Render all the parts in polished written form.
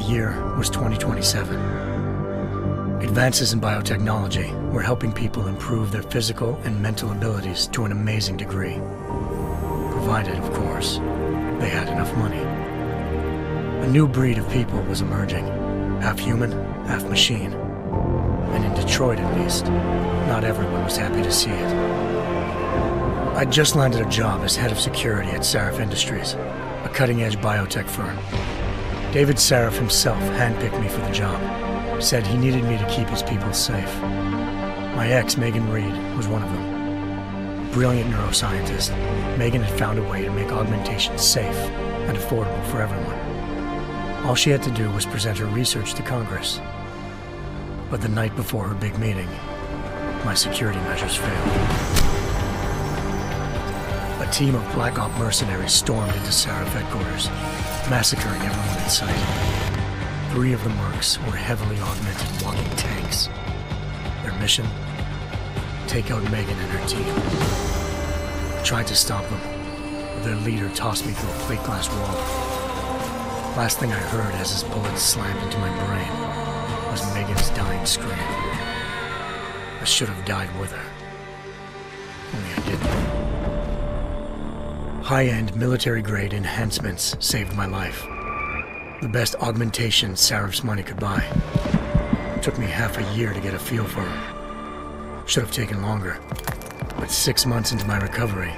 year was 2027. Advances in biotechnology were helping people improve their physical and mental abilities to an amazing degree. Provided, of course, they had enough money. A new breed of people was emerging, half human, half machine. And in Detroit, at least, not everyone was happy to see it. I'd just landed a job as head of security at Sarif Industries, a cutting-edge biotech firm. David Sarif himself handpicked me for the job, said he needed me to keep his people safe. My ex, Megan Reed, was one of them. Brilliant neuroscientist, Megan had found a way to make augmentation safe and affordable for everyone. All she had to do was present her research to Congress. But the night before her big meeting, my security measures failed. A team of Black Op mercenaries stormed into Sarif headquarters, massacring everyone in sight. 3 of the mercs were heavily augmented walking tanks. Their mission? Take out Megan and her team. I tried to stop them, but their leader tossed me through a plate glass wall. Last thing I heard as his bullets slammed into my brain was Megan's dying scream. I should have died with her. Only I didn't. High-end military-grade enhancements saved my life. The best augmentation Sarif's money could buy. It took me half a year to get a feel for her. Should have taken longer. But 6 months into my recovery,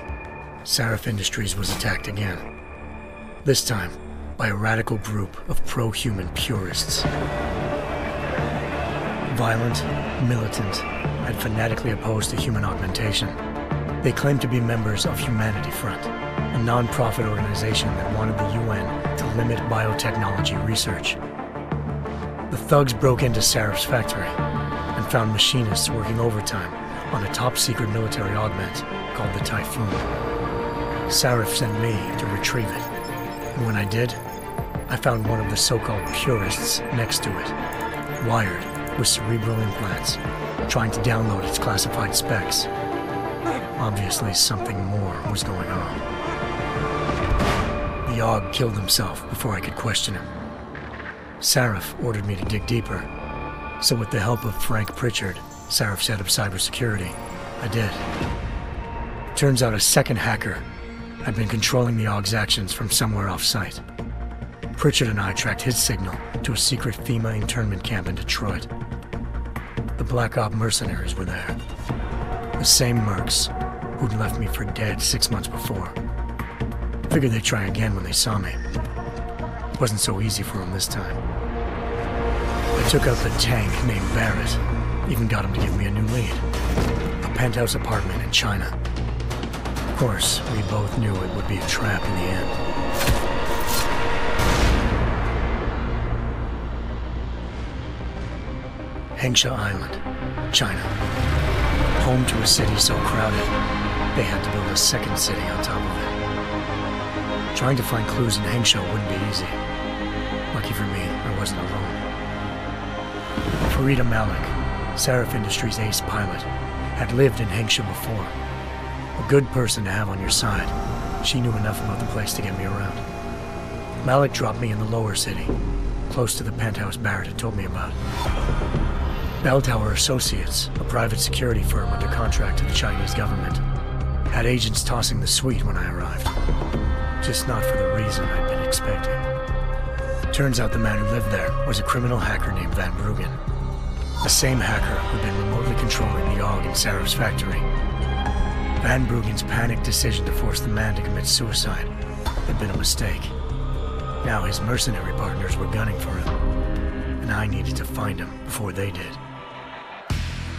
Sarif Industries was attacked again. This time, by a radical group of pro-human purists. Violent, militant, and fanatically opposed to human augmentation. They claimed to be members of Humanity Front, a non-profit organization that wanted the UN to limit biotechnology research. The thugs broke into Sarif's factory and found machinists working overtime on a top-secret military augment called the Typhoon. Sarif sent me to retrieve it, and when I did, I found one of the so-called purists next to it, wired with cerebral implants, trying to download its classified specs. Obviously, something more was going on. The AUG killed himself before I could question him. Sarif ordered me to dig deeper, so with the help of Frank Pritchard, Sarif's head of cybersecurity, I did. Turns out a second hacker had been controlling the AUG's actions from somewhere off-site. Pritchard and I tracked his signal to a secret FEMA internment camp in Detroit. The Black Op mercenaries were there. The same mercs who'd left me for dead 6 months before. Figured they'd try again when they saw me. Wasn't so easy for them this time. I took out the tank named Barrett, even got him to give me a new lead. A penthouse apartment in China. Of course, we both knew it would be a trap in the end. Hengsha Island, China. Home to a city so crowded, they had to build a second city on top of it. Trying to find clues in Hengsha wouldn't be easy. Lucky for me, I wasn't alone. Farida Malik, Sarif Industries' ace pilot, had lived in Hengsha before. A good person to have on your side. She knew enough about the place to get me around. Malik dropped me in the lower city, close to the penthouse Barrett had told me about. Bell Tower Associates, a private security firm under contract to the Chinese government, had agents tossing the suite when I arrived. Just not for the reason I'd been expecting. Turns out the man who lived there was a criminal hacker named Van Bruggen. The same hacker who'd been remotely controlling the AUG in Sarif's factory. Van Bruggen's panicked decision to force the man to commit suicide had been a mistake. Now his mercenary partners were gunning for him, and I needed to find him before they did.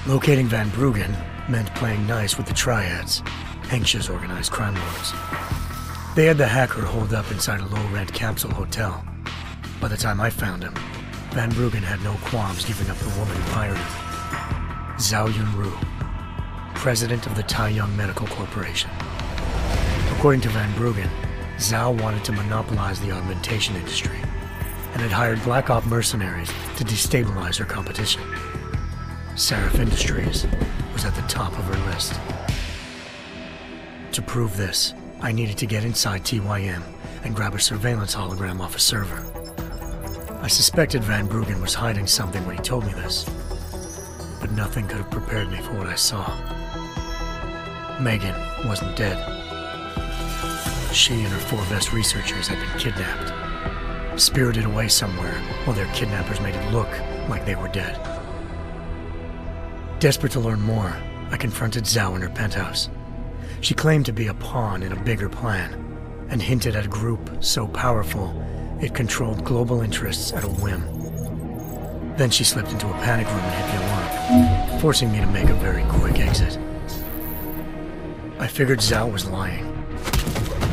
Locating Van Bruggen meant playing nice with the Triads, Hengsha's organized crime lords. They had the hacker holed up inside a low-rent capsule hotel. By the time I found him, Van Bruggen had no qualms giving up the woman who hired him. Zhao Yunru, president of the Taiyang Medical Corporation. According to Van Bruggen, Zhao wanted to monopolize the augmentation industry and had hired Black Op mercenaries to destabilize her competition. Sarif Industries was at the top of her list. To prove this, I needed to get inside TYM and grab a surveillance hologram off a server. I suspected Van Bruggen was hiding something when he told me this, but nothing could have prepared me for what I saw. Megan wasn't dead. She and her 4 best researchers had been kidnapped, spirited away somewhere while their kidnappers made it look like they were dead. Desperate to learn more, I confronted Zhao in her penthouse. She claimed to be a pawn in a bigger plan, and hinted at a group so powerful it controlled global interests at a whim. Then she slipped into a panic room and hit the alarm, forcing me to make a very quick exit. I figured Zhao was lying,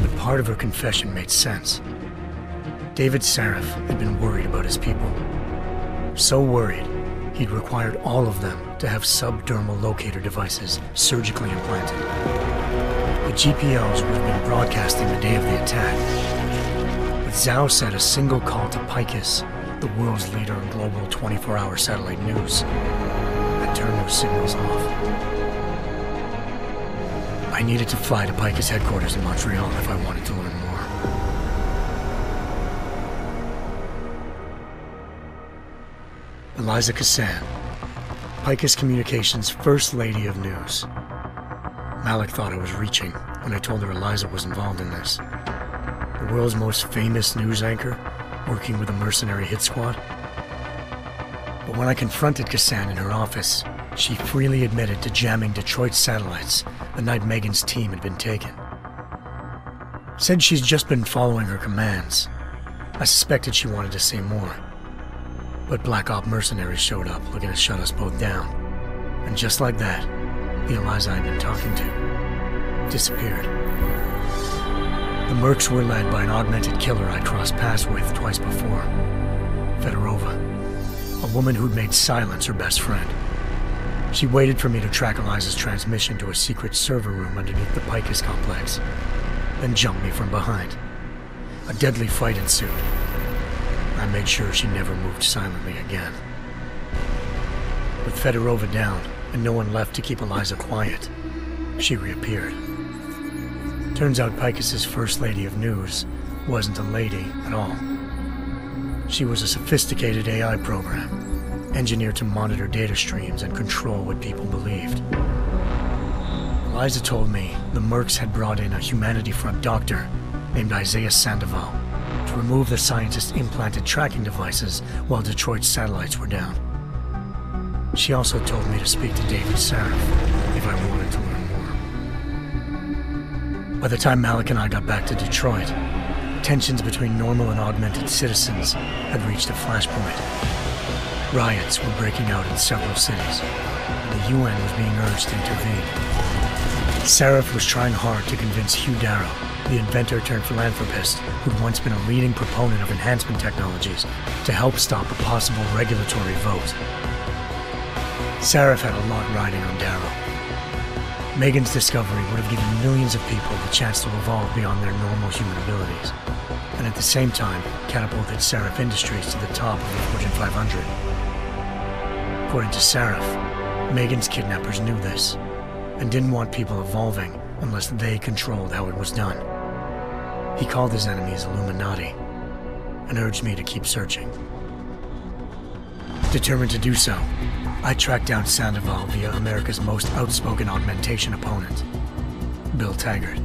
but part of her confession made sense. David Sarif had been worried about his people. So worried, he'd required all of them to have subdermal locator devices surgically implanted. The GPLs would have been broadcasting the day of the attack, but Zhao said a single call to Picus, the world's leader in global 24-hour satellite news, had turned those signals off. I needed to fly to Picus headquarters in Montreal if I wanted to learn more. Eliza Cassan, Picus Communications' First Lady of News. Malik thought I was reaching when I told her Eliza was involved in this. The world's most famous news anchor, working with a mercenary hit squad. But when I confronted Cassan in her office, she freely admitted to jamming Detroit's satellites the night Megan's team had been taken. Said she's just been following her commands. I suspected she wanted to say more. But Black Op mercenaries showed up looking to shut us both down. And just like that, the Eliza I'd been talking to disappeared. The Mercs were led by an augmented killer I'd crossed paths with twice before, Fedorova, a woman who'd made silence her best friend. She waited for me to track Eliza's transmission to a secret server room underneath the Picus complex, then jumped me from behind. A deadly fight ensued. I made sure she never moved silently again. With Fedorova down and no one left to keep Eliza quiet, she reappeared. Turns out Picus's First Lady of News wasn't a lady at all. She was a sophisticated AI program, engineered to monitor data streams and control what people believed. Eliza told me the Mercs had brought in a Humanity Front doctor named Isaiah Sandoval to remove the scientist's implanted tracking devices while Detroit's satellites were down. She also told me to speak to David Sarif if I wanted to learn more. By the time Malik and I got back to Detroit, tensions between normal and augmented citizens had reached a flashpoint. Riots were breaking out in several cities, and the UN was being urged to intervene. Sarif was trying hard to convince Hugh Darrow, the inventor turned philanthropist who'd once been a leading proponent of enhancement technologies, to help stop a possible regulatory vote. Sarif had a lot riding on Darrow. Megan's discovery would have given millions of people the chance to evolve beyond their normal human abilities, and at the same time catapulted Sarif Industries to the top of the Fortune 500. According to Sarif, Megan's kidnappers knew this, and didn't want people evolving unless they controlled how it was done. He called his enemies Illuminati, and urged me to keep searching. Determined to do so, I tracked down Sandoval via America's most outspoken augmentation opponent, Bill Taggart,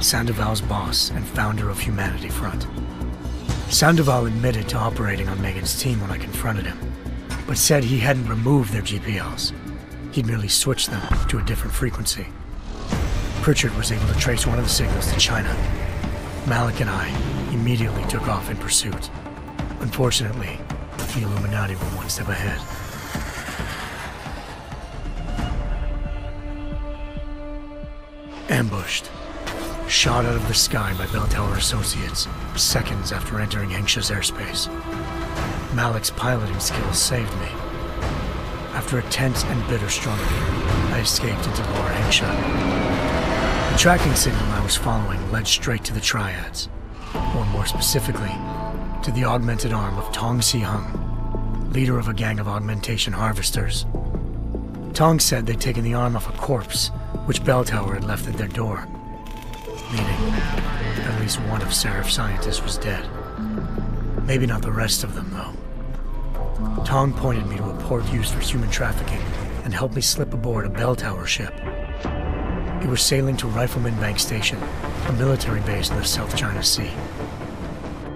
Sandoval's boss and founder of Humanity Front. Sandoval admitted to operating on Megan's team when I confronted him, but said he hadn't removed their GPLs. He'd merely switched them to a different frequency. Pritchard was able to trace one of the signals to China. Malik and I immediately took off in pursuit. Unfortunately, the Illuminati were one step ahead. Ambushed. Shot out of the sky by Bell Tower Associates, seconds after entering Hengsha's airspace. Malik's piloting skills saved me. After a tense and bitter struggle, I escaped into Lower Hengsha. The tracking signal I was following led straight to the Triads, or more specifically, to the augmented arm of Tong Si-hung, leader of a gang of augmentation harvesters. Tong said they'd taken the arm off a corpse, which Bell Tower had left at their door, meaning at least one of Sarif's scientists was dead. Maybe not the rest of them, though. Tong pointed me to a port used for human trafficking and helped me slip aboard a bell tower ship. It was sailing to Rifleman Bank Station, a military base in the South China Sea.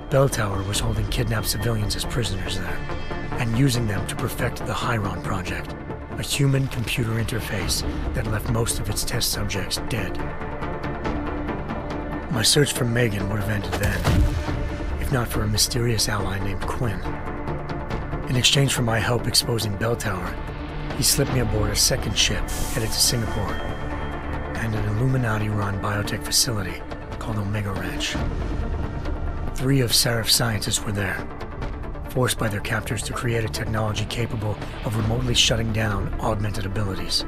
Bell Tower was holding kidnapped civilians as prisoners there, and using them to perfect the Hyron Project, a human-computer interface that left most of its test subjects dead. My search for Megan would have ended then, if not for a mysterious ally named Quinn. In exchange for my help exposing Bell Tower, he slipped me aboard a second ship headed to Singapore, and an Illuminati-run biotech facility called Omega Ranch. 3 of Seraph's scientists were there, forced by their captors to create a technology capable of remotely shutting down augmented abilities.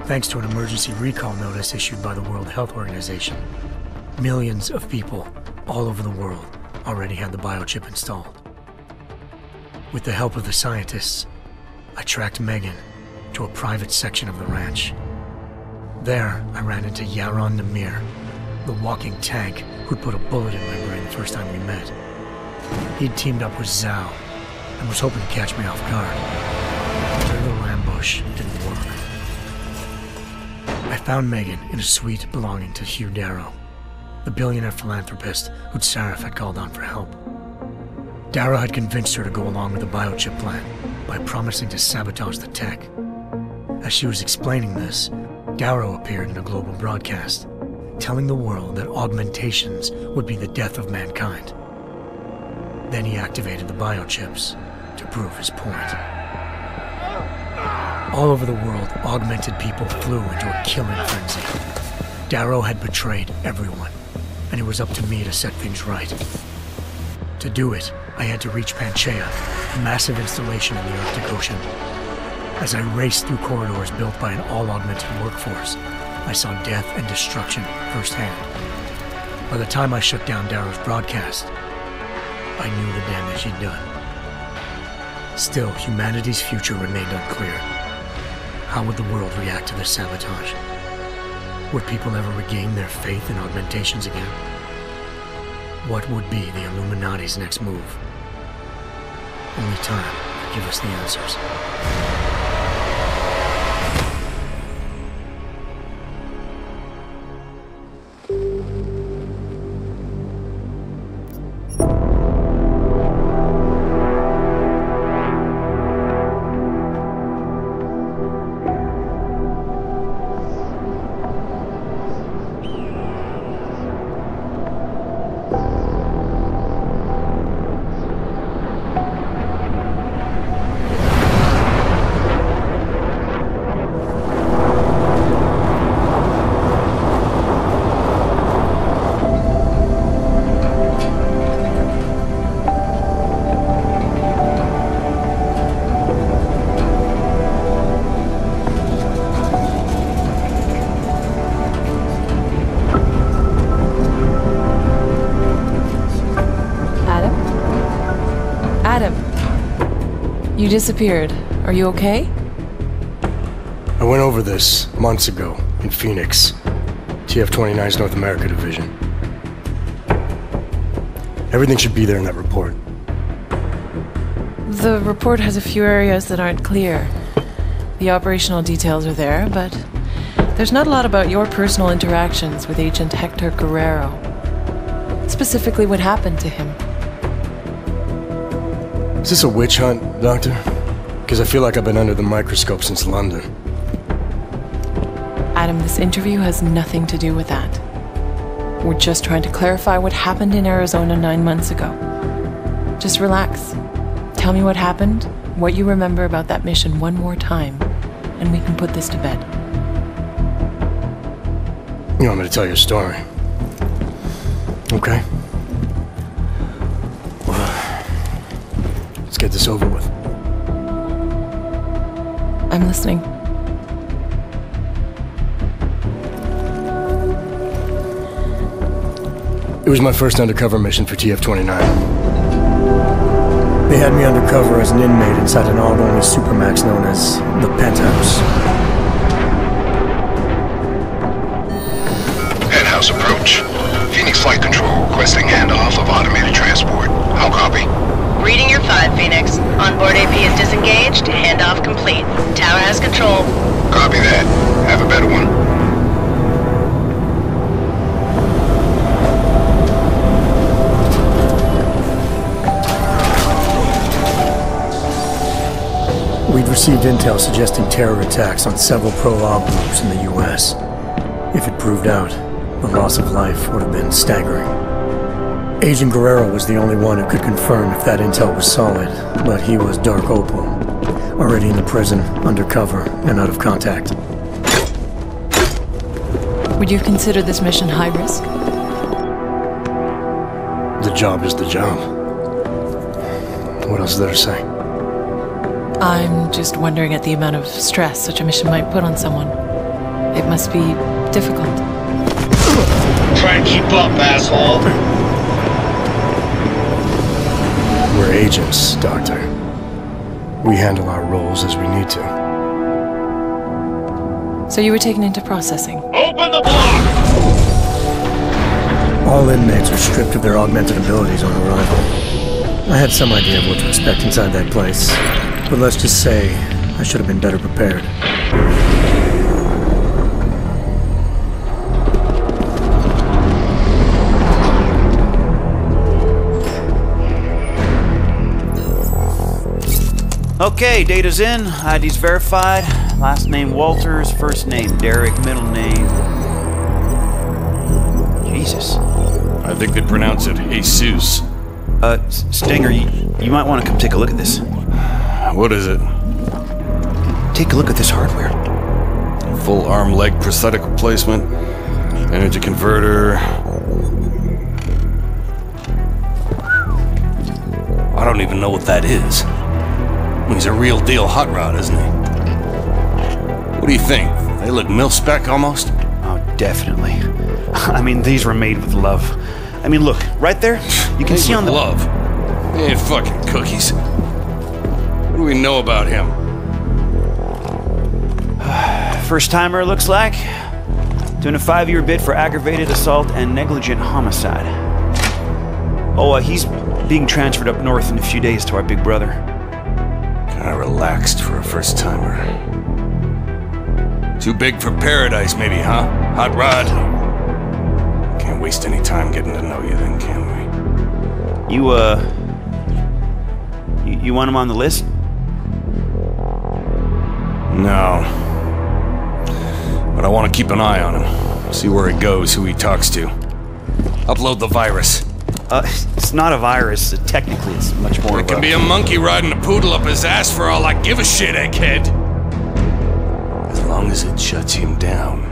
Thanks to an emergency recall notice issued by the World Health Organization, millions of people all over the world already had the biochip installed. With the help of the scientists, I tracked Megan to a private section of the ranch. There, I ran into Yaron Namir, the walking tank who'd put a bullet in my brain the first time we met. He'd teamed up with Zhao and was hoping to catch me off guard. Their little ambush didn't work. I found Megan in a suite belonging to Hugh Darrow, the billionaire philanthropist who'd Seraph had called on for help. Darrow had convinced her to go along with the biochip plan by promising to sabotage the tech. As she was explaining this, Darrow appeared in a global broadcast, telling the world that augmentations would be the death of mankind. Then he activated the biochips to prove his point. All over the world, augmented people flew into a killing frenzy. Darrow had betrayed everyone, and it was up to me to set things right. To do it, I had to reach Panchaea, a massive installation in the Arctic Ocean. As I raced through corridors built by an all-augmented workforce, I saw death and destruction firsthand. By the time I shut down Darrow's broadcast, I knew the damage he'd done. Still, humanity's future remained unclear. How would the world react to this sabotage? Would people ever regain their faith in augmentations again? What would be the Illuminati's next move? Only time could give us the answers. You disappeared. Are you okay? I went over this months ago in Phoenix, TF-29's North America division. Everything should be there in that report. The report has a few areas that aren't clear. The operational details are there, but there's not a lot about your personal interactions with Agent Hector Guerrero. Specifically, what happened to him. Is this a witch hunt, Doctor? Because I feel like I've been under the microscope since London. Adam, this interview has nothing to do with that. We're just trying to clarify what happened in Arizona 9 months ago. Just relax. Tell me what happened, what you remember about that mission one more time, and we can put this to bed. You want me to tell you a story? Okay. Let's get this over with. I'm listening. It was my first undercover mission for TF-29. They had me undercover as an inmate inside an all-only supermax known as the Penthouse. Penthouse approach. Phoenix Flight Control requesting handoff of automated transport. I'll copy. Reading your 5, Phoenix. Onboard AP is disengaged. Handoff complete. Tower has control. Copy that. Have a better one. We'd received intel suggesting terror attacks on several pro-Ob groups in the U.S. If it proved out, the loss of life would have been staggering. Agent Guerrero was the only one who could confirm if that intel was solid, but he was Dark Opal, already in the prison, undercover, and out of contact. Would you consider this mission high risk? The job is the job. What else is there to say? I'm just wondering at the amount of stress such a mission might put on someone. It must be difficult. Try and keep up, asshole. We're agents, Doctor. We handle our roles as we need to. So you were taken into processing? Open the block! All inmates are stripped of their augmented abilities on arrival. I had some idea of what to expect inside that place, but let's just say I should have been better prepared. Okay, data's in, ID's verified, last name Walters, first name Derek, middle name... Jesus. I think they'd pronounce it Jesus. Stinger, you might want to come take a look at this. What is it? Take a look at this hardware. Full arm-leg prosthetic replacement, energy converter. I don't even know what that is. He's a real deal hot rod, isn't he? What do you think? They look mil-spec almost? Oh, definitely. I mean, these were made with love. I mean, look, right there, you can see on the... Love? They ain't fucking cookies. What do we know about him? First timer, looks like. Doing a 5-year bid for aggravated assault and negligent homicide. Oh, he's being transferred up north in a few days to our big brother. Kinda relaxed for a first timer. Too big for paradise, maybe, huh? Hot rod? Can't waste any time getting to know you then, can we? You want him on the list? No. But I want to keep an eye on him. See where he goes, who he talks to. Upload the virus. It's not a virus. Technically, it's much more It can be a monkey riding a poodle up his ass for all I give a shit, egghead. As long as it shuts him down.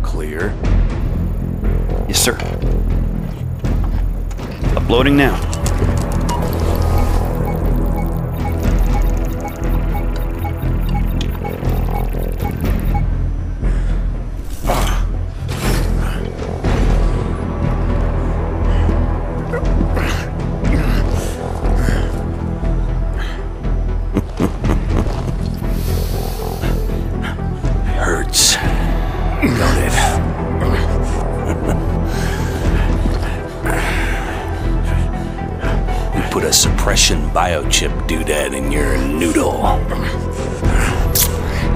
Clear? Yes, sir. Uploading now. Hurts. Don't it? We put a suppression biochip doodad in your noodle.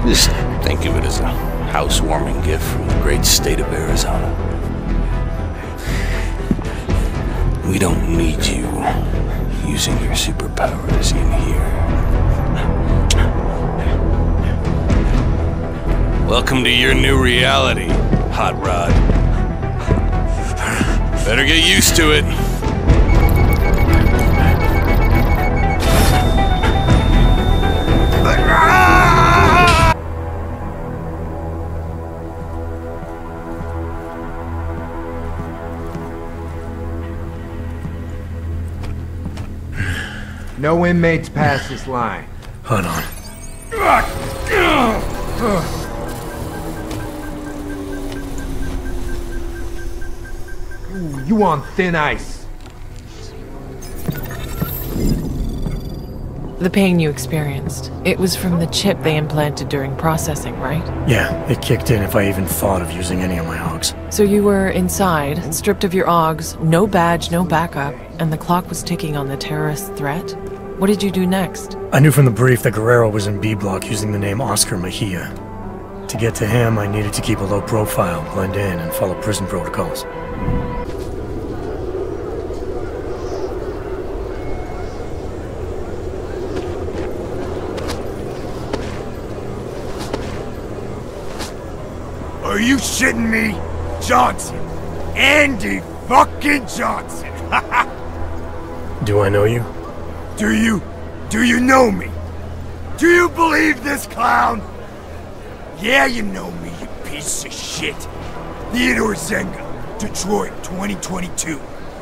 Just think of it as a housewarming gift from the great state of Arizona. We don't need you using your superpowers in here. Welcome to your new reality, Hot Rod. Better get used to it. No inmates pass this line. Hold on. Ooh, you on thin ice. The pain you experienced, it was from the chip they implanted during processing, right? Yeah, it kicked in if I even thought of using any of my Augs. So you were inside, stripped of your Augs, no badge, no backup, and the clock was ticking on the terrorist threat? What did you do next? I knew from the brief that Guerrero was in B block using the name Oscar Mejia. To get to him, I needed to keep a low profile, blend in, and follow prison protocols. Are you shitting me? Johnson. Andy fucking Johnson. Do I know you? Do you know me? Do you believe this clown? Yeah, you know me, you piece of shit. Theodore Zenga, Detroit, 2022.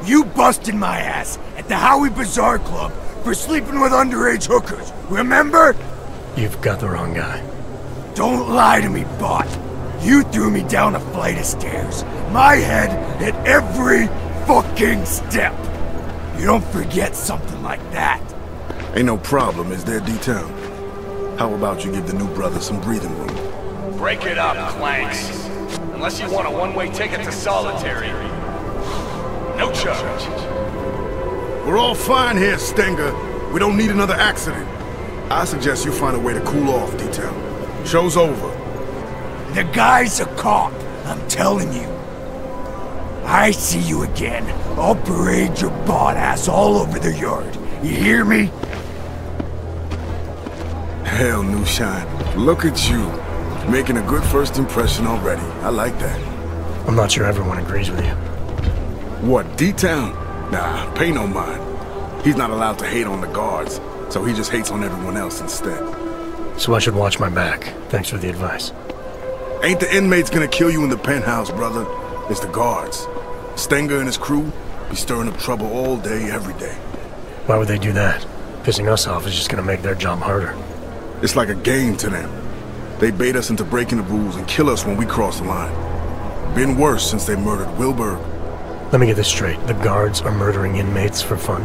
You busted my ass at the Howie Bazaar Club for sleeping with underage hookers, remember? You've got the wrong guy. Don't lie to me, bot. You threw me down a flight of stairs. My head hit every fucking step. You don't forget something like that. Ain't no problem, is there, D-Town? How about you give the new brother some breathing room? Break it up, Clanks. Unless you want a one-way ticket to solitary. No charge. We're all fine here, Stenger. We don't need another accident. I suggest you find a way to cool off, D-Town. Show's over. The guy's a cop, I'm telling you. I see you again. I'll parade your bot ass all over the yard. You hear me? Hell, New Shine. Look at you. Making a good first impression already. I like that. I'm not sure everyone agrees with you. What, D-Town? Nah, pay no mind. He's not allowed to hate on the guards, so he just hates on everyone else instead. So I should watch my back. Thanks for the advice. Ain't the inmates gonna kill you in the penthouse, brother. It's the guards. Stenger and his crew be stirring up trouble all day, every day. Why would they do that? Pissing us off is just gonna make their job harder. It's like a game to them. They bait us into breaking the rules and kill us when we cross the line. Been worse since they murdered Wilberg. Let me get this straight. The guards are murdering inmates for fun?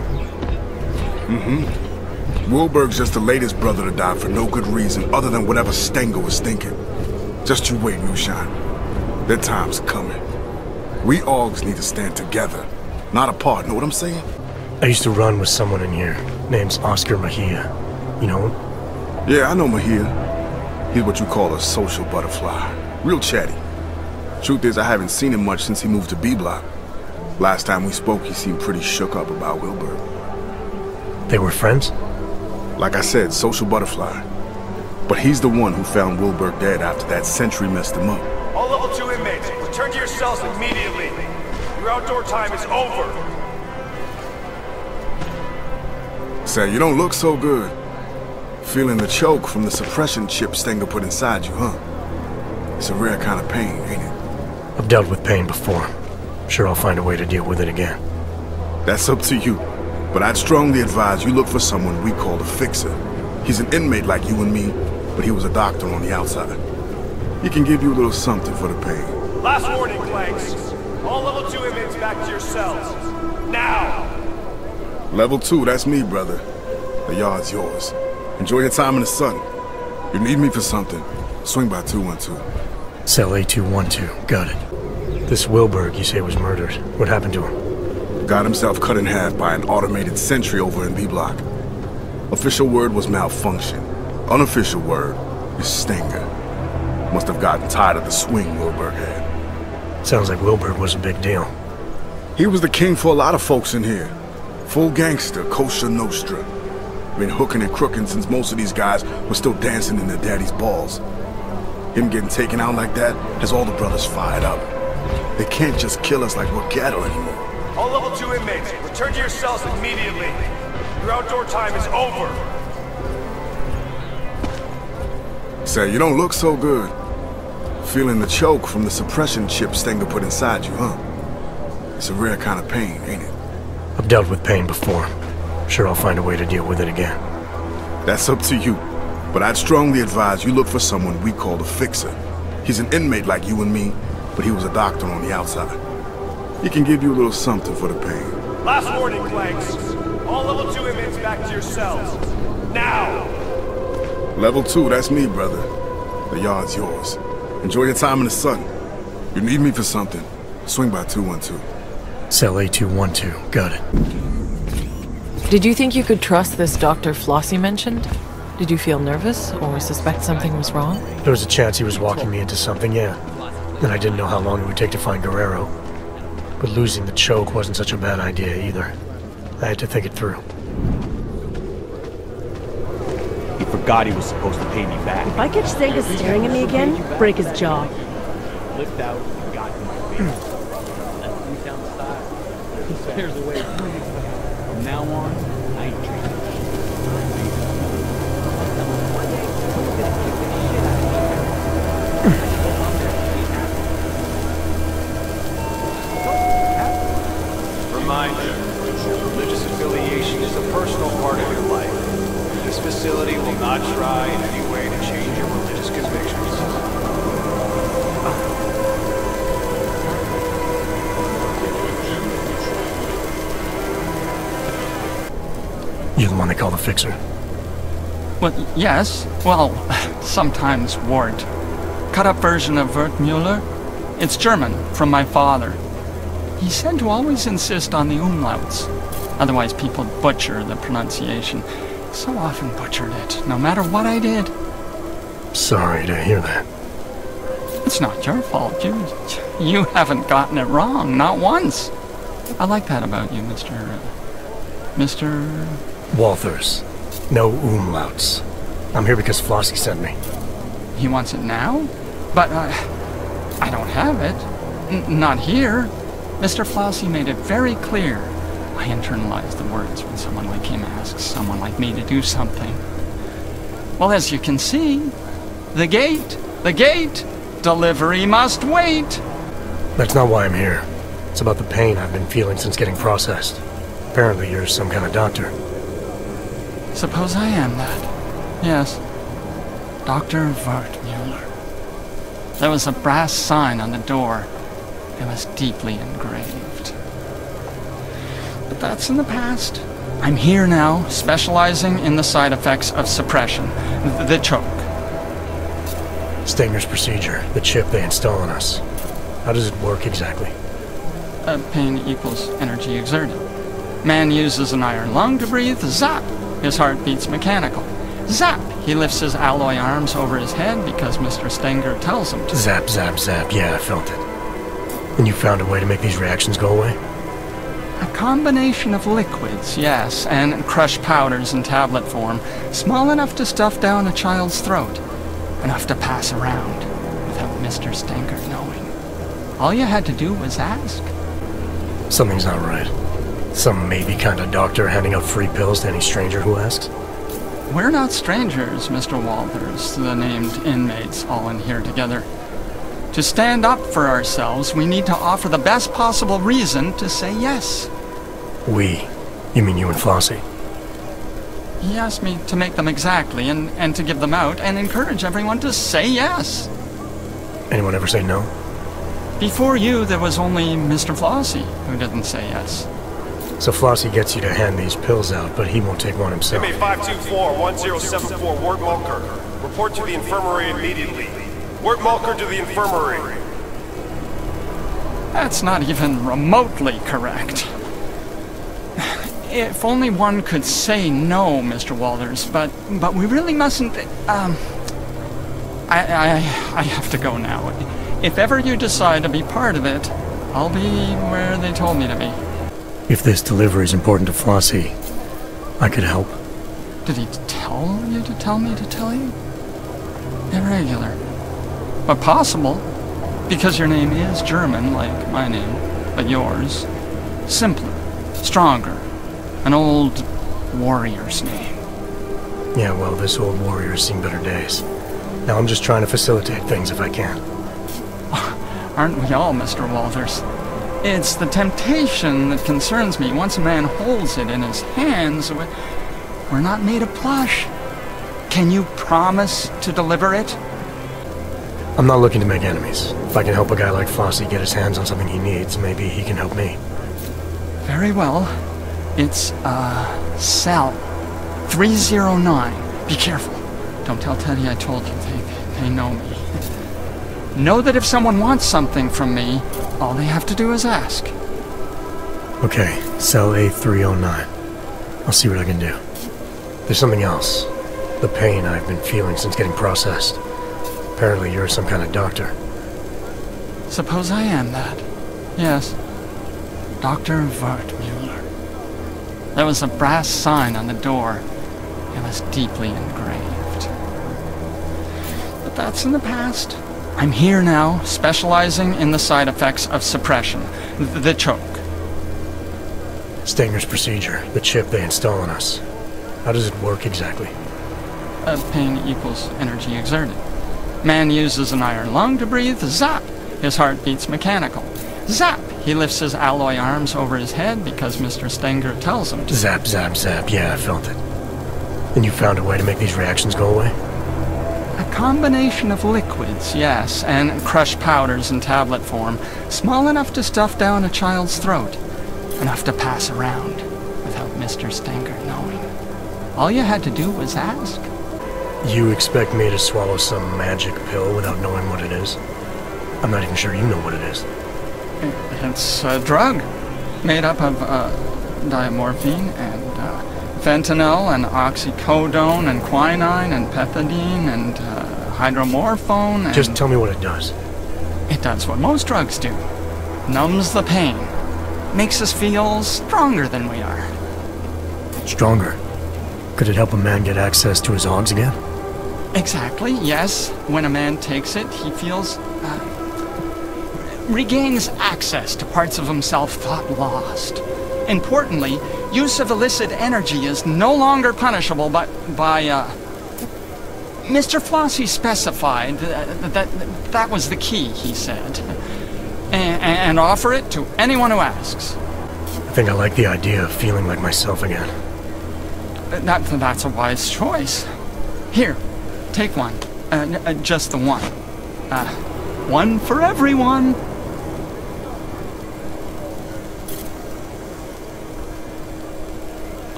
Mm-hmm. Wilberg's just the latest brother to die for no good reason other than whatever Stenger was thinking. Just you wait, New Shine. Their time's coming. We Augs need to stand together, not apart, know what I'm saying? I used to run with someone in here. Name's Oscar Mejia. You know him? Yeah, I know Mejia. He's what you call a social butterfly. Real chatty. Truth is, I haven't seen him much since he moved to B Block. Last time we spoke, he seemed pretty shook up about Wilberg. They were friends? Like I said, social butterfly. But he's the one who found Wilberg dead after that sentry messed him up. All level 2 inmates, return to your cells immediately. Your outdoor time is over. Say, you don't look so good. Feeling the choke from the suppression chip Stenger put inside you, huh? It's a rare kind of pain, ain't it? I've dealt with pain before. Sure, I'll find a way to deal with it again. That's up to you. But I'd strongly advise you look for someone we call a fixer. He's an inmate like you and me, but he was a doctor on the outside. He can give you a little something for the pain. Last warning, Clanks. All level 2 inmates back to your cells. Now! Level 2, that's me, brother. The yard's yours. Enjoy your time in the sun. You need me for something, swing by 212. Cell A212, got it. This Wilberg you say was murdered. What happened to him? Got himself cut in half by an automated sentry over in B Block. Official word was malfunction. Unofficial word is Stenger. Must have gotten tired of the swing Wilberg had. Sounds like Wilberg was a big deal. He was the king for a lot of folks in here. Full gangster, kosher nostra. Been hooking and crooking since most of these guys were still dancing in their daddy's balls. Him getting taken out like that has all the brothers fired up. They can't just kill us like we're cattle anymore. All level 2 inmates, return to your cells immediately. Your outdoor time is over. Say, you don't look so good. Feeling the choke from the suppression chip Stenger put inside you, huh? It's a rare kind of pain, ain't it? I've dealt with pain before. Sure, I'll find a way to deal with it again. That's up to you. But I'd strongly advise you look for someone we call a fixer. He's an inmate like you and me, but he was a doctor on the outside. He can give you a little something for the pain. Last warning, Clanks. All level 2 inmates back to your cells. Now! Level 2, that's me, brother. The yard's yours. Enjoy your time in the sun. You need me for something, swing by 212. Cell A212, got it. Did you think you could trust this Dr. Flossie mentioned? Did you feel nervous or suspect something was wrong? There was a chance he was walking me into something, yeah. And I didn't know how long it would take to find Guerrero. But losing the choke wasn't such a bad idea either. I had to think it through. He forgot he was supposed to pay me back. If I catch Sega staring at me again, break his jaw. Flipped out and got in my face. There's a way. From now on, I ain't drinking. Reminder, religious affiliation is a personal part of your life. This facility will not try in any way to change your religious convictions. You the one they call the fixer? Well, yes. Well, sometimes Wart. Cut-up version of Wertmüller. It's German, from my father. He said to always insist on the umlauts. Otherwise people butcher the pronunciation. So often butchered it, no matter what I did. Sorry to hear that. It's not your fault. You haven't gotten it wrong, not once. I like that about you, Mr. Walthers. No umlauts. I'm here because Flossie sent me. He wants it now? But I don't have it. Not here. Mr. Flossie made it very clear. I internalize the words when someone like him asks someone like me to do something. Well, as you can see, the gate, delivery must wait. That's not why I'm here. It's about the pain I've been feeling since getting processed. Apparently you're some kind of doctor. Suppose I am that. Yes. Dr. Wertmüller. There was a brass sign on the door. It was deeply engraved. But that's in the past. I'm here now, specializing in the side effects of suppression. The choke. Stenger's procedure, the chip they install on us. How does it work exactly? Pain equals energy exerted. Man uses an iron lung to breathe. Zap! His heart beats mechanical. Zap! He lifts his alloy arms over his head because Mr. Stenger tells him to. Zap, zap, zap. Yeah, I felt it. And you found a way to make these reactions go away? A combination of liquids, yes, and crushed powders in tablet form, small enough to stuff down a child's throat, enough to pass around without Mr. Stenger knowing. All you had to do was ask. Something's not right. Some maybe kind of doctor handing out free pills to any stranger who asks? We're not strangers, Mr. Walters, the named inmates all in here together. To stand up for ourselves, we need to offer the best possible reason to say yes. We? You mean you and Flossie? He asked me to make them exactly, and to give them out, and encourage everyone to say yes. Anyone ever say no? Before you, there was only Mr. Flossie who didn't say yes. So Flossie gets you to hand these pills out, but he won't take one himself. Inmate 524-1074, Wart Mulker. Report to the infirmary immediately. Wart Mulker to the infirmary. That's not even remotely correct. If only one could say no, Mr. Walters, but we really mustn't. I have to go now. If ever you decide to be part of it, I'll be where they told me to be. If this delivery is important to Flossie, I could help. Did he tell you to tell me to tell you? Irregular. But possible, because your name is German, like my name, but yours. Simpler, stronger, an old warrior's name. Yeah, well, this old warrior's seen better days. Now I'm just trying to facilitate things if I can. Aren't we all, Mr. Walters? It's the temptation that concerns me. Once a man holds it in his hands, we're not made of plush. Can you promise to deliver it? I'm not looking to make enemies. If I can help a guy like Flossie get his hands on something he needs, maybe he can help me. Very well. It's a cell. 309. Be careful. Don't tell Teddy I told you. They know me. Know that if someone wants something from me, all they have to do is ask. Okay, cell A309. I'll see what I can do. There's something else. The pain I've been feeling since getting processed. Apparently you're some kind of doctor. Suppose I am that. Yes. Dr. Wertmuller. There was a brass sign on the door. It was deeply engraved. But that's in the past. I'm here now, specializing in the side effects of suppression. The choke. Stenger's procedure, the chip they install on us. How does it work exactly? Pain equals energy exerted. Man uses an iron lung to breathe. Zap! His heart beats mechanical. Zap! He lifts his alloy arms over his head because Mr. Stenger tells him to. Zap, zap, zap. Yeah, I felt it. And you found a way to make these reactions go away? A combination of liquids, yes, and crushed powders in tablet form, small enough to stuff down a child's throat, enough to pass around without Mr. Stenger knowing. All you had to do was ask. You expect me to swallow some magic pill without knowing what it is? I'm not even sure you know what it is. It's a drug made up of diamorphine and fentanyl and oxycodone and quinine and pethidine and hydromorphone and... Just tell me what it does. It does what most drugs do. Numbs the pain. Makes us feel stronger than we are. Stronger? Could it help a man get access to his organs again? Exactly, yes. When a man takes it, he feels... regains access to parts of himself thought lost. Importantly, use of illicit energy is no longer punishable by Mr. Flossie specified that was the key, he said. And offer it to anyone who asks. I think I like the idea of feeling like myself again. That's a wise choice. Here, take one. Just the one. One for everyone.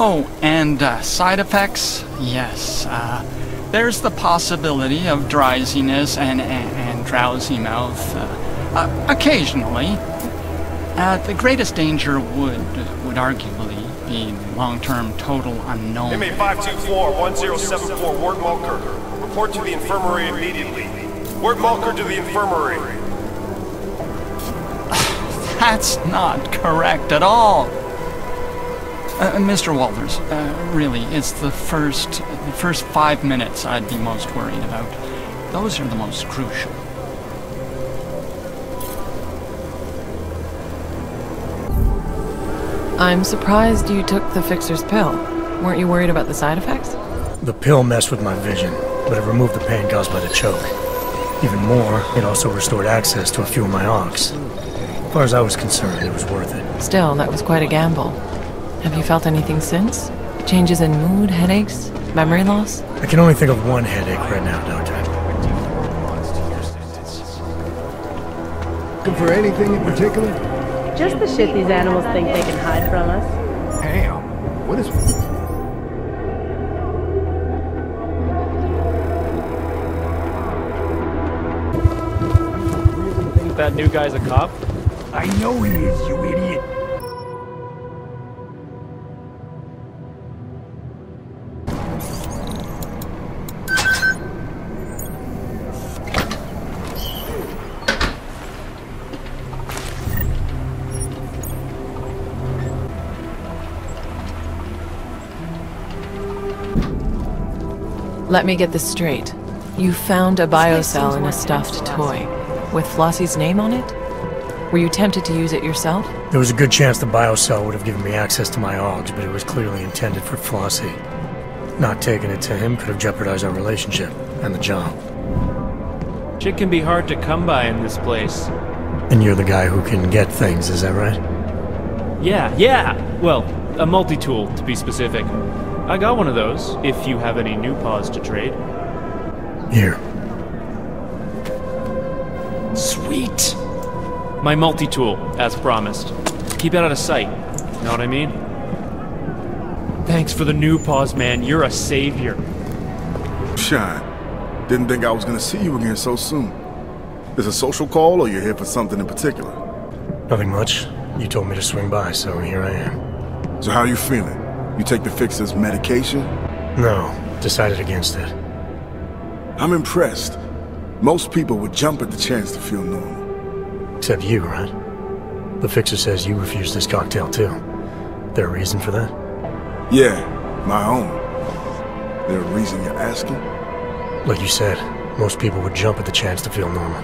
Oh, and side effects? Yes. There's the possibility of drowsiness and drowsy mouth. Occasionally. The greatest danger would arguably be long-term total unknown. MA 524-1074, Ward Mulker. Report to the infirmary immediately. Ward Mulker to the infirmary. That's not correct at all. Mr. Walters, really, it's the first 5 minutes I'd be most worried about. Those are the most crucial. I'm surprised you took the fixer's pill. Weren't you worried about the side effects? The pill messed with my vision, but it removed the pain caused by the choke. Even more, it also restored access to a few of my organs. As far as I was concerned, it was worth it. Still, that was quite a gamble. Have you felt anything since? Changes in mood, headaches, memory loss? I can only think of one headache right now, Doctor. Looking for anything in particular? Just the shit these animals think they can hide from us. Damn. What is... Think that new guy's a cop? I know he is, you idiot. Let me get this straight. You found a biocell in a stuffed toy, with Flossie's name on it? Were you tempted to use it yourself? There was a good chance the biocell would have given me access to my organs, but it was clearly intended for Flossie. Not taking it to him could have jeopardized our relationship, and the job. Shit can be hard to come by in this place. And you're the guy who can get things, is that right? Yeah! Well, a multi-tool, to be specific. I got one of those, if you have any new paws to trade. Here. Sweet! My multi-tool, as promised. Keep it out of sight, know what I mean? Thanks for the new pause, man. You're a savior. Shine. Didn't think I was gonna see you again so soon. Is a social call or you're here for something in particular? Nothing much. You told me to swing by, so here I am. So how are you feeling? You take the fixer's medication? No, decided against it. I'm impressed. Most people would jump at the chance to feel normal. Except you, right? The fixer says you refused this cocktail too. There a reason for that? Yeah, my own. There a reason you're asking? Like you said, most people would jump at the chance to feel normal.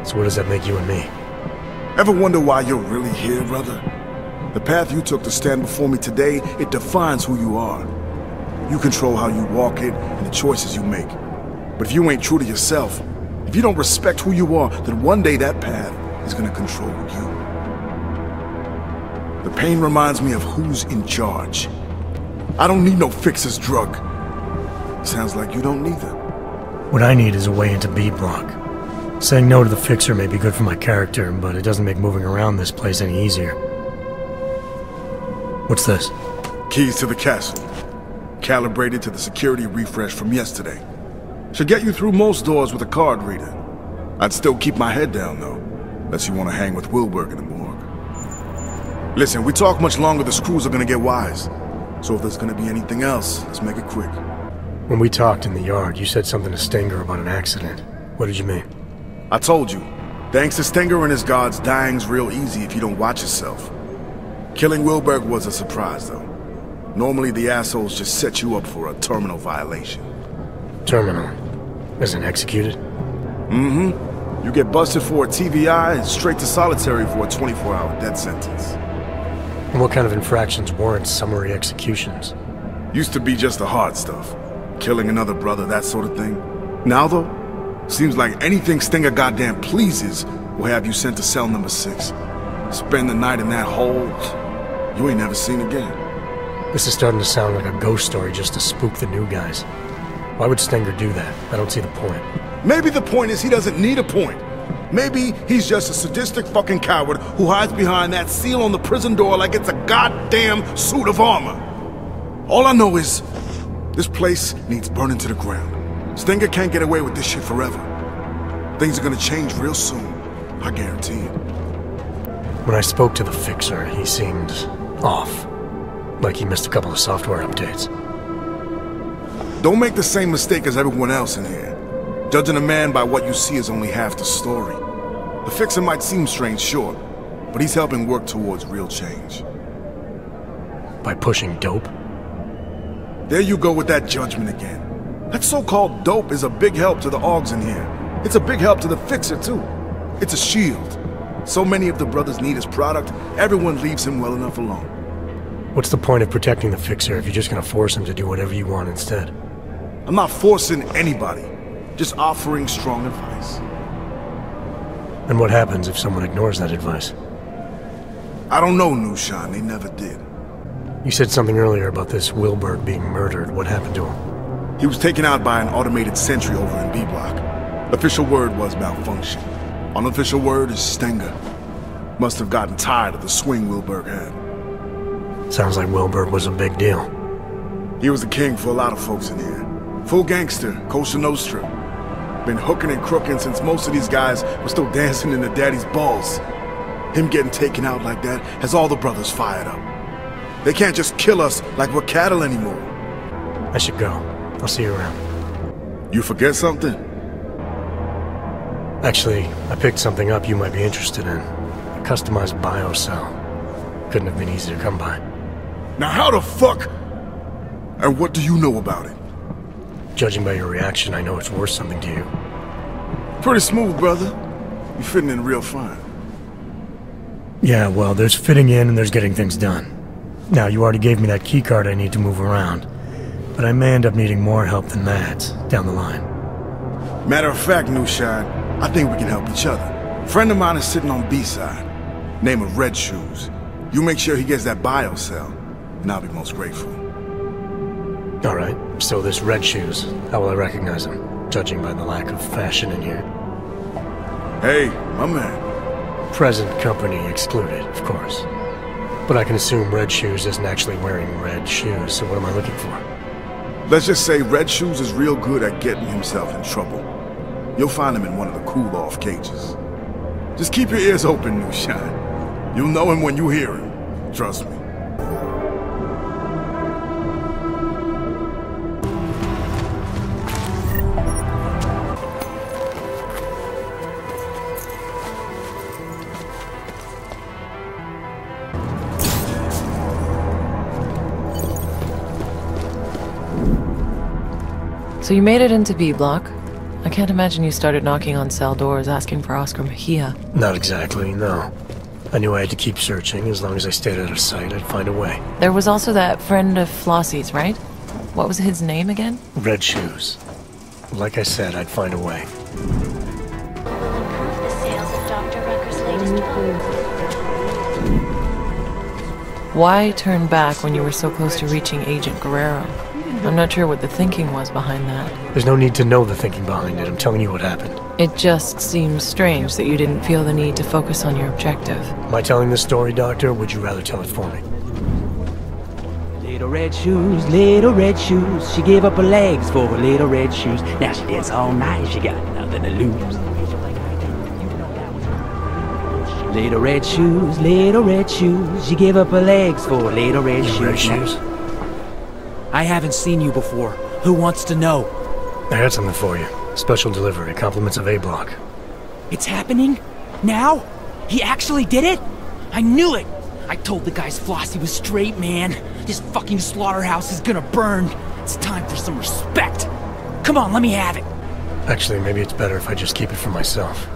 So what does that make you and me? Ever wonder why you're really here, brother? The path you took to stand before me today, it defines who you are. You control how you walk it and the choices you make. But if you ain't true to yourself, if you don't respect who you are, then one day that path is gonna control you. The pain reminds me of who's in charge. I don't need no fixer's drug. Sounds like you don't neither. What I need is a way into B block. Saying no to the fixer may be good for my character, but it doesn't make moving around this place any easier. What's this? Keys to the castle. Calibrated to the security refresh from yesterday. Should get you through most doors with a card reader. I'd still keep my head down, though, unless you want to hang with Wilberg in the morgue. Listen, we talk much longer, the screws are gonna get wise. So if there's gonna be anything else, let's make it quick. When we talked in the yard, you said something to Stenger about an accident. What did you mean? I told you, thanks to Stenger and his guards, dying's real easy if you don't watch yourself. Killing Wilberg was a surprise, though. Normally the assholes just set you up for a terminal violation. Terminal? As in executed? Mm-hmm. You get busted for a TVI and straight to solitary for a 24-hour death sentence. And what kind of infractions warrant summary executions? Used to be just the hard stuff. Killing another brother, that sort of thing. Now, though, seems like anything Stenger goddamn pleases will have you sent to cell number 6. Spend the night in that hole you ain't never seen again. This is starting to sound like a ghost story just to spook the new guys. Why would Stenger do that? I don't see the point. Maybe the point is he doesn't need a point. Maybe he's just a sadistic fucking coward who hides behind that seal on the prison door like it's a goddamn suit of armor. All I know is this place needs burning to the ground. Stenger can't get away with this shit forever. Things are gonna change real soon. I guarantee it. When I spoke to the fixer, he seemed off. Like he missed a couple of software updates. Don't make the same mistake as everyone else in here. Judging a man by what you see is only half the story. The fixer might seem strange, sure, but he's helping work towards real change. By pushing dope? There you go with that judgment again. That so-called dope is a big help to the Augs in here. It's a big help to the fixer, too. It's a shield. So many of the brothers need his product, everyone leaves him well enough alone. What's the point of protecting the fixer if you're just gonna force him to do whatever you want instead? I'm not forcing anybody, just offering strong advice. And what happens if someone ignores that advice? I don't know, Nushan. They never did. You said something earlier about this Wilberg being murdered. What happened to him? He was taken out by an automated sentry over in B Block. Official word was malfunction. Unofficial word is Stenger. Must have gotten tired of the swing Wilberg had. Sounds like Wilberg was a big deal. He was the king for a lot of folks in here. Full gangster, Cosa Nostra. Been hooking and crooking since most of these guys were still dancing in their daddy's balls. Him getting taken out like that has all the brothers fired up. They can't just kill us like we're cattle anymore. I should go. I'll see you around. You forget something? Actually, I picked something up you might be interested in. A customized biocell. Couldn't have been easy to come by. Now how the fuck? And what do you know about it? Judging by your reaction, I know it's worth something to you. Pretty smooth, brother. You're fitting in real fine. Yeah, well, there's fitting in and there's getting things done. Now, you already gave me that keycard I need to move around. But I may end up needing more help than that down the line. Matter of fact, Nushan, I think we can help each other. A friend of mine is sitting on B-side. Name of Red Shoes. You make sure he gets that biocell, and I'll be most grateful. Alright, so this Red Shoes, how will I recognize him? Judging by the lack of fashion in here. Hey, my man. Present company excluded, of course. But I can assume Red Shoes isn't actually wearing red shoes, so what am I looking for? Let's just say Red Shoes is real good at getting himself in trouble. You'll find him in one of the cool-off cages. Just keep your ears open, New Shine. You'll know him when you hear him. Trust me. So you made it into B Block. I can't imagine you started knocking on cell doors asking for Oscar Mejia. Not exactly, no. I knew I had to keep searching. As long as I stayed out of sight, I'd find a way. There was also that friend of Flossie's, right? What was his name again? Red Shoes. Like I said, I'd find a way. Why turn back when you were so close to reaching Agent Guerrero? I'm not sure what the thinking was behind that. There's no need to know the thinking behind it. I'm telling you what happened. It just seems strange that you didn't feel the need to focus on your objective. Am I telling this story, Doctor, or would you rather tell it for me? Little red shoes, she gave up her legs for her little red shoes. Now she dance all night, she got nothing to lose. Little red shoes, she gave up her legs for her little red shoes. Red shoes? I haven't seen you before. Who wants to know? I had something for you. Special delivery, compliments of A Block. It's happening? Now? He actually did it? I knew it! I told the guys Flossie was straight, man. This fucking slaughterhouse is gonna burn. It's time for some respect. Come on, let me have it. Actually, maybe it's better if I just keep it for myself.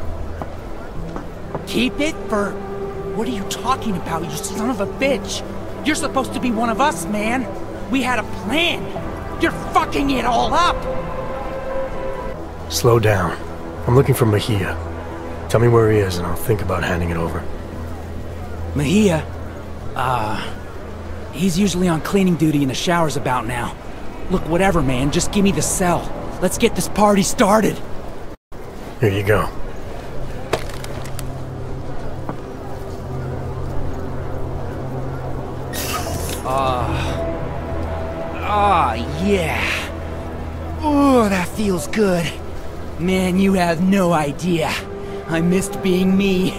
Keep it for... What are you talking about, you son of a bitch? You're supposed to be one of us, man. We had a plan. You're fucking it all up. Slow down. I'm looking for Mejia. Tell me where he is and I'll think about handing it over. Mejia? He's usually on cleaning duty in the showers about now. Look, whatever, man, just give me the cell. Let's get this party started. Here you go. Yeah. Oh, that feels good. Man, you have no idea. I missed being me.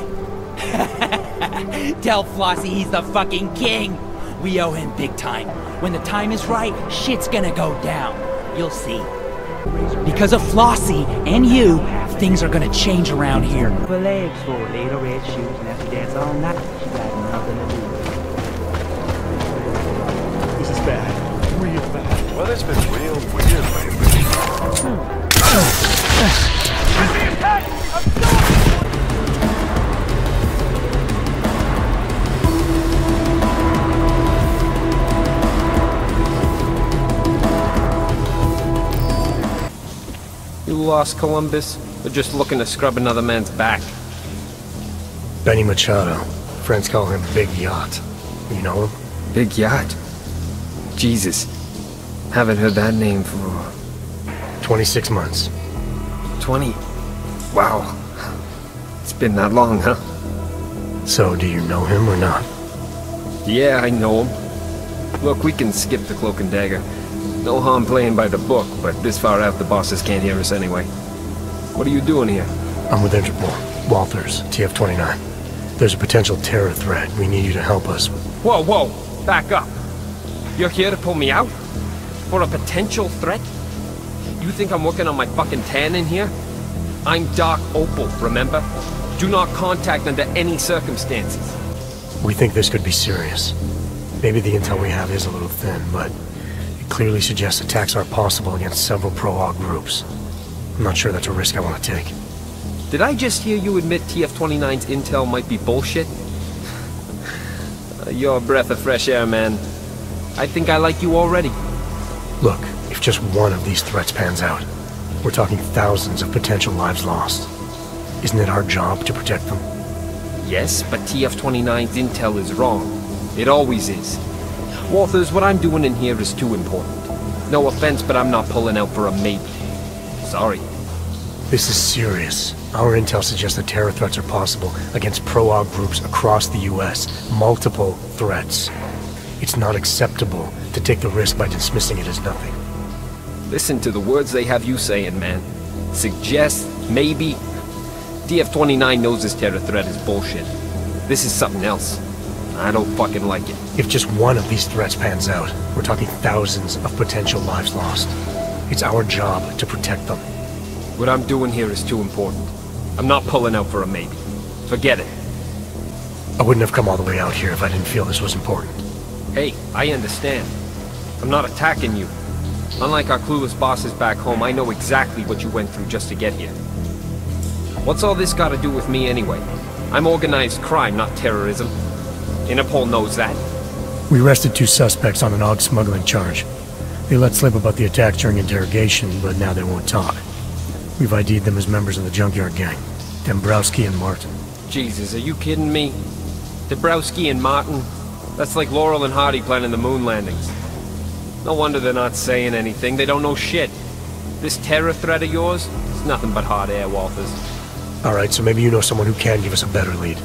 Tell Flossie he's the fucking king. We owe him big time. When the time is right, shit's gonna go down. You'll see. Because of Flossie and you, things are gonna change around here. Her legs for little red shoes. Now she dance all night. She got nothing to do. This is bad. Real bad. Weather's been real weird lately. You lost Columbus, or just looking to scrub another man's back? Benny Machado. Friends call him Big Yacht. You know him? Big Yacht? Jesus. Haven't heard that name for... 26 months. 20? Wow. It's been that long, huh? So, do you know him or not? Yeah, I know him. Look, we can skip the cloak and dagger. No harm playing by the book, but this far out the bosses can't hear us anyway. What are you doing here? I'm with Interpol. Walters, TF-29. There's a potential terror threat. We need you to help us. Whoa, whoa! Back up! You're here to pull me out? For a potential threat? You think I'm working on my fucking tan in here? I'm Dark Opal, remember? Do not contact under any circumstances. We think this could be serious. Maybe the intel we have is a little thin, but it clearly suggests attacks are possible against several pro-AUG groups. I'm not sure that's a risk I want to take. Did I just hear you admit TF-29's intel might be bullshit? You're a breath of fresh air, man. I think I like you already. Look, if just one of these threats pans out, we're talking thousands of potential lives lost. Isn't it our job to protect them? Yes, but TF-29's intel is wrong. It always is. Walters, what I'm doing in here is too important. No offense, but I'm not pulling out for a maybe. Sorry. This is serious. Our intel suggests that terror threats are possible against pro-AUG groups across the U.S. Multiple threats. It's not acceptable to take the risk by dismissing it as nothing. Listen to the words they have you saying, man. Suggest, maybe. DF-29 knows this terror threat is bullshit. This is something else. I don't fucking like it. If just one of these threats pans out, we're talking thousands of potential lives lost. It's our job to protect them. What I'm doing here is too important. I'm not pulling out for a maybe. Forget it. I wouldn't have come all the way out here if I didn't feel this was important. Hey, I understand. I'm not attacking you. Unlike our clueless bosses back home, I know exactly what you went through just to get here. What's all this got to do with me anyway? I'm organized crime, not terrorism. Interpol knows that. We arrested 2 suspects on an AUG smuggling charge. They let slip about the attack during interrogation, but now they won't talk. We've ID'd them as members of the Junkyard Gang. Dombrowski and Martin. Jesus, are you kidding me? Dombrowski and Martin? That's like Laurel and Hardy planning the moon landings. No wonder they're not saying anything. They don't know shit. This terror threat of yours is nothing but hot air, Walters. Alright, so maybe you know someone who can give us a better lead.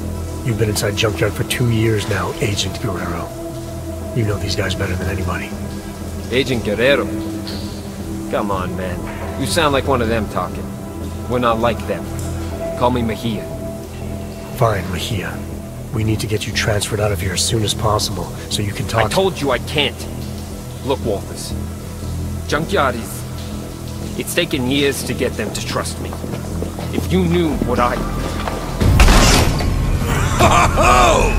You've been inside Junkyard for 2 years now, Agent Guerrero. You know these guys better than anybody. Agent Guerrero? Come on, man. You sound like one of them talking. We're not like them. Call me Mejia. Fine, Mejia. We need to get you transferred out of here as soon as possible, so you can talk. I told you I can't. Look, Walters. Junkyard is... It's taken years to get them to trust me. If you knew what I... Ho-ho-ho!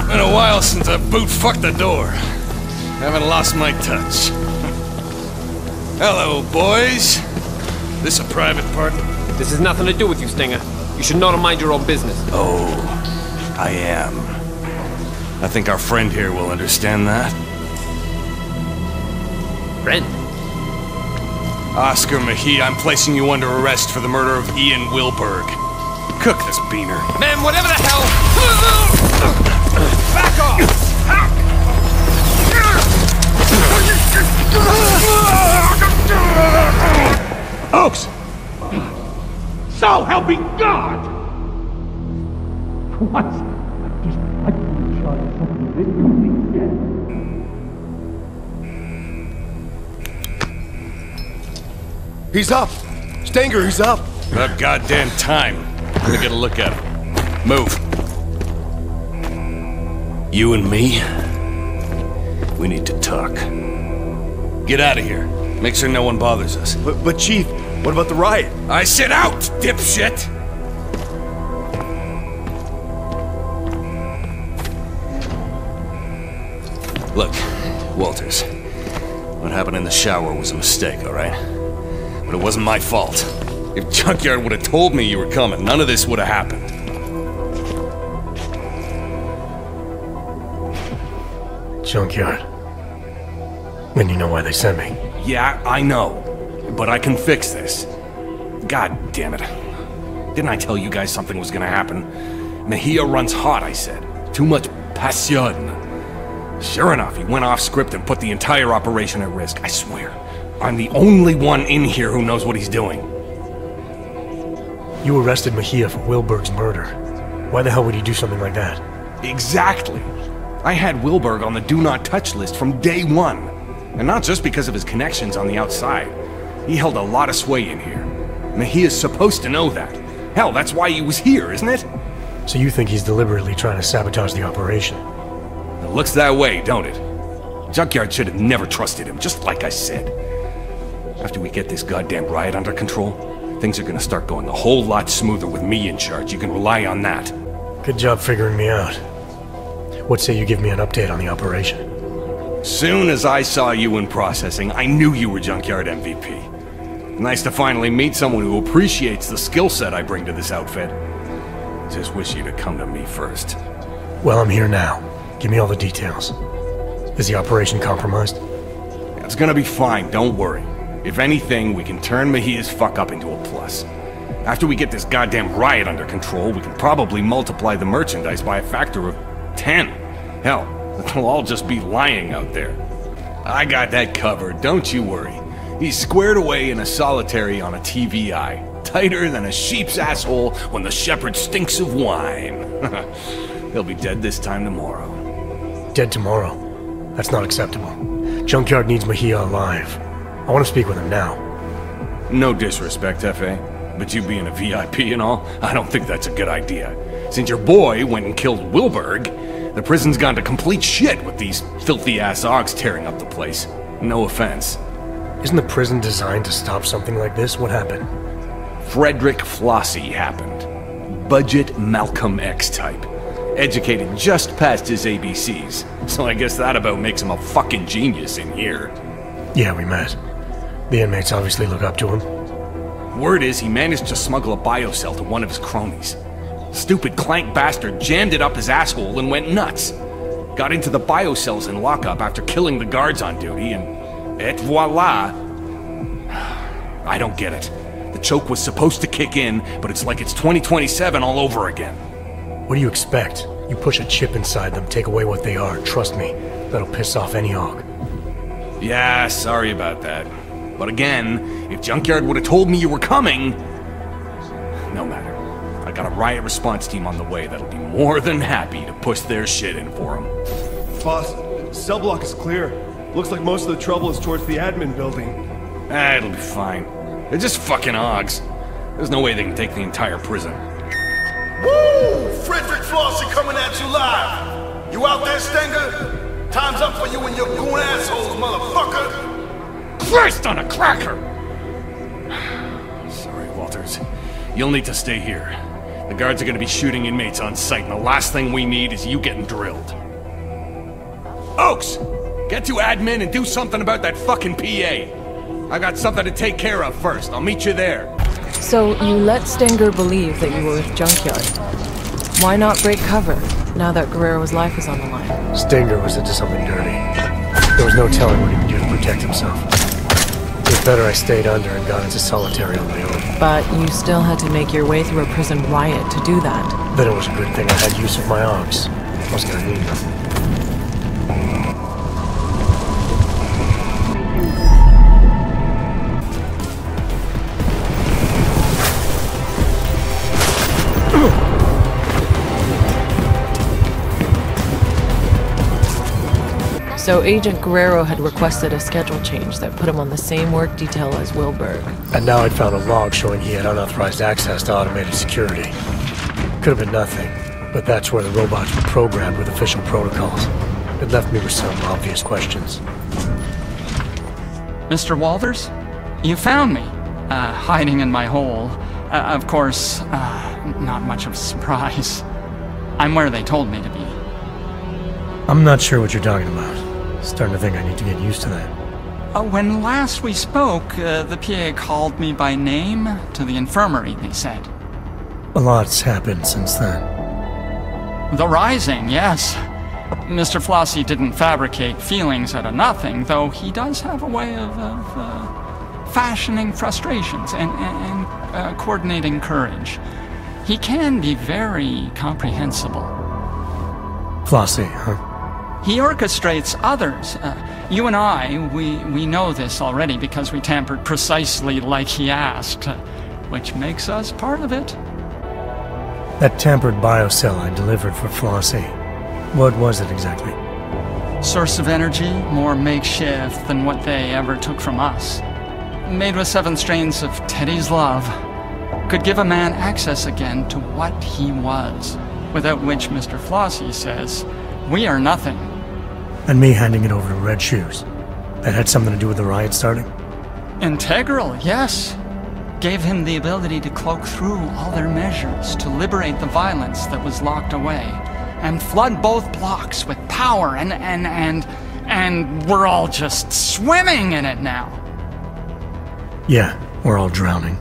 Been a while since I boot-fucked the door. Haven't lost my touch. Hello, boys. This a private party? This has nothing to do with you, Stinger. You should know to mind your own business. Oh, I am. I think our friend here will understand that. Friend? Oscar Mejia, I'm placing you under arrest for the murder of Ian Wilberg. Cook this beaner. Man, whatever the hell... Back off! Oaks! So help me God! What? I can try something that you think He's up! Stinger, he's up! About goddamn time. I'm gonna get a look at him. Move. You and me? We need to talk. Get out of here. Make sure no one bothers us. But Chief, what about the riot? I said out, dipshit! Look, Walters. What happened in the shower was a mistake, alright? But it wasn't my fault. If Junkyard would have told me you were coming, none of this would have happened. Junkyard. Then you know why they sent me. Yeah, I know. But I can fix this. God damn it. Didn't I tell you guys something was gonna happen? Mejia runs hot, I said. Too much passion. Sure enough, he went off script and put the entire operation at risk. I swear. I'm the only one in here who knows what he's doing. You arrested Mejia for Wilberg's murder. Why the hell would he do something like that? Exactly. I had Wilberg on the do not touch list from day one. And not just because of his connections on the outside. He held a lot of sway in here. Mejia's supposed to know that. Hell, that's why he was here, isn't it? So you think he's deliberately trying to sabotage the operation? It looks that way, don't it? Junkyard should have never trusted him, just like I said. After we get this goddamn riot under control, things are gonna start going a whole lot smoother with me in charge. You can rely on that. Good job figuring me out. What say you give me an update on the operation? Soon as I saw you in processing, I knew you were Junkyard MVP. Nice to finally meet someone who appreciates the skill set I bring to this outfit. Just wish you'd have come to me first. Well, I'm here now. Give me all the details. Is the operation compromised? It's gonna be fine, don't worry. If anything, we can turn Mejia's fuck up into a plus. After we get this goddamn riot under control, we can probably multiply the merchandise by a factor of 10. Hell, they'll all just be lying out there. I got that covered, don't you worry. He's squared away in a solitary on a TVI. Tighter than a sheep's asshole when the shepherd stinks of wine. He'll be dead this time tomorrow. Dead tomorrow? That's not acceptable. Junkyard needs Mejia alive. I want to speak with him now. No disrespect, F.A., but you being a VIP and all, I don't think that's a good idea. Since your boy went and killed Wilberg, the prison's gone to complete shit with these filthy-ass Augs tearing up the place. No offense. Isn't the prison designed to stop something like this? What happened? Frederick Flossie happened. Budget Malcolm X type. Educated just past his ABCs. So I guess that about makes him a fucking genius in here. Yeah, we met. The inmates obviously look up to him. Word is he managed to smuggle a biocell to one of his cronies. Stupid clank bastard jammed it up his asshole and went nuts. Got into the biocells in lockup after killing the guards on duty and... et voila! I don't get it. The choke was supposed to kick in, but it's like it's 2027 all over again. What do you expect? You push a chip inside them, take away what they are. Trust me, that'll piss off any Aug. Yeah, sorry about that. But again, if Junkyard would have told me you were coming... No matter. I got a riot response team on the way that'll be more than happy to push their shit in for them. Boss, cell block is clear. Looks like most of the trouble is towards the admin building. It'll be fine. They're just fucking Augs. There's no way they can take the entire prison. Woo! Frederick Flossie coming at you live! You out there, Stenger? Time's up for you and your goon assholes, motherfucker! Christ on a cracker! Sorry, Walters. You'll need to stay here. The guards are gonna be shooting inmates on sight, and the last thing we need is you getting drilled. Oaks! Get to admin and do something about that fucking PA. I got something to take care of first. I'll meet you there. So you let Stenger believe that you were with Junkyard. Why not break cover, now that Guerrero's life is on the line? Stenger was into something dirty. There was no telling what he would do to protect himself. It was better I stayed under and got into solitary on my own. But you still had to make your way through a prison riot to do that. Then it was a good thing I had use of my Augs. I was gonna need them. So Agent Guerrero had requested a schedule change that put him on the same work detail as Wilberg. And now I'd found a log showing he had unauthorized access to automated security. Could have been nothing, but that's where the robots were programmed with official protocols. It left me with some obvious questions. Mr. Walters? You found me, hiding in my hole. Of course, not much of a surprise. I'm where they told me to be. I'm not sure what you're talking about. Starting to think I need to get used to that. When last we spoke, the PA called me by name to the infirmary, they said. A lot's happened since then. The Rising, yes. Mr. Flossie didn't fabricate feelings out of nothing, though he does have a way of fashioning frustrations and coordinating courage. He can be very comprehensible. Flossie, huh? He orchestrates others. You and I, we know this already because we tampered precisely like he asked, which makes us part of it. That tampered biocell I delivered for Flossie. What was it exactly? Source of energy, more makeshift than what they ever took from us. Made with 7 strains of Teddy's love. Could give a man access again to what he was. Without which Mr. Flossie says, we are nothing. And me handing it over to Red Shoes. That had something to do with the riot starting? Integral, yes. Gave him the ability to cloak through all their measures, to liberate the violence that was locked away, and flood both blocks with power, and we're all just swimming in it now. Yeah, we're all drowning.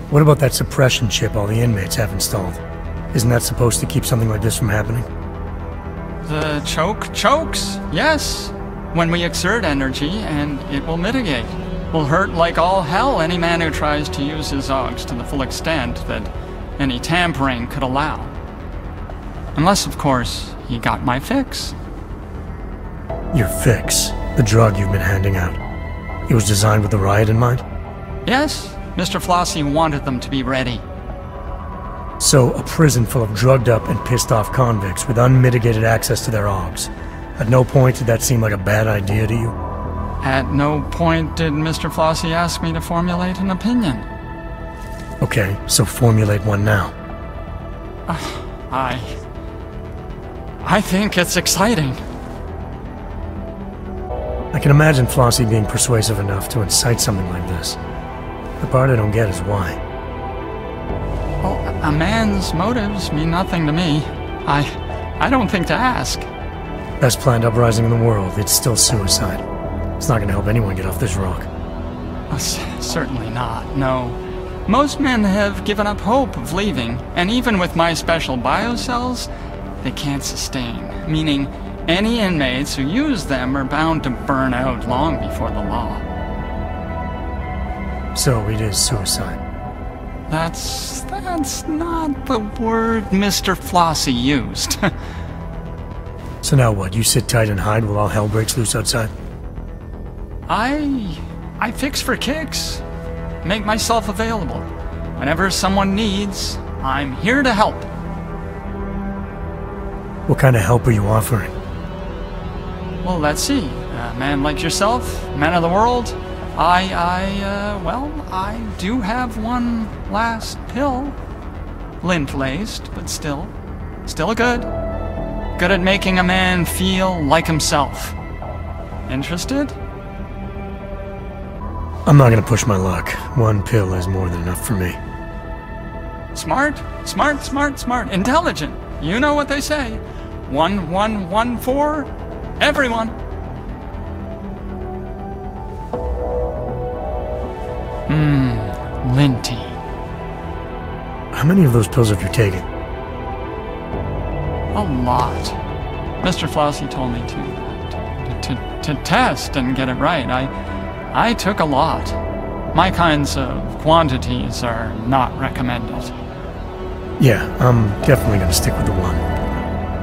What about that suppression chip all the inmates have installed? Isn't that supposed to keep something like this from happening? The chokes, yes. When we exert energy, and it will mitigate. Will hurt like all hell any man who tries to use his Augs to the full extent that any tampering could allow. Unless, of course, he got my fix. Your fix? The drug you've been handing out. It was designed with the riot in mind? Yes, Mr. Flossie wanted them to be ready. So, a prison full of drugged up and pissed off convicts with unmitigated access to their AUGs. At no point did that seem like a bad idea to you? At no point did Mr. Flossie ask me to formulate an opinion. Okay, so formulate one now. I think it's exciting. I can imagine Flossie being persuasive enough to incite something like this. The part I don't get is why. Well, a man's motives mean nothing to me. I don't think to ask. Best planned uprising in the world, it's still suicide. It's not gonna help anyone get off this rock. Certainly not, no. Most men have given up hope of leaving, and even with my special biocells, they can't sustain, meaning any inmates who use them are bound to burn out long before the law. So it is suicide. That's not the word Mr. Flossie used. So now what, you sit tight and hide while all hell breaks loose outside? I fix for kicks. Make myself available. Whenever someone needs, I'm here to help. What kind of help are you offering? Well, let's see. A man like yourself, man of the world, I do have one last pill. Lint-laced, but still good. Good at making a man feel like himself. Interested? I'm not gonna push my luck. One pill is more than enough for me. Smart. Intelligent. You know what they say. 1114. Everyone. Linty. How many of those pills have you taken? A lot. Mr. Flossie told me to test and get it right. I took a lot. My kinds of quantities are not recommended. Yeah, I'm definitely gonna stick with the one.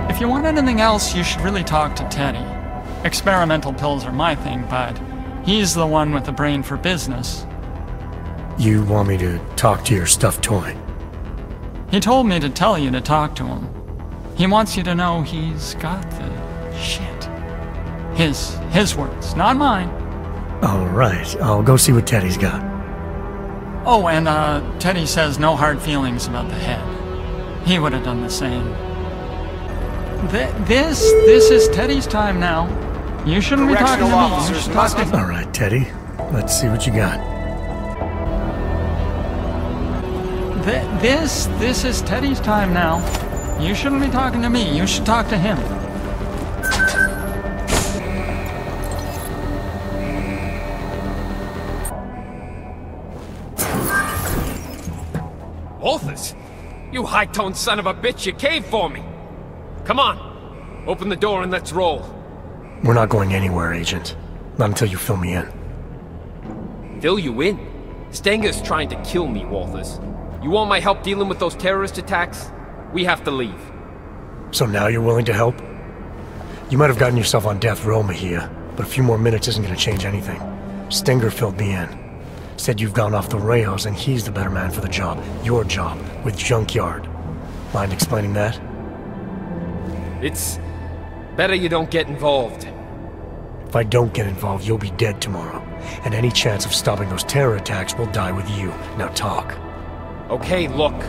If you want anything else, you should really talk to Teddy. Experimental pills are my thing, but he's the one with the brain for business. You want me to talk to your stuffed toy? He told me to tell you to talk to him. He wants you to know he's got the shit. His words, not mine. Alright, I'll go see what Teddy's got. Oh, and Teddy says no hard feelings about the head. He would have done the same. This is Teddy's time now. You shouldn't be talking to me. You should talk to him. Alright, Teddy. Let's see what you got. This is Teddy's time now. You shouldn't be talking to me. You should talk to him. Walters! You high-toned son of a bitch, you caved for me! Come on! Open the door and let's roll. We're not going anywhere, Agent. Not until you fill me in. Fill you in? Stenger's trying to kill me, Walters. You want my help dealing with those terrorist attacks? We have to leave. So now you're willing to help? You might have gotten yourself on death row, Mejia, but a few more minutes isn't going to change anything. Stenger filled me in. Said you've gone off the rails and he's the better man for the job. Your job, with Junkyard. Mind explaining that? It's better you don't get involved. If I don't get involved, you'll be dead tomorrow. And any chance of stopping those terror attacks will die with you. Now talk. Okay, look.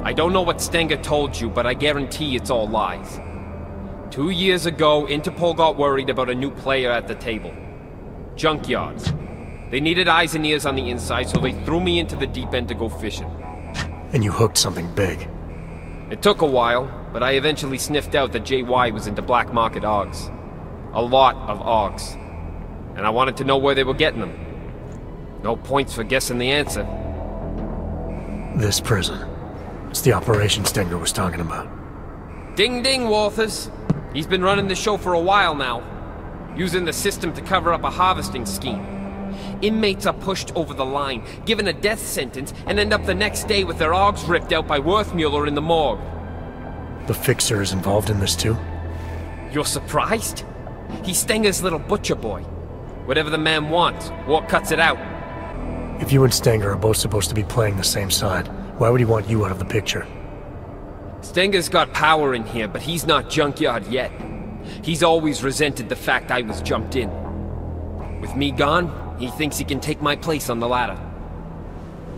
I don't know what Stenger told you, but I guarantee it's all lies. 2 years ago, Interpol got worried about a new player at the table. Junkyards. They needed eyes and ears on the inside, so they threw me into the deep end to go fishing. And you hooked something big. It took a while, but I eventually sniffed out that JY was into black market AUGs. A lot of AUGs. And I wanted to know where they were getting them. No points for guessing the answer. This prison. It's the operation Stenger was talking about. Ding ding, Walters. He's been running the show for a while now. Using the system to cover up a harvesting scheme. Inmates are pushed over the line, given a death sentence, and end up the next day with their AUGs ripped out by Worthmuller in the morgue. The Fixer is involved in this too? You're surprised? He's Stenger's little butcher boy. Whatever the man wants, war cuts it out. If you and Stenger are both supposed to be playing the same side, why would he want you out of the picture? Stenger's got power in here, but he's not Junkyard yet. He's always resented the fact I was jumped in. With me gone, he thinks he can take my place on the ladder.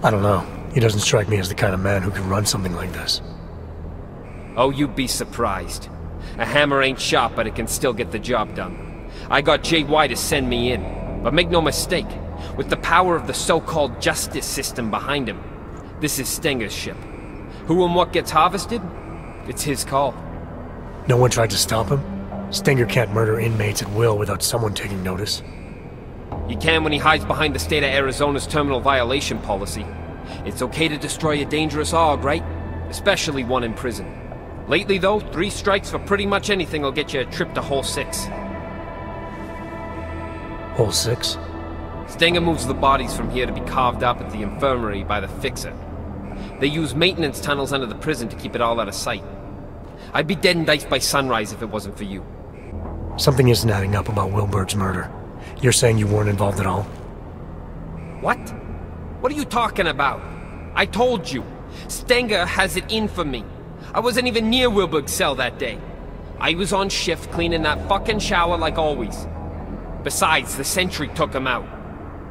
I don't know. He doesn't strike me as the kind of man who can run something like this. Oh, you'd be surprised. A hammer ain't sharp, but it can still get the job done. I got JY to send me in, but make no mistake, with the power of the so-called justice system behind him, this is Stenger's ship. Who and what gets harvested? It's his call. No one tried to stop him? Stenger can't murder inmates at will without someone taking notice. He can when he hides behind the state of Arizona's terminal violation policy. It's okay to destroy a dangerous AUG, right? Especially one in prison. Lately though, 3 strikes for pretty much anything will get you a trip to Hole 6. Hole 6? Stenger moves the bodies from here to be carved up at the infirmary by the fixer. They use maintenance tunnels under the prison to keep it all out of sight. I'd be dead and diced by sunrise if it wasn't for you. Something isn't adding up about Wilberg's murder. You're saying you weren't involved at all? What? What are you talking about? I told you. Stenger has it in for me. I wasn't even near Wilberg's cell that day. I was on shift cleaning that fucking shower like always. Besides, the sentry took him out.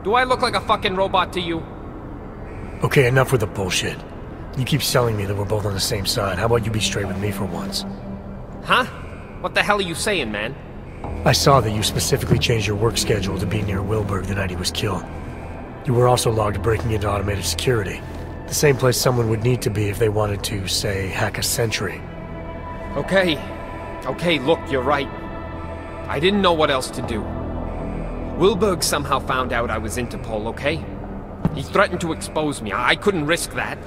Do I look like a fucking robot to you? Okay, enough with the bullshit. You keep selling me that we're both on the same side. How about you be straight with me for once? Huh? What the hell are you saying, man? I saw that you specifically changed your work schedule to be near Wilberg the night he was killed. You were also logged breaking into automated security. The same place someone would need to be if they wanted to, say, hack a sentry. Okay. Okay, look, you're right. I didn't know what else to do. Wilberg somehow found out I was Interpol, okay? He threatened to expose me. I couldn't risk that.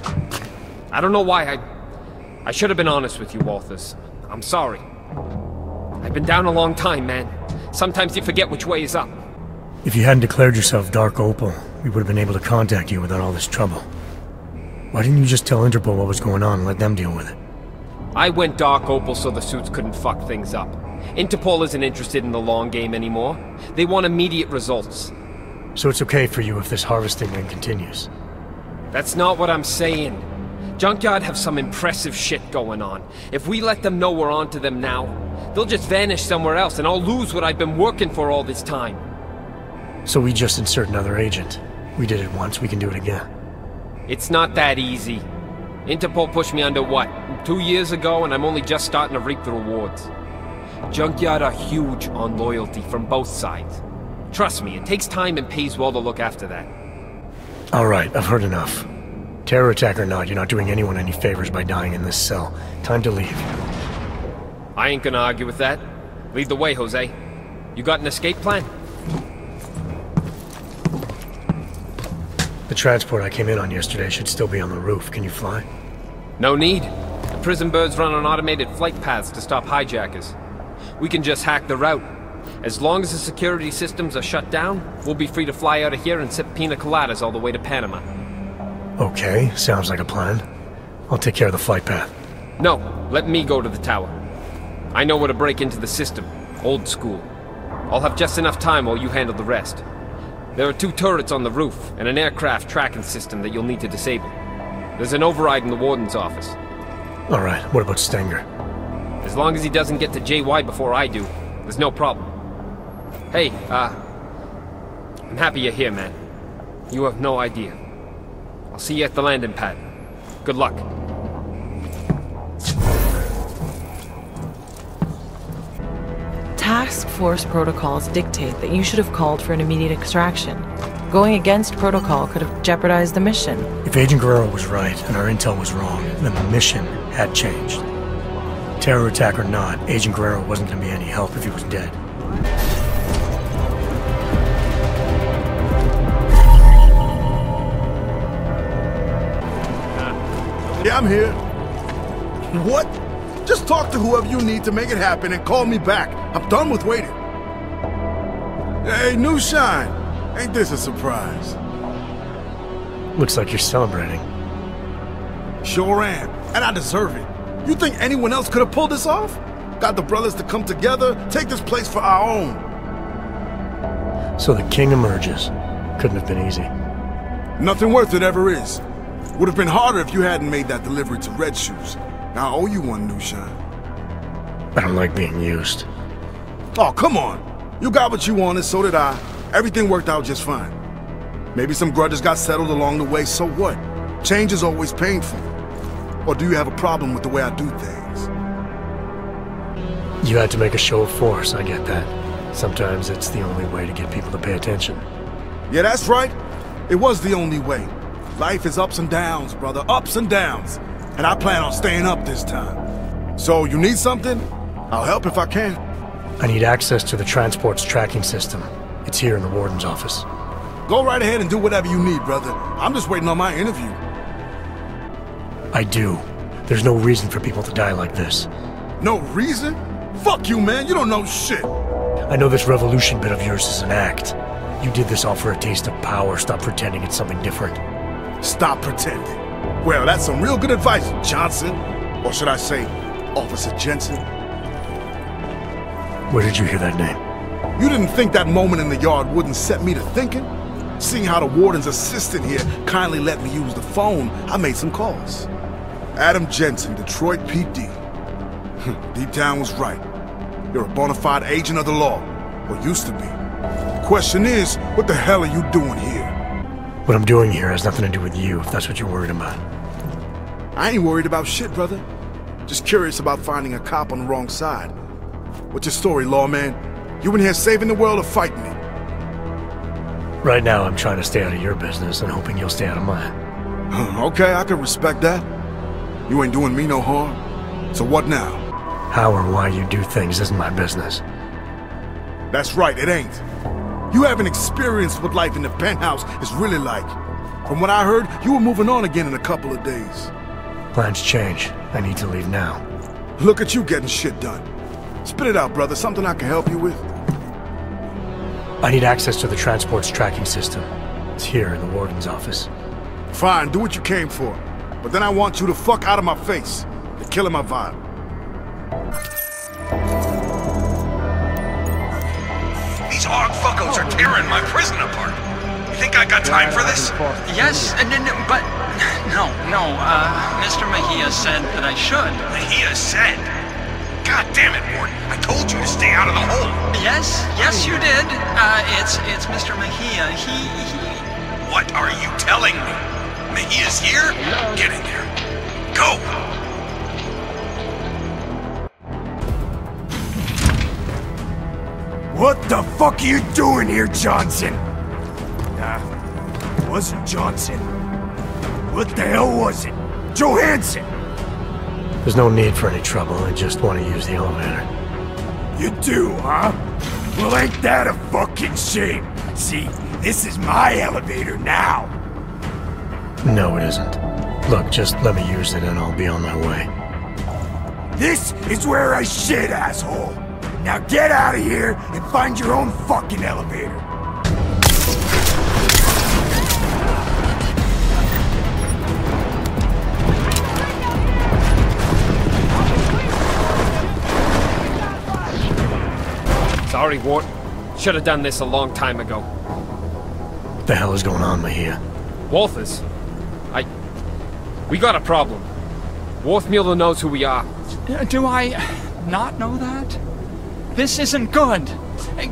I don't know why I should have been honest with you, Walters. I'm sorry. I've been down a long time, man. Sometimes you forget which way is up. If you hadn't declared yourself Dark Opal, we would have been able to contact you without all this trouble. Why didn't you just tell Interpol what was going on and let them deal with it? I went Dark Opal so the suits couldn't fuck things up. Interpol isn't interested in the long game anymore. They want immediate results. So it's okay for you if this harvesting thing continues? That's not what I'm saying. Junkyard have some impressive shit going on. If we let them know we're onto them now, they'll just vanish somewhere else and I'll lose what I've been working for all this time. So we just insert another agent. We did it once, we can do it again. It's not that easy. Interpol pushed me under what, 2 years ago, and I'm only just starting to reap the rewards. Junkyard are huge on loyalty from both sides. Trust me, it takes time and pays well to look after that. Alright, I've heard enough. Terror attack or not, you're not doing anyone any favors by dying in this cell. Time to leave. I ain't gonna argue with that. Lead the way, Jose. You got an escape plan? The transport I came in on yesterday should still be on the roof. Can you fly? No need. The prison birds run on automated flight paths to stop hijackers. We can just hack the route. As long as the security systems are shut down, we'll be free to fly out of here and sip pina coladas all the way to Panama. Okay, sounds like a plan. I'll take care of the flight path. No, let me go to the tower. I know where to break into the system. Old school. I'll have just enough time while you handle the rest. There are 2 turrets on the roof, and an aircraft tracking system that you'll need to disable. There's an override in the warden's office. Alright, what about Stenger? As long as he doesn't get to JY before I do, there's no problem. Hey, I'm happy you're here, man. You have no idea. I'll see you at the landing pad. Good luck. Task force protocols dictate that you should have called for an immediate extraction. Going against protocol could have jeopardized the mission. If Agent Guerrero was right and our intel was wrong, then the mission had changed. Terror attack or not, Agent Guerrero wasn't going to be any help if he was dead. Yeah, I'm here. What? Just talk to whoever you need to make it happen and call me back. I'm done with waiting. Hey, new shine. Ain't this a surprise? Looks like you're celebrating. Sure am, and I deserve it. You think anyone else could have pulled this off? Got the brothers to come together, take this place for our own. So the king emerges. Couldn't have been easy. Nothing worth it ever is. Would have been harder if you hadn't made that delivery to Red Shoes. Now I owe you one, New Shine. I don't like being used. Oh, come on. You got what you wanted, so did I. Everything worked out just fine. Maybe some grudges got settled along the way, so what? Change is always painful. Or do you have a problem with the way I do things? You had to make a show of force, I get that. Sometimes it's the only way to get people to pay attention. Yeah, that's right. It was the only way. Life is ups and downs, brother. Ups and downs. And I plan on staying up this time. So, you need something? I'll help if I can. I need access to the transport's tracking system. It's here in the warden's office. Go right ahead and do whatever you need, brother. I'm just waiting on my interview. I do. There's no reason for people to die like this. No reason? Fuck you, man. You don't know shit. I know this revolution bit of yours is an act. You did this all for a taste of power. Stop pretending it's something different. Stop pretending. Well, that's some real good advice, Johnson. Or should I say, Officer Jensen. Where did you hear that name? You didn't think that moment in the yard wouldn't set me to thinking? Seeing how the warden's assistant here kindly let me use the phone, I made some calls. Adam Jensen, Detroit PD. Deep down was right. You're a bona fide agent of the law, or used to be. The question is, what the hell are you doing here? What I'm doing here has nothing to do with you, if that's what you're worried about. I ain't worried about shit, brother. Just curious about finding a cop on the wrong side. What's your story, lawman? You in here saving the world or fighting me? Right now, I'm trying to stay out of your business and hoping you'll stay out of mine. Okay, I can respect that. You ain't doing me no harm. So what now? How or why you do things isn't my business. That's right, it ain't. You haven't experienced what life in the penthouse is really like. From what I heard, you were moving on again in a couple of days. Plans change. I need to leave now. Look at you getting shit done. Spit it out, brother. Something I can help you with? I need access to the transport's tracking system. It's here in the warden's office. Fine, do what you came for. But then I want you to fuck out of my face. You're killing my vibe. These hog fuckos are tearing my prison apart. You think I got time for this? Yes, but... No, Mr. Mejia said that I should. Mejia said? God damn it, Warden. I told you to stay out of the hole. Yes, you did. It's Mr. Mejia. He... What are you telling me? Mejia's here? Get in there. Go! What the fuck are you doing here, Johnson? Nah, it wasn't Johnson. What the hell was it? Johansson! There's no need for any trouble, I just want to use the elevator. You do, huh? Well, ain't that a fucking shame? See, this is my elevator now. No, it isn't. Look, just let me use it and I'll be on my way. This is where I shit, asshole! Now get out of here and find your own fucking elevator. Sorry, Wart. Should have done this a long time ago. What the hell is going on, Mejia? Walters? We got a problem. Worthmuller knows who we are. Do I not know that? This isn't good.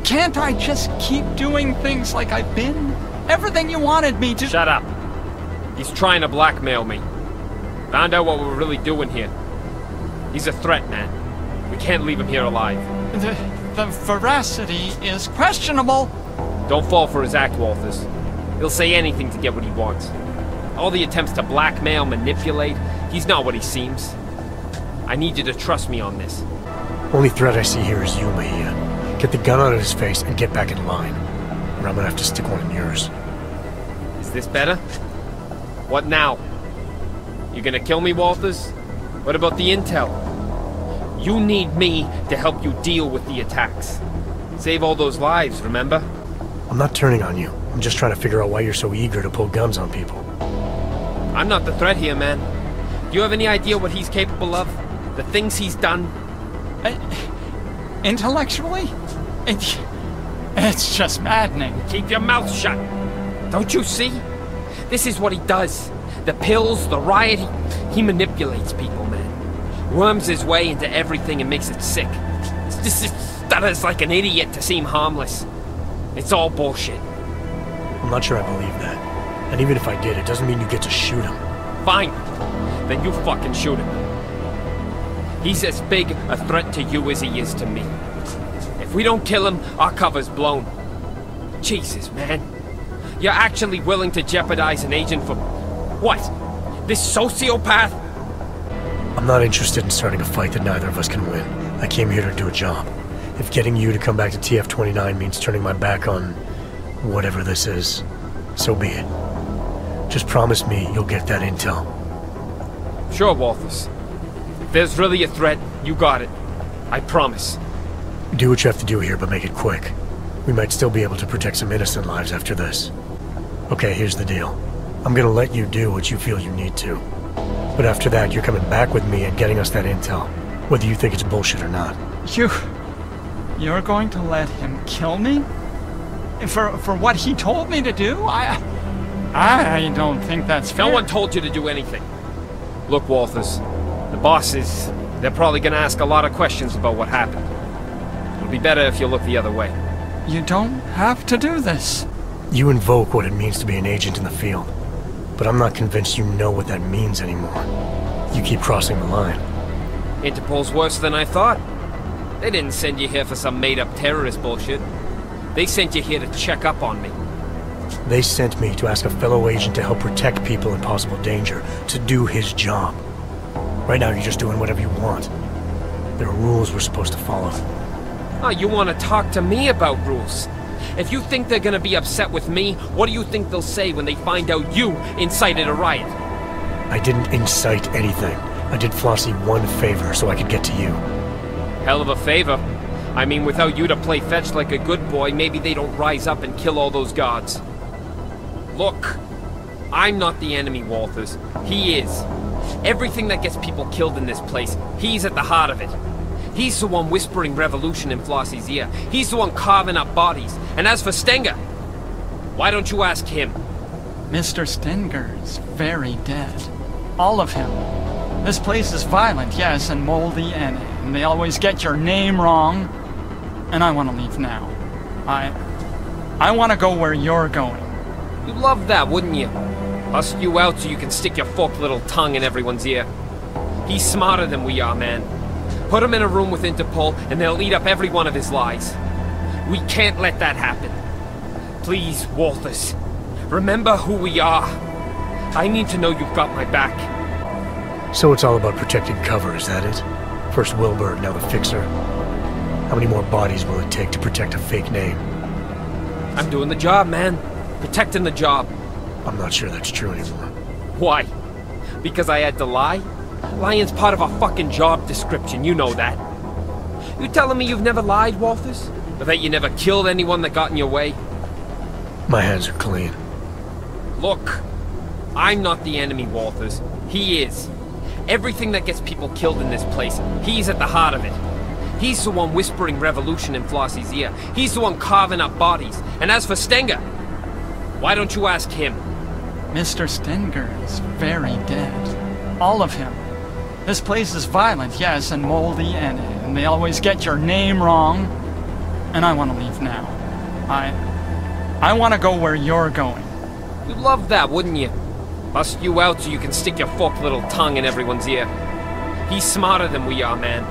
Can't I just keep doing things like I've been? Everything you wanted me to... Shut up. He's trying to blackmail me. Found out what we're really doing here. He's a threat, man. We can't leave him here alive. The veracity is questionable. Don't fall for his act, Walters. He'll say anything to get what he wants. All the attempts to blackmail, manipulate, he's not what he seems. I need you to trust me on this. Only threat I see here is you, Mejia. Get the gun out of his face and get back in line. Or I'm gonna have to stick one in yours. Is this better? What now? You gonna kill me, Walters? What about the intel? You need me to help you deal with the attacks. Save all those lives, remember? I'm not turning on you. I'm just trying to figure out why you're so eager to pull guns on people. I'm not the threat here, man. Do you have any idea what he's capable of? The things he's done? Intellectually? It's just maddening. Keep your mouth shut. Don't you see? This is what he does. The pills, the riot, he manipulates people, man. Worms his way into everything and makes it sick. Stutters like an idiot to seem harmless. It's all bullshit. I'm not sure I believe that. And even if I did, it doesn't mean you get to shoot him. Fine. Then you fucking shoot him. He's as big a threat to you as he is to me. If we don't kill him, our cover's blown. Jesus, man. You're actually willing to jeopardize an agent for... what? This sociopath? I'm not interested in starting a fight that neither of us can win. I came here to do a job. If getting you to come back to TF-29 means turning my back on... whatever this is, so be it. Just promise me you'll get that intel. Sure, Walters. If there's really a threat, you got it. I promise. Do what you have to do here, but make it quick. We might still be able to protect some innocent lives after this. Okay, here's the deal. I'm gonna let you do what you feel you need to. But after that, you're coming back with me and getting us that intel, whether you think it's bullshit or not. You're going to let him kill me? For what he told me to do? I don't think that's fair. No one told you to do anything. Look, Walters, the bosses, they're probably gonna ask a lot of questions about what happened. It'll be better if you look the other way. You don't have to do this. You invoke what it means to be an agent in the field, but I'm not convinced you know what that means anymore. You keep crossing the line. Interpol's worse than I thought. They didn't send you here for some made-up terrorist bullshit. They sent you here to check up on me. They sent me to ask a fellow agent to help protect people in possible danger, to do his job. Right now, you're just doing whatever you want. There are rules we're supposed to follow. Oh, you want to talk to me about rules? If you think they're gonna be upset with me, what do you think they'll say when they find out you incited a riot? I didn't incite anything. I did Flossie one favor so I could get to you. Hell of a favor. I mean, without you to play fetch like a good boy, maybe they don't rise up and kill all those guards. Look, I'm not the enemy, Walters. He is. Everything that gets people killed in this place, he's at the heart of it. He's the one whispering revolution in Flossie's ear. He's the one carving up bodies. And as for Stenger, why don't you ask him? Mr. Stenger's very dead. All of him. This place is violent, yes, and moldy, and they always get your name wrong. And I want to leave now. I want to go where you're going. You'd love that, wouldn't you? Bust you out so you can stick your forked little tongue in everyone's ear. He's smarter than we are, man. Put him in a room with Interpol, and they'll eat up every one of his lies. We can't let that happen. Please, Walters, remember who we are. I need to know you've got my back. So it's all about protecting cover, is that it? First Wilbur, now the Fixer. How many more bodies will it take to protect a fake name? I'm doing the job, man. Protecting the job. I'm not sure that's true anymore. Why? Because I had to lie? Lying's part of a fucking job description, you know that. You telling me you've never lied, Walters? Or that you never killed anyone that got in your way? My hands are clean. Look, I'm not the enemy, Walters. He is. Everything that gets people killed in this place, he's at the heart of it. He's the one whispering revolution in Flossie's ear. He's the one carving up bodies. And as for Stenger, why don't you ask him? Mr. Stenger is very dead. All of him. This place is violent, yes, and moldy, and they always get your name wrong. And I want to leave now. I want to go where you're going. You'd love that, wouldn't you? Bust you out so you can stick your forked little tongue in everyone's ear. He's smarter than we are, man.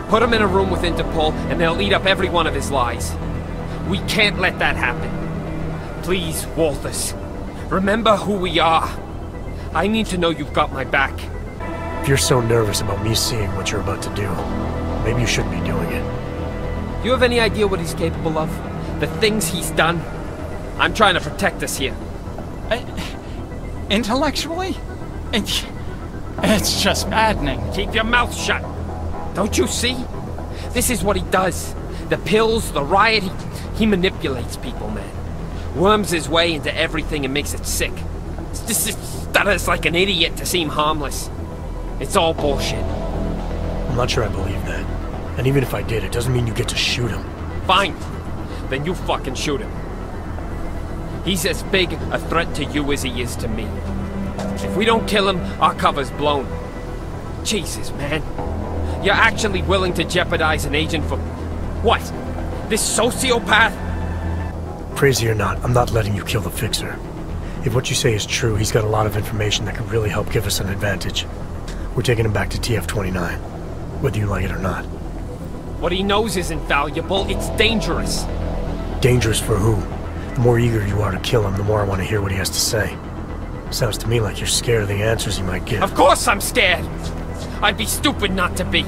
Put him in a room with Interpol, and they'll eat up every one of his lies. We can't let that happen. Please, Walters, remember who we are. I need to know you've got my back. If you're so nervous about me seeing what you're about to do, maybe you shouldn't be doing it. Do you have any idea what he's capable of? The things he's done? I'm trying to protect us here. Intellectually? It's just maddening. Keep your mouth shut. Don't you see? This is what he does. The pills, the riot, he manipulates people, man. Worms his way into everything and makes it sick. Stutters like an idiot to seem harmless. It's all bullshit. I'm not sure I believe that. And even if I did, it doesn't mean you get to shoot him. Fine. Then you fucking shoot him. He's as big a threat to you as he is to me. If we don't kill him, our cover's blown. Jesus, man. You're actually willing to jeopardize an agent for... what? This sociopath? Crazy or not, I'm not letting you kill the Fixer. If what you say is true, he's got a lot of information that could really help give us an advantage. We're taking him back to TF-29, whether you like it or not. What he knows isn't valuable, it's dangerous. Dangerous for who? The more eager you are to kill him, the more I want to hear what he has to say. Sounds to me like you're scared of the answers he might give. Of course I'm scared! I'd be stupid not to be.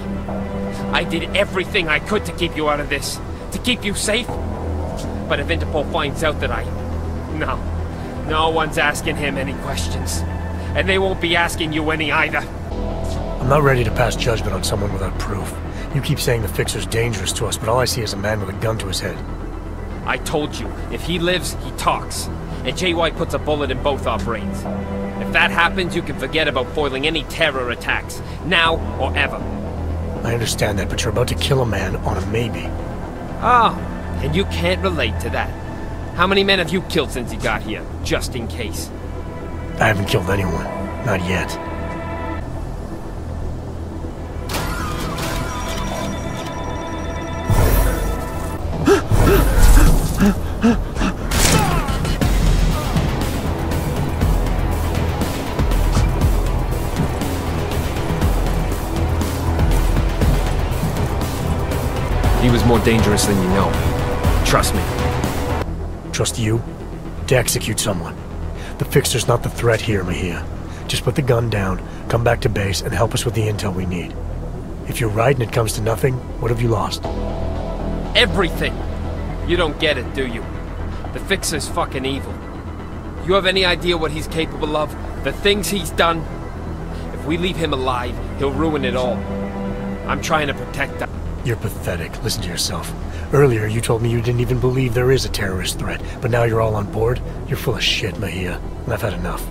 I did everything I could to keep you out of this, to keep you safe. But if Interpol finds out that no one's asking him any questions. And they won't be asking you any either. I'm not ready to pass judgment on someone without proof. You keep saying the Fixer's dangerous to us, but all I see is a man with a gun to his head. I told you, if he lives, he talks. And JY puts a bullet in both our brains. If that happens, you can forget about foiling any terror attacks, now or ever. I understand that, but you're about to kill a man on a maybe. Oh, and you can't relate to that. How many men have you killed since you got here, just in case? I haven't killed anyone. Not yet. He was more dangerous than you know. Trust me. Trust you? To execute someone. The Fixer's not the threat here, Mejia. Just put the gun down, come back to base, and help us with the intel we need. If you're right and it comes to nothing, what have you lost? Everything! You don't get it, do you? The Fixer's fucking evil. You have any idea what he's capable of? The things he's done? If we leave him alive, he'll ruin it all. I'm trying to protect them. You're pathetic. Listen to yourself. Earlier, you told me you didn't even believe there is a terrorist threat, but now you're all on board? You're full of shit, Mejia, and I've had enough.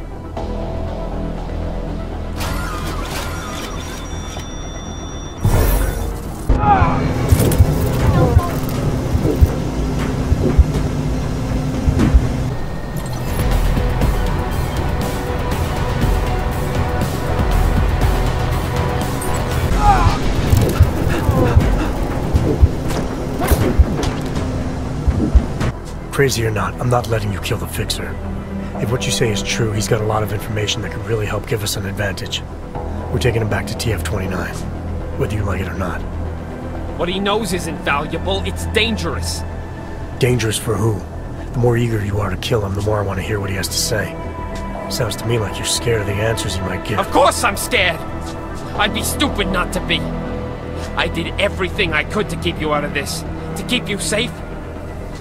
Crazy or not, I'm not letting you kill the Fixer. If what you say is true, he's got a lot of information that could really help give us an advantage. We're taking him back to TF-29, whether you like it or not. What he knows isn't valuable, it's dangerous. Dangerous for who? The more eager you are to kill him, the more I want to hear what he has to say. Sounds to me like you're scared of the answers he might give. Of course I'm scared! I'd be stupid not to be. I did everything I could to keep you out of this, to keep you safe.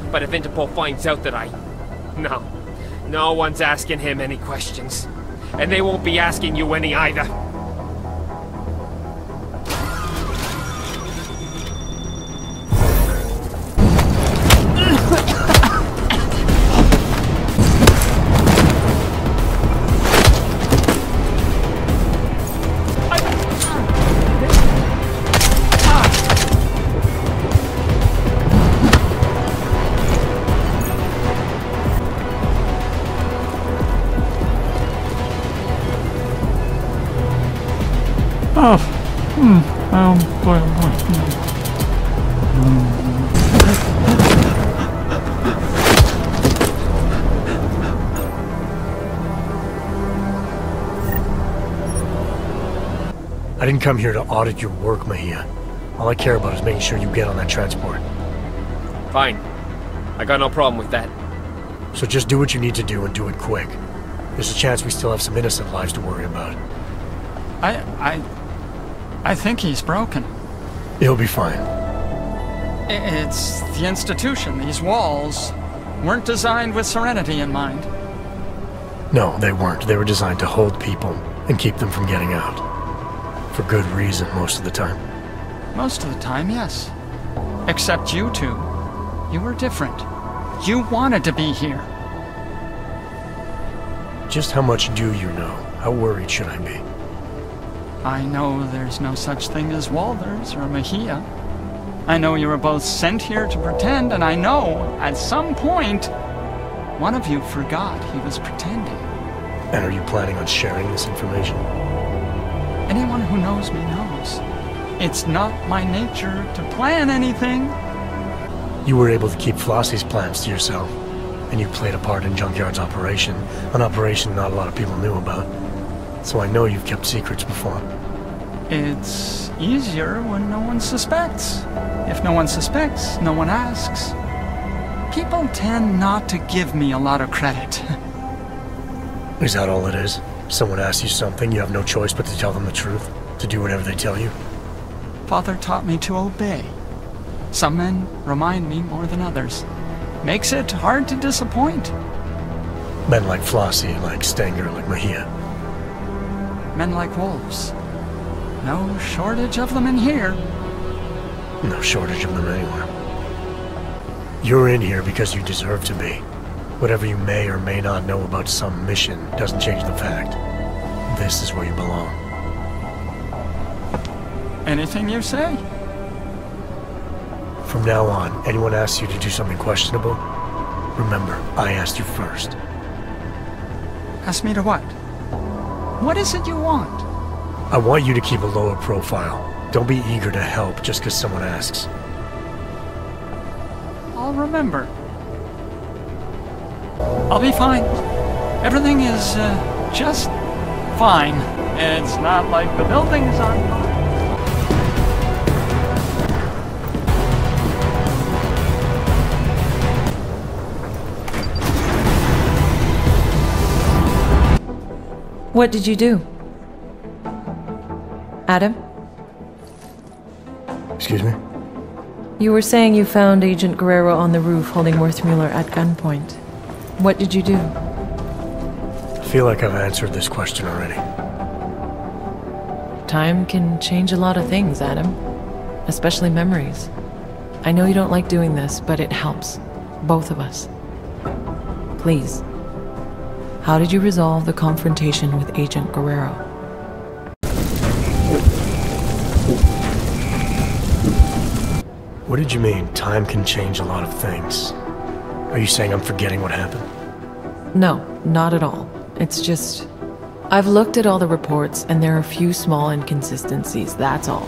But if Interpol finds out that no one's asking him any questions. And they won't be asking you any either. Boy, oh boy. I didn't come here to audit your work, Mejia. All I care about is making sure you get on that transport. Fine. I got no problem with that. So just do what you need to do and do it quick. There's a chance we still have some innocent lives to worry about. I think he's broken. He'll be fine. It's the institution. These walls weren't designed with serenity in mind. No, they weren't. They were designed to hold people and keep them from getting out. For good reason, most of the time. Most of the time, yes. Except you two. You were different. You wanted to be here. Just how much do you know? How worried should I be? I know there's no such thing as Walters or Mejia. I know you were both sent here to pretend, and I know, at some point, one of you forgot he was pretending. And are you planning on sharing this information? Anyone who knows me knows. It's not my nature to plan anything. You were able to keep Flossie's plans to yourself, and you played a part in Junkyard's operation, an operation not a lot of people knew about. So I know you've kept secrets before. It's easier when no one suspects. If no one suspects, no one asks. People tend not to give me a lot of credit. Is that all it is? Someone asks you something, you have no choice but to tell them the truth? To do whatever they tell you? Father taught me to obey. Some men remind me more than others. Makes it hard to disappoint. Men like Flossie, like Stenger, like Mejia. Men like wolves. No shortage of them in here. No shortage of them anywhere. You're in here because you deserve to be. Whatever you may or may not know about some mission doesn't change the fact. This is where you belong. Anything you say? From now on, anyone asks you to do something questionable, remember, I asked you first. Ask me to what? What is it you want? I want you to keep a lower profile. Don't be eager to help just because someone asks. I'll remember. I'll be fine. Everything is, just fine. It's not like the building's on fire. What did you do? Adam? Excuse me? You were saying you found Agent Guerrero on the roof holding Worthmuller at gunpoint. What did you do? I feel like I've answered this question already. Time can change a lot of things, Adam. Especially memories. I know you don't like doing this, but it helps. Both of us. Please. How did you resolve the confrontation with Agent Guerrero? What did you mean, time can change a lot of things? Are you saying I'm forgetting what happened? No, not at all. It's just... I've looked at all the reports, and there are a few small inconsistencies, that's all.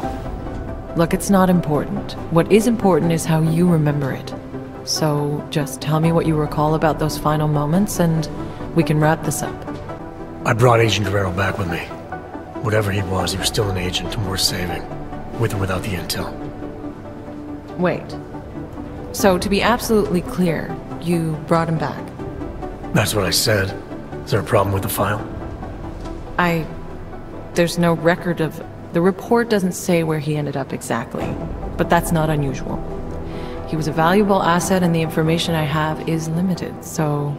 Look, it's not important. What is important is how you remember it. So, just tell me what you recall about those final moments, and we can wrap this up. I brought Agent Guerrero back with me. Whatever he was still an agent and worth saving. With or without the intel. Wait. So, to be absolutely clear, you brought him back? That's what I said. Is there a problem with the file? There's no record of... The report doesn't say where he ended up exactly, but that's not unusual. He was a valuable asset and the information I have is limited, so...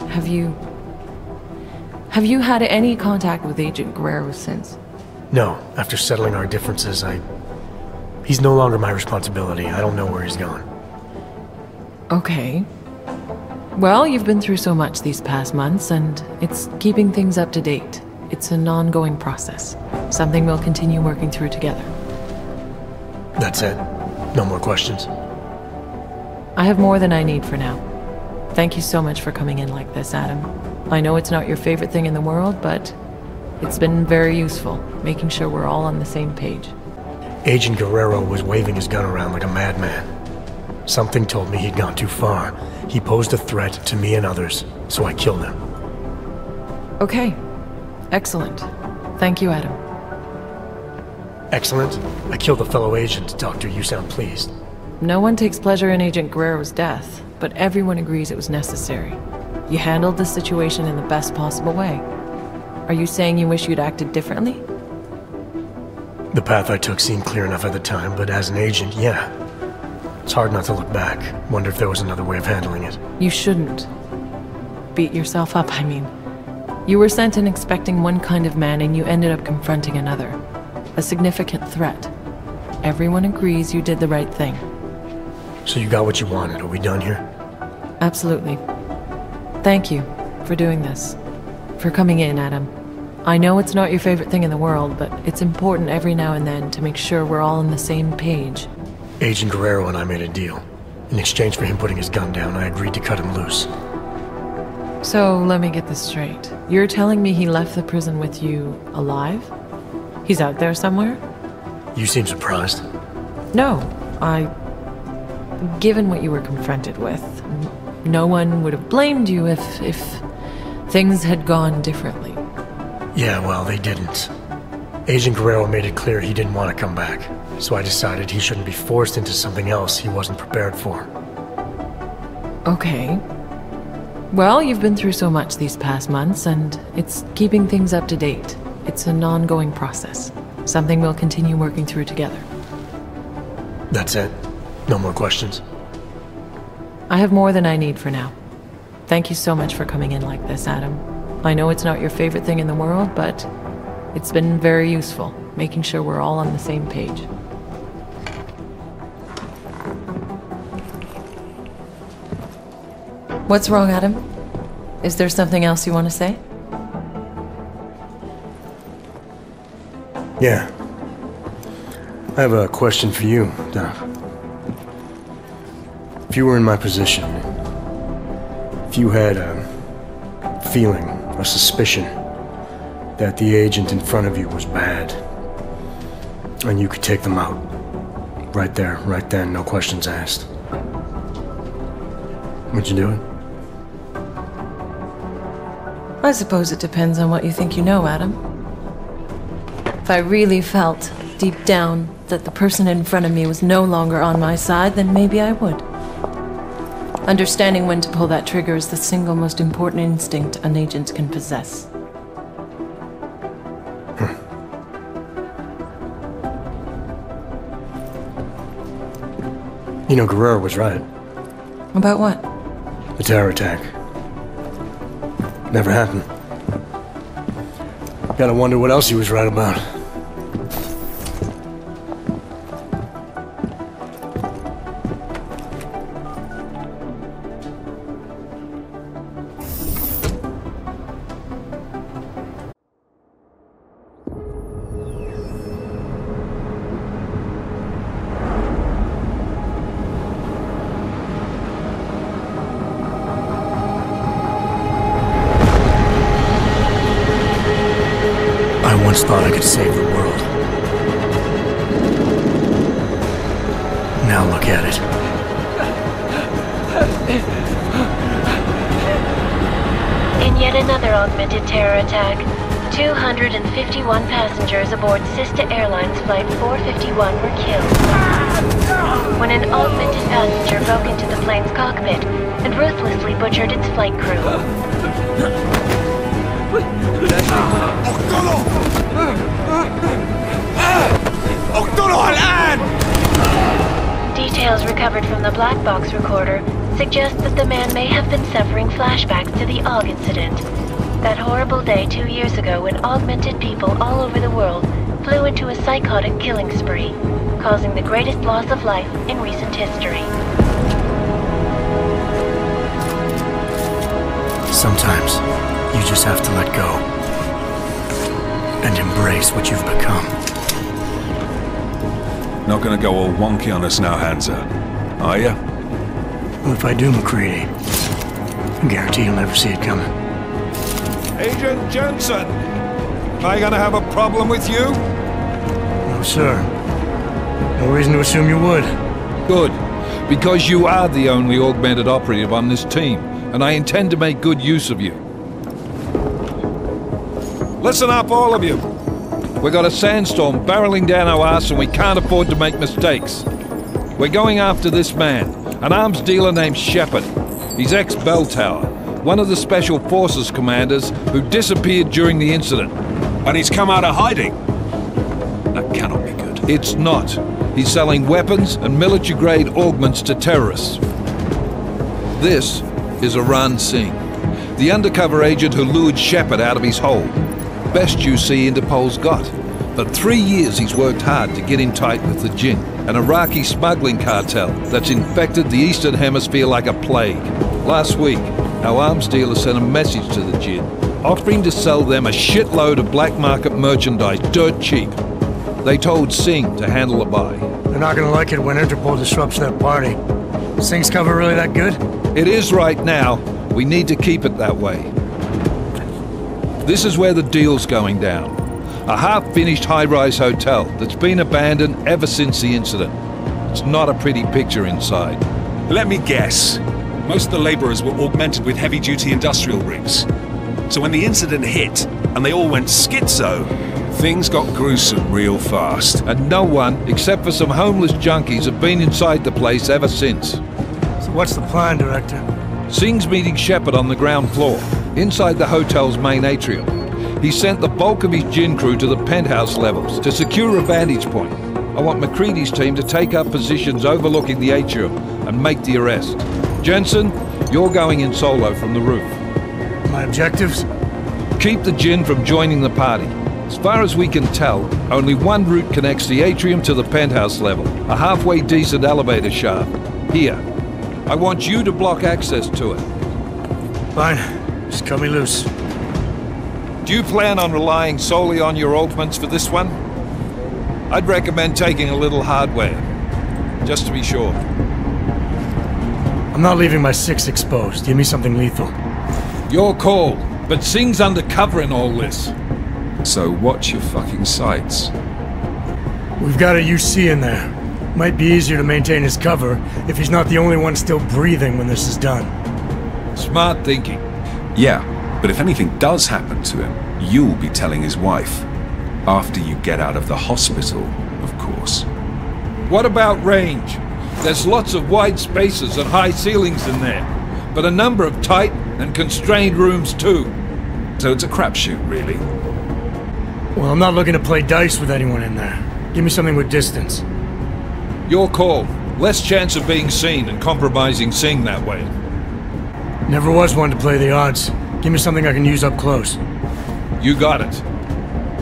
Have you had any contact with Agent Guerrero since? No. After settling our differences, he's no longer my responsibility. I don't know where he's gone. Okay. Well, you've been through so much these past months, and it's keeping things up to date. It's an ongoing process. Something we'll continue working through together. That's it? No more questions? I have more than I need for now. Thank you so much for coming in like this, Adam. I know it's not your favorite thing in the world, but it's been very useful, making sure we're all on the same page. Agent Guerrero was waving his gun around like a madman. Something told me he'd gone too far. He posed a threat to me and others, so I killed him. Okay. Excellent. Thank you, Adam. Excellent? I killed a fellow agent, Doctor. You sound pleased. No one takes pleasure in Agent Guerrero's death, but everyone agrees it was necessary. You handled the situation in the best possible way. Are you saying you wish you'd acted differently? The path I took seemed clear enough at the time, but as an agent, yeah. It's hard not to look back. Wonder if there was another way of handling it. You shouldn't. Beat yourself up, I mean. You were sent in expecting one kind of man and you ended up confronting another. A significant threat. Everyone agrees you did the right thing. So you got what you wanted. Are we done here? Absolutely. Thank you for doing this. For coming in, Adam. I know it's not your favorite thing in the world, but it's important every now and then to make sure we're all on the same page. Agent Guerrero and I made a deal. In exchange for him putting his gun down, I agreed to cut him loose. So, let me get this straight. You're telling me he left the prison with you alive? He's out there somewhere? You seem surprised. No, given what you were confronted with, no one would have blamed you if things had gone differently. Yeah, well, they didn't. Agent Guerrero made it clear he didn't want to come back, so I decided he shouldn't be forced into something else he wasn't prepared for. Okay. Well, you've been through so much these past months, and it's keeping things up to date. It's an ongoing process. Something we'll continue working through together. That's it? No more questions? I have more than I need for now. Thank you so much for coming in like this, Adam. I know it's not your favorite thing in the world, but it's been very useful, making sure we're all on the same page. What's wrong, Adam? Is there something else you want to say? Yeah. I have a question for you, Doc. If you were in my position, if you had a feeling, a suspicion, that the agent in front of you was bad, and you could take them out, right there, right then, no questions asked, would you do it? I suppose it depends on what you think you know, Adam. If I really felt, deep down, that the person in front of me was no longer on my side, then maybe I would. Understanding when to pull that trigger is the single most important instinct an agent can possess. You know, Guerrero was right. About what? The terror attack. Never happened. Gotta wonder what else he was right about. I once thought I could save the world. Now look at it. In yet another augmented terror attack, 251 passengers aboard Sister Airlines Flight 451 were killed. When an augmented passenger broke into the plane's cockpit and ruthlessly butchered its flight crew. Details recovered from the black box recorder suggest that the man may have been suffering flashbacks to the AUG incident. That horrible day 2 years ago when augmented people all over the world flew into a psychotic killing spree, causing the greatest loss of life in recent history. Sometimes, you just have to let go. And embrace what you've become. Not gonna go all wonky on us now, Hansa, are you? Well, if I do, McCready, I guarantee you'll never see it coming. Agent Jensen! Am I gonna have a problem with you? No, sir. No reason to assume you would. Good. Because you are the only augmented operative on this team, and I intend to make good use of you. Listen up, all of you. We got a sandstorm barreling down our ass and we can't afford to make mistakes. We're going after this man, an arms dealer named Shepard. He's ex-Bell Tower, one of the Special Forces commanders who disappeared during the incident. And he's come out of hiding? That cannot be good. It's not. He's selling weapons and military-grade augments to terrorists. This is Aran Singh, the undercover agent who lured Shepard out of his hole. Best you see Interpol's got. For 3 years he's worked hard to get in tight with the Jinn, an Iraqi smuggling cartel that's infected the Eastern Hemisphere like a plague. Last week, our arms dealer sent a message to the Jinn, offering to sell them a shitload of black market merchandise dirt cheap. They told Singh to handle a buy. They're not gonna like it when Interpol disrupts their party. Singh's cover really that good? It is right now. We need to keep it that way. This is where the deal's going down. A half-finished high-rise hotel that's been abandoned ever since the incident. It's not a pretty picture inside. Let me guess. Most of the laborers were augmented with heavy-duty industrial rigs. So when the incident hit, and they all went schizo, things got gruesome real fast. And no one, except for some homeless junkies, have been inside the place ever since. So what's the plan, Director? Singh's meeting Shepard on the ground floor, inside the hotel's main atrium. He sent the bulk of his gin crew to the penthouse levels to secure a vantage point. I want McCready's team to take up positions overlooking the atrium and make the arrest. Jensen, you're going in solo from the roof. My objectives? Keep the gin from joining the party. As far as we can tell, only one route connects the atrium to the penthouse level, a halfway decent elevator shaft. Here. I want you to block access to it. Fine. Just cut me loose. Do you plan on relying solely on your augments for this one? I'd recommend taking a little hardware, just to be sure. I'm not leaving my 6 exposed. Give me something lethal. Your call, but Singh's undercover in all this. So watch your fucking sights. We've got a UC in there. Might be easier to maintain his cover if he's not the only one still breathing when this is done. Smart thinking. Yeah, but if anything does happen to him, you'll be telling his wife. After you get out of the hospital, of course. What about range? There's lots of wide spaces and high ceilings in there, but a number of tight and constrained rooms too. So it's a crapshoot, really? Well, I'm not looking to play dice with anyone in there. Give me something with distance. Your call. Less chance of being seen and compromising Singh that way. Never was one to play the odds. Give me something I can use up close. You got it.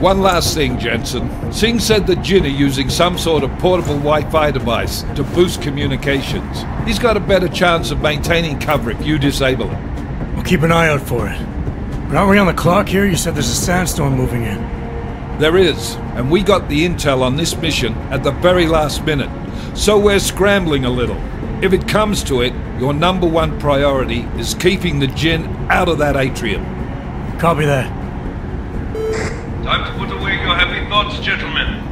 One last thing, Jensen. Singh said the Jinn are using some sort of portable Wi-Fi device to boost communications. He's got a better chance of maintaining cover if you disable it. We'll keep an eye out for it. But aren't we on the clock here? You said there's a sandstorm moving in. There is, and we got the intel on this mission at the very last minute. So we're scrambling a little. If it comes to it, your #1 priority is keeping the Jinn out of that atrium. Copy that. Time to put away your happy thoughts, gentlemen.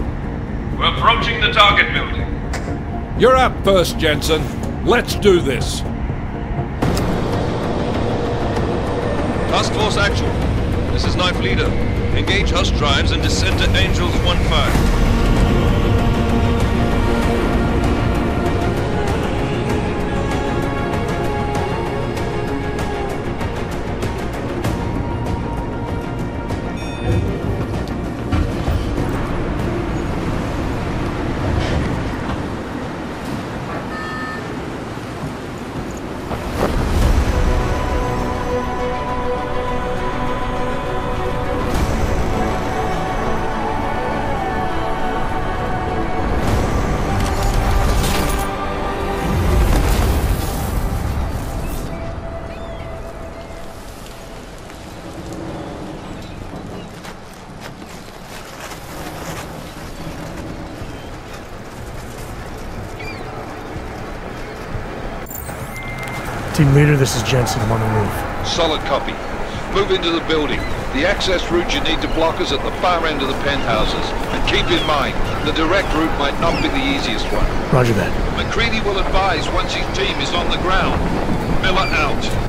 We're approaching the target building. You're up first, Jensen. Let's do this. Task Force Actual. This is Knife Leader. Engage Hush drives and descend to Angels 1-5. Team leader, this is Jensen. I'm on the roof. Solid copy. Move into the building. The access route you need to block is at the far end of the penthouses. And keep in mind, the direct route might not be the easiest one. Roger that. McCready will advise once his team is on the ground. Miller out.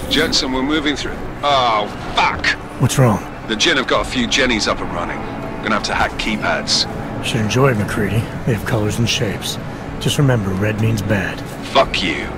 Jensen, we're moving through. Oh, fuck! What's wrong? The Jinn have got a few Jennies up and running. Gonna have to hack keypads. Should enjoy it, McCready. They have colors and shapes. Just remember, red means bad. Fuck you.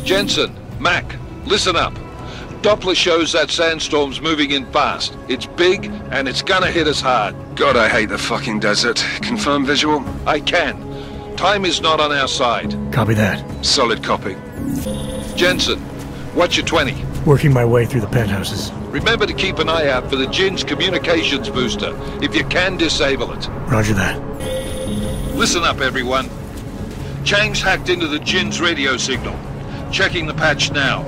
Jensen, Mac, listen up. Doppler shows that sandstorm's moving in fast. It's big, and it's gonna hit us hard. God, I hate the fucking desert. Confirm visual? I can. Time is not on our side. Copy that. Solid copy. Jensen, what's your 20? Working my way through the penthouses. Remember to keep an eye out for the Jinn's communications booster. If you can, disable it. Roger that. Listen up, everyone. Chang's hacked into the Jinn's radio signal. Checking the patch now.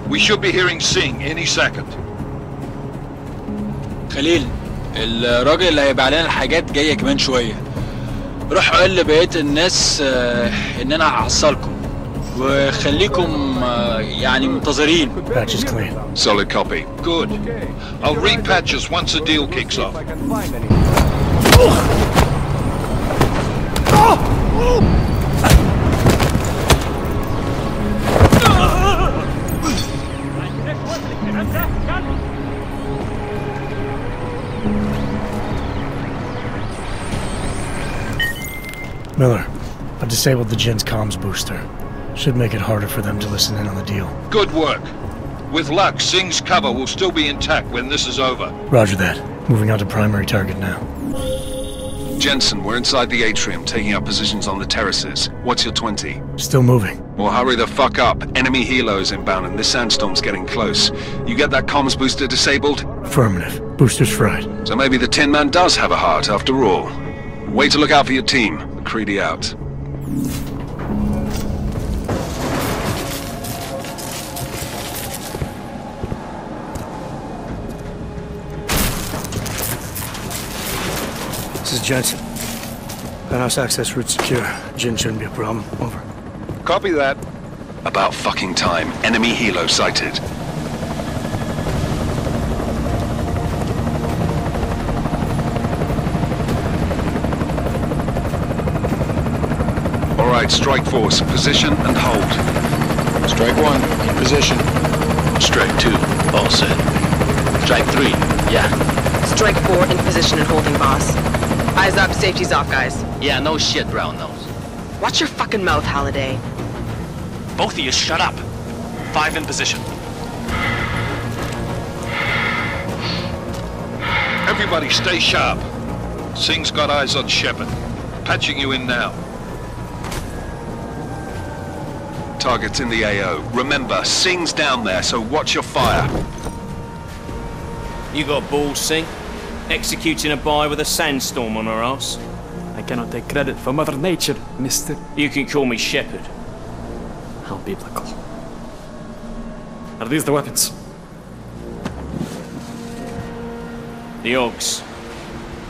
We should be hearing Sing any second. خليل، الراجل اللي هيبيع لنا الحاجات جاية كمان شوية. روح قول لبقية الناس إن أنا هحصلكم. وخليكم يعني منتظرين. Patch is clean. Solid copy. Good. I'll repatch us once the deal kicks off. Miller, I've disabled the Jinn's comms booster. Should make it harder for them to listen in on the deal. Good work. With luck, Sing's cover will still be intact when this is over. Roger that. Moving on to primary target now. Jensen, we're inside the atrium, taking up positions on the terraces. What's your 20? Still moving. Well, hurry the fuck up. Enemy helos inbound and this sandstorm's getting close. You get that comms booster disabled? Affirmative. Booster's fried. So maybe the Tin Man does have a heart after all. Way to look out for your team. McCready out. This is Jensen. Penthouse access route secure. Jinn shouldn't be a problem. Over. Copy that. About fucking time. Enemy helo sighted. All right, strike force. Position and hold. Strike 1, in position. Strike 2, all set. Strike 3, yeah. Strike 4, in position and holding, boss. Eyes up, safety's off, guys. Yeah, no shit, brown nose. Watch your fucking mouth, Halliday. Both of you shut up. 5 in position. Everybody stay sharp. Sing's got eyes on Shepard. Patching you in now. Target's in the AO. Remember, Sing's down there, so watch your fire. You got balls, Sing? Executing a buy with a sandstorm on her ass? I cannot take credit for Mother Nature, mister. You can call me Shepard. How biblical. Are these the weapons? The Ogs.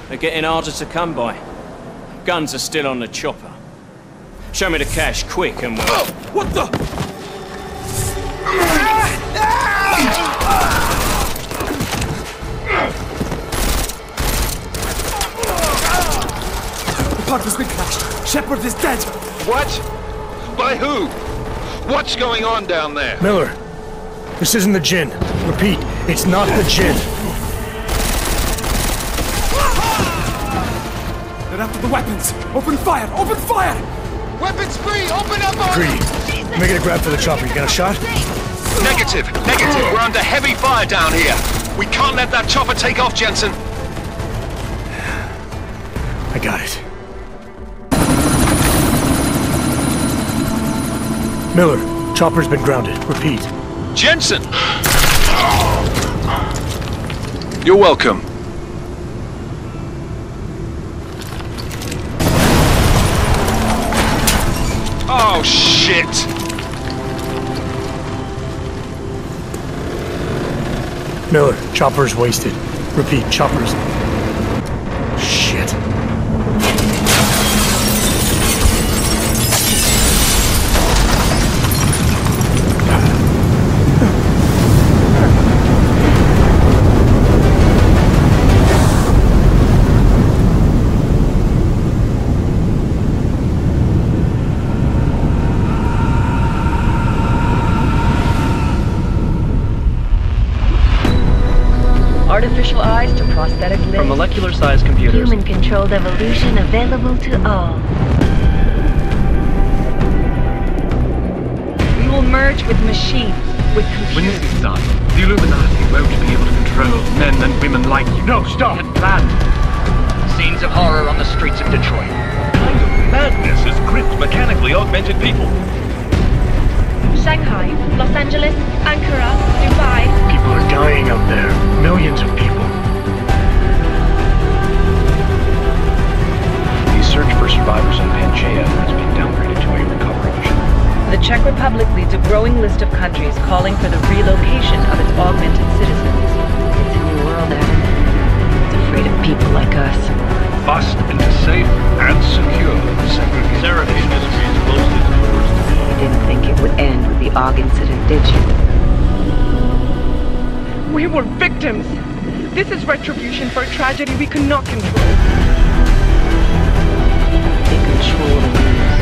They're getting harder to come by. Guns are still on the chopper. Show me the cash, quick, and we'll... Oh, what the? The park has been crashed. Shepard is dead. What? By who? What's going on down there? Miller, this isn't the Jinn. Repeat, it's not the Jinn. They're after the weapons. Open fire! Open fire! Weapons free! Open up on Greedy. Making a grab for the chopper. You got a shot? Negative. Negative. We're under heavy fire down here. We can't let that chopper take off, Jensen. I got it. Miller, chopper's been grounded. Repeat. Jensen! You're welcome. Oh, shit! Miller, chopper's wasted. Repeat, chopper's... Shit. Artificial eyes to prosthetic limbs. From molecular-sized computers. Human-controlled evolution available to all. We will merge with machines. with computers. When this is done, the Illuminati won't be able to control men and women like you. No, stop! We had planned. Scenes of horror on the streets of Detroit. What kind of madness has gripped mechanically augmented people? Shanghai, Los Angeles, Ankara, Dubai. People are dying out there. Millions of people. The search for survivors in Pangaea has been downgraded to a recovery mission. The Czech Republic leads a growing list of countries calling for the relocation of its augmented citizens. It's a new world, Adam. It's afraid of people like us. Bust into safe and secure segregation. Seraphim Industries closed its doors today. You didn't think it would end with the AUG incident, did you? We were victims. This is retribution for a tragedy we could not control. They control the news.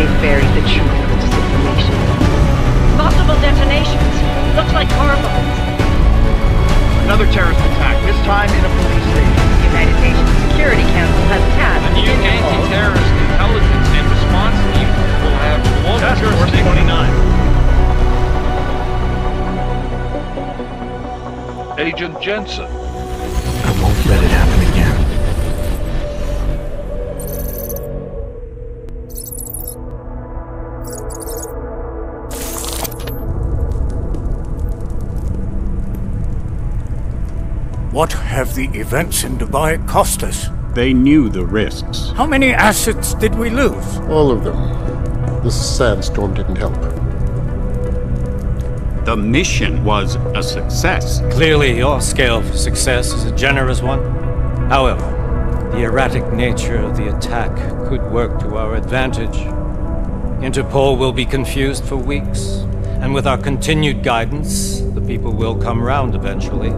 They buried the truth with disinformation. Multiple detonations. Looks like car bombs. Another terrorist attack, this time in a police station. The United Nations Security Council has tasked The new anti-terrorist intelligence and response team will have global jurisdiction. 29. Agent Jensen. I won't let it happen again. What have the events in Dubai cost us? They knew the risks. How many assets did we lose? All of them. This sandstorm didn't help. The mission was a success. Clearly, your scale for success is a generous one. However, the erratic nature of the attack could work to our advantage. Interpol will be confused for weeks, and with our continued guidance, the people will come round eventually.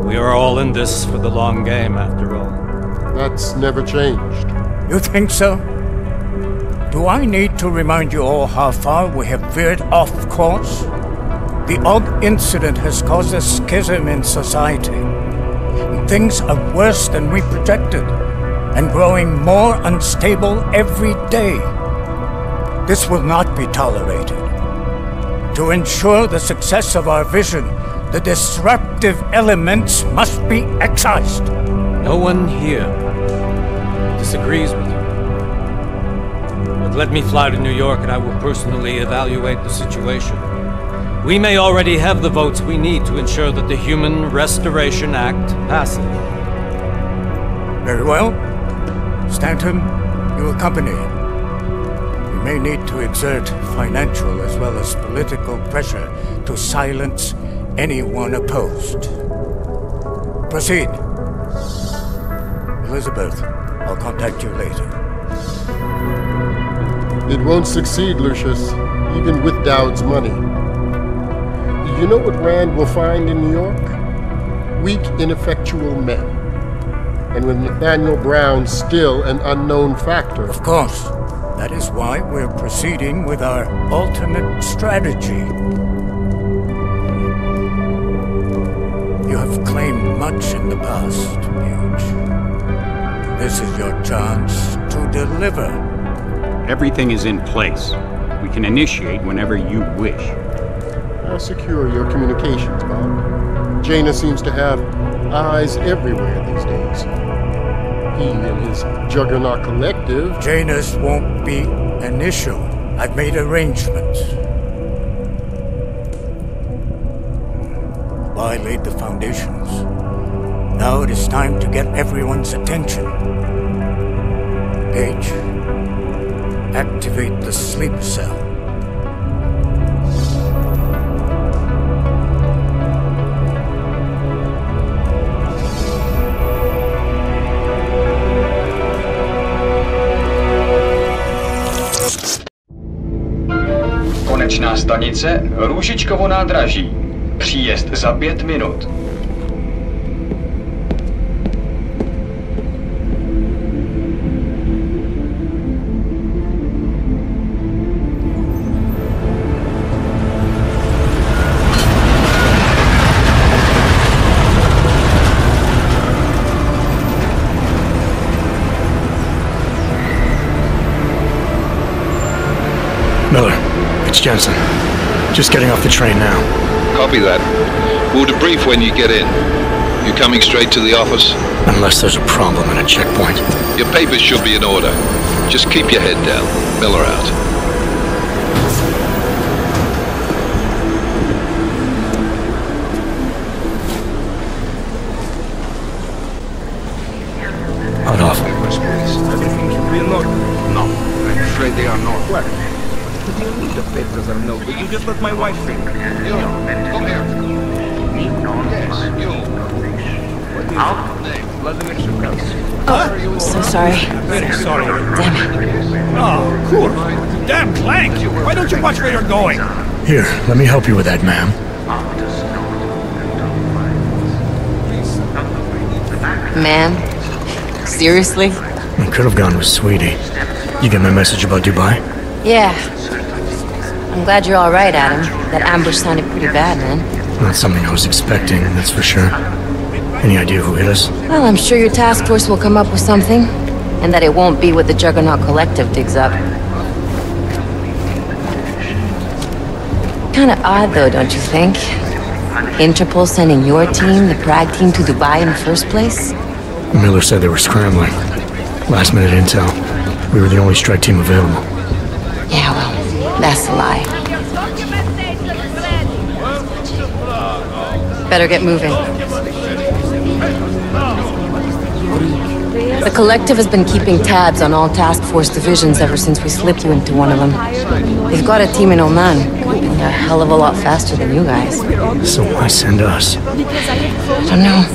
We are all in this for the long game, after all. That's never changed. You think so? Do I need to remind you all how far we have veered off course? The AUG incident has caused a schism in society. Things are worse than we projected, and growing more unstable every day. This will not be tolerated. To ensure the success of our vision, the disruptive elements must be excised. No one here disagrees with you. But let me fly to New York and I will personally evaluate the situation. We may already have the votes we need to ensure that the Human Restoration Act passes. Very well. Stanton, you accompany him. We may need to exert financial as well as political pressure to silence anyone opposed. Proceed. Elizabeth, I'll contact you later. It won't succeed, Lucius, even with Dowd's money. You know what Rand will find in New York? Weak, ineffectual men. And with Nathaniel Brown still an unknown factor. Of course. That is why we're proceeding with our alternate strategy. You have claimed much in the past, Paige. This is your chance to deliver. Everything is in place. We can initiate whenever you wish. How secure your communications, Bob? Jaina seems to have eyes everywhere these days. He and his Juggernaut Collective... Jaina's won't be an issue. I've made arrangements. I laid the foundations. Now it is time to get everyone's attention. Paige, activate the sleep cell. Konečná stanice Růžičkovo nádraží. Příjezd za 5 minut. Miller, it's Jensen. Just getting off the train now. Copy that. We'll debrief when you get in. You coming straight to the office? Unless there's a problem at a checkpoint. Your papers should be in order. Just keep your head down. Miller out. Hot off. Everything should be in order. No, I'm afraid they are not. What? What do you mean the papers are no? But you just let my wife in. You, come here. Yes, you. What is your name? Vladimir Shukov. Oh, so sorry. Very sorry. Damn it. Oh, cool. Damn Clank! Why don't you watch where you're going? Here, let me help you with that, ma'am. Ma'am? Seriously? I could have gone with Sweetie. You get my message about Dubai? Yeah. I'm glad you're all right, Adam. That ambush sounded pretty bad, man. Not something I was expecting, that's for sure. Any idea who hit us? Well, I'm sure your task force will come up with something. And that it won't be what the Juggernaut Collective digs up. Kinda odd, though, don't you think? Interpol sending your team, the Prague team, to Dubai in the first place? Miller said they were scrambling. Last minute intel. We were the only strike team available. Yeah, well, that's a lie. Better get moving. The Collective has been keeping tabs on all task force divisions ever since we slipped you into one of them. They've got a team in Oman. Moving a hell of a lot faster than you guys. So why send us? I don't know.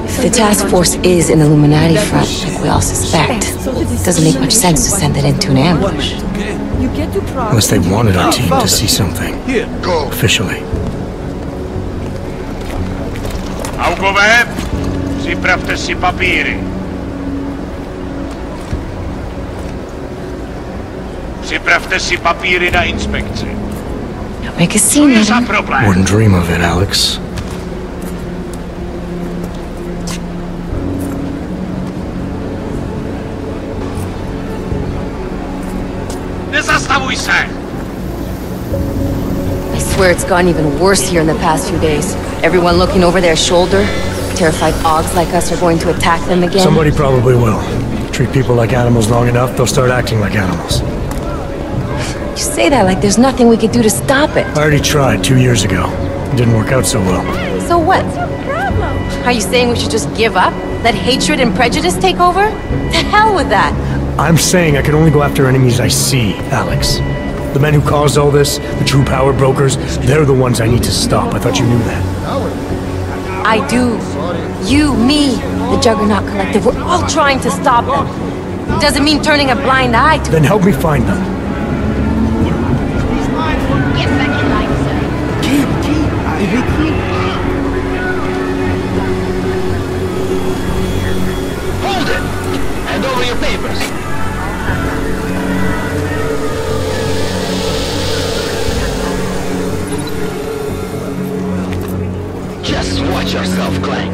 If the task force is an Illuminati front, like we all suspect, it doesn't make much sense to send it into an ambush. Unless they wanted our team to see something. Officially. Augové, připravte si papíry. Připravte si papíry na inspekci. Don't make a scene, Adam. Wouldn't dream of it, Alex. Nezastavuj se! I swear it's gotten even worse here in the past few days. Everyone looking over their shoulder. Terrified Augs like us are going to attack them again. Somebody probably will. Treat people like animals long enough, they'll start acting like animals. You say that like there's nothing we could do to stop it. I already tried 2 years ago. It didn't work out so well. So what? Are you saying we should just give up? Let hatred and prejudice take over? To hell with that! I'm saying I can only go after enemies I see, Alex. The men who caused all this, the true power brokers, they're the ones I need to stop. I thought you knew that. I do. You, me, the Juggernaut Collective, we're all trying to stop them. Doesn't mean turning a blind eye to... Then help me find them. Hold it! Hand over your papers. Just watch yourself, Clank.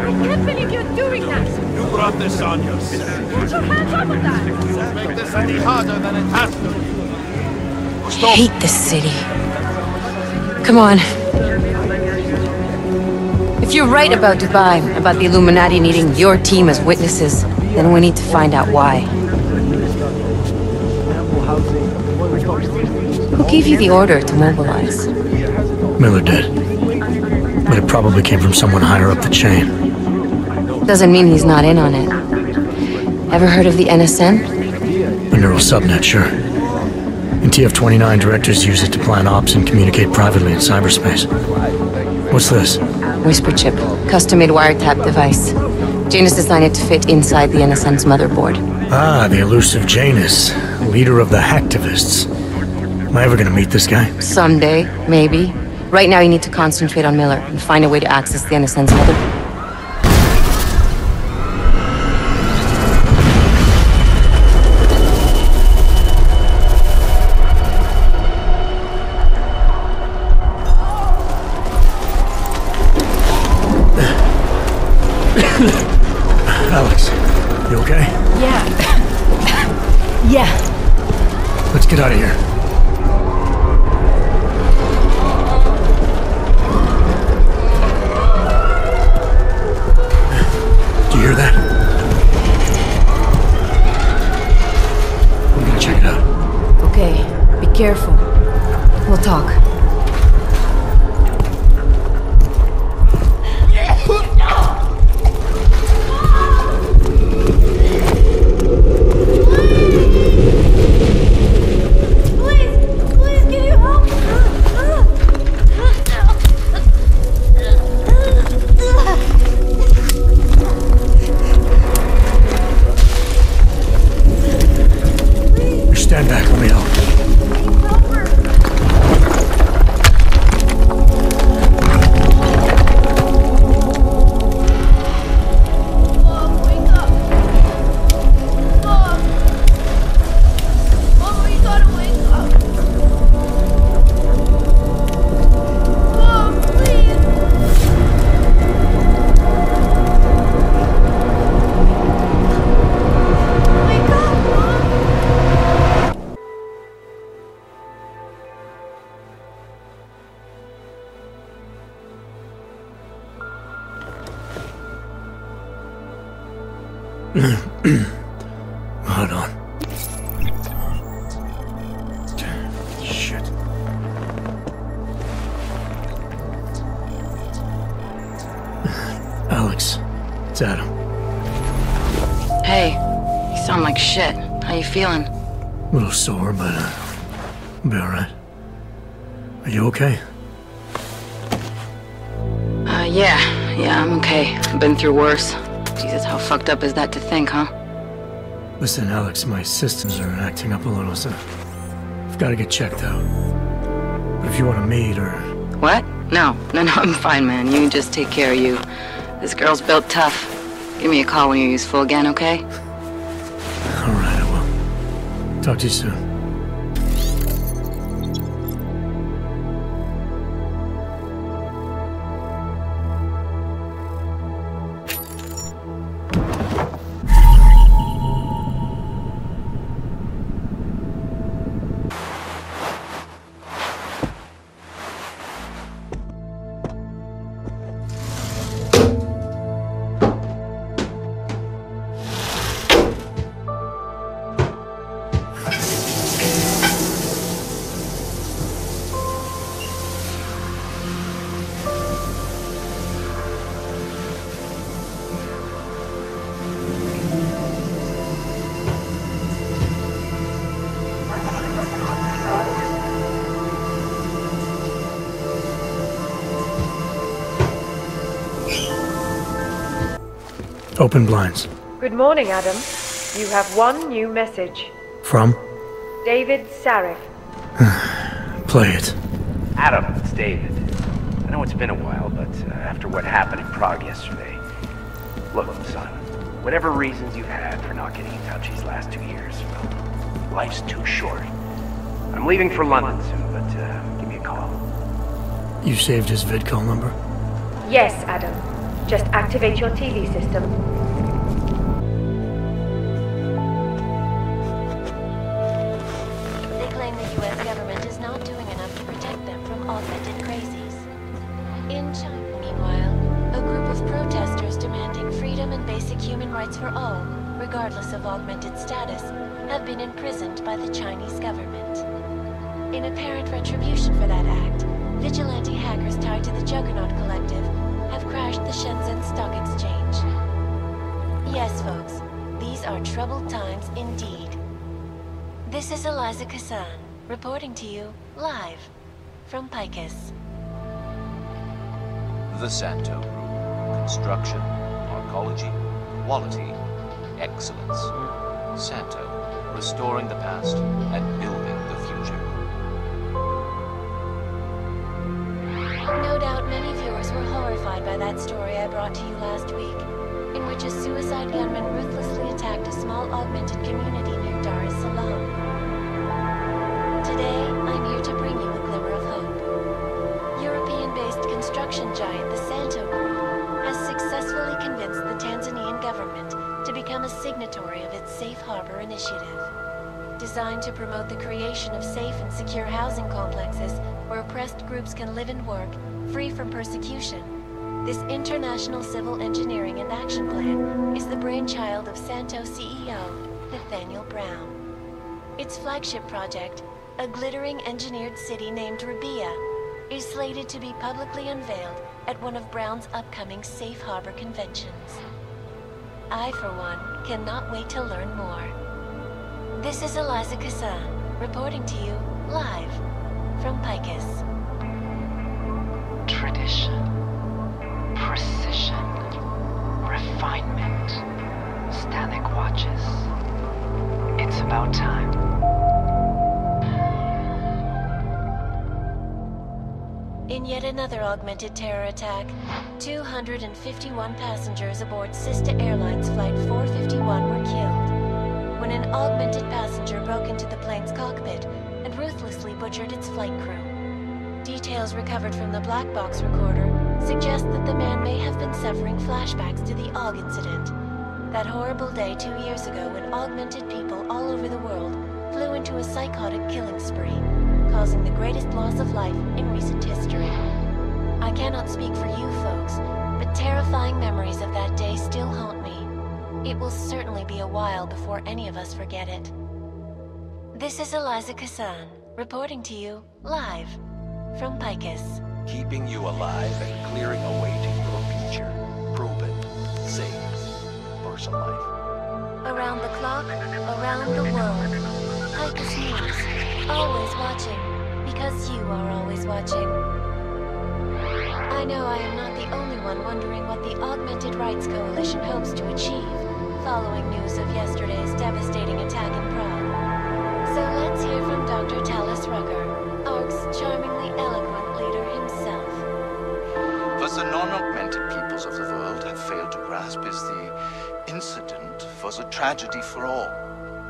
I can't believe you're doing that! You brought this on yourself. Put your hands up on that! Make this any harder than it has to be. I hate this city. Come on. If you're right about Dubai, about the Illuminati needing your team as witnesses, then we need to find out why. Who gave you the order to mobilize? Miller did. But it probably came from someone higher up the chain. Doesn't mean he's not in on it. Ever heard of the NSN? A neural subnet, sure. In TF-29, directors use it to plan ops and communicate privately in cyberspace. What's this? Whisper chip. Custom-made wiretap device. Janus designed it to fit inside the NSN's motherboard. Ah, the elusive Janus. Leader of the hacktivists. Am I ever gonna meet this guy? Someday, maybe. Right now you need to concentrate on Miller and find a way to access the NSN's motherboard. Alex, you okay? Yeah. Yeah. Let's get out of here. you hear that? I'm gonna check it out. Okay, be careful. We'll talk. Stand back, let me help. Hold on. Shit. Alex, it's Adam. Hey, you sound like shit. How you feeling? A little sore, but I'll be alright. Are you okay? Yeah, I'm okay. I've been through worse. Jesus, how fucked up is that to think, huh? Listen, Alex, my systems are acting up a little, so I've got to get checked out. But if you want to meet or... What? No, I'm fine, man. You just take care of you. This girl's built tough. Give me a call when you're useful again, okay? Alright, I will. Talk to you soon. Open blinds. Good morning, Adam. You have one new message. From? David Sarif. Play it. Adam, it's David. I know it's been a while, but after what happened in Prague yesterday... Look, son, whatever reasons you've had for not getting in touch these last 2 years, well, life's too short. I'm leaving for London soon, but give me a call. You saved his vidcall number? Yes, Adam. Just activate your TV system. They claim the US government is not doing enough to protect them from augmented crazies. In China, meanwhile, a group of protesters demanding freedom and basic human rights for all, regardless of augmented status, have been imprisoned by the Chinese government. In apparent retribution for that act, vigilante hackers tied to the Juggernaut Collective have crashed the Jensen stock exchange. Yes, folks, these are troubled times indeed. This is Eliza Kassan, reporting to you live from Picus. The Santo Group. Construction, arcology, quality, excellence. Santo, restoring the past and building the future. No doubt many viewers were horrified by that story I brought to you last week, in which a suicide gunman ruthlessly attacked a small augmented community near Dar es Salaam. Today, I'm here to bring you a glimmer of hope. European-based construction giant the Santo Group has successfully convinced the Tanzanian government to become a signatory of its Safe Harbor initiative. Designed to promote the creation of safe and secure housing complexes where oppressed groups can live and work, free from persecution, this international civil engineering and action plan brainchild of Santo CEO, Nathaniel Brown. Its flagship project, a glittering engineered city named Rabia, is slated to be publicly unveiled at one of Brown's upcoming Safe Harbor conventions. I, for one, cannot wait to learn more. This is Eliza Kazan, reporting to you live from Picus. Tradition, precision, refinement, static watches. It's about time. In yet another augmented terror attack, 251 passengers aboard Sista Airlines Flight 451 were killed when an augmented passenger broke into the plane's cockpit and ruthlessly butchered its flight crew. Details recovered from the black box recorder suggest that the man may have been suffering flashbacks to the AUG incident, that horrible day 2 years ago when augmented people all over the world flew into a psychotic killing spree, causing the greatest loss of life in recent history. I cannot speak for you folks, but terrifying memories of that day still haunt me. It will certainly be a while before any of us forget it. This is Eliza Kazan, reporting to you live from Picus. Keeping you alive and clearing a way to your future. Proven. Safe. Versa life. Around the clock, around the world. Picus News. Always watching, because you are always watching. I know I am not the only one wondering what the Augmented Rights Coalition hopes to achieve following news of yesterday's devastating attack in Prague. So let's hear from Dr. Talis Rucker, ARC's charmingly eloquent leader himself. What the non-augmented peoples of the world have failed to grasp is the incident was a tragedy for all.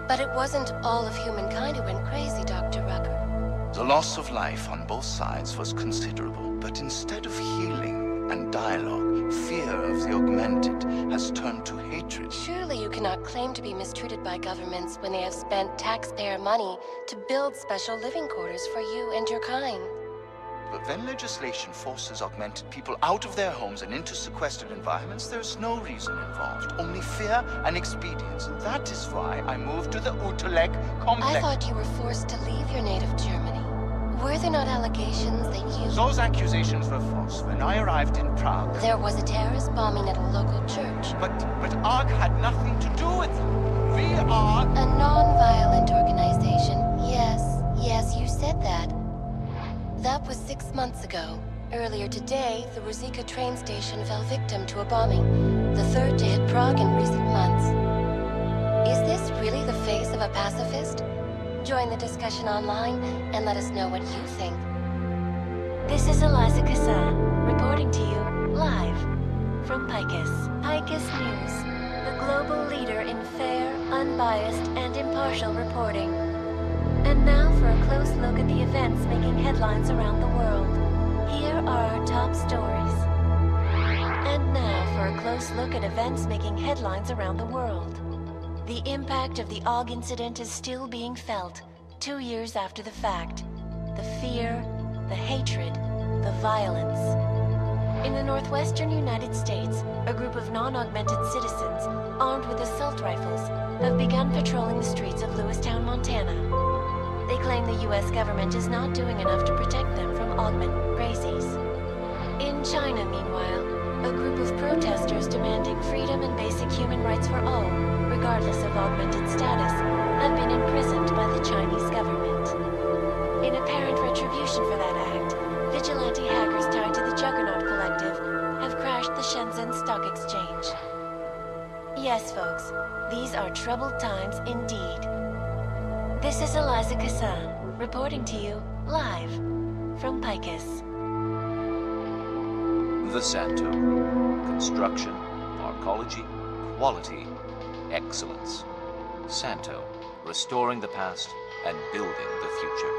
But it wasn't all of humankind who went crazy, Dr. Rucker. The loss of life on both sides was considerable, but instead of healing and dialogue, fear of the augmented has turned to hatred. Surely you cannot claim to be mistreated by governments when they have spent taxpayer money to build special living quarters for you and your kind. But when legislation forces augmented people out of their homes and into sequestered environments, there's no reason involved, only fear and expedience. And that is why I moved to the Utrecht complex. I thought you were forced to leave your native Germany. Were there not allegations that you... Those accusations were false. When I arrived in Prague... There was a terrorist bombing at a local church. But ARC had nothing to do with it. We are... A non-violent organization. Yes, you said that. That was 6 months ago. Earlier today, the Ruzicka train station fell victim to a bombing, the third to hit Prague in recent months. Is this really the face of a pacifist? Join the discussion online and let us know what you think. This is Eliza Kazan, reporting to you live from Picus. Picus News, the global leader in fair, unbiased, and impartial reporting. And now for a close look at the events making headlines around the world. Here are our top stories. And now for a close look at events making headlines around the world. The impact of the AUG incident is still being felt 2 years after the fact. The fear, the hatred, the violence. In the northwestern United States, a group of non-augmented citizens, armed with assault rifles, have begun patrolling the streets of Lewistown, Montana. They claim the U.S. government is not doing enough to protect them from augmented crazies. In China, meanwhile, a group of protesters demanding freedom and basic human rights for all, regardless of augmented status, have been imprisoned by the Chinese government. In apparent retribution for that act, vigilante hackers tied to the Juggernaut Collective have crashed the Shenzhen Stock Exchange. Yes, folks, these are troubled times indeed. This is Eliza Kazan, reporting to you live from Picus. The Santo. Construction, arcology, quality, excellence. Santo. Restoring the past and building the future.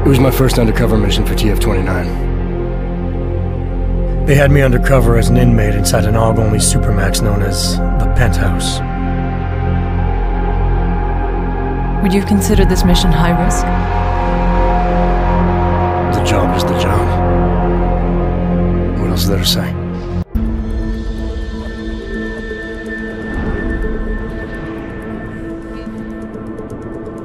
It was my first undercover mission for TF-29. They had me undercover as an inmate inside an AUG-only supermax known as the Penthouse. Would you consider this mission high risk? The job is the job. What else is there to say?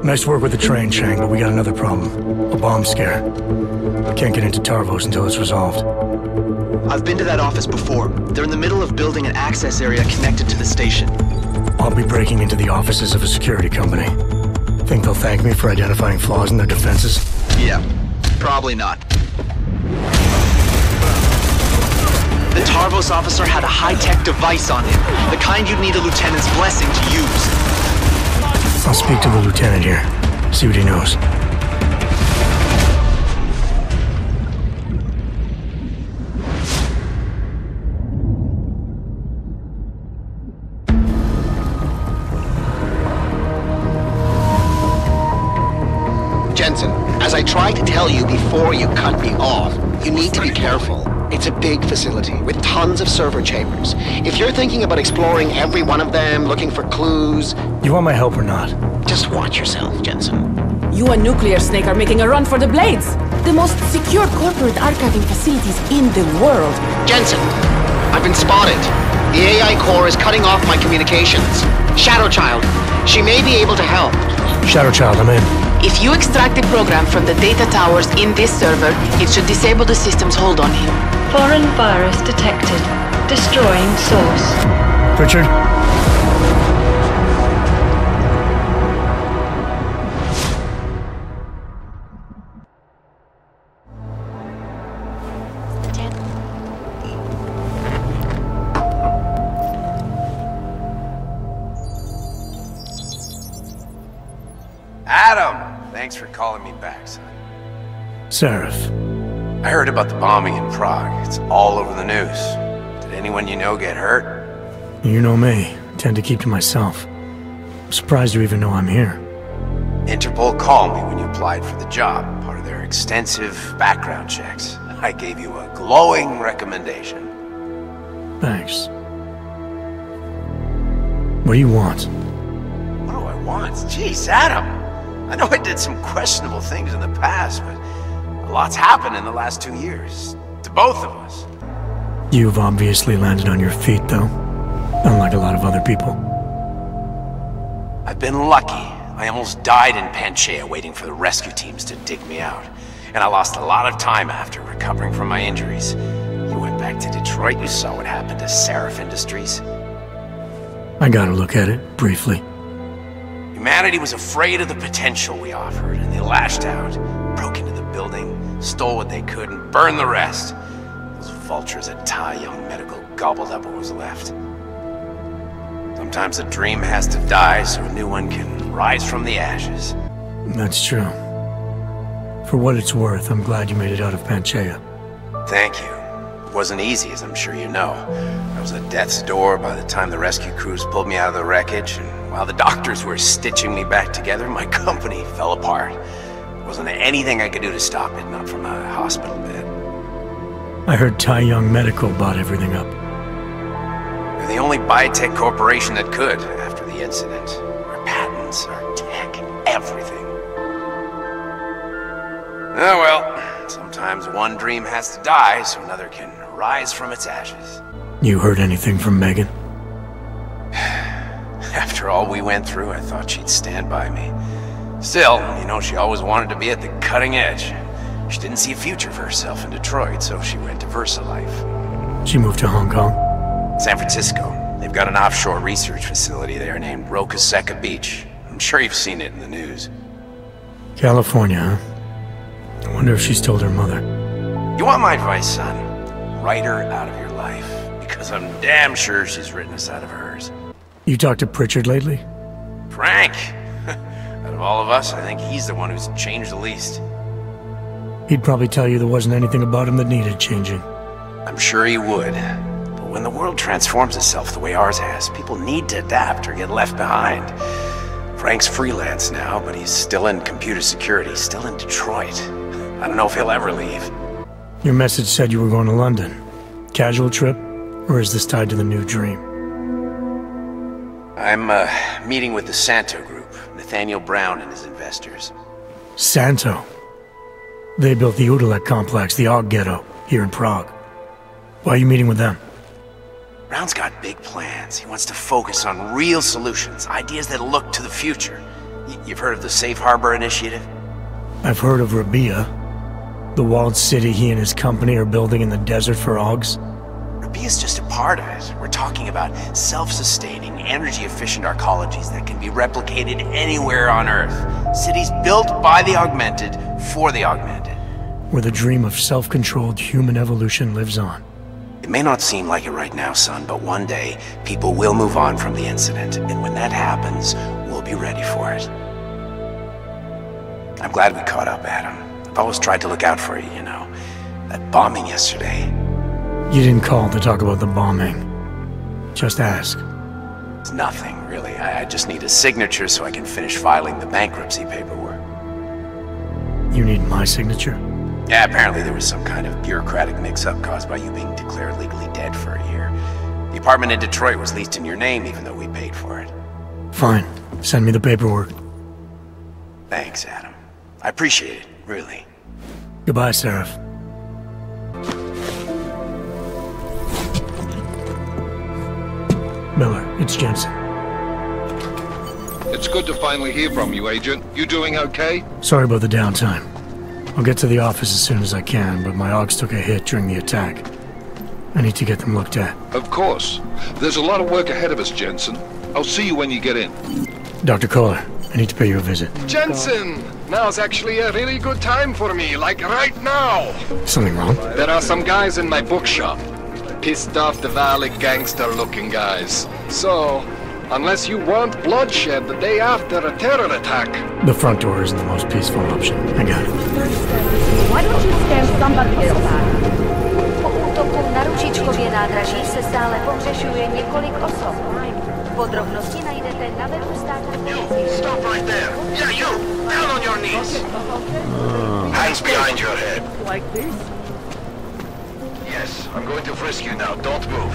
Nice work with the train, Chang, but we got another problem. A bomb scare. Can't get into Tarvos until it's resolved. I've been to that office before. They're in the middle of building an access area connected to the station. I'll be breaking into the offices of a security company. Think they'll thank me for identifying flaws in their defenses? Yeah, probably not. The Tarvos officer had a high-tech device on him, the kind you'd need a lieutenant's blessing to use. I'll speak to the lieutenant here, see what he knows. Jensen, as I tried to tell you before you cut me off, you need to be careful. It's a big facility with tons of server chambers. If you're thinking about exploring every one of them, looking for clues... You want my help or not? Just watch yourself, Jensen. You and Nuclear Snake are making a run for the Blades! The most secure corporate archiving facilities in the world. Jensen, I've been spotted. The AI core is cutting off my communications. Shadow Child, she may be able to help. Shadow Child, I'm in. If you extract the program from the data towers in this server, it should disable the system's hold on him. Foreign virus detected. Destroying source. Richard? Adam! Thanks for calling me back, son. Seraph. I heard about the bombing in Prague. It's all over the news. Did anyone you know get hurt? You know me. I tend to keep to myself. I'm surprised you even know I'm here. Interpol called me when you applied for the job, part of their extensive background checks. I gave you a glowing recommendation. Thanks. What do you want? What do I want? Jeez, Adam! I know I did some questionable things in the past, but a lot's happened in the last 2 years. To both of us. You've obviously landed on your feet, though. Unlike a lot of other people. I've been lucky. I almost died in Panchaea waiting for the rescue teams to dig me out. And I lost a lot of time after recovering from my injuries. You went back to Detroit, you saw what happened to Seraph Industries. I got a look at it, briefly. Humanity was afraid of the potential we offered, and they lashed out. Broke into the building, stole what they could, and burned the rest. Those vultures at Tai Young Medical gobbled up what was left. Sometimes a dream has to die so a new one can rise from the ashes. That's true. For what it's worth, I'm glad you made it out of Panchaea. Thank you. It wasn't easy, as I'm sure you know. I was at death's door by the time the rescue crews pulled me out of the wreckage, and while the doctors were stitching me back together, my company fell apart. There wasn't anything I could do to stop it, not from a hospital bed. I heard Tai Young Medical bought everything up. They're the only biotech corporation that could, after the incident. Our patents, our tech, everything. Oh well, sometimes one dream has to die so another can rise from its ashes. You heard anything from Megan? After all we went through, I thought she'd stand by me. Still, you know, she always wanted to be at the cutting edge. She didn't see a future for herself in Detroit, so she went to VersaLife. She moved to Hong Kong? San Francisco. They've got an offshore research facility there named Rokaseca Beach. I'm sure you've seen it in the news. California, huh? I wonder if she's told her mother. You want my advice, son? Write her out of your life, because I'm damn sure she's written us out of hers. You talked to Pritchard lately? Frank! Out of all of us, I think he's the one who's changed the least. He'd probably tell you there wasn't anything about him that needed changing. I'm sure he would. But when the world transforms itself the way ours has, people need to adapt or get left behind. Frank's freelance now, but he's still in computer security, still in Detroit. I don't know if he'll ever leave. Your message said you were going to London. Casual trip? Or is this tied to the new dream? I'm meeting with the Santo Group, Nathaniel Brown and his investors. Santo? They built the Utelek complex, the Og ghetto, here in Prague. Why are you meeting with them? Brown's got big plans. He wants to focus on real solutions, ideas that look to the future. You've heard of the Safe Harbor Initiative? I've heard of Rabia, the walled city he and his company are building in the desert for Ogs. Rabia's just a part of it. We're talking about self-sustaining, energy-efficient arcologies that can be replicated anywhere on Earth. Cities built by the augmented, for the augmented. Where the dream of self-controlled human evolution lives on. It may not seem like it right now, son, but one day, people will move on from the incident, and when that happens, we'll be ready for it. I'm glad we caught up, Adam. I've always tried to look out for you, you know. That bombing yesterday. You didn't call to talk about the bombing. Just ask. It's nothing, really. I just need a signature so I can finish filing the bankruptcy paperwork. You need my signature? Yeah, apparently there was some kind of bureaucratic mix-up caused by you being declared legally dead for a year. The apartment in Detroit was leased in your name even though we paid for it. Fine. Send me the paperwork. Thanks, Adam. I appreciate it, really. Goodbye, Seraph. Miller, it's Jensen. It's good to finally hear from you, Agent. You doing okay? Sorry about the downtime. I'll get to the office as soon as I can, but my Ogs took a hit during the attack. I need to get them looked at. Of course. There's a lot of work ahead of us, Jensen. I'll see you when you get in. Dr. Kohler, I need to pay you a visit. Jensen! Now's actually a really good time for me, like right now! Something wrong? There are some guys in my bookshop. Pissed off the Valley gangster-looking guys. So, unless you want bloodshed the day after a terror attack... The front door isn't the most peaceful option. I got it. Why don't you stand somebody else out? Po útoku na Ručičkově nádraží se stále pohřešuje několik osob. Podrobnosti najdete na webu státní policie. Stop right there! Yeah, you! Down on your knees! Hands behind your head. Like this? Yes, I'm going to frisk you now. Don't move.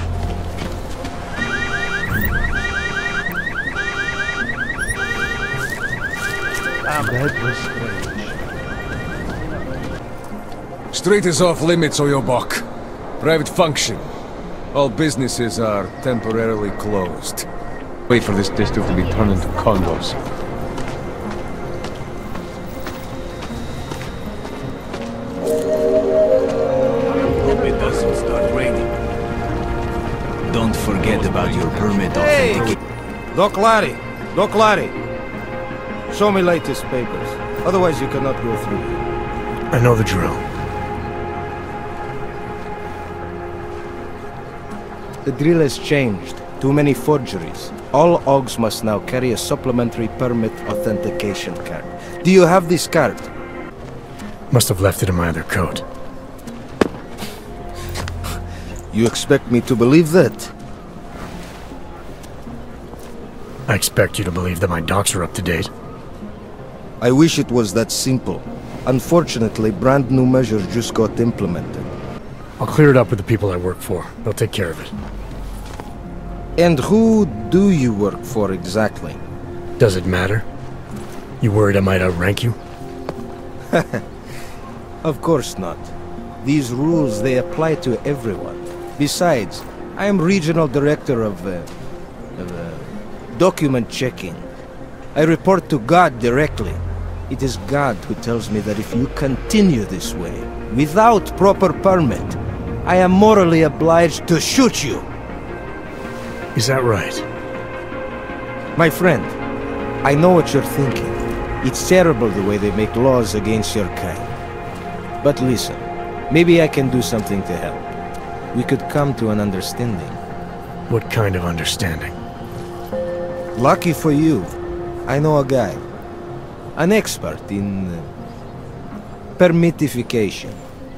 That was strange. Street is off limits, Oyobok. Private function. All businesses are temporarily closed. Wait for this district to be turned into condos. Hope it doesn't start raining. Don't forget about your permit authentication. Doc Larry! Show me latest papers. Otherwise you cannot go through. I know the drill. The drill has changed. Too many forgeries. All Ogs must now carry a supplementary permit authentication card. Do you have this card? Must have left it in my other coat. You expect me to believe that? I expect you to believe that my docs are up to date. I wish it was that simple. Unfortunately, brand new measures just got implemented. I'll clear it up with the people I work for. They'll take care of it. And who do you work for exactly? Does it matter? You worried I might outrank you? Of course not. These rules, they apply to everyone. Besides, I am regional director of document checking. I report to God directly. It is God who tells me that if you continue this way, without proper permit, I am morally obliged to shoot you. Is that right? My friend, I know what you're thinking. It's terrible the way they make laws against your kind. But listen, maybe I can do something to help. We could come to an understanding. What kind of understanding? Lucky for you, I know a guy. An expert in permitification.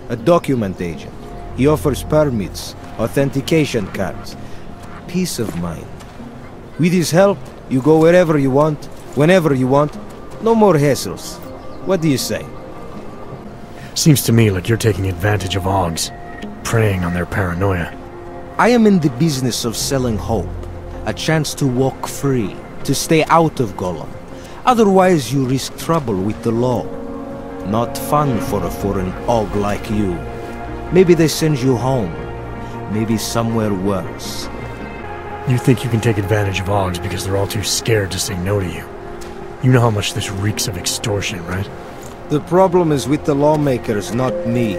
A document agent. He offers permits, authentication cards. Peace of mind. With his help, you go wherever you want, whenever you want. No more hassles. What do you say? Seems to me like you're taking advantage of Ogs, preying on their paranoia. I am in the business of selling hope. A chance to walk free, to stay out of Gollum. Otherwise you risk trouble with the law. Not fun for a foreign og like you. Maybe they send you home. Maybe somewhere worse. You think you can take advantage of Augs because they're all too scared to say no to you. You know how much this reeks of extortion, right? The problem is with the lawmakers, not me.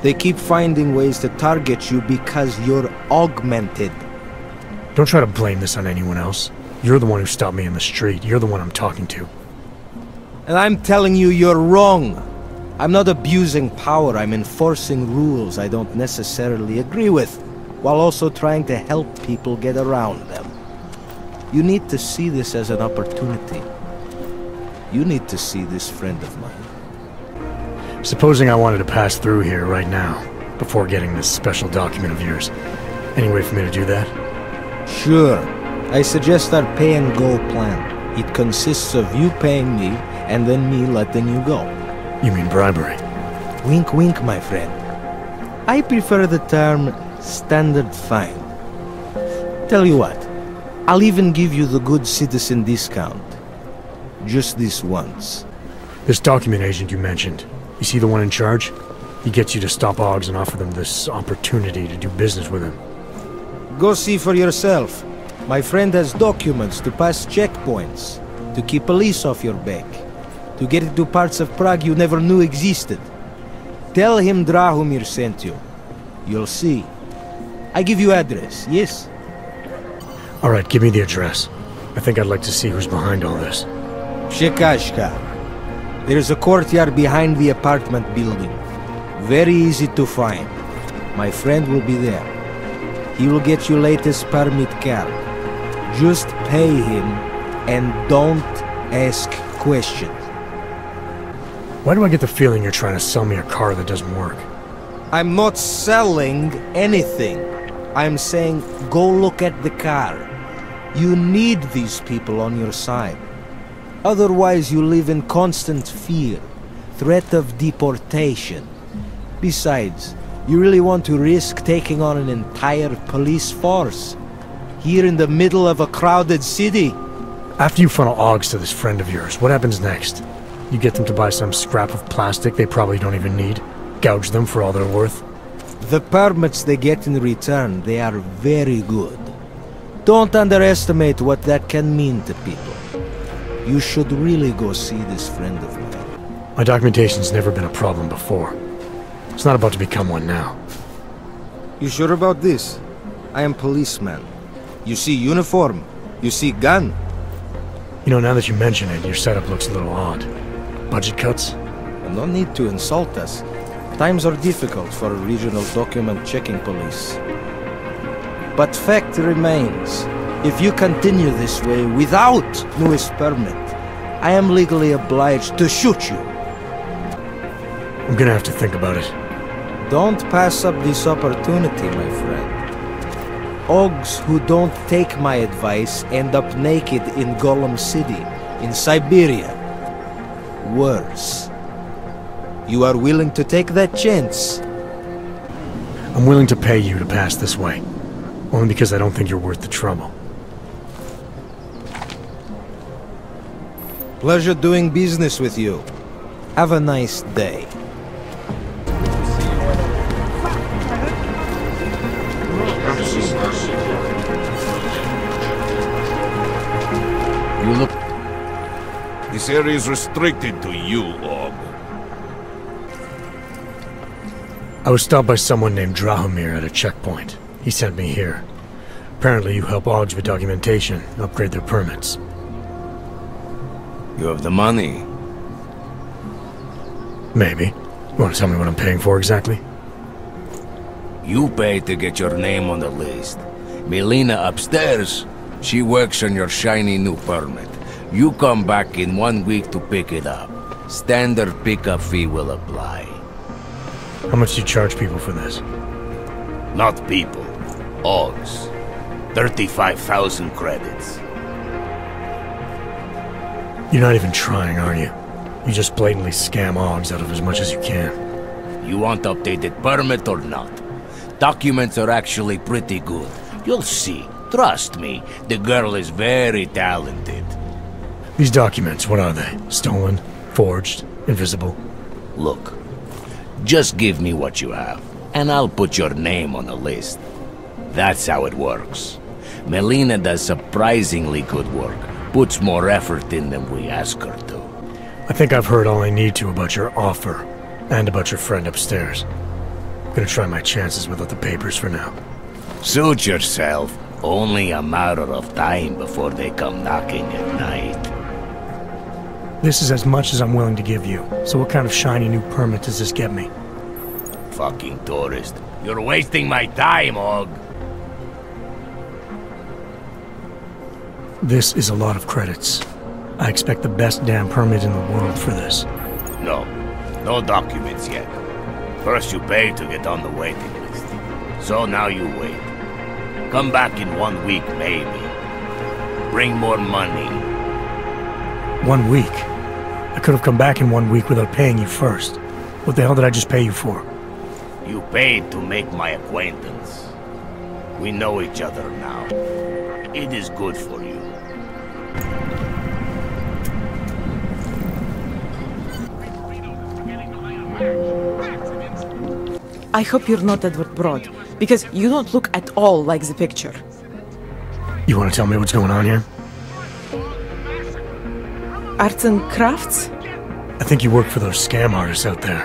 They keep finding ways to target you because you're augmented. Don't try to blame this on anyone else. You're the one who stopped me in the street. You're the one I'm talking to. And I'm telling you, you're wrong. I'm not abusing power. I'm enforcing rules I don't necessarily agree with, while also trying to help people get around them. You need to see this as an opportunity. You need to see this friend of mine. Supposing I wanted to pass through here right now, before getting this special document of yours. Any way for me to do that? Sure. I suggest our pay-and-go plan. It consists of you paying me, and then me letting you go. You mean bribery? Wink wink, my friend. I prefer the term standard fine. Tell you what, I'll even give you the good citizen discount. Just this once. This document agent you mentioned, you see the one in charge? He gets you to stop Augs and offer them this opportunity to do business with him. Go see for yourself. My friend has documents to pass checkpoints, to keep police off your back, to get into parts of Prague you never knew existed. Tell him Drahomir sent you. You'll see. I give you address, yes? Alright, give me the address. I think I'd like to see who's behind all this. Shekashka. There's a courtyard behind the apartment building. Very easy to find. My friend will be there. He will get you latest permit card. Just pay him and don't ask questions. Why do I get the feeling you're trying to sell me a car that doesn't work? I'm not selling anything. I'm saying go look at the car. You need these people on your side. Otherwise you live in constant fear, threat of deportation. Besides, you really want to risk taking on an entire police force? Here in the middle of a crowded city? After you funnel Augs to this friend of yours, what happens next? You get them to buy some scrap of plastic they probably don't even need? Gouge them for all they're worth? The permits they get in return, they are very good. Don't underestimate what that can mean to people. You should really go see this friend of mine. My documentation's never been a problem before. It's not about to become one now. You sure about this? I am policeman. You see uniform. You see gun. You know, now that you mention it, your setup looks a little odd. Budget cuts? No need to insult us. Times are difficult for a regional document checking police. But fact remains, if you continue this way without newest permit, I am legally obliged to shoot you. I'm gonna have to think about it. Don't pass up this opportunity, my friend. Augs who don't take my advice end up naked in Golem City, in Siberia. Worse. You are willing to take that chance? I'm willing to pay you to pass this way. Only because I don't think you're worth the trouble. Pleasure doing business with you. Have a nice day. You look... This area is restricted to you, Og. I was stopped by someone named Drahomir at a checkpoint. He sent me here. Apparently you help Augs with documentation, upgrade their permits. You have the money. Maybe. You want to tell me what I'm paying for exactly? You pay to get your name on the list. Melina upstairs, she works on your shiny new permit. You come back in 1 week to pick it up. Standard pickup fee will apply. How much do you charge people for this? Not people. Augs. 35,000 credits. You're not even trying, are you? You just blatantly scam Augs out of as much as you can. You want updated permit or not? Documents are actually pretty good. You'll see. Trust me, the girl is very talented. These documents, what are they? Stolen? Forged? Invisible? Look, just give me what you have, and I'll put your name on the list. That's how it works. Melina does surprisingly good work, puts more effort in than we ask her to. I think I've heard all I need to about your offer, and about your friend upstairs. I'm gonna try my chances without the papers for now. Suit yourself. Only a matter of time before they come knocking at night. This is as much as I'm willing to give you. So what kind of shiny new permit does this get me? Fucking tourist. You're wasting my time, Og. This is a lot of credits. I expect the best damn permit in the world for this. No documents yet. First you pay to get on the waiting list. So now you wait. Come back in 1 week, maybe. Bring more money. 1 week? I could have come back in 1 week without paying you first. What the hell did I just pay you for? You paid to make my acquaintance. We know each other now. It is good for you. I hope you're not Edward Broad, because you don't look at all like the picture. You want to tell me what's going on here? Arts and crafts? I think you work for those scam artists out there.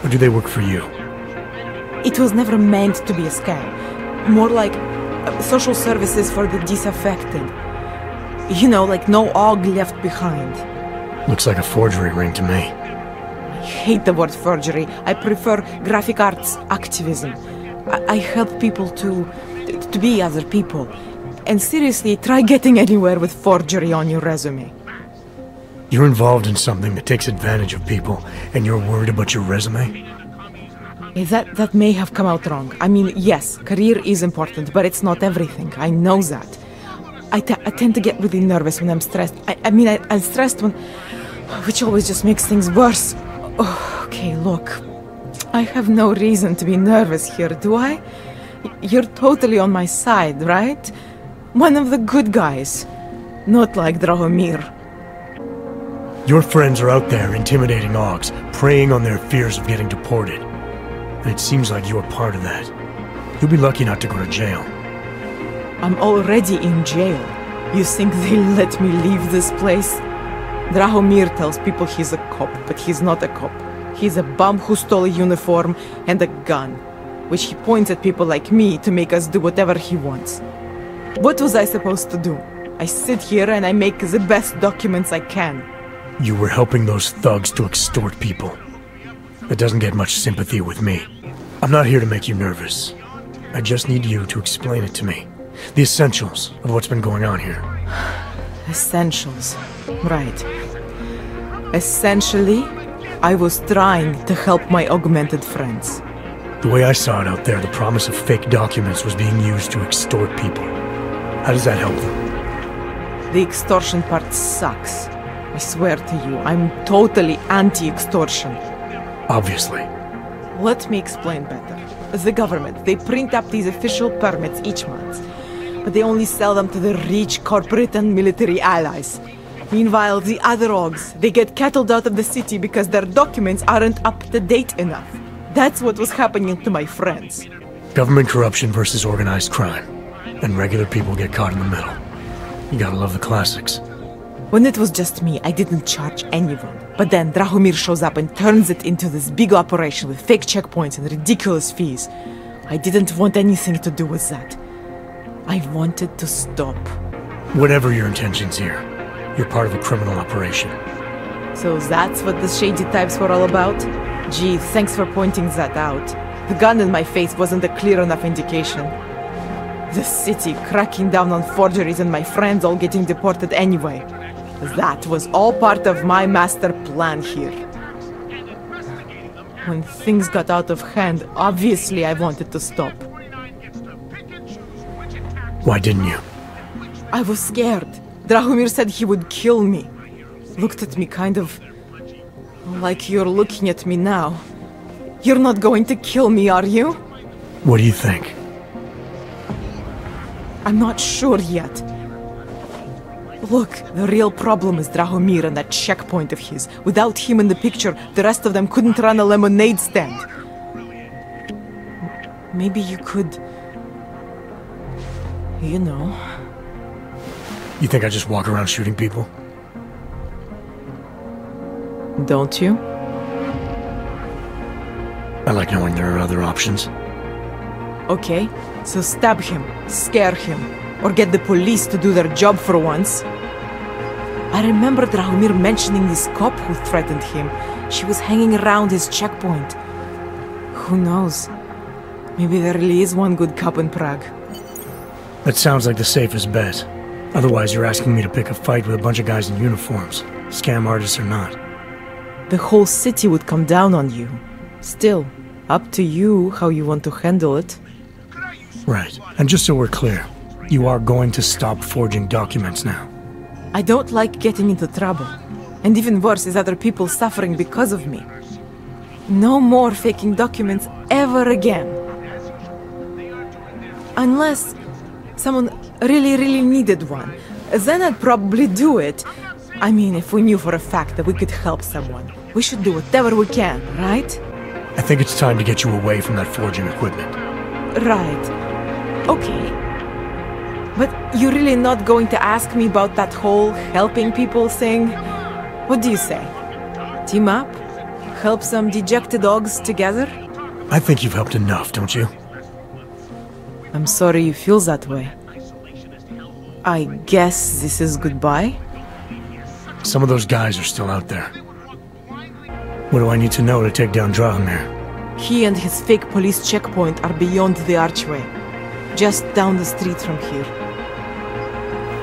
Or do they work for you? It was never meant to be a scam. More like social services for the disaffected. You know, like no Og left behind. Looks like a forgery ring to me. I hate the word forgery. I prefer graphic arts activism. I help people to be other people. And seriously, try getting anywhere with forgery on your resume. You're involved in something that takes advantage of people, and you're worried about your resume? That may have come out wrong. I mean, yes, career is important, but it's not everything. I know that. I tend to get really nervous when I'm stressed. I'm stressed when... which always just makes things worse. Oh, okay, look. I have no reason to be nervous here, do I? You're totally on my side, right? One of the good guys. Not like Drahomir. Your friends are out there intimidating Ogs, preying on their fears of getting deported. And it seems like you're part of that. You'll be lucky not to go to jail. I'm already in jail. You think they'll let me leave this place? Drahomir tells people he's a cop, but he's not a cop. He's a bum who stole a uniform and a gun, which he points at people like me to make us do whatever he wants. What was I supposed to do? I sit here and I make the best documents I can. You were helping those thugs to extort people. That doesn't get much sympathy with me. I'm not here to make you nervous. I just need you to explain it to me. The essentials of what's been going on here. Essentials. Right. Essentially, I was trying to help my augmented friends. The way I saw it out there, the promise of fake documents was being used to extort people. How does that help them? The extortion part sucks. I swear to you, I'm totally anti-extortion. Obviously. Let me explain better. The government, they print up these official permits each month, but they only sell them to the rich corporate and military allies. Meanwhile, the other Ogs, they get cattled out of the city because their documents aren't up to date enough. That's what was happening to my friends. Government corruption versus organized crime. And regular people get caught in the middle. You gotta love the classics. When it was just me, I didn't charge anyone. But then Drahomir shows up and turns it into this big operation with fake checkpoints and ridiculous fees. I didn't want anything to do with that. I wanted to stop. Whatever your intentions here, you're part of a criminal operation. So that's what the shady types were all about? Gee, thanks for pointing that out. The gun in my face wasn't a clear enough indication. The city cracking down on forgeries and my friends all getting deported anyway. That was all part of my master plan here. When things got out of hand, obviously I wanted to stop. Why didn't you? I was scared. Drahomir said he would kill me. Looked at me kind of... like you're looking at me now. You're not going to kill me, are you? What do you think? I'm not sure yet. Look, the real problem is Drahomir and that checkpoint of his. Without him in the picture, the rest of them couldn't run a lemonade stand. Maybe you could... You know... You think I just walk around shooting people? Don't you? I like knowing there are other options. Okay, so stab him, scare him, or get the police to do their job for once. I remember Drahomir mentioning this cop who threatened him. She was hanging around his checkpoint. Who knows? Maybe there really is one good cop in Prague. That sounds like the safest bet. Otherwise, you're asking me to pick a fight with a bunch of guys in uniforms, scam artists or not. The whole city would come down on you. Still, up to you how you want to handle it. Right. And just so we're clear, you are going to stop forging documents now. I don't like getting into trouble. And even worse is other people suffering because of me. No more faking documents ever again. Unless someone really needed one. Then I'd probably do it. I mean, if we knew for a fact that we could help someone. We should do whatever we can, right? I think it's time to get you away from that forging equipment. Right. Okay. But you're really not going to ask me about that whole helping people thing? What do you say? Team up? Help some dejected dogs together? I think you've helped enough, don't you? I'm sorry you feel that way. I guess this is goodbye? Some of those guys are still out there. What do I need to know to take down Drahomir? He and his fake police checkpoint are beyond the archway. Just down the street from here.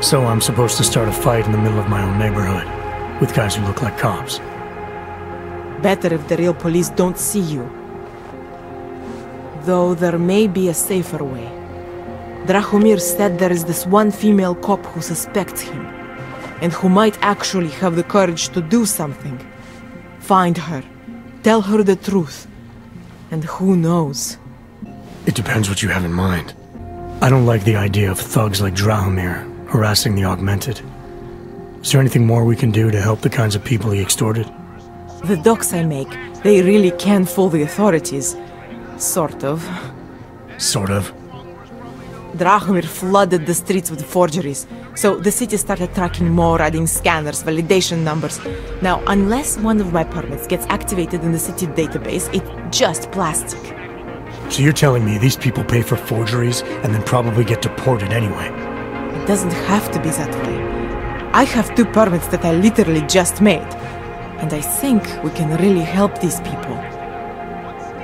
So I'm supposed to start a fight in the middle of my own neighborhood, with guys who look like cops. Better if the real police don't see you. Though there may be a safer way. Drahomir said there is this one female cop who suspects him, and who might actually have the courage to do something. Find her. Tell her the truth. And who knows? It depends what you have in mind. I don't like the idea of thugs like Drahomir harassing the augmented. Is there anything more we can do to help the kinds of people he extorted? The docs I make, they really can fool the authorities. Sort of. Sort of? Drahomir flooded the streets with forgeries, so the city started tracking more, adding scanners, validation numbers. Now, unless one of my permits gets activated in the city database, it's just plastic. So you're telling me these people pay for forgeries and then probably get deported anyway? It doesn't have to be that way. I have 2 permits that I literally just made, and I think we can really help these people.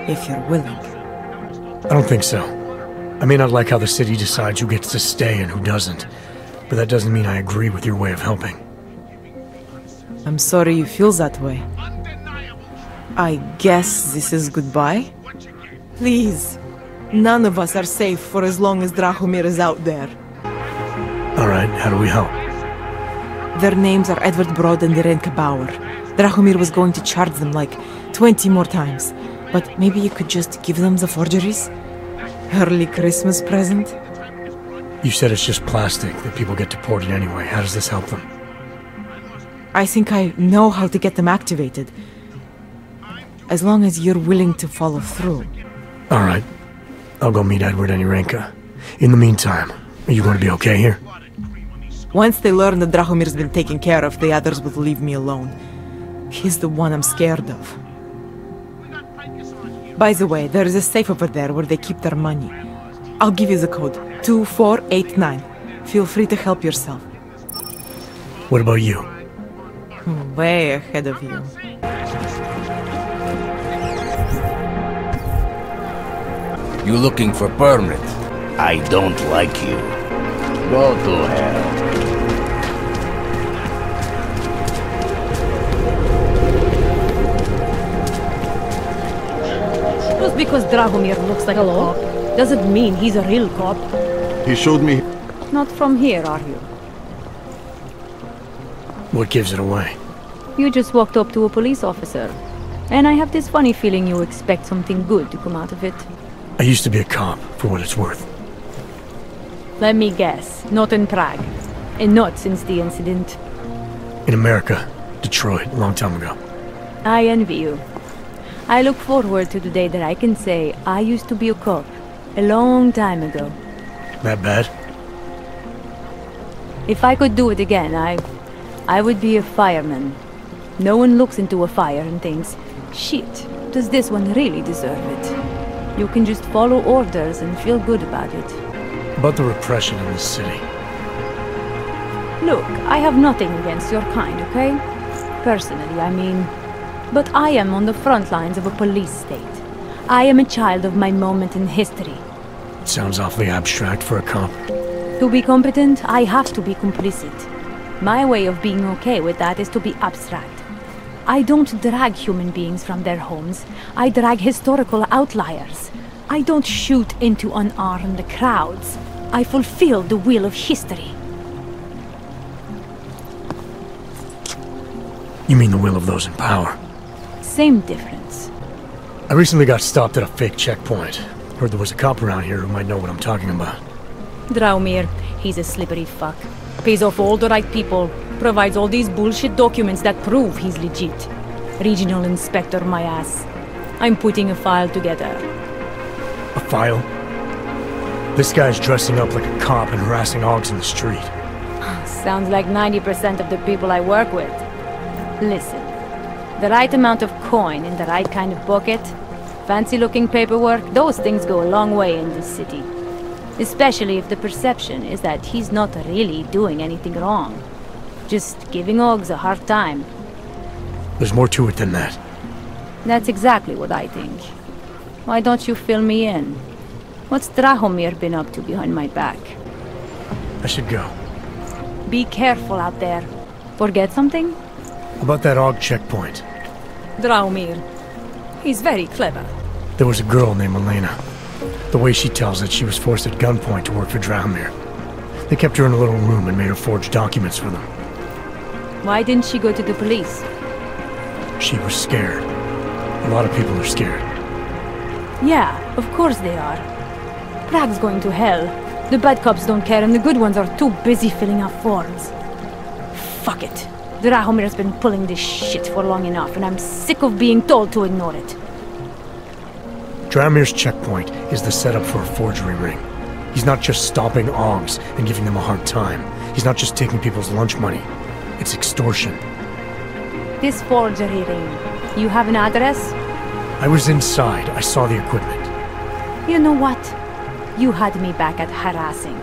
If you're willing. I don't think so. I may not like how the city decides who gets to stay and who doesn't, but that doesn't mean I agree with your way of helping. I'm sorry you feel that way. I guess this is goodbye? Please, none of us are safe for as long as Drahomir is out there. Alright, how do we help? Their names are Edward Broad and Irenka Bauer. Drahomir was going to charge them like 20 more times, but maybe you could just give them the forgeries? Early Christmas present? You said it's just plastic, that people get deported anyway. How does this help them? I think I know how to get them activated. As long as you're willing to follow through. Alright. I'll go meet Edward and Irenka. In the meantime, are you going to be okay here? Once they learn that Drahomir's been taken care of, the others will leave me alone. He's the one I'm scared of. By the way, there is a safe over there where they keep their money. I'll give you the code. 2489. Feel free to help yourself. What about you? Way ahead of you. You looking for permit? I don't like you. Go to hell. Just because Drahomir looks like a cop doesn't mean he's a real cop. He showed me... Not from here, are you? What gives it away? You just walked up to a police officer. And I have this funny feeling you expect something good to come out of it. I used to be a cop, for what it's worth. Let me guess, not in Prague. And not since the incident. In America. Detroit, a long time ago. I envy you. I look forward to the day that I can say I used to be a cop. A long time ago. That bad? If I could do it again, I would be a fireman. No one looks into a fire and thinks, shit, does this one really deserve it? You can just follow orders and feel good about it. About the repression in this city. Look, I have nothing against your kind, okay? Personally, I mean. But I am on the front lines of a police state. I am a child of my moment in history. Sounds awfully abstract for a cop. To be competent, I have to be complicit. My way of being okay with that is to be abstract. I don't drag human beings from their homes. I drag historical outliers. I don't shoot into unarmed crowds. I fulfill the will of history. You mean the will of those in power? Same difference. I recently got stopped at a fake checkpoint. Heard there was a cop around here who might know what I'm talking about. Draumir, he's a slippery fuck. Pays off all the right people. Provides all these bullshit documents that prove he's legit. Regional inspector, my ass. I'm putting a file together. A file? This guy's dressing up like a cop and harassing hogs in the street. Sounds like 90% of the people I work with. Listen, the right amount of coin in the right kind of bucket, fancy-looking paperwork, those things go a long way in this city. Especially if the perception is that he's not really doing anything wrong. Just giving Ogs a hard time. There's more to it than that. That's exactly what I think. Why don't you fill me in? What's Drahomir been up to behind my back? I should go. Be careful out there. Forget something? About that Og checkpoint. Drahomir. He's very clever. There was a girl named Elena. The way she tells it, she was forced at gunpoint to work for Drahomir. They kept her in a little room and made her forge documents for them. Why didn't she go to the police? She was scared. A lot of people are scared. Yeah, of course they are. Prague's going to hell. The bad cops don't care and the good ones are too busy filling out forms. Fuck it. Drahomir's been pulling this shit for long enough and I'm sick of being told to ignore it. Drahomir's checkpoint is the setup for a forgery ring. He's not just stopping Ogs and giving them a hard time. He's not just taking people's lunch money. It's extortion. This forgery ring, you have an address? I was inside. I saw the equipment. You know what? You had me back at harassing.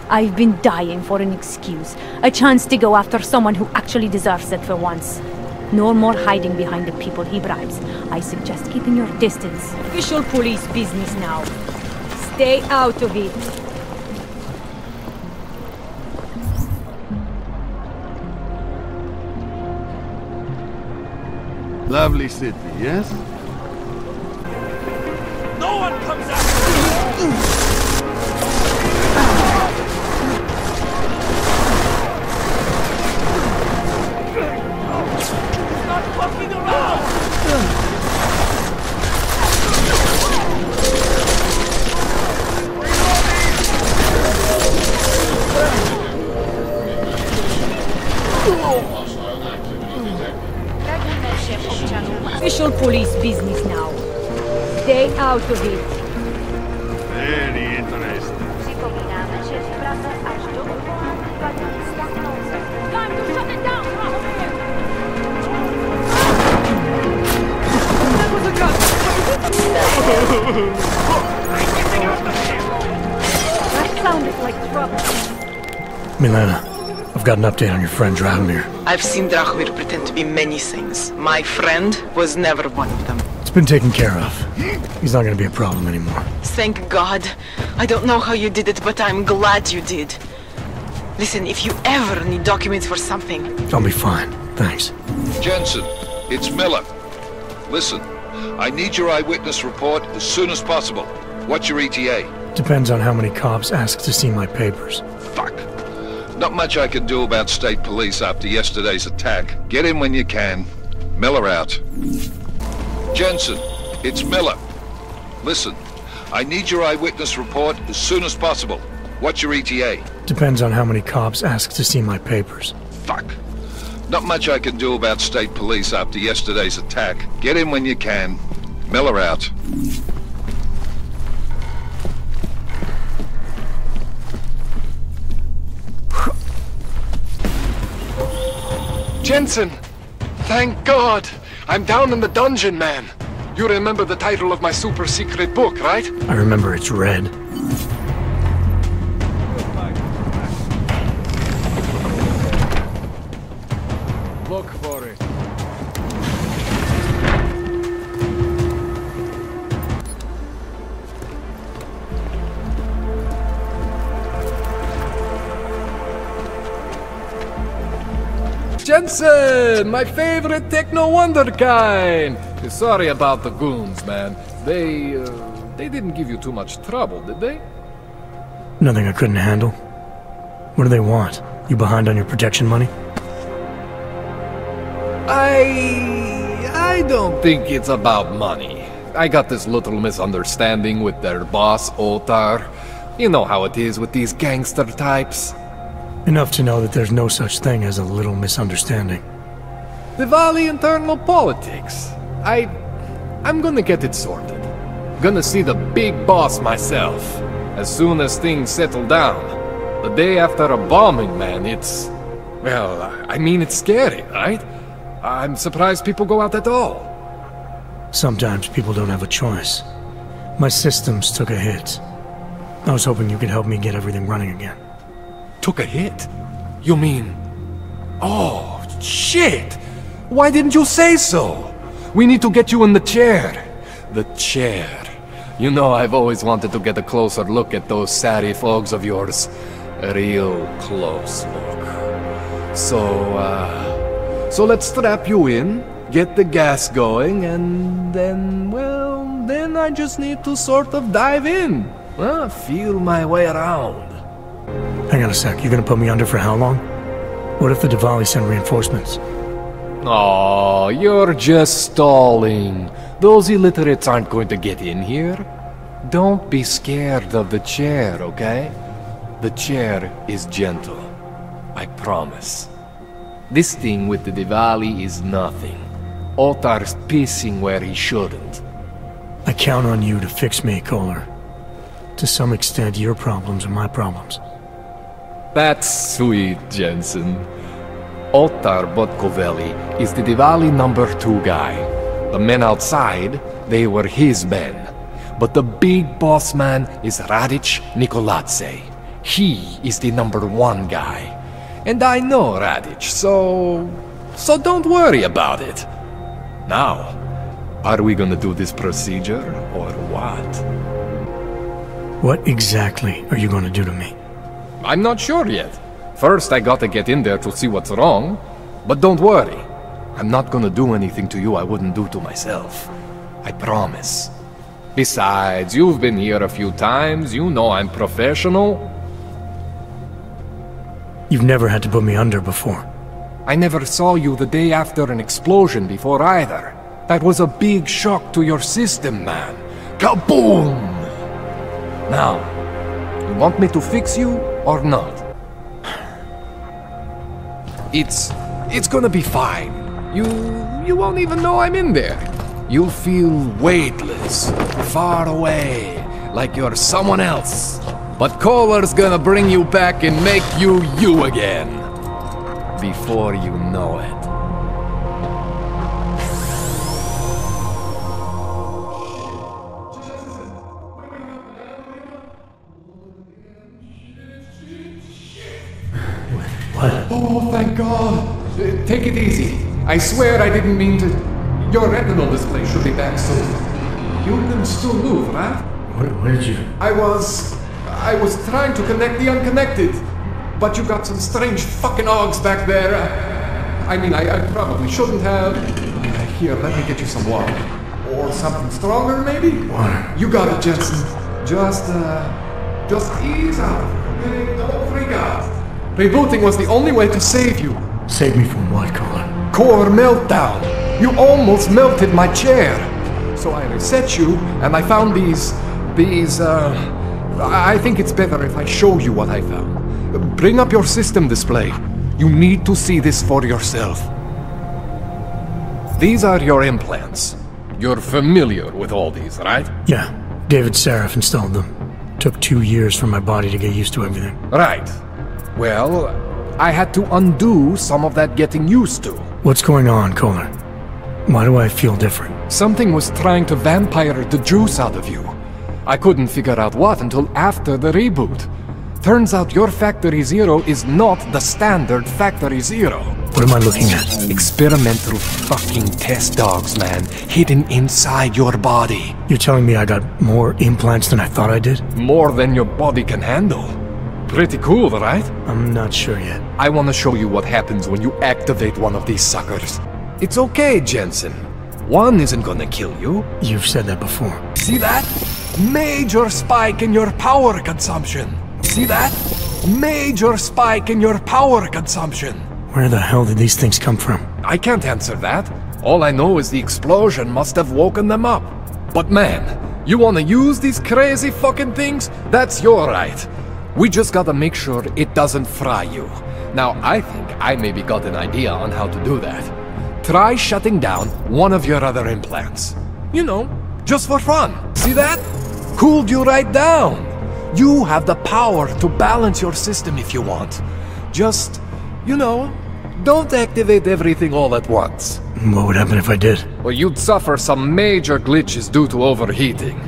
I've been dying for an excuse. A chance to go after someone who actually deserves it for once. No more hiding behind the people he bribes. I suggest keeping your distance. Official police business now. Stay out of it. Lovely city, yes? No one comes after me! Not fucking around! Official police business now. Stay out of it. Very interesting. Time to shut it down, That sounded like trouble. Milena, I've got an update on your friend Drahomir. I've seen Drahomir pretend to be many things. My friend was never one of them. It's been taken care of. He's not gonna be a problem anymore. Thank God. I don't know how you did it, but I'm glad you did. Listen, if you ever need documents for something... I'll be fine. Thanks. Jensen, it's Miller. Listen, I need your eyewitness report as soon as possible. What's your ETA? Depends on how many cops ask to see my papers. Fuck. Not much I can do about state police after yesterday's attack. Get in when you can. Miller out. Jensen, it's Miller. Listen, I need your eyewitness report as soon as possible. What's your ETA? Depends on how many cops ask to see my papers. Fuck. Not much I can do about state police after yesterday's attack. Get in when you can. Miller out. Jensen! Thank God! I'm down in the dungeon, man. You remember the title of my super secret book, right? I remember it's red. Look for it. Jensen! My favorite techno wonderkind! Sorry about the goons, man. They didn't give you too much trouble, did they? Nothing I couldn't handle. What do they want? You behind on your protection money? I don't think it's about money. I got this little misunderstanding with their boss, Otar. You know how it is with these gangster types. Enough to know that there's no such thing as a little misunderstanding. Diwali internal politics. I'm gonna get it sorted. Gonna see the big boss myself. As soon as things settle down. The day after a bombing, man, it's... Well, I mean, it's scary, right? I'm surprised people go out at all. Sometimes people don't have a choice. My systems took a hit. I was hoping you could help me get everything running again. Took a hit? You mean... Oh, shit! Why didn't you say so? We need to get you in the chair. The chair. You know, I've always wanted to get a closer look at those satty fogs of yours. A real close look. So let's strap you in, get the gas going, and then, well, then I just need to sort of dive in. Feel my way around. Hang on a sec, you're gonna put me under for how long? What if the Diwali send reinforcements? Oh, you're just stalling. Those illiterates aren't going to get in here. Don't be scared of the chair, okay? The chair is gentle. I promise. This thing with the Diwali is nothing. Otar's pissing where he shouldn't. I count on you to fix me, Kohler. To some extent, your problems are my problems. That's sweet, Jensen. Otar Botkovelli is the Diwali #2 guy. The men outside, they were his men. But the big boss man is Radic Nikoladze. He is the #1 guy. And I know Radic, so don't worry about it. Now, are we gonna do this procedure, or what? What exactly are you gonna do to me? I'm not sure yet. First, I gotta get in there to see what's wrong. But don't worry. I'm not gonna do anything to you I wouldn't do to myself. I promise. Besides, you've been here a few times. You know I'm professional. You've never had to put me under before. I never saw you the day after an explosion before either. That was a big shock to your system, man. Kaboom! Now, you want me to fix you or not? It's gonna be fine. You won't even know I'm in there. You'll feel weightless, far away, like you're someone else. But Kohler's gonna bring you back and make you you again. Before you know it. What? Oh, thank God. Take it easy. I swear I didn't mean to... Your retinal display should be back soon. You can still move, right? Where did you... I was trying to connect the unconnected. But you got some strange fucking ogs back there. I mean, I probably shouldn't have... Here, let me get you some water. Or something stronger, maybe? Water. You got it, Jensen. Just ease out, okay? Don't freak out. Rebooting was the only way to save you. Save me from what, Kohler? Core meltdown. You almost melted my chair. So I reset you, and I found these I think it's better if I show you what I found. Bring up your system display. You need to see this for yourself. These are your implants. You're familiar with all these, right? Yeah, David Sarif installed them. Took 2 years for my body to get used to everything. Right. Well, I had to undo some of that getting used to. What's going on, Kohler? Why do I feel different? Something was trying to vampire the juice out of you. I couldn't figure out what until after the reboot. Turns out your Factory Zero is not the standard Factory Zero. What am I looking at? Experimental fucking test dogs, man. Hidden inside your body. You're telling me I got more implants than I thought I did? More than your body can handle. Pretty cool, right? I'm not sure yet. I want to show you what happens when you activate one of these suckers. It's okay, Jensen. One isn't gonna kill you. You've said that before. See that? Major spike in your power consumption. See that? Major spike in your power consumption. Where the hell did these things come from? I can't answer that. All I know is the explosion must have woken them up. But man, you wanna use these crazy fucking things? That's your right. We just gotta make sure it doesn't fry you. Now, I think I maybe got an idea on how to do that. Try shutting down one of your other implants. You know, just for fun. See that? Cooled you right down. You have the power to balance your system if you want. Just, you know, don't activate everything all at once. What would happen if I did? Well, you'd suffer some major glitches due to overheating.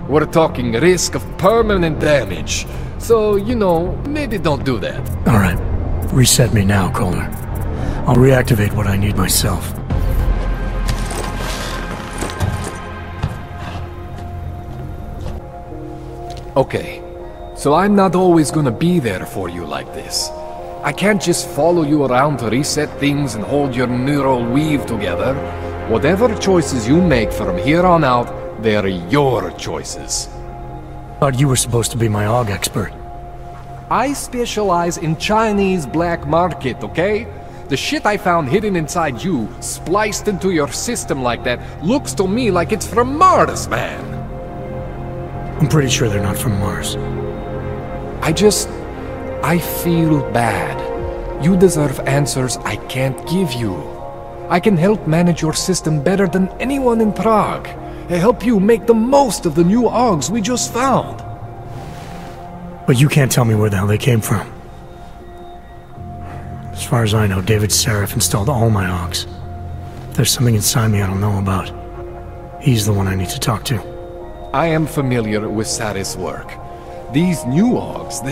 We're talking risk of permanent damage. So, you know, maybe don't do that. Alright. Reset me now, Kohler. I'll reactivate what I need myself. Okay. So I'm not always gonna be there for you like this. I can't just follow you around to reset things and hold your neural weave together. Whatever choices you make from here on out, they're your choices. Thought you were supposed to be my AUG expert. I specialize in Chinese black market, okay? The shit I found hidden inside you, spliced into your system like that, looks to me like it's from Mars, man. I'm pretty sure they're not from Mars. I feel bad. You deserve answers I can't give you. I can help manage your system better than anyone in Prague. I help you make the most of the new AUGs we just found. But you can't tell me where the hell they came from. As far as I know, David Sarif installed all my AUGs. If there's something inside me I don't know about, he's the one I need to talk to. I am familiar with Sarif's work. These new AUGs,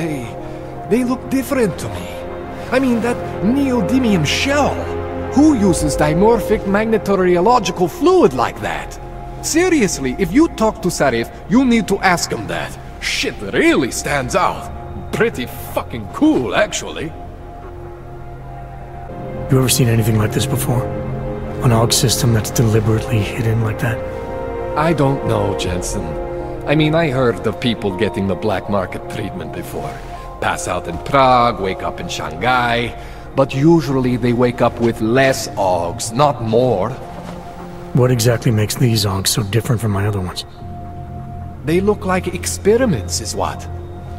they look different to me. I mean, that neodymium shell. Who uses dimorphic magnetorheological fluid like that? Seriously, if you talk to Sarif, you need to ask him that. Shit really stands out. Pretty fucking cool, actually. You ever seen anything like this before? An AUG system that's deliberately hidden like that? I don't know, Jensen. I mean, I heard of people getting the black market treatment before. Pass out in Prague, wake up in Shanghai. But usually they wake up with less AUGs, not more. What exactly makes these AUGs so different from my other ones? They look like experiments, is what.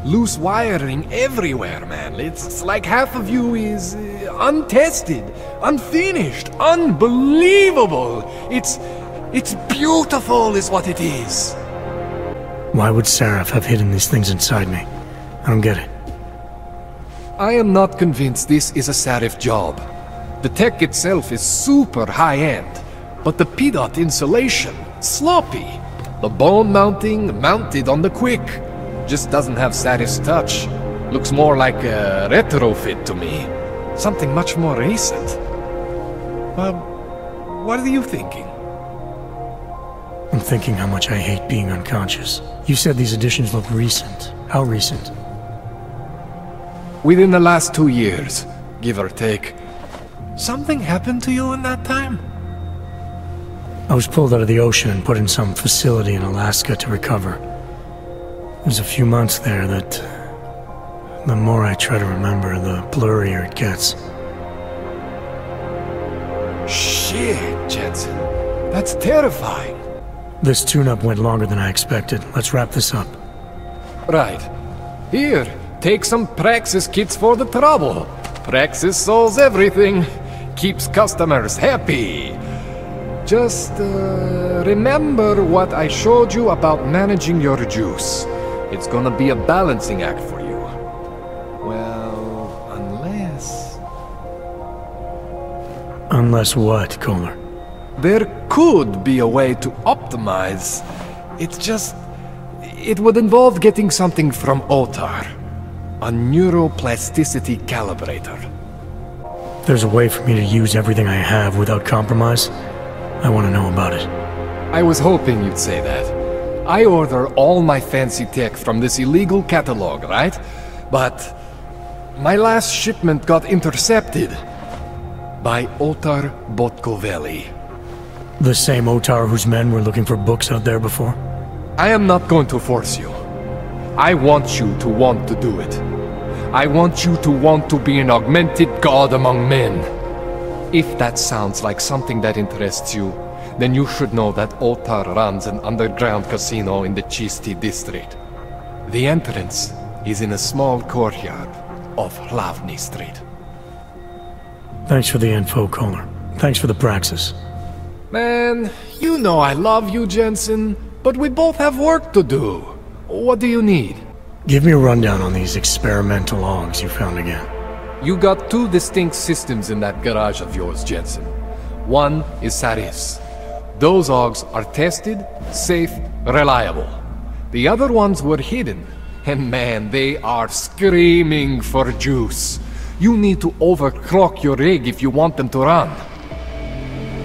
Loose wiring everywhere, man. It's like half of you is untested, unfinished, unbelievable. It's beautiful is what it is. Why would Sarif have hidden these things inside me? I don't get it. I am not convinced this is a Sarif job. The tech itself is super high-end, but the PDOT insulation, sloppy. The bone mounting, mounted on the quick. Just doesn't have Sarif's touch. Looks more like a retrofit to me. Something much more recent. What are you thinking? I'm thinking how much I hate being unconscious. You said these additions look recent. How recent? Within the last 2 years, give or take. Something happened to you in that time? I was pulled out of the ocean and put in some facility in Alaska to recover. It was a few months there that... the more I try to remember, the blurrier it gets. Shit, Jensen. That's terrifying. This tune-up went longer than I expected. Let's wrap this up. Right. Here, take some Praxis kits for the trouble. Praxis solves everything. Keeps customers happy. Just remember what I showed you about managing your juice. It's gonna be a balancing act for you. Well, unless... Unless what, Kohler? There could be a way to optimize. It's just... It would involve getting something from Otar. A neuroplasticity calibrator. There's a way for me to use everything I have without compromise? I want to know about it. I was hoping you'd say that. I order all my fancy tech from this illegal catalog, right? But my last shipment got intercepted by Otar Botkoveli. The same Otar whose men were looking for books out there before? I am not going to force you. I want you to want to do it. I want you to want to be an augmented god among men. If that sounds like something that interests you, then you should know that Otar runs an underground casino in the Chisti district. The entrance is in a small courtyard off Hlavní Street. Thanks for the info, Kohler. Thanks for the praxis. Man, you know I love you, Jensen, but we both have work to do. What do you need? Give me a rundown on these experimental logs you found again. You got two distinct systems in that garage of yours, Jensen. One is Saris. Those logs are tested, safe, reliable. The other ones were hidden. And man, they are screaming for juice. You need to overclock your rig if you want them to run.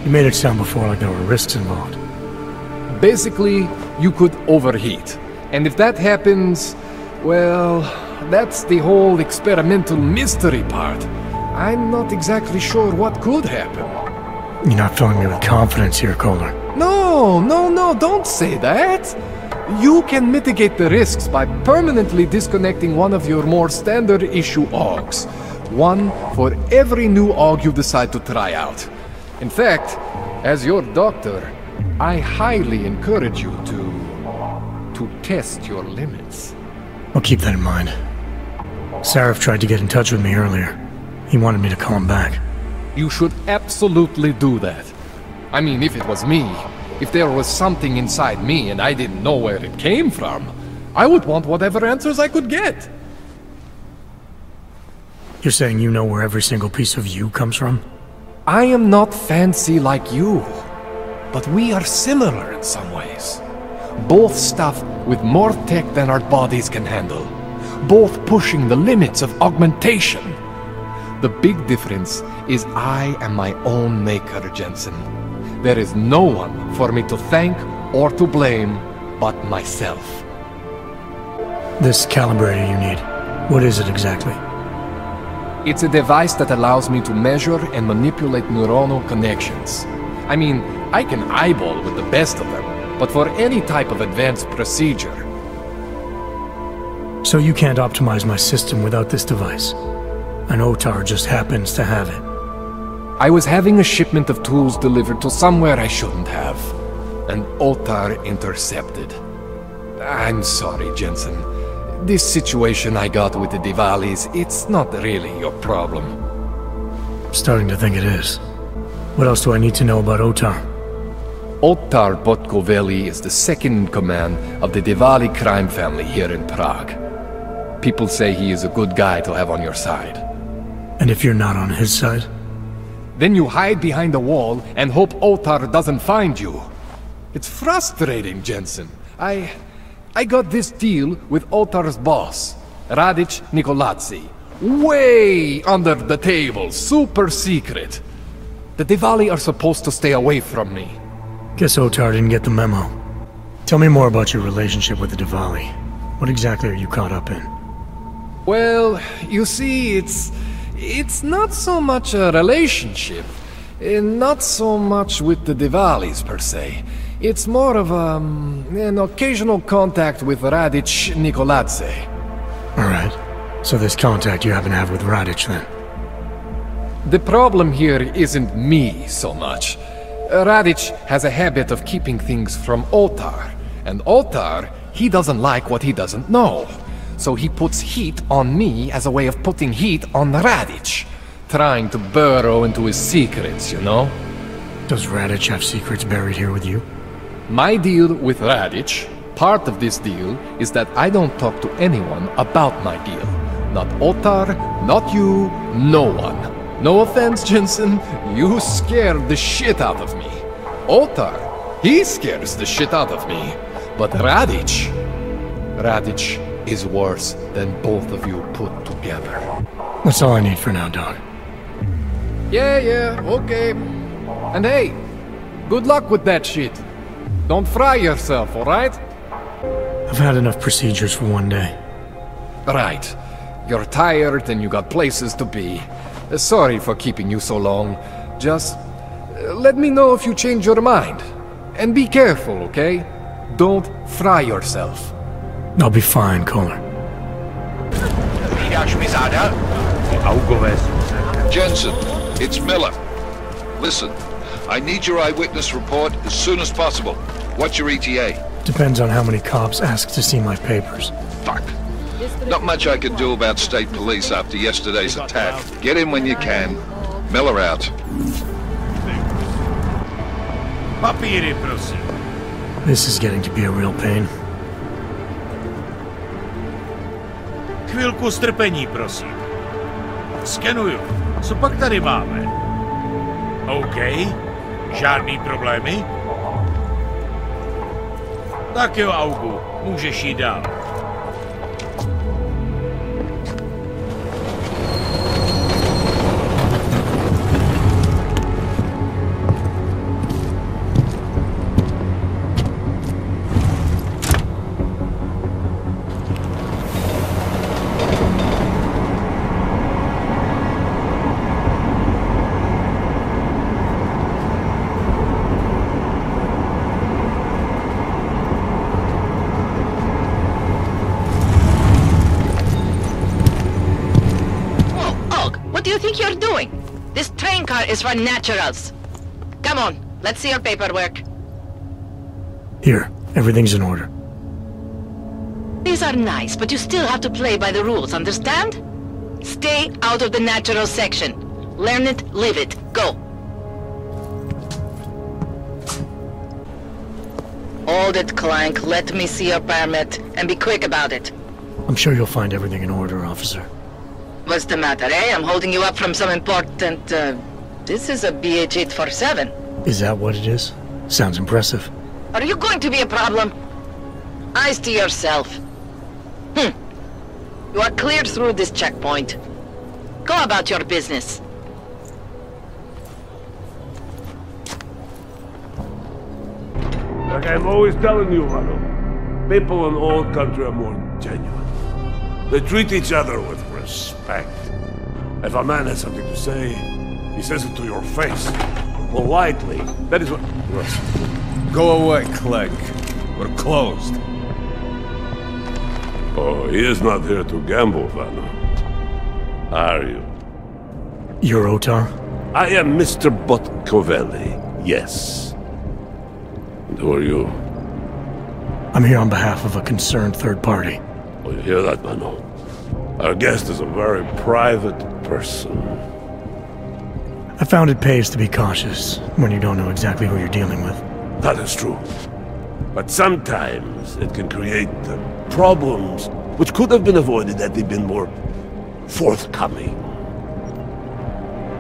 You made it sound before like there were risks involved. Basically, you could overheat. And if that happens, well, that's the whole experimental mystery part. I'm not exactly sure what could happen. You're not filling me with confidence here, Kohler. No, don't say that. You can mitigate the risks by permanently disconnecting one of your more standard issue augs. One for every new aug you decide to try out. In fact, as your doctor, I highly encourage you to test your limits. I'll keep that in mind. Sarif tried to get in touch with me earlier. He wanted me to call him back. You should absolutely do that. I mean, if it was me, if there was something inside me and I didn't know where it came from, I would want whatever answers I could get. You're saying you know where every single piece of you comes from? I am not fancy like you, but we are similar in some ways. Both stuff with more tech than our bodies can handle. Both pushing the limits of augmentation. The big difference is I am my own maker, Jensen. There is no one for me to thank or to blame but myself. This calibrator you need, what is it exactly? It's a device that allows me to measure and manipulate neuronal connections. I mean, I can eyeball with the best of them, but for any type of advanced procedure... So you can't optimize my system without this device? An Otar just happens to have it. I was having a shipment of tools delivered to somewhere I shouldn't have. An Otar intercepted. I'm sorry, Jensen. This situation I got with the Diwalis, it's not really your problem. I'm starting to think it is. What else do I need to know about Otar? Otar Botkoveli is the second in command of the Diwali crime family here in Prague. People say he is a good guy to have on your side. And if you're not on his side? Then you hide behind a wall and hope Otar doesn't find you. It's frustrating, Jensen. I got this deal with Otar's boss, Radic Nikoladze. Way under the table, super secret. The Diwali are supposed to stay away from me. Guess Otar didn't get the memo. Tell me more about your relationship with the Diwali. What exactly are you caught up in? Well, you see, it's not so much a relationship. Not so much with the Diwalis, per se. It's more of an occasional contact with Radic Nikoladze. Alright. So this contact you happen to have with Radic, then? The problem here isn't me so much. Radic has a habit of keeping things from Otar. And Otar, he doesn't like what he doesn't know. So he puts heat on me as a way of putting heat on Radic. Trying to burrow into his secrets, you know? Does Radic have secrets buried here with you? My deal with Radic, part of this deal, is that I don't talk to anyone about my deal. Not Otar, not you, no one. No offense, Jensen, you scared the shit out of me. Otar, he scares the shit out of me. But Radic is worse than both of you put together. That's all I need for now, dog. Yeah, okay. And hey, good luck with that shit. Don't fry yourself, alright? I've had enough procedures for one day. Right. You're tired and you got places to be. Sorry for keeping you so long. Just let me know if you change your mind. And be careful, okay? Don't fry yourself. I'll be fine, Kohler. Jensen, it's Miller. Listen, I need your eyewitness report as soon as possible. What's your ETA? Depends on how many cops ask to see my papers. Fuck. Not much I can do about state police after yesterday's attack. Get in when you can. Miller out. Papíry, prosím. This is getting to be a real pain. Chvilku strpení, prosím. Skenuju. Co pak tady máme? OK. Žádný problémy? Tak jo, Augu. Můžeš jít dál. Is for naturals. Come on, let's see your paperwork. Here, everything's in order. These are nice, but you still have to play by the rules, understand? Stay out of the natural section. Learn it, live it. Go. Hold it, Clank. Let me see your permit, and be quick about it. I'm sure you'll find everything in order, officer. What's the matter, eh? I'm holding you up from some important, This is a BH-847. Is that what it is? Sounds impressive. Are you going to be a problem? Eyes to yourself. You are cleared through this checkpoint. Go about your business. Like I'm always telling you, Vano, people in old country are more genuine. They treat each other with respect. If a man has something to say, he says it to your face. Politely. That is what... Go away, Clegg. We're closed. Oh, he is not here to gamble, Vano. Are you? You're Otar? I am Mr. Botkovelli, yes. And who are you? I'm here on behalf of a concerned third party. Oh, you hear that, Vano? Our guest is a very private person. I found it pays to be cautious when you don't know exactly who you're dealing with. That is true. But sometimes it can create problems which could have been avoided had they been more forthcoming.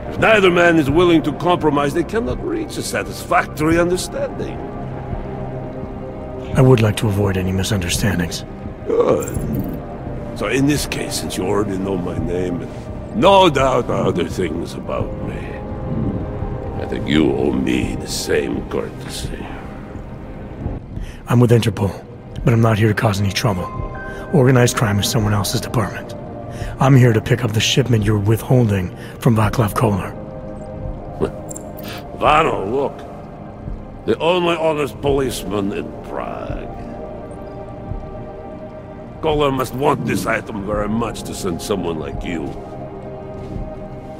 If neither man is willing to compromise, they cannot reach a satisfactory understanding. I would like to avoid any misunderstandings. Good. So in this case, since you already know my name and no doubt other things about me, I think you owe me the same courtesy. I'm with Interpol, but I'm not here to cause any trouble. Organized crime is someone else's department. I'm here to pick up the shipment you're withholding from Václav Kohler. Vano, look. The only honest policeman in Prague. Kohler must want this item very much to send someone like you.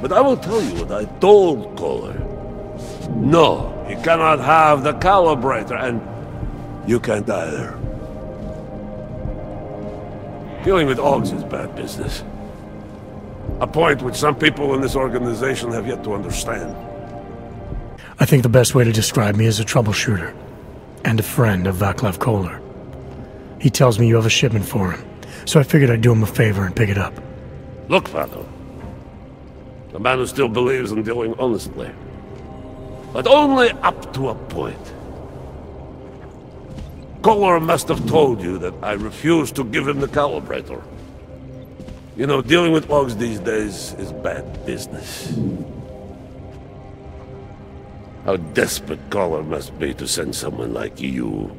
But I will tell you what I told Kohler. No, he cannot have the calibrator, and you can't either. Dealing with Augs is bad business. A point which some people in this organization have yet to understand. I think the best way to describe me is a troubleshooter. And a friend of Vaclav Kohler. He tells me you have a shipment for him, so I figured I'd do him a favor and pick it up. Look, Father. A man who still believes in dealing honestly. But only up to a point. Kohler must have told you that I refused to give him the calibrator. You know, dealing with Augs these days is bad business. How desperate Kohler must be to send someone like you.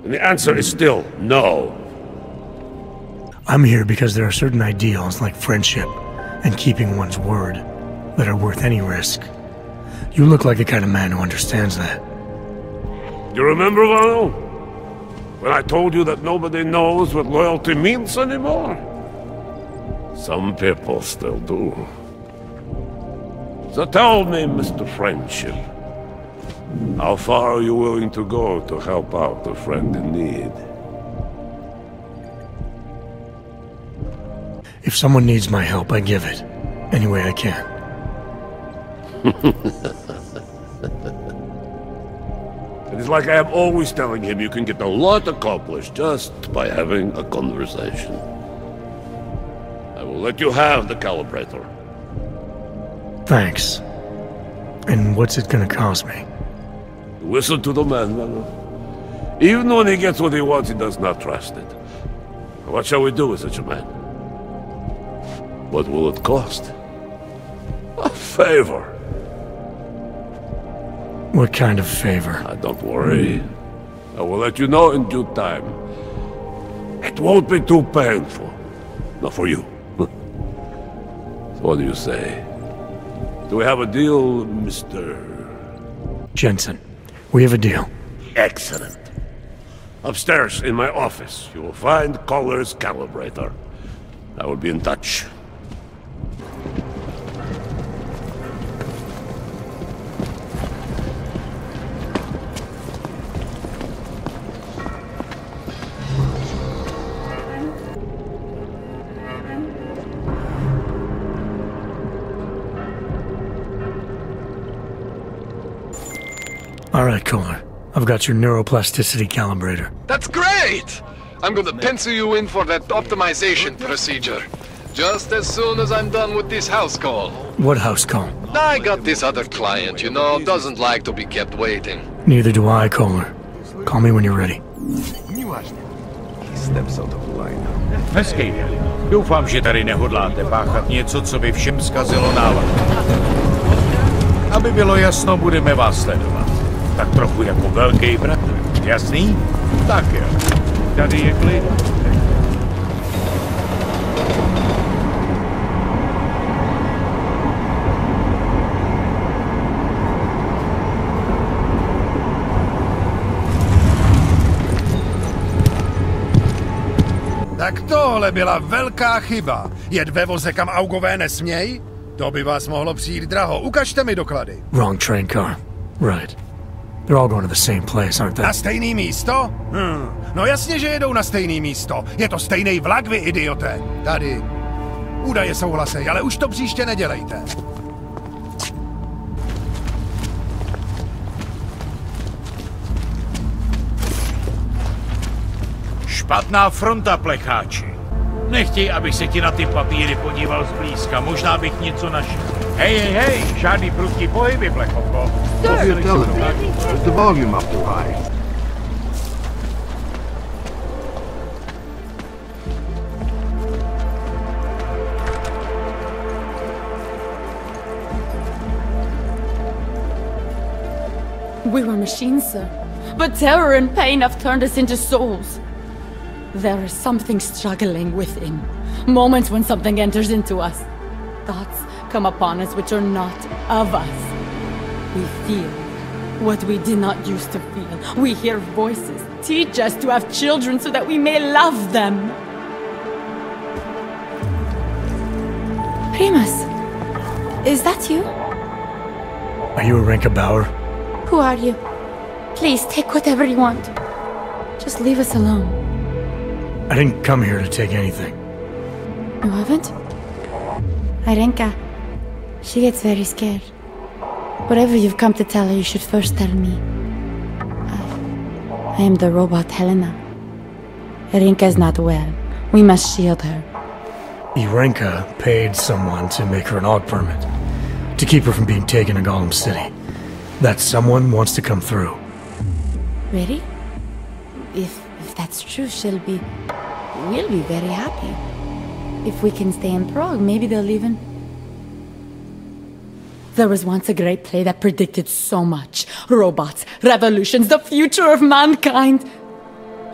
And the answer is still no. I'm here because there are certain ideals like friendship and keeping one's word that are worth any risk. You look like the kind of man who understands that. You remember, Vano? When I told you that nobody knows what loyalty means anymore? Some people still do. So tell me, Mr. Friendship, how far are you willing to go to help out a friend in need? If someone needs my help, I give it. Any way I can. It is like I am always telling him, you can get a lot accomplished just by having a conversation. I will let you have the calibrator. Thanks. And what's it gonna cost me? Listen to the man, Vano. Even when he gets what he wants, he does not trust it. What shall we do with such a man? What will it cost? A favor. What kind of favor? Don't worry. I will let you know in due time. It won't be too painful. Not for you. So what do you say? Do we have a deal, Mr. Jensen? We have a deal. Excellent. Upstairs in my office, you will find Kohler's calibrator. I will be in touch. All right, Kohler. I've got your neuroplasticity calibrator. That's great! I'm gonna pencil you in for that optimization procedure. Just as soon as I'm done with this house call. What house call? I got this other client, you know, doesn't like to be kept waiting. Neither do I, Kohler. Call me when you're ready. He steps out of line. Hezký den. Doufám, že tady nehodláte páchat něco, co by všem zkazilo náladu. Aby bylo jasno, budeme vás sledovat. Tak trochu jako velký bratr. Jasný? Tak jo. Tady je klid. Tak tohle byla velká chyba. Jet ve voze, kam augové nesměj? To by vás mohlo přijít draho. Ukažte mi doklady. Wrong train car. Right. They're all going to the same place, aren't they? Na stejný místo? No jasně, že jedou na stejný místo. Je to stejný vlak, vy idioté. Tady. Údaje souhlasej, ale už to příště nedělejte. Špatná fronta, plecháči. Nechtěj, abych se ti na ty papíry podíval zblízka. Možná bych něco našel. Hej, žádný prudký pohyby, plechovko. What's your television? Is the volume up too high? We were machines, sir. But terror and pain have turned us into souls. There is something struggling within. Moments when something enters into us. Thoughts come upon us which are not of us. We feel what we did not used to feel. We hear voices teach us to have children so that we may love them. Primus, is that you? Are you a Renka Bauer? Who are you? Please take whatever you want. Just leave us alone. I didn't come here to take anything. You haven't? Irenka, she gets very scared. Whatever you've come to tell her, you should first tell me. I am the robot Helena. Irenka is not well. We must shield her. Irenka paid someone to make her an AUG permit, to keep her from being taken to Golem City. That someone wants to come through. Really? If that's true, we'll be very happy. If we can stay in Prague, maybe they'll even... There was once a great play that predicted so much. Robots, revolutions, the future of mankind.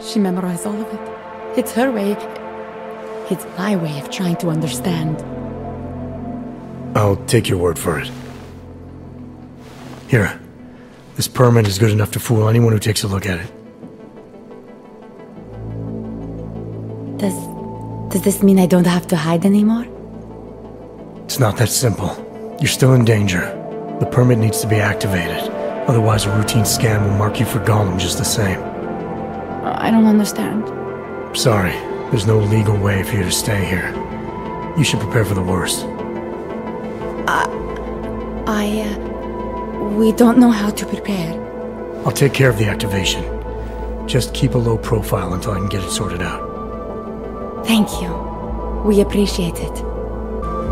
She memorized all of it. It's her way. It's my way of trying to understand. I'll take your word for it. Here. This permit is good enough to fool anyone who takes a look at it. Does this mean I don't have to hide anymore? It's not that simple. You're still in danger. The permit needs to be activated. Otherwise, a routine scan will mark you for Golem just the same. I don't understand. Sorry. There's no legal way for you to stay here. You should prepare for the worst. We don't know how to prepare. I'll take care of the activation. Just keep a low profile until I can get it sorted out. Thank you. We appreciate it.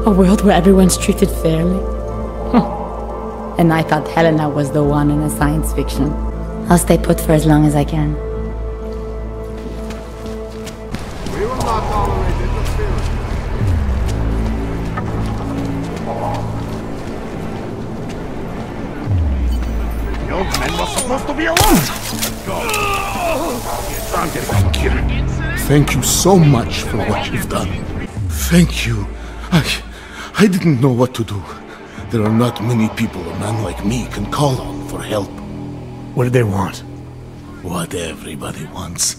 A world where everyone's treated fairly. And I thought Helena was the one in a science fiction. I'll stay put for as long as I can. We will not tolerate interference. The old man was supposed to be alone! Thank you so much for what you've done. Thank you. I didn't know what to do. There are not many people a man like me can call on for help. What did they want? What everybody wants.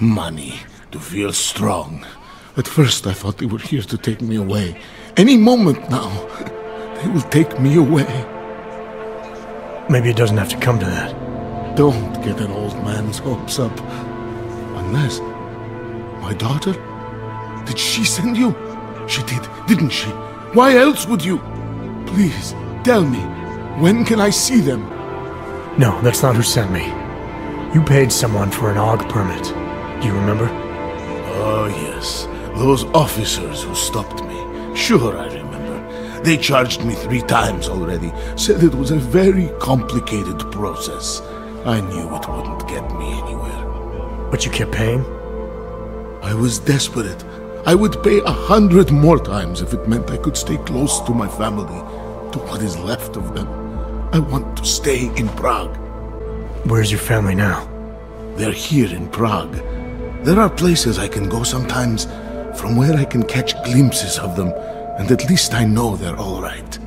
Money. To feel strong. At first I thought they were here to take me away. Any moment now, they will take me away. Maybe it doesn't have to come to that. Don't get an old man's hopes up. Unless... My daughter? Did she send you? She did, didn't she? Why else would you? Please, tell me. When can I see them? No, that's not who sent me. You paid someone for an AUG permit. Do you remember? Oh, yes. Those officers who stopped me. Sure, I remember. They charged me 3 times already. Said it was a very complicated process. I knew it wouldn't get me anywhere. But you kept paying? I was desperate. I would pay 100 more times if it meant I could stay close to my family, to what is left of them. I want to stay in Prague. Where's your family now? They're here in Prague. There are places I can go sometimes from where I can catch glimpses of them, and at least I know they're all right.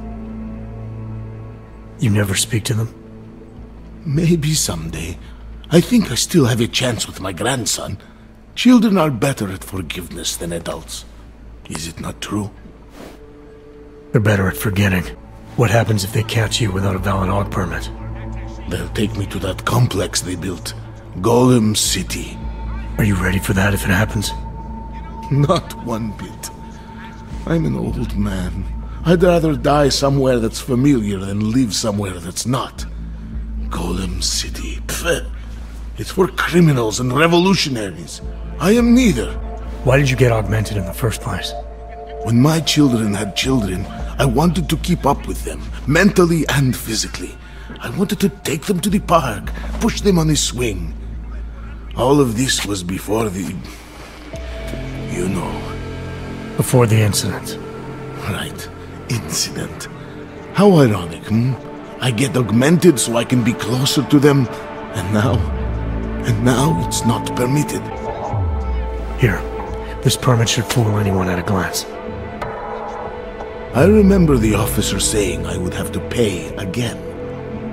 You never speak to them? Maybe someday. I think I still have a chance with my grandson. Children are better at forgiveness than adults. Is it not true? They're better at forgetting. What happens if they catch you without a valid AUG permit? They'll take me to that complex they built. Golem City. Are you ready for that if it happens? Not one bit. I'm an old man. I'd rather die somewhere that's familiar than live somewhere that's not. Golem City. Pfft. It's for criminals and revolutionaries. I am neither. Why did you get augmented in the first place? When my children had children, I wanted to keep up with them, mentally and physically. I wanted to take them to the park, push them on a swing. All of this was before the... you know. Before the incident. Right. Incident. How ironic, I get augmented so I can be closer to them, and now it's not permitted. Here, this permit should fool anyone at a glance. I remember the officer saying I would have to pay again.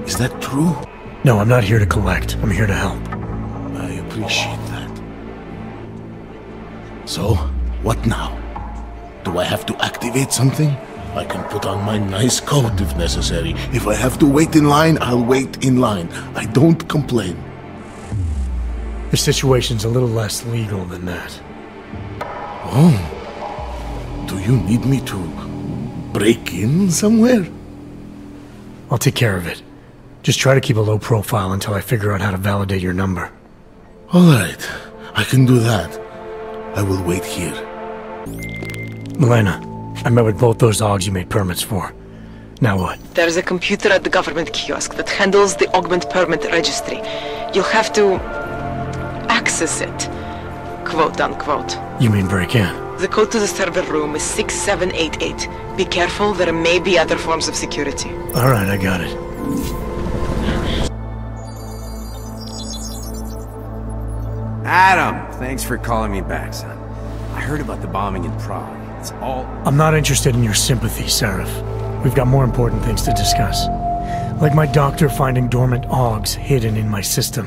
Is that true? No, I'm not here to collect. I'm here to help. I appreciate that. So, what now? Do I have to activate something? I can put on my nice coat if necessary. If I have to wait in line, I'll wait in line. I don't complain. The situation's a little less legal than that. Oh. Do you need me to break in somewhere? I'll take care of it. Just try to keep a low profile until I figure out how to validate your number. All right. I can do that. I will wait here. Milena, I met with both those dogs you made permits for. Now what? There's a computer at the government kiosk that handles the augment permit registry. You'll have to access it, quote unquote. You mean break in? The code to the server room is 6788. Be careful, there may be other forms of security. All right, I got it. Adam, thanks for calling me back, son. I heard about the bombing in Prague. It's all... I'm not interested in your sympathy, Seraph. We've got more important things to discuss. Like my doctor finding dormant OGs hidden in my system.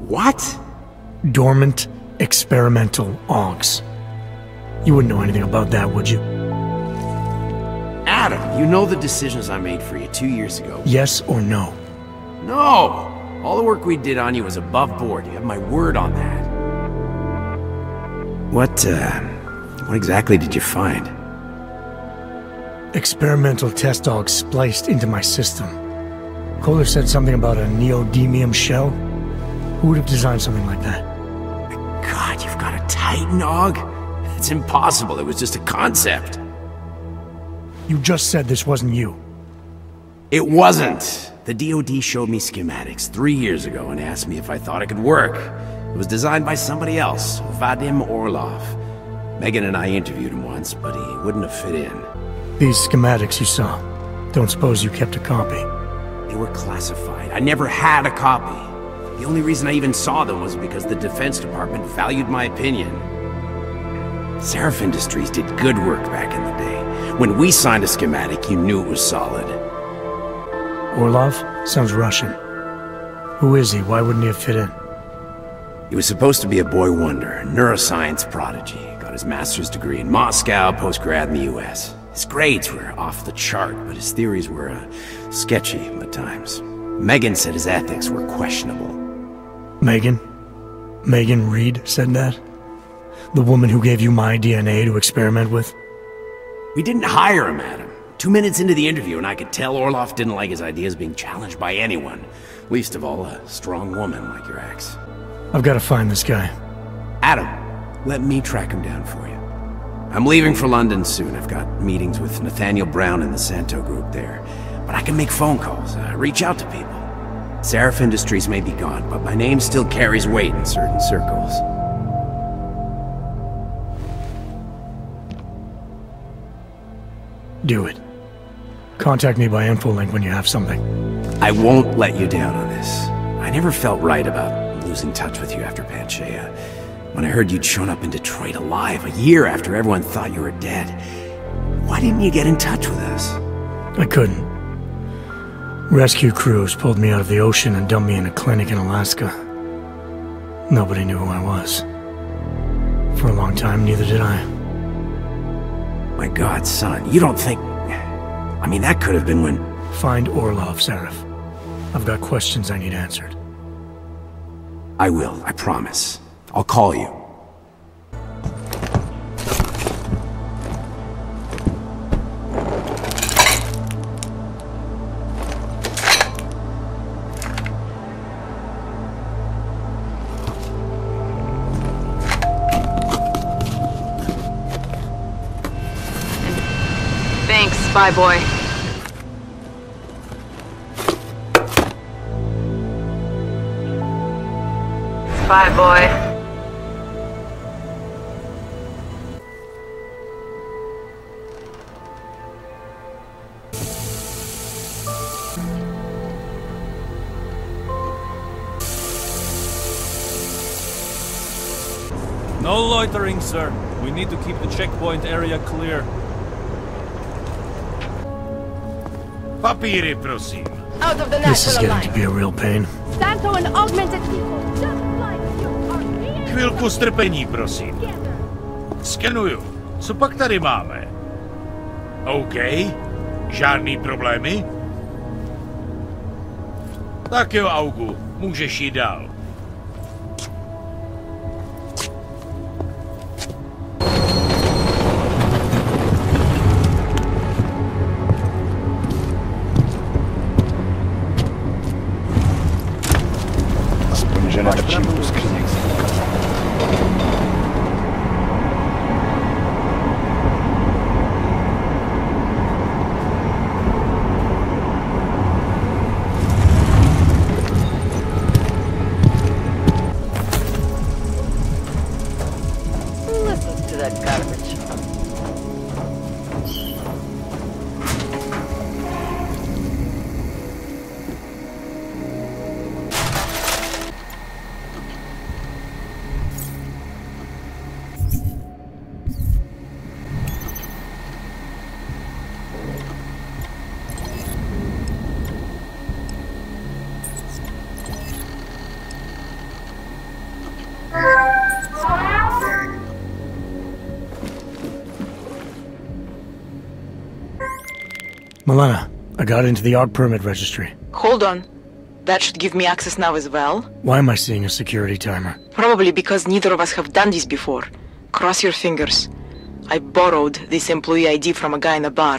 What? Dormant experimental OGs. You wouldn't know anything about that, would you? Adam, you know the decisions I made for you 2 years ago. Yes or no? No! All the work we did on you was above board. You have my word on that. What exactly did you find? Experimental test dogs spliced into my system. Kohler said something about a neodymium shell. Who would have designed something like that? God, you've got a Titan Og? It's impossible. It was just a concept. You just said this wasn't you. It wasn't. The DoD showed me schematics 3 years ago and asked me if I thought it could work. It was designed by somebody else, Vadim Orlov. Megan and I interviewed him once, but he wouldn't have fit in. These schematics you saw, don't suppose you kept a copy? They were classified. I never had a copy. The only reason I even saw them was because the Defense Department valued my opinion. Seraph Industries did good work back in the day. When we signed a schematic, you knew it was solid. Orlov? Sounds Russian. Who is he? Why wouldn't he have fit in? He was supposed to be a boy wonder, a neuroscience prodigy. Got his master's degree in Moscow, post-grad in the US. His grades were off the chart, but his theories were sketchy at times. Megan said his ethics were questionable. Megan? Megan Reed said that? The woman who gave you my DNA to experiment with? We didn't hire him, Adam. 2 minutes into the interview, and I could tell Orlov didn't like his ideas being challenged by anyone. Least of all, a strong woman like your ex. I've got to find this guy. Adam, let me track him down for you. I'm leaving for London soon. I've got meetings with Nathaniel Brown and the Santo group there. But I can make phone calls, reach out to people. Seraph Industries may be gone, but my name still carries weight in certain circles. Do it. Contact me by infolink when you have something. I won't let you down on this. I never felt right about losing touch with you after Panchea. When I heard you'd shown up in Detroit alive a year after everyone thought you were dead. Why didn't you get in touch with us? I couldn't. Rescue crews pulled me out of the ocean and dumped me in a clinic in Alaska. Nobody knew who I was. For a long time, neither did I. My God, son, you don't think... I mean, that could have been when... Find Orlov, Seraph. I've got questions I need answered. I will, I promise. I'll call you. Thanks, bye boy. Bye boy. No loitering, sir. We need to keep the checkpoint area clear. Papíry, prosím. Out of the This is national getting to be a real pain. Santo and augmented people, just like you are. Chvilku strpení, prosím. Skenuju. Co pak tady máme? OK. Žádný problémy? Tak jo, Augu. Můžeš jít dál. že netrčím tu skrzyň. Listen to that garbage. Milena, I got into the art permit registry. Hold on. That should give me access now as well. Why am I seeing a security timer? Probably because neither of us have done this before. Cross your fingers. I borrowed this employee ID from a guy in a bar.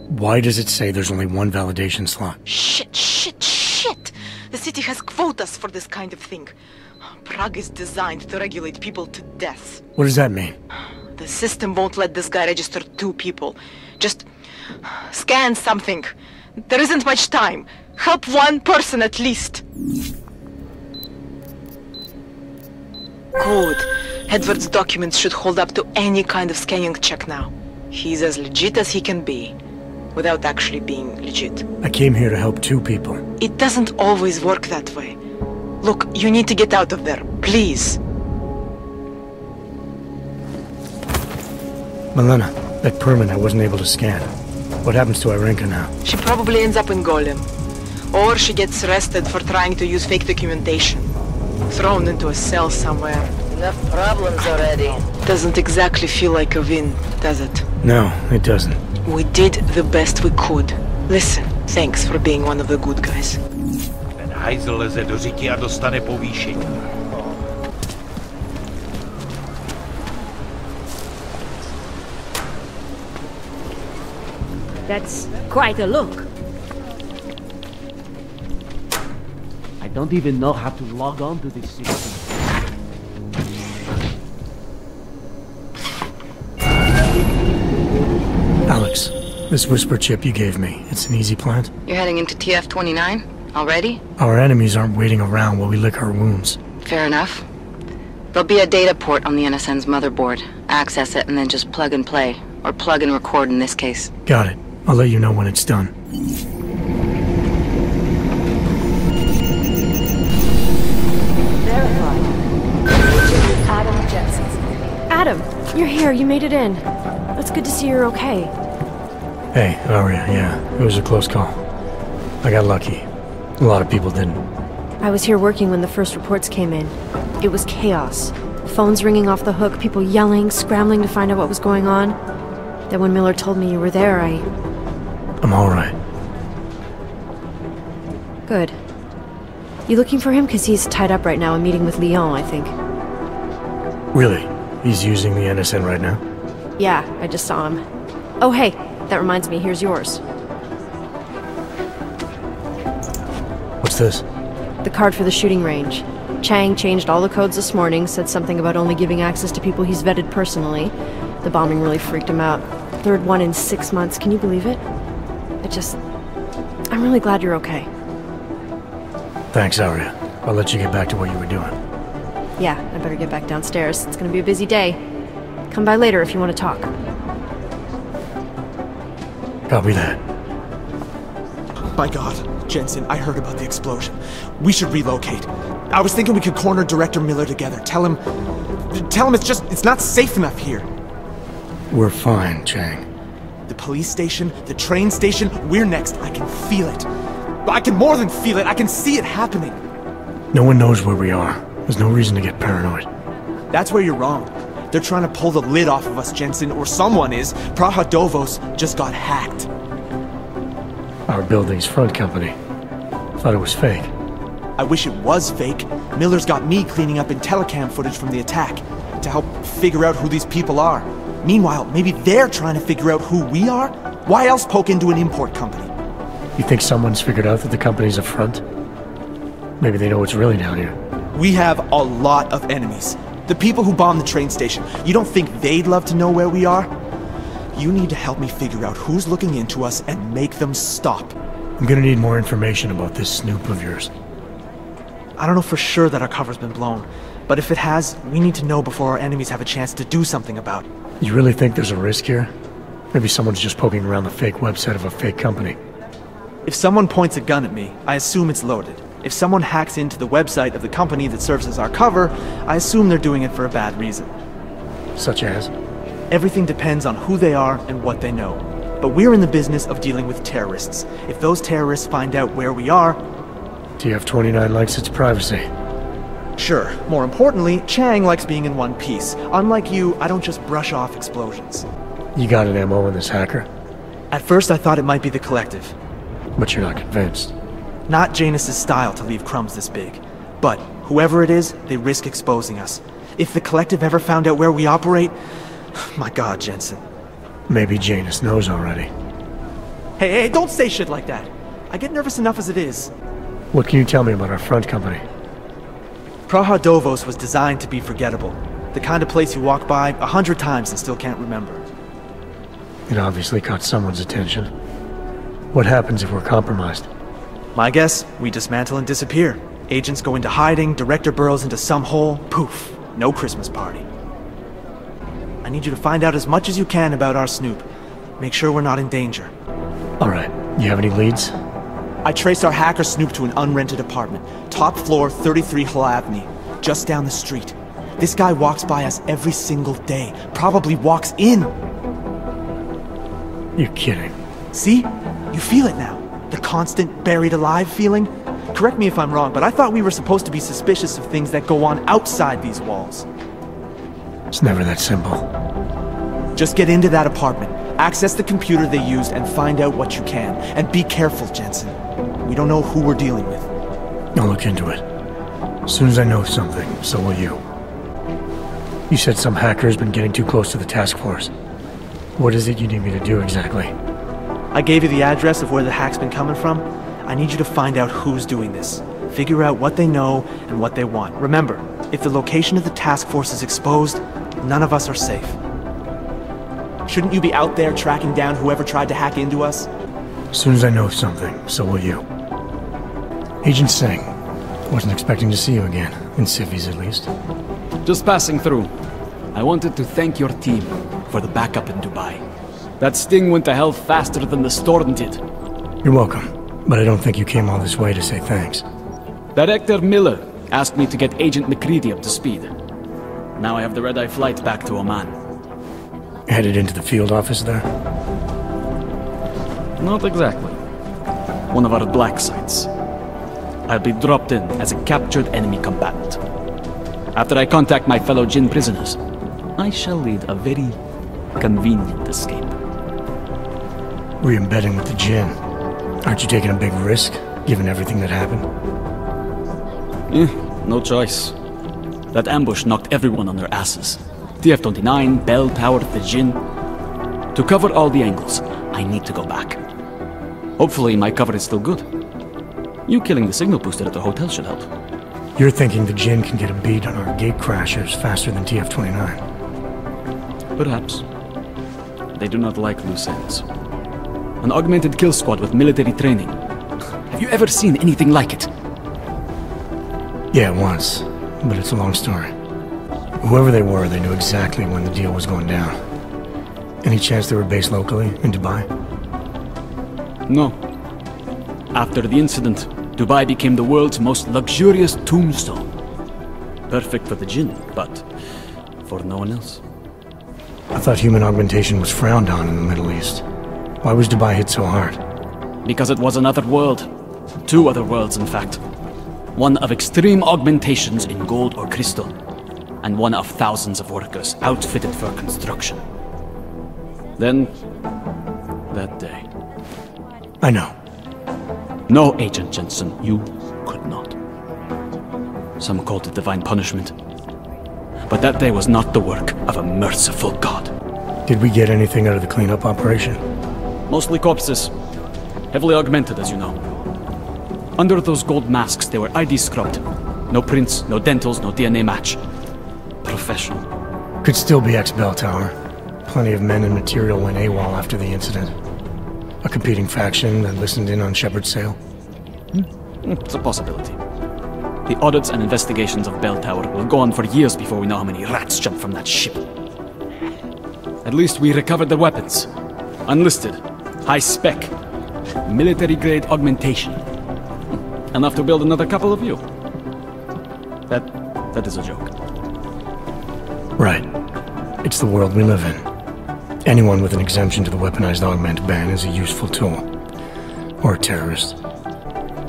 Why does it say there's only one validation slot? Shit! The city has quotas for this kind of thing. Prague is designed to regulate people to death. What does that mean? The system won't let this guy register 2 people. Just scan something. There isn't much time. Help 1 person at least. Good. Edward's documents should hold up to any kind of scanning check now. He's as legit as he can be, without actually being legit. I came here to help 2 people. It doesn't always work that way. Look, you need to get out of there, please. Milena, that permit I wasn't able to scan. What happens to Irenka now? She probably ends up in Golem. Or she gets arrested for trying to use fake documentation. Thrown into a cell somewhere. Enough problems already. Doesn't exactly feel like a win, does it? No, it doesn't. We did the best we could. Listen, thanks for being one of the good guys. Ten hajzl leze do říky a dostane povýšení. That's quite a look. I don't even know how to log on to this system. Alex, this whisper chip you gave me, it's an easy plant? You're heading into TF-29? Already? Our enemies aren't waiting around while we lick our wounds. Fair enough. There'll be a data port on the NSN's motherboard. Access it and then just plug and play. Or plug and record in this case. Got it. I'll let you know when it's done. Verified. Adam Jensen. Adam, you're here. You made it in. It's good to see you're okay. Hey, how are you? Yeah, it was a close call. I got lucky. A lot of people didn't. I was here working when the first reports came in. It was chaos. Phones ringing off the hook, people yelling, scrambling to find out what was going on. Then when Miller told me you were there, I'm all right. Good. You looking for him? Because he's tied up right now, a meeting with Lyon, I think. Really? He's using the NSN right now? Yeah, I just saw him. Oh, hey, that reminds me, here's yours. What's this? The card for the shooting range. Chang changed all the codes this morning, said something about only giving access to people he's vetted personally. The bombing really freaked him out. 3rd one in 6 months, can you believe it? I'm really glad you're okay. Thanks, Aria. I'll let you get back to what you were doing. Yeah, I better get back downstairs. It's gonna be a busy day. Come by later if you want to talk. Copy that. My God, Jensen, I heard about the explosion. We should relocate. I was thinking we could corner Director Miller together. Tell him it's not safe enough here. We're fine, Chang. The police station, the train station, we're next. I can feel it. I can more than feel it. I can see it happening. No one knows where we are. There's no reason to get paranoid. That's where you're wrong. They're trying to pull the lid off of us, Jensen, or someone is. Praha Dovos just got hacked. Our building's front company. Thought it was fake. I wish it was fake. Miller's got me cleaning up IntelliCam footage from the attack to help figure out who these people are. Meanwhile, maybe they're trying to figure out who we are? Why else poke into an import company? You think someone's figured out that the company's a front? Maybe they know what's really down here. We have a lot of enemies. The people who bombed the train station. You don't think they'd love to know where we are? You need to help me figure out who's looking into us and make them stop. I'm gonna need more information about this snoop of yours. I don't know for sure that our cover's been blown, but if it has, we need to know before our enemies have a chance to do something about it. You really think there's a risk here? Maybe someone's just poking around the fake website of a fake company. If someone points a gun at me, I assume it's loaded. If someone hacks into the website of the company that serves as our cover, I assume they're doing it for a bad reason. Such as? Everything depends on who they are and what they know. But we're in the business of dealing with terrorists. If those terrorists find out where we are... TF-29 likes its privacy. Sure. More importantly, Chang likes being in one piece. Unlike you, I don't just brush off explosions. You got an MO in this hacker? At first I thought it might be the Collective. But you're not convinced? Not Janus's style to leave crumbs this big. But whoever it is, they risk exposing us. If the Collective ever found out where we operate... My god, Jensen. Maybe Janus knows already. Hey, don't say shit like that. I get nervous enough as it is. What can you tell me about our front company? Praha Dovos was designed to be forgettable. The kind of place you walk by 100 times and still can't remember. It obviously caught someone's attention. What happens if we're compromised? My guess, we dismantle and disappear. Agents go into hiding, director burrows into some hole, poof, no Christmas party. I need you to find out as much as you can about our snoop. Make sure we're not in danger. Alright, you have any leads? I traced our hacker snoop to an unrented apartment. Top floor, 33 Hlavny, just down the street. This guy walks by us every single day. Probably walks in. You're kidding. See? You feel it now. The constant buried alive feeling? Correct me if I'm wrong, but I thought we were supposed to be suspicious of things that go on outside these walls. It's never that simple. Just get into that apartment, access the computer they used, and find out what you can. And be careful, Jensen. We don't know who we're dealing with. I'll look into it. As soon as I know something, so will you. You said some hacker's been getting too close to the task force. What is it you need me to do exactly? I gave you the address of where the hack's been coming from. I need you to find out who's doing this. Figure out what they know and what they want. Remember, if the location of the task force is exposed, none of us are safe. Shouldn't you be out there tracking down whoever tried to hack into us? As soon as I know something, so will you. Agent Singh. Wasn't expecting to see you again. In civvies, at least. Just passing through. I wanted to thank your team for the backup in Dubai. That sting went to hell faster than the storm did. You're welcome. But I don't think you came all this way to say thanks. Director Miller asked me to get Agent McCready up to speed. Now I have the red-eye flight back to Oman. Headed into the field office there? Not exactly. One of our black sites. I'll be dropped in as a captured enemy combatant. After I contact my fellow Jinn prisoners, I shall lead a very convenient escape. Re-embedding with the Jinn. Aren't you taking a big risk, given everything that happened? No choice. That ambush knocked everyone on their asses. TF-29, Bell powered the Jinn. To cover all the angles, I need to go back. Hopefully my cover is still good. You killing the signal booster at the hotel should help. You're thinking the Jinn can get a beat on our gate crashers faster than TF-29. Perhaps. They do not like loose ends. An augmented kill squad with military training. Have you ever seen anything like it? Yeah, once. But it's a long story. Whoever they were, they knew exactly when the deal was going down. Any chance they were based locally, in Dubai? No. After the incident, Dubai became the world's most luxurious tombstone. Perfect for the Jinn, but for no one else. I thought human augmentation was frowned on in the Middle East. Why was Dubai hit so hard? Because it was another world. Two other worlds, in fact. One of extreme augmentations in gold or crystal, and one of thousands of workers outfitted for construction. Then, that day. I know. No, Agent Jensen, you could not. Some called it divine punishment. But that day was not the work of a merciful God. Did we get anything out of the cleanup operation? Mostly corpses. Heavily augmented, as you know. Under those gold masks, they were ID scrubbed. No prints, no dentals, no DNA match. Professional. Could still be ex-Bell Tower. Plenty of men and material went AWOL after the incident. A competing faction that listened in on Shepard's sale. It's a possibility. The audits and investigations of Bell Tower will go on for years before we know how many rats jumped from that ship. At least we recovered the weapons. Unlisted. High spec. Military-grade augmentation. Enough to build another couple of you. That is a joke. Right. It's the world we live in. Anyone with an exemption to the weaponized augment ban is a useful tool. Or a terrorist.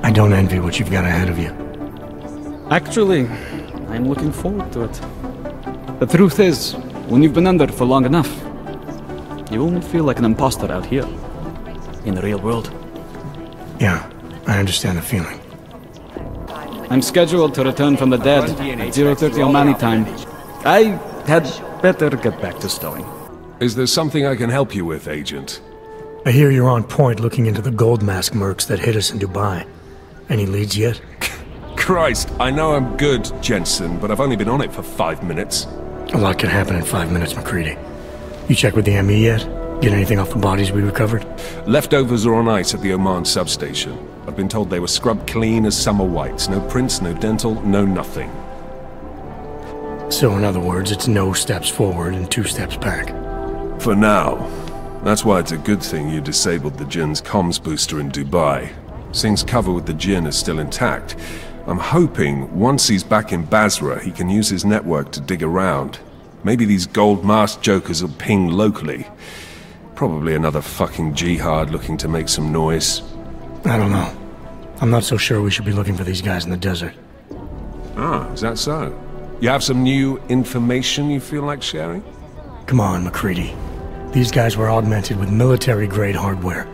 I don't envy what you've got ahead of you. Actually, I'm looking forward to it. The truth is, when you've been under for long enough, you won't feel like an imposter out here. In the real world. Yeah, I understand the feeling. I'm scheduled to return from the dead at 0:30 Omani time. I had better get back to stowing. Is there something I can help you with, Agent? I hear you're on point looking into the gold mask mercs that hit us in Dubai. Any leads yet? Christ, I know I'm good, Jensen, but I've only been on it for 5 minutes. A lot can happen in 5 minutes, McCready. You check with the ME yet? Get anything off the bodies we recovered? Leftovers are on ice at the Oman substation. I've been told they were scrubbed clean as summer whites. No prints, no dental, no nothing. So in other words, it's no steps forward and 2 steps back. For now. That's why it's a good thing you disabled the Jinn's comms booster in Dubai. Singh's cover with the Jinn is still intact. I'm hoping once he's back in Basra, he can use his network to dig around. Maybe these gold masked jokers will ping locally. Probably another fucking jihad looking to make some noise. I don't know. I'm not so sure we should be looking for these guys in the desert. Ah, is that so? You have some new information you feel like sharing? Come on, McCready. These guys were augmented with military-grade hardware.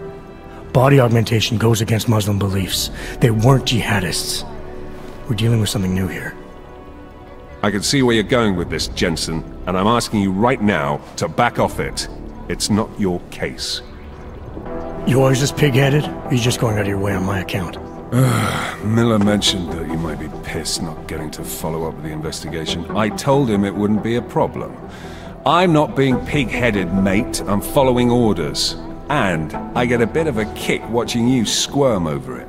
Body augmentation goes against Muslim beliefs. They weren't jihadists. We're dealing with something new here. I can see where you're going with this, Jensen, and I'm asking you right now to back off it. It's not your case. You always this pig-headed, or are you just going out of your way on my account? Miller mentioned that you might be pissed not getting to follow up with the investigation. I told him it wouldn't be a problem. I'm not being pig-headed, mate. I'm following orders. And I get a bit of a kick watching you squirm over it.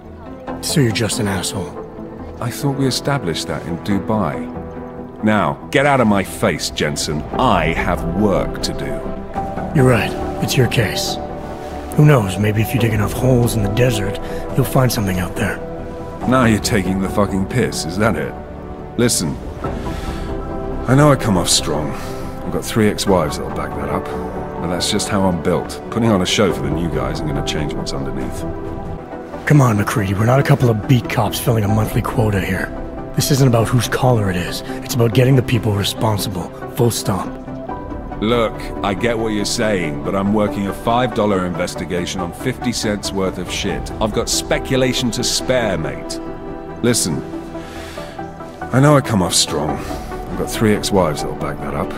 So you're just an asshole? I thought we established that in Dubai. Now, get out of my face, Jensen. I have work to do. You're right. It's your case. Who knows, maybe if you dig enough holes in the desert, you'll find something out there. Now you're taking the fucking piss, is that it? Listen, I know I come off strong. I've got 3 ex-wives that'll back that up. But that's just how I'm built. Putting on a show for the new guys ain't gonna change what's underneath. Come on, McCready, we're not a couple of beat cops filling a monthly quota here. This isn't about whose collar it is. It's about getting the people responsible. Full stop. Look, I get what you're saying, but I'm working a $5 investigation on 50 cents worth of shit. I've got speculation to spare, mate. Listen, I know I come off strong. I've got 3 ex-wives that'll back that up.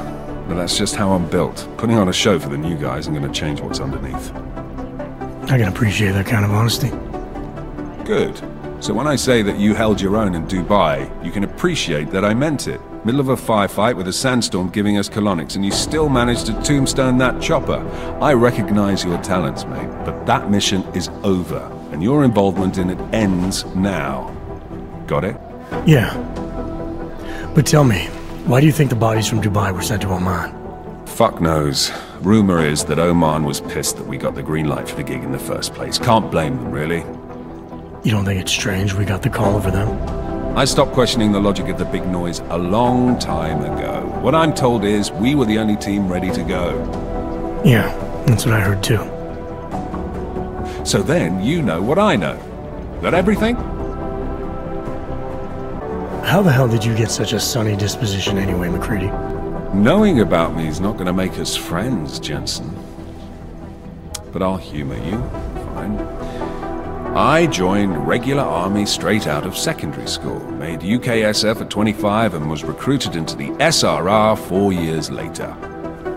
But that's just how I'm built. Putting on a show for the new guys ain't gonna change what's underneath. I can appreciate that kind of honesty. Good. So when I say that you held your own in Dubai, you can appreciate that I meant it. Middle of a firefight with a sandstorm giving us colonics, and you still managed to tombstone that chopper. I recognize your talents, mate, but that mission is over, and your involvement in it ends now. Got it? Yeah. But tell me, why do you think the bodies from Dubai were sent to Oman? Fuck knows. Rumor is that Oman was pissed that we got the green light for the gig in the first place. Can't blame them, really. You don't think it's strange we got the call over them? I stopped questioning the logic of the big noise a long time ago. What I'm told is we were the only team ready to go. Yeah, that's what I heard too. So then you know what I know. That everything? How the hell did you get such a sunny disposition anyway, McCready? Knowing about me is not going to make us friends, Jensen. But I'll humor you. Fine. I joined regular army straight out of secondary school, made UKSF at 25 and was recruited into the SRR 4 years later.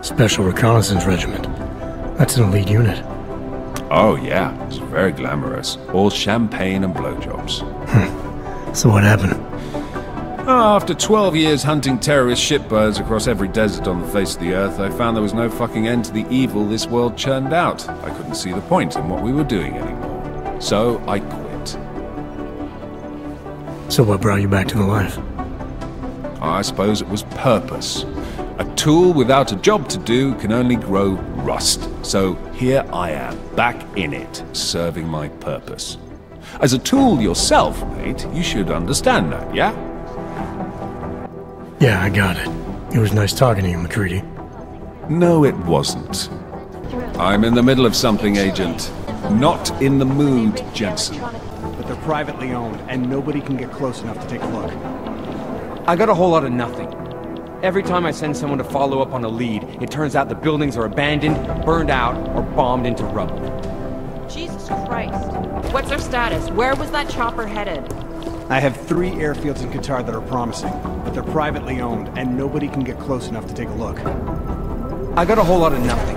Special Reconnaissance Regiment. That's an elite unit. Oh yeah, it's very glamorous. All champagne and blowjobs. So what happened? After 12 years hunting terrorist shitbirds across every desert on the face of the earth, I found there was no fucking end to the evil this world churned out. I couldn't see the point in what we were doing anymore. So I quit. So what brought you back to the life? I suppose it was purpose. A tool without a job to do can only grow rust. So here I am, back in it, serving my purpose. As a tool yourself, mate, you should understand that, yeah? Yeah, I got it. It was nice talking to you, McCready. No, it wasn't. I'm in the middle of something, Agent. Not in the mood, Jensen. But they're privately owned, and nobody can get close enough to take a look. I got a whole lot of nothing. Every time I send someone to follow up on a lead, it turns out the buildings are abandoned, burned out, or bombed into rubble. Jesus Christ. What's their status? Where was that chopper headed? I have 3 airfields in Qatar that are promising, but they're privately owned, and nobody can get close enough to take a look. I got a whole lot of nothing.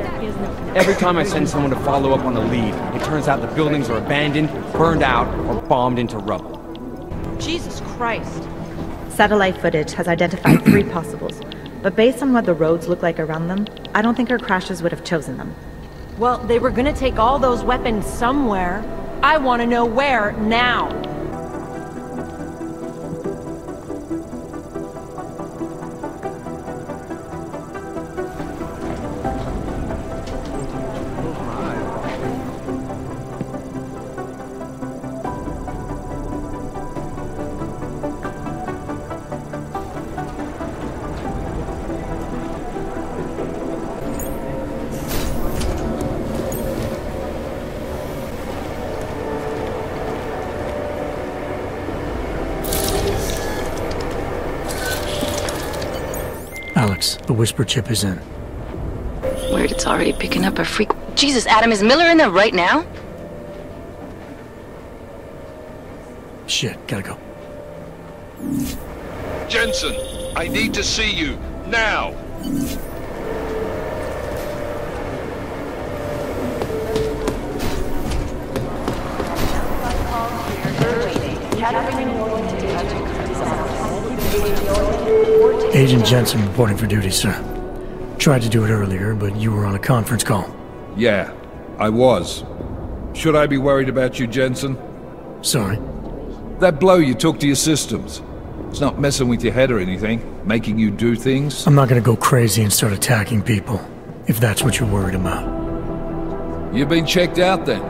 Every time I send someone to follow up on a lead, it turns out the buildings are abandoned, burned out, or bombed into rubble. Jesus Christ. Satellite footage has identified 3 possibles, but based on what the roads look like around them, I don't think our crashers would have chosen them. Well, they were gonna take all those weapons somewhere. I want to know where now. Alex, the whisper chip is in. Weird, it's already picking up a freak. Jesus, Adam, is Miller in there right now? Shit, gotta go. Jensen, I need to see you, now! Agent Jensen reporting for duty, sir. Tried to do it earlier, but you were on a conference call. Yeah, I was. Should I be worried about you, Jensen? Sorry? That blow you took to your systems. It's not messing with your head or anything, making you do things? I'm not gonna go crazy and start attacking people, if that's what you're worried about. You've been checked out then?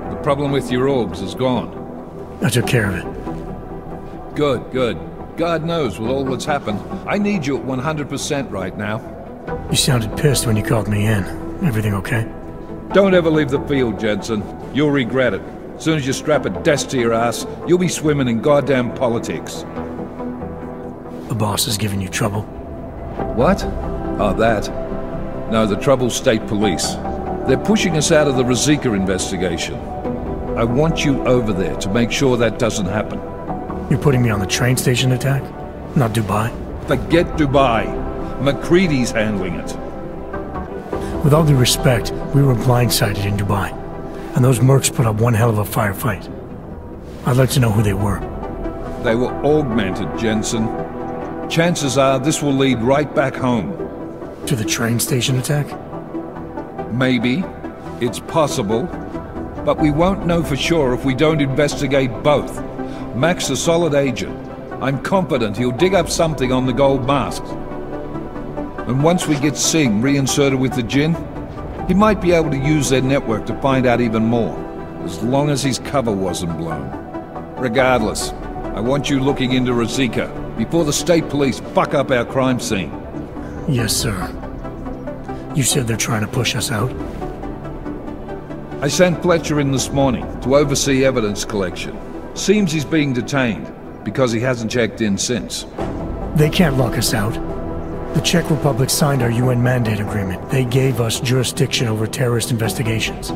The problem with your orbs is gone. I took care of it. Good, good. God knows with all that's happened, I need you at 100% right now. You sounded pissed when you called me in. Everything okay? Don't ever leave the field, Jensen. You'll regret it. As soon as you strap a desk to your ass, you'll be swimming in goddamn politics. The boss is giving you trouble? What? Oh, that? No, the trouble's state police. They're pushing us out of the Rozšířeny investigation. I want you over there to make sure that doesn't happen. You're putting me on the train station attack? Not Dubai? Forget Dubai. McCready's handling it. With all due respect, we were blindsided in Dubai. And those mercs put up one hell of a firefight. I'd like to know who they were. They were augmented, Jensen. Chances are this will lead right back home. To the train station attack? Maybe. It's possible. But we won't know for sure if we don't investigate both. Mac's a solid agent. I'm confident he'll dig up something on the gold masks. And once we get Singh reinserted with the Jinn, he might be able to use their network to find out even more, as long as his cover wasn't blown. Regardless, I want you looking into Rozšířeny before the state police fuck up our crime scene. Yes, sir. You said they're trying to push us out? I sent Fletcher in this morning to oversee evidence collection. Seems he's being detained, because he hasn't checked in since. They can't lock us out. The Czech Republic signed our UN mandate agreement. They gave us jurisdiction over terrorist investigations.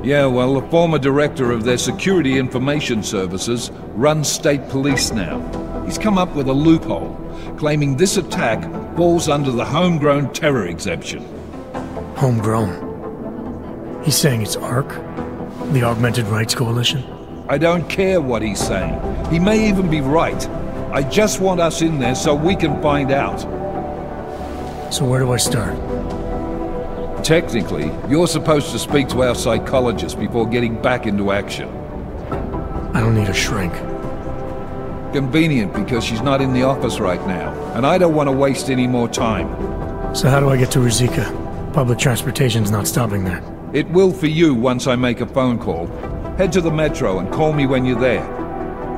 Yeah, well, the former director of their security information services runs state police now. He's come up with a loophole, claiming this attack falls under the homegrown terror exemption. Homegrown? He's saying it's ARC? The Augmented Rights Coalition? I don't care what he's saying. He may even be right. I just want us in there so we can find out. So where do I start? Technically, you're supposed to speak to our psychologist before getting back into action. I don't need a shrink. Convenient because she's not in the office right now, and I don't want to waste any more time. So how do I get to Ruzicka? Public transportation's not stopping there. It will for you once I make a phone call. Head to the metro and call me when you're there.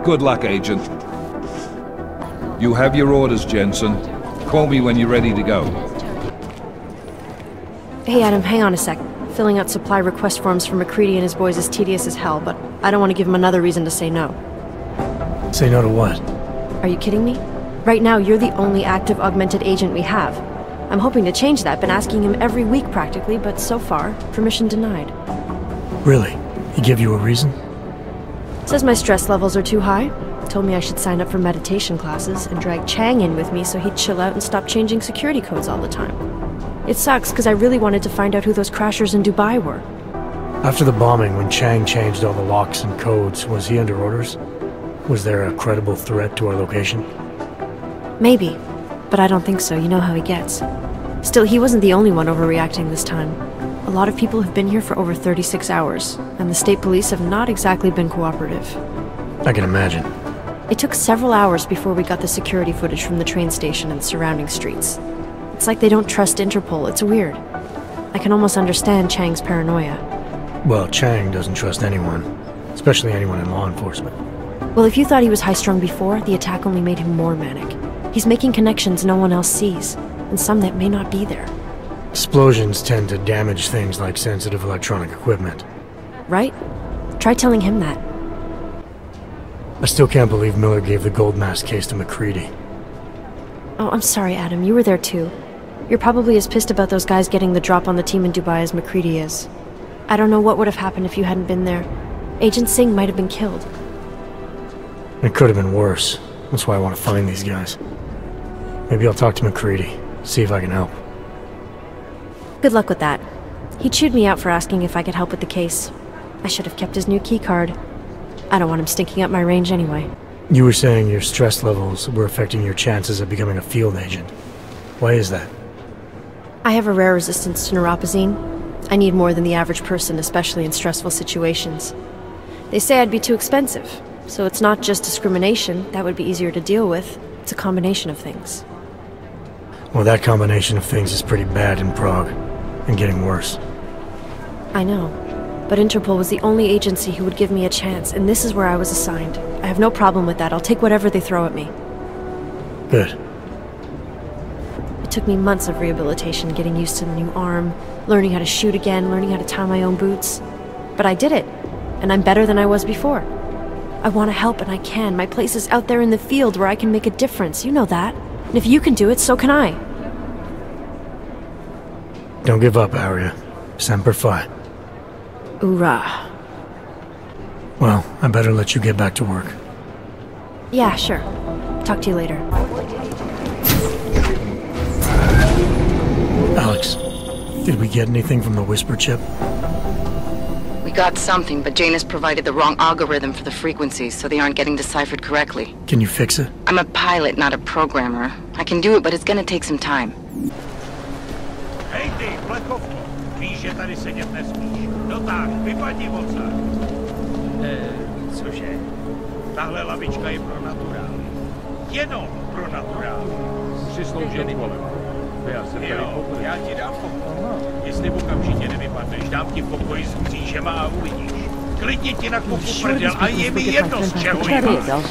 Good luck, Agent. You have your orders, Jensen. Call me when you're ready to go. Hey Adam, hang on a sec. Filling out supply request forms for McCready and his boys is tedious as hell, but I don't want to give him another reason to say no. Say no to what? Are you kidding me? Right now, you're the only active augmented agent we have. I'm hoping to change that, been asking him every week practically, but so far, permission denied. Really? He gave you a reason? Says my stress levels are too high. Told me I should sign up for meditation classes and drag Chang in with me so he'd chill out and stop changing security codes all the time. It sucks because I really wanted to find out who those crashers in Dubai were. After the bombing, when Chang changed all the locks and codes, was he under orders? Was there a credible threat to our location? Maybe, but I don't think so. You know how he gets. Still, he wasn't the only one overreacting this time. A lot of people have been here for over 36 hours, and the state police have not exactly been cooperative. I can imagine. It took several hours before we got the security footage from the train station and surrounding streets. It's like they don't trust Interpol. It's weird. I can almost understand Chang's paranoia. Well, Chang doesn't trust anyone, especially anyone in law enforcement. Well, if you thought he was high-strung before, the attack only made him more manic. He's making connections no one else sees, and some that may not be there. Explosions tend to damage things like sensitive electronic equipment. Right? Try telling him that. I still can't believe Miller gave the gold mask case to McCready. Oh, I'm sorry, Adam. You were there too. You're probably as pissed about those guys getting the drop on the team in Dubai as McCready is. I don't know what would have happened if you hadn't been there. Agent Singh might have been killed. It could have been worse. That's why I want to find these guys. Maybe I'll talk to McCready, see if I can help. Good luck with that. He chewed me out for asking if I could help with the case. I should have kept his new keycard. I don't want him stinking up my range anyway. You were saying your stress levels were affecting your chances of becoming a field agent. Why is that? I have a rare resistance to neuropazine. I need more than the average person, especially in stressful situations. They say I'd be too expensive, so it's not just discrimination. That would be easier to deal with. It's a combination of things. Well, that combination of things is pretty bad in Prague, and getting worse. I know, but Interpol was the only agency who would give me a chance, and this is where I was assigned. I have no problem with that. I'll take whatever they throw at me. Good. It took me months of rehabilitation, getting used to the new arm, learning how to shoot again, learning how to tie my own boots. But I did it, and I'm better than I was before. I want to help, and I can. My place is out there in the field where I can make a difference. You know that. And if you can do it, so can I. Don't give up, Arya. Semper Fi. Hoorah. Well, I better let you get back to work. Yeah, sure. Talk to you later. Alex, did we get anything from the Whisper chip? We got something, but Jane has provided the wrong algorithm for the frequencies, so they aren't getting deciphered correctly. Can you fix it? I'm a pilot, not a programmer. I can do it, but it's gonna take some time. Hej ty, plechovko! Víš, že tady sedět nesmíš. No tak, vypadni odsud. Cože? Tahle lavička je pro naturály. Jenom pro naturály. Přisloužený volem. Já ti dám pokoj. Jestli okamžitě nevypadneš, dám ti pokoj s mřížema a uvidíš. Klidně ti na kupu prdel a je mi jedno, z čeho jí máš.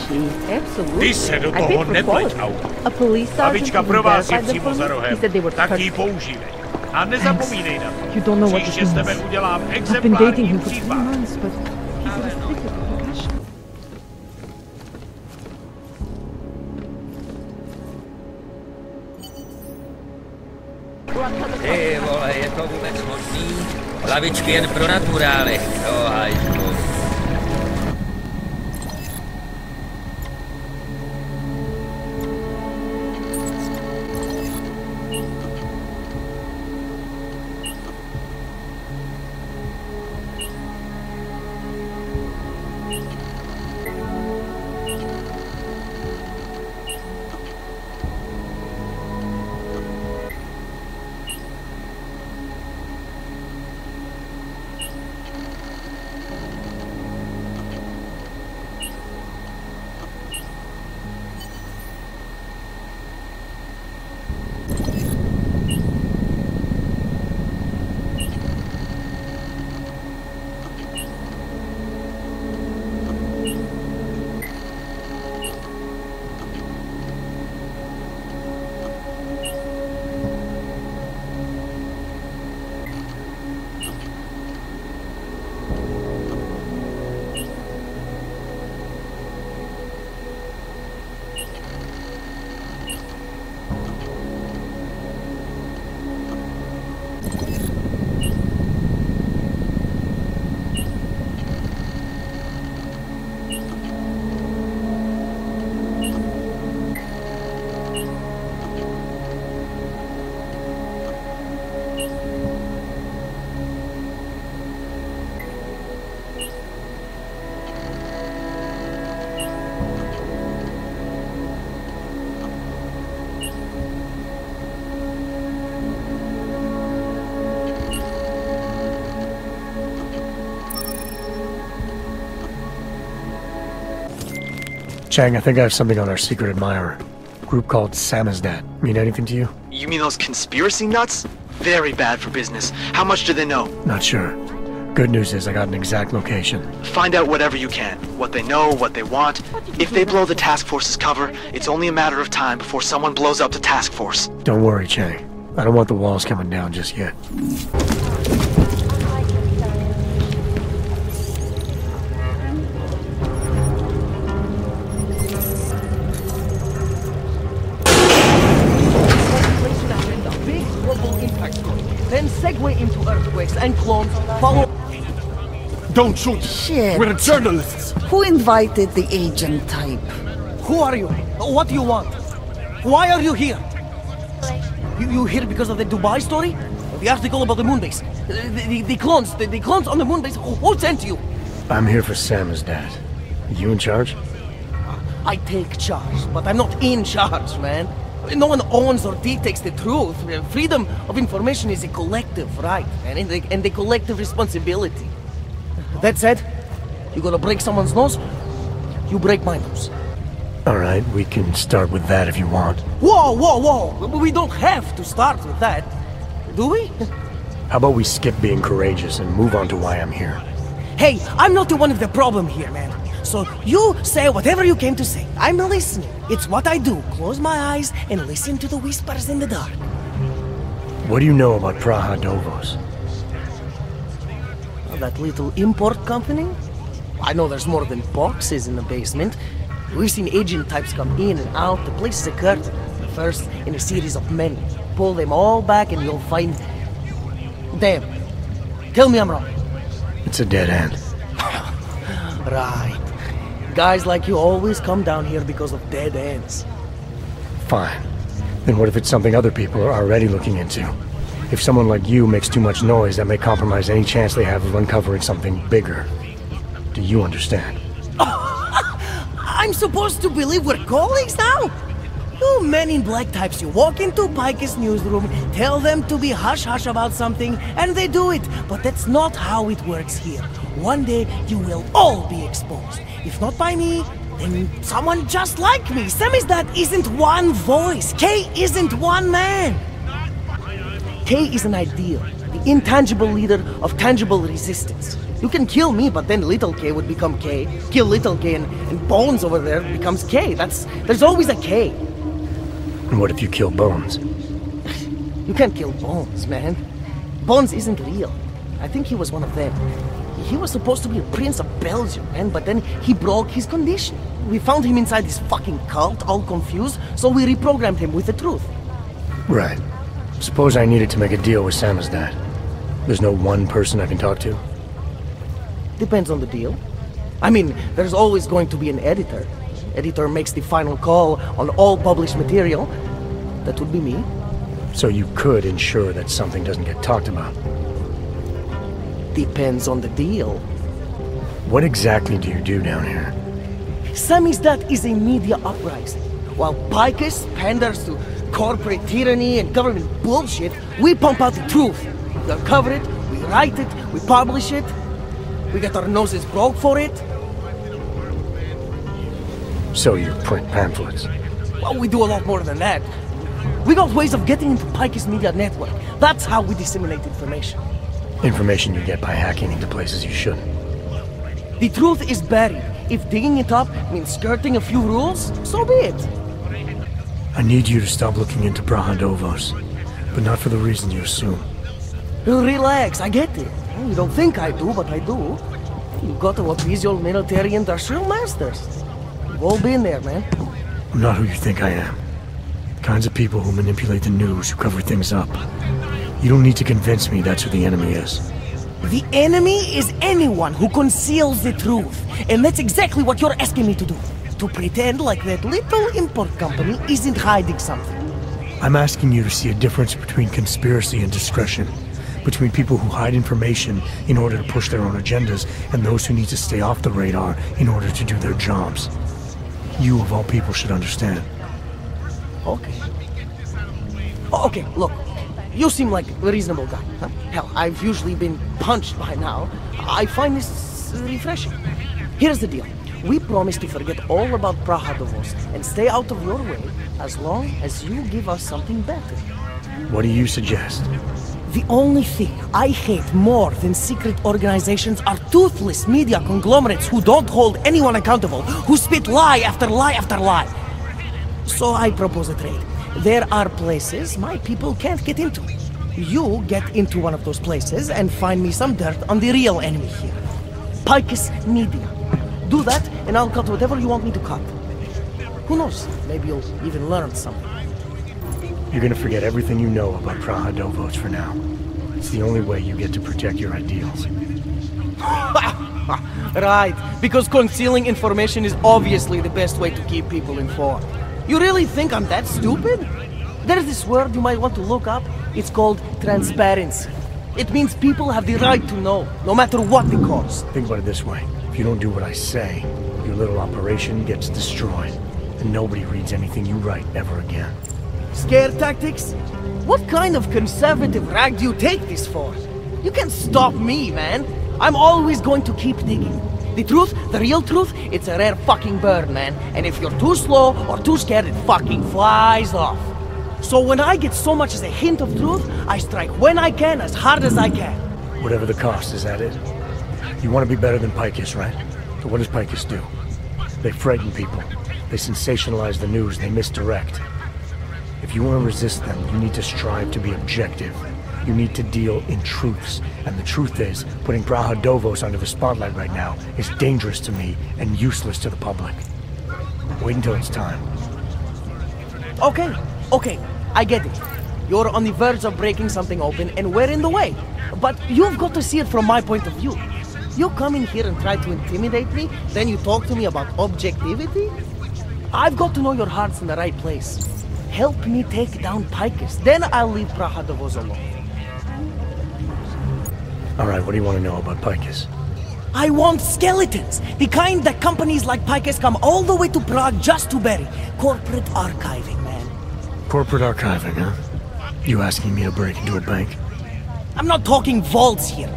Ty se do toho nepleť, auto. Lavička pro vás je přímo za rohem, tak ji používej. A nezapomínej na to. Příště z tebe udělám exemplární případ. Ty vole, je to vůbec možný? Lavičky jen pro naturály, jo, hajzlu. Chang, I think I have something on our secret admirer. Group called Samizdat. Mean anything to you? You mean those conspiracy nuts? Very bad for business. How much do they know? Not sure. Good news is I got an exact location. Find out whatever you can. What they know, what they want. If they blow the task force's cover, it's only a matter of time before someone blows up the task force. Don't worry, Chang. I don't want the walls coming down just yet. Then segue into earthquakes and clones, follow... Don't shoot! Shit! We're journalists! Who invited the agent type? Who are you? What do you want? Why are you here? You here because of the Dubai story? The article about the moon base? The clones on the moon base? Who sent you? I'm here for Samizdat. You in charge? I take charge, but I'm not in charge, man. No one owns or dictates the truth. Freedom of information is a collective right, and a collective responsibility. That said, you gonna break someone's nose? You break my nose. Alright, we can start with that if you want. Whoa! We don't have to start with that, do we? How about we skip being courageous and move on to why I'm here? Hey, I'm not the one of the problem here, man. So you say whatever you came to say. I'm listening. It's what I do. Close my eyes and listen to the whispers in the dark. What do you know about Praha Dovos? That little import company? I know there's more than boxes in the basement. We've seen agent types come in and out. The place is a curtain. The first in a series of many. Pull them all back and you'll find... Damn. Tell me I'm wrong. It's a dead end. Right. Guys like you always come down here because of dead ends. Fine. Then what if it's something other people are already looking into? If someone like you makes too much noise, that may compromise any chance they have of uncovering something bigger. Do you understand? I'm supposed to believe we're colleagues now? You men in black types, you walk into Pike's newsroom, tell them to be hush-hush about something, and they do it. But that's not how it works here. One day, you will all be exposed. If not by me, then someone just like me. Samizdat isn't one voice. K isn't one man. K is an ideal, the intangible leader of tangible resistance. You can kill me, but then little K would become K. Kill little K and Bones over there becomes K. There's always a K. And what if you kill Bones? You can't kill Bones, man. Bones isn't real. I think he was one of them. He was supposed to be a prince of Belgium, man, but then he broke his condition. We found him inside this fucking cult, all confused, so we reprogrammed him with the truth. Right. Suppose I needed to make a deal with Samizdat. There's no one person I can talk to? Depends on the deal. I mean, there's always going to be an editor. Editor makes the final call on all published material. That would be me. So you could ensure that something doesn't get talked about? Depends on the deal. What exactly do you do down here? Samizdat is a media uprising. While Picus panders to corporate tyranny and government bullshit, we pump out the truth. We uncover it, we write it, we publish it. We get our noses broke for it. So you print pamphlets? Well, we do a lot more than that. We got ways of getting into Pike's media network. That's how we disseminate information. Information you get by hacking into places you shouldn't. The truth is buried. If digging it up means skirting a few rules, so be it. I need you to stop looking into Praha Dovos, but not for the reason you assume. Relax, I get it. You don't think I do, but I do. You got to appease your military industrial masters. We've all been there, man. I'm not who you think I am. The kinds of people who manipulate the news, who cover things up. You don't need to convince me that's who the enemy is. The enemy is anyone who conceals the truth. And that's exactly what you're asking me to do. To pretend like that little import company isn't hiding something. I'm asking you to see a difference between conspiracy and discretion. Between people who hide information in order to push their own agendas and those who need to stay off the radar in order to do their jobs. You, of all people, should understand. Okay. Okay, look. You seem like a reasonable guy. Huh? Hell, I've usually been punched by now. I find this refreshing. Here's the deal. We promise to forget all about Praha Dovoz and stay out of your way as long as you give us something better. What do you suggest? The only thing I hate more than secret organizations are toothless media conglomerates who don't hold anyone accountable, who spit lie after lie after lie. So I propose a trade. There are places my people can't get into. You get into one of those places and find me some dirt on the real enemy here. Picus Media. Do that and I'll cut whatever you want me to cut. Who knows, maybe you'll even learn something. You're gonna forget everything you know about Praha Dovoz for now. It's the only way you get to protect your ideals. Right, because concealing information is obviously the best way to keep people informed. You really think I'm that stupid? There's this word you might want to look up. It's called transparency. It means people have the right to know, no matter what the cost. Think about it this way. If you don't do what I say, your little operation gets destroyed, and nobody reads anything you write ever again. Scare tactics? What kind of conservative rag do you take this for? You can't stop me, man. I'm always going to keep digging. The truth, the real truth, it's a rare fucking bird, man. And if you're too slow or too scared, it fucking flies off. So when I get so much as a hint of truth, I strike when I can, as hard as I can. Whatever the cost, is that it? You want to be better than Picus, right? So what does Picus do? They frighten people. They sensationalize the news. They misdirect. If you want to resist them, you need to strive to be objective. You need to deal in truths. And the truth is, putting Praha Dovoz under the spotlight right now is dangerous to me and useless to the public. Wait until it's time. Okay, I get it. You're on the verge of breaking something open and we're in the way. But you've got to see it from my point of view. You come in here and try to intimidate me, then you talk to me about objectivity? I've got to know your heart's in the right place. Help me take down Picus, then I'll leave Praha Dovoz alone. Alright, what do you want to know about Picus? I want skeletons! The kind that companies like Picus come all the way to Prague just to bury. Corporate archiving, man. Corporate archiving, huh? You asking me to break into a bank? I'm not talking vaults here.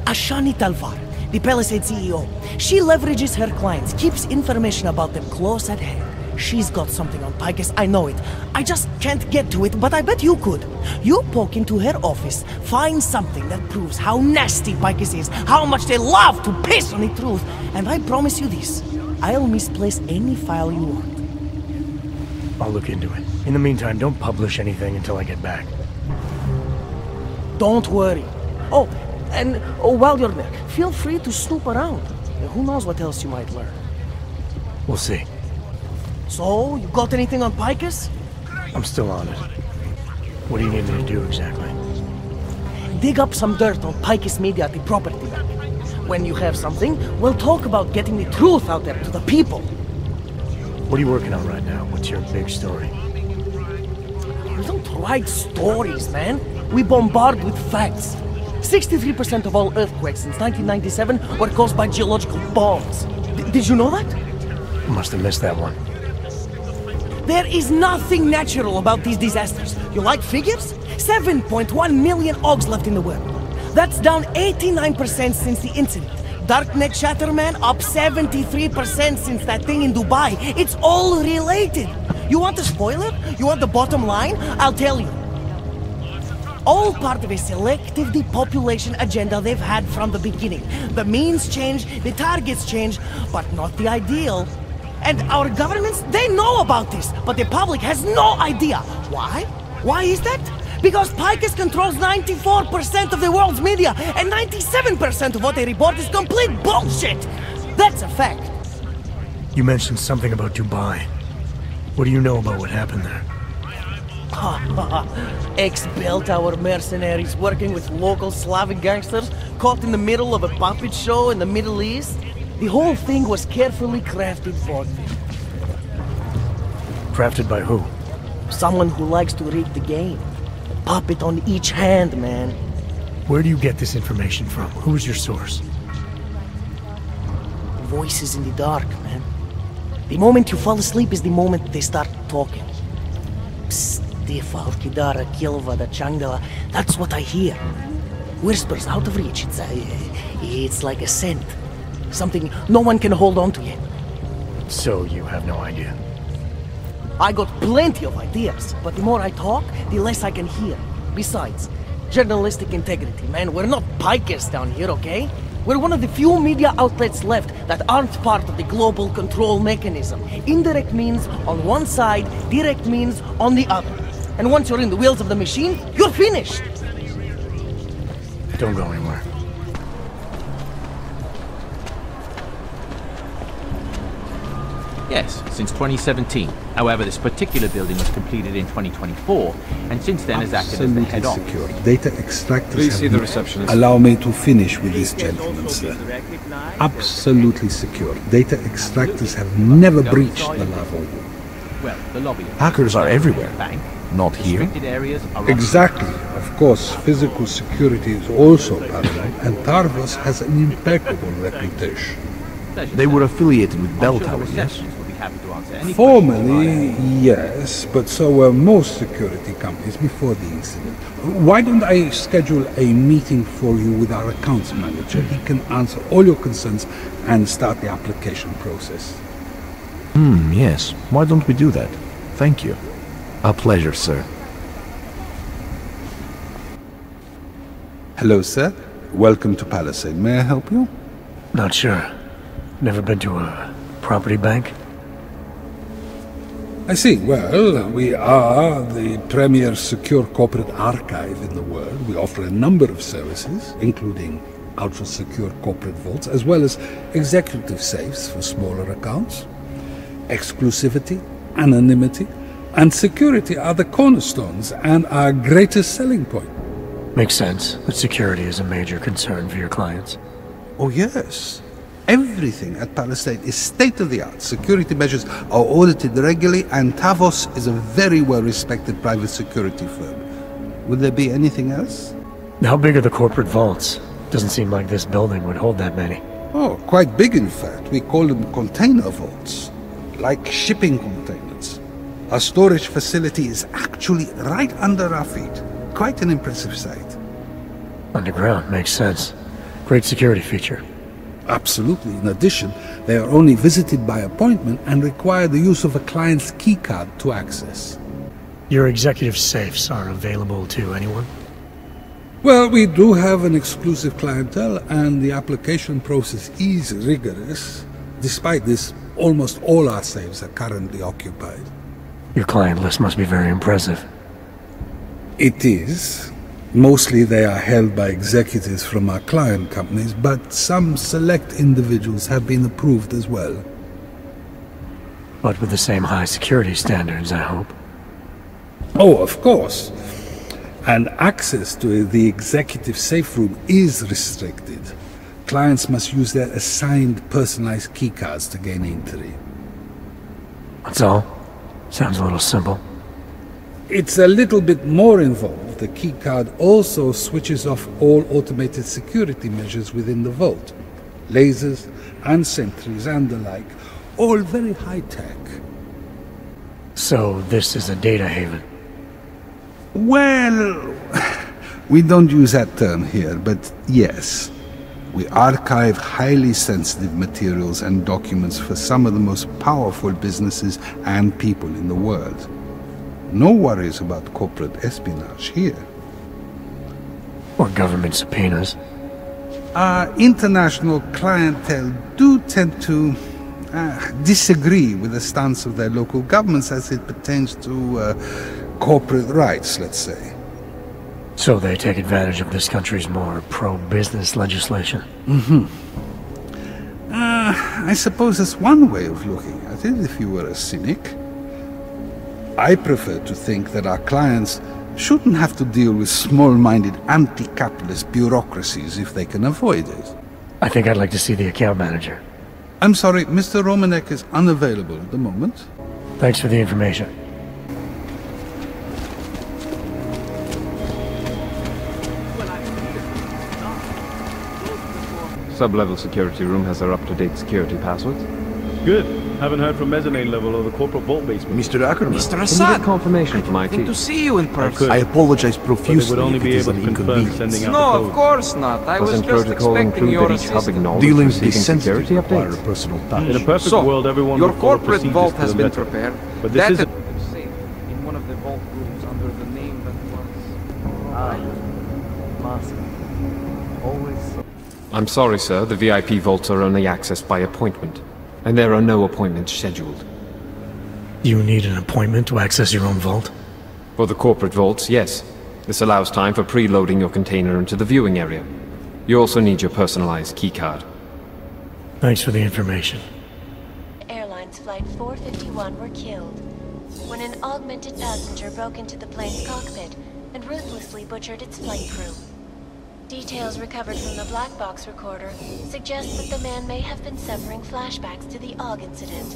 Ashani Talvar, the Palisade CEO, she leverages her clients, keeps information about them close at hand. She's got something on Picus, I know it. I just can't get to it, but I bet you could. You poke into her office, find something that proves how nasty Picus is, how much they love to piss on the truth, and I promise you this, I'll misplace any file you want. I'll look into it. In the meantime, don't publish anything until I get back. Don't worry. Oh, and while you're there, feel free to snoop around. Who knows what else you might learn. We'll see. So, you got anything on Picus? I'm still on it. What do you need me to do exactly? Dig up some dirt on Picus Media at the property bank. When you have something, we'll talk about getting the truth out there to the people. What are you working on right now? What's your big story? We don't write stories, man. We bombard with facts. 63% of all earthquakes since 1997 were caused by geological bombs. Did you know that? I must have missed that one. There is nothing natural about these disasters. You like figures? 7.1 million OGs left in the world. That's down 89% since the incident. Darknet chatter, man, up 73% since that thing in Dubai. It's all related. You want a spoiler? You want the bottom line? I'll tell you. All part of a selective depopulation agenda they've had from the beginning. The means change, the targets change, but not the ideal. And our governments, they know about this, but the public has no idea. Why? Why is that? Because Picus controls 94% of the world's media, and 97% of what they report is complete bullshit! That's a fact. You mentioned something about Dubai. What do you know about what happened there? Ex-bell tower mercenaries working with local Slavic gangsters caught in the middle of a puppet show in the Middle East. The whole thing was carefully crafted for them. Crafted by who? Someone who likes to rig the game. A puppet on each hand, man. Where do you get this information from? Who is your source? Voices in the dark, man. The moment you fall asleep is the moment they start talking. Psst, Kidara, Kilva, Changdala. That's what I hear. Whispers out of reach. It's like a scent. Something no one can hold on to yet. So you have no idea? I got plenty of ideas, but the more I talk, the less I can hear. Besides, journalistic integrity, man. We're not pikers down here, okay? We're one of the few media outlets left that aren't part of the global control mechanism. Indirect means on one side, direct means on the other. And once you're in the wheels of the machine, you're finished! Don't go anywhere. Yes, since 2017. However, this particular building was completed in 2024, and since then has acted as the head office. Secure. Data extractors. Please see have the no- receptionist. Allow me to finish with this gentleman, sir. Absolutely secure. Data extractors have never breached the level. Well, the lobby. Hackers are everywhere. Bank. Not here. Restricted areas are Exactly. Of course, physical security is also paramount, and Tarvos has an impeccable reputation. They were affiliated with Bell Tower, yes? Formally, yes, but so were most security companies before the incident. Why don't I schedule a meeting for you with our accounts manager? He can answer all your concerns and start the application process. Yes. Why don't we do that? Thank you. A pleasure, sir. Hello, sir. Welcome to Palisade. May I help you? Not sure. Never been to a property bank? I see. Well, we are the premier secure corporate archive in the world. We offer a number of services, including ultra-secure corporate vaults, as well as executive safes for smaller accounts. Exclusivity, anonymity, and security are the cornerstones and our greatest selling point. Makes sense that security is a major concern for your clients. Oh, yes. Everything at Palisade is state-of-the-art. Security measures are audited regularly, and Tavos is a very well-respected private security firm. Would there be anything else? How big are the corporate vaults? Doesn't seem like this building would hold that many. Oh, quite big, in fact. We call them container vaults, like shipping containers. Our storage facility is actually right under our feet. Quite an impressive sight. Underground, makes sense. Great security feature. Absolutely. In addition, they are only visited by appointment and require the use of a client's keycard to access. Your executive safes are available to anyone? Well, we do have an exclusive clientele, and the application process is rigorous. Despite this, almost all our safes are currently occupied. Your client list must be very impressive. It is. Mostly they are held by executives from our client companies, but some select individuals have been approved as well. But with the same high security standards, I hope. Oh, of course. And access to the executive safe room is restricted. Clients must use their assigned personalized keycards to gain entry. That's all? Sounds a little simple. It's a little bit more involved. The keycard also switches off all automated security measures within the vault. Lasers and sentries and the like. All very high-tech. So this is a data haven? Well, we don't use that term here, but yes. We archive highly sensitive materials and documents for some of the most powerful businesses and people in the world. No worries about corporate espionage here. Or government subpoenas. Our international clientele do tend to disagree with the stance of their local governments as it pertains to corporate rights, let's say. So they take advantage of this country's more pro-business legislation? Mm-hmm. I suppose that's one way of looking at it, if you were a cynic. I prefer to think that our clients shouldn't have to deal with small-minded anti-capitalist bureaucracies if they can avoid it. I think I'd like to see the account manager. I'm sorry, Mr. Romanek is unavailable at the moment. Thanks for the information. Sub-level security room has our up-to-date security passwords. Good. Haven't heard from mezzanine level or the corporate vault basement. Mr. Ackerman. Mr. Assad! Confirmation from IT. To see you in person. I apologize profusely. Would only be able to confirm sending out the code. No, of course not. I was just expecting your assistance. Dealing with security updates. Personal touch. In a perfect world, everyone your would follow corporate vault has been letter. prepared. But this isn't. In one of the vault rooms under the name that was. Always. I'm sorry, sir. The VIP vaults are only accessed by appointment, and there are no appointments scheduled. You need an appointment to access your own vault? For the corporate vaults, yes. This allows time for preloading your container into the viewing area. You also need your personalized keycard. Thanks for the information. Airlines Flight 451 were killed when an augmented passenger broke into the plane's cockpit and ruthlessly butchered its flight crew. Details recovered from the black box recorder suggest that the man may have been suffering flashbacks to the AUG incident.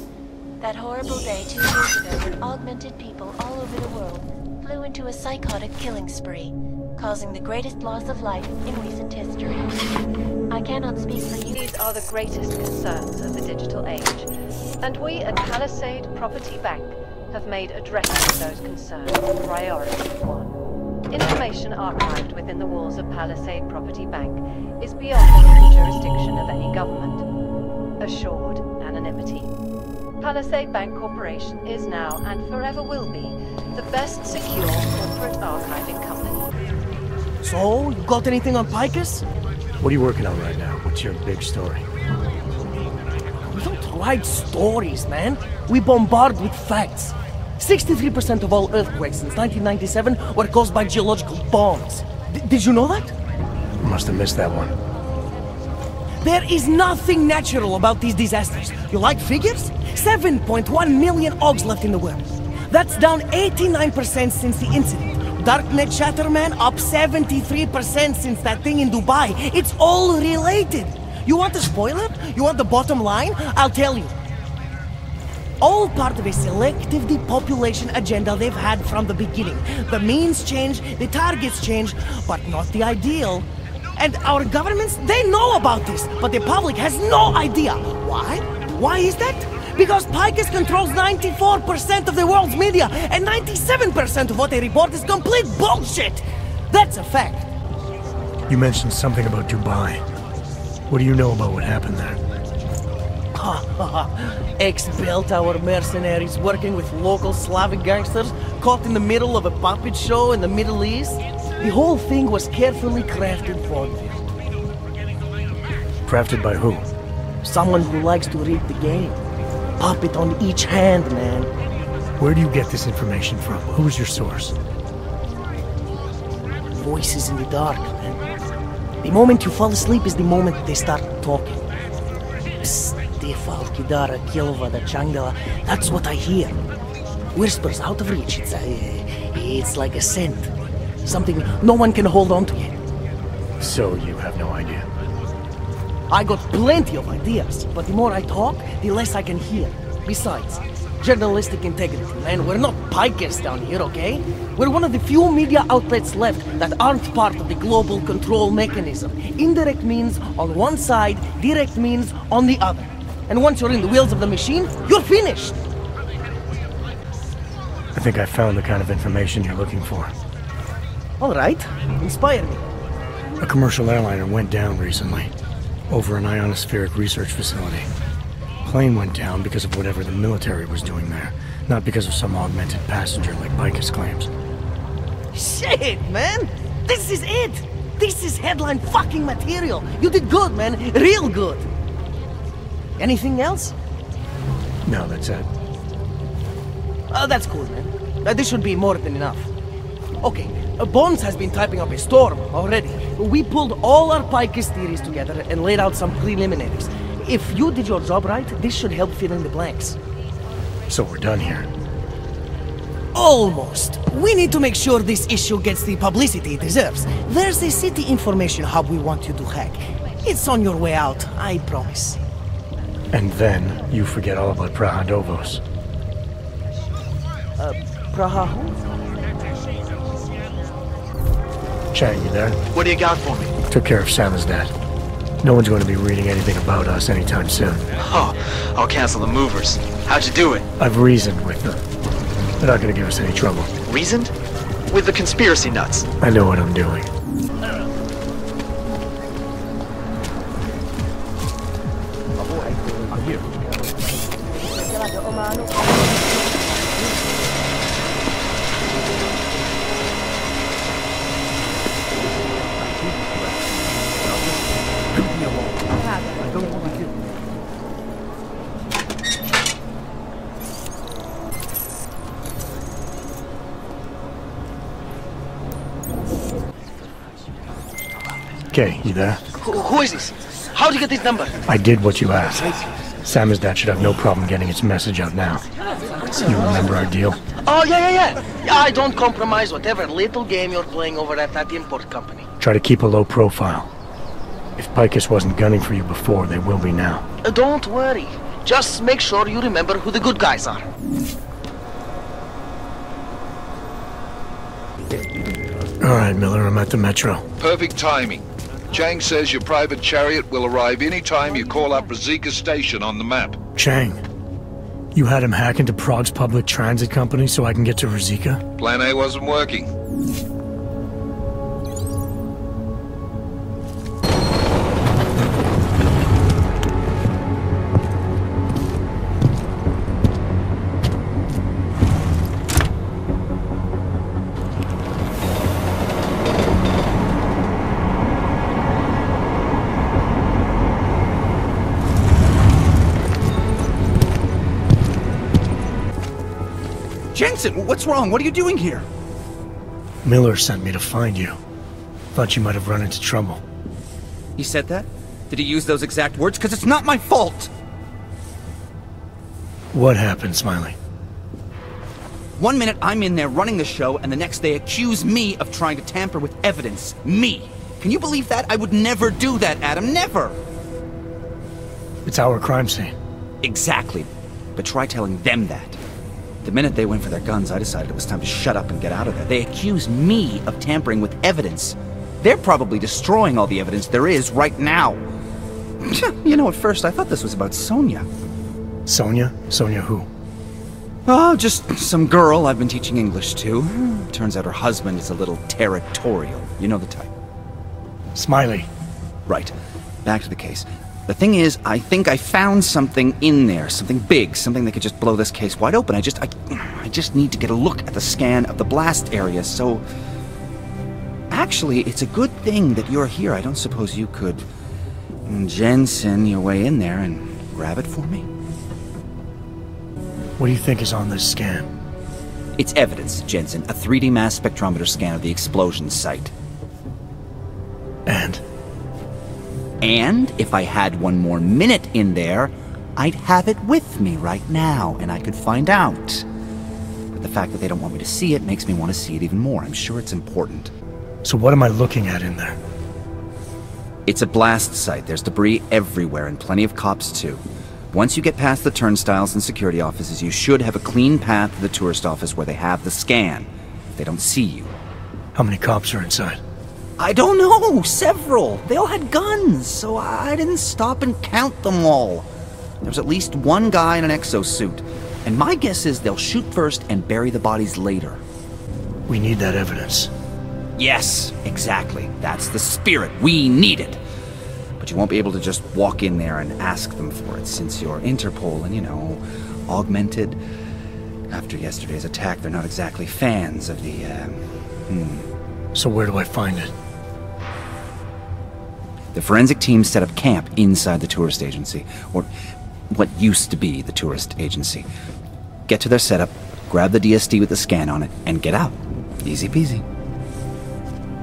That horrible day 2 years ago when augmented people all over the world flew into a psychotic killing spree, causing the greatest loss of life in recent history. I cannot speak for you. These are the greatest concerns of the digital age, and we at Palisade Property Bank have made addressing those concerns priority one. Information archived within the walls of Palisade Property Bank is beyond the legal jurisdiction of any government. Assured anonymity. Palisade Bank Corporation is now and forever will be the best secure corporate archiving company. So, you got anything on Picus? What are you working on right now? What's your big story? We don't write stories, man. We bombard with facts. 63% of all earthquakes since 1997 were caused by geological bombs. Did you know that? Must have missed that one. There is nothing natural about these disasters. You like figures? 7.1 million OGs left in the world. That's down 89% since the incident. Darknet chatter, man, up 73% since that thing in Dubai. It's all related. You want the spoiler? You want the bottom line? I'll tell you. All part of a selective depopulation agenda they've had from the beginning. The means change, the targets change, but not the ideal. And our governments, they know about this, but the public has no idea. Why? Why is that? Because Picus controls 94% of the world's media, and 97% of what they report is complete bullshit! That's a fact. You mentioned something about Dubai. What do you know about what happened there? Ex-bell tower mercenaries working with local Slavic gangsters caught in the middle of a puppet show in the Middle East. The whole thing was carefully crafted for them. Crafted by who? Someone who likes to read the game. Puppet on each hand, man. Where do you get this information from? Who's your source? Voices in the dark, man. The moment you fall asleep is the moment they start talking. Psst, Defal, Kidara, Kilovada, Changala. That's what I hear. Whispers out of reach. It's like a scent. Something no one can hold on to yet. So you have no idea? I got plenty of ideas, but the more I talk, the less I can hear. Besides, journalistic integrity, man. We're not pikers down here, okay? We're one of the few media outlets left that aren't part of the global control mechanism. Indirect means on one side, direct means on the other. And once you're in the wheels of the machine, you're finished! I think I found the kind of information you're looking for. All right, inspire me. A commercial airliner went down recently, over an ionospheric research facility. Plane went down because of whatever the military was doing there, not because of some augmented passenger like Picus claims. Shit, man! This is it! This is headline fucking material! You did good, man! Real good! Anything else? No, that's it. That's cool, man. This should be more than enough. Okay, Bones has been typing up a storm already. We pulled all our Picus theories together and laid out some preliminaries. If you did your job right, this should help fill in the blanks. So we're done here. Almost. We need to make sure this issue gets the publicity it deserves. There's a city information hub we want you to hack. It's on your way out, I promise. And then you forget all about Praha Dovos. Praha who? Chang, you there? What do you got for me? Took care of Sama's dad. No one's going to be reading anything about us anytime soon. Oh, I'll cancel the movers. How'd you do it? I've reasoned with them. They're not going to give us any trouble. Reasoned? With the conspiracy nuts. I know what I'm doing. Okay, you there? Who is this? How'd you get this number? I did what you asked. Samizdat should have no problem getting its message out now. You remember our deal? Oh, yeah. I don't compromise whatever little game you're playing over at that import company. Try to keep a low profile. If Picus wasn't gunning for you before, they will be now. Don't worry. Just make sure you remember who the good guys are. All right, Miller, I'm at the metro. Perfect timing. Chang says your private chariot will arrive any time you call up Rozika Station on the map. Chang, you had him hack into Prague's public transit company so I can get to Rozika? Plan A wasn't working. Jensen, what's wrong? What are you doing here? Miller sent me to find you. Thought you might have run into trouble. He said that? Did he use those exact words? Because it's not my fault! What happened, Smiley? 1 minute I'm in there running the show, and the next they accuse me of trying to tamper with evidence. Me! Can you believe that? I would never do that, Adam. Never! It's our crime scene. Exactly. But try telling them that. The minute they went for their guns, I decided it was time to shut up and get out of there. They accuse me of tampering with evidence. They're probably destroying all the evidence there is right now. You know, at first I thought this was about Sonia. Sonia? Sonia who? Oh, just some girl I've been teaching English to. Turns out her husband is a little territorial. You know the type. Smiley. Right. Back to the case. The thing is, I think I found something in there, something big, something that could just blow this case wide open. I just need to get a look at the scan of the blast area, so... Actually, it's a good thing that you're here. I don't suppose you could... Jensen your way in there and grab it for me? What do you think is on this scan? It's evidence, Jensen. A 3D mass spectrometer scan of the explosion site. And if I had 1 more minute in there, I'd have it with me right now, and I could find out. But the fact that they don't want me to see it makes me want to see it even more. I'm sure it's important. So what am I looking at in there? It's a blast site. There's debris everywhere, and plenty of cops too. Once you get past the turnstiles and security offices, you should have a clean path to the tourist office where they have the scan. If they don't see you. How many cops are inside? I don't know. Several. They all had guns, so I didn't stop and count them all. There was at least 1 guy in an exosuit. And my guess is they'll shoot first and bury the bodies later. We need that evidence. Yes, exactly. That's the spirit. We need it. But you won't be able to just walk in there and ask them for it, since you're Interpol and, you know, augmented. After yesterday's attack, they're not exactly fans of the, So where do I find it? The forensic team set up camp inside the tourist agency, or what used to be the tourist agency. Get to their setup, grab the DSD with the scan on it, and get out. Easy peasy.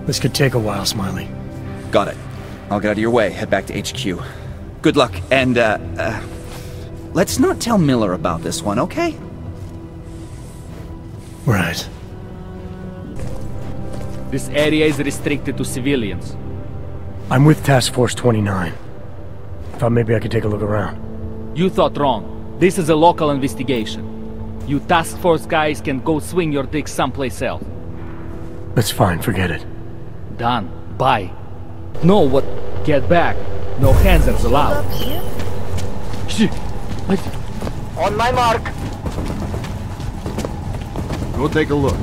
This could take a while, Smiley. Got it. I'll get out of your way, head back to HQ. Good luck, and, let's not tell Miller about this one, okay? Right. This area is restricted to civilians. I'm with Task Force 29. Thought maybe I could take a look around. You thought wrong. This is a local investigation. You task force guys can go swing your dick someplace else. That's fine, forget it. Done. Bye. No, what? Get back. No hands allowed. Shit. On my mark. Go take a look.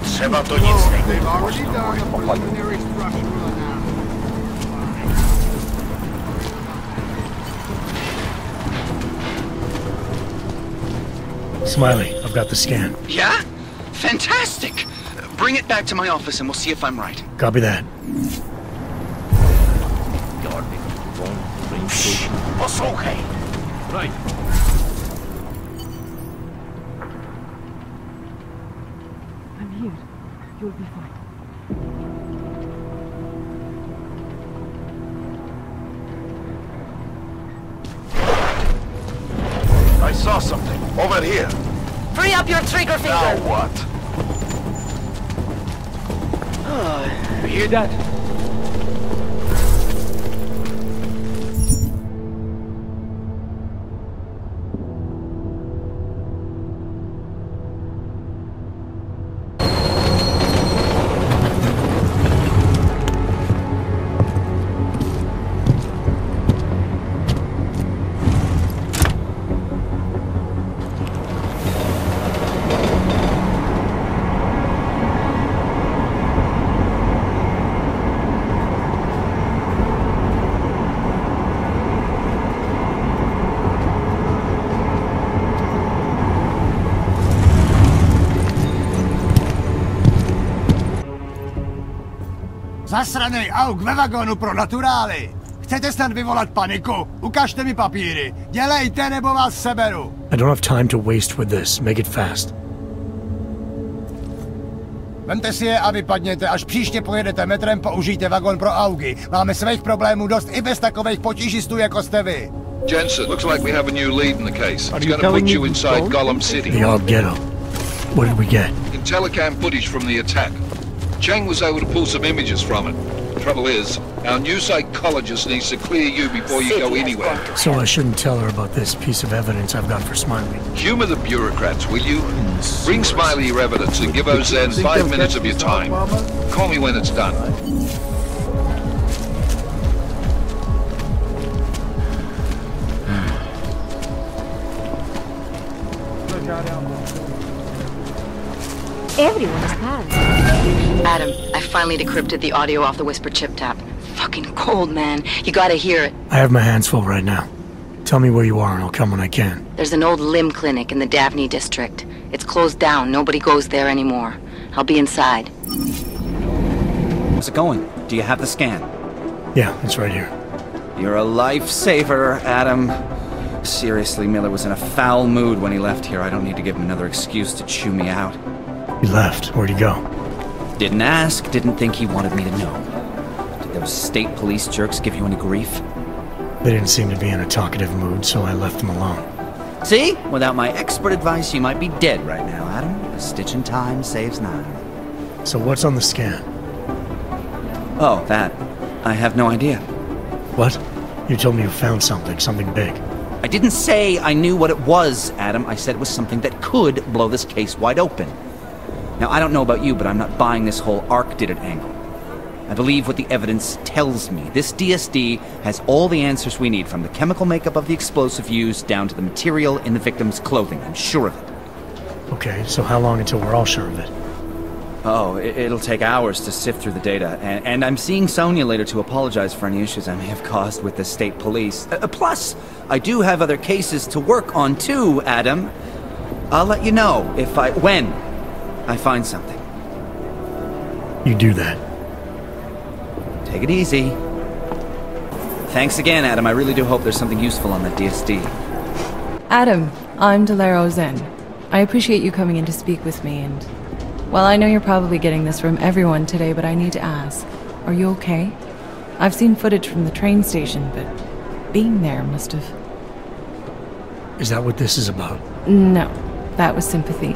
Třeba to nic není. Smiley, I've got the scan. Yeah? Fantastic! Bring it back to my office and we'll see if I'm right. Copy that. Poslouchej. Right. I'm here. You'll be fine. I saw something. Over here. Free up your trigger finger! Now what? You hear that? Zasranej auk ve vagónu pro naturály! Chcete snad vyvolat paniku? Ukažte mi papíry. Dělejte, nebo vás seberu. I don't have time to waste with this. Make it fast. Vemte si je a vypadněte. Až příště pojedete metrem, použijte vagón pro augy. Máme svých problémů dost i bez takových potížistů, jako jste vy. Jensen, looks like we have a new lead in the case. It's going to put you inside Gollum City. The odd ghetto. What did we get? In telecam footage from the attack. Chang was able to pull some images from it. Trouble is, our new psychologist needs to clear you before you go anywhere. So I shouldn't tell her about this piece of evidence I've got for Smiley. Humor the bureaucrats, will you? Bring Smiley your evidence and give Zen 5 minutes of your time. Call me when it's done. Everyone is planned. Adam, I finally decrypted the audio off the Whisper chip tap. Fucking cold, man. You gotta hear it. I have my hands full right now. Tell me where you are and I'll come when I can. There's an old limb clinic in the Daphne district. It's closed down. Nobody goes there anymore. I'll be inside. How's it going? Do you have the scan? Yeah, it's right here. You're a lifesaver, Adam. Seriously, Miller was in a foul mood when he left here. I don't need to give him another excuse to chew me out. He left. Where'd he go? Didn't ask, didn't think he wanted me to know. Did those state police jerks give you any grief? They didn't seem to be in a talkative mood, so I left them alone. See? Without my expert advice, you might be dead right now, Adam. A stitch in time saves 9. So what's on the scan? Oh, that. I have no idea. What? You told me you found something big. I didn't say I knew what it was, Adam. I said it was something that could blow this case wide open. Now, I don't know about you, but I'm not buying this whole Ark did it angle. I believe what the evidence tells me. This DSD has all the answers we need, from the chemical makeup of the explosive used down to the material in the victim's clothing. I'm sure of it. Okay, so how long until we're all sure of it? Oh, it'll take hours to sift through the data, and I'm seeing Sonia later to apologize for any issues I may have caused with the state police. Plus, I do have other cases to work on too, Adam. I'll let you know when I find something. You do that. Take it easy. Thanks again, Adam. I really do hope there's something useful on that DSD. Adam, I'm Delaro Zen. I appreciate you coming in to speak with me, and... well, I know you're probably getting this from everyone today, but I need to ask. Are you okay? I've seen footage from the train station, but being there must have... Is that what this is about? No, that was sympathy.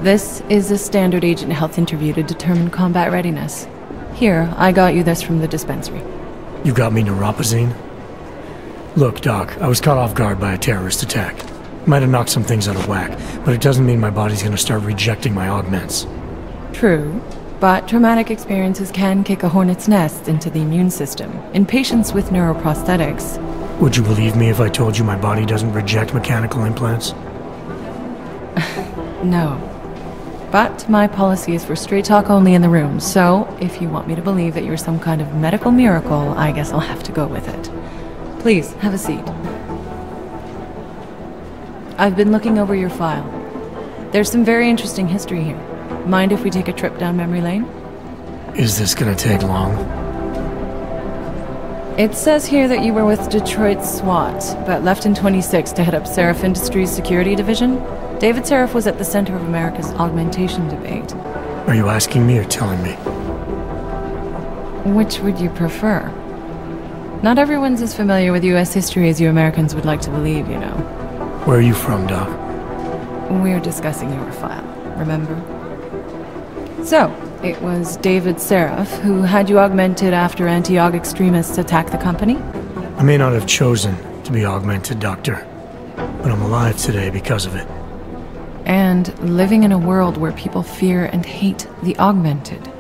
This is a standard agent health interview to determine combat readiness. Here, I got you this from the dispensary. You got me neuropazine? Look, Doc, I was caught off guard by a terrorist attack. Might have knocked some things out of whack, but it doesn't mean my body's gonna start rejecting my augments. True, but traumatic experiences can kick a hornet's nest into the immune system. In patients with neuroprosthetics... Would you believe me if I told you my body doesn't reject mechanical implants? No. But my policy is for straight talk only in the room, so if you want me to believe that you're some kind of medical miracle, I guess I'll have to go with it. Please, have a seat. I've been looking over your file. There's some very interesting history here. Mind if we take a trip down memory lane? Is this gonna take long? It says here that you were with Detroit SWAT, but left in 26 to head up Seraph Industries' security division. David Seraph was at the center of America's augmentation debate. Are you asking me or telling me? Which would you prefer? Not everyone's as familiar with US history as you Americans would like to believe, you know. Where are you from, Doc? We're discussing your file, remember? So, it was David Seraph who had you augmented after anti-aug extremists attacked the company? I may not have chosen to be augmented, Doctor, but I'm alive today because of it. And living in a world where people fear and hate the augmented.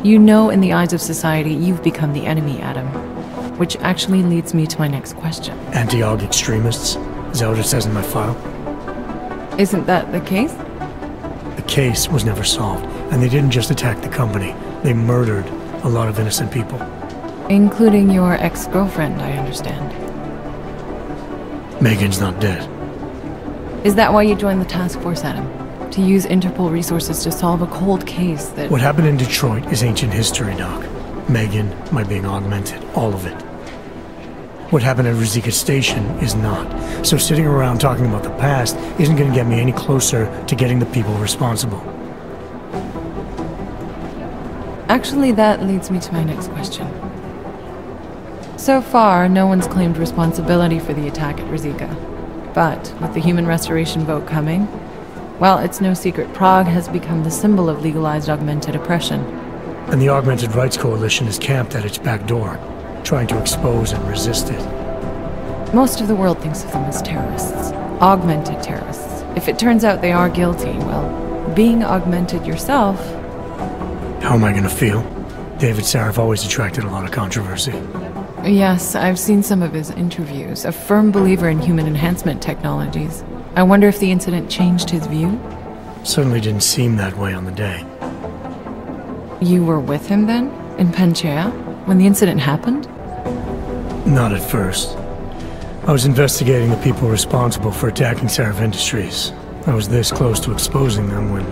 You know in the eyes of society you've become the enemy, Adam. Which actually leads me to my next question. Anti-aug extremists? Is that what it says in my file? Isn't that the case? The case was never solved, and they didn't just attack the company. They murdered a lot of innocent people. Including your ex-girlfriend, I understand. Megan's not dead. Is that why you joined the task force, Adam? To use Interpol resources to solve a cold case that... What happened in Detroit is ancient history, Doc. Megan, my being augmented, all of it. What happened at Rizika Station is not. So sitting around talking about the past isn't going to get me any closer to getting the people responsible. Actually, that leads me to my next question. So far, no one's claimed responsibility for the attack at Rizika. But with the human restoration vote coming, well, it's no secret Prague has become the symbol of legalized augmented oppression. And the Augmented Rights Coalition is camped at its back door, trying to expose and resist it. Most of the world thinks of them as terrorists. Augmented terrorists. If it turns out they are guilty, well, being augmented yourself... How am I gonna feel? David Seraph always attracted a lot of controversy. Yes, I've seen some of his interviews. A firm believer in human enhancement technologies. I wonder if the incident changed his view? Certainly didn't seem that way on the day. You were with him then? In Panchea? When the incident happened? Not at first. I was investigating the people responsible for attacking Seraph Industries. I was this close to exposing them when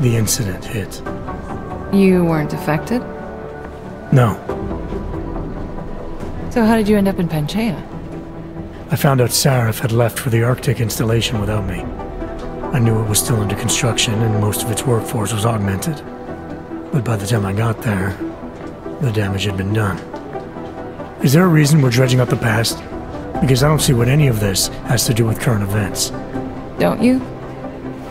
the incident hit. You weren't affected? No. So how did you end up in Panchea? I found out Seraph had left for the Arctic installation without me. I knew it was still under construction and most of its workforce was augmented. But by the time I got there, the damage had been done. Is there a reason we're dredging up the past? Because I don't see what any of this has to do with current events. Don't you?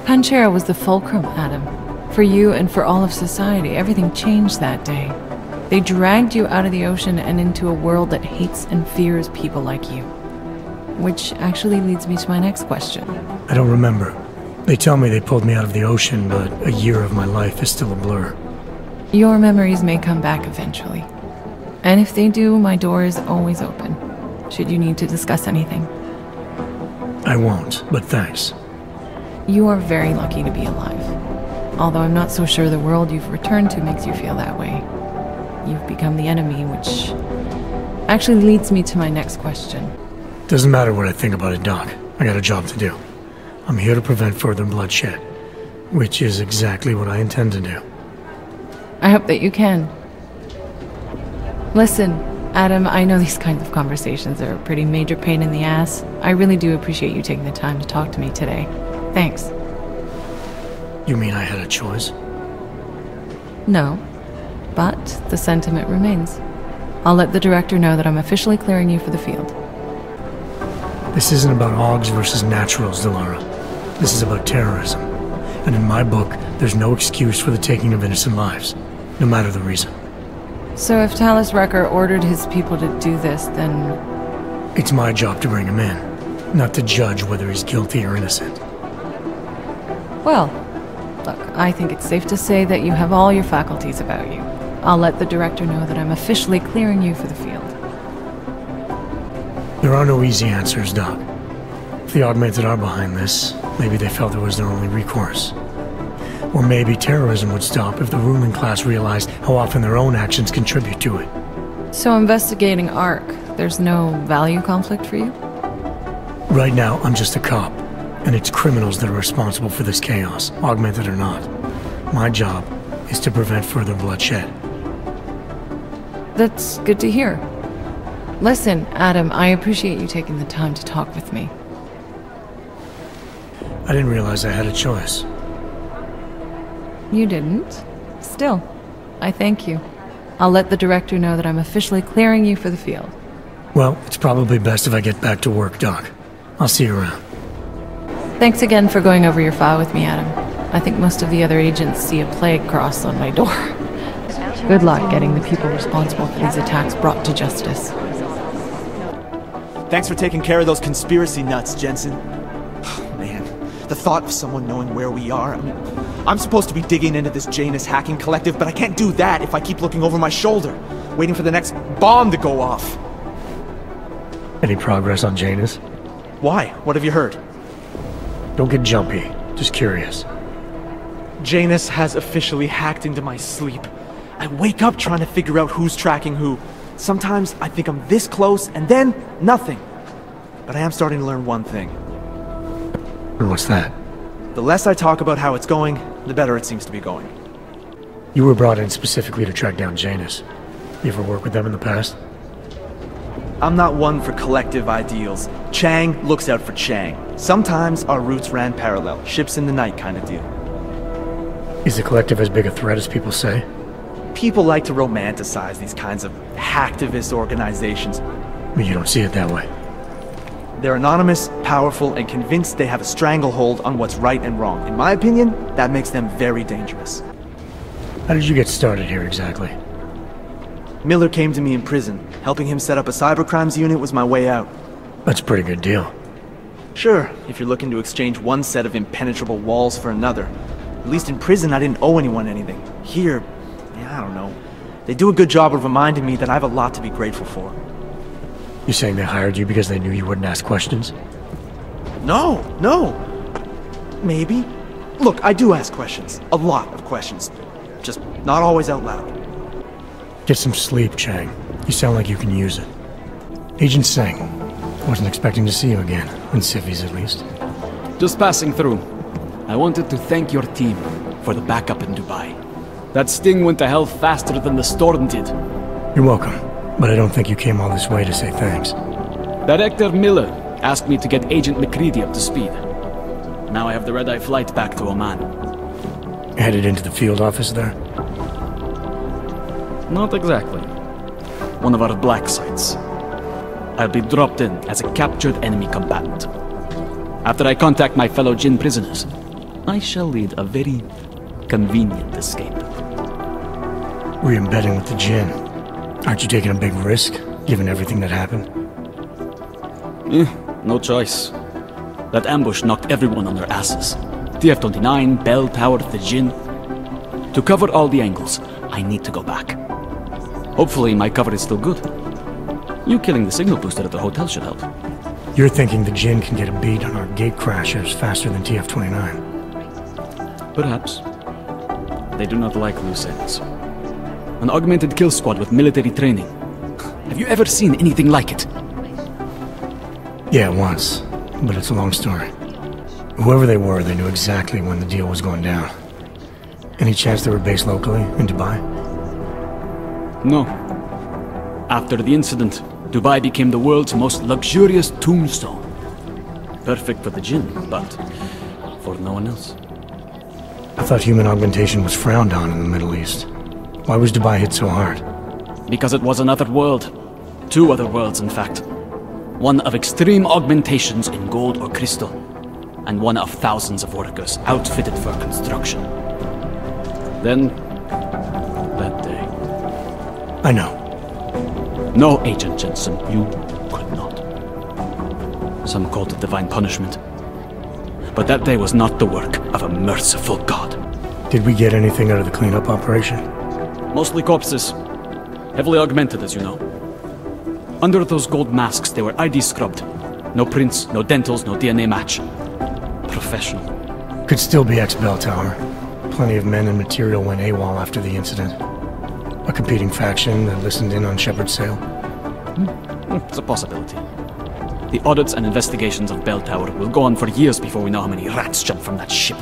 Panchea was the fulcrum, Adam. For you and for all of society, everything changed that day. They dragged you out of the ocean and into a world that hates and fears people like you. Which actually leads me to my next question. I don't remember. They tell me they pulled me out of the ocean, but a year of my life is still a blur. Your memories may come back eventually. And if they do, my door is always open, should you need to discuss anything. I won't, but thanks. You are very lucky to be alive. Although I'm not so sure the world you've returned to makes you feel that way. You've become the enemy, which actually leads me to my next question. Doesn't matter what I think about it, Doc. I got a job to do. I'm here to prevent further bloodshed, which is exactly what I intend to do. I hope that you can. Listen, Adam, I know these kinds of conversations are a pretty major pain in the ass. I really do appreciate you taking the time to talk to me today. Thanks. You mean I had a choice? No, but the sentiment remains. I'll let the director know that I'm officially clearing you for the field. This isn't about Augs versus naturals, Delara. This is about terrorism. And in my book, there's no excuse for the taking of innocent lives, no matter the reason. So if Talus Wrecker ordered his people to do this, then... It's my job to bring him in, not to judge whether he's guilty or innocent. Well, look, I think it's safe to say that you have all your faculties about you. I'll let the director know that I'm officially clearing you for the field. There are no easy answers, Doc. If the Augmented are behind this, maybe they felt it was their only recourse. Or maybe terrorism would stop if the ruling class realized how often their own actions contribute to it. So investigating ARC, there's no value conflict for you? Right now, I'm just a cop, and it's criminals that are responsible for this chaos, Augmented or not. My job is to prevent further bloodshed. That's good to hear. Listen, Adam, I appreciate you taking the time to talk with me. I didn't realize I had a choice. You didn't? Still, I thank you. I'll let the director know that I'm officially clearing you for the field. Well, it's probably best if I get back to work, Doc. I'll see you around. Thanks again for going over your file with me, Adam. I think most of the other agents see a plague cross on my door. Good luck getting the people responsible for these attacks brought to justice. Thanks for taking care of those conspiracy nuts, Jensen. Man, the thought of someone knowing where we are, I mean, I'm supposed to be digging into this Janus hacking collective, but I can't do that if I keep looking over my shoulder, waiting for the next bomb to go off. Any progress on Janus? Why? What have you heard? Don't get jumpy. Just curious. Janus has officially hacked into my sleep. I wake up trying to figure out who's tracking who. Sometimes I think I'm this close, and then nothing. But I am starting to learn one thing. And what's that? The less I talk about how it's going, the better it seems to be going. You were brought in specifically to track down Janus. You ever worked with them in the past? I'm not one for collective ideals. Chang looks out for Chang. Sometimes our routes ran parallel, ships in the night kind of deal. Is the collective as big a threat as people say? People like to romanticize these kinds of hacktivist organizations. But you don't see it that way. They're anonymous, powerful, and convinced they have a stranglehold on what's right and wrong. In my opinion, that makes them very dangerous. How did you get started here exactly? Miller came to me in prison. Helping him set up a cybercrimes unit was my way out. That's a pretty good deal. Sure, if you're looking to exchange one set of impenetrable walls for another. At least in prison I didn't owe anyone anything. Here, I don't know. They do a good job of reminding me that I have a lot to be grateful for. You saying they hired you because they knew you wouldn't ask questions? No. Maybe. Look, I do ask questions. A lot of questions. Just not always out loud. Get some sleep, Chang. You sound like you can use it. Agent Singh. Wasn't expecting to see you again. In civvies, at least. Just passing through. I wanted to thank your team for the backup in Dubai. That sting went to hell faster than the storm did. You're welcome, but I don't think you came all this way to say thanks. Director Miller asked me to get Agent McCready up to speed. Now I have the red-eye flight back to Oman. Headed into the field office there? Not exactly. One of our black sites. I'll be dropped in as a captured enemy combatant. After I contact my fellow Jinn prisoners, I shall lead a very convenient escape. Re-embedding with the Jinn. Aren't you taking a big risk, given everything that happened? No choice. That ambush knocked everyone on their asses. TF-29, Bell Tower, the Jinn. To cover all the angles, I need to go back. Hopefully my cover is still good. You killing the signal booster at the hotel should help. You're thinking the Jinn can get a beat on our gate crashers faster than TF-29. Perhaps. They do not like loose ends. An augmented kill squad with military training. Have you ever seen anything like it? Yeah, once. But it's a long story. Whoever they were, they knew exactly when the deal was going down. Any chance they were based locally, in Dubai? No. After the incident, Dubai became the world's most luxurious tombstone. Perfect for the Jinn, but for no one else. I thought human augmentation was frowned on in the Middle East. Why was Dubai hit so hard? Because it was another world. Two other worlds, in fact. One of extreme augmentations in gold or crystal, and one of thousands of workers outfitted for construction. Then, that day. I know. No, Agent Jensen, you could not. Some called it divine punishment. But that day was not the work of a merciful God. Did we get anything out of the cleanup operation? Mostly corpses. Heavily augmented, as you know. Under those gold masks, they were ID scrubbed. No prints, no dentals, no DNA match. Professional. Could still be ex-Bell Tower. Plenty of men and material went AWOL after the incident. A competing faction that listened in on Shepard's sale. It's a possibility. The audits and investigations of Bell Tower will go on for years before we know how many rats jumped from that ship.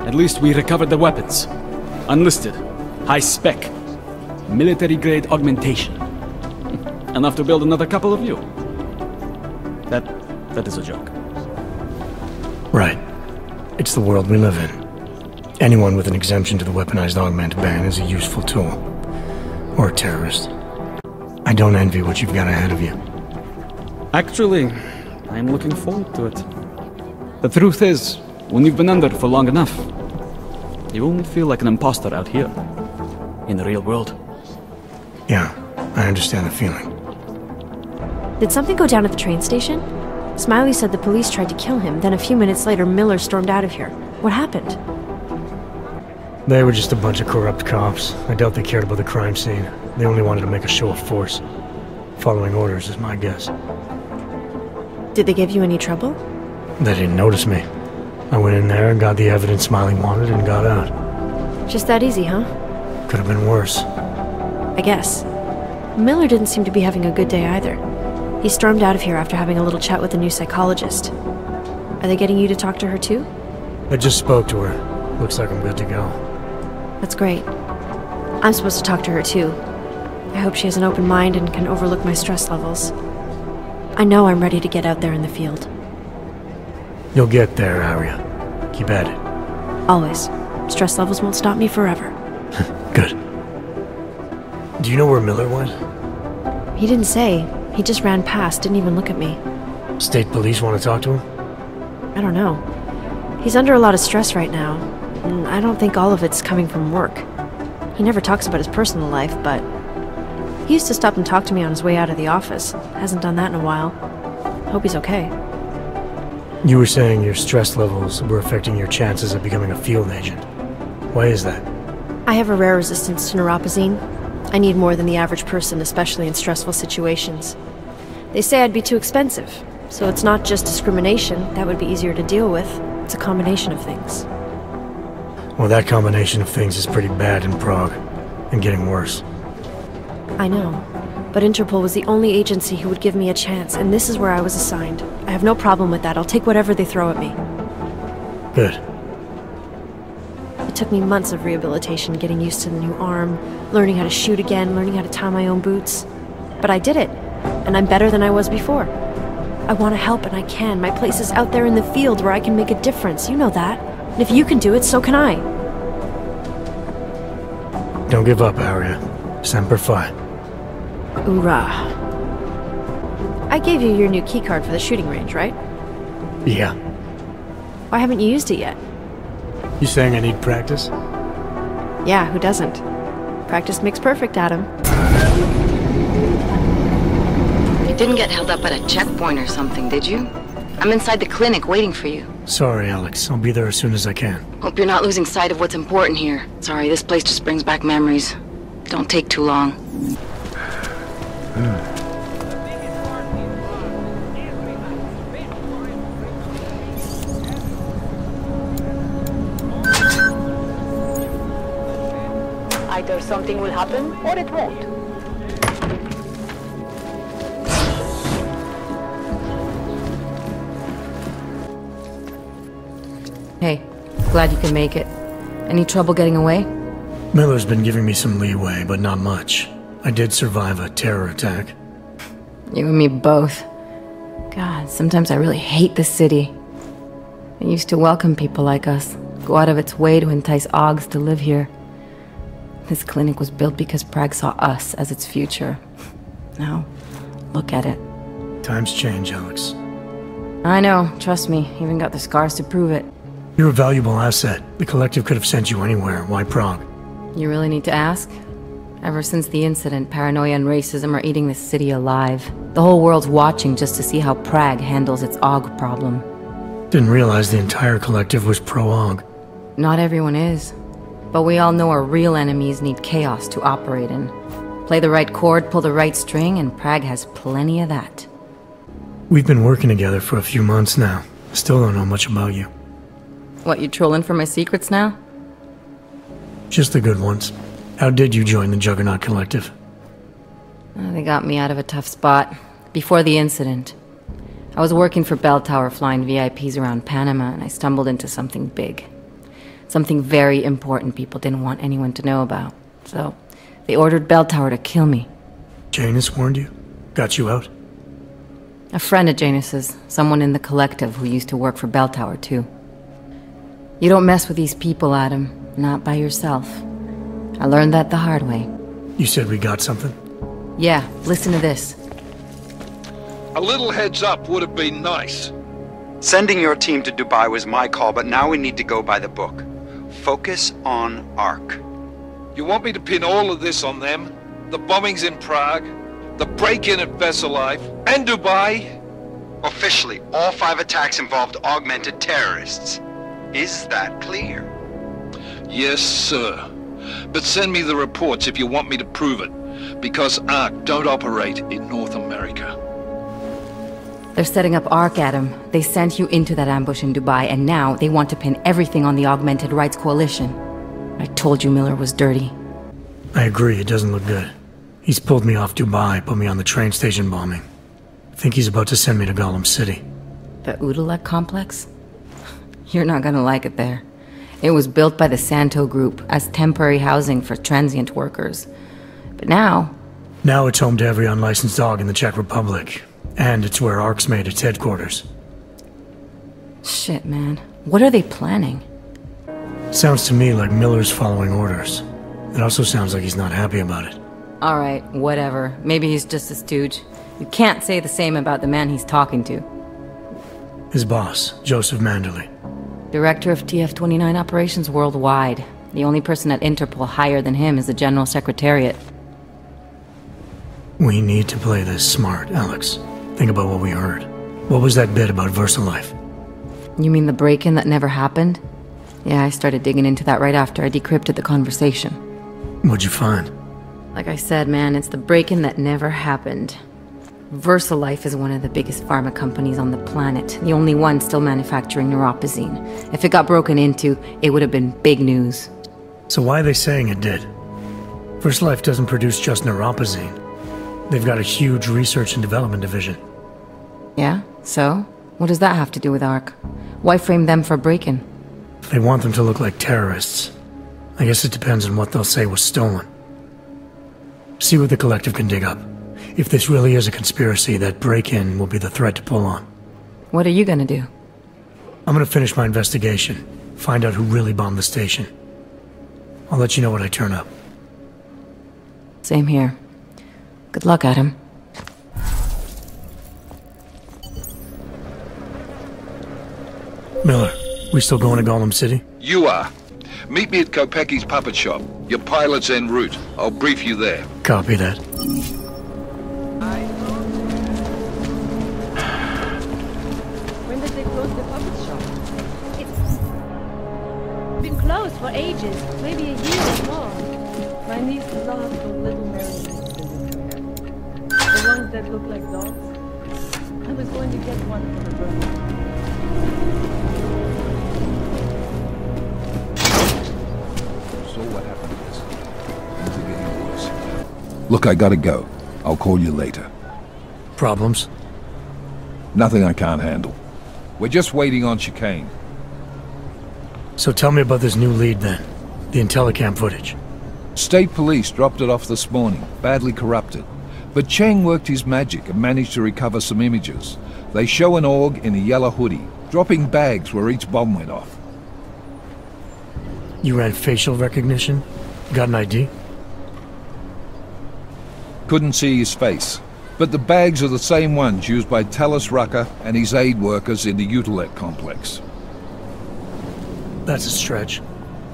At least we recovered the weapons. Unlisted. High spec. Military-grade augmentation. Enough to build another couple of you. That is a joke. Right. It's the world we live in. Anyone with an exemption to the weaponized augment ban is a useful tool. Or a terrorist. I don't envy what you've got ahead of you. Actually, I'm looking forward to it. The truth is, when you've been under for long enough, you won't feel like an imposter out here. In the real world. Yeah, I understand the feeling. Did something go down at the train station? Smiley said the police tried to kill him, then a few minutes later Miller stormed out of here. What happened? They were just a bunch of corrupt cops. I doubt they cared about the crime scene. They only wanted to make a show of force. Following orders is my guess. Did they give you any trouble? They didn't notice me. I went in there, got the evidence Smiley wanted, and got out. Just that easy, huh? Could have been worse. I guess. Miller didn't seem to be having a good day either. He stormed out of here after having a little chat with the new psychologist. Are they getting you to talk to her too? I just spoke to her. Looks like I'm good to go. That's great. I'm supposed to talk to her too. I hope she has an open mind and can overlook my stress levels. I know I'm ready to get out there in the field. You'll get there, Arya. Keep at it. Always. Stress levels won't stop me forever. Good. Do you know where Miller went? He didn't say. He just ran past, didn't even look at me. State police want to talk to him? I don't know. He's under a lot of stress right now, and I don't think all of it's coming from work. He never talks about his personal life, but he used to stop and talk to me on his way out of the office. Hasn't done that in a while. Hope he's okay. You were saying your stress levels were affecting your chances of becoming a field agent. Why is that? I have a rare resistance to neuropazine. I need more than the average person, especially in stressful situations. They say I'd be too expensive, so it's not just discrimination. That would be easier to deal with. It's a combination of things. Well, that combination of things is pretty bad in Prague, and getting worse. I know, but Interpol was the only agency who would give me a chance, and this is where I was assigned. I have no problem with that. I'll take whatever they throw at me. Good. It took me months of rehabilitation, getting used to the new arm, learning how to shoot again, learning how to tie my own boots. But I did it, and I'm better than I was before. I want to help, and I can. My place is out there in the field where I can make a difference. You know that. And if you can do it, so can I. Don't give up, Arya. Semper Fi. Hoorah. I gave you your new keycard for the shooting range, right? Yeah. Why haven't you used it yet? You saying I need practice? Yeah, who doesn't? Practice makes perfect, Adam. You didn't get held up at a checkpoint or something, did you? I'm inside the clinic waiting for you. Sorry, Alex. I'll be there as soon as I can. Hope you're not losing sight of what's important here. Sorry, this place just brings back memories. Don't take too long. Either something will happen, or it won't. Hey, glad you can make it. Any trouble getting away? Miller's been giving me some leeway, but not much. I did survive a terror attack. You and me both. God, sometimes I really hate this city. It used to welcome people like us, go out of its way to entice Augs to live here. This clinic was built because Prague saw us as its future. Now, look at it. Times change, Alex. I know, trust me, even got the scars to prove it. You're a valuable asset. The Collective could have sent you anywhere. Why Prague? You really need to ask? Ever since the incident, paranoia and racism are eating this city alive. The whole world's watching just to see how Prague handles its AUG problem. Didn't realize the entire Collective was pro-AUG. Not everyone is. But we all know our real enemies need chaos to operate in. Play the right chord, pull the right string, and Prague has plenty of that. We've been working together for a few months now. Still don't know much about you. What, you trolling for my secrets now? Just the good ones. How did you join the Juggernaut Collective? They got me out of a tough spot. Before the incident. I was working for Bell Tower flying VIPs around Panama, and I stumbled into something big. Something very important people didn't want anyone to know about. So, they ordered Bell Tower to kill me. Janus warned you? Got you out? A friend of Janus's, someone in the Collective who used to work for Bell Tower too. You don't mess with these people, Adam. Not by yourself. I learned that the hard way. You said we got something? Yeah, listen to this. A little heads up would have been nice. Sending your team to Dubai was my call, but now we need to go by the book. Focus on ARC. You want me to pin all of this on them? The bombings in Prague, the break-in at Veselife, and Dubai? Officially, all 5 attacks involved augmented terrorists. Is that clear? Yes, sir. But send me the reports if you want me to prove it, because ARC don't operate in North America. They're setting up ARC, Adam. They sent you into that ambush in Dubai, and now they want to pin everything on the Augmented Rights Coalition. I told you Miller was dirty. I agree, it doesn't look good. He's pulled me off Dubai, put me on the train station bombing. I think he's about to send me to Gollum City. The Udalek complex? You're not gonna like it there. It was built by the Santo Group as temporary housing for transient workers. But now... Now it's home to every unlicensed dog in the Czech Republic. And it's where ARC's made its headquarters. Shit, man. What are they planning? Sounds to me like Miller's following orders. It also sounds like he's not happy about it. Alright, whatever. Maybe he's just a stooge. You can't say the same about the man he's talking to. His boss, Joseph Manderley. Director of TF-29 operations worldwide. The only person at Interpol higher than him is the General Secretariat. We need to play this smart, Alex. Think about what we heard. What was that bit about VersaLife? You mean the break-in that never happened? Yeah, I started digging into that right after I decrypted the conversation. What'd you find? Like I said, man, it's the break-in that never happened. VersaLife is one of the biggest pharma companies on the planet, the only one still manufacturing neuropozyne. If it got broken into, it would have been big news. So why are they saying it did? VersaLife doesn't produce just neuropozyne. They've got a huge research and development division. Yeah? So? What does that have to do with ARC? Why frame them for break-in? They want them to look like terrorists. I guess it depends on what they'll say was stolen. See what the Collective can dig up. If this really is a conspiracy, that break-in will be the thread to pull on. What are you gonna do? I'm gonna finish my investigation. Find out who really bombed the station. I'll let you know when I turn up. Same here. Good luck, Adam. Miller, we still going to Gollum City? You are. Meet me at Kopecki's puppet shop. Your pilot's en route. I'll brief you there. Copy that. When did they close the puppet shop? It's been closed for ages, maybe a year or more. My niece loves those little marionettes in her. The ones that look like dogs. I was going to get one for her birthday. So what happened to this? Things are getting worse. Look, I gotta go. I'll call you later. Problems? Nothing I can't handle. We're just waiting on chicane. So tell me about this new lead then. The Intellicam footage. State police dropped it off this morning, badly corrupted. But Cheng worked his magic and managed to recover some images. They show an org in a yellow hoodie, dropping bags where each bomb went off. You ran facial recognition? Got an ID? Couldn't see his face. But the bags are the same ones used by Talos Rucker and his aid workers in the Utilek complex. That's a stretch.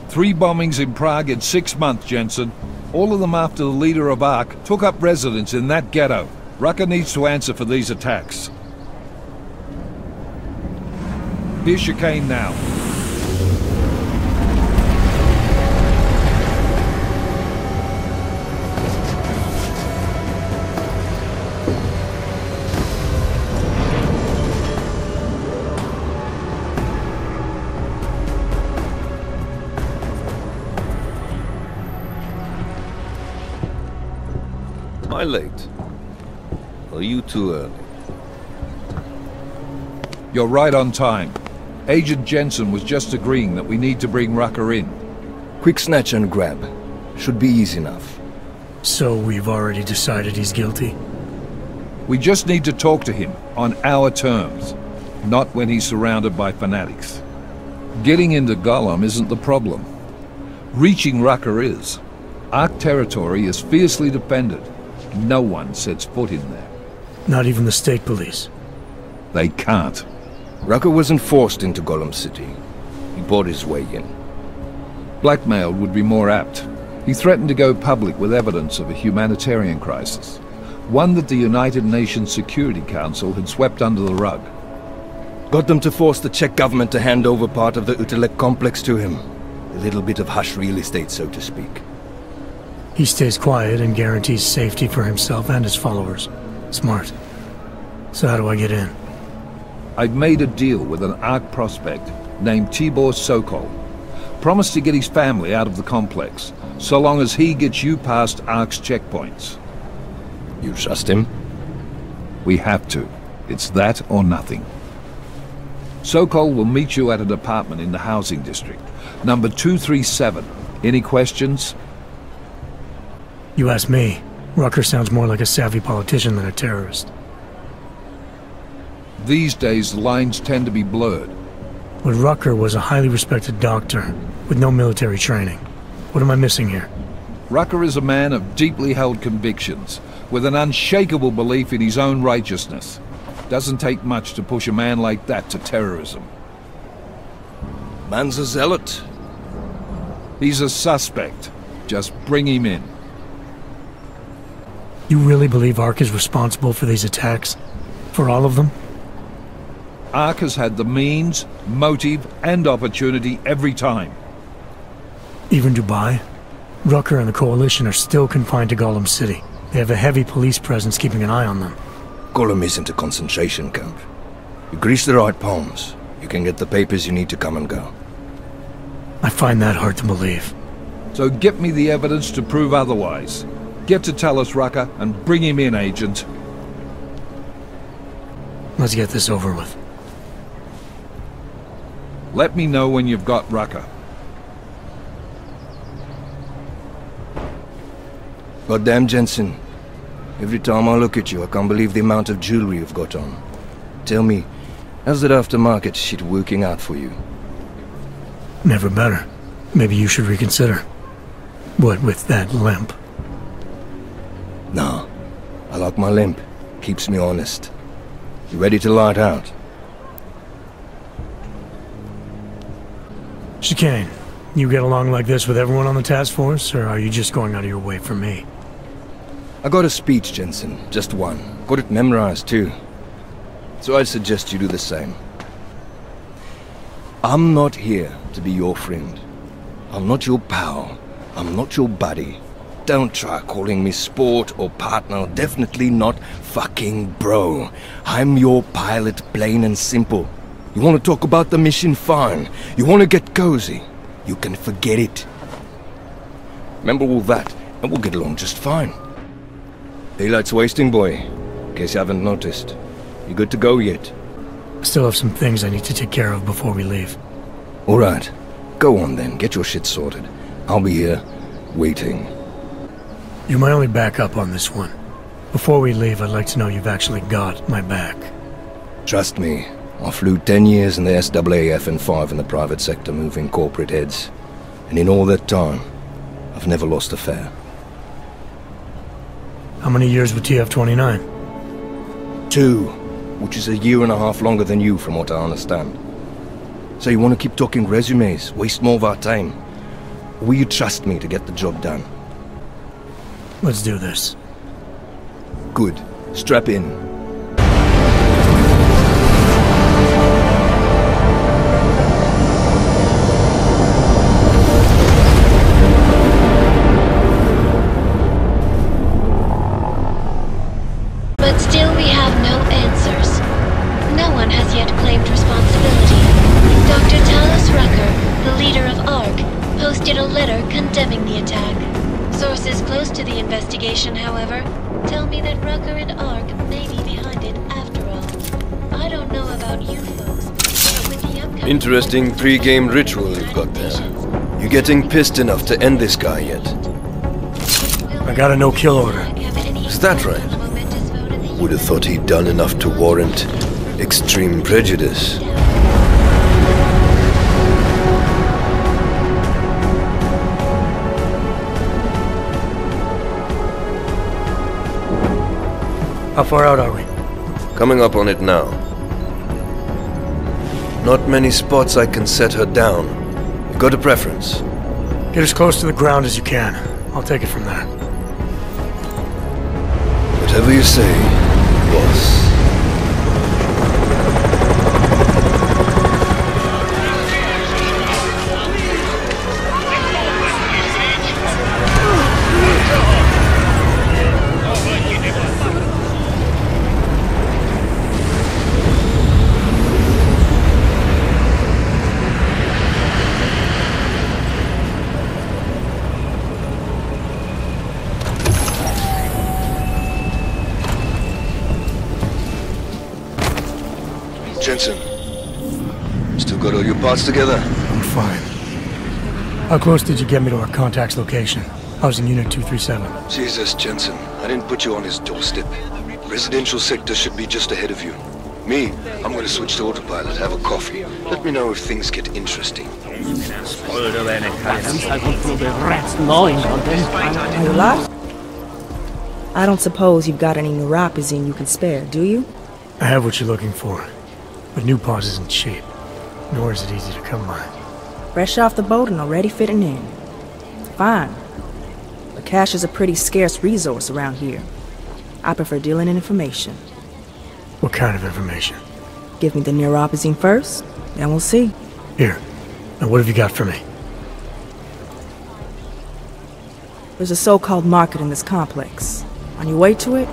3 bombings in Prague in 6 months, Jensen. All of them after the leader of ARC took up residence in that ghetto. Rucker needs to answer for these attacks. Here's Chicane now. Am I late? Or are you too early? You're right on time. Agent Jensen was just agreeing that we need to bring Rucker in. Quick snatch and grab. Should be easy enough. So we've already decided he's guilty? We just need to talk to him on our terms, not when he's surrounded by fanatics. Getting into Gollum isn't the problem. Reaching Rucker is. ARC territory is fiercely defended. No one sets foot in there. Not even the state police? They can't. Rucker wasn't forced into Gollum City. He bought his way in. Blackmailed would be more apt. He threatened to go public with evidence of a humanitarian crisis. One that the United Nations Security Council had swept under the rug. Got them to force the Czech government to hand over part of the Utilek complex to him. A little bit of hush real estate, so to speak. He stays quiet and guarantees safety for himself and his followers. Smart. So how do I get in? I've made a deal with an ARC prospect named Tibor Sokol. Promised to get his family out of the complex, so long as he gets you past ARC's checkpoints. You trust him? We have to. It's that or nothing. Sokol will meet you at an apartment in the housing district. Number 237. Any questions? You ask me. Rucker sounds more like a savvy politician than a terrorist. These days, the lines tend to be blurred. But Rucker was a highly respected doctor, with no military training. What am I missing here? Rucker is a man of deeply held convictions, with an unshakable belief in his own righteousness. Doesn't take much to push a man like that to terrorism. Man's a zealot. He's a suspect. Just bring him in. You really believe ARC is responsible for these attacks? For all of them? ARC has had the means, motive, and opportunity every time. Even Dubai? Rucker and the Coalition are still confined to Gollum City. They have a heavy police presence keeping an eye on them. Gollum isn't a concentration camp. You grease the right palms, you can get the papers you need to come and go. I find that hard to believe. So get me the evidence to prove otherwise. Get to Talos Rucker and bring him in, Agent. Let's get this over with. Let me know when you've got Rucker. Goddamn, Jensen. Every time I look at you, I can't believe the amount of jewelry you've got on. Tell me, how's that aftermarket shit working out for you? Never better. Maybe you should reconsider. What with that limp? Nah, I like my limp. Keeps me honest. You ready to light out? Chicane, you get along like this with everyone on the task force, or are you just going out of your way for me? I got a speech, Jensen. Just one. Got it memorized, too. So I'd suggest you do the same. I'm not here to be your friend. I'm not your pal. I'm not your buddy. Don't try calling me sport or partner. Definitely not fucking bro. I'm your pilot, plain and simple. You want to talk about the mission? Fine. You want to get cozy? You can forget it. Remember all that, and we'll get along just fine. Daylight's wasting, boy. In case you haven't noticed. You good to go yet? I still have some things I need to take care of before we leave. Alright. Go on then. Get your shit sorted. I'll be here, waiting. You're my only backup on this one. Before we leave, I'd like to know you've actually got my back. Trust me. I flew 10 years in the SAAF and 5 in the private sector moving corporate heads. And in all that time, I've never lost a fare. How many years with TF-29? 2, which is a year and a half longer than you from what I understand. So you want to keep talking resumes, waste more of our time? Or will you trust me to get the job done? Let's do this. Good. Strap in. But still we have no answers. No one has yet claimed responsibility. Dr. Talos Rucker, the leader of ARC, posted a letter condemning the attack. Sources close to the investigation, however, tell me that Rucker and ARC may be behind it after all. I don't know about you folks, but with the upcoming... Interesting pre-game ritual you've got there. You getting pissed enough to end this guy yet? I got a no-kill order. Is that right? Would have thought he'd done enough to warrant extreme prejudice. How far out are we? Coming up on it now. Not many spots I can set her down. You got a preference? Get as close to the ground as you can. I'll take it from there. Whatever you say, boss. Jensen, still got all your parts together? I'm fine. How close did you get me to our contact's location? I was in Unit 237. Jesus, Jensen, I didn't put you on his doorstep. Residential sector should be just ahead of you. Me, I'm going to switch to autopilot, have a coffee. Let me know if things get interesting. Are you lost? I don't suppose you've got any neuropazine you can spare, do you? I have what you're looking for. But new pause isn't cheap, nor is it easy to come by. Fresh off the boat and already fitting in. Fine. But cash is a pretty scarce resource around here. I prefer dealing in information. What kind of information? Give me the neuropazine first, then we'll see. Here. Now what have you got for me? There's a so-called market in this complex. On your way to it,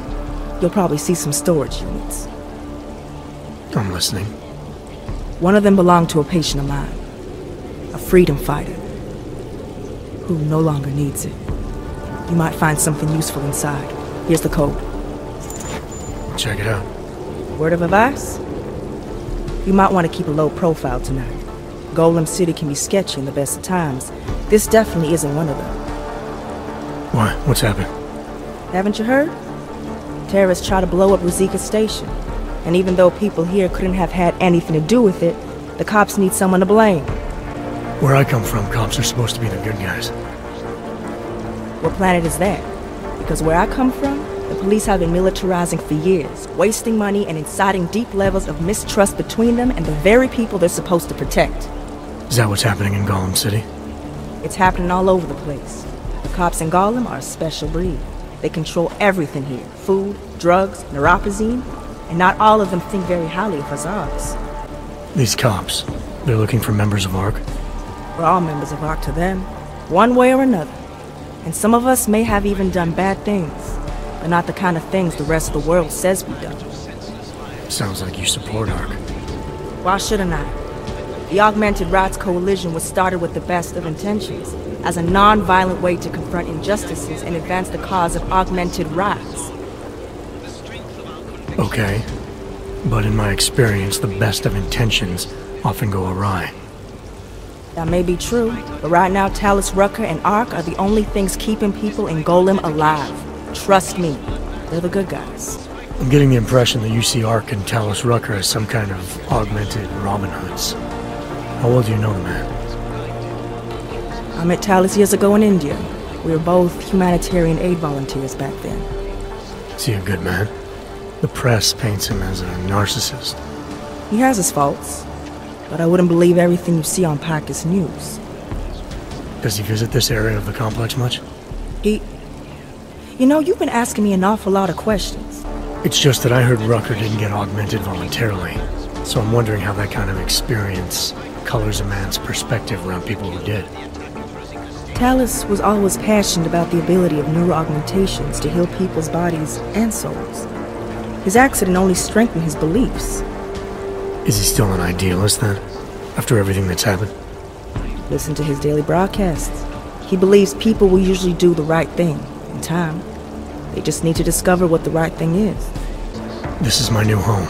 you'll probably see some storage units. I'm listening. One of them belonged to a patient of mine. A freedom fighter. Who no longer needs it. You might find something useful inside. Here's the code. Check it out. Word of advice? You might want to keep a low profile tonight. Golem City can be sketchy in the best of times. This definitely isn't one of them. Why? What's happened? Haven't you heard? Terrorists try to blow up Rizika Station. And even though people here couldn't have had anything to do with it, the cops need someone to blame. Where I come from, cops are supposed to be the good guys. What planet is that? Because where I come from, the police have been militarizing for years, wasting money and inciting deep levels of mistrust between them and the very people they're supposed to protect. Is that what's happening in Golem City? It's happening all over the place. The cops in Golem are a special breed. They control everything here. Food, drugs, neuropazine. And not all of them think very highly of us ours. These cops, they're looking for members of ARC? We're all members of ARC to them, one way or another. And some of us may have even done bad things, but not the kind of things the rest of the world says we've done. Sounds like you support ARC. Why shouldn't I? The Augmented Rights Coalition was started with the best of intentions, as a non-violent way to confront injustices and advance the cause of augmented rights. Okay, but in my experience, the best of intentions often go awry. That may be true, but right now Talos Rucker and ARC are the only things keeping people in Golem alive. Trust me, they're the good guys. I'm getting the impression that you see ARC and Talos Rucker as some kind of augmented Robin Hoods. How well do you know the man? I met Talos years ago in India. We were both humanitarian aid volunteers back then. Is he a good man? The press paints him as a narcissist. He has his faults, but I wouldn't believe everything you see on Packus News. Does he visit this area of the complex much? You know, you've been asking me an awful lot of questions. It's just that I heard Rucker didn't get augmented voluntarily, so I'm wondering how that kind of experience colors a man's perspective around people who did. Tallis was always passionate about the ability of neuroaugmentations to heal people's bodies and souls. His accident only strengthened his beliefs. Is he still an idealist then, after everything that's happened? Listen to his daily broadcasts. He believes people will usually do the right thing in time. They just need to discover what the right thing is. This is my new home.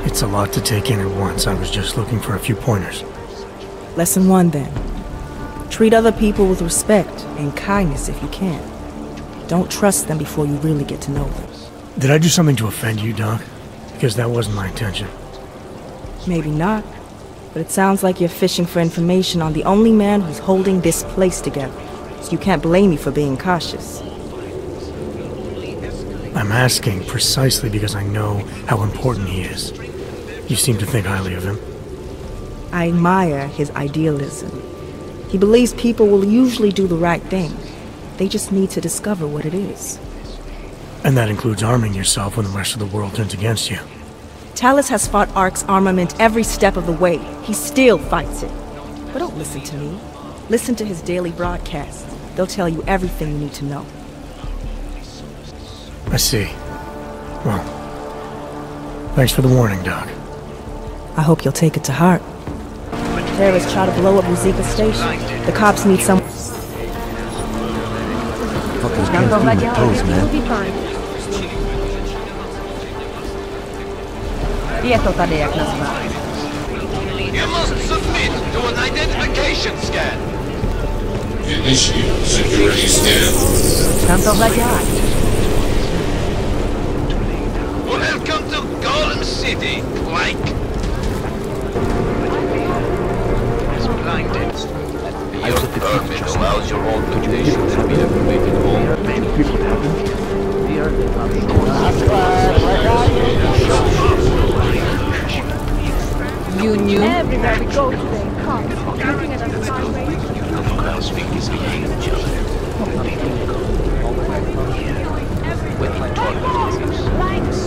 It's a lot to take in at once. I was just looking for a few pointers. Lesson 1 then. Treat other people with respect and kindness if you can. Don't trust them before you really get to know them. Did I do something to offend you, Doc? Because that wasn't my intention. Maybe not, but it sounds like you're fishing for information on the only man who's holding this place together. So you can't blame me for being cautious. I'm asking precisely because I know how important he is. You seem to think highly of him. I admire his idealism. He believes people will usually do the right thing. They just need to discover what it is. And that includes arming yourself when the rest of the world turns against you. Tallis has fought ARC's armament every step of the way. He still fights it. But don't listen to me. Listen to his daily broadcasts. They'll tell you everything you need to know. I see. Well, thanks for the warning, Doc. I hope you'll take it to heart. Terrorists try to blow up Ruzika Station. The cops need some... Fuckers can't do my toes, man. Je to tady, jak nazvat. You must submit to an identification scan. Initiate security scan. Kam tohle dělat? Welcome to Golem City, like. Your permit allows your augmentation to be activated home. Many people haven't. You knew? Everywhere we go today, cops looking at us sideways. Crowds think misbehaving each other. When you talk about things,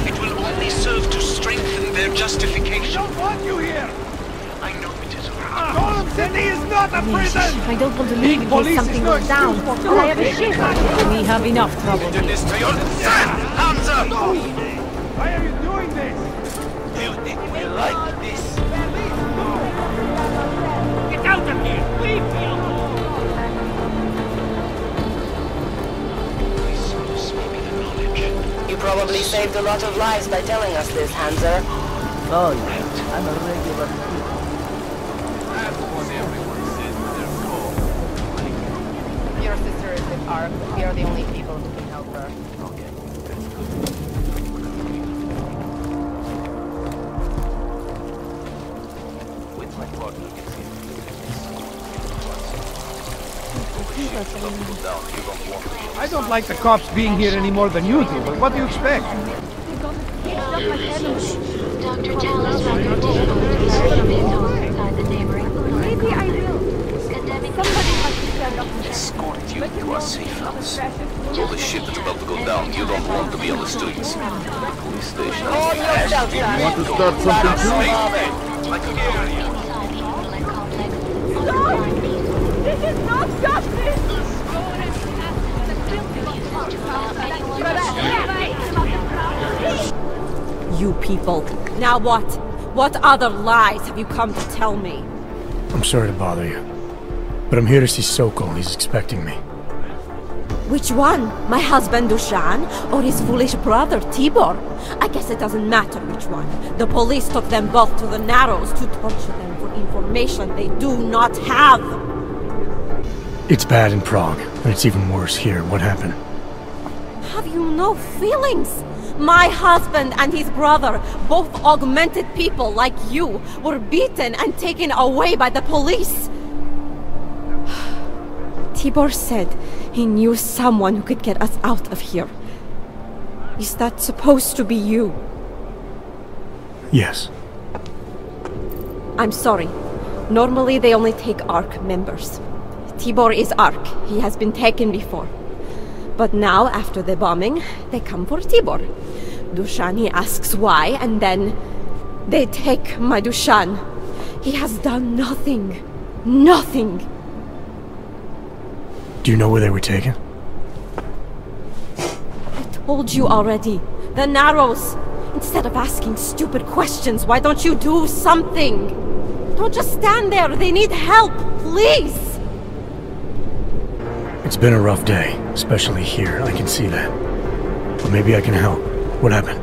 it will only serve to strengthen their justification. I don't want you here! I know it is. Golem City is not a prison! I don't want to leave in case something goes down. But I have a ship. We have enough trouble. Do this to your hands up! Why are you doing this? You think we like this? Get out of here! Leave me alone! You probably saved a lot of lives by telling us this, Hanser. Oh, yeah. I'm a regular thief. That's what everyone says in their call. Your sister is with ARC. We are the only people who can help her. Okay, that's good. With my partner gets in. I don't like the cops being here any more than you do, but what do you expect? Dr. Tallis rather difficult from his home inside the neighboring police. Maybe I will. Condemning Somebody must stand up. Escort you to our safe house. All the shit that's about to go down, you don't want to be on the streets. The police station. Hold yourself, son. Want to start something too? Like a area. This is not justice! You people, now what? What other lies have you come to tell me? I'm sorry to bother you, but I'm here to see Sokol. He's expecting me. Which one? My husband Dushan, or his foolish brother Tibor? I guess it doesn't matter which one. The police took them both to the Narrows to torture them for information they do not have. It's bad in Prague, and it's even worse here. What happened? Have you no feelings? My husband and his brother, both augmented people like you, were beaten and taken away by the police. Tibor said he knew someone who could get us out of here. Is that supposed to be you? Yes. I'm sorry. Normally they only take ARC members. Tibor is ARC. He has been taken before. But now, after the bombing, they come for Tibor. Dushan, he asks why, and then they take my Dushan. He has done nothing. Nothing. Do you know where they were taken? I told you already. The Narrows. Instead of asking stupid questions, why don't you do something? Don't just stand there. They need help. Please. It's been a rough day, especially here. I can see that. But maybe I can help. What happened?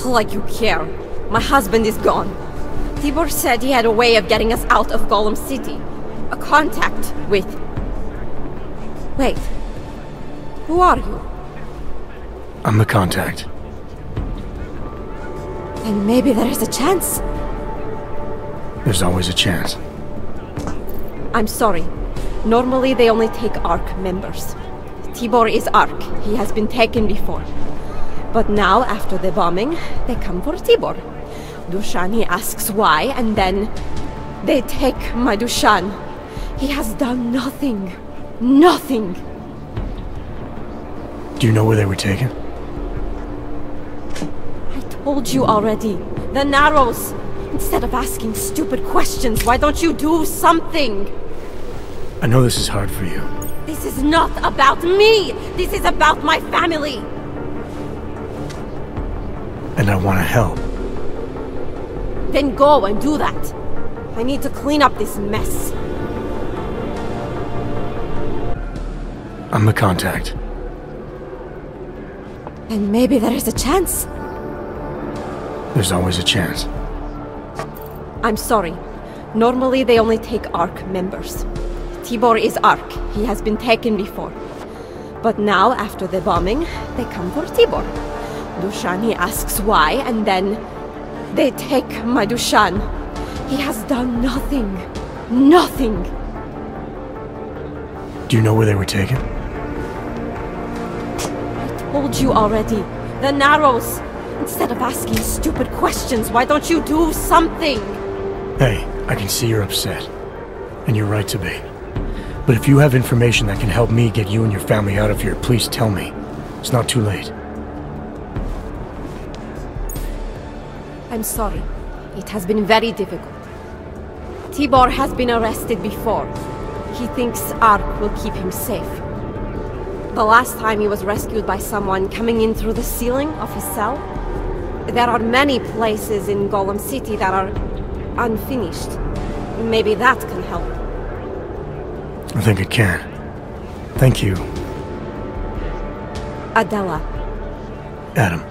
Like you care. My husband is gone. Tibor said he had a way of getting us out of Golem City. A contact with... Wait. Who are you? I'm the contact. Then maybe there is a chance. There's always a chance. I'm sorry. Normally they only take ARC members. Tibor is ARC. He has been taken before. But now, after the bombing, they come for Tibor. Dushan, he asks why, and then they take my Dushan. He has done nothing. Nothing. Do you know where they were taken? I told you already. The Narrows. Instead of asking stupid questions, why don't you do something? I know this is hard for you. This is not about me! This is about my family! And I want to help. Then go and do that. I need to clean up this mess. I'm the contact. And maybe there is a chance. There's always a chance. I'm sorry. Normally they only take ARC members. Tibor is ARC. He has been taken before. But now, after the bombing, they come for Tibor. Dushan, he asks why, and then they take my Dushan. He has done nothing. Nothing. Do you know where they were taken? I told you already. The Narrows. Instead of asking stupid questions, why don't you do something? Hey, I can see you're upset. And you're right to be. But if you have information that can help me get you and your family out of here, please tell me. It's not too late. I'm sorry. It has been very difficult. Tibor has been arrested before. He thinks ARC will keep him safe. The last time he was rescued by someone coming in through the ceiling of his cell. There are many places in Golem City that are unfinished. Maybe that can help. I think it can. Thank you. Adela. Adam.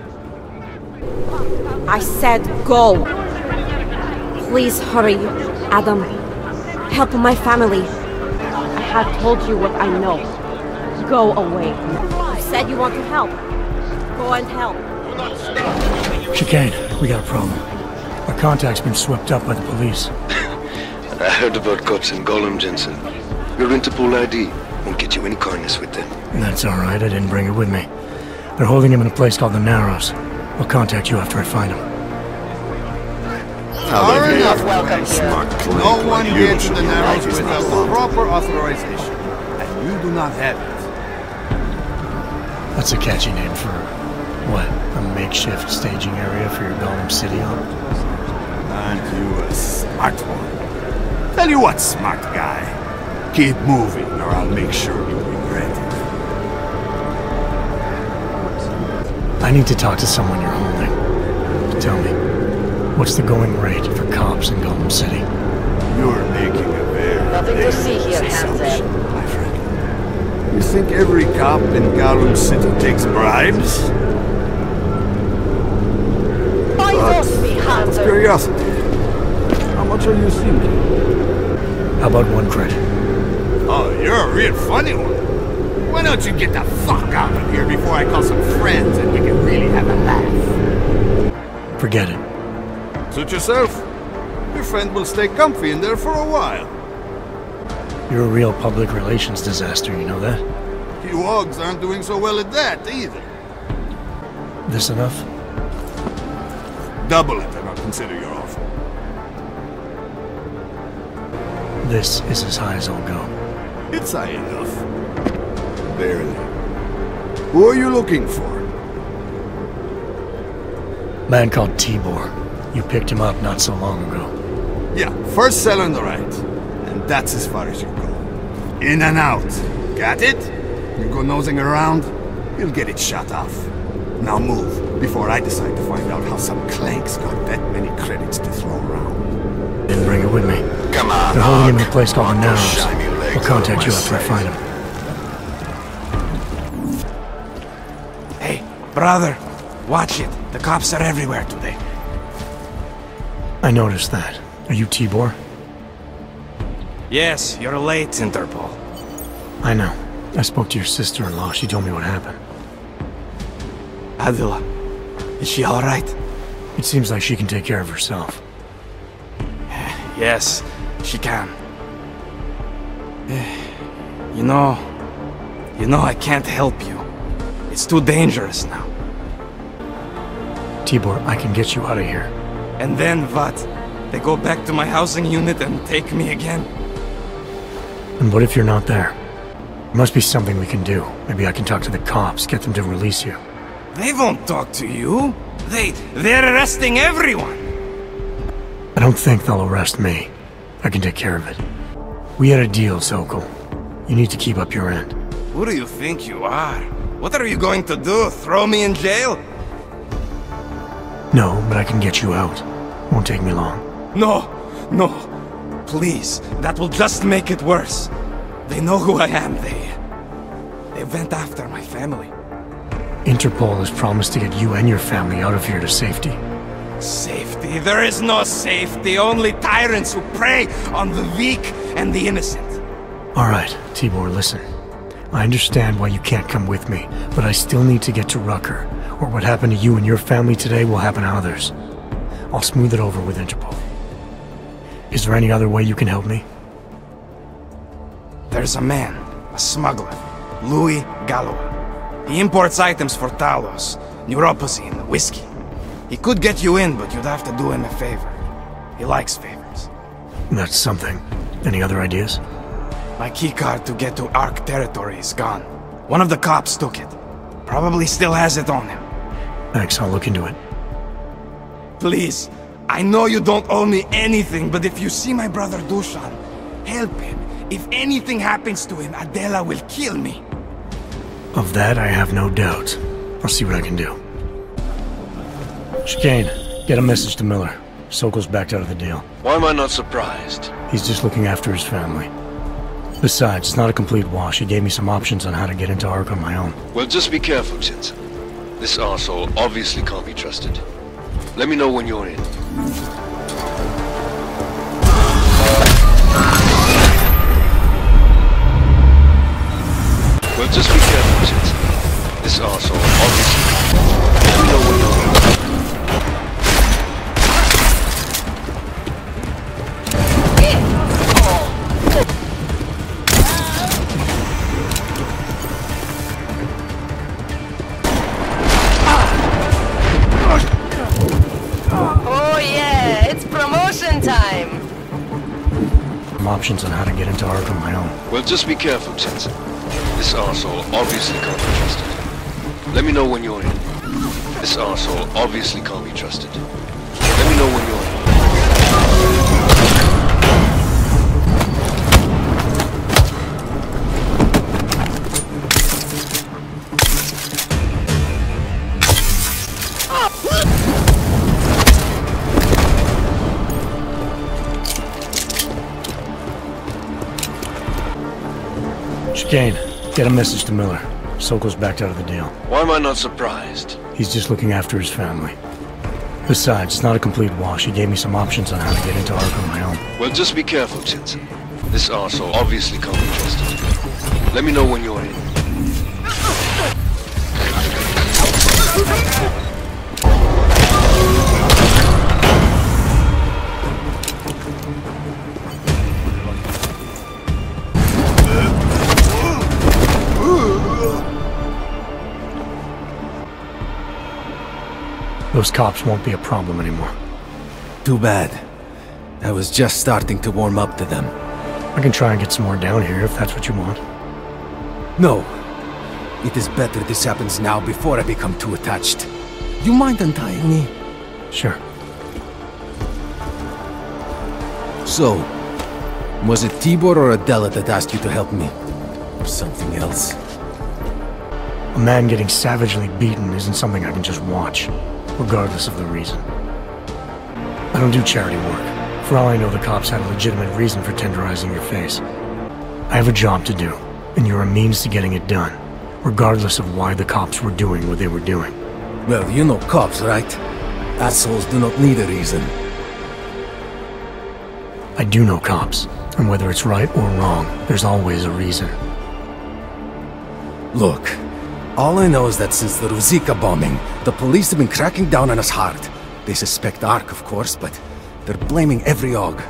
I said go. Please hurry, Adam. Help my family. I have told you what I know. Go away. You said you want to help. Go and help. Chicane, we got a problem. Our contact's been swept up by the police. I heard about cops in Golem, Jensen. Your Interpol ID won't get you any kindness with them. That's alright, I didn't bring it with me. They're holding him in a place called the Narrows. I'll contact you after I find him. Are not welcome here. No one gets to the Narrows without proper authorization. And you do not have it. That's a catchy name for... what? A makeshift staging area for your Golem City on? Aren't you a smart one? Tell you what, smart guy. Keep moving, or I'll make sure you regret it. I need to talk to someone you're holding. Tell me, what's the going rate for cops in Golem City? You're making a very Nothing to see here, assumption, my friend. You think every cop in Golem City takes bribes? Out of curiosity, how much are you thinking? How about 1 credit? Oh, you're a real funny one. Why don't you get the fuck out of here before I call some friends and we can really have a laugh? Forget it. Suit yourself. Your friend will stay comfy in there for a while. You're a real public relations disaster, you know that? You hogs aren't doing so well at that, either. This enough? Double it and I'll consider your offer. This is as high as I'll go. It's high enough. Barely. Who are you looking for? Man called Tibor. You picked him up not so long ago. Yeah, first cell on the right. And that's as far as you go. In and out. Got it? You go nosing around, you'll get it shut off. Now move, before I decide to find out how some clanks got that many credits to throw around. Didn't bring it with me. Come on, they're holding him in a place called the Narrows. I'll contact you after I find him. Hey, brother, watch it. The cops are everywhere today. I noticed that. Are you Tibor? Yes, you're late, Interpol. I know. I spoke to your sister-in-law. She told me what happened. Adila, is she alright? It seems like she can take care of herself. Yes, she can. You know, I can't help you. It's too dangerous now. Tibor, I can get you out of here. And then what? They go back to my housing unit and take me again? And what if you're not there? There must be something we can do. Maybe I can talk to the cops, get them to release you. They won't talk to you. They're arresting everyone. I don't think they'll arrest me. I can take care of it. We had a deal, Sokol. You need to keep up your end. Who do you think you are? What are you going to do? Throw me in jail? No, but I can get you out. Won't take me long. No. Please, that will just make it worse. They know who I am. They went after my family. Interpol has promised to get you and your family out of here to safety. Safety? There is no safety. Only tyrants who prey on the weak and the innocent. Alright, Tibor, listen. I understand why you can't come with me, but I still need to get to Rucker, or what happened to you and your family today will happen to others. I'll smooth it over with Interpol. Is there any other way you can help me? There's a man, a smuggler, Louis Galois. He imports items for Talos, neuropozyne, whiskey. He could get you in, but you'd have to do him a favor. He likes favors. That's something. Any other ideas? My keycard to get to Ark territory is gone. One of the cops took it. Probably still has it on him. Thanks, I'll look into it. Please, I know you don't owe me anything, but if you see my brother Dushan, help him. If anything happens to him, Adela will kill me. Of that, I have no doubt. I'll see what I can do. Chicane, get a message to Miller. Sokol's backed out of the deal. Why am I not surprised? He's just looking after his family. Besides, it's not a complete wash. He gave me some options on how to get into Ark on my own. Well, just be careful, Jensen. This arsehole obviously can't be trusted. Let me know when you're in. Well, just be careful, Jensen. This arsehole obviously... Let me know when you're in. Options on how to get into Ark on my own. Well, just be careful, Jensen. This arsehole obviously can't be trusted. Let me know when you're in. This arsehole obviously can't be trusted. Let me know when you're in. Chicane, get a message to Miller. Sokol's backed out of the deal. Why am I not surprised? He's just looking after his family. Besides, it's not a complete wash. He gave me some options on how to get into Ark on my own. Well, just be careful, Jensen. This arsehole obviously can't be trusted. Let me know when you're in. Those cops won't be a problem anymore. Too bad. I was just starting to warm up to them. I can try and get some more down here if that's what you want. No. It is better this happens now before I become too attached. You mind untying me? Sure. So, was it Tibor or Adela that asked you to help me? Or something else? A man getting savagely beaten isn't something I can just watch, regardless of the reason. I don't do charity work. For all I know, the cops had a legitimate reason for tenderizing your face. I have a job to do, and you're a means to getting it done, regardless of why the cops were doing what they were doing. Well, you know cops, right? Assholes do not need a reason. I do know cops, and whether it's right or wrong, there's always a reason. Look, all I know is that since the Ruzicka bombing, the police have been cracking down on us hard. They suspect ARC, of course, but they're blaming every AUG.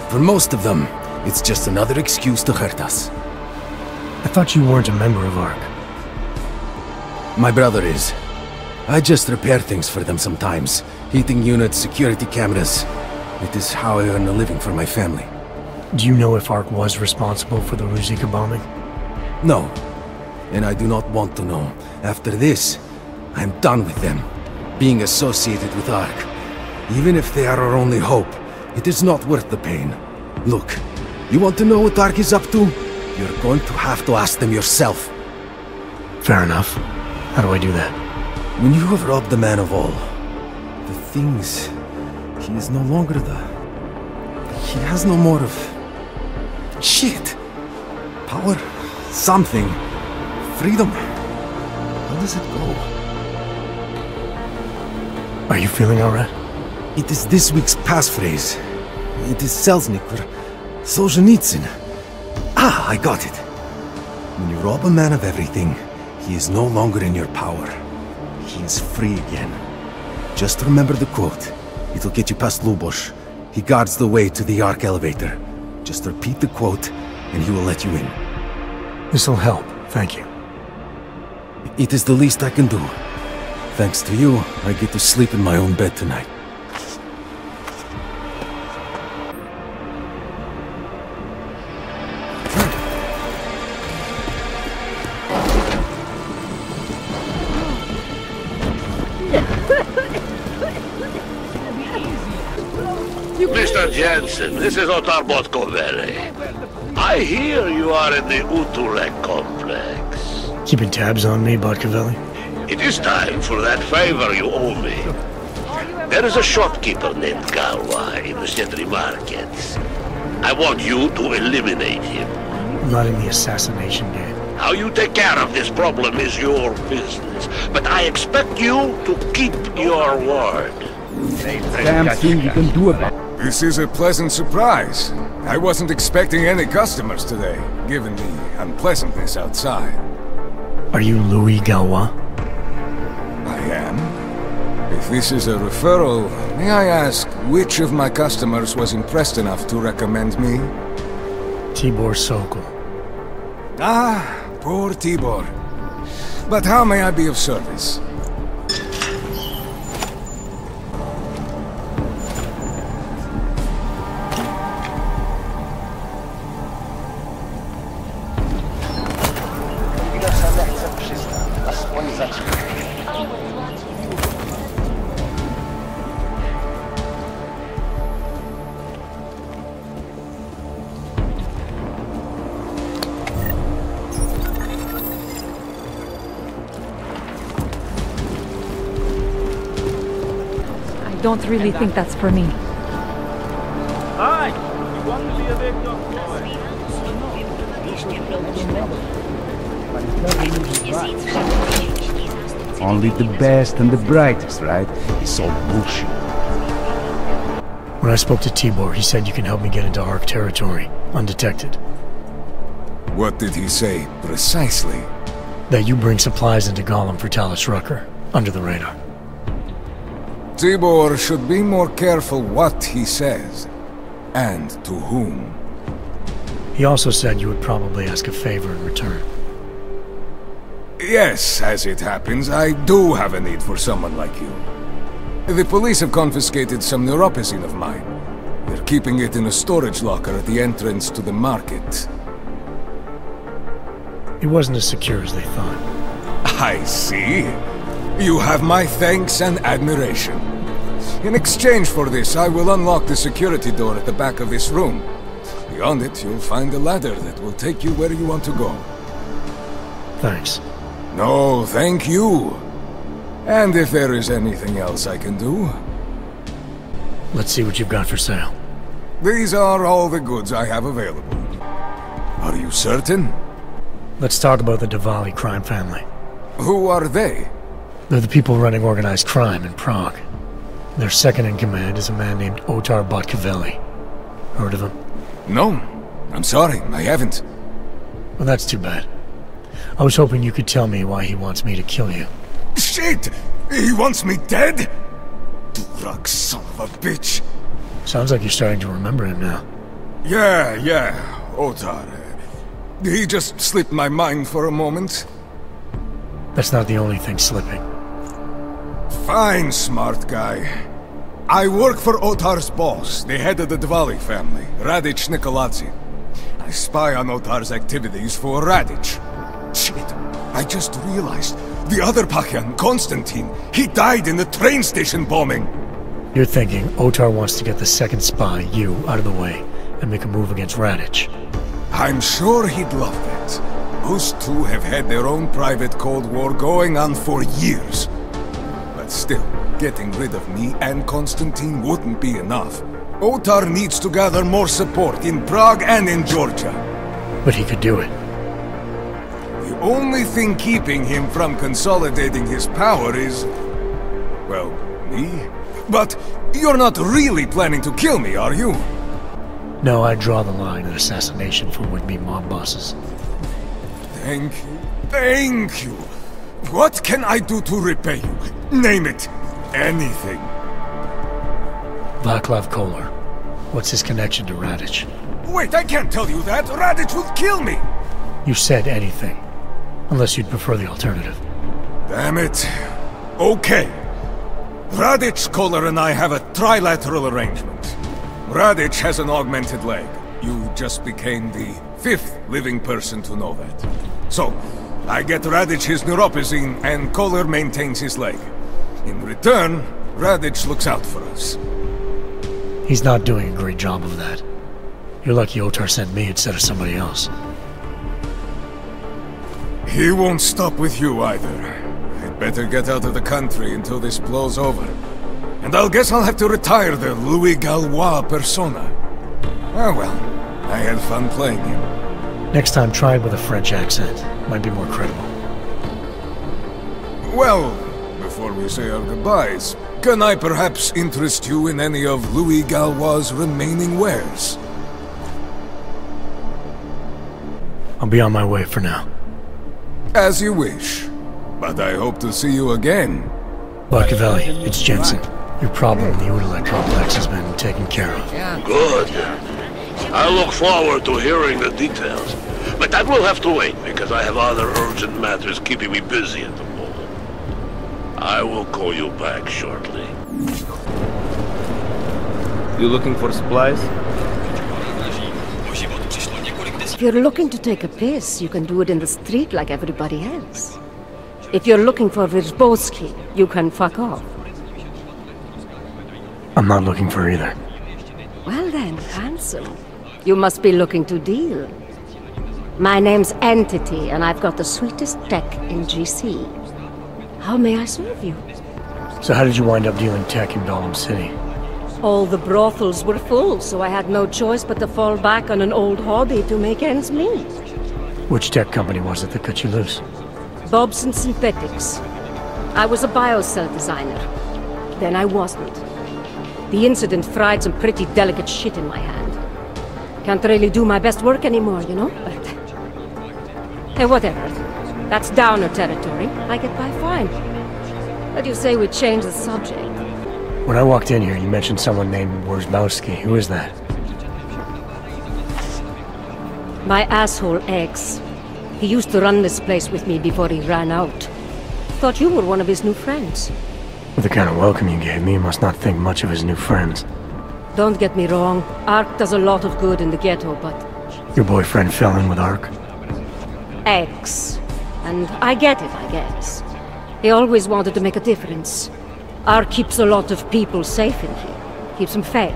For most of them, it's just another excuse to hurt us. I thought you weren't a member of ARC. My brother is. I just repair things for them sometimes. Heating units, security cameras. It is how I earn a living for my family. Do you know if ARC was responsible for the Ruzicka bombing? No. And I do not want to know. After this, I'm done with them. Being associated with ARC. Even if they are our only hope, it is not worth the pain. Look, you want to know what ARC is up to? You're going to have to ask them yourself. Fair enough. How do I do that? When you have robbed the man of all, the things... He is no longer the... He has no more of... Shit! Power? Something. Freedom. How does it go? Are you feeling alright? It is this week's passphrase. It is Selznick or Solzhenitsyn. Ah, I got it. When you rob a man of everything, he is no longer in your power. He is free again. Just remember the quote. It'll get you past Lubosh. He guards the way to the ARC elevator. Just repeat the quote, and he will let you in. This'll help, thank you. It is the least I can do. Thanks to you, I get to sleep in my own bed tonight. Mr. Jensen, this is Otar Botkovere. I hear you are in the Utulek complex. Keeping tabs on me, Botkovelli? It is time for that favor you owe me. There is a shopkeeper named Galwa in the Sentry markets. I want you to eliminate him. I'm not in the assassination game. How you take care of this problem is your business, but I expect you to keep your word. Damn thing you can do about it. This is a pleasant surprise. I wasn't expecting any customers today, given the unpleasantness outside. Are you Louis Galwa? I am. If this is a referral, may I ask which of my customers was impressed enough to recommend me? Tibor Sokol. Ah, poor Tibor. But how may I be of service? I don't really think that's for me. Hi! You want to be a victim? Only the best and the brightest, right? It's all bullshit. When I spoke to Tibor, he said you can help me get into ARC territory, undetected. What did he say, precisely? That you bring supplies into Gollum for Talus Rucker. Under the radar. Tibor should be more careful what he says. And to whom. He also said you would probably ask a favor in return. Yes, as it happens, I do have a need for someone like you. The police have confiscated some neuropozyne of mine. They're keeping it in a storage locker at the entrance to the market. It wasn't as secure as they thought. I see. You have my thanks and admiration. In exchange for this, I will unlock the security door at the back of this room. Beyond it, you'll find a ladder that will take you where you want to go. Thanks. No, thank you. And if there is anything else I can do... Let's see what you've got for sale. These are all the goods I have available. Are you certain? Let's talk about the Diwali crime family. Who are they? They're the people running organized crime in Prague. Their second in command is a man named Otar Botkavelli. Heard of him? No. I'm sorry, I haven't. Well, that's too bad. I was hoping you could tell me why he wants me to kill you. Shit! He wants me dead? Drug son of a bitch. Sounds like you're starting to remember him now. Yeah, Otar. He just slipped my mind for a moment. That's not the only thing slipping. Fine, smart guy. I work for Otar's boss, the head of the Diwali family, Radic Nikoladze. I spy on Otar's activities for Radic. Shit, I just realized. The other Pakyan, Konstantin, he died in the train station bombing. You're thinking Otar wants to get the second spy, you, out of the way, and make a move against Radic. I'm sure he'd love that. Those two have had their own private Cold War going on for years. But still, getting rid of me and Konstantin wouldn't be enough. Otar needs to gather more support in Prague and in Georgia. But he could do it. The only thing keeping him from consolidating his power is... well, me? But you're not really planning to kill me, are you? No, I draw the line at assassination for would-be mob bosses. Thank you. What can I do to repay you? Name it. Anything. Vaclav Kolar. What's his connection to Radic? Wait, I can't tell you that. Radic would kill me. You said anything. Unless you'd prefer the alternative. Damn it. Okay. Radic, Kolar, and I have a trilateral arrangement. Radic has an augmented leg. You just became the 5th living person to know that. So, I get Radic his neuropozyne, and Kolar maintains his leg. In return, Radic looks out for us. He's not doing a great job of that. You're lucky Otar sent me instead of somebody else. He won't stop with you either. I'd better get out of the country until this blows over. And I'll guess I'll have to retire the Louis Gallois persona. Ah well, I had fun playing him. Next time, try it with a French accent. Might be more credible. Well, before we say our goodbyes, can I perhaps interest you in any of Louis Gallois' remaining wares? I'll be on my way for now. As you wish. But I hope to see you again. Botkavelli, it's Jensen. Your problem in the Udalek complex has been taken care of. Good. I look forward to hearing the details. But that will have to wait, because I have other urgent matters keeping me busy at the moment. I will call you back shortly. You looking for supplies? If you're looking to take a piss, you can do it in the street like everybody else. If you're looking for Virzbowski, you can fuck off. I'm not looking for either. Well then, handsome. You must be looking to deal. My name's Entity, and I've got the sweetest tech in GC. How may I serve you? So how did you wind up dealing tech in Gollum City? All the brothels were full, so I had no choice but to fall back on an old hobby to make ends meet. Which tech company was it that cut you loose? Bobson Synthetics. I was a biocell designer. Then I wasn't. The incident fried some pretty delicate shit in my hand. Can't really do my best work anymore, you know, but... hey, whatever. That's downer territory. I get by fine. What do you say we change the subject? When I walked in here, you mentioned someone named Worzbowski. Who is that? My asshole ex. He used to run this place with me before he ran out. Thought you were one of his new friends. With the kind of welcome you gave me, you must not think much of his new friends. Don't get me wrong, Ark does a lot of good in the ghetto, but... Your boyfriend fell in with Ark? Ex. And I get it, I guess. He always wanted to make a difference. Ark keeps a lot of people safe in here. Keeps them fed,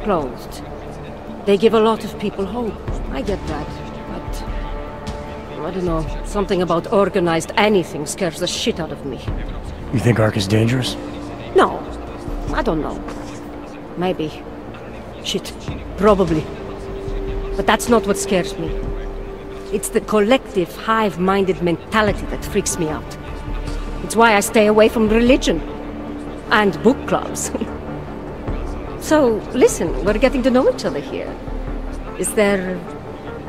clothed. They give a lot of people hope. I get that, but... I don't know, something about organized anything scares the shit out of me. You think Ark is dangerous? No, I don't know. Maybe. Shit, probably. But that's not what scares me. It's the collective, hive-minded mentality that freaks me out. It's why I stay away from religion. And book clubs. So, listen, we're getting to know each other here. Is there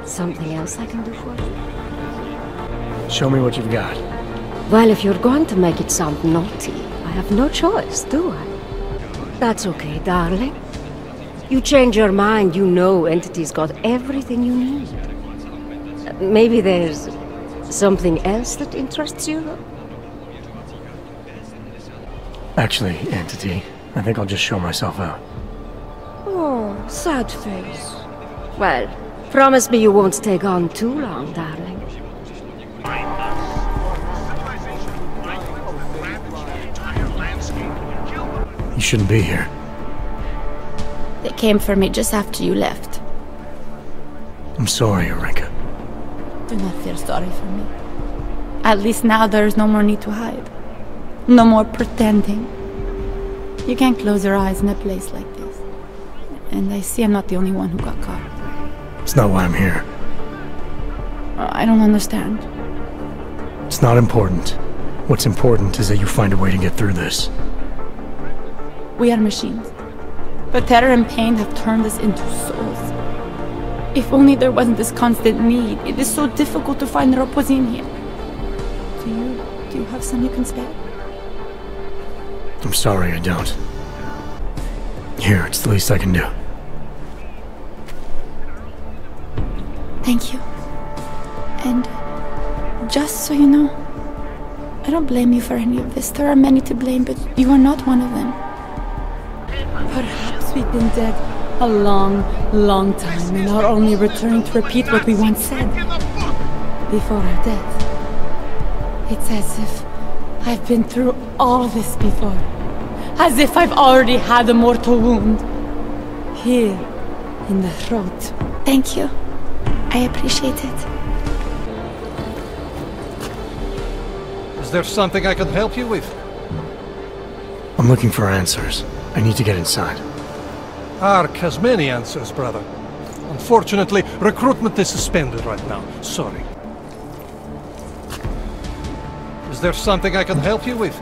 something else I can do for you? Show me what you've got. Well, if you're going to make it sound naughty, I have no choice, do I? That's okay, darling. You change your mind, you know Entity's got everything you need. Maybe there's something else that interests you, though? Actually, Entity, I think I'll just show myself out. Oh, sad face. Well, promise me you won't take on too long, darling. You shouldn't be here. They came for me just after you left. I'm sorry, Eureka. Do not feel sorry for me. At least now there is no more need to hide. No more pretending. You can't close your eyes in a place like this. And I see I'm not the only one who got caught. It's not why I'm here. I don't understand. It's not important. What's important is that you find a way to get through this. We are machines. But terror and pain have turned us into souls. If only there wasn't this constant need. It is so difficult to find Roposine here. Do you have some you can spare? I'm sorry, I don't. Here, it's the least I can do. Thank you. And just so you know, I don't blame you for any of this. There are many to blame, but you are not one of them. Perhaps we've been dead a long, long time and are only returning to repeat what we once said before our death. It's as if I've been through all this before. As if I've already had a mortal wound. Here, in the throat. Thank you. I appreciate it. Is there something I can help you with? I'm looking for answers. I need to get inside. Ark has many answers, brother. Unfortunately, recruitment is suspended right now. Sorry. Is there something I can help you with?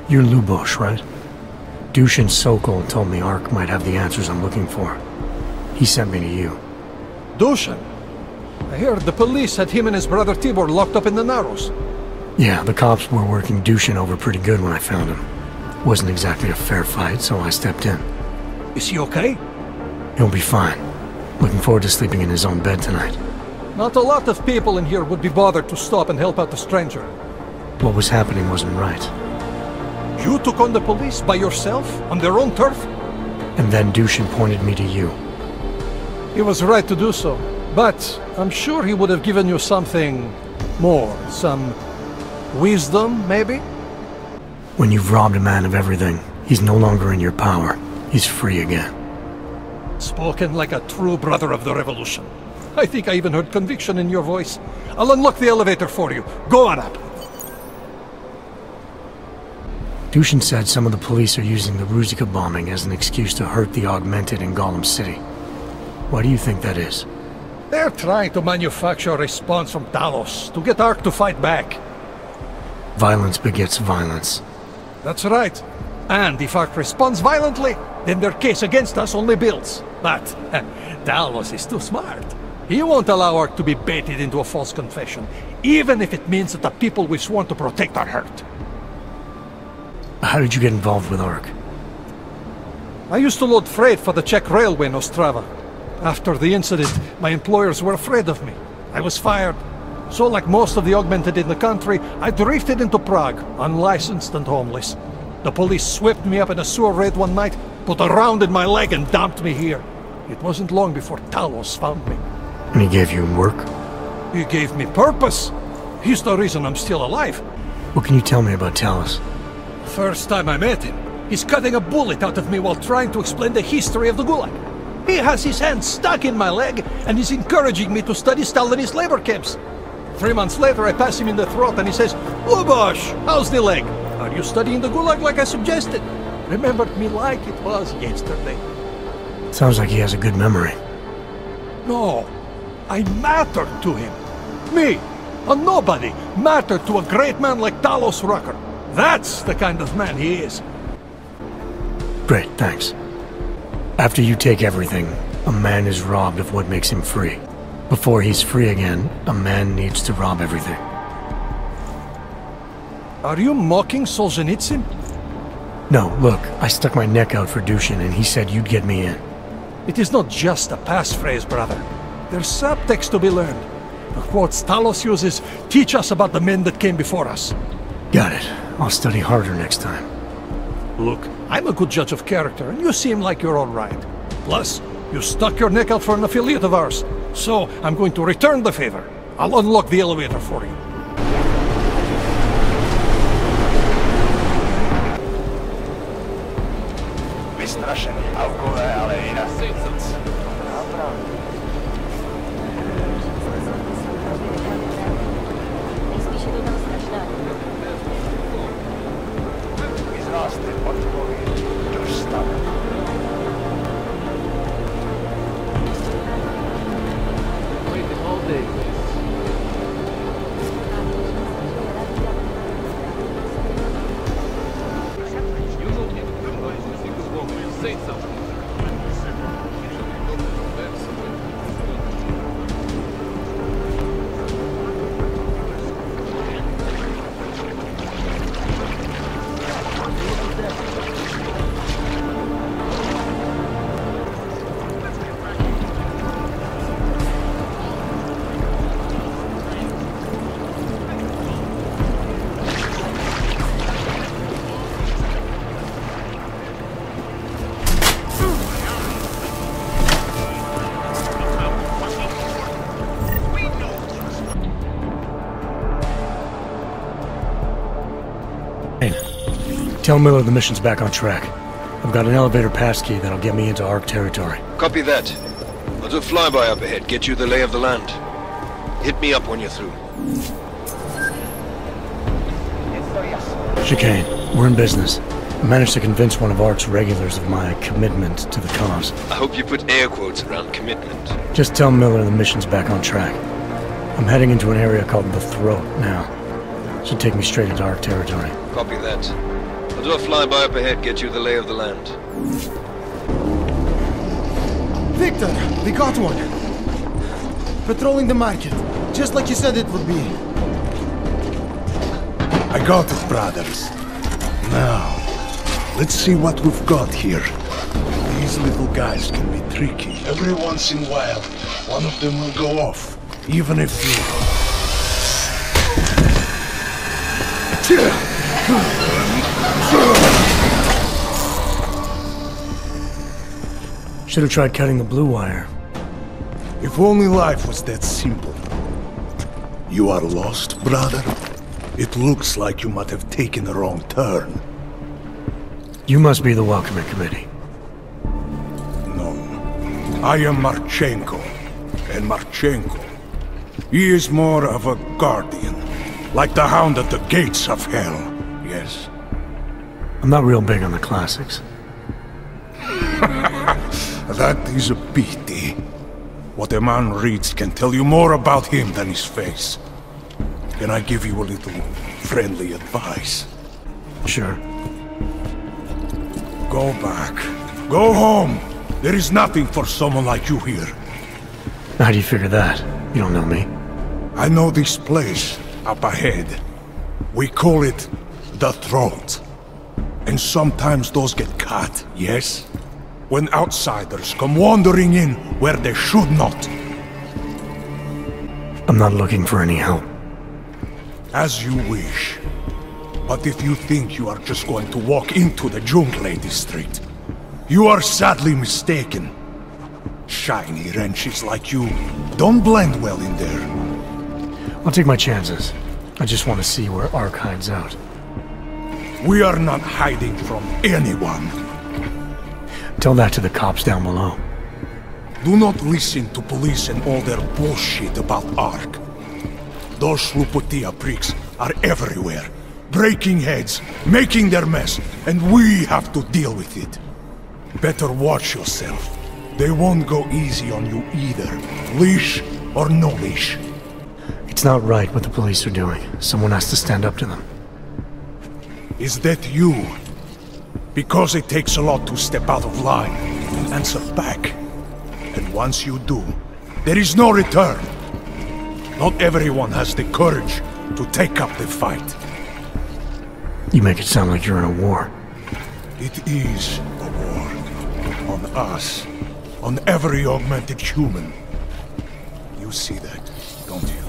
You're Lubosh, right? Dushin Sokol told me Ark might have the answers I'm looking for. He sent me to you. Dushin? I heard the police had him and his brother Tibor locked up in the Narrows. Yeah, the cops were working Dushin over pretty good when I found him. Wasn't exactly a fair fight, so I stepped in. Is he okay? He'll be fine. Looking forward to sleeping in his own bed tonight. Not a lot of people in here would be bothered to stop and help out the stranger. What was happening wasn't right. You took on the police by yourself, on their own turf? And then Dushin pointed me to you. He was right to do so, but I'm sure he would have given you something more. Some wisdom, maybe? When you've robbed a man of everything, he's no longer in your power. He's free again. Spoken like a true brother of the revolution. I think I even heard conviction in your voice. I'll unlock the elevator for you. Go on up. Dushin said some of the police are using the Ruzika bombing as an excuse to hurt the Augmented in Golem City. Why do you think that is? They're trying to manufacture a response from Talos to get Ark to fight back. Violence begets violence. That's right. And if Ark responds violently, then their case against us only builds. But Talos is too smart. He won't allow Ark to be baited into a false confession, even if it means that the people we sworn to protect are hurt. How did you get involved with ARC? I used to load freight for the Czech railway in Ostrava. After the incident, my employers were afraid of me. I was fired. So like most of the augmented in the country, I drifted into Prague, unlicensed and homeless. The police swept me up in a sewer raid one night, put a round in my leg and dumped me here. It wasn't long before Talos found me. And he gave you work? He gave me purpose. He's the reason I'm still alive. What can you tell me about Talos? First time I met him, he's cutting a bullet out of me while trying to explain the history of the Gulag. He has his hand stuck in my leg and is encouraging me to study Stalinist labor camps. 3 months later, I pass him in the throat and he says, "Lubosh, how's the leg? Are you studying the Gulag like I suggested?" Remembered me like it was yesterday. Sounds like he has a good memory. No, I mattered to him. Me, a nobody, mattered to a great man like Talos Rucker. That's the kind of man he is. Great, thanks. After you take everything, a man is robbed of what makes him free. Before he's free again, a man needs to rob everything. Are you mocking Solzhenitsyn? No, look, I stuck my neck out for Dushin and he said you'd get me in. It is not just a passphrase, brother. There's subtext to be learned. The quotes Talos uses teach us about the men that came before us. Got it. I'll study harder next time. Look, I'm a good judge of character, and you seem like you're all right. Plus, you stuck your neck out for an affiliate of ours. So, I'm going to return the favor. I'll unlock the elevator for you. Vystrašený aukové, ale jinak. Tell Miller the mission's back on track. I've got an elevator passkey that'll get me into ARC territory. Copy that. I'll do a flyby up ahead, get you the lay of the land. Hit me up when you're through. Chicane, we're in business. I managed to convince one of ARC's regulars of my commitment to the cause. I hope you put air quotes around commitment. Just tell Miller the mission's back on track. I'm heading into an area called the Throat now. Should take me straight into ARC territory. Copy that. I'll do a flyby up ahead, get you the lay of the land. Victor, we got one. Patrolling the market, just like you said it would be. I got it, brothers. Now, let's see what we've got here. These little guys can be tricky. Every once in a while, one of them will go off, even if you... Should have tried cutting the blue wire. If only life was that simple. You are lost, brother? It looks like you might have taken a wrong turn. You must be the welcoming committee. No. I am Marchenko. And Marchenko, he is more of a guardian. Like the hound at the gates of hell. Yes. I'm not real big on the classics. That is a pity. What a man reads can tell you more about him than his face. Can I give you a little friendly advice? Sure. Go back. Go home. There is nothing for someone like you here. How do you figure that? You don't know me. I know this place up ahead. We call it the Throat. And sometimes those get cut, yes? When outsiders come wandering in where they should not. I'm not looking for any help. As you wish. But if you think you are just going to walk into the jungle district, you are sadly mistaken. Shiny wrenches like you don't blend well in there. I'll take my chances. I just want to see where Ark hides out. We are not hiding from anyone. Tell that to the cops down below. Do not listen to police and all their bullshit about Ark. Those Slupotia pricks are everywhere, breaking heads, making their mess, and we have to deal with it. Better watch yourself. They won't go easy on you either, leash or no leash. It's not right what the police are doing. Someone has to stand up to them. Is that you? Because it takes a lot to step out of line and answer back. And once you do, there is no return. Not everyone has the courage to take up the fight. You make it sound like you're in a war. It is a war. On us. On every augmented human. You see that, don't you?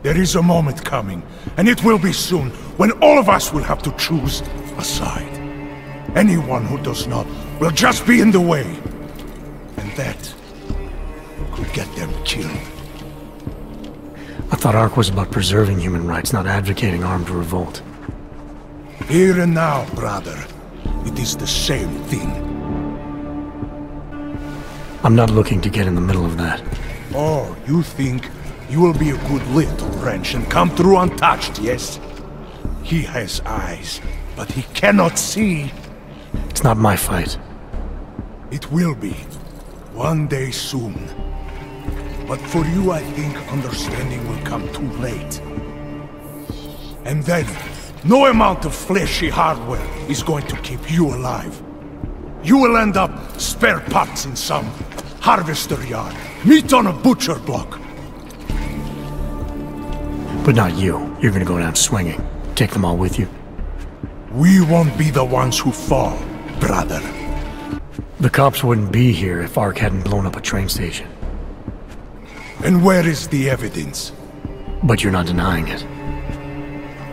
There is a moment coming, and it will be soon, when all of us will have to choose a side. Anyone who does not will just be in the way. And that could get them killed. I thought Ark was about preserving human rights, not advocating armed revolt. Here and now, brother, it is the same thing. I'm not looking to get in the middle of that. Oh, you think you will be a good little wrench and come through untouched, yes? He has eyes, but he cannot see. It's not my fight. It will be. One day soon. But for you, I think understanding will come too late. And then, no amount of fleshy hardware is going to keep you alive. You will end up spare parts in some harvester yard, meat on a butcher block. But not you. You're gonna go down swinging. Take them all with you. We won't be the ones who fall, brother. The cops wouldn't be here if Ark hadn't blown up a train station. And where is the evidence? But you're not denying it.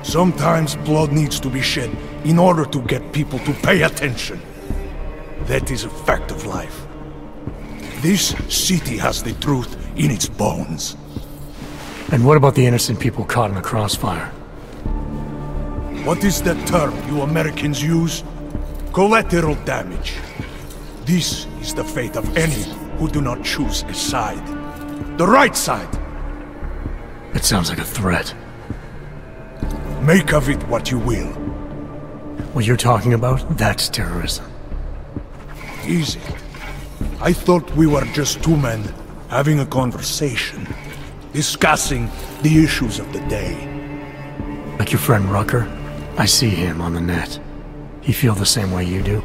Sometimes blood needs to be shed in order to get people to pay attention. That is a fact of life. This city has the truth in its bones. And what about the innocent people caught in the crossfire? What is that term you Americans use? Collateral damage. This is the fate of any who do not choose a side. The right side. It sounds like a threat. Make of it what you will. What you're talking about, that's terrorism. Is it? I thought we were just two men having a conversation, discussing the issues of the day. Like your friend Rucker? I see him on the net. He feel the same way you do?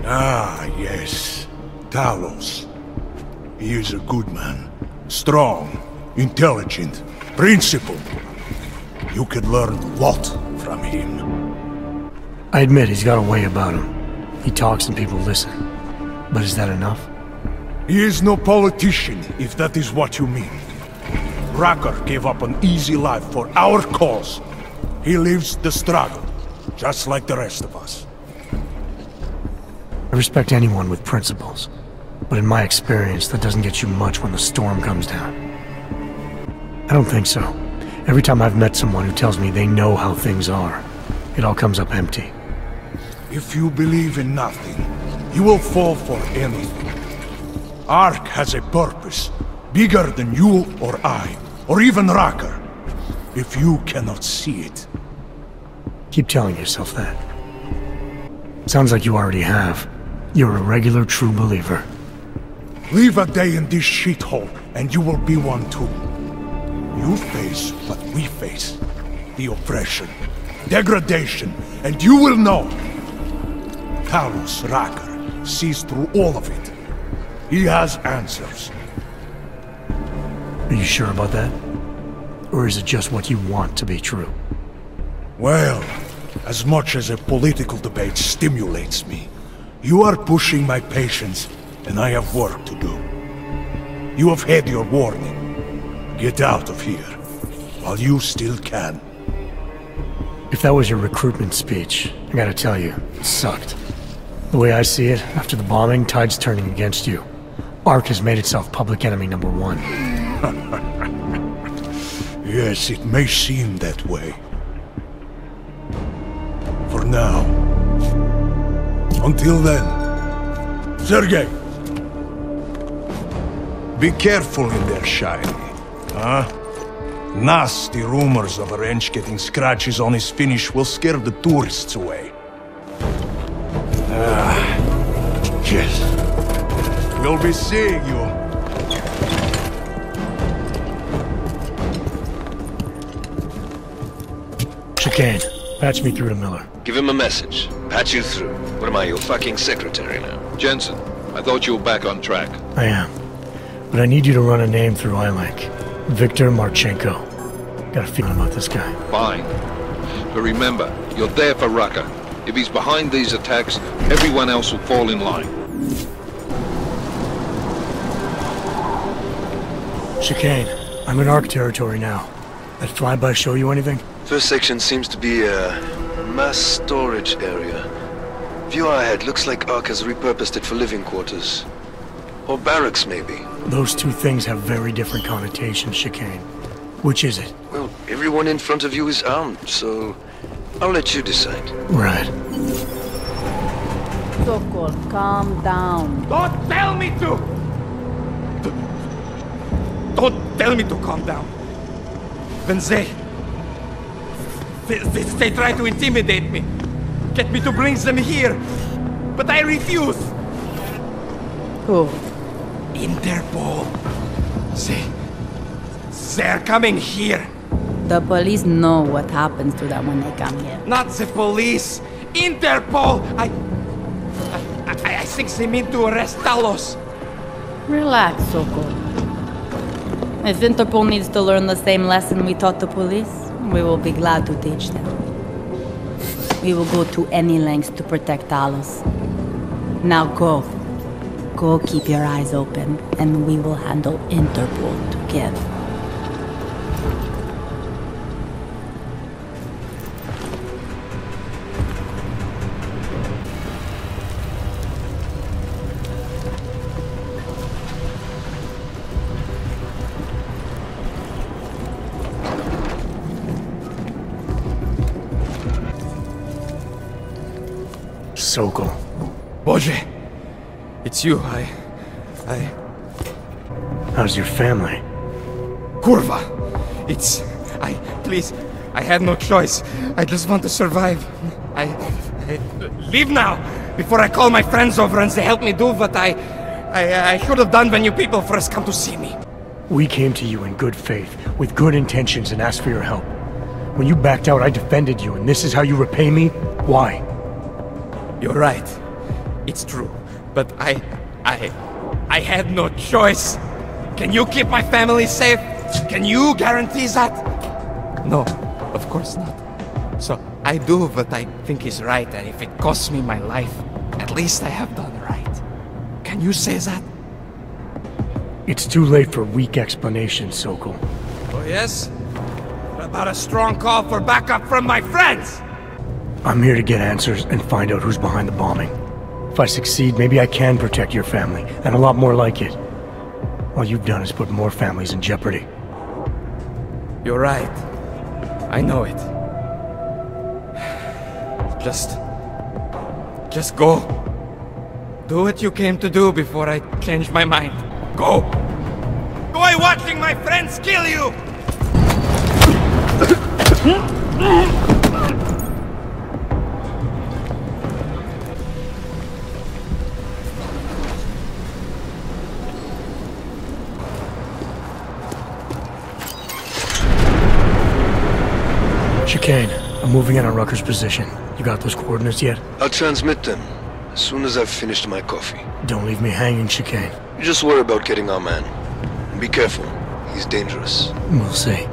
Ah, yes. Talos. He is a good man. Strong, intelligent, principled. You could learn a lot from him. I admit he's got a way about him. He talks and people listen. But is that enough? He is no politician, if that is what you mean. Rucker gave up an easy life for our cause. He lives the struggle, just like the rest of us. I respect anyone with principles. But in my experience, that doesn't get you much when the storm comes down. I don't think so. Every time I've met someone who tells me they know how things are, it all comes up empty. If you believe in nothing, you will fall for anything. Ark has a purpose, bigger than you or I, or even Rucker. If you cannot see it. Keep telling yourself that. Sounds like you already have. You're a regular true believer. Live a day in this shithole, and you will be one too. You face what we face. The oppression, degradation, and you will know. Talos Rucker sees through all of it. He has answers. Are you sure about that? Or is it just what you want to be true? Well, as much as a political debate stimulates me. You are pushing my patience, and I have work to do. You have had your warning. Get out of here, while you still can. If that was your recruitment speech, I gotta tell you, it sucked. The way I see it, after the bombing, tide's turning against you. ARC has made itself public enemy #1. Yes, it may seem that way. For now. Until then. Sergei! Be careful in there, Shiny. Huh? Nasty rumors of a wrench getting scratches on his finish will scare the tourists away. Yes. We'll be seeing you. Chicane, patch me through to Miller. Give him a message. Patch you through. What am I, your fucking secretary now? Jensen, I thought you were back on track. I am. But I need you to run a name through iLink. Victor Marchenko. Got a feeling about this guy. Fine. But remember, you're there for Rucker. If he's behind these attacks, everyone else will fall in line. Chicane, I'm in ARC territory now. That flyby show you anything? First section seems to be a mass storage area. View ahead looks like ARC has repurposed it for living quarters. Or barracks, maybe. Those two things have very different connotations, Chicane. Which is it? Well, everyone in front of you is armed, so I'll let you decide. Right. Sokol, calm down. Don't tell me to! Don't tell me to calm down. When they try to intimidate me, get me to bring them here, but I refuse. Who? Interpol. They're coming here. The police know what happens to them when they come here. Not the police. Interpol. I think they mean to arrest Talos. Relax, Sokol. If Interpol needs to learn the same lesson we taught the police, we will be glad to teach them. We will go to any lengths to protect Talos. Now go. Go keep your eyes open, and we will handle Interpol together. Sokol. Boże! It's you, How's your family? Kurva! Please, I had no choice. I just want to survive. Leave now! Before I call my friends over and they help me do what I should have done when you people first come to see me. We came to you in good faith, with good intentions, and asked for your help. When you backed out, I defended you, and this is how you repay me? Why? You're right. It's true. But I had no choice. Can you keep my family safe? Can you guarantee that? No, of course not. So I do what I think is right, and if it costs me my life, at least I have done right. Can you say that? It's too late for weak explanations, Sokol. Oh yes? What about a strong call for backup from my friends? I'm here to get answers and find out who's behind the bombing. If I succeed, maybe I can protect your family, and a lot more like it. All you've done is put more families in jeopardy. You're right. I know it. Just go. Do what you came to do before I change my mind. Go! Go away watching my friends kill you! Chicane, I'm moving in on Rucker's position. You got those coordinates yet? I'll transmit them as soon as I've finished my coffee. Don't leave me hanging, Chicane. You just worry about getting our man. And be careful. He's dangerous. We'll see.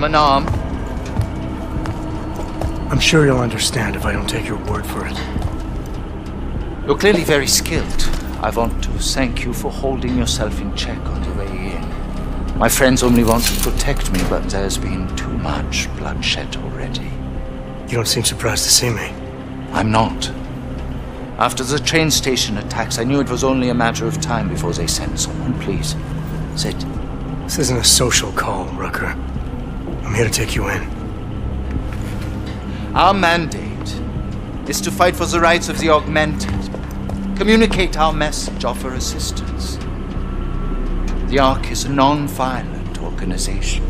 I'm unarmed. I'm sure you'll understand if I don't take your word for it. You're clearly very skilled. I want to thank you for holding yourself in check on the way in. My friends only want to protect me, but there's been too much bloodshed already. You don't seem surprised to see me. I'm not. After the train station attacks, I knew it was only a matter of time before they sent someone. Please, sit. This isn't a social call, Rucker. I'm here to take you in. Our mandate is to fight for the rights of the augmented. Communicate our message, offer assistance. The Ark is a non-violent organization.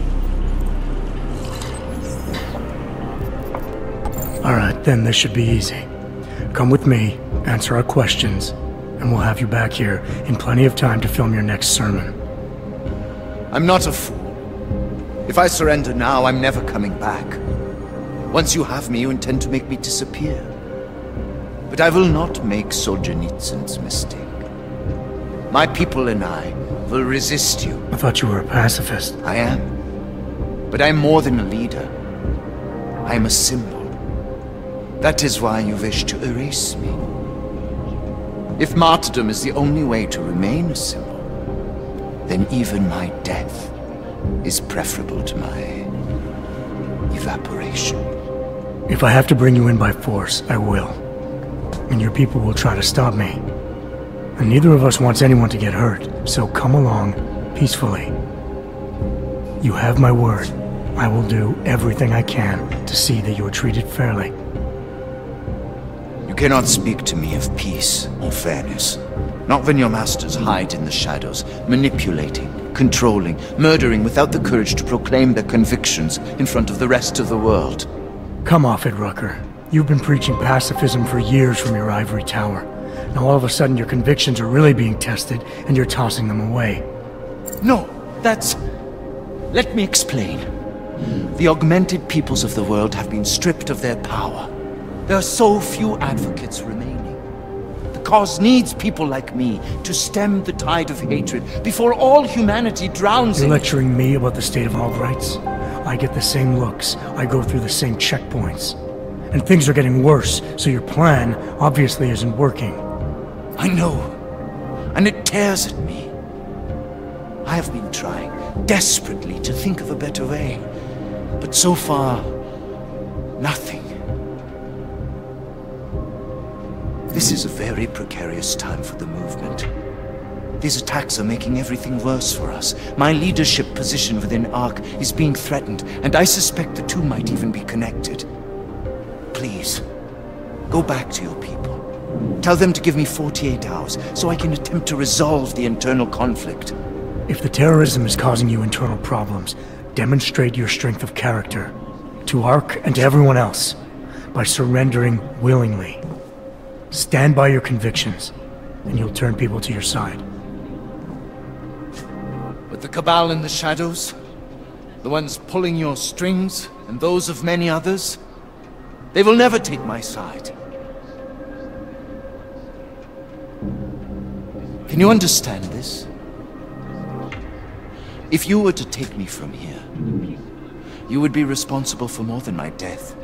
Alright, then this should be easy. Come with me, answer our questions, and we'll have you back here in plenty of time to film your next sermon. I'm not a fool. If I surrender now, I'm never coming back. Once you have me, you intend to make me disappear. But I will not make Solzhenitsyn's mistake. My people and I will resist you. I thought you were a pacifist. I am. But I'm more than a leader. I am a symbol. That is why you wish to erase me. If martyrdom is the only way to remain a symbol, then even my death is preferable to my evaporation. If I have to bring you in by force, I will. And your people will try to stop me. And neither of us wants anyone to get hurt, so come along peacefully. You have my word. I will do everything I can to see that you are treated fairly. You cannot speak to me of peace or fairness. Not when your masters hide in the shadows, manipulating, controlling, murdering without the courage to proclaim their convictions in front of the rest of the world. Come off it, Rucker. You've been preaching pacifism for years from your ivory tower. Now all of a sudden your convictions are really being tested, and you're tossing them away. No, that's... Let me explain. The augmented peoples of the world have been stripped of their power. There are so few advocates remaining. The cause needs people like me to stem the tide of hatred before all humanity drowns in it. You're lecturing me about the state of all rights? I get the same looks. I go through the same checkpoints. And things are getting worse, so your plan obviously isn't working. I know. And it tears at me. I have been trying desperately to think of a better way. But so far, nothing. This is a very precarious time for the movement. These attacks are making everything worse for us. My leadership position within ARC is being threatened, and I suspect the two might even be connected. Please, go back to your people. Tell them to give me 48 hours, so I can attempt to resolve the internal conflict. If the terrorism is causing you internal problems, demonstrate your strength of character. To ARC and to everyone else. By surrendering willingly. Stand by your convictions, and you'll turn people to your side. But the cabal in the shadows, the ones pulling your strings, and those of many others, they will never take my side. Can you understand this? If you were to take me from here, you would be responsible for more than my death.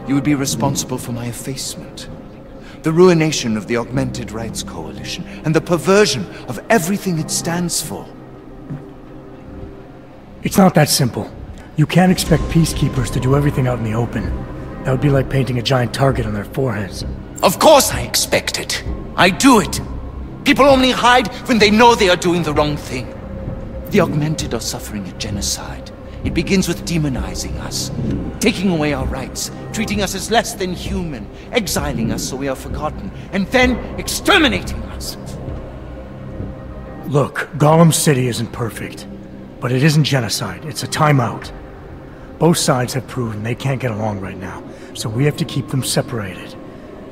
You would be responsible for my effacement, the ruination of the Augmented Rights Coalition, and the perversion of everything it stands for. It's not that simple. You can't expect peacekeepers to do everything out in the open. That would be like painting a giant target on their foreheads. Of course I expect it. I do it. People only hide when they know they are doing the wrong thing. The Augmented are suffering a genocide. It begins with demonizing us, taking away our rights, treating us as less than human, exiling us so we are forgotten, and then exterminating us. Look, Gollum City isn't perfect, but it isn't genocide. It's a timeout. Both sides have proven they can't get along right now, so we have to keep them separated,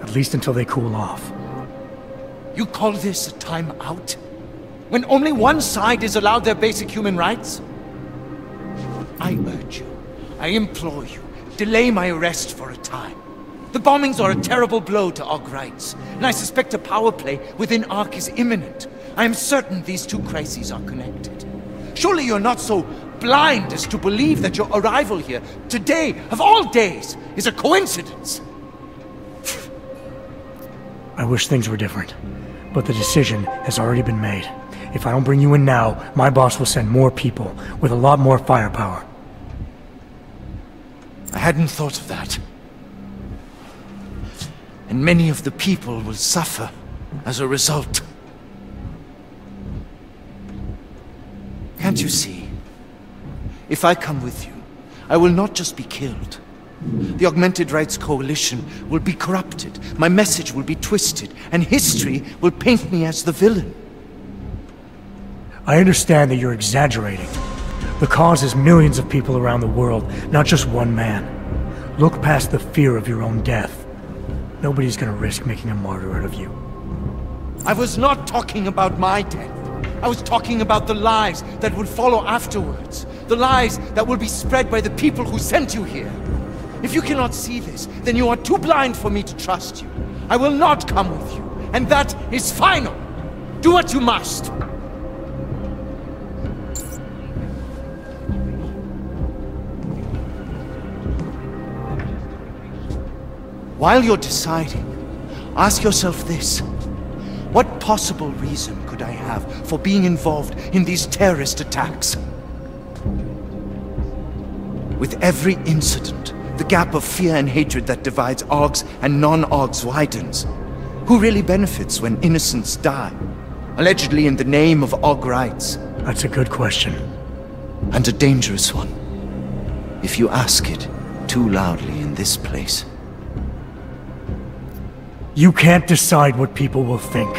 at least until they cool off. You call this a timeout? When only one side is allowed their basic human rights? I urge you, I implore you, delay my arrest for a time. The bombings are a terrible blow to ARC rights, and I suspect a power play within ARC is imminent. I am certain these two crises are connected. Surely you're not so blind as to believe that your arrival here, today, of all days, is a coincidence. I wish things were different, but the decision has already been made. If I don't bring you in now, my boss will send more people with a lot more firepower. I hadn't thought of that. And many of the people will suffer as a result. Can't you see? If I come with you, I will not just be killed. The Augmented Rights Coalition will be corrupted, my message will be twisted, and history will paint me as the villain. I understand that you're exaggerating. The cause is millions of people around the world, not just one man. Look past the fear of your own death. Nobody's gonna risk making a martyr out of you. I was not talking about my death. I was talking about the lives that would follow afterwards. The lives that will be spread by the people who sent you here. If you cannot see this, then you are too blind for me to trust you. I will not come with you, and that is final. Do what you must. While you're deciding, ask yourself this. What possible reason could I have for being involved in these terrorist attacks? With every incident, the gap of fear and hatred that divides Augs and non-Augs widens. Who really benefits when innocents die? Allegedly in the name of Aug rights. That's a good question. And a dangerous one. If you ask it too loudly in this place. You can't decide what people will think.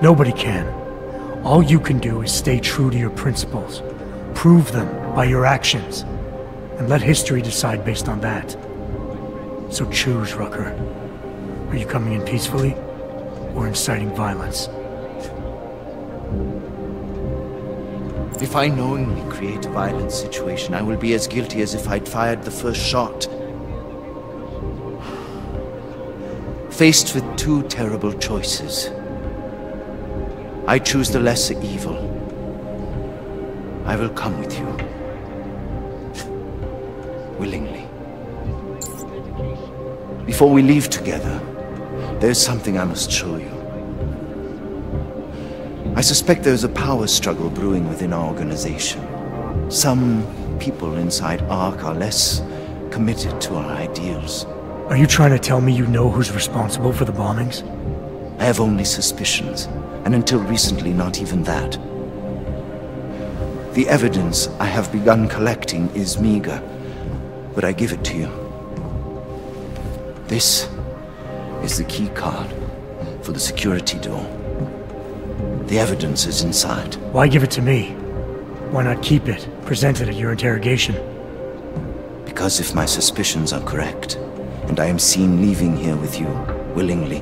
Nobody can. All you can do is stay true to your principles. Prove them by your actions. And let history decide based on that. So choose, Rucker. Are you coming in peacefully, or inciting violence? If I knowingly create a violent situation, I will be as guilty as if I'd fired the first shot. Faced with two terrible choices, I choose the lesser evil. I will come with you. Willingly. Before we leave together, there's something I must show you. I suspect there's a power struggle brewing within our organization. Some people inside ARC are less committed to our ideals. Are you trying to tell me you know who's responsible for the bombings? I have only suspicions, and until recently not even that. The evidence I have begun collecting is meager, but I give it to you. This is the key card for the security door. The evidence is inside. Why give it to me? Why not keep it, present it at your interrogation? Because if my suspicions are correct, and I am seen leaving here with you, willingly,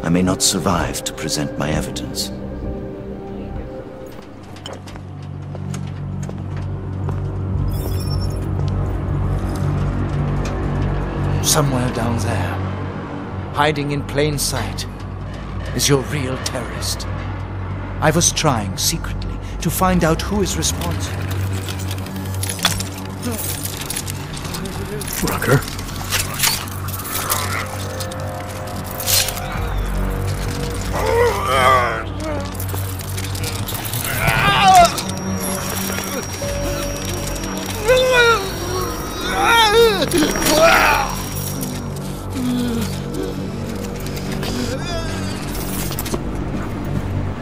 I may not survive to present my evidence. Somewhere down there, hiding in plain sight, is your real terrorist. I was trying, secretly, to find out who is responsible. Rucker?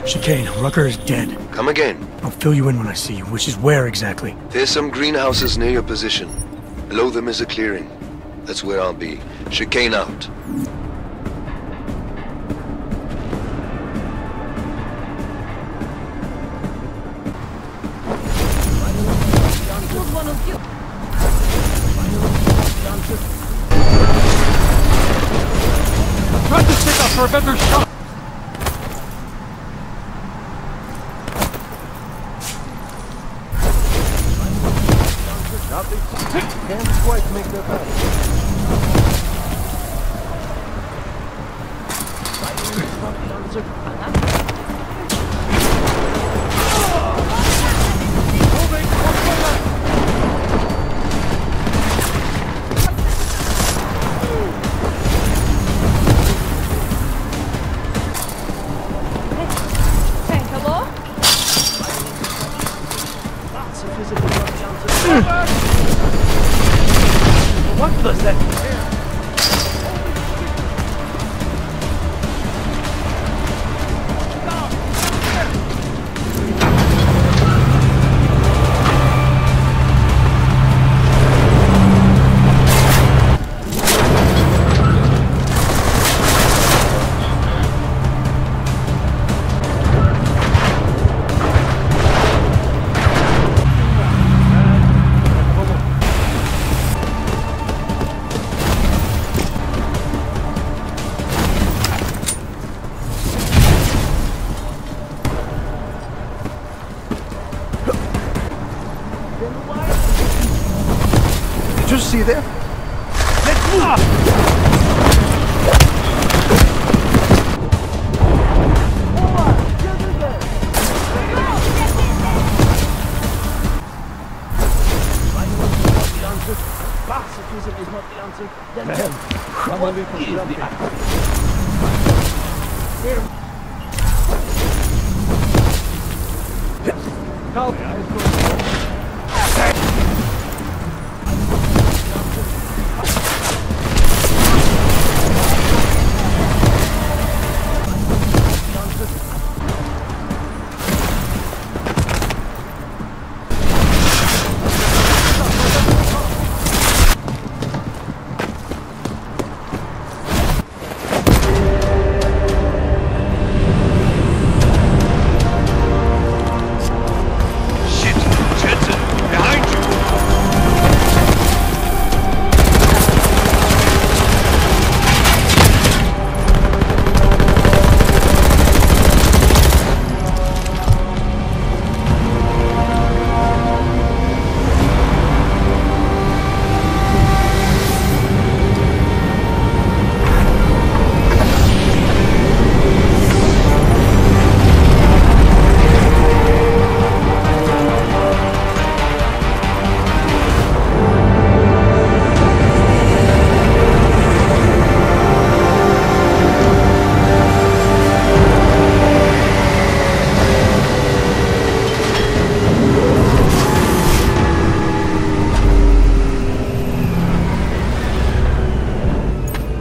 Chicane, Rucker is dead. Come again. I'll fill you in when I see you, which is where exactly? There's some greenhouses near your position. Below them is a clearing. That's where I'll be. Chicane out. Try to set up for a better shot! Can't quite make that out. See there? Let's move!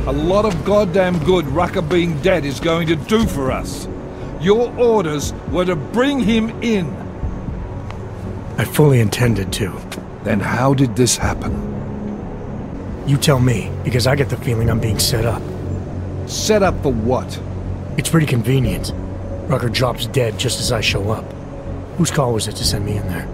A lot of goddamn good Rucker being dead is going to do for us. Your orders were to bring him in. I fully intended to. Then how did this happen? You tell me, because I get the feeling I'm being set up. Set up for what? It's pretty convenient. Rucker drops dead just as I show up. Whose call was it to send me in there?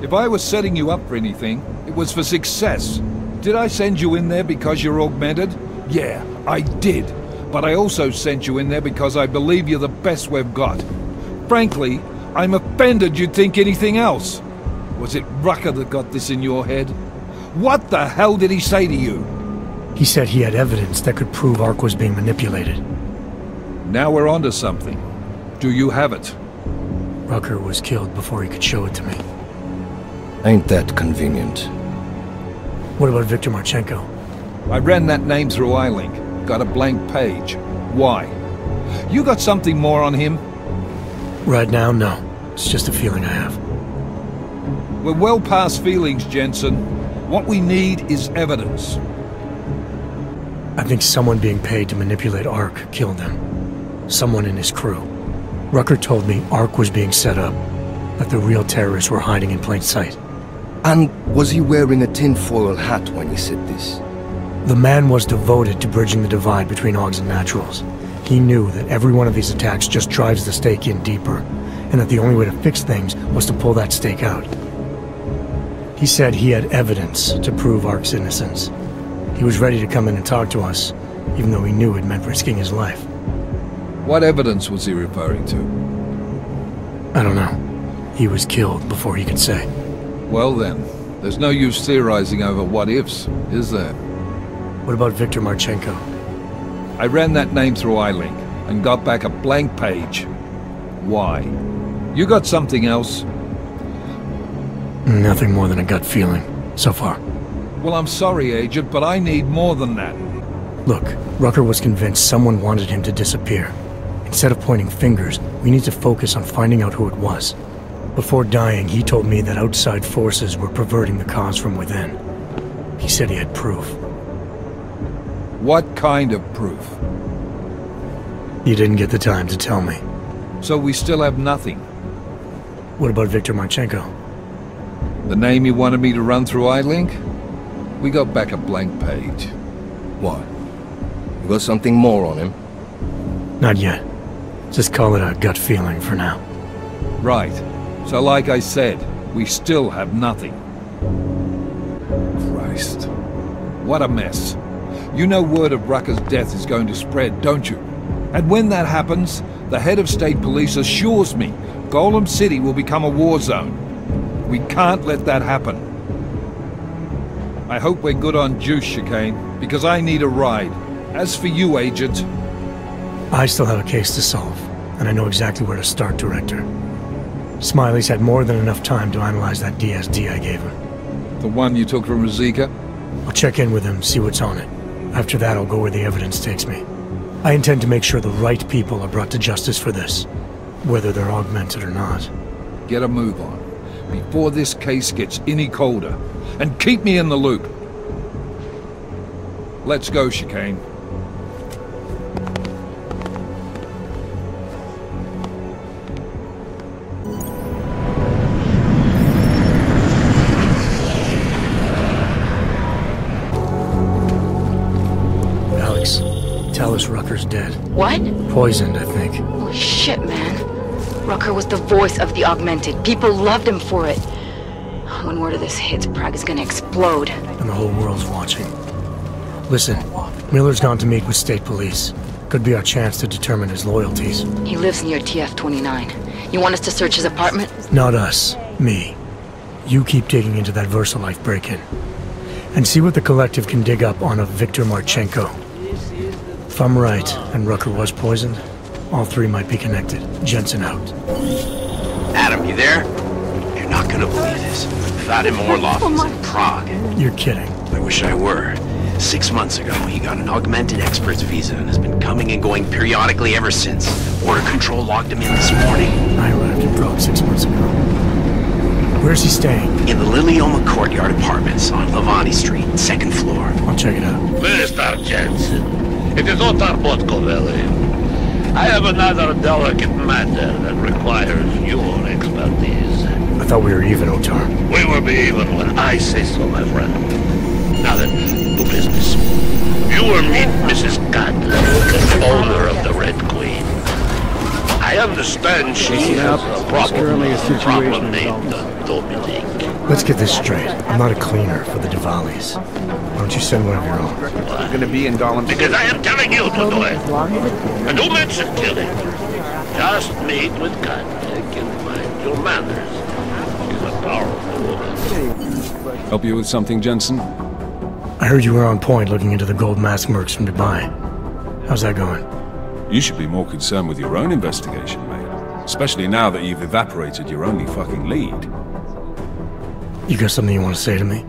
If I was setting you up for anything, it was for success. Did I send you in there because you're augmented? Yeah, I did. But I also sent you in there because I believe you're the best we've got. Frankly, I'm offended you'd think anything else. Was it Rucker that got this in your head? What the hell did he say to you? He said he had evidence that could prove Ark was being manipulated. Now we're onto something. Do you have it? Rucker was killed before he could show it to me. Ain't that convenient? What about Viktor Marchenko? I ran that name through iLink. Got a blank page. Why? You got something more on him? Right now, no. It's just a feeling I have. We're well past feelings, Jensen. What we need is evidence. I think someone being paid to manipulate Ark killed him. Someone in his crew. Rucker told me Ark was being set up, that the real terrorists were hiding in plain sight. And was he wearing a tinfoil hat when he said this? The man was devoted to bridging the divide between Augs and Naturals. He knew that every one of these attacks just drives the stake in deeper, and that the only way to fix things was to pull that stake out. He said he had evidence to prove Ark's innocence. He was ready to come in and talk to us, even though he knew it meant risking his life. What evidence was he referring to? I don't know. He was killed before he could say. Well then, there's no use theorizing over what-ifs, is there? What about Viktor Marchenko? I ran that name through iLink and got back a blank page. Why? You got something else? Nothing more than a gut feeling, so far. Well, I'm sorry, Agent, but I need more than that. Look, Rucker was convinced someone wanted him to disappear. Instead of pointing fingers, we need to focus on finding out who it was. Before dying, he told me that outside forces were perverting the cause from within. He said he had proof. What kind of proof? You didn't get the time to tell me. So we still have nothing. What about Viktor Marchenko? The name you wanted me to run through iLink? We got back a blank page. What? You got something more on him? Not yet. Just call it a gut feeling for now. Right. So like I said, we still have nothing. Christ. What a mess. You know word of Rucker's death is going to spread, don't you? And when that happens, the head of state police assures me Golem City will become a war zone. We can't let that happen. I hope we're good on juice, Chicane, because I need a ride. As for you, Agent... I still have a case to solve, and I know exactly where to start, Director. Smiley's had more than enough time to analyze that DSD I gave him. The one you took from Razika? I'll check in with him, see what's on it. After that, I'll go where the evidence takes me. I intend to make sure the right people are brought to justice for this, whether they're augmented or not. Get a move on, before this case gets any colder. And keep me in the loop. Let's go, Chicane. Alex, tell us Rucker's dead. What? Poisoned, I think. Holy shit, man. Rucker was the voice of the augmented. People loved him for it. When word of this hits, Prague is gonna explode. And the whole world's watching. Listen, Miller's gone to meet with state police. Could be our chance to determine his loyalties. He lives near TF-29. You want us to search his apartment? Not us. Me. You keep digging into that VersaLife break-in. And see what the Collective can dig up on a Viktor Marchenko. If I'm right, and Rucker was poisoned, all three might be connected. Jensen out. Adam, you there? You're not gonna believe this. Vadim Orlov is in Prague. You're kidding. I wish I were. 6 months ago, he got an augmented expert's visa and has been coming and going periodically ever since. Border Control logged him in this morning. I arrived in Prague 6 months ago. Where's he staying? In the Lilioma Courtyard Apartments on Lavani Street, 2nd floor. I'll check it out. Mr. Jensen, it is Otar Botkoveli. I have another delicate matter that requires your expertise. I thought we were even, Otar. We will be even when I say so, my friend. Now then, to business. You will meet Mrs. Cutler, the owner of the Red Queen. I understand she has a problem named Dominic. Let's get this straight. I'm not a cleaner for the Diwalis. Why don't you send one of your own? We're gonna be in Golem because I am telling you to do it. And don't mention killing. Just meet with Cutler and mind your manners. She's a powerful woman. Help you with something, Jensen? I heard you were on point looking into the gold mask mercs from Dubai. How's that going? You should be more concerned with your own investigation, mate. Especially now that you've evaporated your only fucking lead. You got something you want to say to me?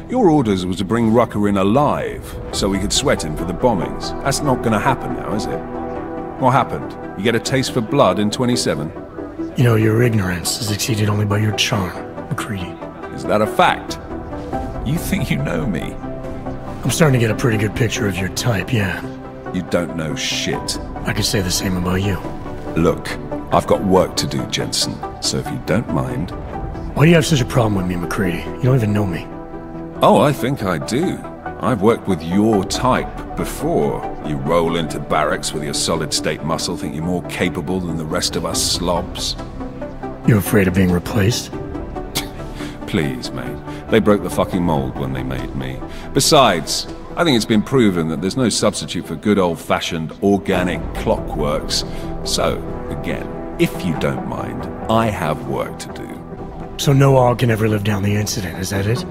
Your orders was to bring Rucker in alive, so we could sweat him for the bombings. That's not gonna happen now, is it? What happened? You get a taste for blood in 27? You know, your ignorance is exceeded only by your charm, McCready. Is that a fact? You think you know me? I'm starting to get a pretty good picture of your type, yeah. You don't know shit. I could say the same about you. Look, I've got work to do, Jensen, so if you don't mind... Why do you have such a problem with me, McCready? You don't even know me. Oh, I think I do. I've worked with your type before. You roll into barracks with your solid-state muscle, think you're more capable than the rest of us slobs. You afraid of being replaced? Please, mate. They broke the fucking mold when they made me. Besides, I think it's been proven that there's no substitute for good old-fashioned organic clockworks. So, again, if you don't mind, I have work to do. So no AUG can ever live down the incident, is that it?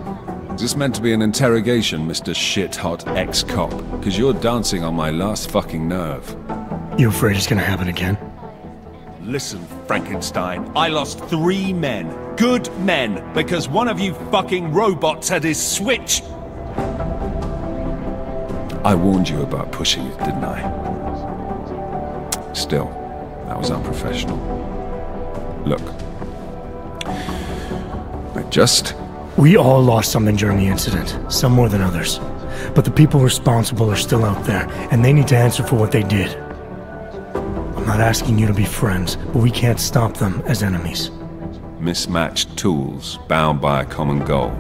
Is this meant to be an interrogation, Mr. Shit-hot ex-cop? Because you're dancing on my last fucking nerve. You afraid it's gonna happen again? Listen, Frankenstein, I lost 3 men. Good men, because one of you fucking robots had his switch! I warned you about pushing it, didn't I? Still, that was unprofessional. Look. We all lost something during the incident, some more than others. But the people responsible are still out there, and they need to answer for what they did. I'm not asking you to be friends, but we can't stop them as enemies. Mismatched tools, bound by a common goal.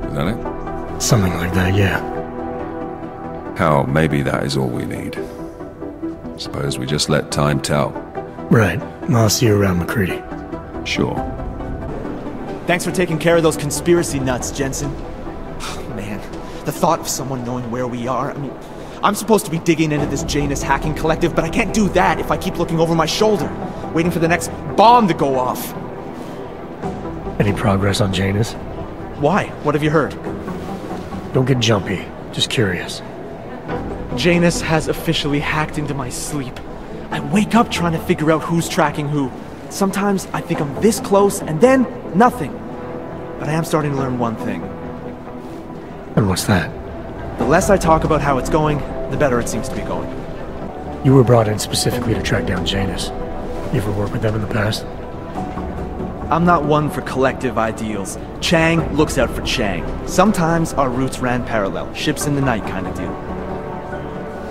Is that it? Something like that, yeah. Hell, maybe that is all we need. Suppose we just let time tell. Right. I'll see you around, McCready. Sure. Thanks for taking care of those conspiracy nuts, Jensen. Man, the thought of someone knowing where we are, I mean, I'm supposed to be digging into this Janus hacking collective, but I can't do that if I keep looking over my shoulder, waiting for the next bomb to go off. Any progress on Janus? Why? What have you heard? Don't get jumpy. Just curious. Janus has officially hacked into my sleep. I wake up trying to figure out who's tracking who. Sometimes I think I'm this close, and then nothing. But I am starting to learn one thing. And what's that? The less I talk about how it's going, the better it seems to be going. You were brought in specifically to track down Janus. You ever worked with them in the past? I'm not one for collective ideals. Chang looks out for Chang. Sometimes our routes ran parallel, ships in the night kind of deal.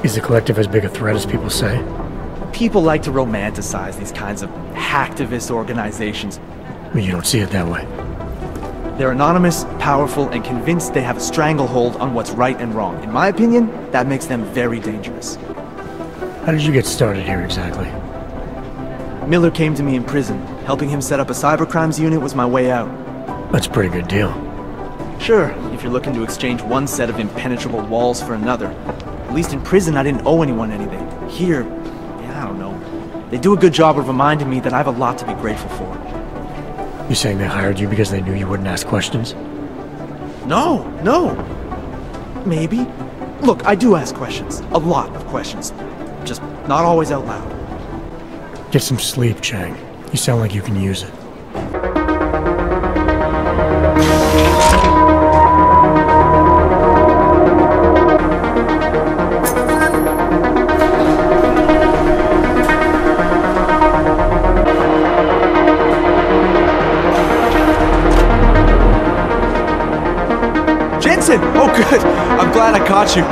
Is the collective as big a threat as people say? People like to romanticize these kinds of hacktivist organizations. But you don't see it that way. They're anonymous, powerful, and convinced they have a stranglehold on what's right and wrong. In my opinion, that makes them very dangerous. How did you get started here exactly? Miller came to me in prison. Helping him set up a cybercrimes unit was my way out. That's a pretty good deal. Sure, if you're looking to exchange one set of impenetrable walls for another. At least in prison, I didn't owe anyone anything. Here, yeah, I don't know. They do a good job of reminding me that I have a lot to be grateful for. You saying they hired you because they knew you wouldn't ask questions? No. Maybe. Look, I do ask questions. A lot of questions. Just not always out loud. Get some sleep, Chang. You sound like you can use it. Jensen! Oh good! I'm glad I caught you.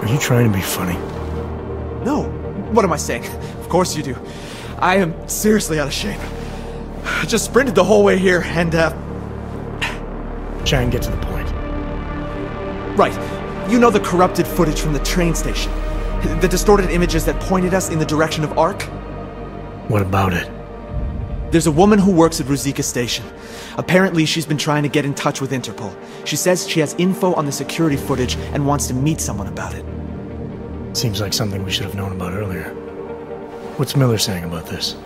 Are you trying to be funny? No. What am I saying? Of course you do. I am seriously out of shape. I just sprinted the whole way here and, Chang, get to the point. Right. You know the corrupted footage from the train station? The distorted images that pointed us in the direction of Ark? What about it? There's a woman who works at Ruzicka Station. Apparently, she's been trying to get in touch with Interpol. She says she has info on the security footage and wants to meet someone about it. Seems like something we should have known about earlier. What's Miller saying about this?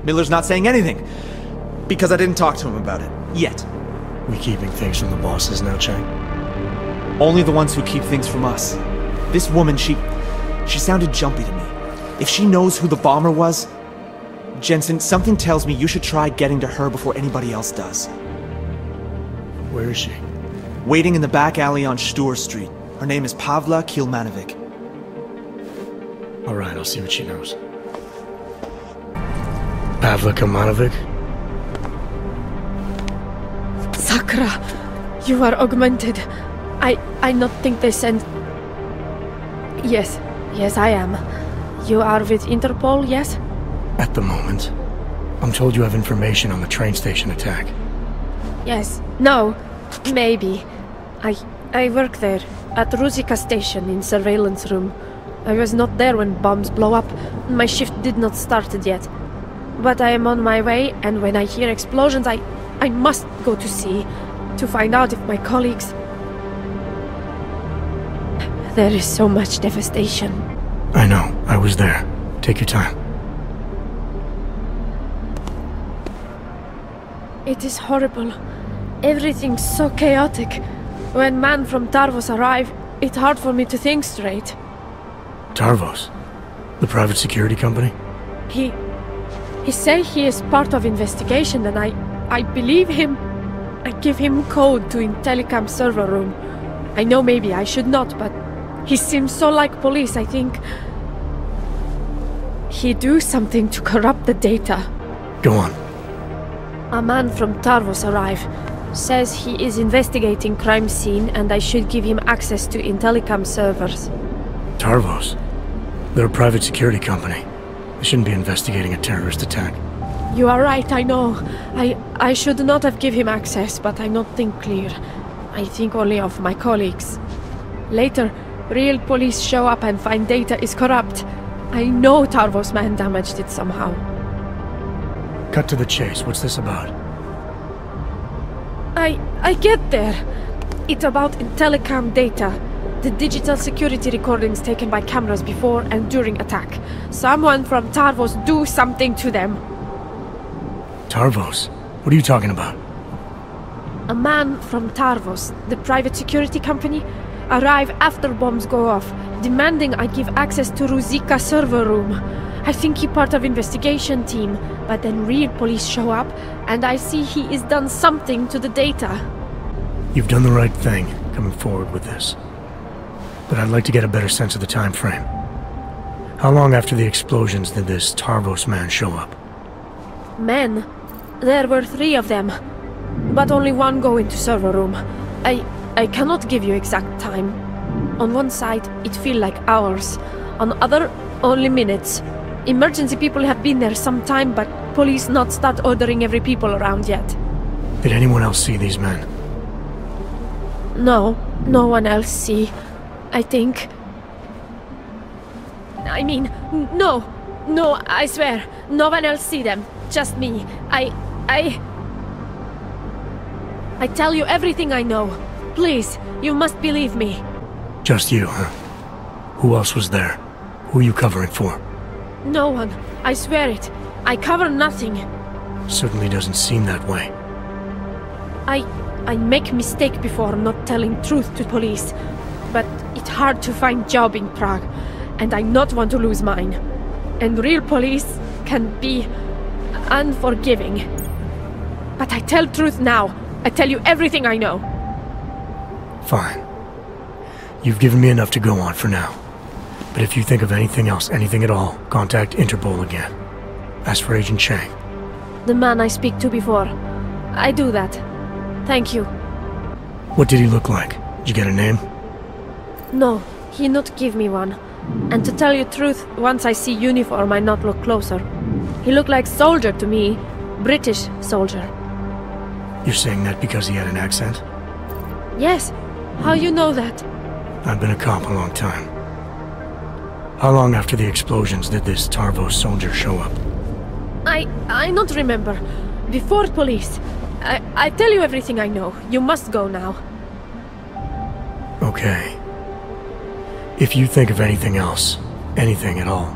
Miller's not saying anything. Because I didn't talk to him about it. Yet. We keeping things from the bosses now, Chang? Only the ones who keep things from us. This woman, she sounded jumpy to me. If she knows who the bomber was... Jensen, something tells me you should try getting to her before anybody else does. Where is she? Waiting in the back alley on Stur Street. Her name is Pavla Kilmanovic. Alright, I'll see what she knows. Pavla Kilmanovic? Sakra, you are augmented. I not think they send... Yes, I am. You are with Interpol, yes? At the moment. I'm told you have information on the train station attack. Yes, no, maybe. I work there, at Ruzicka Station in surveillance room. I was not there when bombs blow up. My shift did not started yet. But I am on my way, and when I hear explosions, I must go to see, to find out if my colleagues... There is so much devastation. I know, I was there. Take your time. It is horrible. Everything's so chaotic. When men from Tarvos arrive, it's hard for me to think straight. Tarvos? The private security company? He say he is part of investigation and I believe him. I give him code to Intellicam server room. I know maybe I should not, but he seems so like police, I think. He do something to corrupt the data. Go on. A man from Tarvos arrive. Says he is investigating crime scene and I should give him access to Intellicam servers. Tarvos? They're a private security company. They shouldn't be investigating a terrorist attack. You are right, I know. I should not have given him access, but I not think clear. I think only of my colleagues. Later, real police show up and find data is corrupt. I know Tarvos man damaged it somehow. Cut to the chase. What's this about? I get there. It's about Intellicam data. The digital security recordings taken by cameras before and during attack. Someone from Tarvos do something to them. Tarvos? What are you talking about? A man from Tarvos, the private security company, arrive after bombs go off, demanding I give access to Ruzika server room. I think he part of investigation team, but then real police show up, and I see he is done something to the data. You've done the right thing, coming forward with this. But I'd like to get a better sense of the time frame. How long after the explosions did this Tarvos man show up? Men? There were 3 of them, but only one go into server room. I cannot give you exact time. On one side, it feel like hours. On other, only minutes. Emergency people have been there some time, but police not start ordering every people around yet. Did anyone else see these men? No, no one else see. I think... I mean, no, I swear, no one else see them. Just me. I tell you everything I know. Please, you must believe me. Just you, huh? Who else was there? Who are you covering for? No one. I swear it. I cover nothing. Certainly doesn't seem that way. I make mistake before not telling truth to police. But it's hard to find job in Prague. And I not want to lose mine. And real police can be unforgiving. But I tell truth now. I tell you everything I know. Fine. You've given me enough to go on for now. But if you think of anything else, anything at all, contact Interpol again. Ask for Agent Chang. The man I speak to before. I do that. Thank you. What did he look like? Did you get a name? No, he not give me one. And to tell you truth, once I see uniform I not look closer. He looked like soldier to me. British soldier. You're saying that because he had an accent? Yes. How you know that? I've been a cop a long time. How long after the explosions did this Tarvos soldier show up? I not remember. Before police. I tell you everything I know. You must go now. Okay. If you think of anything else, anything at all,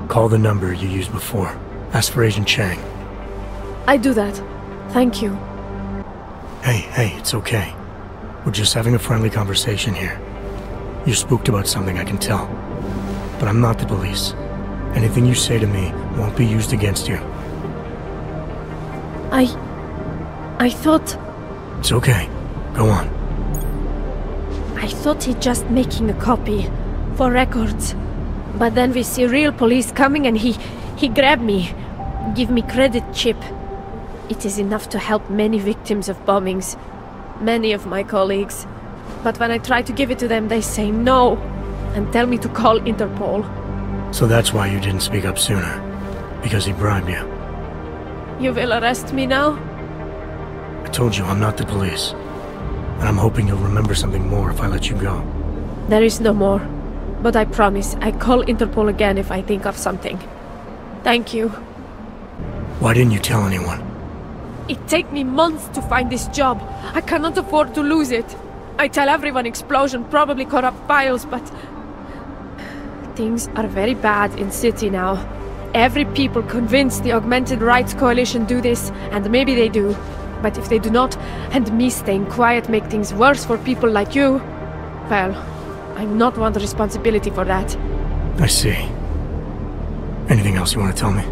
call the number you used before. Ask for Agent Chang. I do that. Thank you. Hey, it's okay. We're just having a friendly conversation here. You're spooked about something, I can tell. But I'm not the police. Anything you say to me won't be used against you. I thought... It's okay. Go on. I thought he just making a copy. For records. But then we see real police coming and he grabbed me. Give me credit chip. It is enough to help many victims of bombings. Many of my colleagues. But when I try to give it to them, they say no. And tell me to call Interpol. So that's why you didn't speak up sooner. Because he bribed you. You will arrest me now? I told you I'm not the police. And I'm hoping you'll remember something more if I let you go. There is no more. But I promise, I call Interpol again if I think of something. Thank you. Why didn't you tell anyone? It take me months to find this job. I cannot afford to lose it. I tell everyone explosion, probably corrupt files, but... Things are very bad in city now. Every people convinced the Augmented Rights Coalition do this, and maybe they do. But if they do not, and me staying quiet make things worse for people like you, well, I not want the responsibility for that. I see. Anything else you want to tell me?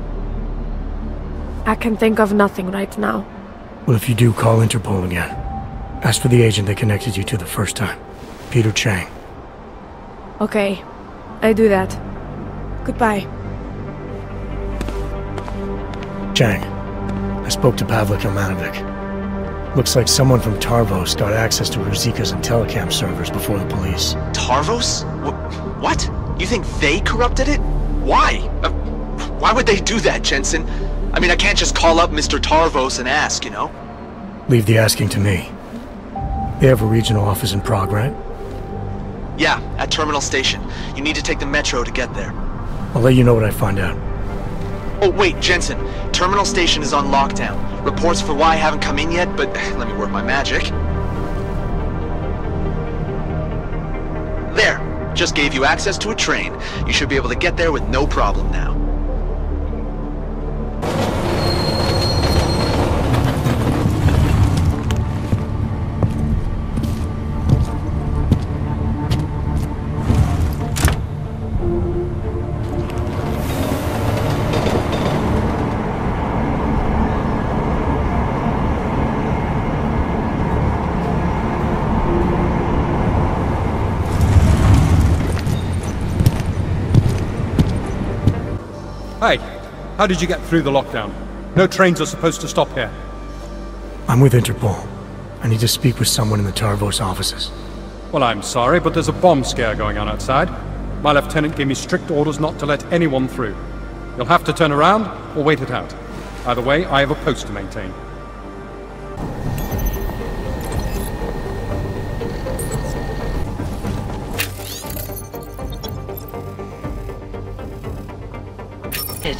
I can think of nothing right now. Well, if you do, call Interpol again. Ask for the agent that connected you to the first time. Peter Chang. Okay, I do that. Goodbye. Chang, I spoke to Pavlik Ilmanovic. Looks like someone from Tarvos got access to Ruzika's and telecam servers before the police. Tarvos? What? You think they corrupted it? Why? Why would they do that, Jensen? I mean, I can't just call up Mr. Tarvos and ask, you know? Leave the asking to me. They have a regional office in Prague, right? Yeah, at Terminal Station. You need to take the metro to get there. I'll let you know what I find out. Oh, wait, Jensen. Terminal Station is on lockdown. Reports for why haven't come in yet, but let me work my magic. There. Just gave you access to a train. You should be able to get there with no problem now. Hey, how did you get through the lockdown? No trains are supposed to stop here. I'm with Interpol. I need to speak with someone in the Tarvos offices. Well, I'm sorry, but there's a bomb scare going on outside. My lieutenant gave me strict orders not to let anyone through. You'll have to turn around or wait it out. Either way, I have a post to maintain. It.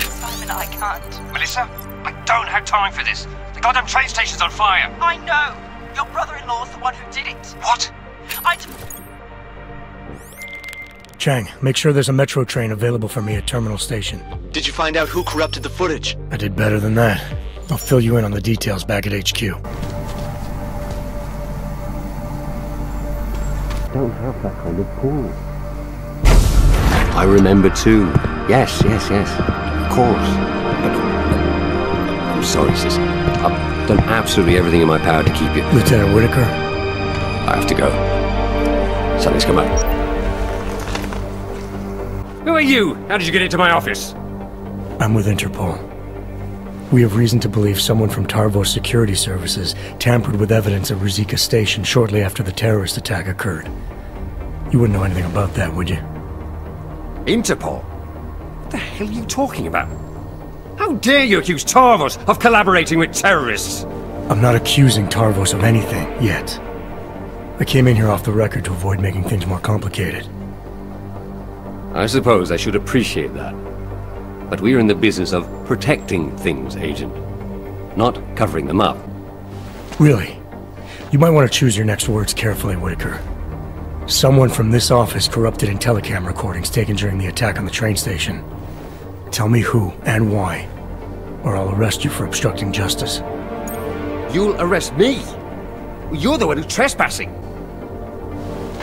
Simon, I can't. Melissa, I don't have time for this. The goddamn train station's on fire. I know. Your brother-in-law's the one who did it. What? Chang, make sure there's a metro train available for me at Terminal Station. Did you find out who corrupted the footage? I did better than that. I'll fill you in on the details back at HQ. Don't have that kind of pull. I remember too. Yes. Of course. I'm sorry, sis. I've done absolutely everything in my power to keep you. Lieutenant Whitaker? I have to go. Something's come up. Who are you? How did you get into my office? I'm with Interpol. We have reason to believe someone from Tarvos Security Services tampered with evidence at Ruzika Station shortly after the terrorist attack occurred. You wouldn't know anything about that, would you? Interpol? What the hell are you talking about? How dare you accuse Tarvos of collaborating with terrorists? I'm not accusing Tarvos of anything, yet. I came in here off the record to avoid making things more complicated. I suppose I should appreciate that. But we're in the business of protecting things, Agent. Not covering them up. Really? You might want to choose your next words carefully, Whitaker. Someone from this office corrupted in telecam recordings taken during the attack on the train station. Tell me who and why, or I'll arrest you for obstructing justice. You'll arrest me? You're the one who's trespassing.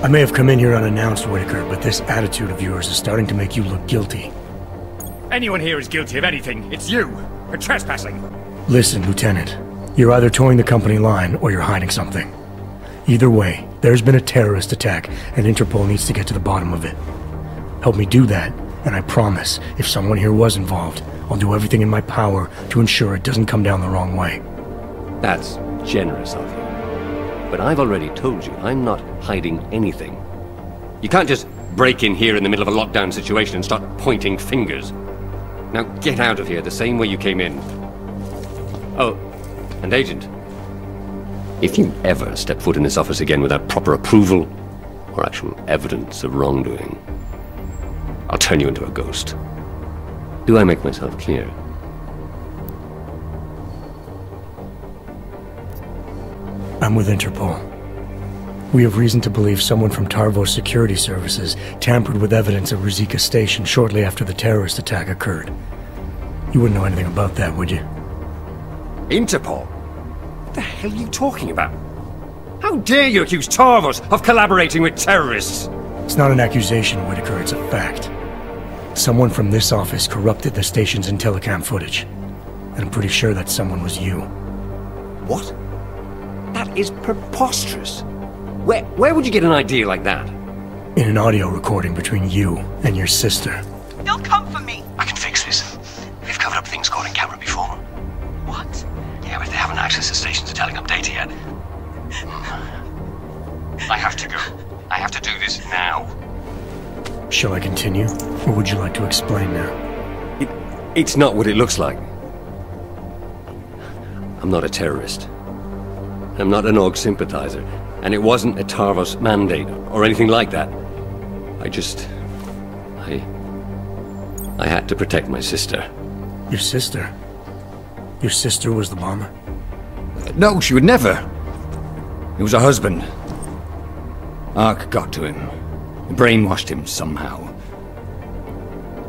I may have come in here unannounced, Whitaker, but this attitude of yours is starting to make you look guilty. Anyone here is guilty of anything. It's you, for trespassing. Listen, Lieutenant. You're either towing the company line or you're hiding something. Either way, there's been a terrorist attack, and Interpol needs to get to the bottom of it. Help me do that, and I promise, if someone here was involved, I'll do everything in my power to ensure it doesn't come down the wrong way. That's generous of you. But I've already told you, I'm not hiding anything. You can't just break in here in the middle of a lockdown situation and start pointing fingers. Now get out of here the same way you came in. Oh, and Agent, if you ever step foot in this office again without proper approval or actual evidence of wrongdoing, I'll turn you into a ghost. Do I make myself clear? I'm with Interpol. We have reason to believe someone from Tarvos Security Services tampered with evidence at Ruzika Station shortly after the terrorist attack occurred. You wouldn't know anything about that, would you? Interpol? What the hell are you talking about? How dare you accuse Tarvos of collaborating with terrorists? It's not an accusation, Whitaker, it's a fact. Someone from this office corrupted the station's IntelliCam footage. And I'm pretty sure that someone was you. What? That is preposterous. Where would you get an idea like that? In an audio recording between you and your sister. They'll come for me. I can fix this. We've covered up things caught in camera before. What? Yeah, but they haven't accessed the stations are telling up data yet. I have to go. I have to do this now. Shall I continue, or would you like to explain now? It's not what it looks like. I'm not a terrorist. I'm not an AUG sympathizer, and it wasn't a Tarvos mandate or anything like that. I had to protect my sister. Your sister? Your sister was the bomber? No, she would never. It was her husband. Ark got to him. Brainwashed him somehow.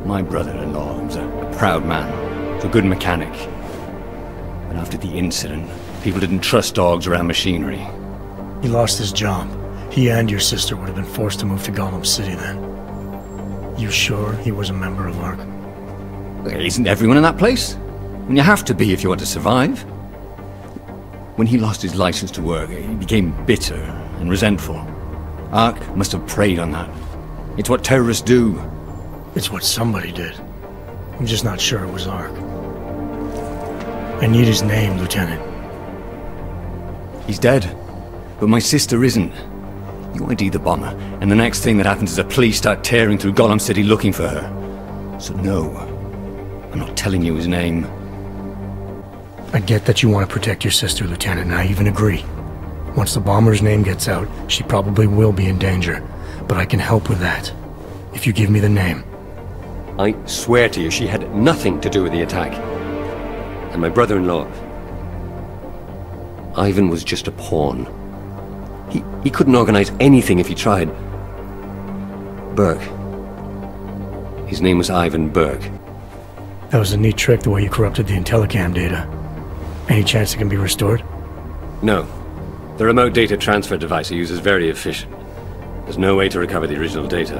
My brother-in-law was a proud man, a good mechanic. But after the incident, people didn't trust dogs around machinery. He lost his job. He and your sister would have been forced to move to Gollum City then. You sure he was a member of ARC? Isn't everyone in that place? And you have to be if you want to survive. When he lost his license to work, he became bitter and resentful. Ark must have preyed on that. It's what terrorists do. It's what somebody did. I'm just not sure it was Ark. I need his name, Lieutenant. He's dead, but my sister isn't. You ID the bomber, and the next thing that happens is the police start tearing through Gollum City looking for her. So no, I'm not telling you his name. I get that you want to protect your sister, Lieutenant, and I even agree. Once the bomber's name gets out, she probably will be in danger. But I can help with that, if you give me the name. I swear to you, she had nothing to do with the attack. And my brother-in-law, Ivan was just a pawn. He couldn't organize anything if he tried. Burke. His name was Ivan Burke. That was a neat trick, the way you corrupted the IntelliCam data. Any chance it can be restored? No. The remote data transfer device he uses is very efficient. There's no way to recover the original data.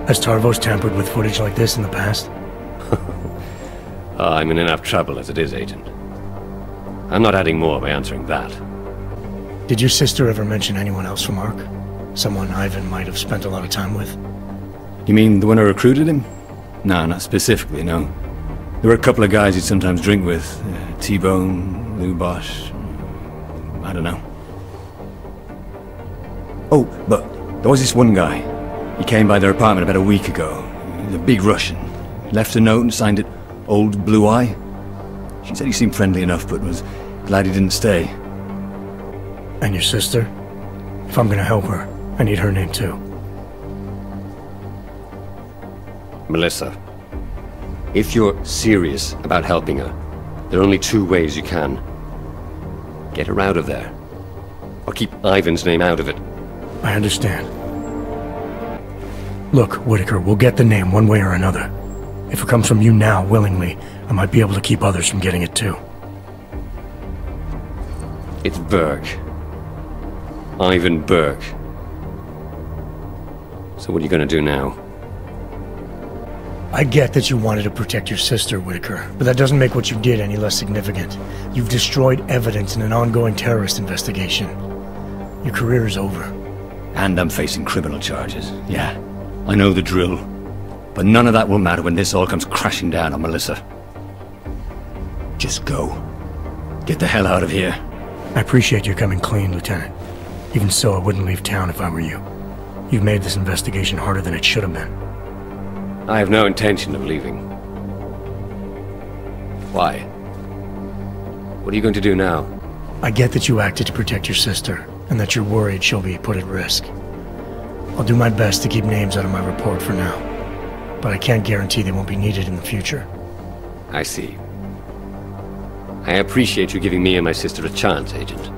Has Tarvos tampered with footage like this in the past? I'm in enough trouble as it is, Agent. I'm not adding more by answering that. Did your sister ever mention anyone else from ARC? Someone Ivan might have spent a lot of time with? You mean the one who recruited him? No, not specifically, no. There were a couple of guys he'd sometimes drink with. T-Bone, Lou Bosch, I don't know. Oh, but there was this one guy. He came by their apartment about a week ago. He was a big Russian. Left a note and signed it Old Blue Eye. She said he seemed friendly enough, but was glad he didn't stay. And your sister? If I'm gonna help her, I need her name too. Melissa. If you're serious about helping her, there are only two ways you can. Get her out of there. Or keep Ivan's name out of it. I understand. Look, Whitaker, we'll get the name one way or another. If it comes from you now, willingly, I might be able to keep others from getting it too. It's Burke. Ivan Burke. So what are you gonna do now? I get that you wanted to protect your sister, Whitaker, but that doesn't make what you did any less significant. You've destroyed evidence in an ongoing terrorist investigation. Your career is over. And I'm facing criminal charges. Yeah, I know the drill. But none of that will matter when this all comes crashing down on Melissa. Just go. Get the hell out of here. I appreciate you coming clean, Lieutenant. Even so, I wouldn't leave town if I were you. You've made this investigation harder than it should have been. I have no intention of leaving. Why? What are you going to do now? I get that you acted to protect your sister, and that you're worried she'll be put at risk. I'll do my best to keep names out of my report for now, but I can't guarantee they won't be needed in the future. I see. I appreciate you giving me and my sister a chance, Agent.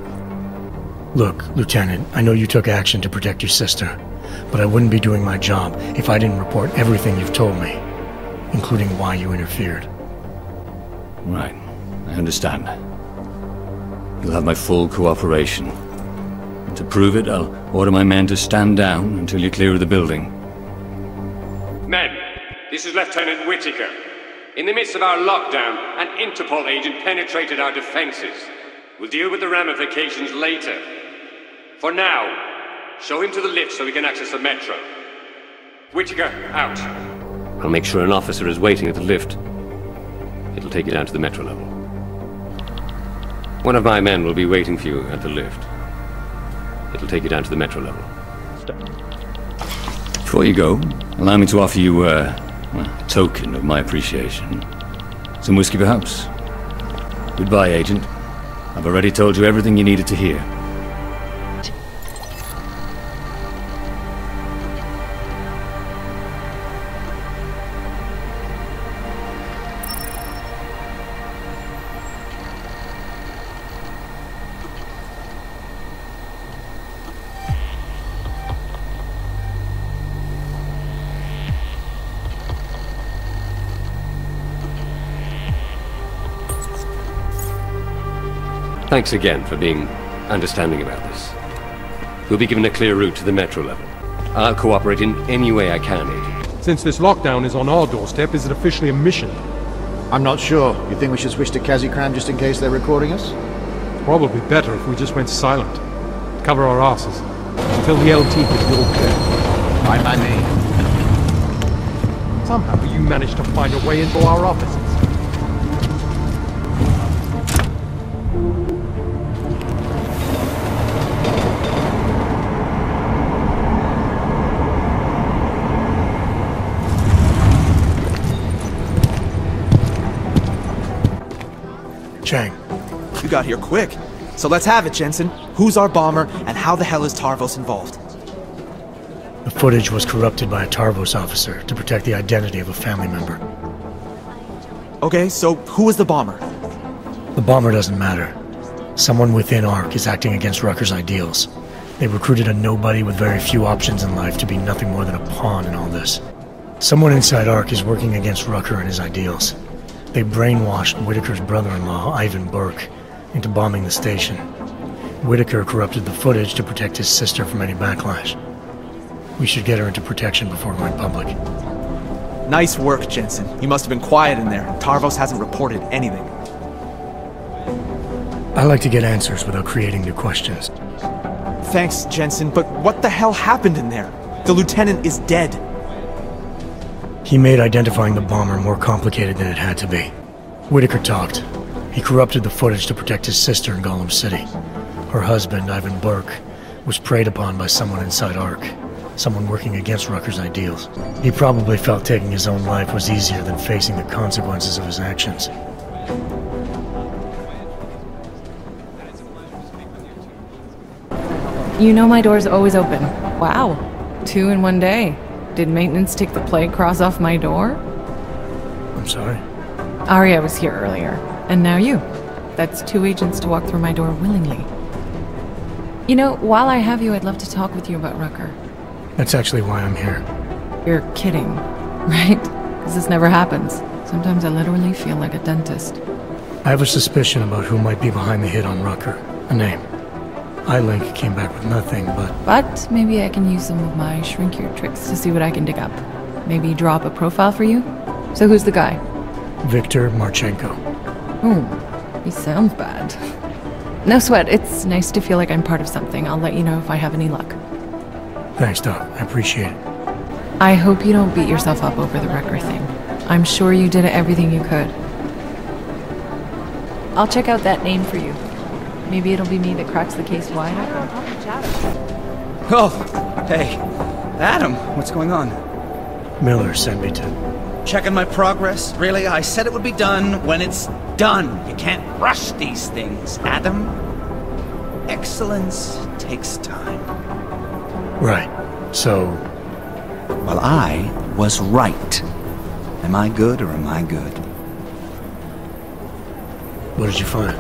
Look, Lieutenant, I know you took action to protect your sister, but I wouldn't be doing my job if I didn't report everything you've told me, including why you interfered. Right, I understand. You'll have my full cooperation. And to prove it, I'll order my men to stand down until you're clear of the building. Men, This is Lieutenant Whitaker. In the midst of our lockdown, an Interpol agent penetrated our defenses. We'll deal with the ramifications later. For now, show him to the lift so we can access the metro. Whitaker, out. I'll make sure an officer is waiting at the lift. It'll take you down to the metro level. One of my men will be waiting for you at the lift. It'll take you down to the metro level. Before you go, allow me to offer you, a token of my appreciation. Some whiskey, perhaps? Goodbye, Agent. I've already told you everything you needed to hear. Thanks again for being understanding about this. You'll be given a clear route to the metro level. I'll cooperate in any way I can, Agent. Since this lockdown is on our doorstep, is it officially a mission? I'm not sure. You think we should switch to Kazikram just in case they're recording us? Probably better if we just went silent. Cover our asses. Until the LT gives the all clear. Fine by me. Somehow you managed to find a way into our offices. Chang. You got here quick. So let's have it, Jensen. Who's our bomber, and how the hell is Tarvos involved? The footage was corrupted by a Tarvos officer to protect the identity of a family member. Okay, so who was the bomber? The bomber doesn't matter. Someone within ARC is acting against Rucker's ideals. They recruited a nobody with very few options in life to be nothing more than a pawn in all this. Someone inside ARC is working against Rucker and his ideals. They brainwashed Whitaker's brother-in-law, Ivan Burke, into bombing the station. Whitaker corrupted the footage to protect his sister from any backlash. We should get her into protection before going public. Nice work, Jensen. You must have been quiet in there. Tarvos hasn't reported anything. I like to get answers without creating new questions. Thanks, Jensen, but what the hell happened in there? The lieutenant is dead. He made identifying the bomber more complicated than it had to be. Whitaker talked. He corrupted the footage to protect his sister in Gollum City. Her husband, Ivan Burke, was preyed upon by someone inside ARC. Someone working against Rucker's ideals. He probably felt taking his own life was easier than facing the consequences of his actions. You know my door's always open. Wow. 2 in one day. Did maintenance take the plague cross off my door? I'm sorry? Arya was here earlier, and now you. That's 2 agents to walk through my door willingly. You know, while I have you, I'd love to talk with you about Rucker. That's actually why I'm here. You're kidding, right? Because this never happens. Sometimes I literally feel like a dentist. I have a suspicion about who might be behind the hit on Rucker. A name. iLink came back with nothing, But maybe I can use some of my shrink-your tricks to see what I can dig up. Maybe draw up a profile for you? So who's the guy? Viktor Marchenko. He sounds bad. No sweat, it's nice to feel like I'm part of something. I'll let you know if I have any luck. Thanks, Doc. I appreciate it. I hope you don't beat yourself up over the Rucker thing. I'm sure you did everything you could. I'll check out that name for you. Maybe it'll be me that cracks the case wide open. Oh, hey. Adam, what's going on? Miller sent me to... Checking my progress? Really? I said it would be done when it's done. You can't rush these things, Adam. Excellence takes time. Right. So... Well, I was right. Am I good or am I good? What did you find?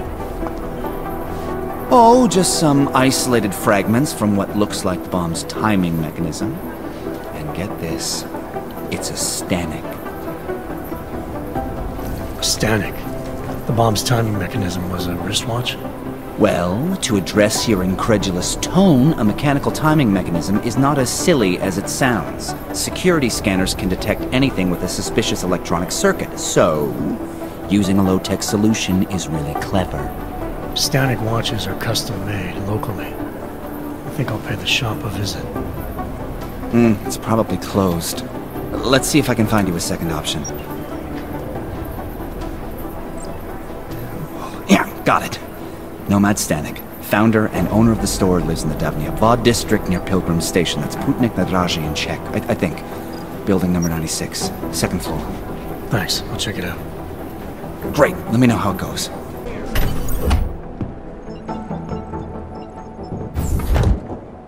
Oh, just some isolated fragments from what looks like the bomb's timing mechanism. And get this, it's a Stanek. Stanek? The bomb's timing mechanism was a wristwatch? Well, to address your incredulous tone, a mechanical timing mechanism is not as silly as it sounds. Security scanners can detect anything with a suspicious electronic circuit, so using a low-tech solution is really clever. Static watches are custom-made locally. I think I'll pay the shop a visit. It's probably closed. Let's see if I can find you a second option. Yeah, got it. Nomad Stanek, founder and owner of the store, lives in the Davnia Vod district near Pilgrim Station. That's Putnik Nadraji in Czech, I think. Building number 96, second floor. Thanks, I'll check it out. Great, let me know how it goes.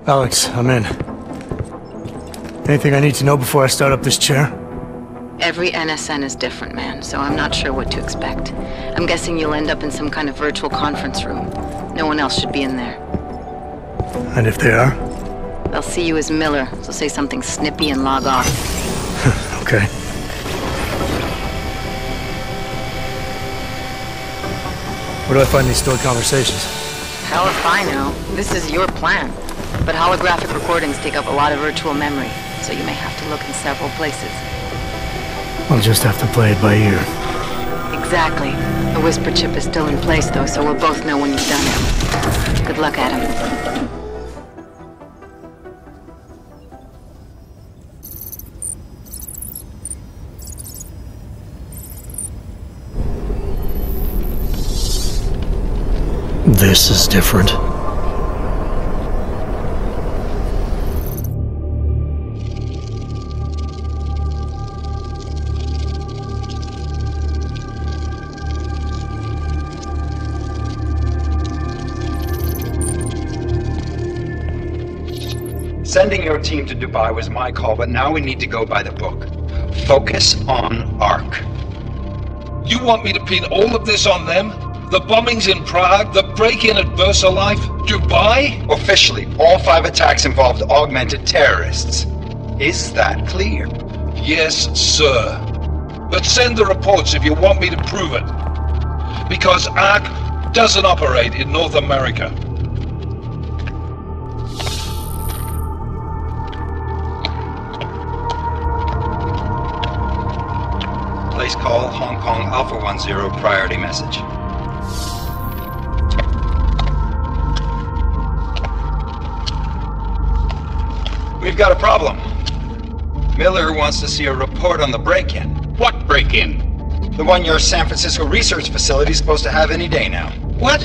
Alex, I'm in. Anything I need to know before I start up this chair? Every NSN is different, man, so I'm not sure what to expect. I'm guessing you'll end up in some kind of virtual conference room. No one else should be in there. And if they are? They'll see you as Miller, so say something snippy and log off. Okay. Where do I find these stored conversations? Hell if I know. This is your plan. But holographic recordings take up a lot of virtual memory, so you may have to look in several places. I'll just have to play it by ear. Exactly. The whisper chip is still in place, though, so we'll both know when you've done it. Good luck, Adam. This is different. Sending your team to Dubai was my call, but now we need to go by the book. Focus on ARC. You want me to pin all of this on them? The bombings in Prague, the break-in at VersaLife, Dubai? Officially, all 5 attacks involved augmented terrorists. Is that clear? Yes, sir. But send the reports if you want me to prove it. Because ARC doesn't operate in North America. Place call Hong Kong Alpha 10 priority message. We've got a problem. Miller wants to see a report on the break-in. What break-in? The one your San Francisco research facility is supposed to have any day now. What?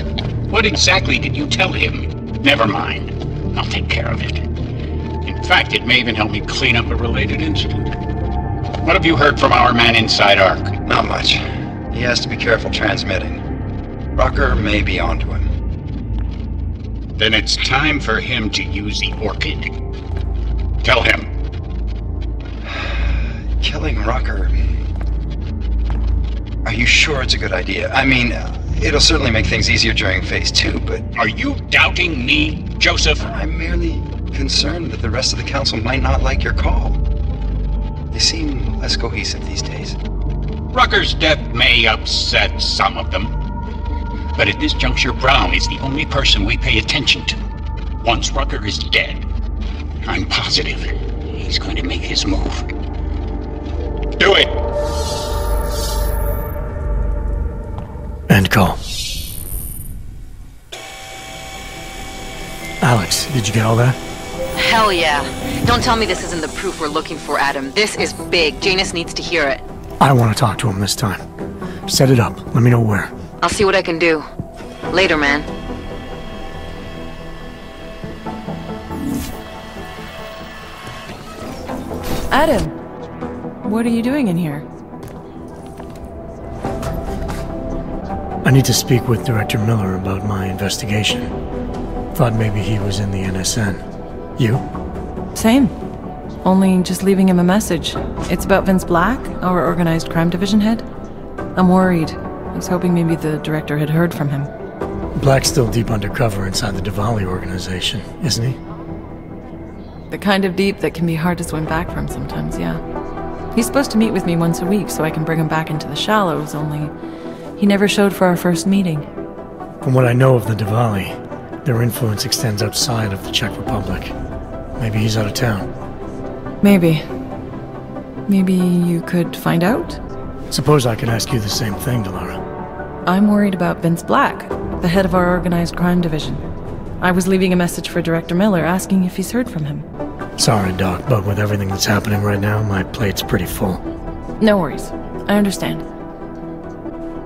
What exactly did you tell him? Never mind. I'll take care of it. In fact, it may even help me clean up a related incident. What have you heard from our man inside ARC? Not much. He has to be careful transmitting. Rucker may be onto him. Then it's time for him to use the Orchid. Tell him. Killing Rucker. Are you sure it's a good idea? I mean, it'll certainly make things easier during Phase 2, but... Are you doubting me, Joseph? I'm merely concerned that the rest of the council might not like your call. They seem less cohesive these days. Rucker's death may upset some of them. But at this juncture, Brown is the only person we pay attention to. Once Rucker is dead, I'm positive he's going to make his move. Do it! End call. Alex, did you get all that? Hell yeah. Don't tell me this isn't the proof we're looking for, Adam. This is big. Janus needs to hear it. I want to talk to him this time. Set it up. Let me know where. I'll see what I can do. Later, man. Adam, what are you doing in here? I need to speak with Director Miller about my investigation. Thought maybe he was in the NSN. You? Same. Only just leaving him a message. It's about Vince Black, our organized crime division head. I'm worried. I was hoping maybe the director had heard from him. Black's still deep undercover inside the Diwali organization, isn't he? The kind of deep that can be hard to swim back from sometimes, yeah. He's supposed to meet with me once a week so I can bring him back into the shallows, only he never showed for our first meeting. From what I know of the Diwali, their influence extends outside of the Czech Republic. Maybe he's out of town. Maybe. Maybe you could find out? Suppose I could ask you the same thing, Delara. I'm worried about Vince Black, the head of our organized crime division. I was leaving a message for Director Miller asking if he's heard from him. Sorry, Doc, but with everything that's happening right now, my plate's pretty full. No worries. I understand.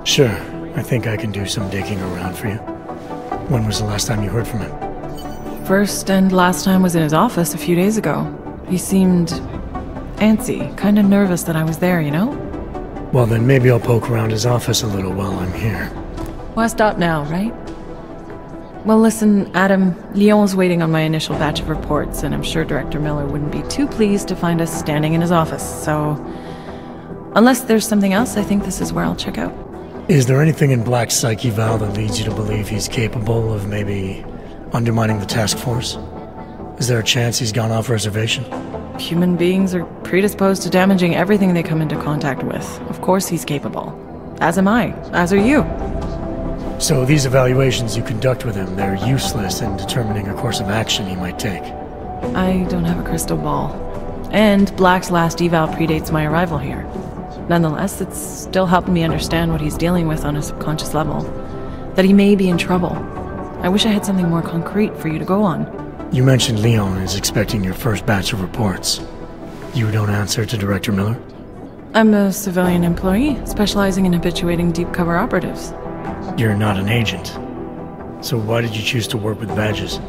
Sure. I think I can do some digging around for you. When was the last time you heard from him? First and last time was in his office a few days ago. He seemed antsy, kind of nervous that I was there, you know? Well, then maybe I'll poke around his office a little while I'm here. Why stop now, right? Well, listen, Adam, Lyon's waiting on my initial batch of reports, and I'm sure Director Miller wouldn't be too pleased to find us standing in his office, so... Unless there's something else, I think this is where I'll check out. Is there anything in Black's psyche, Val, that leads you to believe he's capable of maybe undermining the task force? Is there a chance he's gone off reservation? Human beings are predisposed to damaging everything they come into contact with. Of course he's capable. As am I. As are you. So these evaluations you conduct with him, they're useless in determining a course of action he might take? I don't have a crystal ball. And Black's last eval predates my arrival here. Nonetheless, it's still helping me understand what he's dealing with on a subconscious level. That he may be in trouble. I wish I had something more concrete for you to go on. You mentioned Leon is expecting your first batch of reports. You don't answer to Director Miller? I'm a civilian employee, specializing in habituating deep cover operatives. You're not an agent. So why did you choose to work with badges?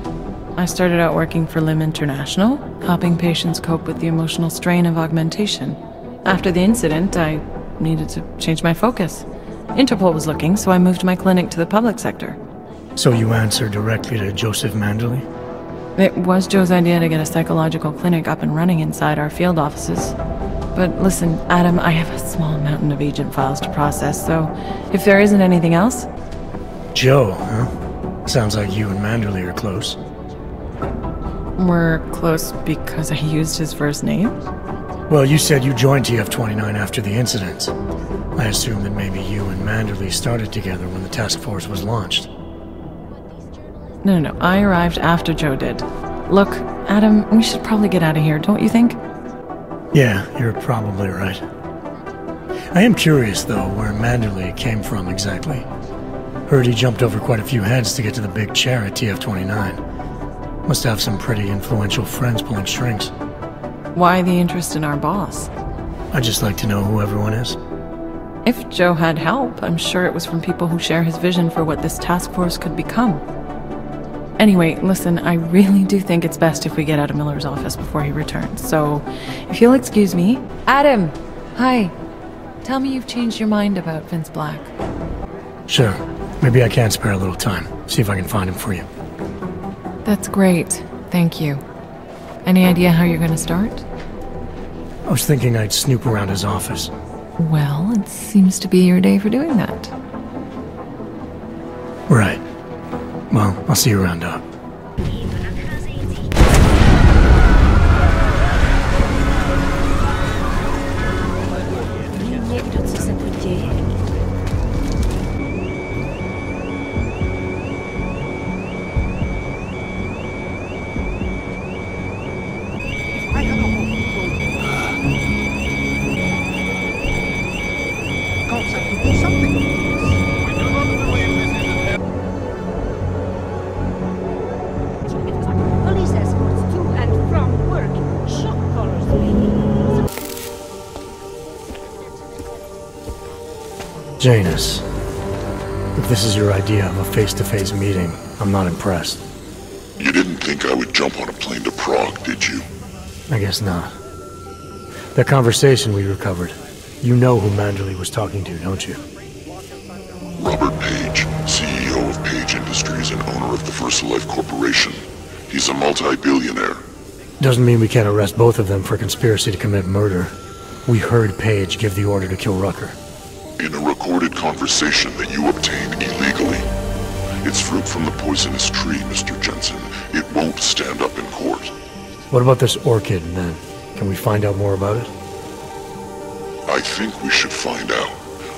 I started out working for LIM International, helping patients cope with the emotional strain of augmentation. After the incident, I needed to change my focus. Interpol was looking, so I moved my clinic to the public sector. So you answer directly to Joseph Manderley? It was Joe's idea to get a psychological clinic up and running inside our field offices. But listen, Adam, I have a small mountain of agent files to process, so if there isn't anything else... Joe, huh? Sounds like you and Manderley are close. We're close because I used his first name? Well, you said you joined TF-29 after the incident. I assume that maybe you and Manderley started together when the task force was launched. No, I arrived after Joe did. Look, Adam, we should probably get out of here, don't you think? Yeah, you're probably right. I am curious, though, where Manderley came from exactly. Heard he jumped over quite a few heads to get to the big chair at TF-29. Must have some pretty influential friends pulling strings. Why the interest in our boss? I'd just like to know who everyone is. If Joe had help, I'm sure it was from people who share his vision for what this task force could become. Anyway, listen, I really do think it's best if we get out of Miller's office before he returns, so if you'll excuse me... Adam! Hi. Tell me you've changed your mind about Vince Black. Sure. Maybe I can spare a little time. See if I can find him for you. That's great. Thank you. Any idea how you're gonna start? I was thinking I'd snoop around his office. Well, it seems to be your day for doing that. Right. Well, I'll see you around, Doc. Janus, if this is your idea of a face-to-face meeting, I'm not impressed. You didn't think I would jump on a plane to Prague, did you? I guess not. That conversation we recovered, you know who Manderley was talking to, don't you? Robert Page, CEO of Page Industries and owner of the First Life Corporation. He's a multi-billionaire. Doesn't mean we can't arrest both of them for conspiracy to commit murder. We heard Page give the order to kill Rucker. In a recorded conversation that you obtained illegally. It's fruit from the poisonous tree, Mr. Jensen. It won't stand up in court. What about this orchid, then? Can we find out more about it? I think we should find out.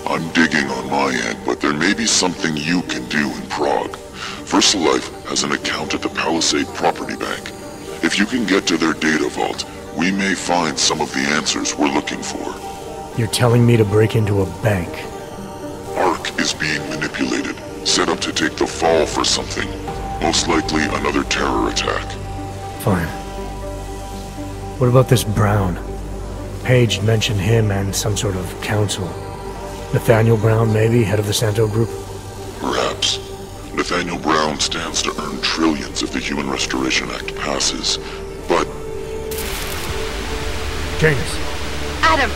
I'm digging on my end, but there may be something you can do in Prague. VersaLife has an account at the Palisade Property Bank. If you can get to their data vault, we may find some of the answers we're looking for. You're telling me to break into a bank? Ark is being manipulated, set up to take the fall for something. Most likely another terror attack. Fine. What about this Brown? Page mentioned him and some sort of council. Nathaniel Brown, maybe, head of the Santo Group? Perhaps. Nathaniel Brown stands to earn trillions if the Human Restoration Act passes, but... Janus. Adam,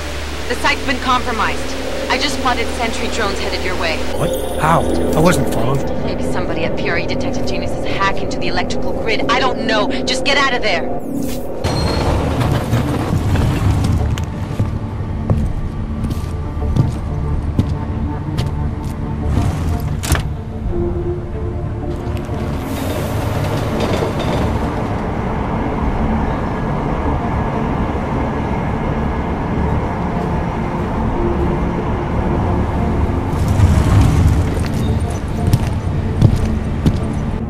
the site's been compromised. I just spotted sentry drones headed your way. What? How? I wasn't followed. Maybe somebody at PRE detected Janus's hack into the electrical grid. I don't know. Just get out of there.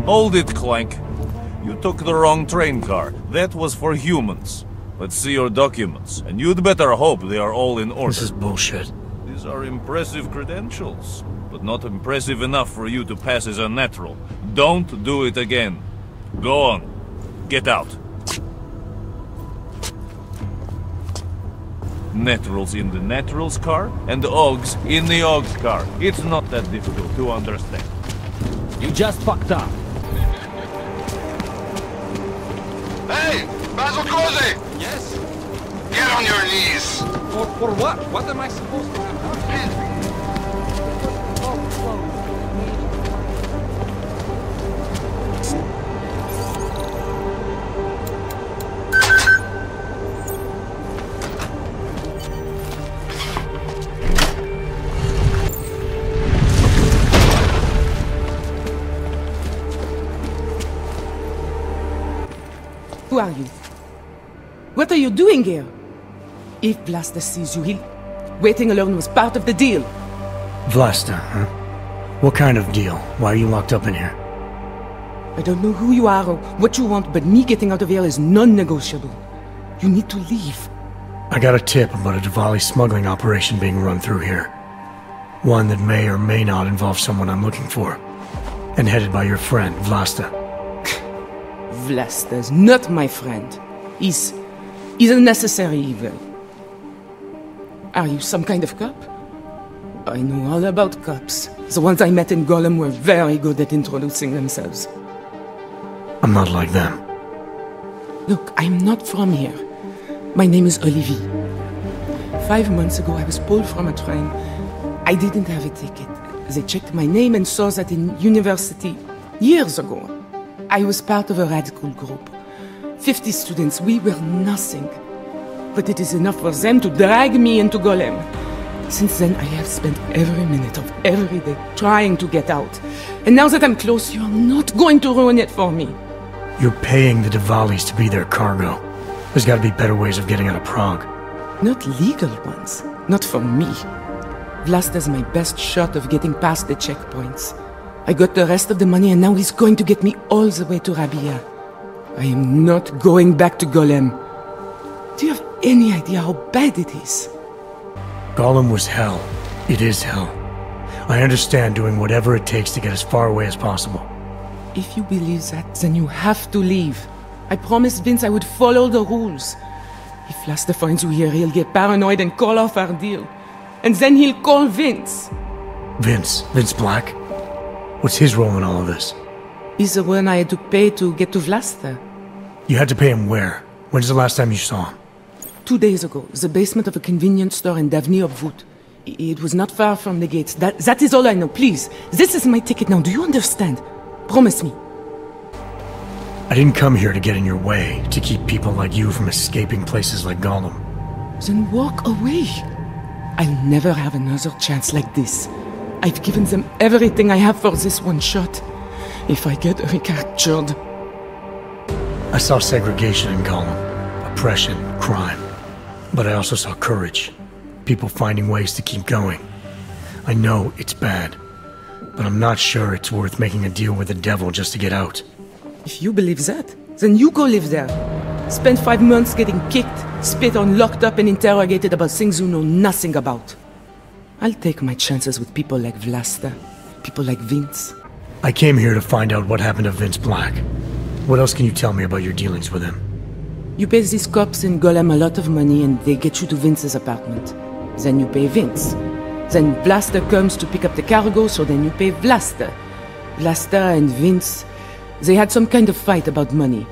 Hold it, Clank. You took the wrong train car. That was for humans. Let's see your documents, and you'd better hope they are all in order. This is bullshit. These are impressive credentials, but not impressive enough for you to pass as a natural. Don't do it again. Go on. Get out. Naturals in the naturals car, and the Ogs in the Ogs car. It's not that difficult to understand. You just fucked up. Hey! Basil Corsi! Yes? Get on your knees! For what? What am I supposed to have done? Who are you? What are you doing here? If Vlasta sees you, waiting alone was part of the deal. Vlasta, huh? What kind of deal? Why are you locked up in here? I don't know who you are or what you want, but me getting out of here is non-negotiable. You need to leave. I got a tip about a Diwali smuggling operation being run through here. One that may or may not involve someone I'm looking for. And headed by your friend, Vlasta. Vlasta's not my friend. He's a necessary evil. Are you some kind of cop? I know all about cops. The ones I met in Golem were very good at introducing themselves. I'm not like them. Look, I'm not from here. My name is Olivier. 5 months ago, I was pulled from a train. I didn't have a ticket. They checked my name and saw that in university years ago. I was part of a radical group. 50 students, we were nothing. But it is enough for them to drag me into Golem. Since then, I have spent every minute of every day trying to get out. And now that I'm close, you're not going to ruin it for me. You're paying the Diwalis to be their cargo. There's gotta be better ways of getting out of Prague. Not legal ones. Not for me. Vlasta's my best shot of getting past the checkpoints. I got the rest of the money and now he's going to get me all the way to Rabia. I am not going back to Golem. Do you have any idea how bad it is? Golem was hell. It is hell. I understand doing whatever it takes to get as far away as possible. If you believe that, then you have to leave. I promised Vince I would follow the rules. If Vlasta finds you here, he'll get paranoid and call off our deal. And then he'll call Vince. Vince Black? What's his role in all of this? He's the one I had to pay to get to Vlasta. You had to pay him where? When's the last time you saw him? 2 days ago, the basement of a convenience store in Davni Obvut. It was not far from the gates. That is all I know, please. This is my ticket now, do you understand? Promise me. I didn't come here to get in your way, to keep people like you from escaping places like Golem. Then walk away. I'll never have another chance like this. I've given them everything I have for this one shot. If I get recaptured... I saw segregation in Golem. Oppression, crime. But I also saw courage. People finding ways to keep going. I know it's bad, but I'm not sure it's worth making a deal with the devil just to get out. If you believe that, then you go live there. Spend 5 months getting kicked, spit on, locked up and interrogated about things you know nothing about. I'll take my chances with people like Vlasta, people like Vince. I came here to find out what happened to Vince Black. What else can you tell me about your dealings with him? You pay these cops in Golem a lot of money and they get you to Vince's apartment. Then you pay Vince. Then Vlasta comes to pick up the cargo, so then you pay Vlasta. Vlasta and Vince, they had some kind of fight about money,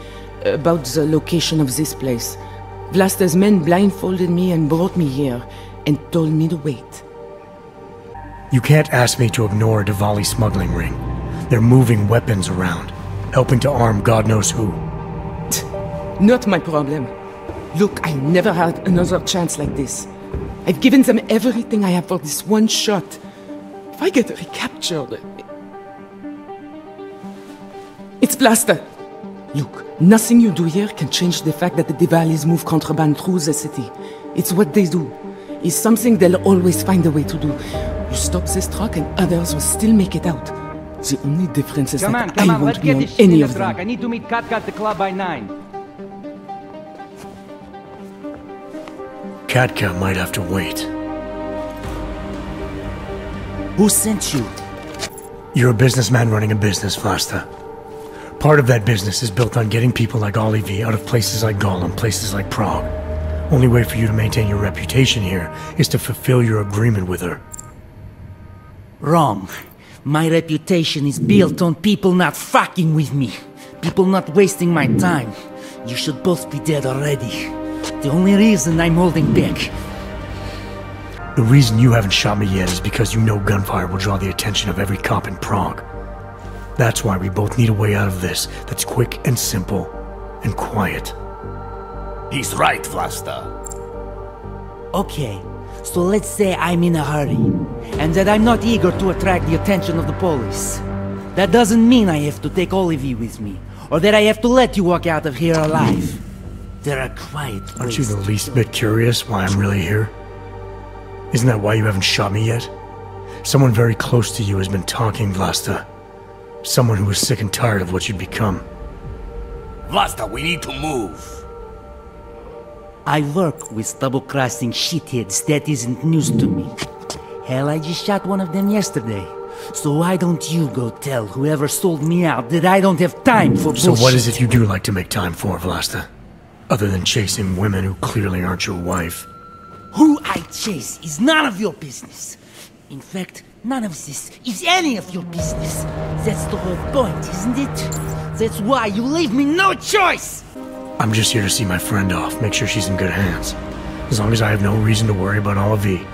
about the location of this place. Vlasta's men blindfolded me and brought me here, and told me to wait. You can't ask me to ignore a Diwali smuggling ring. They're moving weapons around, helping to arm God knows who. Not my problem. Look, I never had another chance like this. I've given them everything I have for this one shot. If I get recaptured... It's Vlasta. Look, nothing you do here can change the fact that the Diwalis move contraband through the city. It's what they do. It's something they'll always find a way to do. You stop this truck and others will still make it out. The only difference is that I won't be on any of them. I need to meet Katka at the club by 9. Katka might have to wait. Who sent you? You're a businessman running a business, Vlasta. Part of that business is built on getting people like Olivier out of places like Gollum, places like Prague. Only way for you to maintain your reputation here is to fulfill your agreement with her. Wrong. My reputation is built on people not fucking with me. People not wasting my time. You should both be dead already. The only reason I'm holding back. The reason you haven't shot me yet is because you know gunfire will draw the attention of every cop in Prague. That's why we both need a way out of this that's quick and simple and quiet. He's right, Vlasta. Okay, so let's say I'm in a hurry, and that I'm not eager to attract the attention of the police. That doesn't mean I have to take Olivier with me, or that I have to let you walk out of here alive. There are quiet ways. Aren't you the least bit curious why I'm really here? Isn't that why you haven't shot me yet? Someone very close to you has been talking, Vlasta. Someone who is sick and tired of what you've become. Vlasta, we need to move. I work with double-crossing shitheads. That isn't news to me. Hell, I just shot one of them yesterday. So why don't you go tell whoever sold me out that I don't have time for bullshit? So what is it you do like to make time for, Vlasta? Other than chasing women who clearly aren't your wife. Who I chase is none of your business. In fact, none of this is any of your business. That's the whole point, isn't it? That's why you leave me no choice! I'm just here to see my friend off, make sure she's in good hands. As long as I have no reason to worry about Olivier,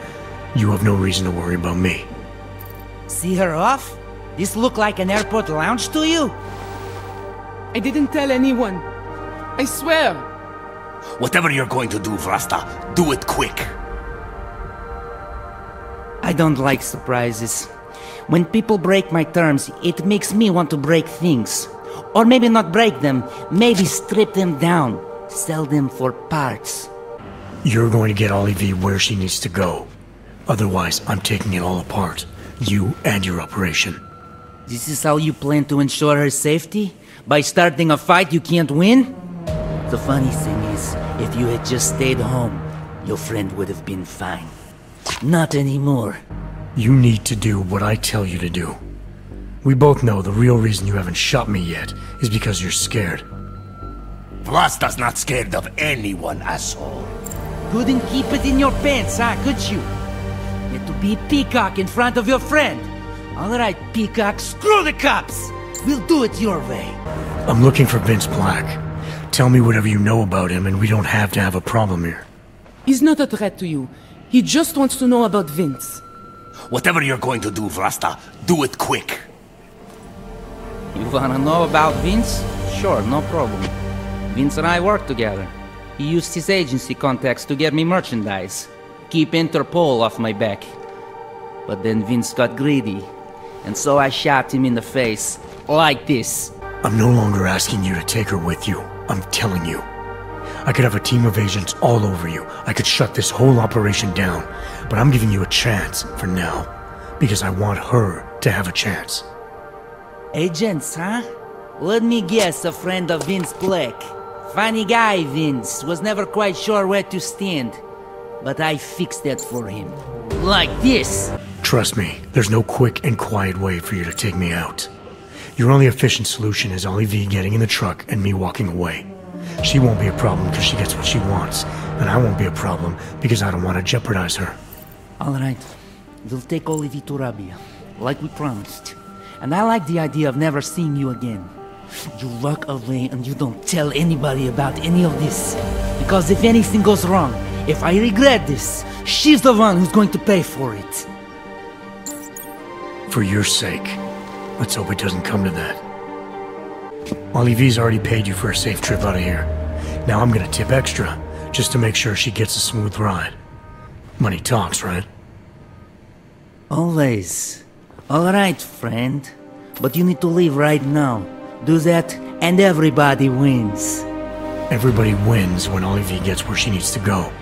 you have no reason to worry about me. See her off? This look like an airport lounge to you? I didn't tell anyone. I swear. Whatever you're going to do, Vlasta, do it quick. I don't like surprises. When people break my terms, it makes me want to break things. Or maybe not break them, maybe strip them down, sell them for parts. You're going to get Olivier where she needs to go. Otherwise, I'm taking it all apart. You and your operation. This is how you plan to ensure her safety? By starting a fight you can't win? The funny thing is, if you had just stayed home, your friend would have been fine. Not anymore. You need to do what I tell you to do. We both know the real reason you haven't shot me yet is because you're scared. Vlasta's not scared of anyone, asshole. Couldn't keep it in your pants, huh, could you? Had to be a peacock in front of your friend. Alright, peacock, screw the cops! We'll do it your way. I'm looking for Vince Black. Tell me whatever you know about him and we don't have to have a problem here. He's not a threat to you. He just wants to know about Vince. Whatever you're going to do, Vlasta, do it quick. You wanna know about Vince? Sure, no problem. Vince and I work together. He used his agency contacts to get me merchandise. Keep Interpol off my back. But then Vince got greedy. And so I shot him in the face. Like this. I'm no longer asking you to take her with you. I'm telling you. I could have a team of agents all over you. I could shut this whole operation down. But I'm giving you a chance, for now. because I want her to have a chance. Agents, huh? Let me guess, a friend of Vince Black. Funny guy, Vince. Was never quite sure where to stand. But I fixed that for him. Like this! Trust me, there's no quick and quiet way for you to take me out. Your only efficient solution is Ollie V getting in the truck and me walking away. She won't be a problem because she gets what she wants, and I won't be a problem because I don't want to jeopardize her. Alright, we'll take Olivia to Rabia, like we promised. And I like the idea of never seeing you again. You walk away and you don't tell anybody about any of this. Because if anything goes wrong, if I regret this, she's the one who's going to pay for it. For your sake, let's hope it doesn't come to that. Ollie V's already paid you for a safe trip out of here. Now I'm gonna tip extra, just to make sure she gets a smooth ride. Money talks, right? Always. Alright, friend. But you need to leave right now. Do that, and everybody wins. Everybody wins when Ollie V gets where she needs to go.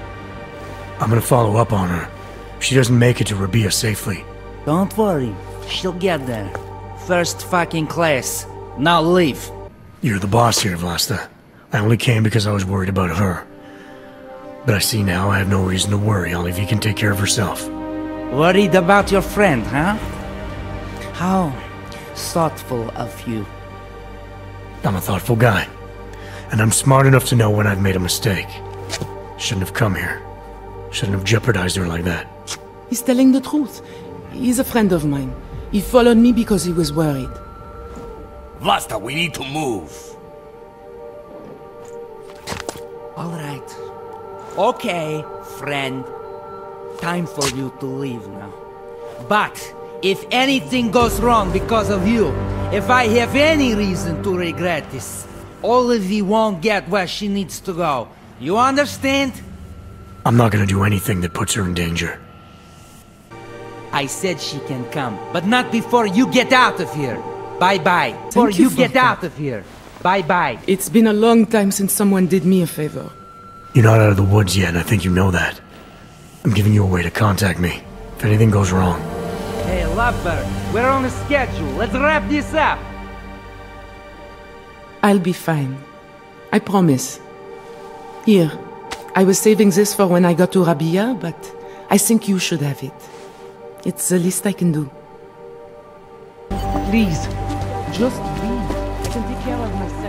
I'm gonna follow up on her. If she doesn't make it to Rabia safely. Don't worry. She'll get there. First fucking class. Now leave. You're the boss here, Vlasta. I only came because I was worried about her. But I see now I have no reason to worry. Ollie V can take care of herself. Worried about your friend, huh? How thoughtful of you. I'm a thoughtful guy. And I'm smart enough to know when I've made a mistake. Shouldn't have come here. Shouldn't have jeopardized her like that. He's telling the truth. He's a friend of mine. He followed me because he was worried. Vlasta, we need to move. Alright. Okay, friend. Time for you to leave now. But, if anything goes wrong because of you, if I have any reason to regret this, Olivia won't get where she needs to go. You understand? I'm not gonna do anything that puts her in danger. I said she can come, but not before you get out of here. Bye-bye. Before you get out of here. Bye-bye. It's been a long time since someone did me a favor. You're not out of the woods yet, and I think you know that. I'm giving you a way to contact me, if anything goes wrong. Hey, Lovebird, we're on a schedule. Let's wrap this up. I'll be fine. I promise. Here, I was saving this for when I got to Rabia, but I think you should have it. It's the least I can do. Please, just leave. I can take care of myself.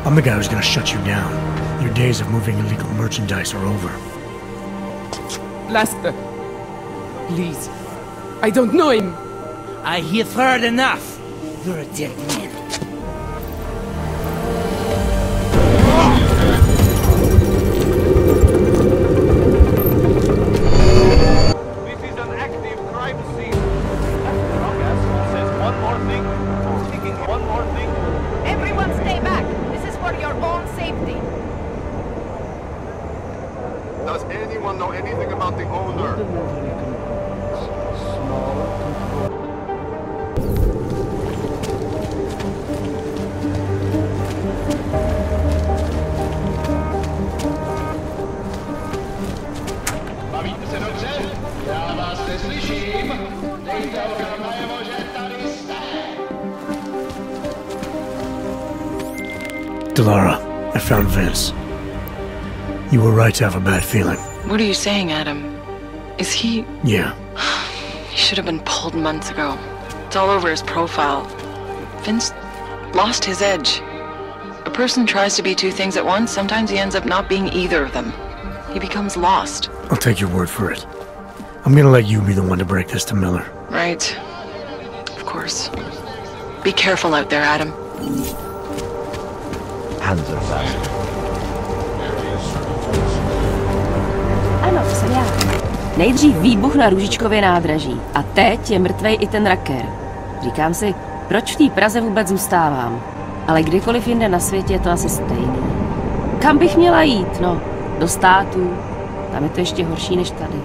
I'm the guy who's gonna shut you down. Your days of moving illegal merchandise are over. Blaster. Please. I don't know him. I have heard enough. You're a dead man. This is an active crime scene. Says one more thing. Speaking one more thing. Everyone stay back. This is for your own safety. Does anyone know anything about the owner? Bavíte se dobře? Já vás neslyším. Dejte okamžitě najevo, že tady jste. Delara, I found Vince. You were right to have a bad feeling. What are you saying, Adam? Is he... Yeah. He should have been pulled months ago. It's all over his profile. Vince lost his edge. A person tries to be two things at once, sometimes he ends up not being either of them. He becomes lost. I'll take your word for it. I'm gonna let you be the one to break this to Miller. Right. Of course. Be careful out there, Adam. Hands are fast. Ano, to jsem já. Nejdřív výbuch na Růžičkově nádraží a teď je mrtvej i ten raker. Říkám si, proč v té Praze vůbec zůstávám? Ale kdykoliv jinde na světě je to asi stejný. Kam bych měla jít? No, do států. Tam je to ještě horší než tady.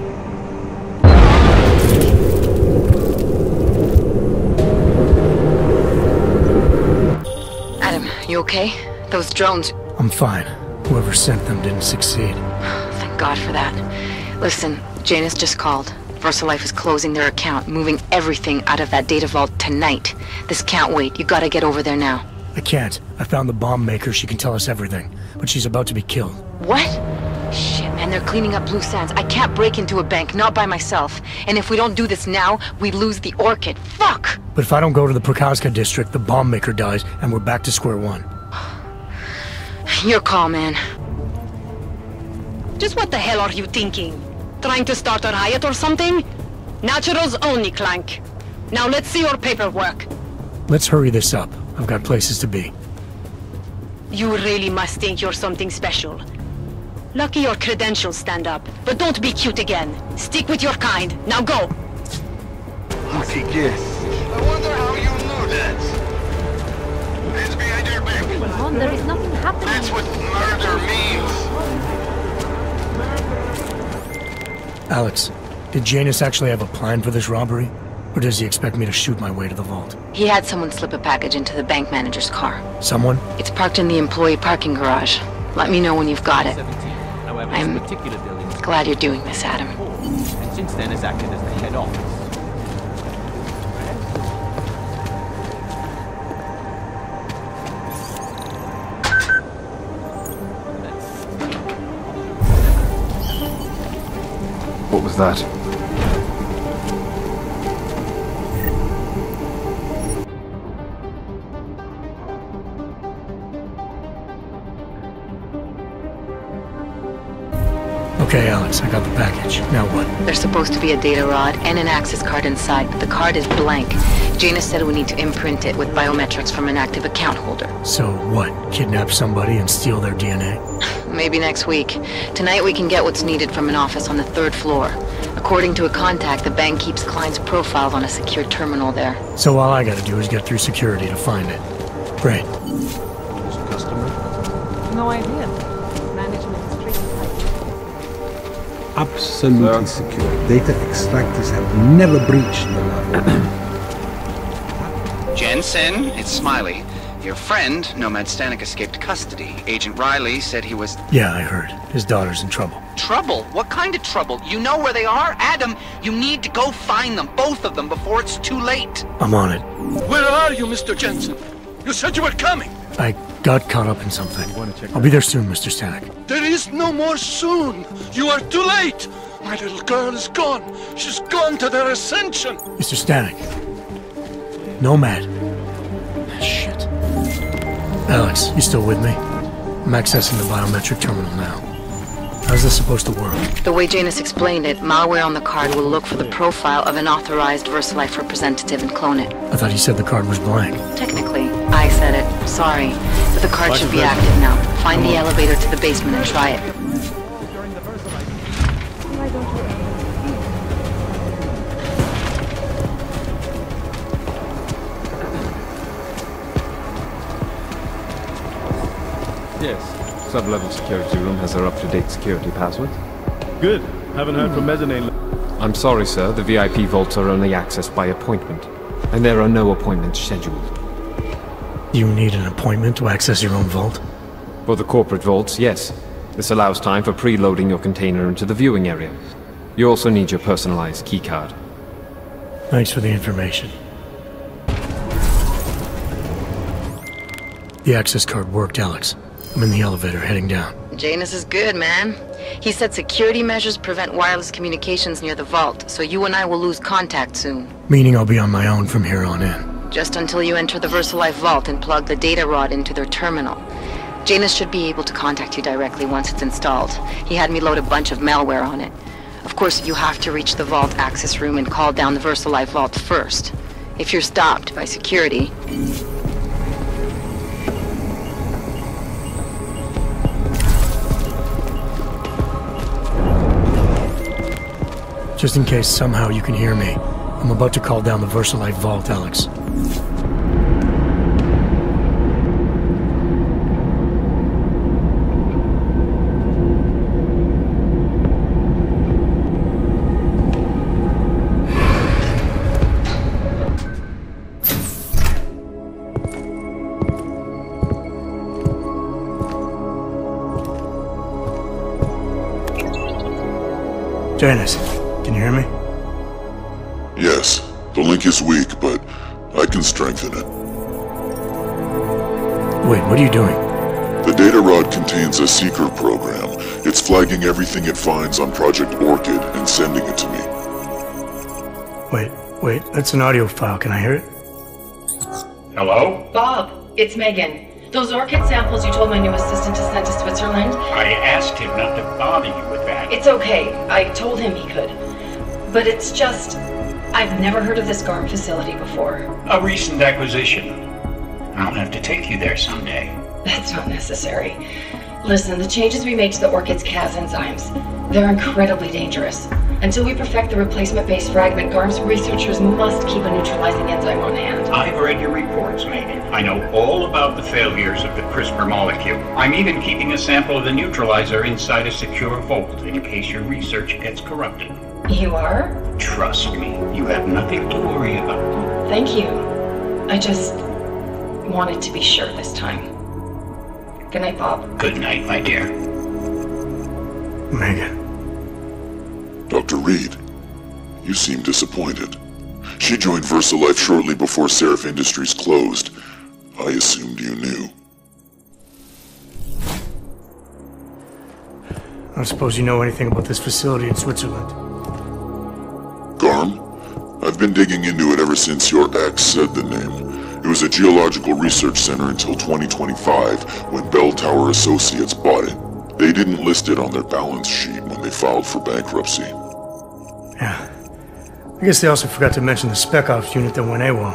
Adam, you okay? Those drones... I'm fine. Whoever sent them didn't succeed. Thank God for that. Listen, Janus just called. VersaLife is closing their account, moving everything out of that data vault tonight. This can't wait. You gotta get over there now. I can't. I found the bomb maker. She can tell us everything. But she's about to be killed. What? Shit, man, they're cleaning up loose ends. I can't break into a bank, not by myself. And if we don't do this now, we lose the Orchid. Fuck! But if I don't go to the Prokazka district, the bomb maker dies, and we're back to square one. Your call, man. Just what the hell are you thinking? Trying to start a riot or something? Naturals only, Clank. Now let's see your paperwork. Let's hurry this up. I've got places to be. You really must think you're something special. Lucky your credentials stand up, but don't be cute again. Stick with your kind. Now go! Lucky guess. I wonder how you knew that. Hands behind your back. Come on, there is nothing happening. That's what murder means. Alex, did Janus actually have a plan for this robbery? Or does he expect me to shoot my way to the vault? He had someone slip a package into the bank manager's car. Someone? It's parked in the employee parking garage. Let me know when you've got it. I'm glad you're doing this, Adam. And since then has acted as the head office. What was that? Okay, Alex, I got the package. Now what? There's supposed to be a data rod and an access card inside, but the card is blank. Janus said we need to imprint it with biometrics from an active account holder. So what? Kidnap somebody and steal their DNA? Maybe next week. Tonight we can get what's needed from an office on the 3rd floor. According to a contact, the bank keeps clients' profiles on a secure terminal there. So all I gotta do is get through security to find it. Great. No idea. Management is tricky. Absolutely secure. Data extractors have never breached the law. Jensen, it's Smiley. Your friend, Nomad Stanek, escaped custody. Agent Riley said he was... Yeah, I heard. His daughter's in trouble. Trouble? What kind of trouble? You know where they are? Adam, you need to go find them, both of them, before it's too late. I'm on it. Where are you, Mr. Jensen? You said you were coming. I got caught up in something. I'll be there soon, Mr. Stanek. There is no more soon. You are too late. My little girl is gone. She's gone to their ascension. Mr. Stanek. Nomad. Shit. Alex, you still with me? I'm accessing the biometric terminal now. How's this supposed to work? The way Janus explained it, malware on the card will look for the profile of an authorized VersaLife representative and clone it. I thought he said the card was blank. Technically, I said it. Sorry. But the card should be active now. Find the elevator to the basement and try it. Yes. Sub-level security room has their up-to-date security password. Good. Haven't heard from Mezzanine. I'm sorry, sir. The VIP vaults are only accessed by appointment. And there are no appointments scheduled. You need an appointment to access your own vault? For the corporate vaults, yes. This allows time for preloading your container into the viewing area. You also need your personalized keycard. Thanks for the information. The access card worked, Alex. I'm in the elevator heading down. Janus is good, man. He said security measures prevent wireless communications near the vault, so you and I will lose contact soon. Meaning I'll be on my own from here on in. Just until you enter the VersaLife vault and plug the data rod into their terminal. Janus should be able to contact you directly once it's installed. He had me load a bunch of malware on it. Of course, you have to reach the vault access room and call down the VersaLife vault first. If you're stopped by security... Just in case somehow you can hear me, I'm about to call down the VersaLife vault, Alex. Janus, can you hear me? The link is weak, but I can strengthen it. Wait, what are you doing? The data rod contains a seeker program. It's flagging everything it finds on Project Orchid and sending it to me. Wait, that's an audio file. Can I hear it? Hello? Bob, it's Megan. Those orchid samples you told my new assistant to send to Switzerland? I asked him not to bother you with that. It's okay. I told him he could. But it's just... I've never heard of this GARM facility before. A recent acquisition. I'll have to take you there someday. That's not necessary. Listen, the changes we made to the orchid's Cas enzymes, they're incredibly dangerous. Until we perfect the replacement-based fragment, GARM's researchers must keep a neutralizing enzyme on hand. I've read your reports, Megan. I know all about the failures of the CRISPR molecule. I'm even keeping a sample of the neutralizer inside a secure vault in case your research gets corrupted. You are? Trust me, you have nothing to worry about. Thank you. I just wanted to be sure this time. Good night, Bob. Good night, my dear. Megan. Dr. Reed, you seem disappointed. She joined VersaLife shortly before Seraph Industries closed. I assumed you knew. I don't suppose you know anything about this facility in Switzerland. GARM? I've been digging into it ever since your ex said the name. It was a geological research center until 2025, when Bell Tower Associates bought it. They didn't list it on their balance sheet when they filed for bankruptcy. Yeah. I guess they also forgot to mention the Spec Ops unit that went AWOL.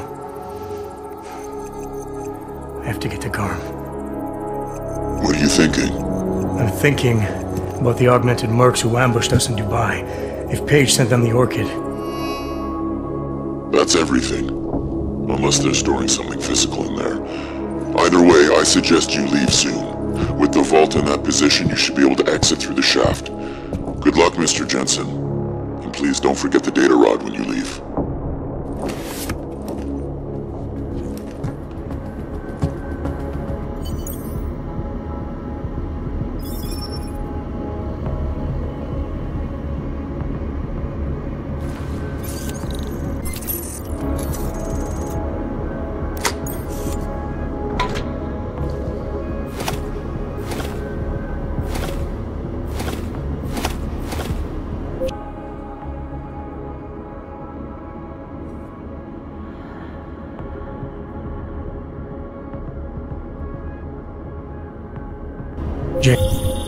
I have to get to GARM. What are you thinking? I'm thinking about the augmented mercs who ambushed us in Dubai. If Paige sent them the Orchid. That's everything. Unless they're storing something physical in there. Either way, I suggest you leave soon. With the vault in that position, you should be able to exit through the shaft. Good luck, Mr. Jensen. And please don't forget the data rod when you leave.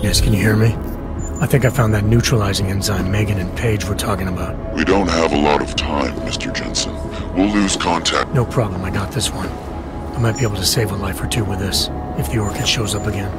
Yes, can you hear me? I think I found that neutralizing enzyme Megan and Paige were talking about. We don't have a lot of time, Mr. Jensen. We'll lose contact. No problem, I got this one. I might be able to save a life or two with this, if the Orchid shows up again.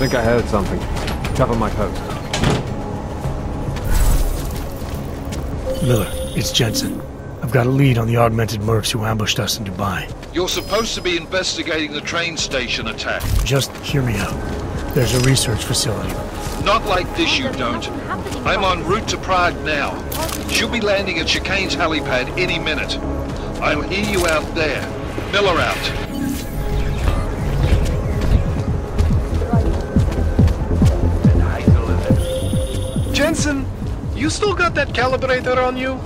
think I heard something. Cover my post. Miller, it's Jensen. I've got a lead on the augmented mercs who ambushed us in Dubai. You're supposed to be investigating the train station attack. Just hear me out. There's a research facility. Not like this, you don't. I'm en route to Prague now. She'll be landing at Chicane's helipad any minute. I'll hear you out there. Miller out. Jensen, you still got that calibrator on you?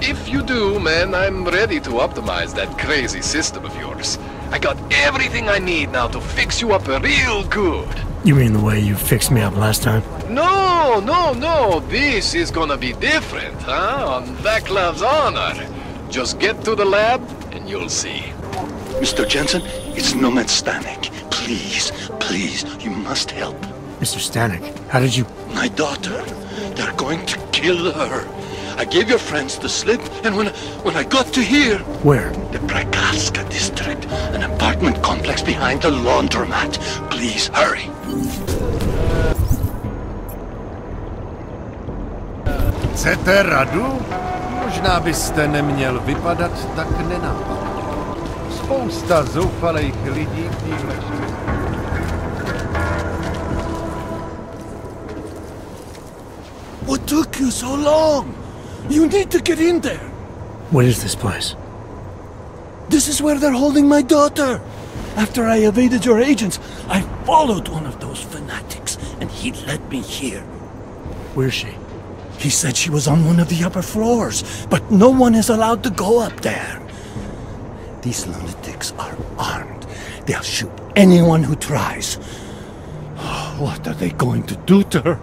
If you do, man, I'm ready to optimize that crazy system of yours. I got everything I need now to fix you up real good. You mean the way you fixed me up last time? No. This is gonna be different, huh? On Vaklav's honor. Just get to the lab and you'll see. Mr. Jensen, it's Nomad Stanek. Please, you must help. Mr. Stanek, how did you... My daughter. They're going to kill her. I gave your friends the slip, and when I got to here... Where? The Prakarska district, an apartment complex behind the laundromat. Please, hurry. Chcete radu? Možná byste neměl vypadat tak nenápadně. Spousta zoufalých lidí v téhle. What took you so long? You need to get in there. What is this place? This is where they're holding my daughter. After I evaded your agents, I followed one of those fanatics, and he led me here. Where's she? He said she was on one of the upper floors, but no one is allowed to go up there. These lunatics are armed. They'll shoot anyone who tries. What are they going to do to her?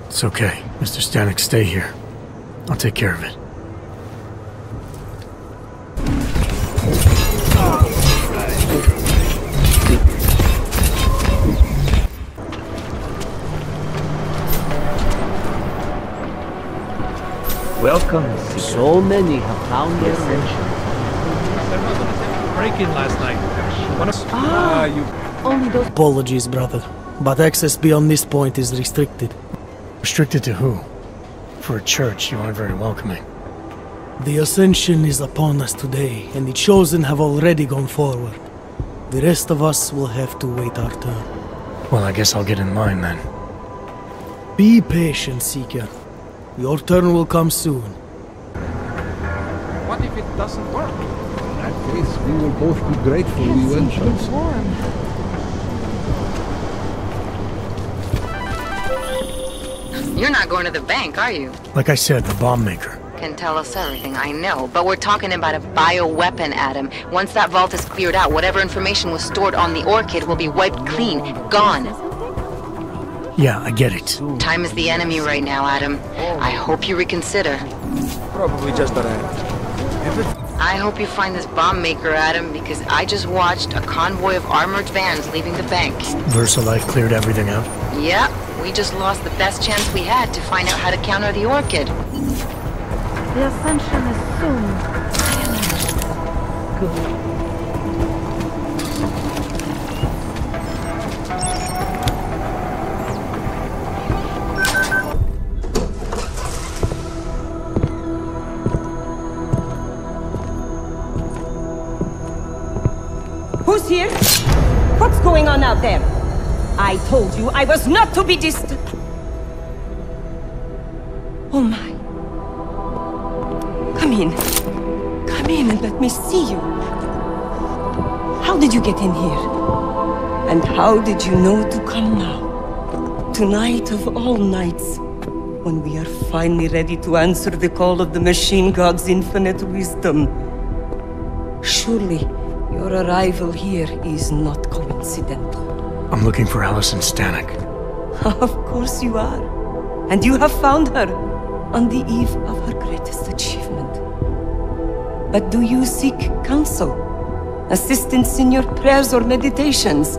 It's okay. Mr. Stanek, stay here. I'll take care of it. Welcome. So many have found their ascension. There was a break-in last night. Only those... Apologies, brother, but access beyond this point is restricted. Restricted to who? For a church, you aren't very welcoming. The ascension is upon us today, and the chosen have already gone forward. The rest of us will have to wait our turn. Well, I guess I'll get in line then. Be patient, Seeker. Your turn will come soon. What if it doesn't work? In that case, we will both be grateful we went first. You're not going to the bank, are you? Like I said, the bomb maker. Can tell us everything, I know. But we're talking about a bioweapon, Adam. Once that vault is cleared out, whatever information was stored on the Orchid will be wiped clean, gone. Yeah, I get it. Time is the enemy right now, Adam. I hope you reconsider. Probably just that. I hope you find this bomb maker, Adam, because I just watched a convoy of armored vans leaving the bank. VersaLife cleared everything out? Yep, we just lost the best chance we had to find out how to counter the Orchid. The ascension is soon. Good. Who's here? What's going on out there? I told you I was not to be distant. Oh my. Come in. Come in and let me see you. How did you get in here? And how did you know to come now? Tonight of all nights, when we are finally ready to answer the call of the machine god's infinite wisdom. Surely, your arrival here is not coincidental. I'm looking for Allison Stanek. Of course you are. And you have found her on the eve of her greatest achievement. But do you seek counsel? Assistance in your prayers or meditations?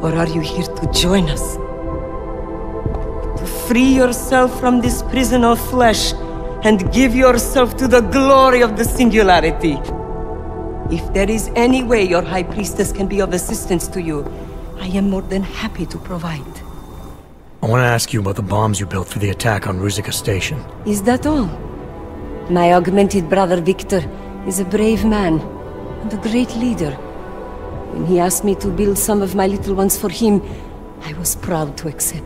Or are you here to join us? To free yourself from this prison of flesh and give yourself to the glory of the singularity. If there is any way your High Priestess can be of assistance to you, I am more than happy to provide. I want to ask you about the bombs you built for the attack on Ruzicka Station. Is that all? My augmented brother Victor is a brave man and a great leader. When he asked me to build some of my little ones for him, I was proud to accept.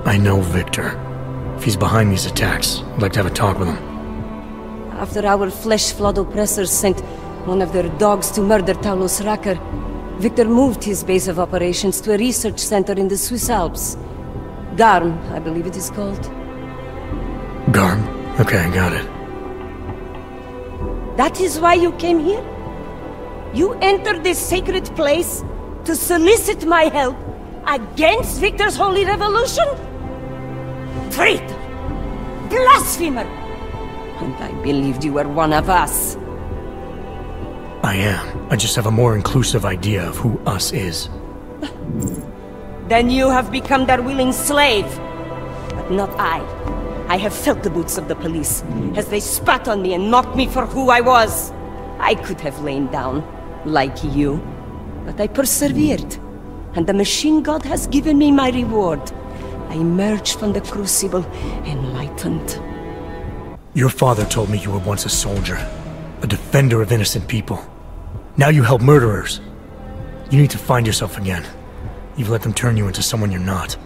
I know Victor. If he's behind these attacks, I'd like to have a talk with him. After our flesh-flood oppressors sent one of their dogs to murder Talos Racker, Victor moved his base of operations to a research center in the Swiss Alps. Garm, I believe it is called. Garm? Okay, got it. That is why you came here? You entered this sacred place to solicit my help against Victor's holy revolution? Traitor! Blasphemer! And I believed you were one of us. I am. I just have a more inclusive idea of who us is. Then you have become their willing slave. But not I. I have felt the boots of the police as they spat on me and mocked me for who I was. I could have lain down, like you. But I persevered. And the machine god has given me my reward. I emerged from the crucible, enlightened. Your father told me you were once a soldier. A defender of innocent people. Now you help murderers. You need to find yourself again. You've let them turn you into someone you're not.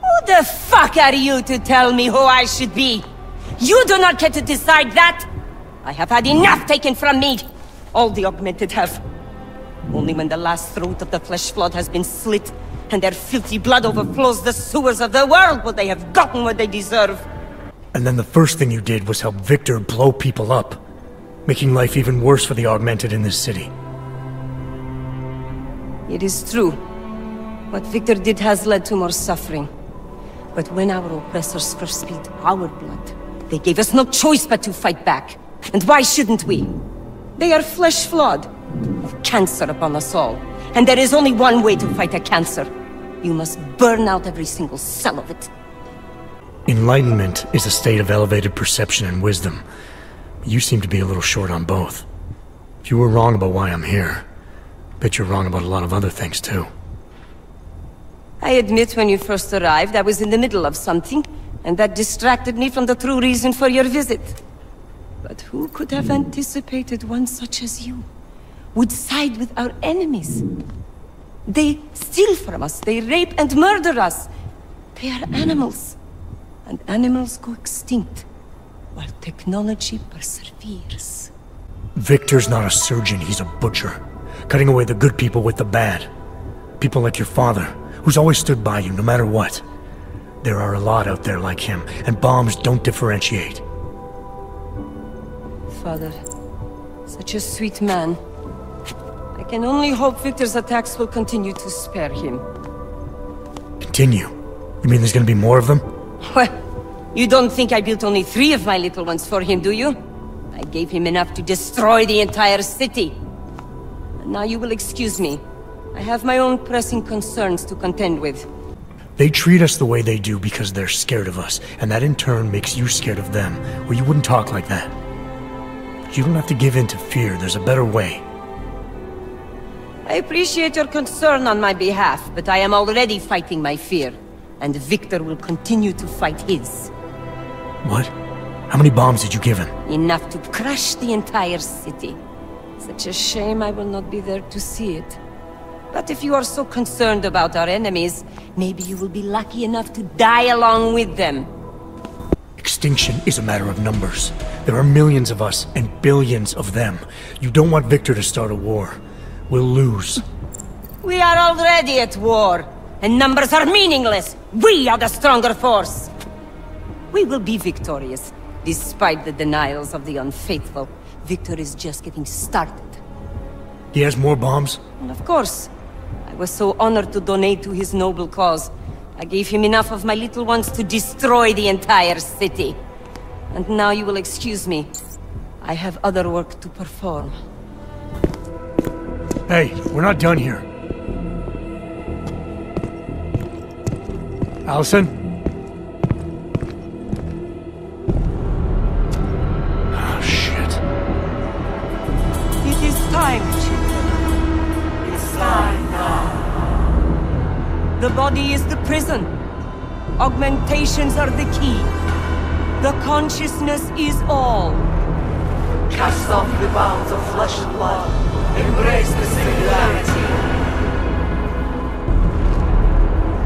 Who the fuck are you to tell me who I should be? You do not get to decide that! I have had enough taken from me! All the augmented have. Only when the last throat of the flesh flood has been slit and their filthy blood overflows the sewers of the world will they have gotten what they deserve. And then the first thing you did was help Victor blow people up, making life even worse for the augmented in this city. It is true. What Victor did has led to more suffering. But when our oppressors first spilled our blood, they gave us no choice but to fight back. And why shouldn't we? They are flesh-flawed, have cancer upon us all. And there is only one way to fight a cancer. You must burn out every single cell of it. Enlightenment is a state of elevated perception and wisdom. You seem to be a little short on both. If you were wrong about why I'm here, I bet you're wrong about a lot of other things too. I admit when you first arrived, I was in the middle of something, and that distracted me from the true reason for your visit. But who could have anticipated one such as you would side with our enemies? They steal from us, they rape and murder us. They are animals. And animals go extinct, while technology perseveres. Victor's not a surgeon, he's a butcher. Cutting away the good people with the bad. People like your father, who's always stood by you no matter what. There are a lot out there like him, and bombs don't differentiate. Father, such a sweet man. I can only hope Victor's attacks will continue to spare him. Continue? You mean there's gonna be more of them? Well, you don't think I built only 3 of my little ones for him, do you? I gave him enough to destroy the entire city. And now you will excuse me. I have my own pressing concerns to contend with. They treat us the way they do because they're scared of us, and that in turn makes you scared of them, or you wouldn't talk like that. But you don't have to give in to fear, there's a better way. I appreciate your concern on my behalf, but I am already fighting my fear. And Victor will continue to fight his. What? How many bombs did you give him? Enough to crush the entire city. Such a shame I will not be there to see it. But if you are so concerned about our enemies, maybe you will be lucky enough to die along with them. Extinction is a matter of numbers. There are millions of us and billions of them. You don't want Victor to start a war. We'll lose. We are already at war. And numbers are meaningless! We are the stronger force! We will be victorious, despite the denials of the unfaithful. Victor is just getting started. He has more bombs? Well, of course. I was so honored to donate to his noble cause. I gave him enough of my little ones to destroy the entire city. And now you will excuse me. I have other work to perform. Hey, we're not done here. Allison? Oh, shit. It is time, children. It's The body is the prison. Augmentations are the key. The consciousness is all. Cast off the bounds of flesh and blood. Embrace the singularity.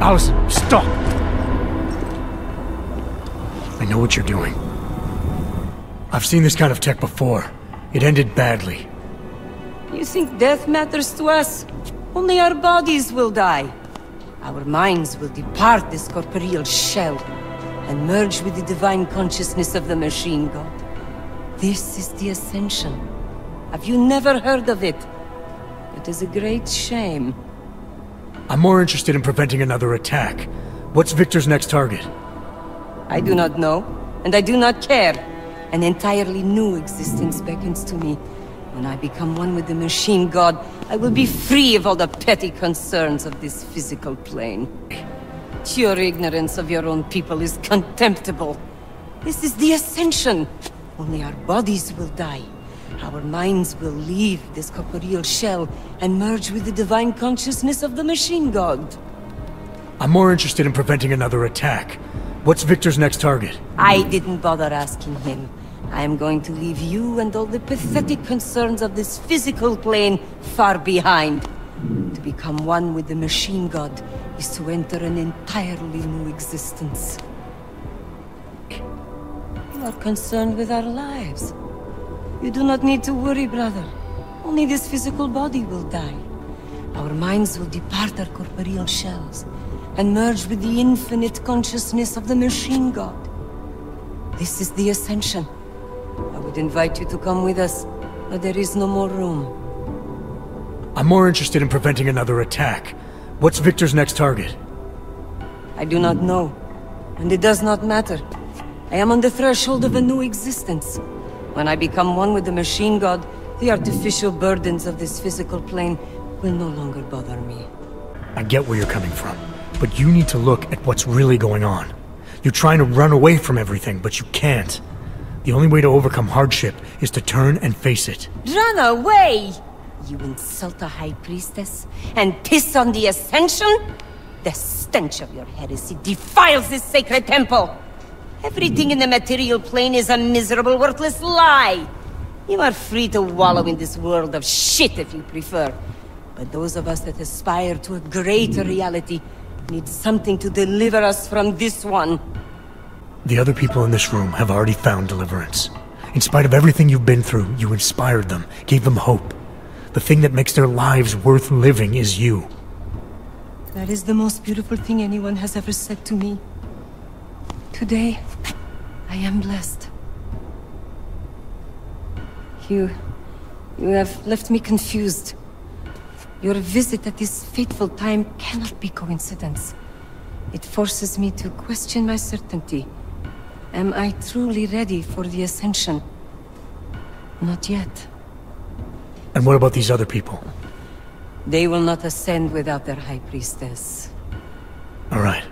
Allison, stop! I know what you're doing. I've seen this kind of tech before. It ended badly. You think death matters to us? Only our bodies will die. Our minds will depart this corporeal shell and merge with the divine consciousness of the machine god. This is the Ascension. Have you never heard of it? It is a great shame. I'm more interested in preventing another attack. What's Victor's next target? I do not know, and I do not care. An entirely new existence beckons to me. When I become one with the machine god, I will be free of all the petty concerns of this physical plane. Your ignorance of your own people is contemptible. This is the Ascension. Only our bodies will die. Our minds will leave this corporeal shell and merge with the divine consciousness of the machine god. I'm more interested in preventing another attack. What's Victor's next target? I didn't bother asking him. I am going to leave you and all the pathetic concerns of this physical plane far behind. To become one with the machine god is to enter an entirely new existence. You are concerned with our lives. You do not need to worry, brother. Only this physical body will die. Our minds will depart our corporeal shells and merge with the infinite consciousness of the machine god. This is the Ascension. I would invite you to come with us, but there is no more room. I'm more interested in preventing another attack. What's Victor's next target? I do not know, and it does not matter. I am on the threshold of a new existence. When I become one with the machine god, the artificial burdens of this physical plane will no longer bother me. I get where you're coming from, but you need to look at what's really going on. You're trying to run away from everything, but you can't. The only way to overcome hardship is to turn and face it. Run away! You insult a high priestess and piss on the Ascension? The stench of your heresy defiles this sacred temple! Everything in the material plane is a miserable, worthless lie! You are free to wallow in this world of shit if you prefer. But those of us that aspire to a greater reality need something to deliver us from this one. The other people in this room have already found deliverance. In spite of everything you've been through, you inspired them, gave them hope. The thing that makes their lives worth living is you. That is the most beautiful thing anyone has ever said to me. Today, I am blessed. You have left me confused. Your visit at this fateful time cannot be coincidence. It forces me to question my certainty. Am I truly ready for the Ascension? Not yet. And what about these other people? They will not ascend without their High Priestess. All right.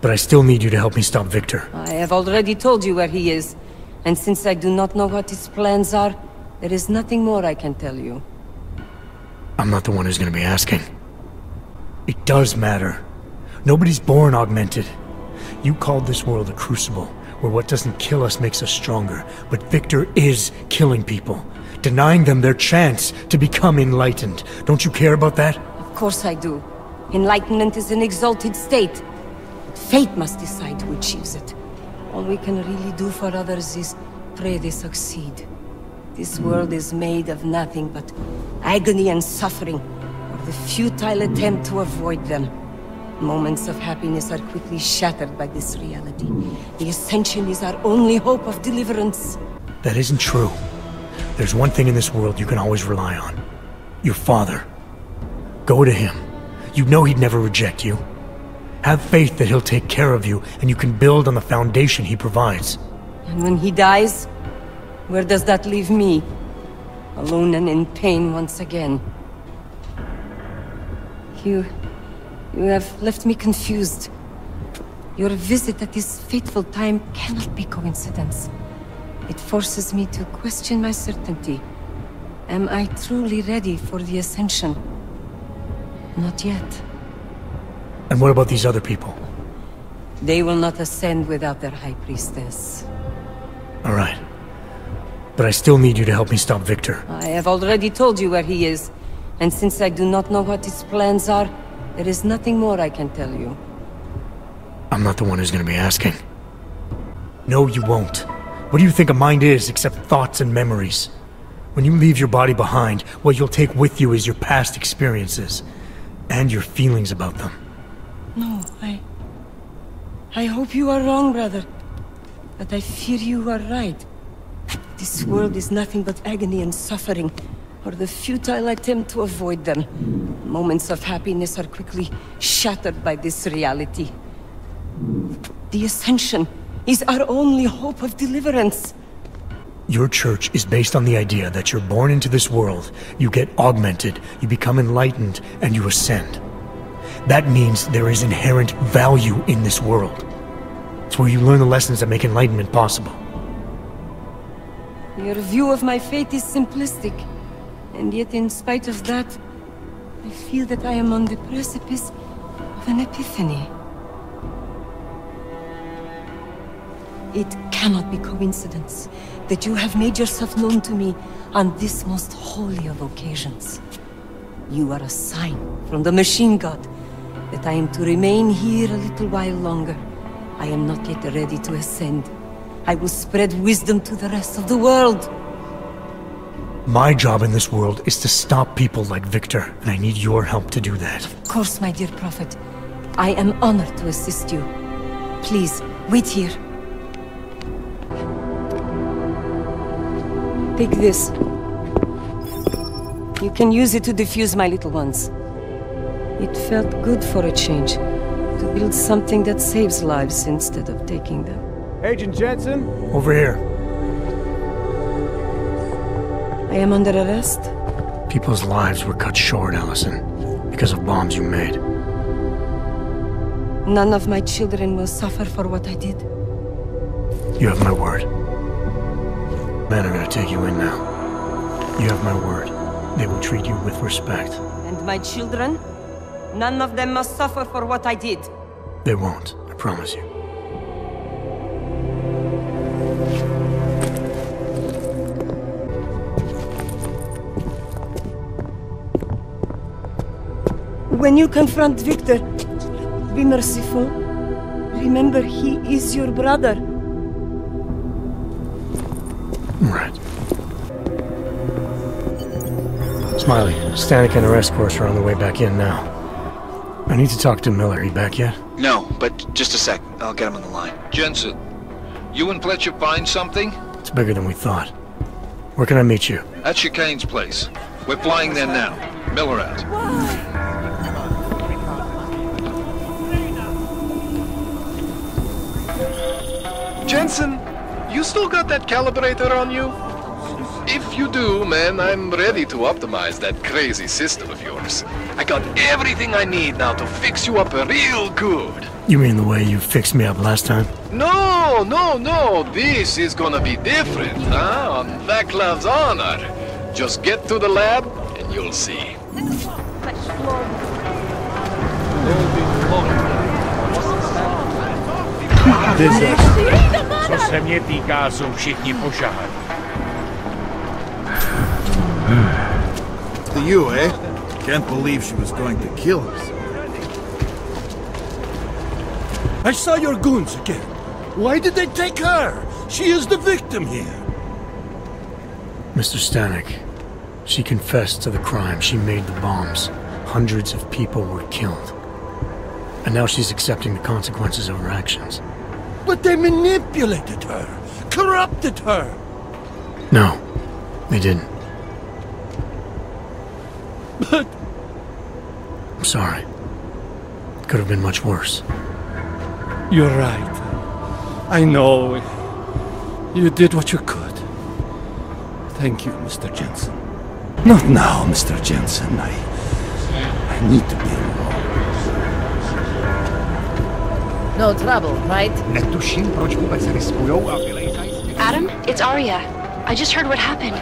But I still need you to help me stop Victor. I have already told you where he is. And since I do not know what his plans are, there is nothing more I can tell you. I'm not the one who's going to be asking. It does matter. Nobody's born augmented. You called this world a crucible, where what doesn't kill us makes us stronger. But Victor is killing people, denying them their chance to become enlightened. Don't you care about that? Of course I do. Enlightenment is an exalted state. Fate must decide who achieves it. All we can really do for others is pray they succeed. This world is made of nothing but agony and suffering, or the futile attempt to avoid them. Moments of happiness are quickly shattered by this reality. The Ascension is our only hope of deliverance. That isn't true. There's one thing in this world you can always rely on. Your father. Go to him. You know he'd never reject you. Have faith that he'll take care of you, and you can build on the foundation he provides. And when he dies, where does that leave me? Alone and in pain once again. You have left me confused. Your visit at this fateful time cannot be coincidence. It forces me to question my certainty. Am I truly ready for the Ascension? Not yet. And what about these other people? They will not ascend without their high priestess. All right. But I still need you to help me stop Victor. I have already told you where he is. And since I do not know what his plans are, there is nothing more I can tell you. I'm not the one who's gonna be asking. No, you won't. What do you think a mind is except thoughts and memories? When you leave your body behind, what you'll take with you is your past experiences. And your feelings about them. No, I hope you are wrong, brother. But I fear you are right. This world is nothing but agony and suffering, or the futile attempt to avoid them. Moments of happiness are quickly shattered by this reality. The Ascension is our only hope of deliverance. Your church is based on the idea that you're born into this world, you get augmented, you become enlightened, and you ascend. That means there is inherent value in this world. It's where you learn the lessons that make enlightenment possible. Your view of my fate is simplistic, and yet in spite of that, I feel that I am on the precipice of an epiphany. It cannot be coincidence that you have made yourself known to me on this most holy of occasions. You are a sign from the machine god that I am to remain here a little while longer. I am not yet ready to ascend. I will spread wisdom to the rest of the world. My job in this world is to stop people like Victor, and I need your help to do that. Of course, my dear prophet. I am honored to assist you. Please, wait here. Take this. You can use it to defuse my little ones. It felt good for a change, to build something that saves lives instead of taking them. Agent Jensen? Over here. I am under arrest? People's lives were cut short, Allison, because of bombs you made. None of my children will suffer for what I did. You have my word. Men are gonna take you in now. You have my word. They will treat you with respect. And my children? None of them must suffer for what I did. They won't, I promise you. When you confront Victor, be merciful. Remember, he is your brother. Right. Smiley, Stanek and our escorts are on the way back in now. I need to talk to Miller. He back yet? No, but just a sec. I'll get him on the line. Jensen, you and Fletcher find something? It's bigger than we thought. Where can I meet you? At Chicane's place. We're flying there now. Miller out. Jensen, you still got that calibrator on you? If you do, man, I'm ready to optimize that crazy system of yours. I got everything I need now to fix you up real good. You mean the way you fixed me up last time? No, no, no. This is gonna be different, huh? On Vaclav's honor. Just get to the lab and you'll see. Co se mě týká, jsou všichni pošahaní. To you, eh? Can't believe she was going to kill us. I saw your goons again. Why did they take her? She is the victim here. Mr. Stanek, she confessed to the crime. She made the bombs. Hundreds of people were killed. And now she's accepting the consequences of her actions. But they manipulated her, corrupted her. No, they didn't. But... I'm sorry. It could have been much worse. You're right. I know. You did what you could. Thank you, Mr. Jensen. Not now, Mr. Jensen. I need to be alone. No trouble, right? Netuším, proč vůbec riskujou a vylejzají. Adam, it's Arya. I just heard what happened.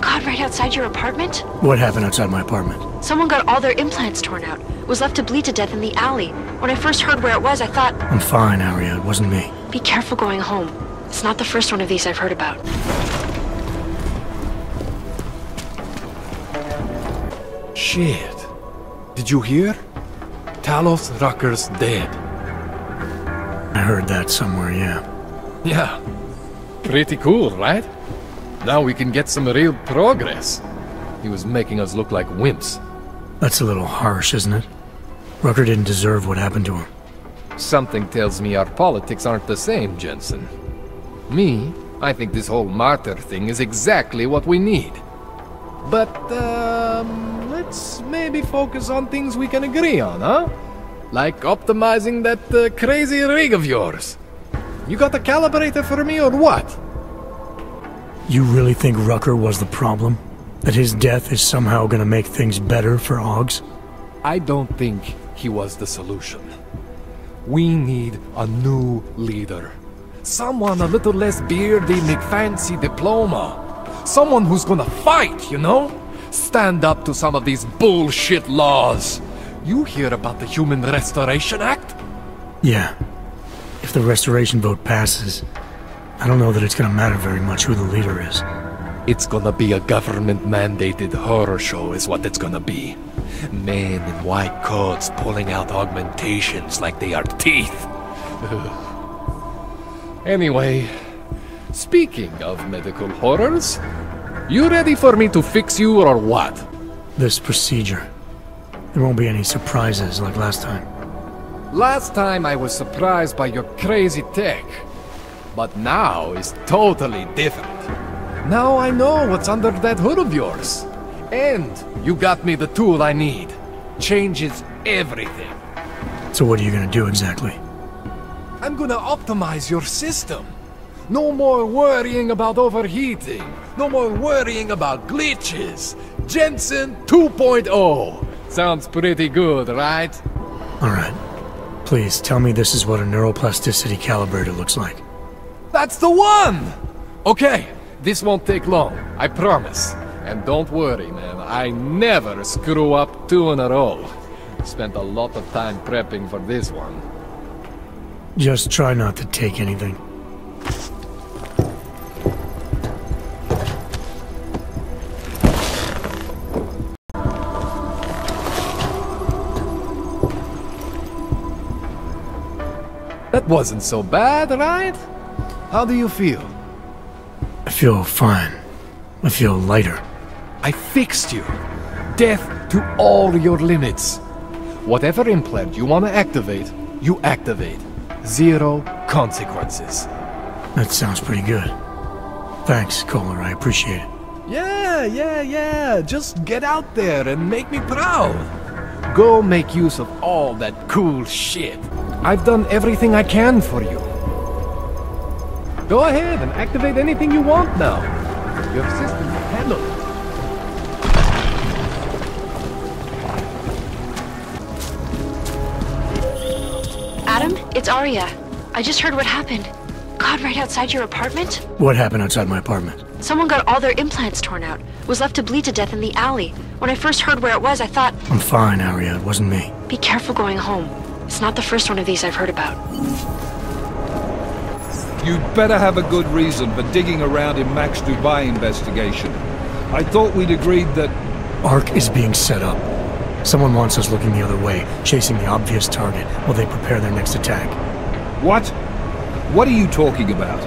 God, right outside your apartment? What happened outside my apartment? Someone got all their implants torn out. Was left to bleed to death in the alley. When I first heard where it was, I thought... I'm fine, Aria. It wasn't me. Be careful going home. It's not the first one of these I've heard about. Shit. Did you hear? Talos Rucker's dead. I heard that somewhere, yeah. Yeah. Pretty cool, right? Now we can get some real progress. He was making us look like wimps. That's a little harsh, isn't it? Rucker didn't deserve what happened to him. Something tells me our politics aren't the same, Jensen. Me, I think this whole martyr thing is exactly what we need. But, let's maybe focus on things we can agree on, huh? Like optimizing that crazy rig of yours. You got a calibrator for me or what? You really think Rucker was the problem? That his death is somehow gonna make things better for Augs? I don't think he was the solution. We need a new leader. Someone a little less beardy, McFancy diploma. Someone who's gonna fight, you know? Stand up to some of these bullshit laws. You hear about the Human Restoration Act? Yeah. If the restoration vote passes, I don't know that it's gonna matter very much who the leader is. It's gonna be a government-mandated horror show is what it's gonna be. Men in white coats pulling out augmentations like they are teeth. Anyway, speaking of medical horrors, you ready for me to fix you or what? This procedure. There won't be any surprises like last time. Last time I was surprised by your crazy tech. But now is totally different. Now I know what's under that hood of yours. And you got me the tool I need. Changes everything. So what are you gonna do exactly? I'm gonna optimize your system. No more worrying about overheating. No more worrying about glitches. Jensen 2.0. Sounds pretty good, right? Alright. Please, tell me this is what a neuroplasticity calibrator looks like. That's the one! Okay, this won't take long, I promise. And don't worry, man, I never screw up 2 in a row. Spent a lot of time prepping for this one. Just try not to take anything. That wasn't so bad, right? How do you feel? I feel fine. I feel lighter. I fixed you. Death to all your limits. Whatever implant you want to activate, you activate. 0 consequences. That sounds pretty good. Thanks, Kohler, I appreciate it. Yeah. Just get out there and make me proud. Go make use of all that cool shit. I've done everything I can for you. Go ahead and activate anything you want now. Your system will handle it. Adam, it's Aria. I just heard what happened. God, right outside your apartment? What happened outside my apartment? Someone got all their implants torn out. Was left to bleed to death in the alley. When I first heard where it was, I thought... I'm fine, Aria. It wasn't me. Be careful going home. It's not the first one of these I've heard about. You'd better have a good reason for digging around in Max Dubai investigation. I thought we'd agreed that... ARC is being set up. Someone wants us looking the other way, chasing the obvious target while they prepare their next attack. What? What are you talking about?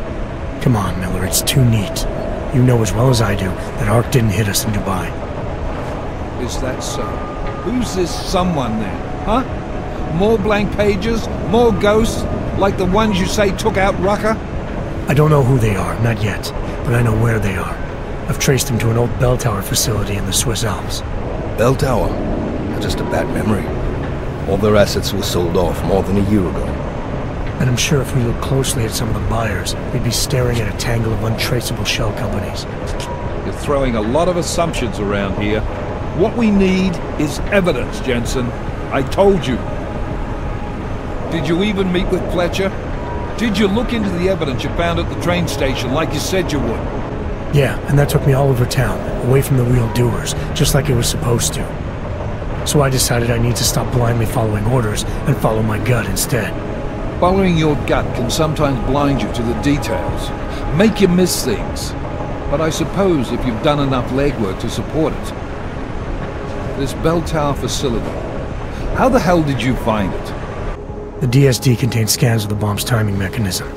Come on, Miller, it's too neat. You know as well as I do that ARC didn't hit us in Dubai. Is that so? Who's this someone then, huh? More blank pages? More ghosts? Like the ones you say took out Rucker? I don't know who they are, not yet, but I know where they are. I've traced them to an old bell tower facility in the Swiss Alps. Bell tower? Just a bad memory. All their assets were sold off more than a year ago. And I'm sure if we look closely at some of the buyers, we'd be staring at a tangle of untraceable shell companies. You're throwing a lot of assumptions around here. What we need is evidence, Jensen. I told you. Did you even meet with Fletcher? Did you look into the evidence you found at the train station like you said you would? Yeah, and that took me all over town, away from the real doers, just like it was supposed to. So I decided I need to stop blindly following orders and follow my gut instead. Following your gut can sometimes blind you to the details, make you miss things. But I suppose if you've done enough legwork to support it. This bell tower facility, how the hell did you find it? The DSD contained scans of the bomb's timing mechanism.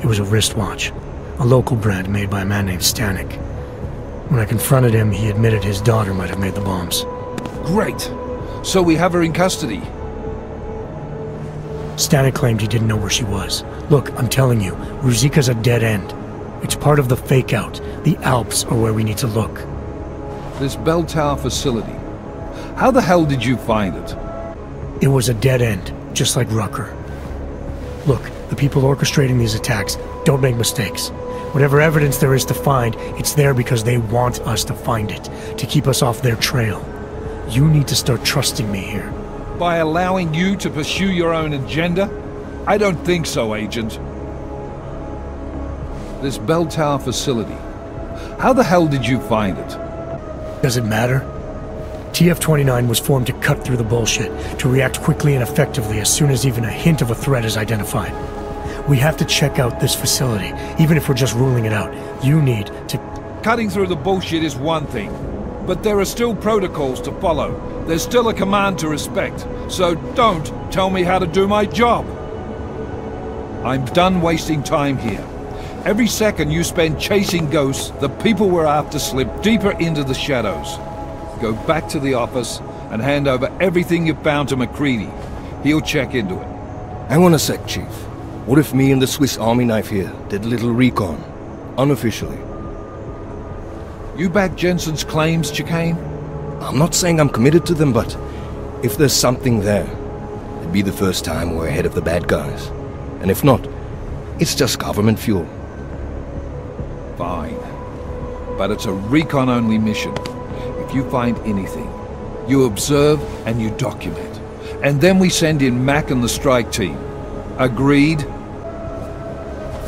It was a wristwatch, a local brand made by a man named Stanek. When I confronted him, he admitted his daughter might have made the bombs. Great! So we have her in custody. Stanek claimed he didn't know where she was. Look, I'm telling you, Ruzika's a dead end. It's part of the fake-out. The Alps are where we need to look. This bell tower facility, how the hell did you find it? It was a dead end, just like Rucker. Look, the people orchestrating these attacks don't make mistakes. Whatever evidence there is to find, it's there because they want us to find it, to keep us off their trail. You need to start trusting me here. By allowing you to pursue your own agenda? I don't think so, Agent. This bell tower facility, how the hell did you find it? Does it matter? TF-29 was formed to cut through the bullshit, to react quickly and effectively as soon as even a hint of a threat is identified. We have to check out this facility, even if we're just ruling it out. You need to... Cutting through the bullshit is one thing, but there are still protocols to follow. There's still a command to respect, so don't tell me how to do my job. I'm done wasting time here. Every second you spend chasing ghosts, the people we're after slip deeper into the shadows. Go back to the office and hand over everything you found to MacReady. He'll check into it. Hang on a sec, Chief. What if me and the Swiss Army knife here did a little recon, unofficially? You back Jensen's claims, Chicane? I'm not saying I'm committed to them, but if there's something there, it'd be the first time we're ahead of the bad guys. And if not, it's just government fuel. Fine. But it's a recon-only mission. If you find anything, you observe and you document. And then we send in Mac and the strike team. Agreed?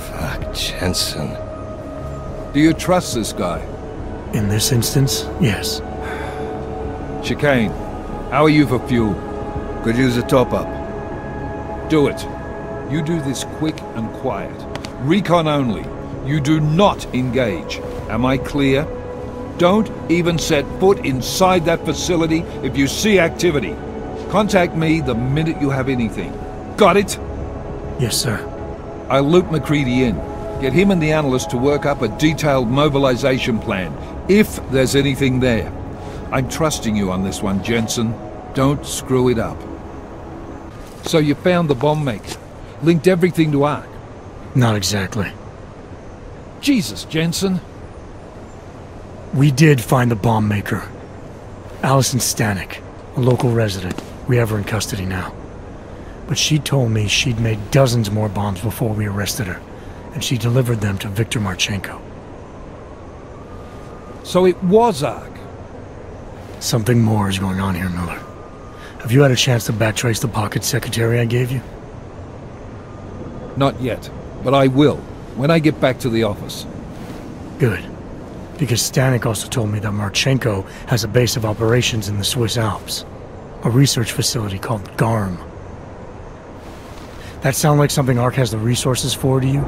Fuck, Jensen. Do you trust this guy? In this instance, yes. Chicane, how are you for fuel? Could use a top-up. Do it. You do this quick and quiet. Recon only. You do not engage. Am I clear? Don't even set foot inside that facility if you see activity. Contact me the minute you have anything. Got it? Yes, sir. I'll loop MacReady in. Get him and the analyst to work up a detailed mobilization plan, if there's anything there. I'm trusting you on this one, Jensen. Don't screw it up. So you found the bomb maker. Linked everything to Ark. Not exactly. Jesus, Jensen. We did find the bomb maker. Allison Stanek, a local resident. We have her in custody now. But she told me she'd made dozens more bombs before we arrested her, and she delivered them to Viktor Marchenko. So it was Ark? Something more is going on here, Miller. Have you had a chance to backtrace the pocket secretary I gave you? Not yet, but I will, when I get back to the office. Good. Because Stanek also told me that Marchenko has a base of operations in the Swiss Alps. A research facility called GARM. That sound like something Ark has the resources for to you?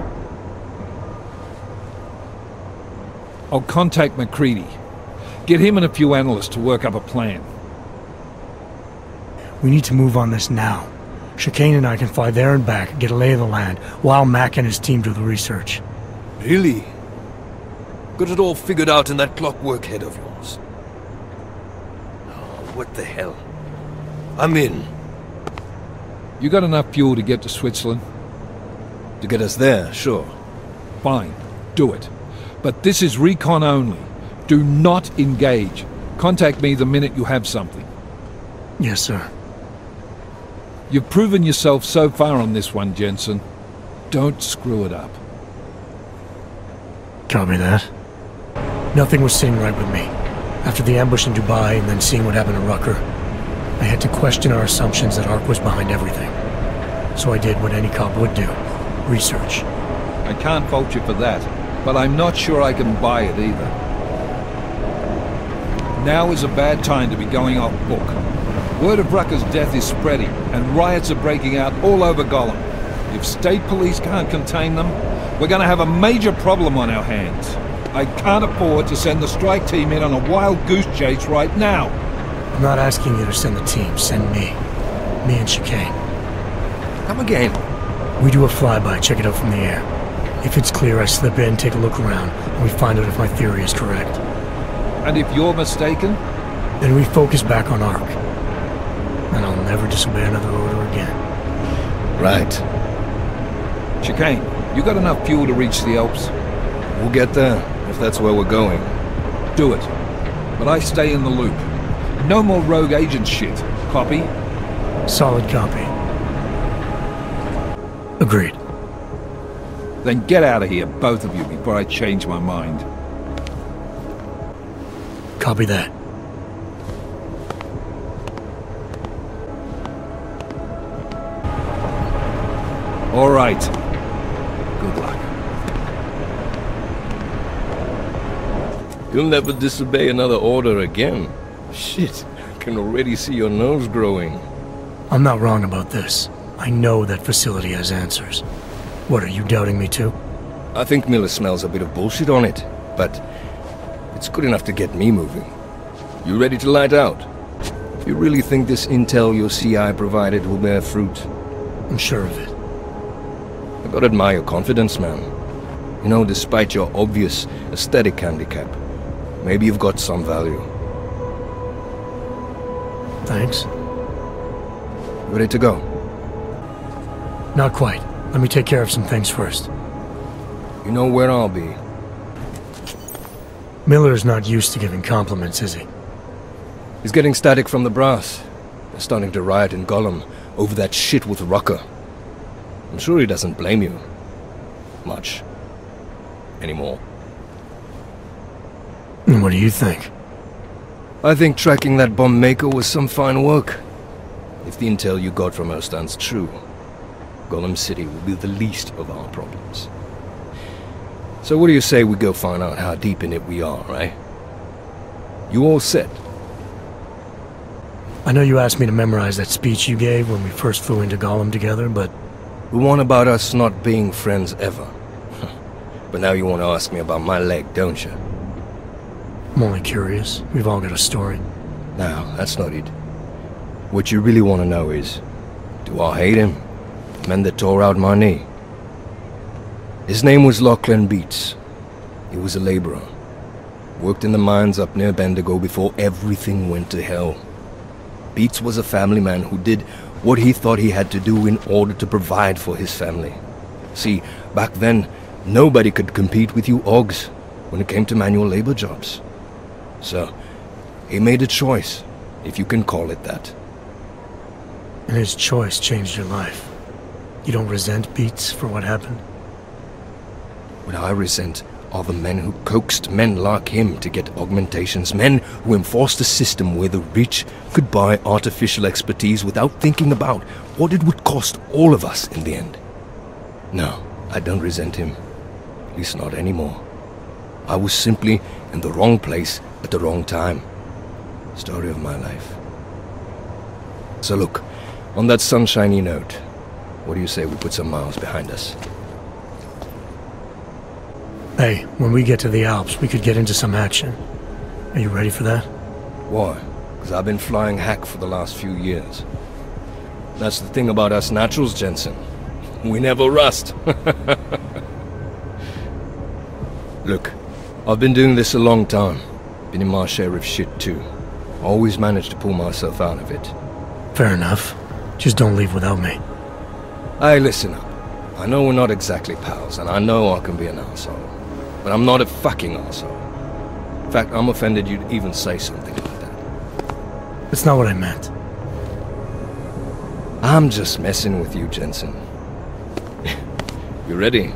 I'll contact MacReady. Get him and a few analysts to work up a plan. We need to move on this now. Chicane and I can fly there and back, get a lay of the land, while Mac and his team do the research. Really? Got it all figured out in that clockwork head of yours. Oh, what the hell? I'm in. You got enough fuel to get to Switzerland? To get us there, sure. Fine, do it. But this is recon only. Do not engage. Contact me the minute you have something. Yes, sir. You've proven yourself so far on this one, Jensen. Don't screw it up. Copy that. Nothing was sitting right with me. After the ambush in Dubai and then seeing what happened to Rucker, I had to question our assumptions that Ark was behind everything. So I did what any cop would do. Research. I can't fault you for that. but I'm not sure I can buy it either. Now is a bad time to be going off book. Word of Rucker's death is spreading, and riots are breaking out all over Gollum. If state police can't contain them, we're gonna have a major problem on our hands. I can't afford to send the strike team in on a wild goose chase right now. I'm not asking you to send the team, send me. Me and Chicane. Come again. We do a flyby, check it out from the air. If it's clear, I slip in, take a look around, and we find out if my theory is correct. And if you're mistaken? Then we focus back on Ark. And I'll never disobey another order again. Right. Chicane, you got enough fuel to reach the Alps? We'll get there, if that's where we're going. Do it. But I stay in the loop. No more rogue agent shit. Copy? Solid copy. Agreed. Then get out of here, both of you, before I change my mind. Copy that. All right. Good luck. You'll never disobey another order again. Shit, I can already see your nose growing. I'm not wrong about this. I know that facility has answers. What, are you doubting me too? I think Miller smells a bit of bullshit on it, but it's good enough to get me moving. You ready to light out? You really think this intel your CI provided will bear fruit? I'm sure of it. I gotta admire your confidence, man. You know, despite your obvious aesthetic handicap, maybe you've got some value. Thanks. Ready to go? Not quite. Let me take care of some things first. You know where I'll be. Miller's not used to giving compliments, is he? He's getting static from the brass. They're starting to riot in Gollum over that shit with Rucker. I'm sure he doesn't blame you. Much. Anymore. And what do you think? I think tracking that bomb maker was some fine work. If the intel you got from her stands true, Gollum City will be the least of our problems. So what do you say we go find out how deep in it we are, right? You all set? I know you asked me to memorize that speech you gave when we first flew into Gollum together, but... The one about us not being friends ever. But now you want to ask me about my leg, don't you? I'm only curious. We've all got a story. No, that's not it. What you really want to know is, do I hate him? The man that tore out my knee. His name was Lachlan Beats. He was a laborer. Worked in the mines up near Bendigo before everything went to hell. Beats was a family man who did what he thought he had to do in order to provide for his family. See, back then, nobody could compete with you Oggs when it came to manual labor jobs. So, he made a choice, if you can call it that. And his choice changed your life. You don't resent Beats for what happened? What I resent are the men who coaxed men like him to get augmentations, men who enforced a system where the rich could buy artificial expertise without thinking about what it would cost all of us in the end. No, I don't resent him. At least not anymore. I was simply in the wrong place at the wrong time. Story of my life. So look, on that sunshiny note, what do you say we put some miles behind us? Hey, when we get to the Alps, we could get into some action. Are you ready for that? Why? Because I've been flying hack for the last few years. That's the thing about us naturals, Jensen. We never rust. Look, I've been doing this a long time. Been in my share of shit too. Always managed to pull myself out of it. Fair enough. Just don't leave without me. Hey, listen up. I know we're not exactly pals, and I know I can be an asshole. But I'm not a fucking asshole. In fact, I'm offended you'd even say something like that. That's not what I meant. I'm just messing with you, Jensen. You ready?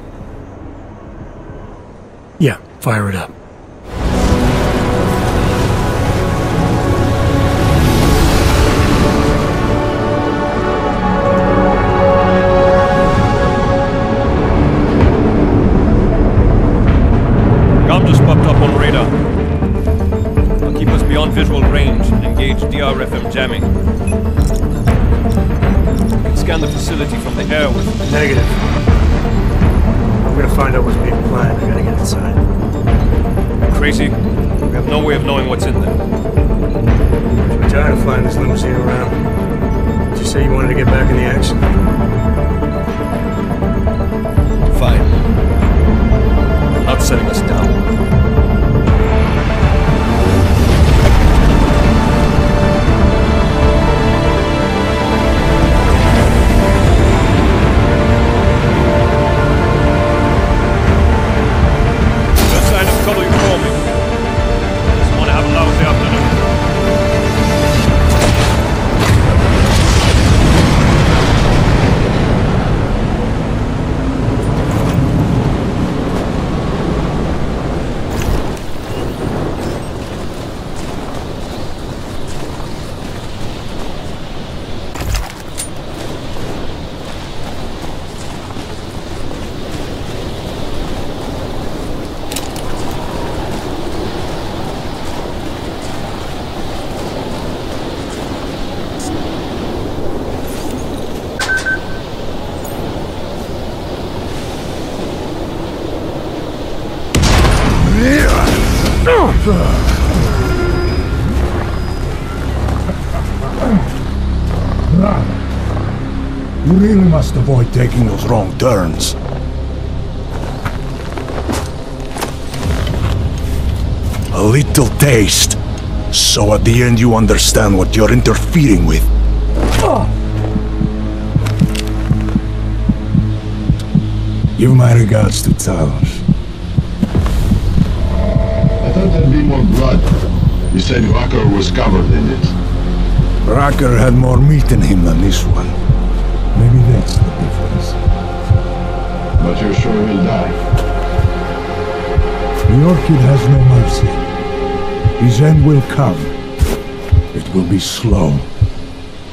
Yeah, fire it up. scan the facility from the air with... Negative. I'm gonna find out what's being planned. I gotta get inside. Crazy? We have no way of knowing what's in there. I'm tired of flying this limousine around. Did you say you wanted to get back in the action? Fine. I'm not setting us down. You really must avoid taking those wrong turns. A little taste, so at the end you understand what you're interfering with. Give my regards to Talos. I thought there'd be more blood. You said Rucker was covered in it. Rucker had more meat in him than this one. Maybe that's the difference. But you're sure he'll die? The Orchid has no mercy. His end will come. It will be slow,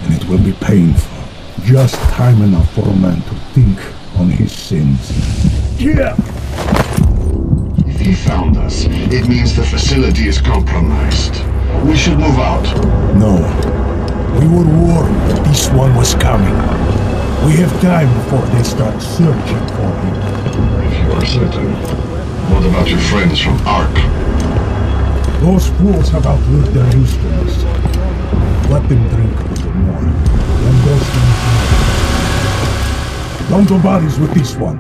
and it will be painful. Just time enough for a man to think on his sins. Yeah! If he found us, it means the facility is compromised. We should move out. No. We were warned that this one was coming. We have time before they start searching for him. If you are certain, what about your friends from Ark? Those fools have outlived their usefulness. Let them drink a little more. Then those things more. Don't do bodies with this one.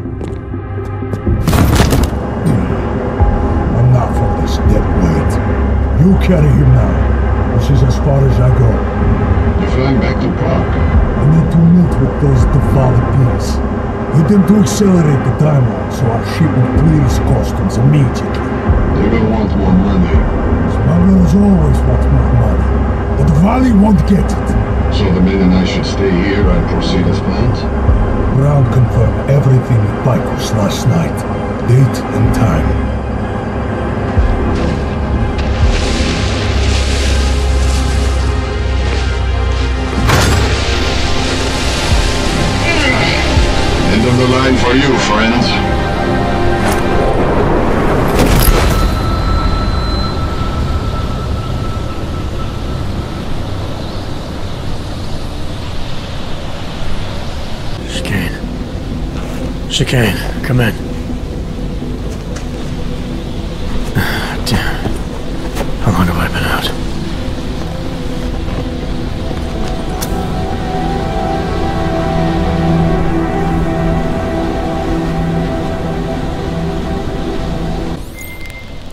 Enough of this dead weight. You carry him now. This is as far as I go. You're flying back to Prague. I need to meet with those default pigs. Get them to accelerate the timeline so our ship will clear its customs immediately. They will want more money. Smugglers always want more money, but the Valley won't get it. So the men and I should stay here and proceed as planned? Brown confirmed everything at Picos last night. Date and time. End of the line for you, friends. Chicane, come in. Damn. How long have I been out?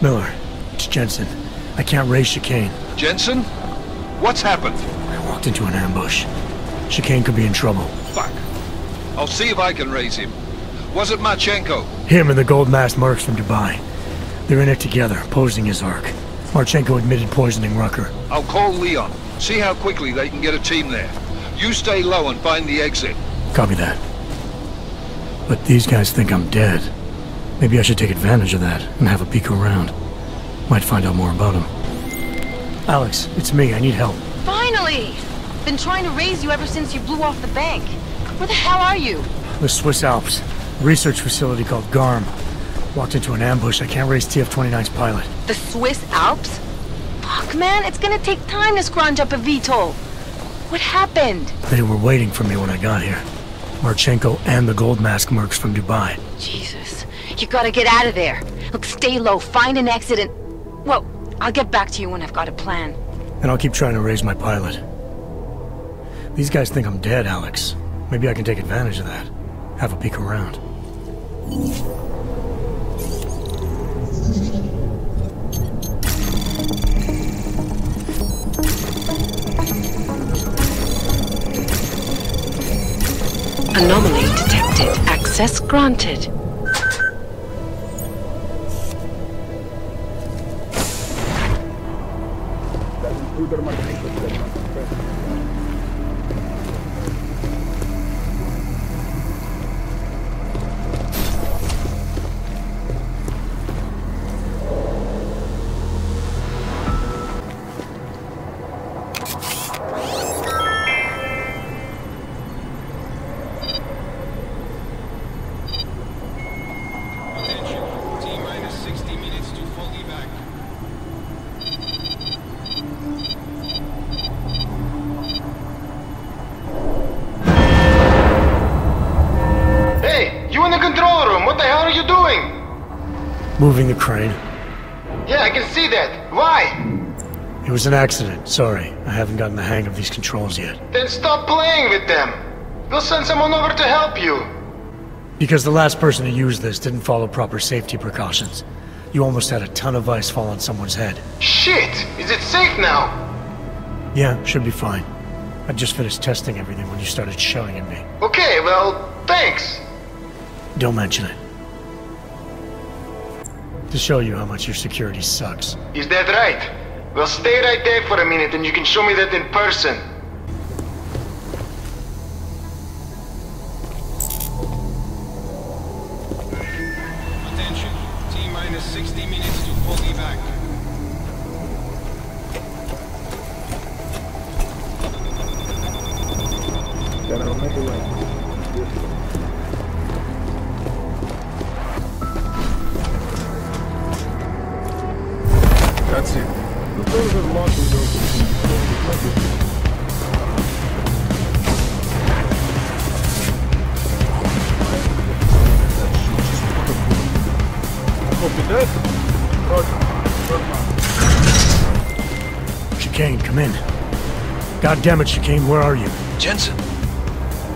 Miller, it's Jensen. I can't raise Chicane. Jensen? What's happened? I walked into an ambush. Chicane could be in trouble. Fuck. I'll see if I can raise him. Was it Marchenko? Him and the gold-masked mercs from Dubai. They're in it together, posing as Ark. Marchenko admitted poisoning Rucker. I'll call Leon. See how quickly they can get a team there. You stay low and find the exit. Copy that. But these guys think I'm dead. Maybe I should take advantage of that and have a peek around. Might find out more about him. Alex, it's me. I need help. Finally! Been trying to raise you ever since you blew off the bank. Where the hell are you? The Swiss Alps. Research facility called GARM. Walked into an ambush. I can't raise TF-29's pilot. The Swiss Alps? Fuck, man, it's gonna take time to scrounge up a VTOL. What happened? They were waiting for me when I got here. Marchenko and the gold mask mercs from Dubai. Jesus. You gotta get out of there. Look, stay low, find an exit and... Well, I'll get back to you when I've got a plan. And I'll keep trying to raise my pilot. These guys think I'm dead, Alex. Maybe I can take advantage of that. Have a peek around. Anomaly detected. Access granted. Moving the crane. Yeah, I can see that. Why? It was an accident. Sorry, I haven't gotten the hang of these controls yet. Then stop playing with them. We'll send someone over to help you. Because the last person to use this didn't follow proper safety precautions. You almost had a ton of ice fall on someone's head. Shit! Is it safe now? Yeah, should be fine. I just finished testing everything when you started shouting at me. Okay, well, thanks. Don't mention it. To show you how much your security sucks. Is that right? Well, stay right there for a minute and you can show me that in person. Attention. T-minus 60 minutes to pull evac. That's it. The doors are locked and open. Copy that. Chicane, come in. God damn it, Chicane, where are you? Jensen,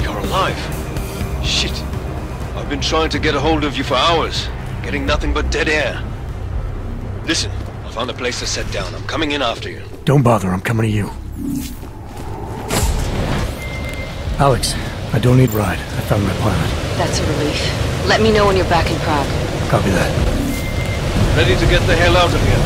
you're alive. Shit. I've been trying to get a hold of you for hours, getting nothing but dead air. Listen, I found a place to set down. I'm coming in after you. Don't bother, I'm coming to you. Alex, I don't need ride. I found my pilot. That's a relief. Let me know when you're back in Prague. Copy that. Ready to get the hell out of here.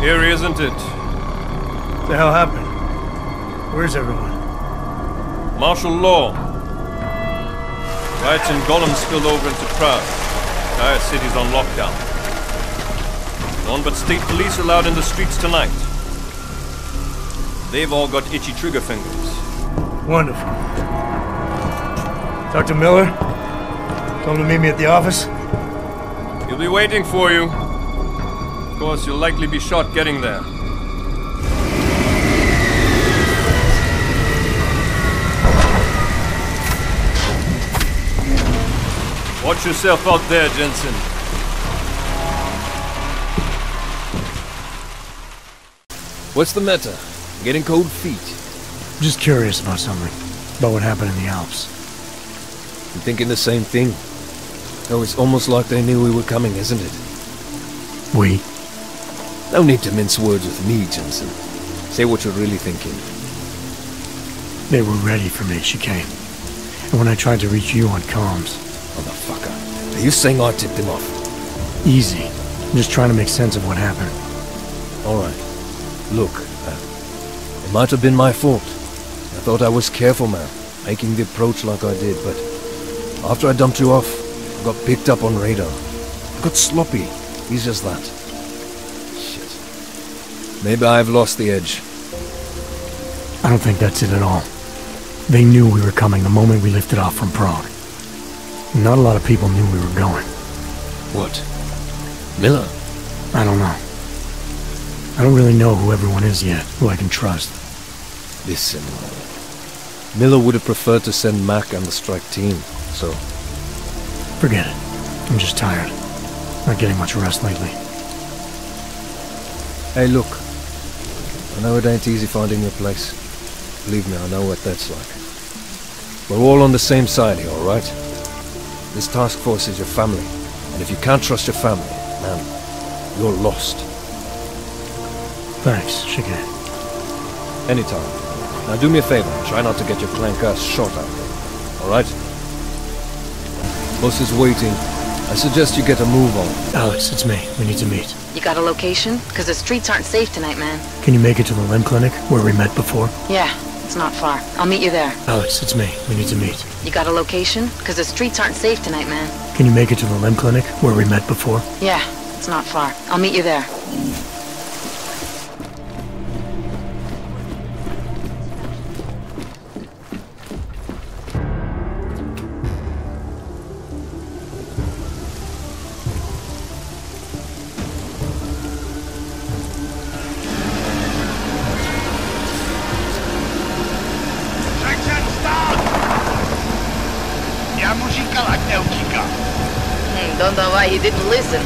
Eerie, isn't it? What the hell happened? Where's everyone? Martial law. Riots in Golem spilled over into Prague. The entire city's on lockdown. None but state police allowed in the streets tonight. They've all got itchy trigger fingers. Wonderful. Dr. Miller? Told him to meet me at the office? He'll be waiting for you. Of course, you'll likely be shot getting there. Watch yourself out there, Jensen. What's the matter? Getting cold feet? Just curious about something. About what happened in the Alps. I'm thinking the same thing. Oh, it's almost like they knew we were coming, isn't it? We? No need to mince words with me, Jensen. Say what you're really thinking. They were ready for me, she came. And when I tried to reach you on comms... Motherfucker. Are you saying I tipped him off? Easy. I'm just trying to make sense of what happened. Alright. Look, it might have been my fault. I thought I was careful, man, making the approach like I did, but... after I dumped you off, I got picked up on radar. I got sloppy. Easy as that. Shit. Maybe I've lost the edge. I don't think that's it at all. They knew we were coming the moment we lifted off from Prague. Not a lot of people knew we were going. What? Miller? I don't know. I don't really know who everyone is yet, who I can trust. Listen, Miller would have preferred to send Mac and the strike team, so... Forget it. I'm just tired. Not getting much rest lately. Hey, look. I know it ain't easy finding your place. Believe me, I know what that's like. We're all on the same side here, alright? This task force is your family, and if you can't trust your family, man, you're lost. Thanks, Shige. Anytime. Now do me a favor, and try not to get your clank ass shot out there, alright? Boss is waiting. I suggest you get a move on. Alex, it's me. We need to meet. You got a location? Because the streets aren't safe tonight, man. Can you make it to the limb clinic, where we met before? Yeah, it's not far. I'll meet you there. Alex, it's me. We need to meet. You got a location? Because the streets aren't safe tonight, man. Can you make it to the limb clinic, where we met before? Yeah, it's not far. I'll meet you there. Don't know why he didn't listen.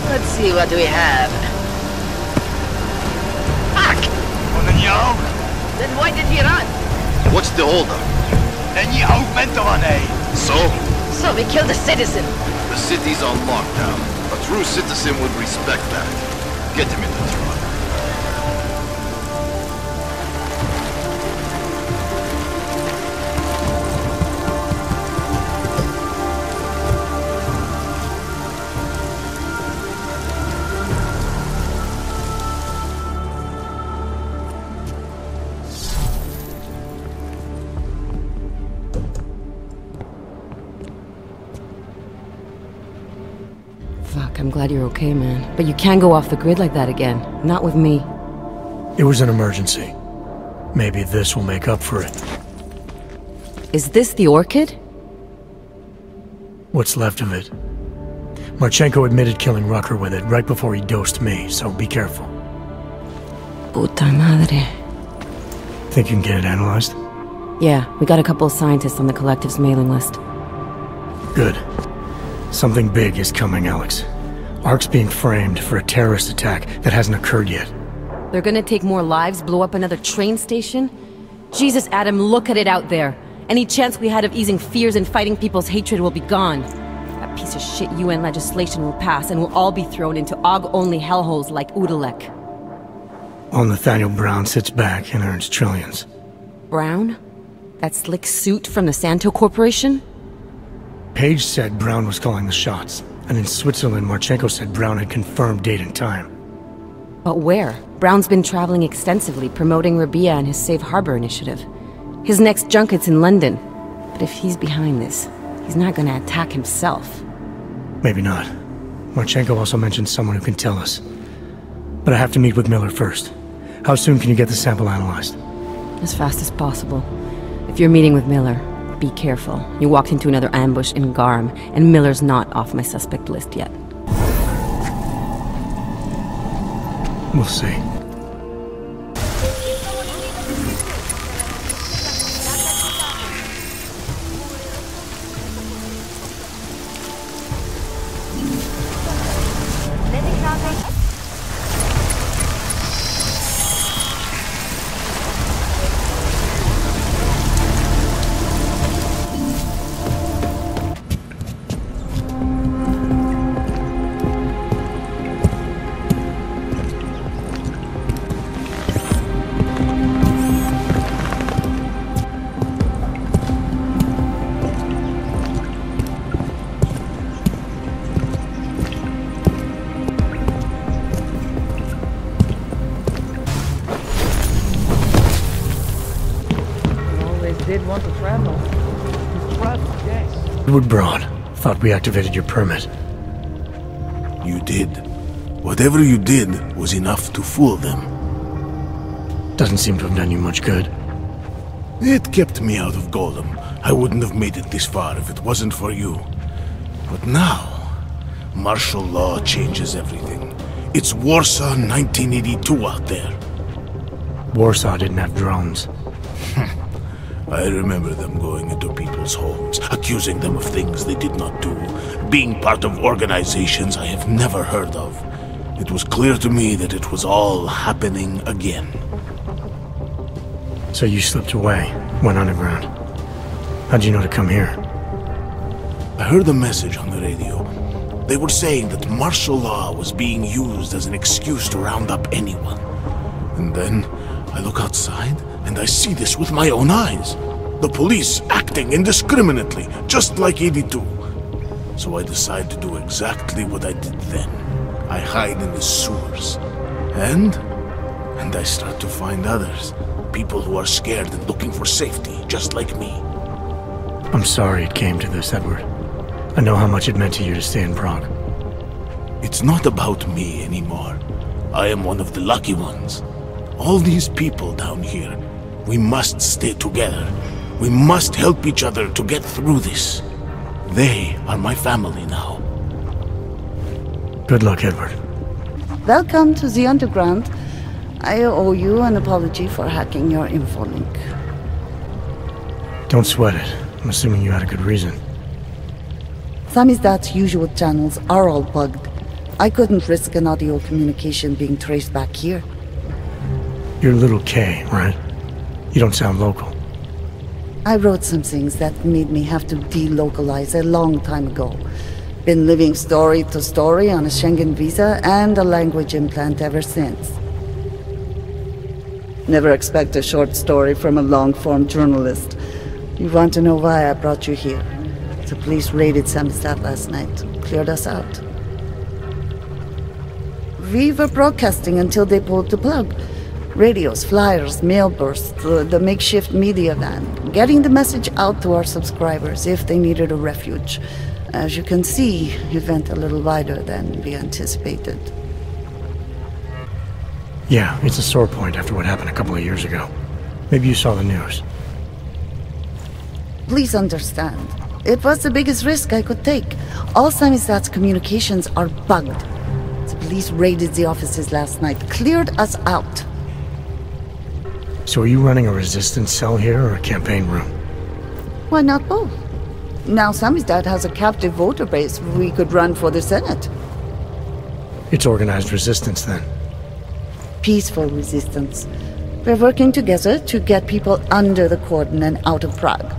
Let's see what we have. Fuck! Then why did he run? What's the holdup? So we killed a citizen. The city's on lockdown. A true citizen would respect that. Get him in the truck. Fuck, I'm glad you're okay, man. But you can't go off the grid like that again. Not with me. It was an emergency. Maybe this will make up for it. Is this the orchid? What's left of it. Marchenko admitted killing Rucker with it right before he dosed me, so be careful. Puta madre. Think you can get it analyzed? Yeah, we got a couple of scientists on the collective's mailing list. Good. Something big is coming, Alex. ARC's being framed for a terrorist attack that hasn't occurred yet. They're gonna take more lives, blow up another train station? Jesus, Adam, look at it out there. Any chance we had of easing fears and fighting people's hatred will be gone. That piece of shit UN legislation will pass and we'll all be thrown into AUG-only hellholes like Udalek. While Nathaniel Brown sits back and earns trillions. Brown? That slick suit from the Santo Corporation? Page said Brown was calling the shots, and in Switzerland, Marchenko said Brown had confirmed date and time. But where? Brown's been traveling extensively, promoting Rabia and his Safe Harbor initiative. His next junket's in London. But if he's behind this, he's not gonna attack himself. Maybe not. Marchenko also mentioned someone who can tell us. But I have to meet with Miller first. How soon can you get the sample analyzed? As fast as possible. If you're meeting with Miller, be careful. You walked into another ambush in Garm, and Miller's not off my suspect list yet. We'll see. Did want to travel. Yes. Edward Broad. Thought we activated your permit. You did. Whatever you did was enough to fool them. Doesn't seem to have done you much good. It kept me out of Golem. I wouldn't have made it this far if it wasn't for you. But now, martial law changes everything. It's Warsaw 1982 out there. Warsaw didn't have drones. I remember them going into people's homes, accusing them of things they did not do, being part of organizations I have never heard of. It was clear to me that it was all happening again. So you slipped away, went underground. How'd you know to come here? I heard a message on the radio. They were saying that martial law was being used as an excuse to round up anyone. And then I look outside and I see this with my own eyes. The police acting indiscriminately, just like 82. So I decide to do exactly what I did then. I hide in the sewers. And I start to find others. People who are scared and looking for safety, just like me. I'm sorry it came to this, Edward. I know how much it meant to you to stay in Prague. It's not about me anymore. I am one of the lucky ones. All these people down here, we must stay together. We must help each other to get through this. They are my family now. Good luck, Edward. Welcome to the Underground. I owe you an apology for hacking your info link. Don't sweat it. I'm assuming you had a good reason. Samizdat's usual channels are all bugged. I couldn't risk an audio communication being traced back here. You're Little K, right? You don't sound local. I wrote some things that made me have to delocalize a long time ago. Been living story to story on a Schengen visa and a language implant ever since. Never expect a short story from a long-form journalist. You want to know why I brought you here? The police raided Samizdat last night. Cleared us out. We were broadcasting until they pulled the plug. Radios, flyers, mail bursts, the makeshift media van. Getting the message out to our subscribers if they needed a refuge. As you can see, it went a little wider than we anticipated. Yeah, it's a sore point after what happened a couple of years ago. Maybe you saw the news. Please understand. It was the biggest risk I could take. All Samizdat's communications are bugged. The police raided the offices last night, cleared us out. So are you running a resistance cell here or a campaign room? Why not both? Now Samizdat has a captive voter base. We could run for the Senate. It's organized resistance then. Peaceful resistance. We're working together to get people under the cordon and out of Prague.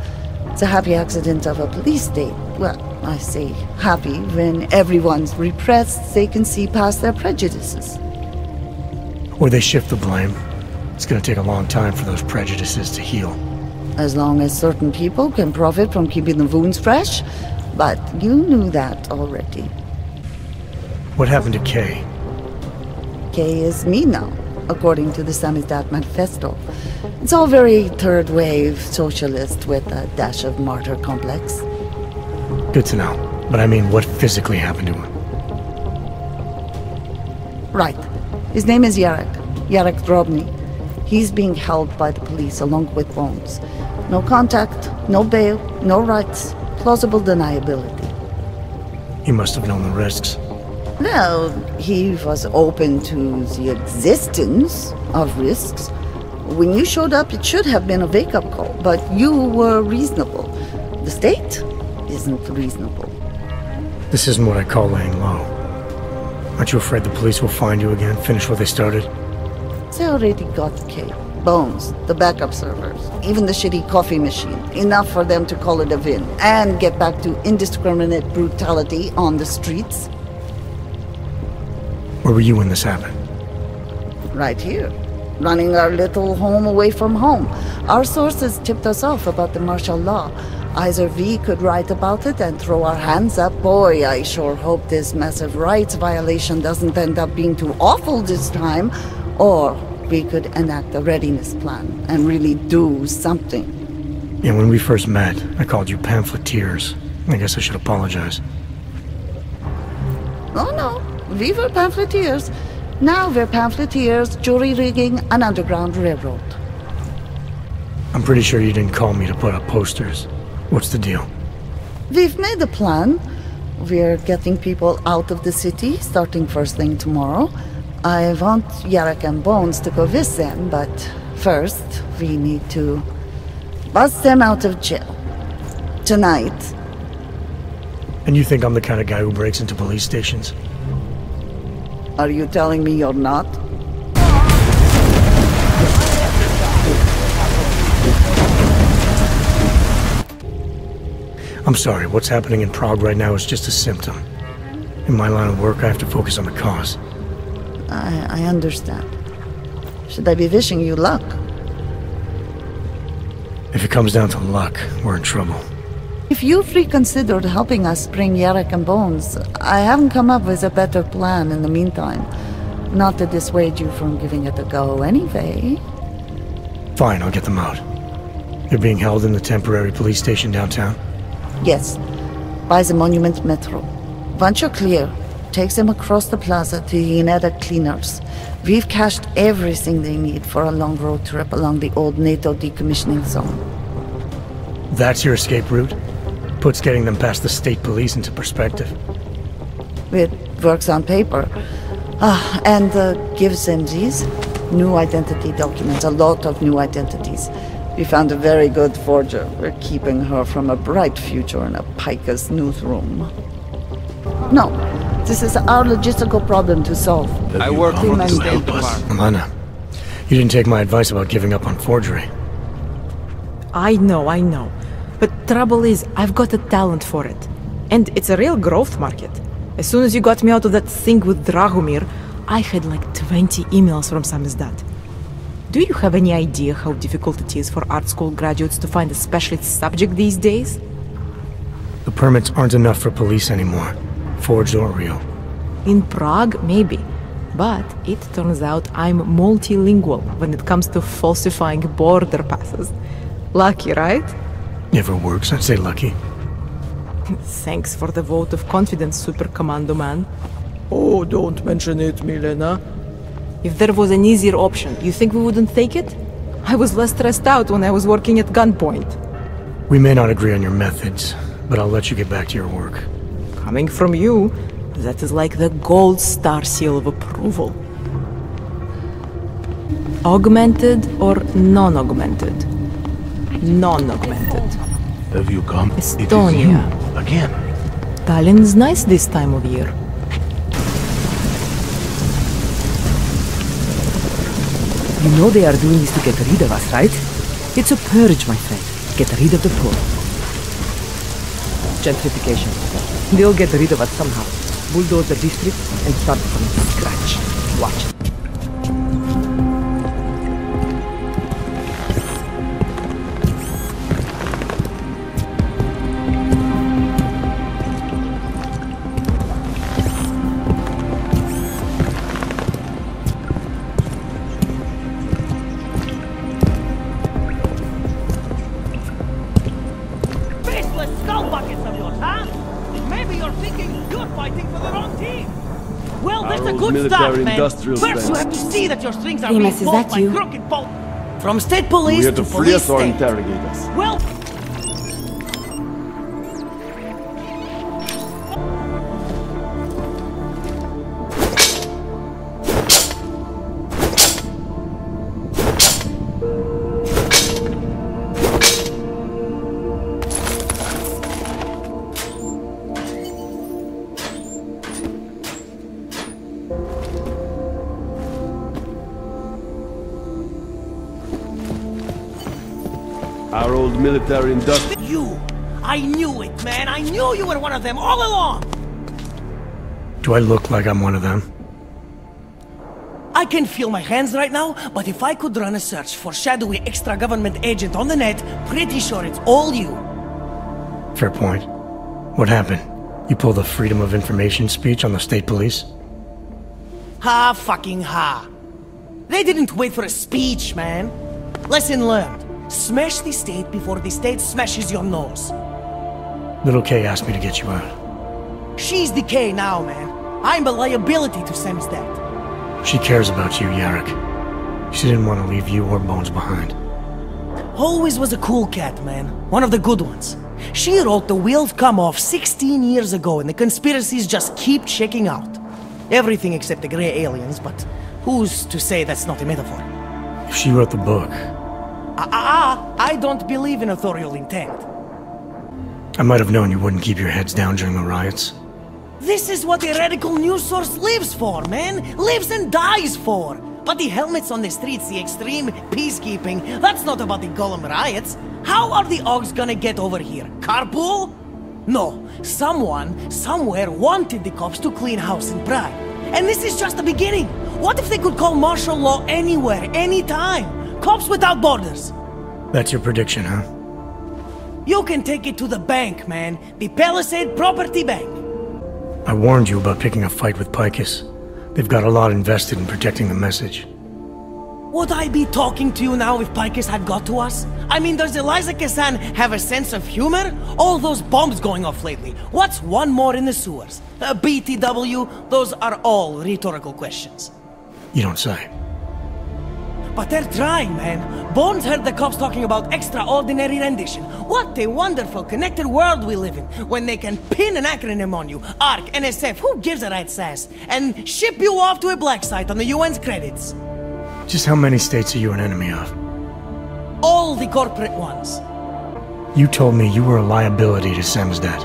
It's a happy accident of a police state. Well, I say happy when everyone's repressed, they can see past their prejudices. Or they shift the blame. It's gonna take a long time for those prejudices to heal. As long as certain people can profit from keeping the wounds fresh. But you knew that already. What happened to Kay? Kay is me now, according to the Samizdat manifesto. It's all very third-wave socialist with a dash of martyr complex. Good to know. But I mean, what physically happened to him? Right. His name is Yarek Drobny. He's being held by the police along with Bones. No contact, no bail, no rights, plausible deniability. He must have known the risks. Well, he was open to the existence of risks. When you showed up, it should have been a wake-up call, but you were reasonable. The state isn't reasonable. This isn't what I call laying low. Aren't you afraid the police will find you again, finish what they started? They already got Kay, Bones, the backup servers, even the shitty coffee machine. Enough for them to call it a win and get back to indiscriminate brutality on the streets. Where were you when this happened? Right here. Running our little home away from home. Our sources tipped us off about the martial law. Either we could write about it and throw our hands up. Boy, I sure hope this massive rights violation doesn't end up being too awful this time. Or we could enact a readiness plan and really do something. Yeah, when we first met, I called you pamphleteers. I guess I should apologize. Oh no, We were pamphleteers. Now we're pamphleteers, jury rigging, an underground railroad. I'm pretty sure you didn't call me to put up posters. What's the deal? We've made a plan. We're getting people out of the city, starting first thing tomorrow. I want Yarek and Bones to go with them, but first, we need to bust them out of jail. Tonight. And you think I'm the kind of guy who breaks into police stations? Are you telling me you're not? I'm sorry, what's happening in Prague right now is just a symptom. In my line of work, I have to focus on the cause. I understand. Should I be wishing you luck? If it comes down to luck, we're in trouble. If you've reconsidered helping us bring Yarek and Bones, I haven't come up with a better plan in the meantime. Not to dissuade you from giving it a go anyway. Fine, I'll get them out. They're being held in the temporary police station downtown? Yes, by the Monument Metro. Once you're clear, takes them across the plaza to the Uneda Cleaners. We've cached everything they need for a long road trip along the old NATO decommissioning zone. That's your escape route? Puts getting them past the state police into perspective. It works on paper. And gives them these new identity documents, a lot of new identities. We found a very good forger. We're keeping her from a bright future in a Pika's newsroom. No, this is our logistical problem to solve. I work for the State Department. Alana, you didn't take my advice about giving up on forgery. I know. But trouble is, I've got a talent for it. And it's a real growth market. As soon as you got me out of that thing with Dragomir, I had like 20 emails from samizdat. Do you have any idea how difficult it is for art school graduates to find a specialist subject these days? The permits aren't enough for police anymore, forged or real. In Prague, maybe. But it turns out I'm multilingual when it comes to falsifying border passes. Lucky, right? Never works, I'd say lucky. Thanks for the vote of confidence, Super Commando Man. Oh, don't mention it, Milena. If there was an easier option, you think we wouldn't take it? I was less stressed out when I was working at gunpoint. We may not agree on your methods, but I'll let you get back to your work. Coming from you, that is like the gold star seal of approval. Augmented or non-augmented? Non-augmented. Have you come? Estonia. Again. Tallinn's nice this time of year. You know they are doing this to get rid of us, right? It's a purge, my friend. Get rid of the poor. Gentrification. They'll get rid of us somehow. Bulldoze the district and start from scratch. Watch. First, you have to see that your strings are Amos, being is that pulled by you? crooked bolt. From state police We here to to free police us or state. interrogate us? Well, Our old military industrial. you! I knew it, man! I knew you were one of them all along! Do I look like I'm one of them? I can feel my hands right now, but if I could run a search for shadowy extra-government agent on the net, pretty sure it's all you. Fair point. What happened? You pulled a Freedom of Information speech on the state police? Ha fucking ha. They didn't wait for a speech, man. Lesson learned. Smash the state before the state smashes your nose. Little K asked me to get you out. She's the K now, man. I'm a liability to Sam's dad. She cares about you, Yarrick. She didn't want to leave you or Bones behind. Always was a cool cat, man. One of the good ones. She wrote The Wheels Come Off 16 years ago, and the conspiracies just keep checking out. Everything except the grey aliens, but who's to say that's not a metaphor? If she wrote the book... I don't believe in authorial intent. I might have known you wouldn't keep your heads down during the riots. This is what a radical news source lives for, man! Lives and dies for! But the helmets on the streets, the extreme peacekeeping, that's not about the Golem riots. How are the Ogs gonna get over here? Carpool? No, someone, somewhere wanted the cops to clean house in Prague. And this is just the beginning. What if they could call martial law anywhere, anytime? Cops without borders. That's your prediction, huh? You can take it to the bank, man. The Palisade Property Bank. I warned you about picking a fight with Picus. They've got a lot invested in protecting the message. Would I be talking to you now if Picus had got to us? I mean, does Eliza Kazan have a sense of humor? All those bombs going off lately. What's one more in the sewers? BTW? Those are all rhetorical questions. You don't say. But they're trying, man. Bones heard the cops talking about extraordinary rendition. What a wonderful connected world we live in, when they can pin an acronym on you, ARC, NSF, who gives a rat's ass, and ship you off to a black site on the UN's credits. Just how many states are you an enemy of? All the corporate ones. You told me you were a liability to Sam's dad.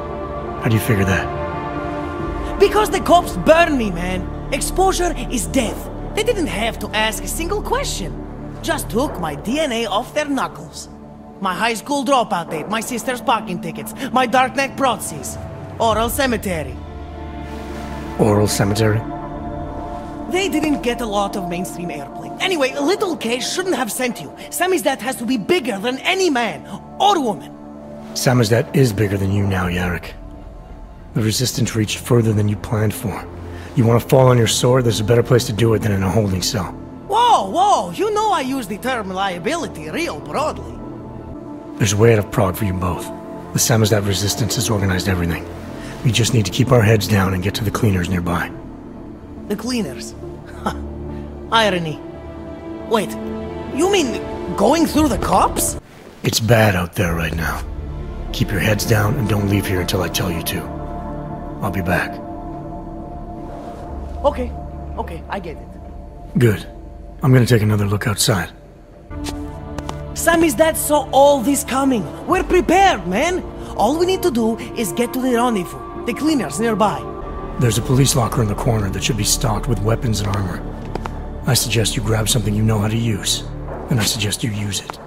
How do you figure that? Because the cops burn me, man. Exposure is death. They didn't have to ask a single question. Just took my DNA off their knuckles. My high school dropout date, my sister's parking tickets, my dark neck proxies. Oral cemetery. Oral cemetery? They didn't get a lot of mainstream airplay. Anyway, little K shouldn't have sent you. Sammy's dad has to be bigger than any man or woman. Sammy's dad is bigger than you now, Yarrick. The resistance reached further than you planned for. You want to fall on your sword? There's a better place to do it than in a holding cell. Whoa, whoa, you know I use the term liability real broadly. There's a way out of Prague for you both. The Samizdat resistance has organized everything. We just need to keep our heads down and get to the cleaners nearby. The cleaners? Irony. Wait, you mean going through the cops? It's bad out there right now. Keep your heads down and don't leave here until I tell you to. I'll be back. Okay, I get it. Good. I'm gonna take another look outside. Sammy's dad saw all this coming. We're prepared, man. All we need to do is get to the rendezvous, the cleaners nearby. There's a police locker in the corner that should be stocked with weapons and armor. I suggest you grab something you know how to use, and I suggest you use it.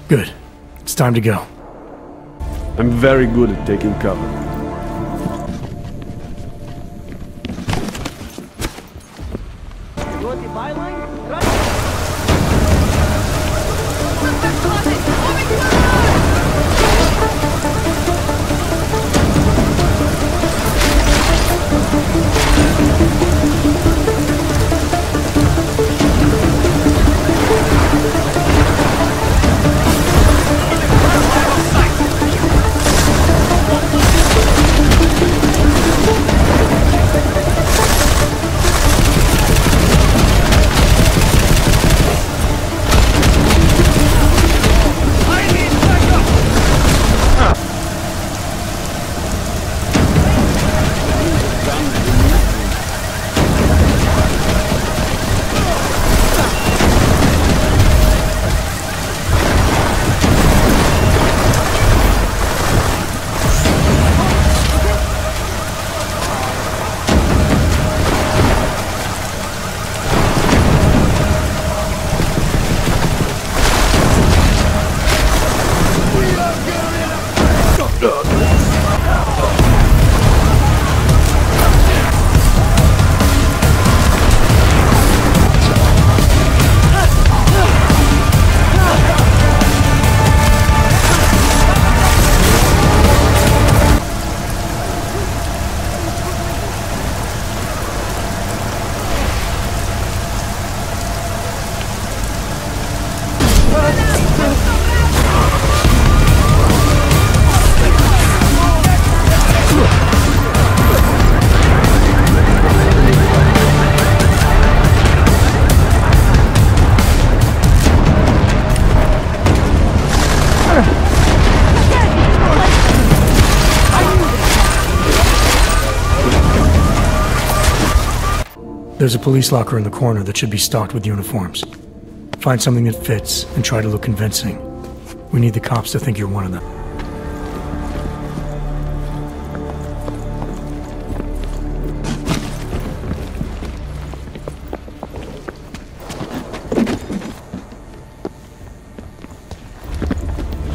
Good. It's time to go. I'm very good at taking cover. There's a police locker in the corner that should be stocked with uniforms. Find something that fits and try to look convincing. We need the cops to think you're one of them.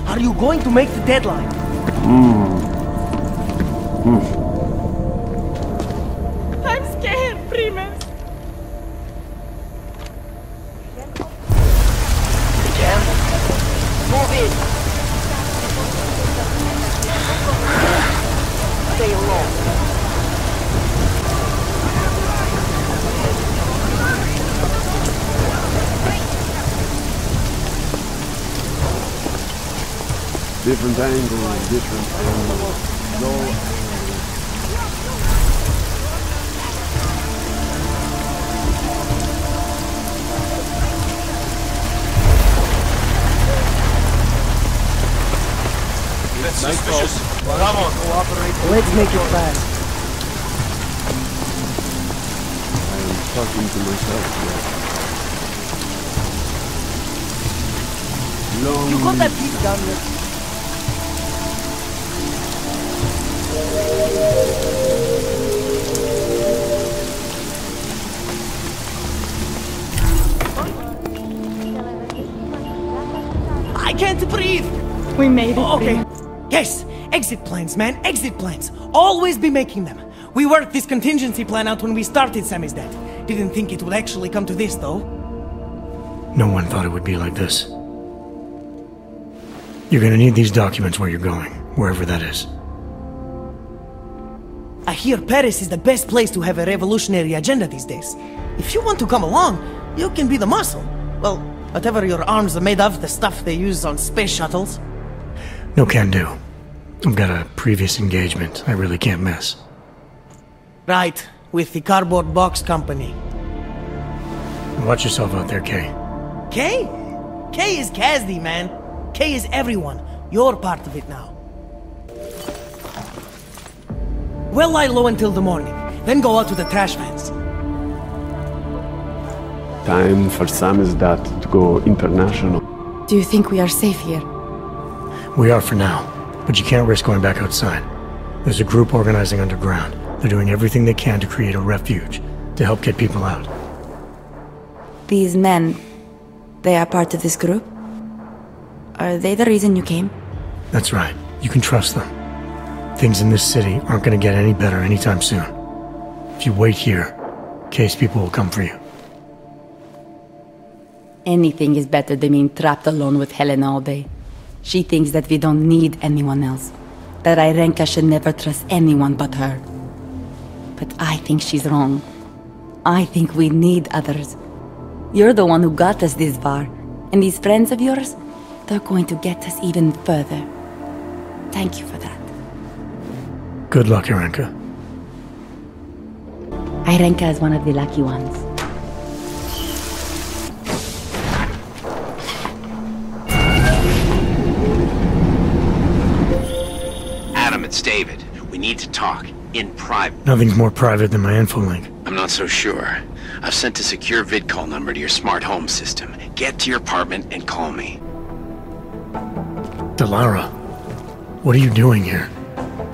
Are you going to make the deadline? I'm scared, Primus. Move in. Stay alone. Different angles, different angles. No. That's suspicious. Come on. Let's make it fast. I am talking to myself here. Long. You got that piece down there. I can't breathe. We made it. Okay. Yes, exit plans, man, exit plans. Always be making them. We worked this contingency plan out when we started Sammy's death. Didn't think it would actually come to this, though. No one thought it would be like this. You're gonna need these documents where you're going, wherever that is. I hear Paris is the best place to have a revolutionary agenda these days. If you want to come along, you can be the muscle. Well, whatever your arms are made of, the stuff they use on space shuttles. No can do. I've got a previous engagement I really can't miss. Right, with the cardboard box company. Watch yourself out there, Kay. Kay? Kay is Kazdi, man. Kay is everyone. You're part of it now. We'll lie low until the morning, then go out to the trash vans. Time for Samizdat to go international. Do you think we are safe here? We are for now, but you can't risk going back outside. There's a group organizing underground. They're doing everything they can to create a refuge, to help get people out. These men, they are part of this group? Are they the reason you came? That's right. You can trust them. Things in this city aren't going to get any better anytime soon. If you wait here, Kay's people will come for you. Anything is better than being trapped alone with Helena all day. She thinks that we don't need anyone else. That Irenka should never trust anyone but her. But I think she's wrong. I think we need others. You're the one who got us this far. And these friends of yours, they're going to get us even further. Thank you for that. Good luck, Irenka. Irenka is one of the lucky ones. Adam, it's David. We need to talk. In private. Nothing's more private than my info-link. I'm not so sure. I've sent a secure vid-call number to your smart home system. Get to your apartment and call me. Delara, what are you doing here?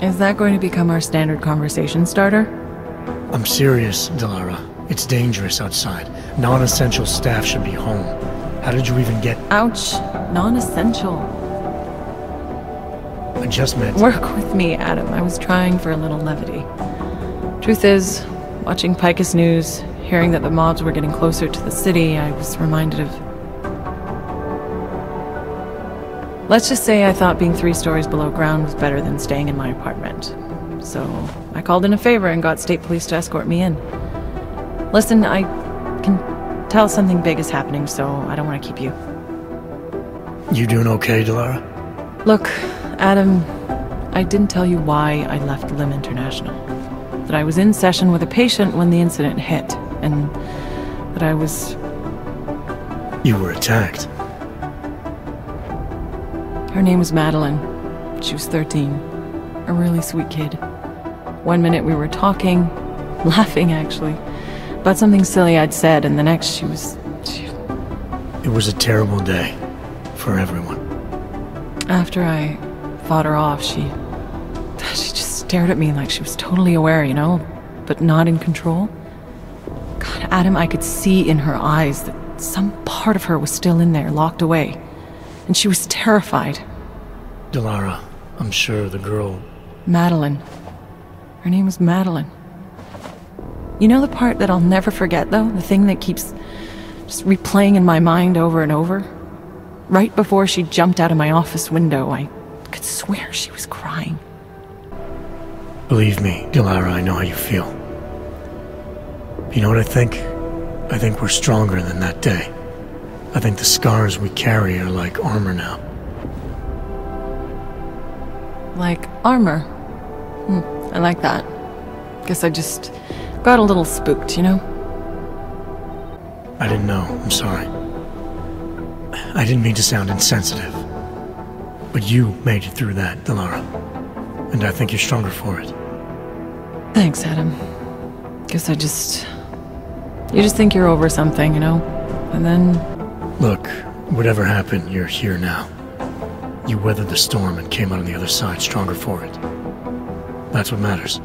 Is that going to become our standard conversation starter? I'm serious, Delara. It's dangerous outside. Non-essential staff should be home. How did you even get— Ouch. Non-essential. I just meant— Work with me, Adam. I was trying for a little levity. Truth is, watching Picus News, hearing that the mobs were getting closer to the city, I was reminded of— Let's just say I thought being 3 stories below ground was better than staying in my apartment. So I called in a favor and got state police to escort me in. Listen, I can tell something big is happening, so I don't want to keep you. You doing okay, Delara? Look, Adam, I didn't tell you why I left Lim International. That I was in session with a patient when the incident hit, and that I was— You were attacked. Her name was Madeline. She was 13. A really sweet kid. One minute we were talking, laughing actually. about something silly I'd said, and the next she was... It was a terrible day for everyone. After I fought her off, she just stared at me like she was totally aware, you know, but not in control. God, Adam, I could see in her eyes that some part of her was still in there, locked away. And she was terrified. Delara, I'm sure the girl... Madeline. Her name was Madeline. You know the part that I'll never forget, though? The thing that keeps just replaying in my mind over and over? Right before she jumped out of my office window, I could swear she was crying. Believe me, Delara, I know how you feel. You know what I think? I think we're stronger than that day. I think the scars we carry are like armor now. Like armor? I like that. Guess I just got a little spooked, you know? I didn't know. I'm sorry. I didn't mean to sound insensitive. But you made it through that, Delara. And I think you're stronger for it. Thanks, Adam. Guess I just... You just think you're over something, you know? And then... Look, whatever happened, you're here now. You weathered the storm and came out on the other side stronger for it. That's what matters.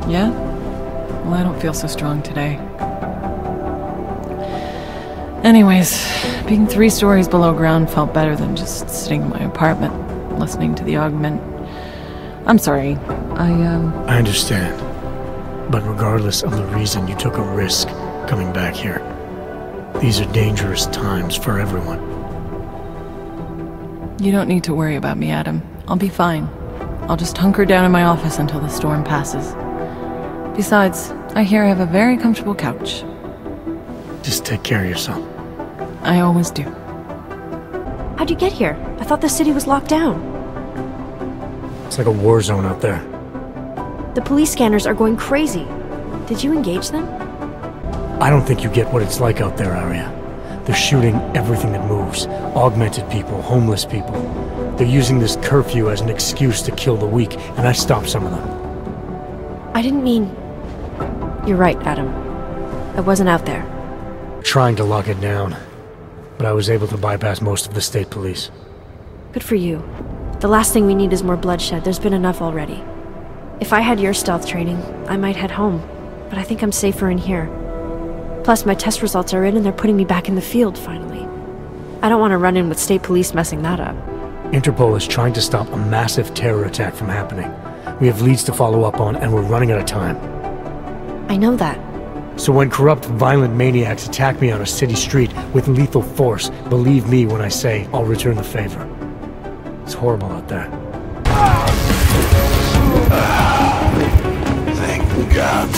Yeah? Well, I don't feel so strong today. Anyways, being 3 stories below ground felt better than just sitting in my apartment, listening to the augment. I'm sorry, I understand. But regardless of the reason you took a risk coming back here, these are dangerous times for everyone. You don't need to worry about me, Adam. I'll be fine. I'll just hunker down in my office until the storm passes. Besides, I hear I have a very comfortable couch. Just take care of yourself. I always do. How'd you get here? I thought the city was locked down. It's like a war zone out there. The police scanners are going crazy. Did you engage them? I don't think you get what it's like out there, Arya. They're shooting everything that moves. Augmented people, homeless people. They're using this curfew as an excuse to kill the weak, and I stopped some of them. I didn't mean... You're right, Adam. I wasn't out there. Trying to lock it down, but I was able to bypass most of the state police. Good for you. The last thing we need is more bloodshed. There's been enough already. If I had your stealth training, I might head home, but I think I'm safer in here. Plus, my test results are in and they're putting me back in the field, finally. I don't want to run in with state police messing that up. Interpol is trying to stop a massive terror attack from happening. We have leads to follow up on, and we're running out of time. I know that. So when corrupt, violent maniacs attack me on a city street with lethal force, believe me when I say I'll return the favor. It's horrible out there. Thank God.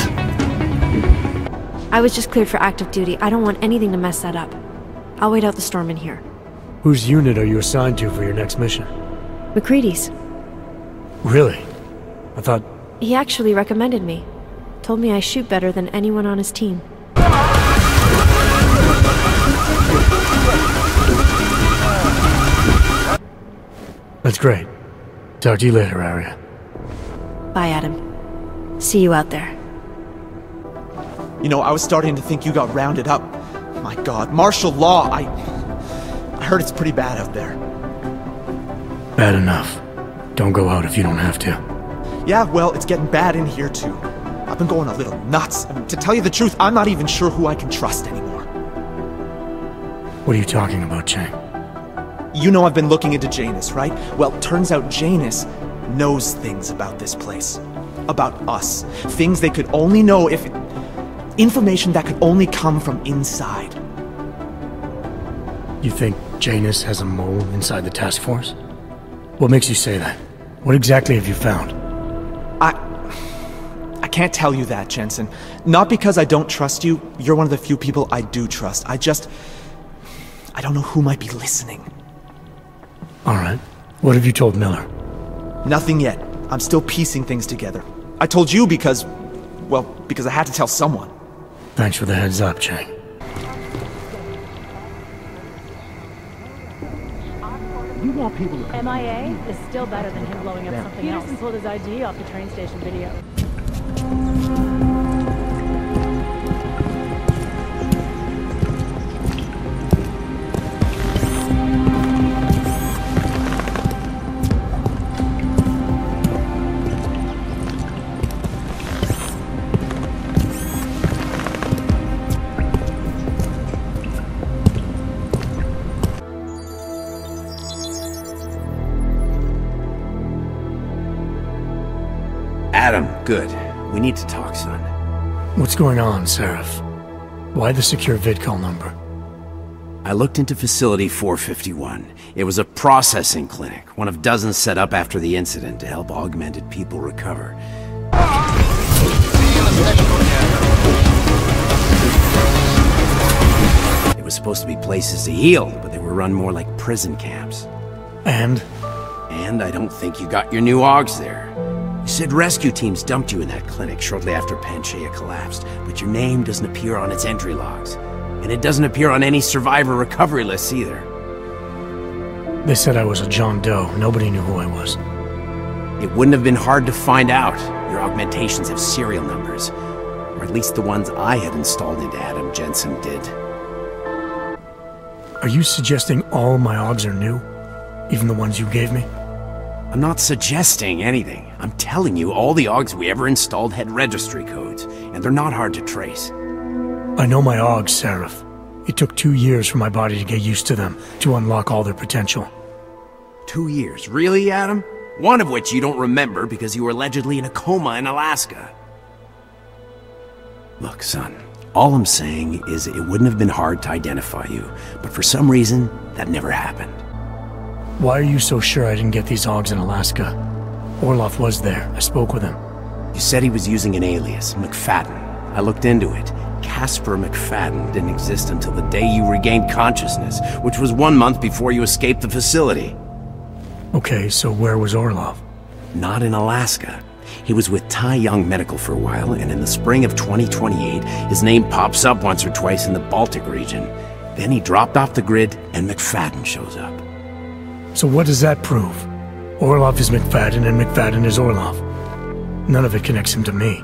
I was just cleared for active duty. I don't want anything to mess that up. I'll wait out the storm in here. Whose unit are you assigned to for your next mission? McCready's. Really? I thought... He actually recommended me. Told me I shoot better than anyone on his team. That's great. Talk to you later, Arya. Bye, Adam. See you out there. You know, I was starting to think you got rounded up. My God, martial law, I heard it's pretty bad out there. Bad enough. Don't go out if you don't have to. Yeah, well, it's getting bad in here too. I've been going a little nuts. I mean, to tell you the truth, I'm not even sure who I can trust anymore. What are you talking about, Chang? You know I've been looking into Janus, right? Well, turns out Janus knows things about this place. About us. Things they could only know if... Information that could only come from inside. You think Janus has a mole inside the task force? What makes you say that? What exactly have you found? I can't tell you that, Jensen. Not because I don't trust you. You're one of the few people I do trust. I don't know who might be listening. Alright. What have you told Miller? Nothing yet. I'm still piecing things together. I told you because I had to tell someone. Thanks for the heads up, Chang. You want people to... MIA is still better than him blowing up something else. Peterson pulled his ID off the train station video. Adam, good. We need to talk, son. What's going on, Seraph? Why the secure vidcall number? I looked into Facility 451. It was a processing clinic, one of dozens set up after the incident to help augmented people recover. It was supposed to be places to heal, but they were run more like prison camps. And I don't think you got your new AUGs there. You said rescue teams dumped you in that clinic shortly after Panchaea collapsed, but your name doesn't appear on its entry logs. And it doesn't appear on any survivor recovery lists either. They said I was a John Doe. Nobody knew who I was. It wouldn't have been hard to find out. Your augmentations have serial numbers. Or at least the ones I had installed into Adam Jensen did. Are you suggesting all my AUGs are new? Even the ones you gave me? I'm not suggesting anything. I'm telling you, all the AUGs we ever installed had registry codes, and they're not hard to trace. I know my AUGs, Seraph. It took 2 years for my body to get used to them, to unlock all their potential. 2 years? Really, Adam? One of which you don't remember because you were allegedly in a coma in Alaska. Look, son, all I'm saying is it wouldn't have been hard to identify you, but for some reason, that never happened. Why are you so sure I didn't get these AUGs in Alaska? Orloff was there. I spoke with him. You said he was using an alias, McFadden. I looked into it. Casper McFadden didn't exist until the day you regained consciousness, which was 1 month before you escaped the facility. Okay, so where was Orloff? Not in Alaska. He was with Tai Young Medical for a while, and in the spring of 2028, his name pops up once or twice in the Baltic region. Then he dropped off the grid, and McFadden shows up. So what does that prove? Orloff is McFadden, and McFadden is Orloff. None of it connects him to me.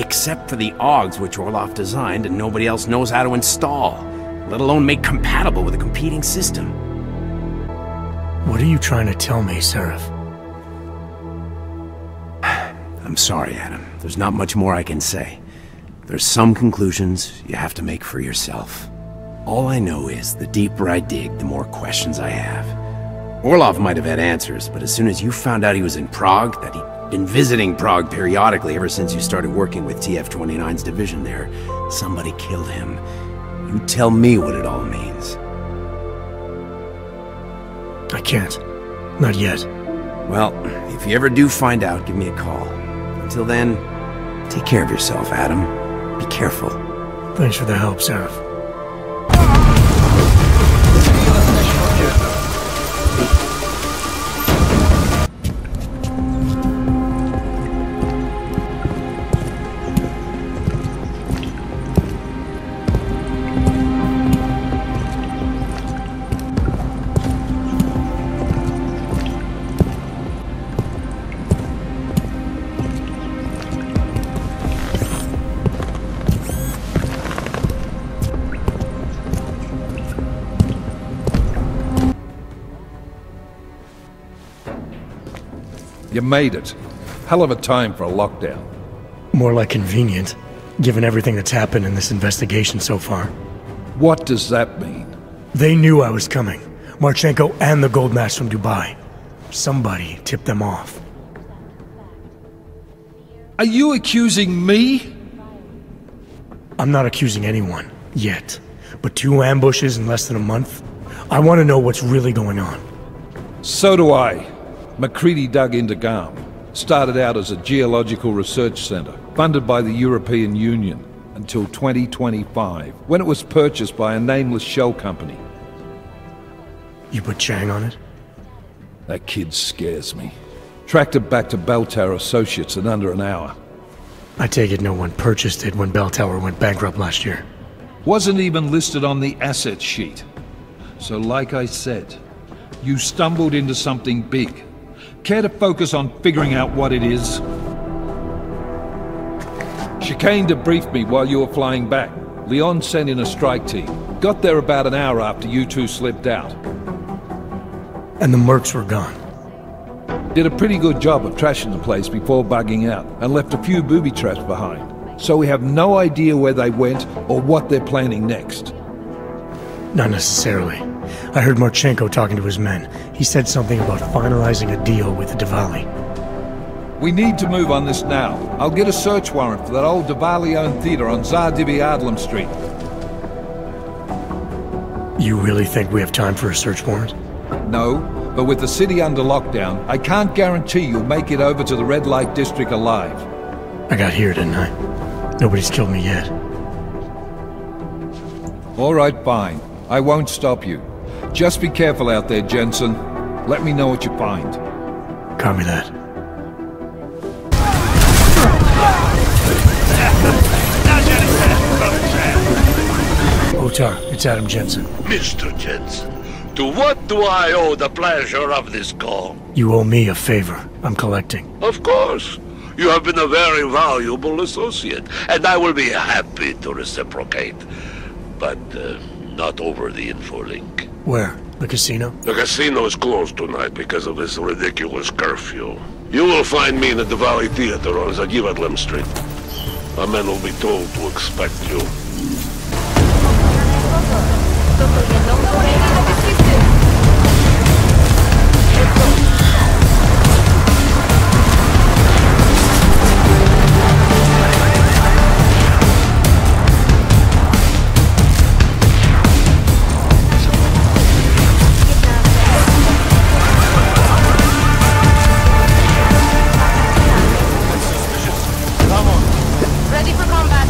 Except for the AUGs which Orloff designed and nobody else knows how to install, let alone make compatible with a competing system. What are you trying to tell me, Seraph? I'm sorry, Adam. There's not much more I can say. There's some conclusions you have to make for yourself. All I know is the deeper I dig, the more questions I have. Orloff might have had answers, but as soon as you found out he was in Prague, that he'd been visiting Prague periodically ever since you started working with TF-29's division there, somebody killed him. You tell me what it all means. I can't. Not yet. Well, if you ever do find out, give me a call. Until then, take care of yourself, Adam. Be careful. Thanks for the help, Seraph. You made it. Hell of a time for a lockdown. More like convenient, given everything that's happened in this investigation so far. What does that mean? They knew I was coming. Marchenko and the gold mask from Dubai. Somebody tipped them off. Are you accusing me? I'm not accusing anyone, yet. But 2 ambushes in less than a month? I want to know what's really going on. So do I. McCready dug into GAM. Started out as a geological research center, funded by the European Union, until 2025, when it was purchased by a nameless shell company. You put Chang on it? That kid scares me. Tracked it back to Bell Tower Associates in under an hour. I take it no one purchased it when Bell Tower went bankrupt last year. Wasn't even listed on the asset sheet. So like I said, you stumbled into something big. Care to focus on figuring out what it is? Chicane debriefed me while you were flying back. Leon sent in a strike team. Got there about an hour after you two slipped out. And the mercs were gone. Did a pretty good job of trashing the place before bugging out, and left a few booby traps behind. So we have no idea where they went or what they're planning next. Not necessarily. I heard Marchenko talking to his men. He said something about finalizing a deal with the Diwali. We need to move on this now. I'll get a search warrant for that old Diwali-owned theater on Zardibi Adlam Street. You really think we have time for a search warrant? No, but with the city under lockdown, I can't guarantee you'll make it over to the red light district alive. I got here, didn't I? Nobody's killed me yet. All right, fine. I won't stop you. Just be careful out there, Jensen. Let me know what you find. Copy that. Otar, it's Adam Jensen. Mr. Jensen, to what do I owe the pleasure of this call? You owe me a favor. I'm collecting. Of course. You have been a very valuable associate, and I will be happy to reciprocate. But not over the infolink. Where? The casino? The casino is closed tonight because of this ridiculous curfew. You will find me in the Diwali Theater on Zadivadlem Street. A man will be told to expect you. Ready for combat.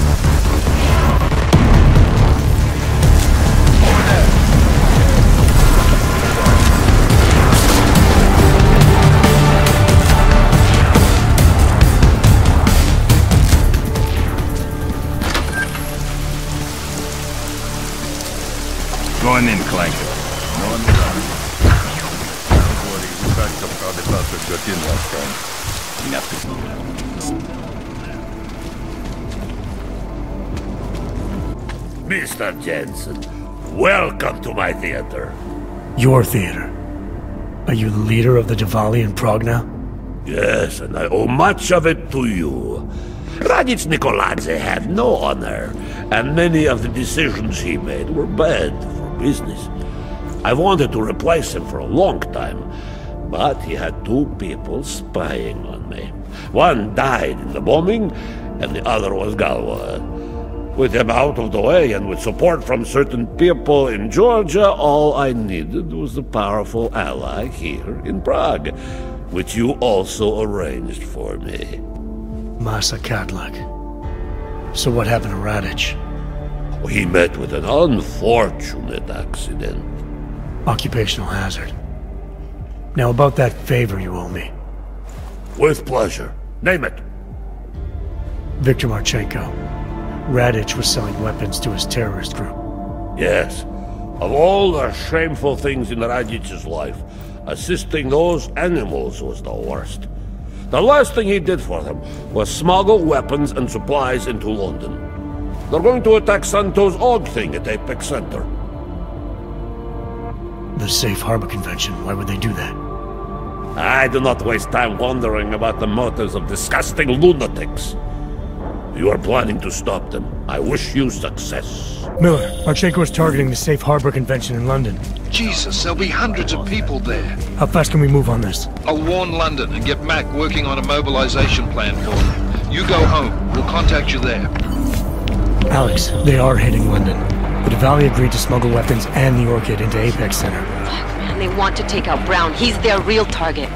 Going in, Clanker. No one around. Don't worry, we backed up how the bastard got in last time. Nothing. Mr. Jensen, welcome to my theater. Your theater? Are you the leader of the Diwali in Prague now? Yes, and I owe much of it to you. Raditz Nikoladze had no honor, and many of the decisions he made were bad for business. I wanted to replace him for a long time, but he had two people spying on me. One died in the bombing, and the other was Galwa. With him out of the way, and with support from certain people in Georgia, all I needed was a powerful ally here in Prague, which you also arranged for me. Masa Kadlak. So what happened to Radic? He met with an unfortunate accident. Occupational hazard. Now about that favor you owe me. With pleasure. Name it. Viktor Marchenko. Radic was selling weapons to his terrorist group. Yes. Of all the shameful things in Radic's life, assisting those animals was the worst. The last thing he did for them was smuggle weapons and supplies into London. They're going to attack Santo's Og thing at Apex Center. The Safe Harbor Convention, why would they do that? I do not waste time wondering about the motives of disgusting lunatics. You are planning to stop them. I wish you success. Miller, Marchenko is targeting the Safe Harbor Convention in London. Jesus, there'll be hundreds of people there. How fast can we move on this? I'll warn London and get Mac working on a mobilization plan for them. You go home. We'll contact you there. Alex, they are hitting London. The Diwali agreed to smuggle weapons and the Orchid into Apex Center. Man, they want to take out Brown. He's their real target.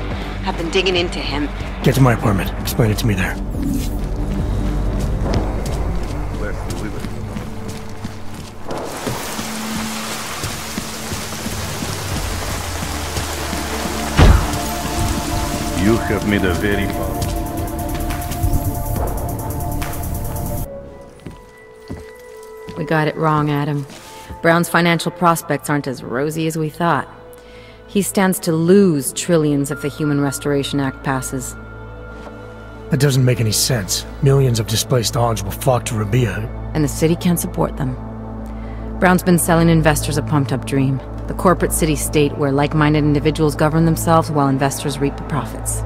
I've been digging into him. Get to my apartment. Explain it to me there. You have made a very far. We got it wrong, Adam. Brown's financial prospects aren't as rosy as we thought. He stands to lose trillions if the Human Restoration Act passes. That doesn't make any sense. Millions of displaced Ogs will flock to Rabia. And the city can't support them. Brown's been selling investors a pumped-up dream. The corporate city-state where like-minded individuals govern themselves while investors reap the profits.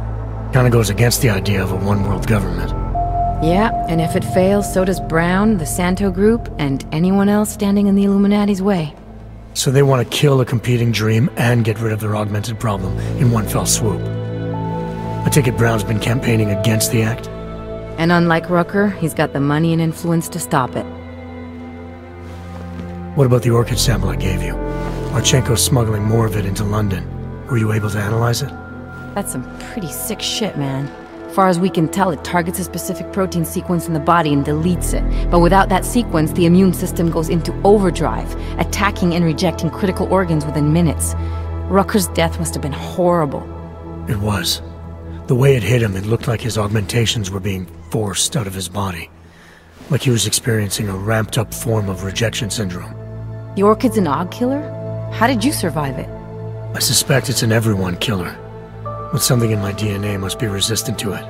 Kinda goes against the idea of a one-world government. Yeah, and if it fails, so does Brown, the Santo Group, and anyone else standing in the Illuminati's way. So they want to kill a competing dream and get rid of their augmented problem in one fell swoop. I take it Brown's been campaigning against the act? And unlike Rucker, he's got the money and influence to stop it. What about the orchid sample I gave you? Marchenko's smuggling more of it into London. Were you able to analyze it? That's some pretty sick shit, man. As far as we can tell, it targets a specific protein sequence in the body and deletes it. But without that sequence, the immune system goes into overdrive, attacking and rejecting critical organs within minutes. Rucker's death must have been horrible. It was. The way it hit him, it looked like his augmentations were being forced out of his body. Like he was experiencing a ramped-up form of rejection syndrome. The orchid's an aug killer? How did you survive it? I suspect it's an everyone killer. But something in my DNA must be resistant to it.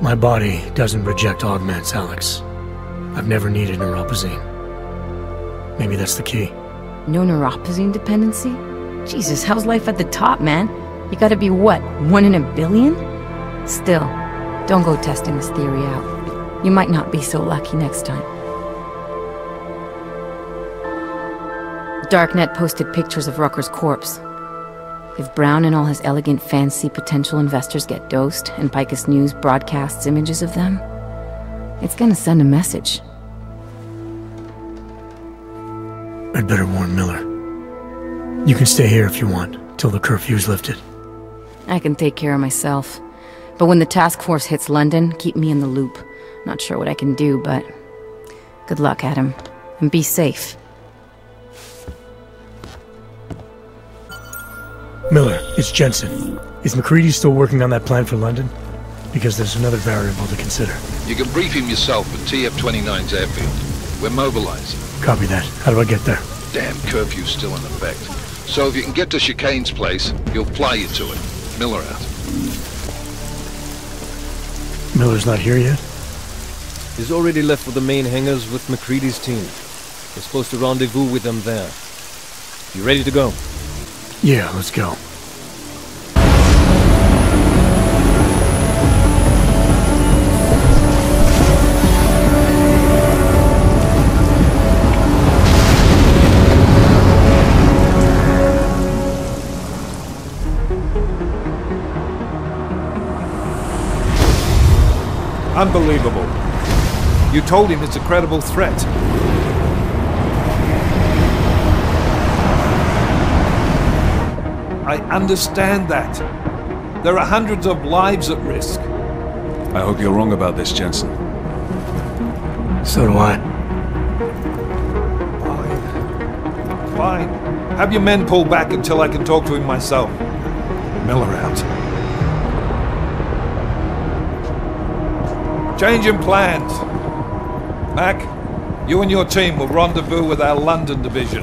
My body doesn't reject augments, Alex. I've never needed neuropazine. Maybe that's the key. No neuropazine dependency? Jesus, how's life at the top, man? You gotta be what, 1 in a billion? Still, don't go testing this theory out. You might not be so lucky next time. Darknet posted pictures of Rucker's corpse. If Brown and all his elegant, fancy potential investors get dosed, and Picus News broadcasts images of them, it's gonna send a message. I'd better warn Miller. You can stay here if you want, till the curfew's lifted. I can take care of myself. But when the task force hits London, keep me in the loop. Not sure what I can do, but good luck, Adam. And be safe. Miller, it's Jensen. Is McCready still working on that plan for London? Because there's another variable to consider. You can brief him yourself at TF-29's airfield. We're mobilizing. Copy that. How do I get there? Damn curfew's still in effect. So if you can get to Chicane's place, he'll fly you to it. Miller out. Miller's not here yet? He's already left for the main hangars with McCready's team. We're supposed to rendezvous with them there. You ready to go? Yeah, let's go. Unbelievable. You told him it's a credible threat. I understand that. There are hundreds of lives at risk. I hope you're wrong about this, Jensen. So do I. Fine. Have your men pull back until I can talk to him myself. Miller out. Changing plans. Mac, you and your team will rendezvous with our London division.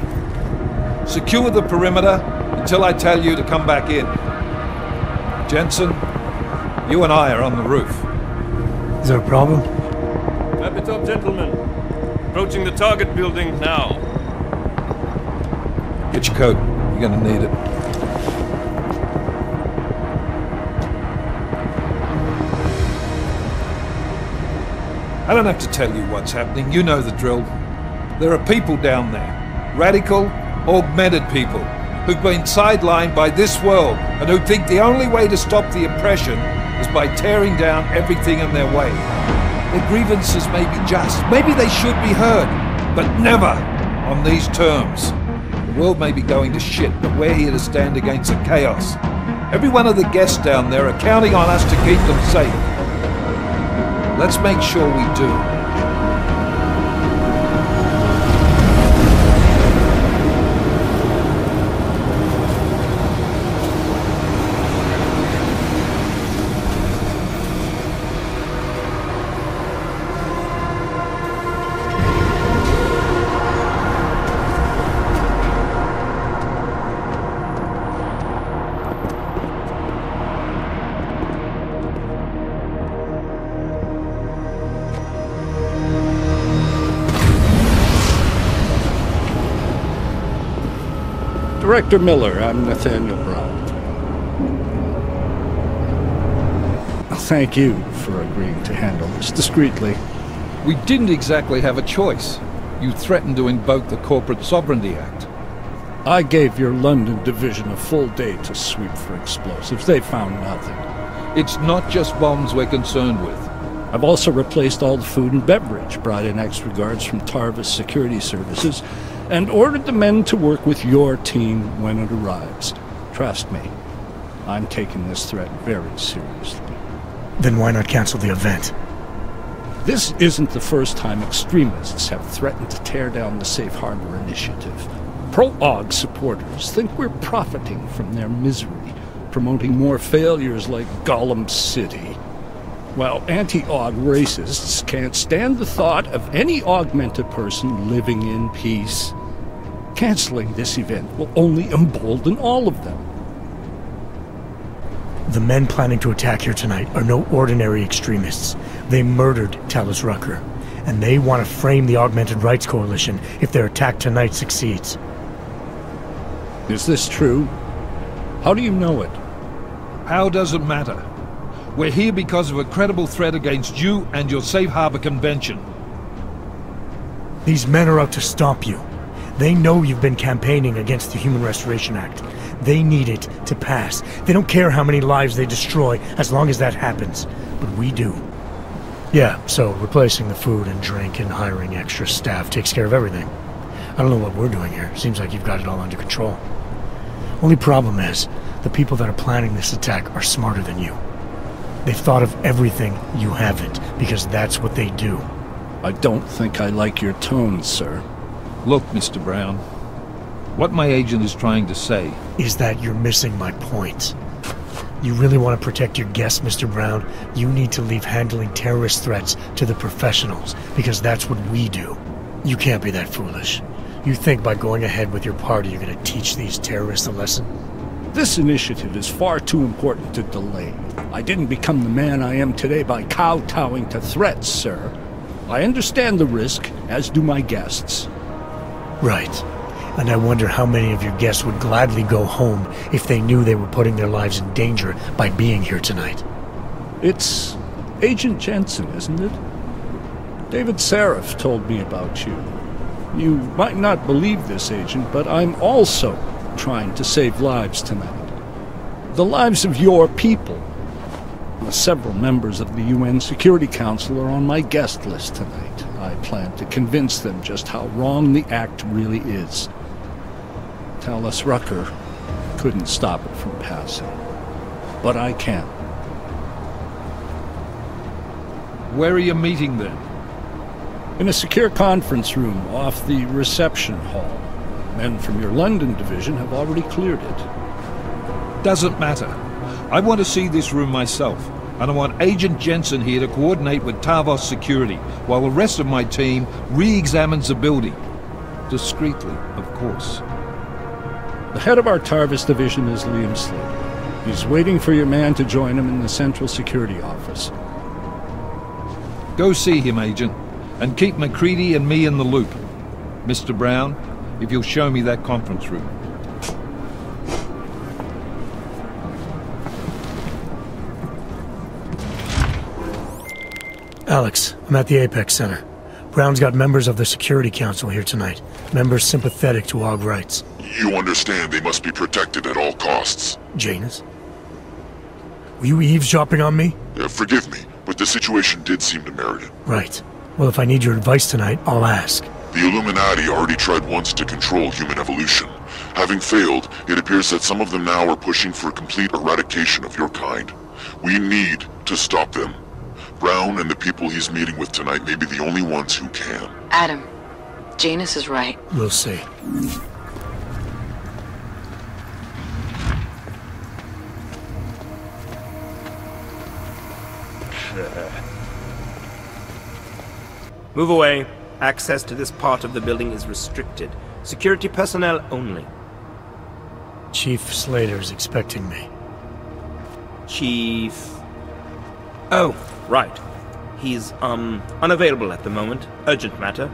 Secure the perimeter until I tell you to come back in. Jensen, you and I are on the roof. Is there a problem? Wrap it up, gentlemen. Approaching the target building now. Get your coat. You're gonna need it. I don't have to tell you what's happening. You know the drill. There are people down there. Radical, augmented people who've been sidelined by this world and who think the only way to stop the oppression is by tearing down everything in their way. Their grievances may be just, maybe they should be heard, but never on these terms. The world may be going to shit, but we're here to stand against the chaos. Every one of the guests down there are counting on us to keep them safe. Let's make sure we do. Director Miller, I'm Nathaniel Brown. Thank you for agreeing to handle this discreetly. We didn't exactly have a choice. You threatened to invoke the Corporate Sovereignty Act. I gave your London division a full day to sweep for explosives. They found nothing. It's not just bombs we're concerned with. I've also replaced all the food and beverage, brought in extra guards from Tarvis Security Services, and ordered the men to work with your team when it arrives. Trust me, I'm taking this threat very seriously. Then why not cancel the event? This isn't the first time extremists have threatened to tear down the Safe Harbor Initiative. Pro-AUG supporters think we're profiting from their misery, promoting more failures like Gollum City. While anti-AUG racists can't stand the thought of any augmented person living in peace. Canceling this event will only embolden all of them. The men planning to attack here tonight are no ordinary extremists. They murdered Talus Rucker, and they want to frame the Augmented Rights Coalition if their attack tonight succeeds. Is this true? How do you know it? How does it matter? We're here because of a credible threat against you and your Safe Harbor Convention. These men are out to stomp you. They know you've been campaigning against the Human Restoration Act. They need it to pass. They don't care how many lives they destroy, as long as that happens. But we do. Yeah, so replacing the food and drink and hiring extra staff takes care of everything. I don't know what we're doing here. Seems like you've got it all under control. Only problem is, the people that are planning this attack are smarter than you. They've thought of everything you haven't, because that's what they do. I don't think I like your tone, sir. Look, Mr. Brown, what my agent is trying to say is that you're missing my point. You really want to protect your guests, Mr. Brown? You need to leave handling terrorist threats to the professionals, because that's what we do. You can't be that foolish. You think by going ahead with your party you're going to teach these terrorists a lesson? This initiative is far too important to delay. I didn't become the man I am today by kowtowing to threats, sir. I understand the risk, as do my guests. Right. And I wonder how many of your guests would gladly go home if they knew they were putting their lives in danger by being here tonight. It's Agent Jensen, isn't it? David Seraph told me about you. You might not believe this, Agent, but I'm also trying to save lives tonight. The lives of your people. Several members of the UN Security Council are on my guest list tonight. I plan to convince them just how wrong the act really is. Talus Rucker couldn't stop it from passing. But I can. Where are you meeting then? In a secure conference room off the reception hall. Men from your London division have already cleared it. Doesn't matter. I want to see this room myself, and I want Agent Jensen here to coordinate with Tarvos Security, while the rest of my team re-examines the building. Discreetly, of course. The head of our Tarvis division is Liam Slater. He's waiting for your man to join him in the Central Security Office. Go see him, Agent, and keep McCready and me in the loop. Mr. Brown, if you'll show me that conference room. Alex, I'm at the Apex Center. Brown's got members of the Security Council here tonight. Members sympathetic to AUG rights. You understand they must be protected at all costs. Janus? Were you eavesdropping on me? Forgive me, but the situation did seem to merit it. Right. Well, if I need your advice tonight, I'll ask. The Illuminati already tried once to control human evolution. Having failed, it appears that some of them now are pushing for a complete eradication of your kind. We need to stop them. Brown and the people he's meeting with tonight may be the only ones who can. Adam, Janus is right. We'll see. Move away. Access to this part of the building is restricted. Security personnel only. Chief Slater's expecting me. Chief... Oh, right. He's, unavailable at the moment. Urgent matter.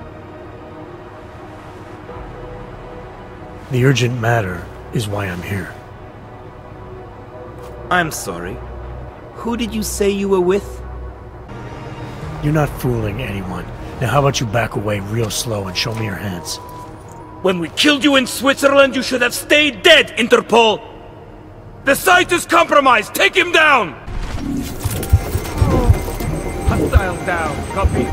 The urgent matter is why I'm here. I'm sorry. Who did you say you were with? You're not fooling anyone. Now how about you back away real slow and show me your hands? When we killed you in Switzerland, you should have stayed dead, Interpol! The site is compromised! Take him down! Hostile down, copy.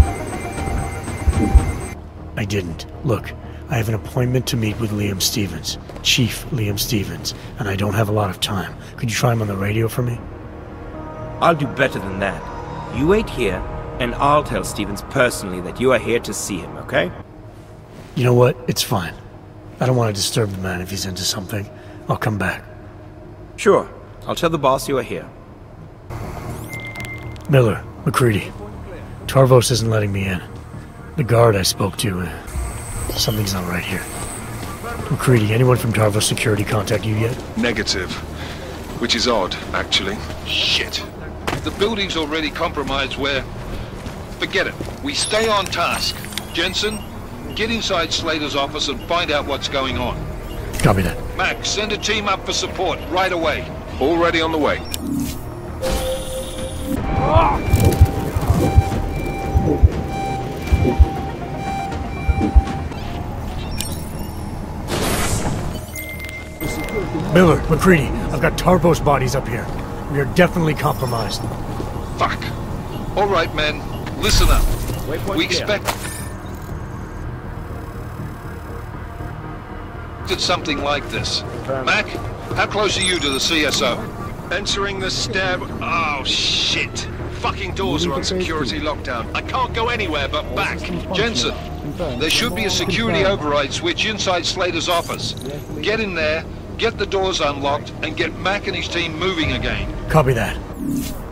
I didn't. Look, I have an appointment to meet with Liam Stevens, Chief Liam Stevens, and I don't have a lot of time. Could you try him on the radio for me? I'll do better than that. You wait here, and I'll tell Stevens personally that you are here to see him, okay? You know what? It's fine. I don't want to disturb the man if he's into something. I'll come back. Sure. I'll tell the boss you are here. Miller, McCready. Tarvos isn't letting me in. The guard I spoke to, something's not right here. McCready, anyone from Tarvos Security contact you yet? Negative. Which is odd, actually. Shit. The building's already compromised where... Forget it. We stay on task. Jensen, get inside Slater's office and find out what's going on. Copy that. Max, send a team up for support right away. Already on the way. Miller, McCready, I've got Tarvos bodies up here. We are definitely compromised. Fuck. All right, men. Listen up. We expected something like this. Mac, how close are you to the CSO? Entering the stab... Oh, shit. Fucking doors are on security lockdown. I can't go anywhere but back. Jensen, there should be a security override switch inside Slater's office. Get in there, get the doors unlocked, and get Mac and his team moving again. Copy that.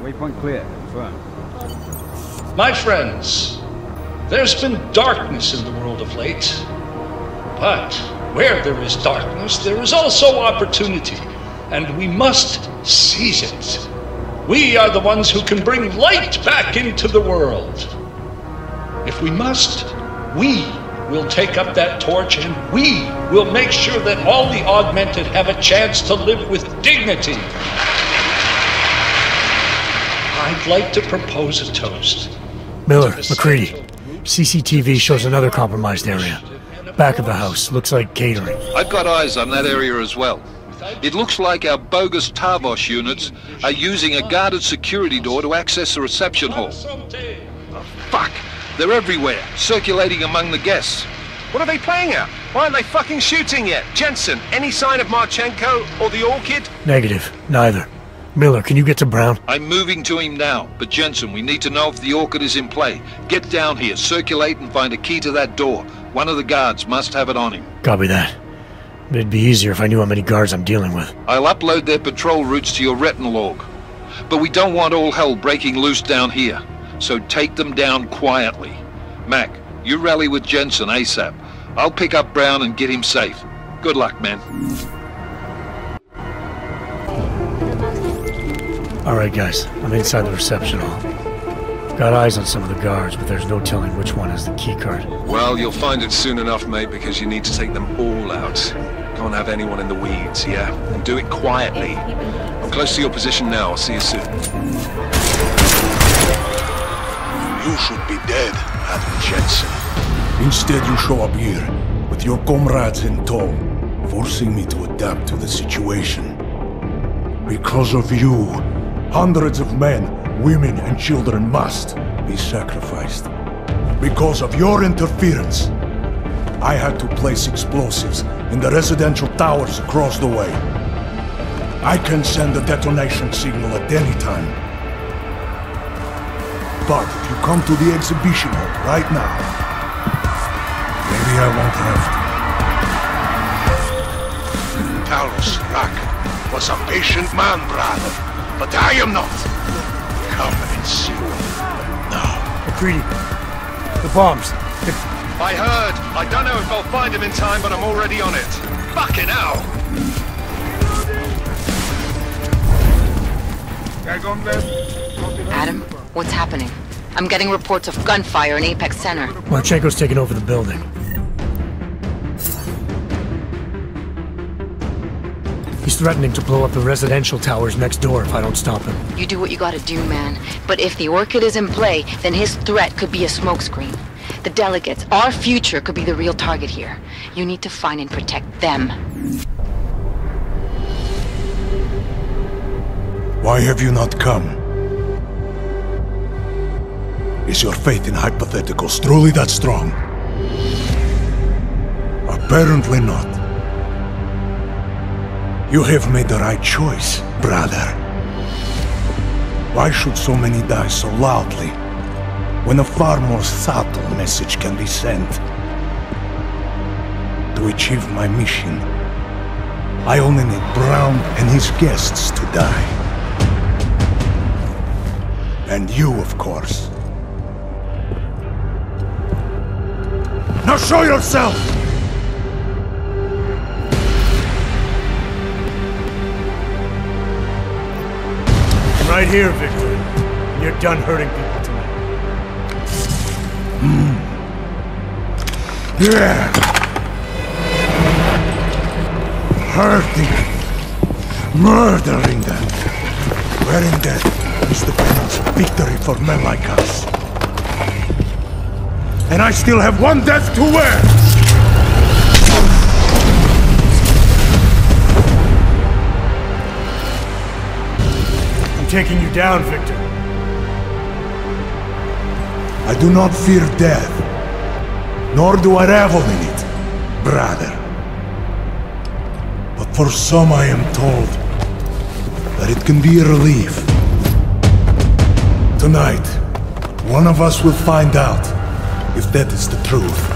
Waypoint clear. Confirm. My friends, there's been darkness in the world of late. But where there is darkness, there is also opportunity, and we must seize it. We are the ones who can bring light back into the world. If we must, we will take up that torch, and we will make sure that all the augmented have a chance to live with dignity. I'd like to propose a toast. Miller, McCready, CCTV shows another compromised area. Back of the house, looks like catering. I've got eyes on that area as well. It looks like our bogus Tarvos units are using a guarded security door to access the reception hall. Oh, fuck! They're everywhere, circulating among the guests. What are they playing at? Why aren't they fucking shooting yet? Jensen, any sign of Marchenko or the Orchid? Negative. Neither. Miller, can you get to Brown? I'm moving to him now, but Jensen, we need to know if the Orchid is in play. Get down here, circulate and find a key to that door. One of the guards must have it on him. Copy that. It'd be easier if I knew how many guards I'm dealing with. I'll upload their patrol routes to your retinal log. But we don't want all hell breaking loose down here. So take them down quietly. Mac, you rally with Jensen ASAP. I'll pick up Brown and get him safe. Good luck, man. Alright guys, I'm inside the reception hall. Got eyes on some of the guards, but there's no telling which one has the keycard. Well, you'll find it soon enough, mate, because you need to take them all out. Can't have anyone in the weeds, yeah? And do it quietly. I'm close to your position now. I'll see you soon. You should be dead, Adam Jensen. Instead, you show up here, with your comrades in tow, forcing me to adapt to the situation. Because of you, hundreds of men, women and children must be sacrificed. Because of your interference, I had to place explosives in the residential towers across the way. I can send a detonation signal at any time. But if you come to the exhibition hall right now, maybe I won't have to. Talos Rak was a patient man, brother, but I am not. Come and see now. McCready, the bombs. I heard. I don't know if I'll find him in time, but I'm already on it. Fucking hell! Adam, what's happening? I'm getting reports of gunfire in Apex Center. Marchenko's taking over the building. He's threatening to blow up the residential towers next door if I don't stop him. You do what you gotta do, man. But if the Orchid is in play, then his threat could be a smokescreen. The delegates, our future, could be the real target here. You need to find and protect them. Why have you not come? Is your faith in hypotheticals truly that strong? Apparently not. You have made the right choice, brother. Why should so many die so loudly, when a far more subtle message can be sent? To achieve my mission, I only need Brown and his guests to die. And you, of course. Now show yourself! Right here, Victor. You're done hurting people tonight. Yeah! Hurting. Murdering them. Wearing death is the penance of victory for men like us. And I still have one death to wear! Taking you down, Victor. I do not fear death, nor do I revel in it, brother. But for some I am told that it can be a relief. Tonight, one of us will find out if that is the truth.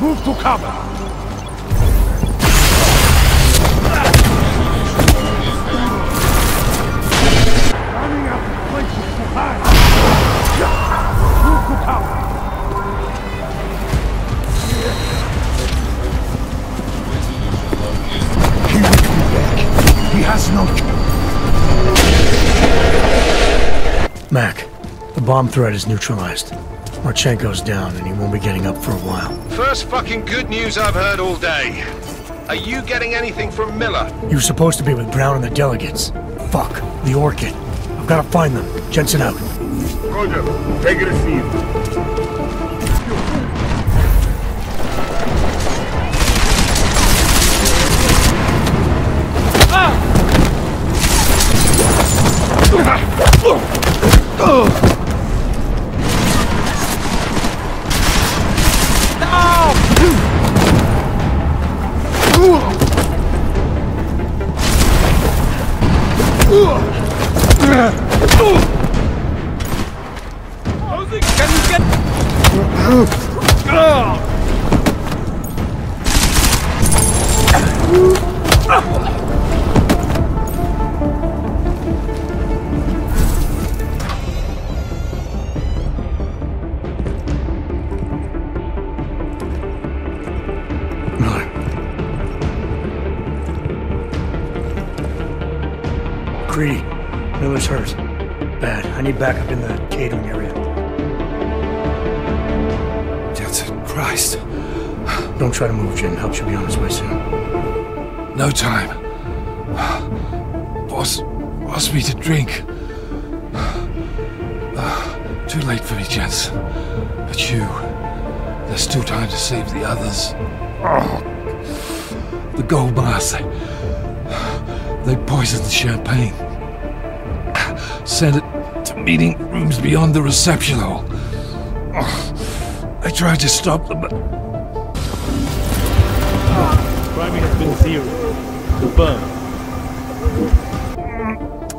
Move to cover! Running out of places to hide! Move to cover! He will be back. He has no choice. Mac, the bomb threat is neutralized. Marchenko's down, and he won't be getting up for a while. First fucking good news I've heard all day. Are you getting anything from Miller? You were supposed to be with Brown and the delegates. Fuck, the Orchid. I've got to find them. Jensen out. Roger. Take it receive. Miller's hurt. Bad. I need backup in the catering area. Jensen, Christ. Don't try to move, Jin. Help should be on his way soon. No time. Boss me to drink. Too late for me, Jensen. But you, there's still time to save the others. The gold bars, they poisoned the champagne. Sent it to meeting rooms beyond the reception hall. I tried to stop them, but... Priming has been zero. Confirmed.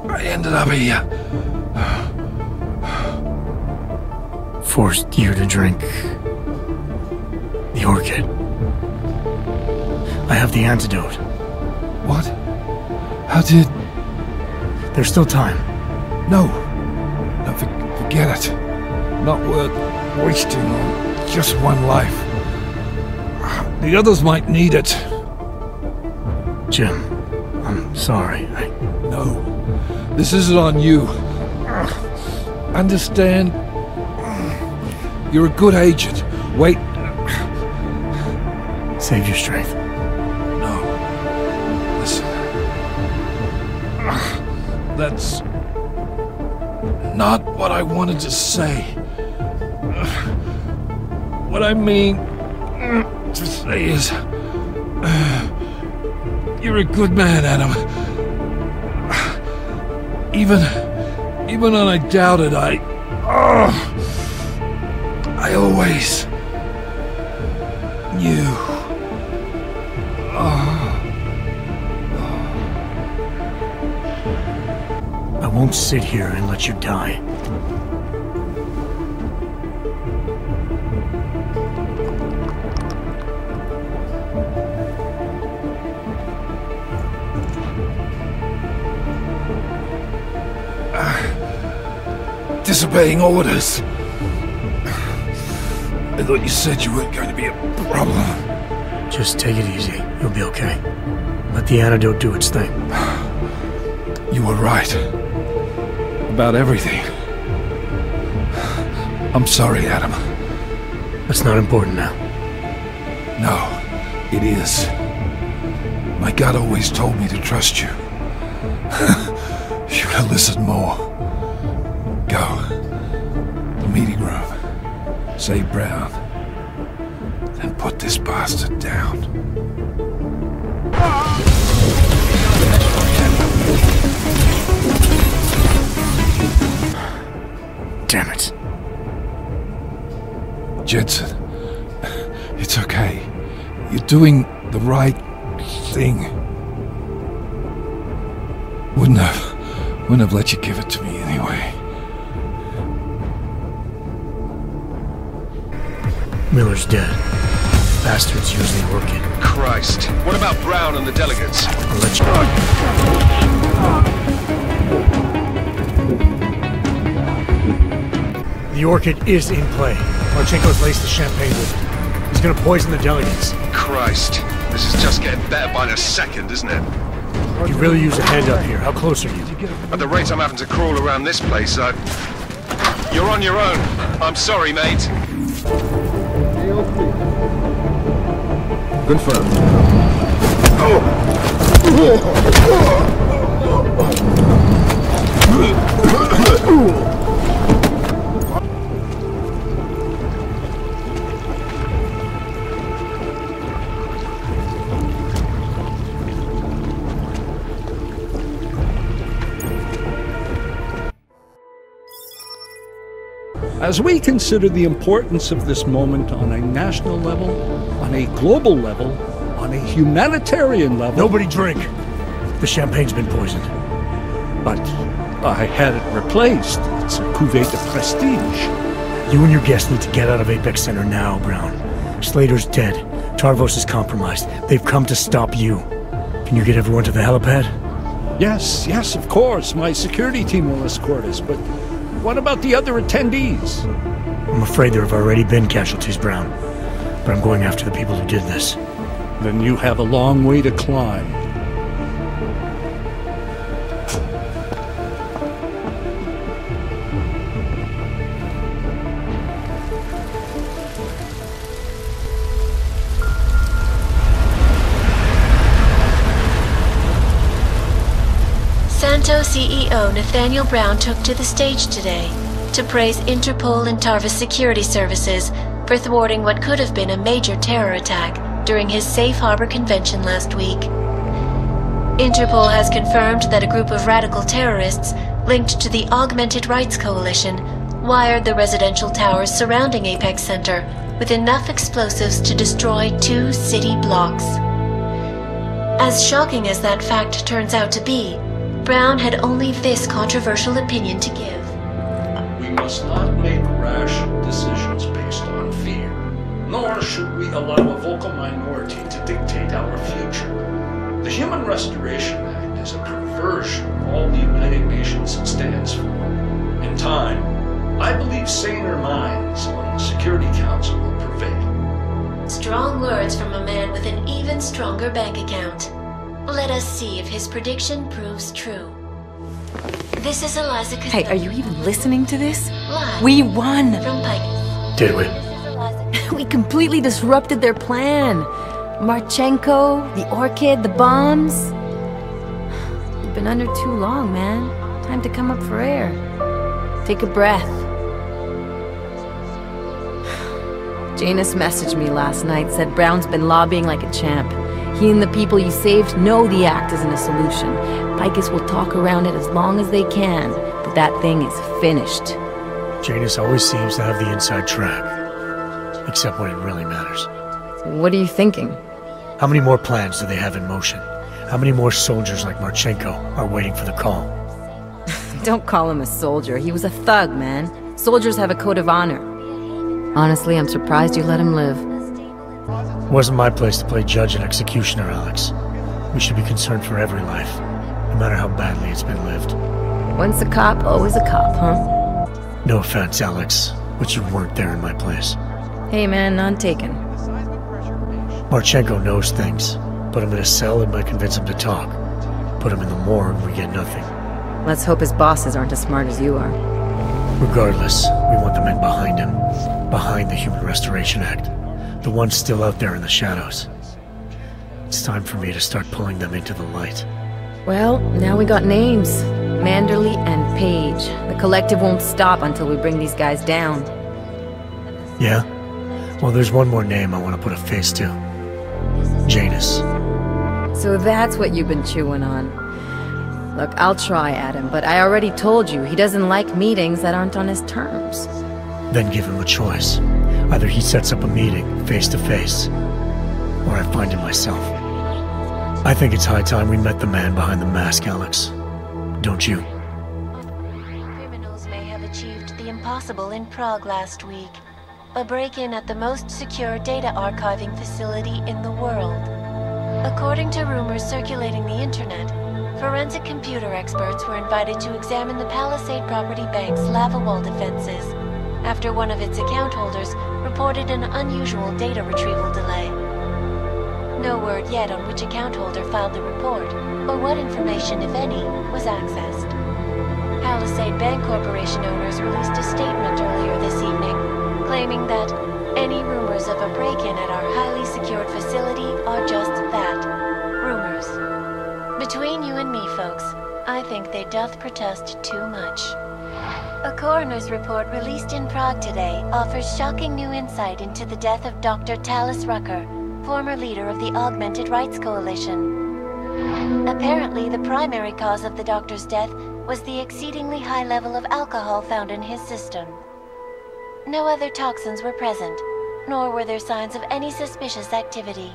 I ended up here. Forced you to drink the Orchid. I have the antidote. What? How did... There's still time. No, forget it. not worth wasting on just one life. The others might need it. Jim, I'm sorry. No, this isn't on you. Understand? You're a good agent. Wait. Save your strength. No. Listen. That's not what I wanted to say. What I mean to say is, you're a good man, Adam. Even when I doubted, I always knew. I won't sit here and let you die. Disobeying orders. I thought you said you weren't going to be a problem. Just take it easy. You'll be okay. Let the antidote do its thing. You were right. About everything. I'm sorry, Adam. That's not important now. No, it is. My gut always told me to trust you. Should have listened more. Go. The meeting room. Save Brown. Then put this bastard down. Damn it. Jensen, it's okay. You're doing the right thing. Wouldn't have let you give it to me anyway. Miller's dead. Bastards usually work it. Christ. What about Brown and the delegates? I'll let you The orchid is in play. Marchenko's laced the champagne with it. He's gonna poison the delegates. Christ. This is just getting better by the second, isn't it? You really use a hand up here. How close are you? At the rate I'm having to crawl around this place, You're on your own. I'm sorry, mate. Confirmed. As we consider the importance of this moment on a national level, on a global level, on a humanitarian level... Nobody drink! The champagne's been poisoned. But I had it replaced. It's a cuvée de prestige. You and your guests need to get out of Apex Center now, Brown. Slater's dead. Tarvos is compromised. They've come to stop you. Can you get everyone to the helipad? Yes, of course. My security team will escort us, but what about the other attendees? I'm afraid there have already been casualties, Brown. But I'm going after the people who did this. Then you have a long way to climb. Santo CEO Nathaniel Brown took to the stage today to praise Interpol and Tarvis security services for thwarting what could have been a major terror attack during his safe harbor convention last week. Interpol has confirmed that a group of radical terrorists linked to the Augmented Rights Coalition wired the residential towers surrounding Apex Center with enough explosives to destroy 2 city blocks. As shocking as that fact turns out to be, Brown had only this controversial opinion to give. We must not make rash decisions based on fear, nor should we allow a vocal minority to dictate our future. The Human Restoration Act is a perversion of all the United Nations stands for. In time, I believe saner minds strong words from a man with an even stronger bank account. Let us see if his prediction proves true. This is Eliza Costello. Hey, are you even listening to this? Live We won! from Pike. Did we? We completely disrupted their plan. Marchenko, the orchid, the bombs. You've been under too long, man. Time to come up for air. Take a breath. Janus messaged me last night, said Brown's been lobbying like a champ. He and the people you saved know the act isn't a solution. Picus will talk around it as long as they can, but that thing is finished. Janus always seems to have the inside track. Except when it really matters. What are you thinking? How many more plans do they have in motion? How many more soldiers like Marchenko are waiting for the call? Don't call him a soldier. He was a thug, man. Soldiers have a code of honor. Honestly, I'm surprised you let him live. It wasn't my place to play judge and executioner, Alex. We should be concerned for every life, no matter how badly it's been lived. Once a cop, always a cop, huh? No offense, Alex, but you weren't there in my place. Hey man, none taken. Marchenko knows things. Put him in a cell and might convince him to talk. Put him in the morgue, we get nothing. Let's hope his bosses aren't as smart as you are. Regardless, we want the men behind him. Behind the Human Restoration Act. The ones still out there in the shadows. It's time for me to start pulling them into the light. Well, now we got names. Manderley and Page. The collective won't stop until we bring these guys down. Yeah? Well, there's one more name I want to put a face to. Janus. So that's what you've been chewing on. Look, I'll try, Adam, but I already told you he doesn't like meetings that aren't on his terms. Then give him a choice. Either he sets up a meeting, face to face, or I find him myself. I think it's high time we met the man behind the mask, Alex. Don't you? Criminals may have achieved the impossible in Prague last week. A break-in at the most secure data archiving facility in the world. According to rumors circulating the internet, forensic computer experts were invited to examine the Palisade Property Bank's lava wall defenses after one of its account holders reported an unusual data retrieval delay. No word yet on which account holder filed the report, or what information, if any, was accessed. Palisade Bank Corporation owners released a statement earlier this evening, claiming that any rumors of a break-in at our highly secured facility are just that, rumors. Between you and me, folks, I think they doth protest too much. A coroner's report released in Prague today offers shocking new insight into the death of Dr. Talis Rucker, former leader of the Augmented Rights Coalition. Apparently, the primary cause of the doctor's death was the exceedingly high level of alcohol found in his system. No other toxins were present, nor were there signs of any suspicious activity.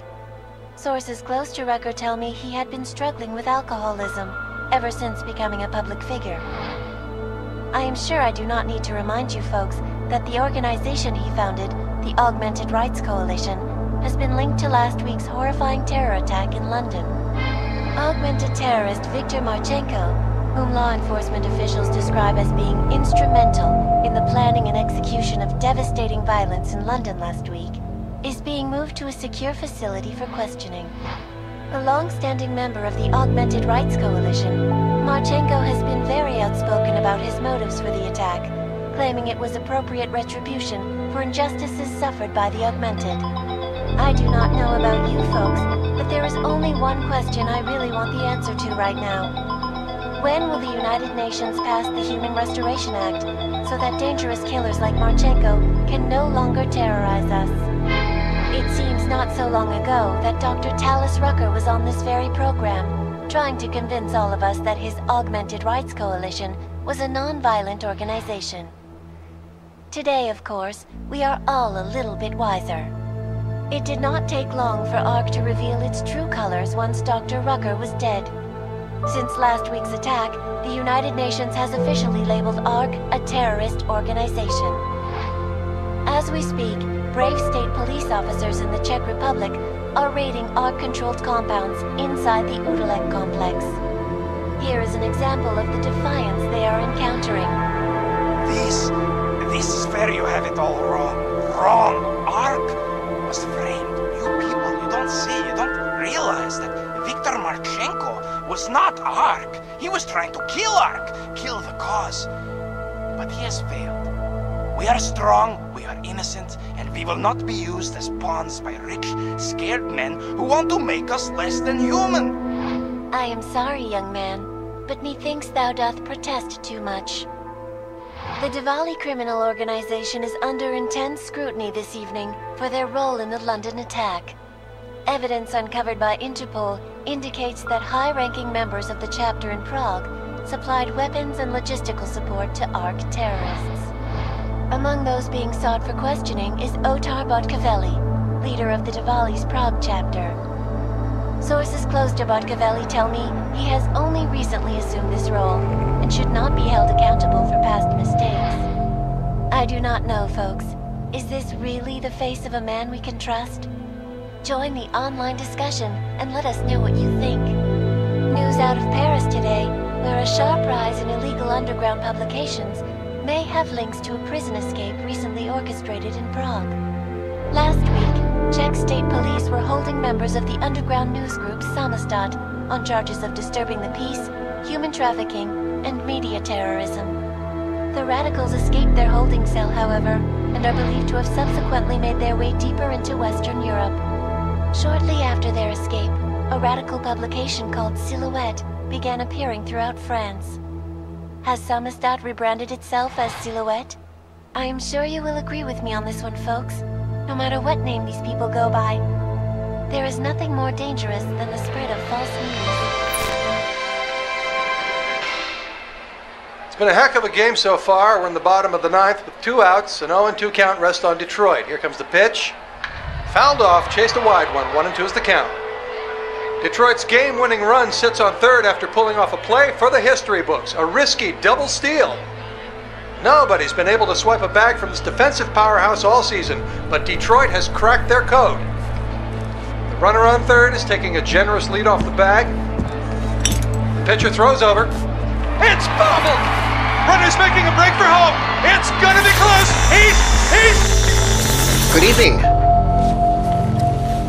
Sources close to Rucker tell me he had been struggling with alcoholism ever since becoming a public figure. I am sure I do not need to remind you folks that the organization he founded, the Augmented Rights Coalition, has been linked to last week's horrifying terror attack in London. Augmented terrorist Viktor Marchenko, whom law enforcement officials describe as being instrumental in the planning and execution of devastating violence in London last week, is being moved to a secure facility for questioning. A long-standing member of the Augmented Rights Coalition, Marchenko has been very outspoken about his motives for the attack, claiming it was appropriate retribution for injustices suffered by the Augmented. I do not know about you folks, but there is only one question I really want the answer to right now. When will the United Nations pass the Human Restoration Act so that dangerous killers like Marchenko can no longer terrorize us? It seems not so long ago that Dr. Talis Rucker was on this very program, trying to convince all of us that his Augmented Rights Coalition was a non-violent organization. Today, of course, we are all a little bit wiser. It did not take long for ARC to reveal its true colors once Dr. Rucker was dead. Since last week's attack, the United Nations has officially labeled ARC a terrorist organization. As we speak, brave state police officers in the Czech Republic are raiding ARC-controlled compounds inside the Udalek complex. Here is an example of the defiance they are encountering. This is where you have it all wrong. Wrong! ARC was framed don't see, you don't realize that Viktor Marchenko was not ARC. He was trying to kill ARC, kill the cause. But he has failed. We are strong, we are innocent, and we will not be used as pawns by rich, scared men who want to make us less than human. I am sorry, young man, but methinks thou doth protest too much. The Diwali criminal organization is under intense scrutiny this evening for their role in the London attack. Evidence uncovered by Interpol indicates that high-ranking members of the chapter in Prague supplied weapons and logistical support to ARC terrorists. Among those being sought for questioning is Otar Botkavelli, leader of the Diwali's Prague chapter. Sources close to Botkavelli tell me he has only recently assumed this role and should not be held accountable for past mistakes. I do not know, folks. Is this really the face of a man we can trust? Join the online discussion and let us know what you think. News out of Paris today, where a sharp rise in illegal underground publications may have links to a prison escape recently orchestrated in Prague. Last week, Czech state police were holding members of the underground news group Samostat on charges of disturbing the peace, human trafficking, and media terrorism. The radicals escaped their holding cell, however, and are believed to have subsequently made their way deeper into Western Europe. Shortly after their escape, a radical publication called Silhouette began appearing throughout France. Has Samostat rebranded itself as Silhouette? I am sure you will agree with me on this one, folks. No matter what name these people go by, there is nothing more dangerous than the spread of false news. It's been a heck of a game so far. We're in the bottom of the ninth with 2 outs, an 0-2 count rest on Detroit. Here comes the pitch. Fouled off, chased a wide one, 1-2 is the count. Detroit's game-winning run sits on third after pulling off a play for the history books, a risky double steal. Nobody's been able to swipe a bag from this defensive powerhouse all season, but Detroit has cracked their code. The runner on third is taking a generous lead off the bag. The pitcher throws over. It's bobbled! Runner's making a break for home. It's gonna be close. He's... Good evening.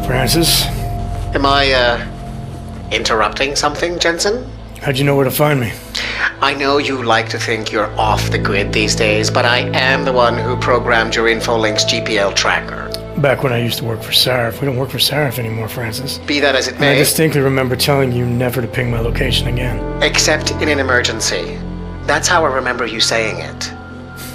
Francis? Am I, interrupting something, Jensen? How'd you know where to find me? I know you like to think you're off the grid these days, but I am the one who programmed your Infolink's GPL tracker. Back when I used to work for Sarif. We don't work for Sarif anymore, Francis. Be that as it may. I distinctly remember telling you never to ping my location again. Except in an emergency. That's how I remember you saying it.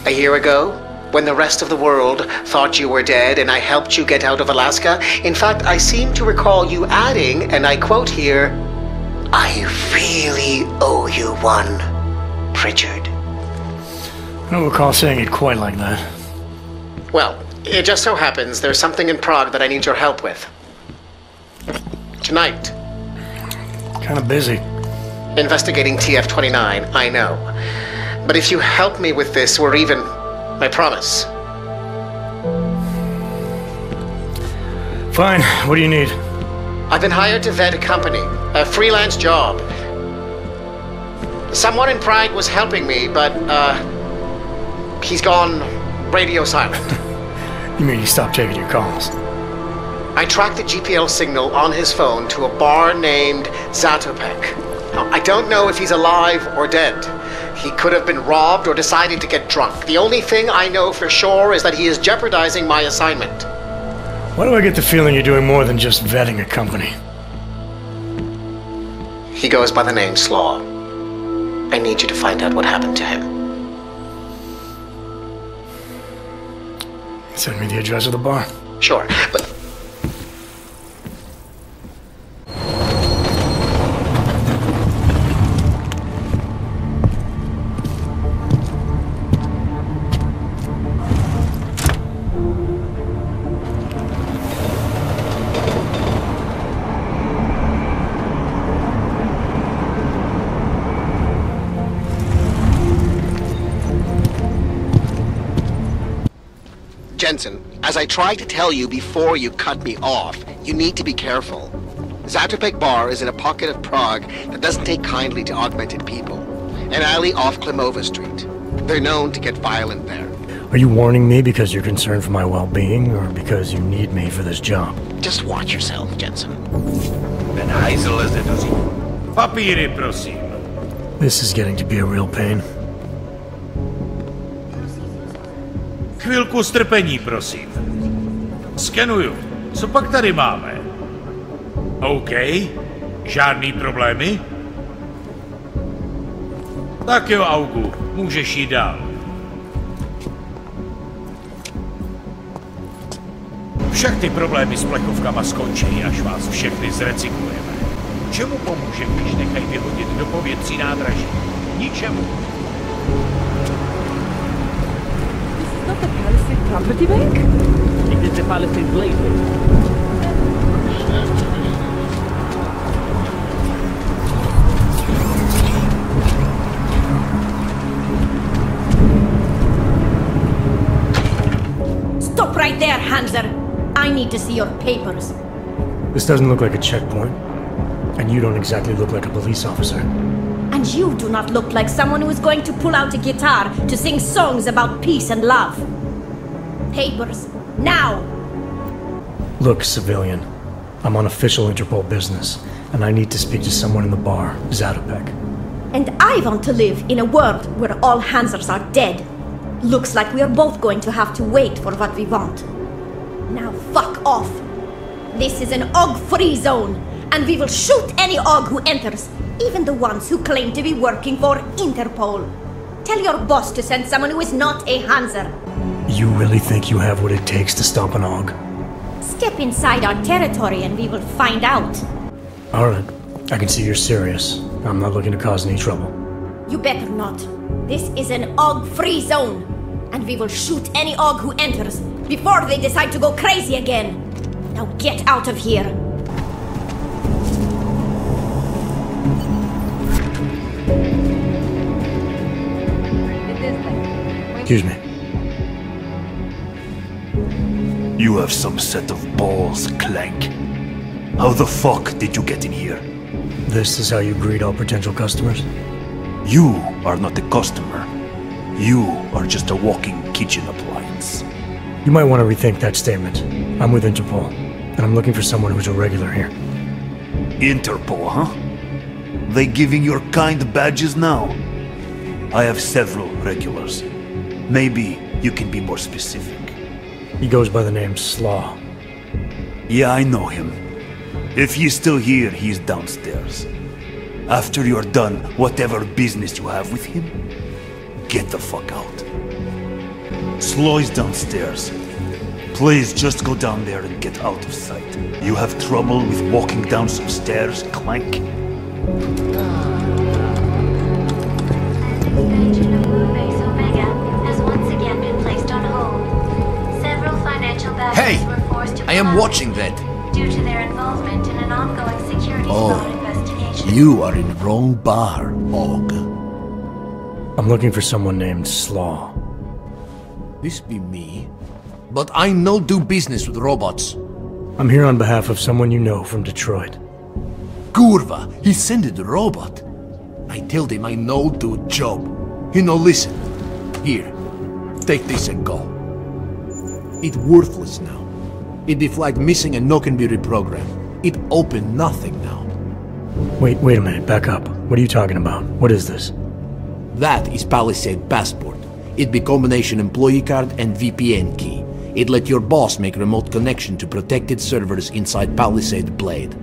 A year ago, when the rest of the world thought you were dead and I helped you get out of Alaska, in fact, I seem to recall you adding, and I quote here, "I really owe you one, Pritchard." I don't recall saying it quite like that. Well, it just so happens there's something in Prague that I need your help with. Tonight. Kinda busy. Investigating TF-29, I know. But if you help me with this, we're even. I promise. Fine. What do you need? I've been hired to vet a company. A freelance job. Someone in Prague was helping me, but, he's gone radio silent. You mean he stopped taking your calls? I tracked the GPL signal on his phone to a bar named Zatopek. Now, I don't know if he's alive or dead. He could have been robbed or decided to get drunk. The only thing I know for sure is that he is jeopardizing my assignment. Why do I get the feeling you're doing more than just vetting a company? He goes by the name Slaw. I need you to find out what happened to him. Send me the address of the bar. Sure, but... Jensen, as I tried to tell you before you cut me off, you need to be careful. Zatopek Bar is in a pocket of Prague that doesn't take kindly to augmented people. An alley off Klimova Street. They're known to get violent there. Are you warning me because you're concerned for my well-being, or because you need me for this job? Just watch yourself, Jensen. Ten hajzl leze do říku. Papíry, prosím. This is getting to be a real pain. Chvilku strpení, prosím. Skenuju. Co pak tady máme? OK. Žádný problémy? Tak jo, Augu. Můžeš jít dál. Však ty problémy s plechovkama skončí, až vás všechny zrecyklujeme. Čemu pomůže, když nechají vyhodit do povětří nádraží? Ničemu. Not the Palisade Property Bank? It is the Palisade Blade. Stop right there, Hanser! I need to see your papers. This doesn't look like a checkpoint. And you don't exactly look like a police officer. And you do not look like someone who is going to pull out a guitar to sing songs about peace and love. Papers, now! Look, civilian. I'm on official Interpol business, and I need to speak to someone in the bar, Zatopek. And I want to live in a world where all Hansers are dead. Looks like we are both going to have to wait for what we want. Now fuck off! This is an OG-free zone, and we will shoot any OG who enters, even the ones who claim to be working for Interpol. Tell your boss to send someone who is not a Hanser. You really think you have what it takes to stop an OG? Step inside our territory and we will find out. Alright, I can see you're serious. I'm not looking to cause any trouble. You better not. This is an OG-free zone, and we will shoot any OG who enters before they decide to go crazy again. Now get out of here. Excuse me. You have some set of balls, Clank. How the fuck did you get in here? This is how you greet all potential customers? You are not a customer. You are just a walking kitchen appliance. You might want to rethink that statement. I'm with Interpol, and I'm looking for someone who's a regular here. Interpol, huh? They giving your kind badges now? I have several regulars. Maybe you can be more specific. He goes by the name Slaw. Yeah, I know him. If he's still here, he's downstairs. After you're done whatever business you have with him, get the fuck out. Slaw is downstairs. Please just go down there and get out of sight. You have trouble with walking down some stairs, Clank? Hey! I am watching that. Due to their involvement in an ongoing security fraud investigation. You are in the wrong bar, Og. I'm looking for someone named Slaw. This be me. But I no do business with robots. I'm here on behalf of someone you know from Detroit. Kurva, he sent the robot. I told him I no do job. He no listen. Here, take this and go. It worthless now. It deflagged missing and no can be reprogrammed. It opened nothing now. Wait a minute, back up. What are you talking about? What is this? That is Palisade Passport. It be combination employee card and VPN key. It let your boss make remote connection to protected servers inside Palisade Blade.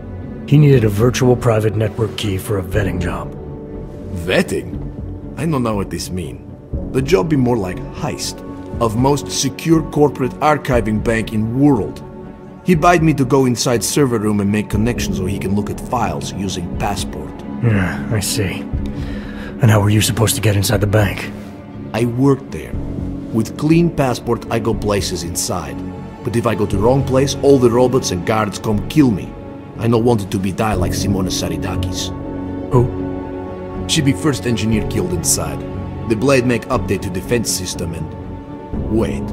He needed a virtual private network key for a vetting job. Vetting? I don't know what this mean. The job be more like heist of most secure corporate archiving bank in world. He bade me to go inside server room and make connections so he can look at files using Passport. Yeah, I see. And how were you supposed to get inside the bank? I worked there. With clean Passport, I go places inside. But if I go to wrong place, all the robots and guards come kill me. I no wanted to be die like Simona Saridakis. Who? She be first engineer killed inside. The Blade make update to defense system and... Wait.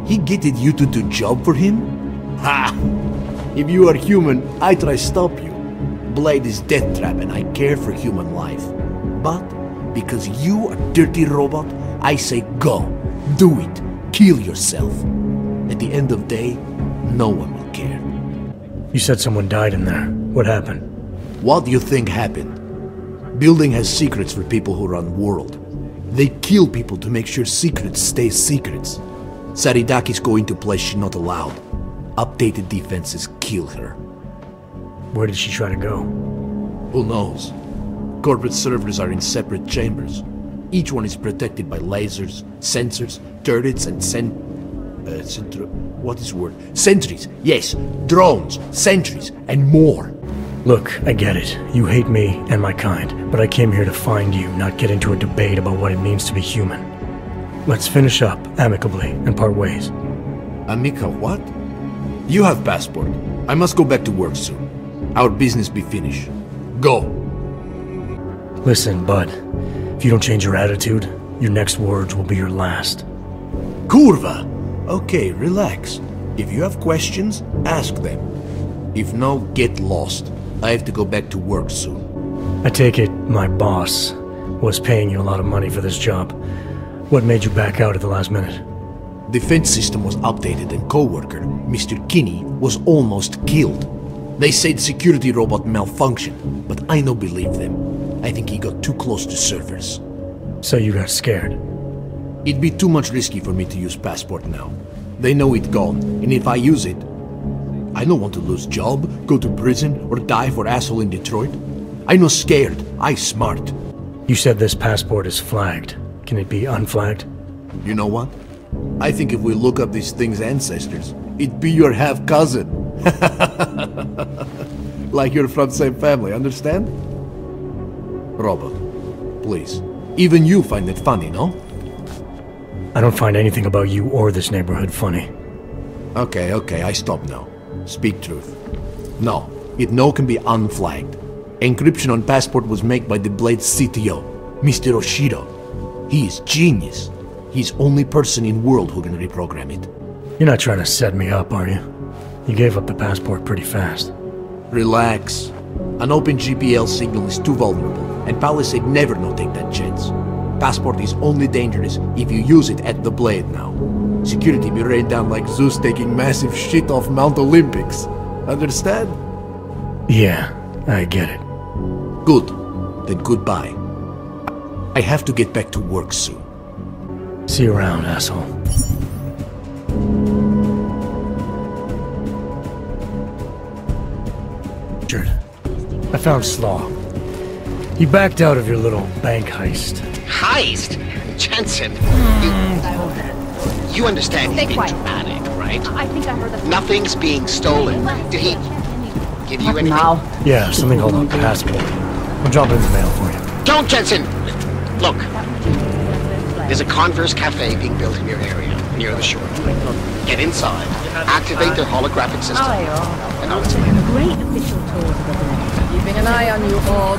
He getted you to do job for him? Ha! If you are human, I try stop you. Blade is death trap and I care for human life. But, because you are dirty robot, I say go. Do it. Kill yourself. At the end of day, no one will care. You said someone died in there. What happened? What do you think happened? Building has secrets for people who run world. They kill people to make sure secrets stay secrets. Saridaki's going to place she's not allowed. Updated defenses kill her. Where did she try to go? Who knows? Corporate servers are in separate chambers. Each one is protected by lasers, sensors, turrets, and what is the word? Sentries. Yes, drones, sentries, and more. Look, I get it. You hate me and my kind, but I came here to find you, not get into a debate about what it means to be human. Let's finish up amicably and part ways. Amica what? You have passport. I must go back to work soon. Our business be finished. Go. Listen, bud. If you don't change your attitude, your next words will be your last. Kurva! Okay, relax. If you have questions, ask them. If no, get lost. I have to go back to work soon. I take it my boss was paying you a lot of money for this job. What made you back out at the last minute? Defense system was updated and co-worker, Mr. Kinney, was almost killed. They said security robot malfunctioned, but I don't believe them. I think he got too close to servers. So you got scared? It'd be too much risky for me to use passport now. They know it's gone, and if I use it, I don't want to lose job, go to prison, or die for asshole in Detroit. I no scared, I smart. You said this passport is flagged. Can it be unflagged? You know what? I think if we look up this thing's ancestors, it'd be your half-cousin. Like you're from the same family, understand? Robert, please. Even you find it funny, no? I don't find anything about you or this neighborhood funny. Okay, I stop now. Speak truth. No, it no can be unflagged. Encryption on passport was made by the Blade's CTO, Mr. Oshiro. He is genius. He's only person in world who can reprogram it. You're not trying to set me up, are you? You gave up the passport pretty fast. Relax. An open GPL signal is too vulnerable, and Palisade never no take that chance. Passport is only dangerous if you use it at the Blade now. Security be rained down like Zeus taking massive shit off Mount Olympics. Understand? Yeah, I get it. Good. Then goodbye. I have to get back to work soon. See you around, asshole. Richard, I found Slaw. You backed out of your little bank heist. Heist? Jensen, you understand he's being dramatic, right? I think I heard that. Nothing's being stolen. Did he give you anything? Now. Yeah, something called a passport. I'll drop it in the mail for you. Don't, Jensen! Look, there's a Converse cafe being built in your area, near the shore. Get inside, activate their holographic system, and on its way. Great official tour of the Blade. Keeping an eye on you all.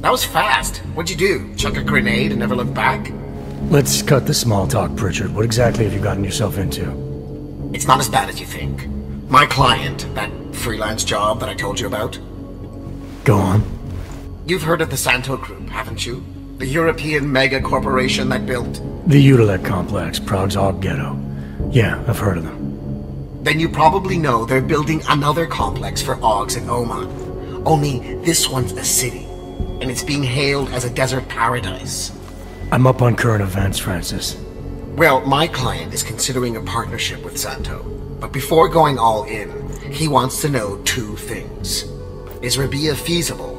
That was fast. What'd you do? Chuck a grenade and never look back? Let's cut the small talk, Pritchard. What exactly have you gotten yourself into? It's not as bad as you think. My client, that freelance job that I told you about. Go on. You've heard of the Santo Group, haven't you? The European mega corporation that built... The Utilec complex, Prague's Og Ghetto. Yeah, I've heard of them. Then you probably know they're building another complex for Ogs in Oman. Only this one's a city, and it's being hailed as a desert paradise. I'm up on current events, Francis. Well, my client is considering a partnership with Santo, but before going all in, he wants to know two things. Is Rabia feasible?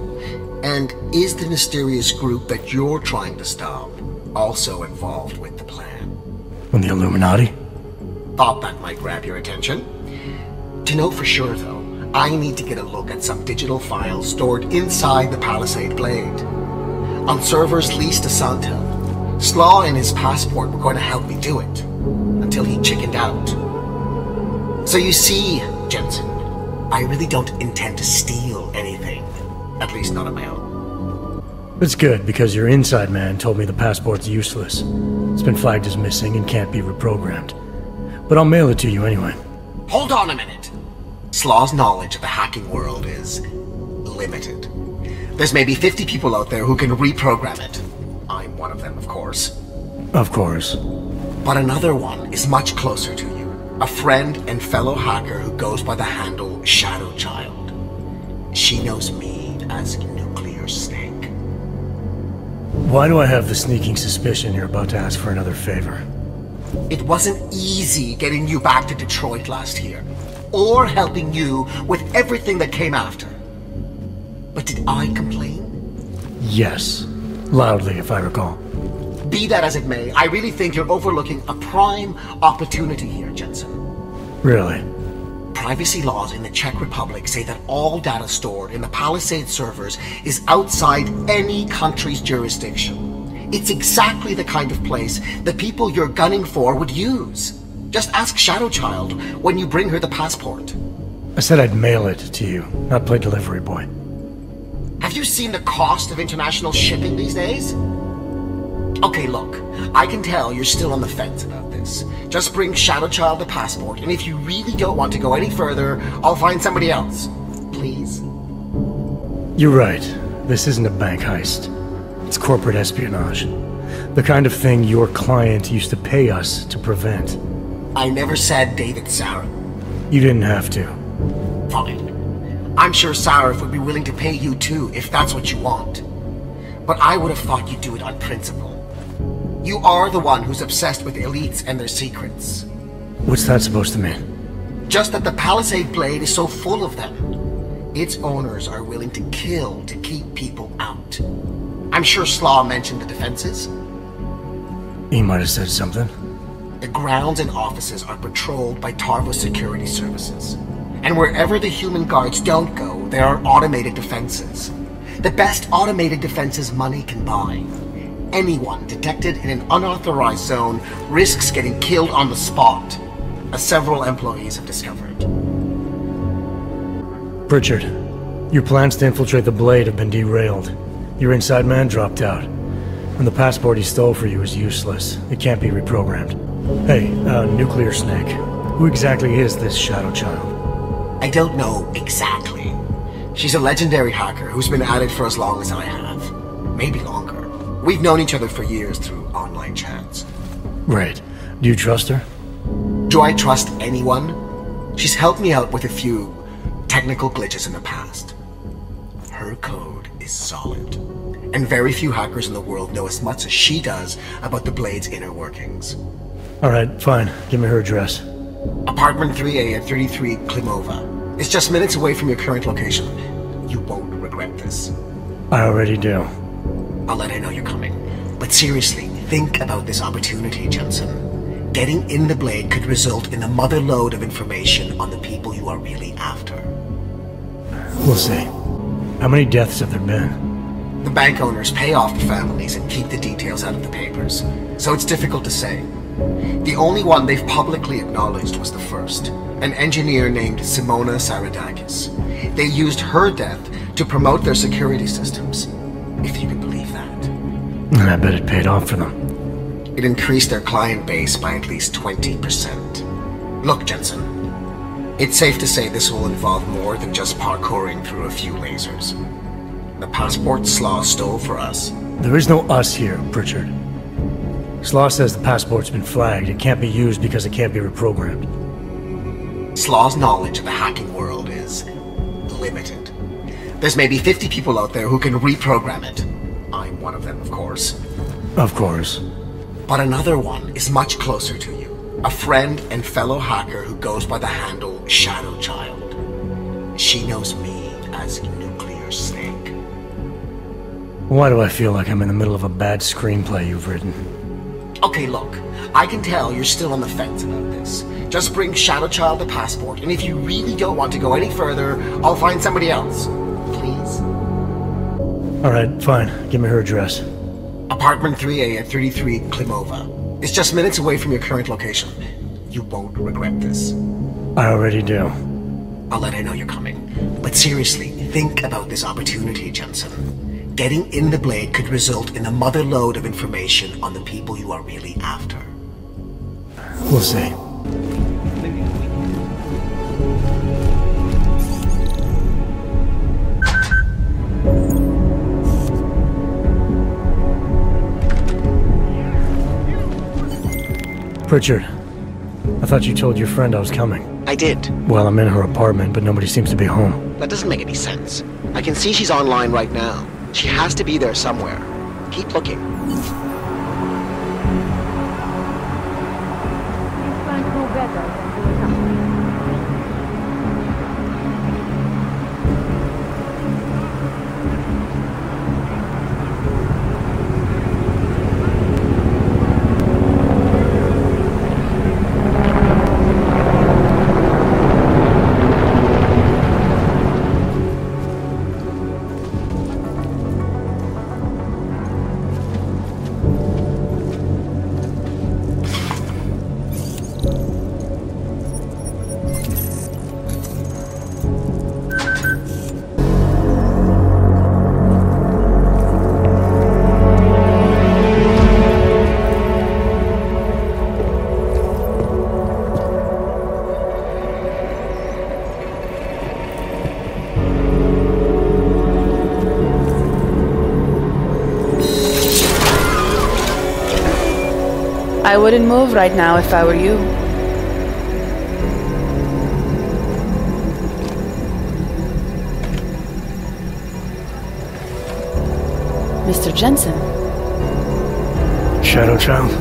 And is the mysterious group that you're trying to stop also involved with the plan? From the Illuminati? Thought that might grab your attention. To know for sure, though, I need to get a look at some digital files stored inside the Palisade Blade. On servers leased to Santel, Slaw and his passport were going to help me do it, until he chickened out. So you see, Jensen, I really don't intend to steal anything, at least not on my own. It's good, because your inside man told me the passport's useless. It's been flagged as missing and can't be reprogrammed. But I'll mail it to you anyway. Hold on a minute. Slaw's knowledge of the hacking world is limited. There's maybe 50 people out there who can reprogram it. I'm one of them, of course. Of course. But another one is much closer to you. A friend and fellow hacker who goes by the handle Shadow Child. She knows me as Nuclear Snake. Why do I have the sneaking suspicion you're about to ask for another favor? It wasn't easy getting you back to Detroit last year, or helping you with everything that came after. But did I complain? Yes. Loudly, if I recall. Be that as it may, I really think you're overlooking a prime opportunity here, Jensen. Really? Privacy laws in the Czech Republic say that all data stored in the Palisade servers is outside any country's jurisdiction. It's exactly the kind of place the people you're gunning for would use. Just ask Shadow Child when you bring her the passport. I said I'd mail it to you, not play delivery boy. Have you seen the cost of international shipping these days? Okay, look, I can tell you're still on the fence about this. Just bring Shadow Child the passport, and if you really don't want to go any further, I'll find somebody else. Please? You're right. This isn't a bank heist. It's corporate espionage. The kind of thing your client used to pay us to prevent. I never said David Sarif. You didn't have to. Fine. I'm sure Sarif would be willing to pay you too, if that's what you want. But I would have thought you'd do it on principle. You are the one who's obsessed with elites and their secrets. What's that supposed to mean? Just that the Palisade Blade is so full of them. Its owners are willing to kill to keep people out. I'm sure Slaw mentioned the defenses. He might have said something. The grounds and offices are patrolled by Tarvo security services. And wherever the human guards don't go, there are automated defenses. The best automated defenses money can buy. Anyone detected in an unauthorized zone risks getting killed on the spot, as several employees have discovered. Pritchard, your plans to infiltrate the Blade have been derailed. Your inside man dropped out. And the passport he stole for you is useless. It can't be reprogrammed. Hey, Nuclear Snake, who exactly is this Shadow Child? I don't know exactly. She's a legendary hacker who's been at it for as long as I have. Maybe longer. We've known each other for years through online chats. Right. Do you trust her? Do I trust anyone? She's helped me out with a few technical glitches in the past. Her code is solid. And very few hackers in the world know as much as she does about the Blade's inner workings. Alright, fine. Give me her address. Apartment 3A at 33 Klimova. It's just minutes away from your current location. You won't regret this. I already do. I'll let her know you're coming. But seriously, think about this opportunity, Jensen. Getting in the Blade could result in a mother lode of information on the people you are really after. We'll see. How many deaths have there been? The bank owners pay off the families and keep the details out of the papers, so it's difficult to say. The only one they've publicly acknowledged was the first, an engineer named Simona Saradakis. They used her death to promote their security systems, if you can believe that. And I bet it paid off for them. It increased their client base by at least 20%. Look, Jensen, it's safe to say this will involve more than just parkouring through a few lasers. The passport Slaw stole for us. There is no us here, Pritchard. Slaw says the passport's been flagged. It can't be used because it can't be reprogrammed. Slaw's knowledge of the hacking world is limited. There's maybe 50 people out there who can reprogram it. I'm one of them, of course. Of course. But another one is much closer to you. A friend and fellow hacker who goes by the handle Shadow Child. She knows me as Nuclear Snake. Why do I feel like I'm in the middle of a bad screenplay you've written? Okay, look, I can tell you're still on the fence about this. Just bring Shadow Child the passport, and if you really don't want to go any further, I'll find somebody else. Please? Alright, fine. Give me her address. Apartment 3A at 33 Klimova. It's just minutes away from your current location. You won't regret this. I already do. I'll let her know you're coming. But seriously, think about this opportunity, Jensen. Getting in the Blade could result in a mother lode of information on the people you are really after. We'll see. Pritchard, I thought you told your friend I was coming. I did. Well, I'm in her apartment, but nobody seems to be home. That doesn't make any sense. I can see she's online right now. She has to be there somewhere. Keep looking. I wouldn't move right now if I were you. Mr. Jensen. Shadow Child?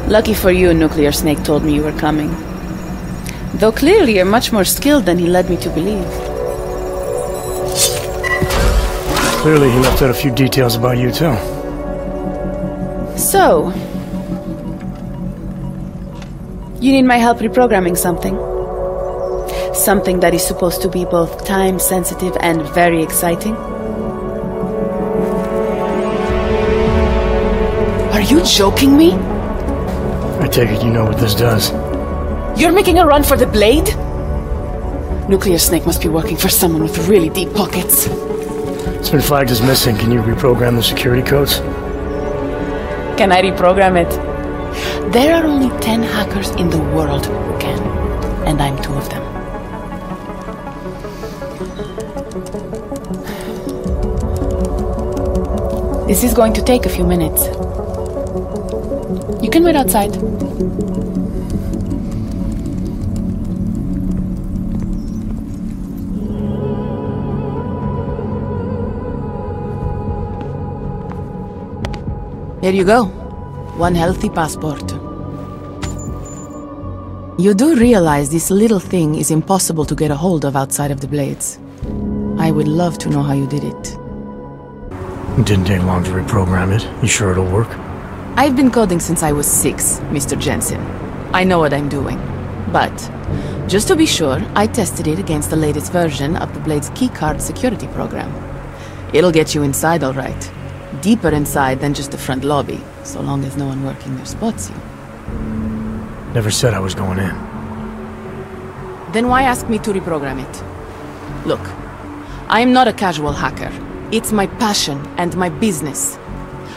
Lucky for you, Nuclear Snake told me you were coming. Though clearly you're much more skilled than he led me to believe. Clearly he left out a few details about you too. So, you need my help reprogramming something. Something that is supposed to be both time-sensitive and very exciting. Are you joking me? I take it you know what this does. You're making a run for the Blade? Nuclear Snake must be working for someone with really deep pockets. It's been flagged as missing. Can you reprogram the security codes? Can I reprogram it? There are only 10 hackers in the world who can, and I'm 2 of them. This is going to take a few minutes. You can wait outside. Here you go. 1 healthy passport. You do realize this little thing is impossible to get a hold of outside of the Blades. I would love to know how you did it. It didn't take long to reprogram it. You sure it'll work? I've been coding since I was 6, Mr. Jensen. I know what I'm doing. But, just to be sure, I tested it against the latest version of the Blade's keycard security program. It'll get you inside all right. Deeper inside than just the front lobby, so long as no one working there spots you. Never said I was going in. Then why ask me to reprogram it? Look, I am not a casual hacker. It's my passion and my business.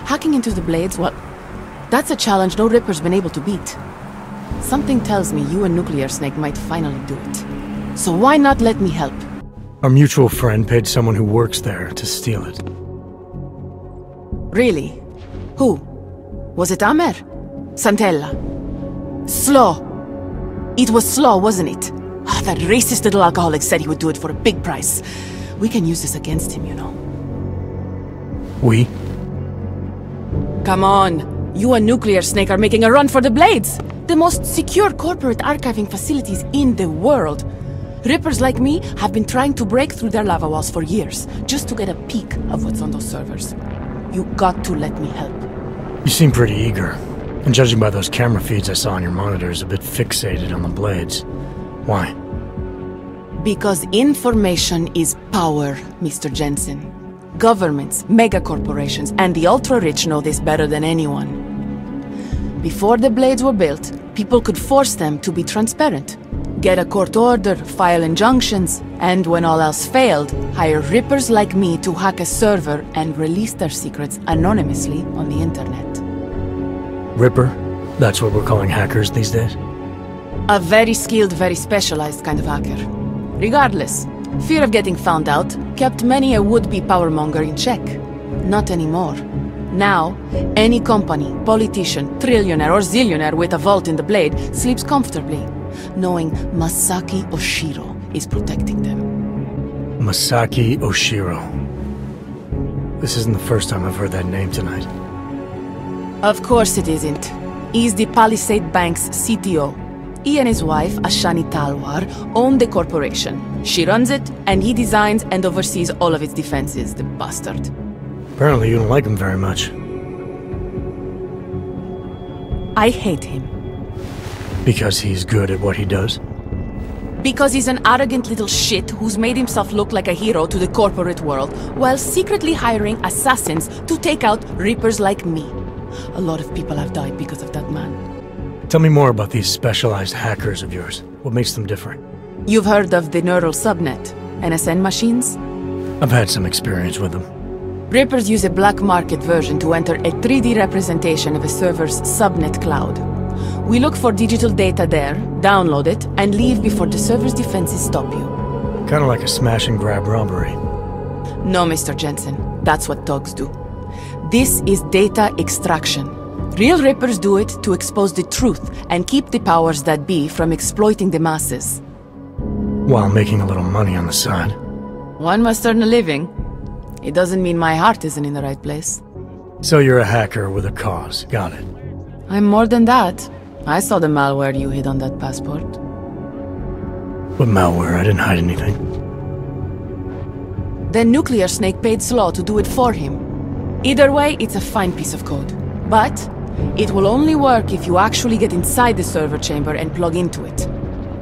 Hacking into the Blades, well, that's a challenge no Ripper's been able to beat. Something tells me you and Nuclear Snake might finally do it. So why not let me help? Our mutual friend paid someone who works there to steal it. Really? Who? Was it Amer? Santella? Slaw? It was Slaw, wasn't it? Ah, that racist little alcoholic said he would do it for a big price. We can use this against him, you know. We? Come on. You and Nuclear Snake are making a run for the Blades. The most secure corporate archiving facilities in the world. Rippers like me have been trying to break through their lava walls for years, just to get a peek of what's on those servers. You got to let me help. You seem pretty eager. And judging by those camera feeds I saw on your monitors, a bit fixated on the blades. Why? Because information is power, Mr. Jensen. Governments, megacorporations, and the ultra-rich know this better than anyone. Before the blades were built, people could force them to be transparent. Get a court order, file injunctions, and when all else failed, hire rippers like me to hack a server and release their secrets anonymously on the internet. Ripper? That's what we're calling hackers these days? A very skilled, very specialized kind of hacker. Regardless, fear of getting found out kept many a would-be powermonger in check. Not anymore. Now, any company, politician, trillionaire or zillionaire with a vault in the blade sleeps comfortably, knowing Masaki Oshiro is protecting them. Masaki Oshiro. This isn't the first time I've heard that name tonight. Of course it isn't. He's the Palisade Bank's CTO. He and his wife, Ashani Talwar, own the corporation. She runs it, and he designs and oversees all of its defenses, the bastard. Apparently you don't like him very much. I hate him. Because he's good at what he does? Because he's an arrogant little shit who's made himself look like a hero to the corporate world, while secretly hiring assassins to take out rippers like me. A lot of people have died because of that man. Tell me more about these specialized hackers of yours. What makes them different? You've heard of the neural subnet, NSN machines? I've had some experience with them. Rippers use a black market version to enter a 3D representation of a server's subnet cloud. We look for digital data there, download it, and leave before the server's defenses stop you. Kinda like a smash and grab robbery. No, Mr. Jensen. That's what thugs do. This is data extraction. Real rippers do it to expose the truth and keep the powers that be from exploiting the masses. While making a little money on the side. One must earn a living. It doesn't mean my heart isn't in the right place. So you're a hacker with a cause. Got it. I'm more than that. I saw the malware you hid on that passport. What malware? I didn't hide anything. The nuclear snake paid Slaw to do it for him. Either way, it's a fine piece of code. But it will only work if you actually get inside the server chamber and plug into it.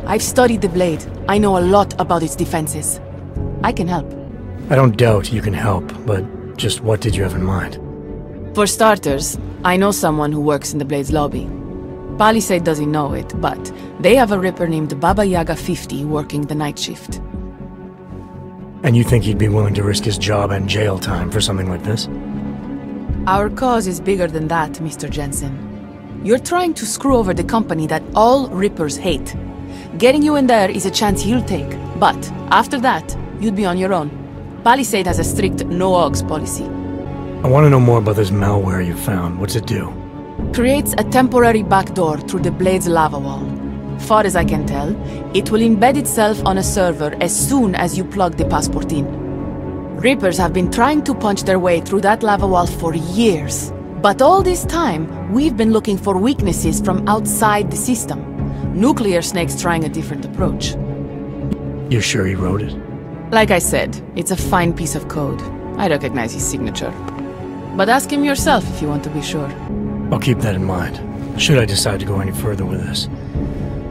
I've studied the blade. I know a lot about its defenses. I can help. I don't doubt you can help, but just what did you have in mind? For starters, I know someone who works in the Blade's lobby. Palisade doesn't know it, but they have a ripper named Baba Yaga 50 working the night shift. And you think he'd be willing to risk his job and jail time for something like this? Our cause is bigger than that, Mr. Jensen. You're trying to screw over the company that all rippers hate. Getting you in there is a chance he'll take, but after that, you'd be on your own. Palisade has a strict no-ogs policy. I want to know more about this malware you found. What's it do? Creates a temporary backdoor through the Blade's lava wall. Far as I can tell, it will embed itself on a server as soon as you plug the passport in. Rippers have been trying to punch their way through that lava wall for years. But all this time, we've been looking for weaknesses from outside the system. Nuclear Snake's trying a different approach. You're sure he wrote it? Like I said, it's a fine piece of code. I recognize his signature. But ask him yourself if you want to be sure. I'll keep that in mind, should I decide to go any further with this.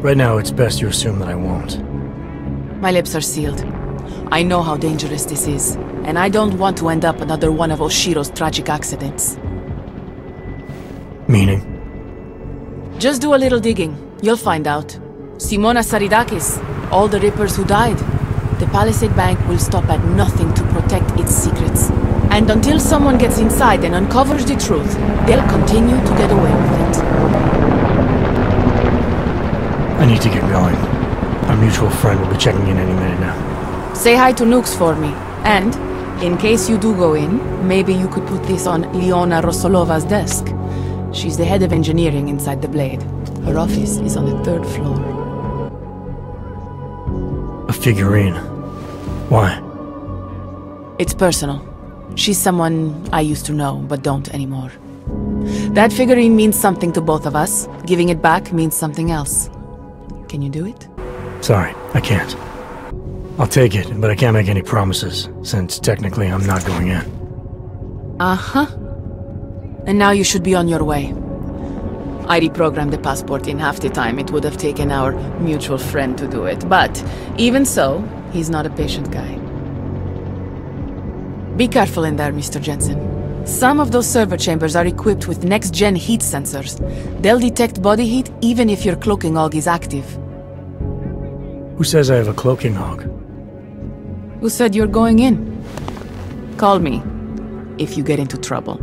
Right now, it's best you assume that I won't. My lips are sealed. I know how dangerous this is, and I don't want to end up another one of Oshiro's tragic accidents. Meaning? Just do a little digging. You'll find out. Simona Saridakis, all the rippers who died. The Palisade Bank will stop at nothing to protect its secrets. And until someone gets inside and uncovers the truth, they'll continue to get away with it. I need to get going. Our mutual friend will be checking in any minute now. Say hi to Nukes for me. And, in case you do go in, maybe you could put this on Leona Rosolova's desk. She's the head of engineering inside the Blade. Her office is on the 3rd floor. A figurine. Why? It's personal. She's someone I used to know, but don't anymore. That figurine means something to both of us. Giving it back means something else. Can you do it? Sorry, I can't. I'll take it, but I can't make any promises, since technically I'm not going in. Uh-huh. And now you should be on your way. I reprogrammed the passport in half the time it would have taken our mutual friend to do it. But even so, he's not a patient guy. Be careful in there, Mr. Jensen. Some of those server chambers are equipped with next-gen heat sensors. They'll detect body heat even if your cloaking hog is active. Who says I have a cloaking hog? Who said you're going in? Call me if you get into trouble.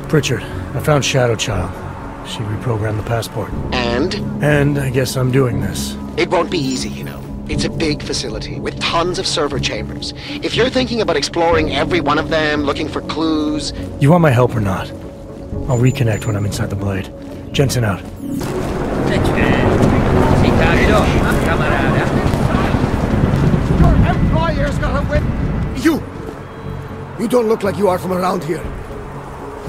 Pritchard, I found Shadow Child. She reprogrammed the passport. And? And I guess I'm doing this. It won't be easy, you know. It's a big facility with tons of server chambers. If you're thinking about exploring every one of them, looking for clues... You want my help or not? I'll reconnect when I'm inside the blade. Jensen out. Your employer's got a win. You don't look like you are from around here.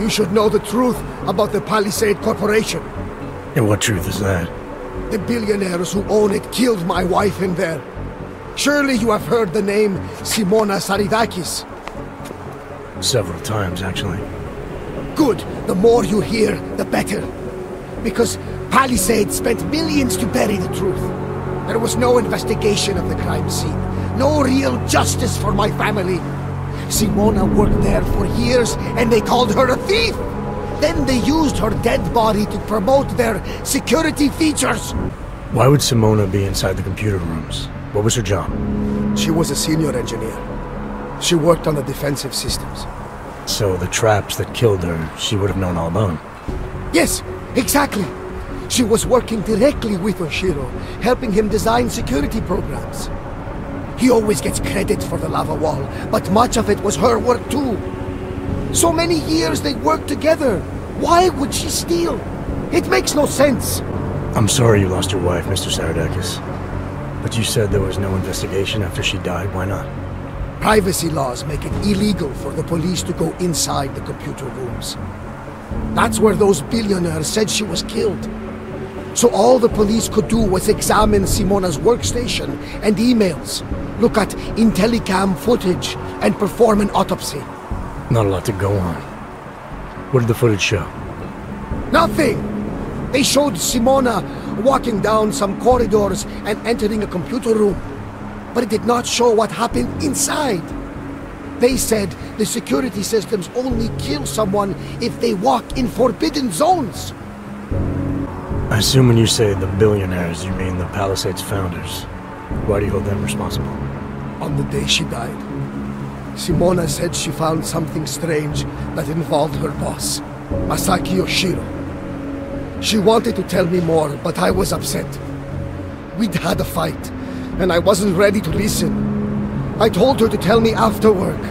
You should know the truth about the Palisade Corporation. And what truth is that? The billionaires who own it killed my wife in there. Surely you have heard the name Simona Saridakis. Several times, actually. Good. The more you hear, the better. Because Palisade spent millions to bury the truth. There was no investigation of the crime scene. No real justice for my family. Simona worked there for years, and they called her a thief! Then they used her dead body to promote their security features! Why would Simona be inside the computer rooms? What was her job? She was a senior engineer. She worked on the defensive systems. So the traps that killed her, she would have known all about. Yes, exactly! She was working directly with Oshiro, helping him design security programs. He always gets credit for the lava wall, but much of it was her work too. So many years they worked together. Why would she steal? It makes no sense. I'm sorry you lost your wife, Mr. Saridakis. But you said there was no investigation after she died. Why not? Privacy laws make it illegal for the police to go inside the computer rooms. That's where those billionaires said she was killed. So all the police could do was examine Simona's workstation and emails, look at Intellicam footage, and perform an autopsy. Not a lot to go on. What did the footage show? Nothing! They showed Simona walking down some corridors and entering a computer room. But it did not show what happened inside. They said the security systems only kill someone if they walk in forbidden zones. I assume when you say the billionaires, you mean the Palisades founders. Why do you hold them responsible? On the day she died, Simona said she found something strange that involved her boss, Masaki Oshiro. She wanted to tell me more, but I was upset. We'd had a fight, and I wasn't ready to listen. I told her to tell me after work,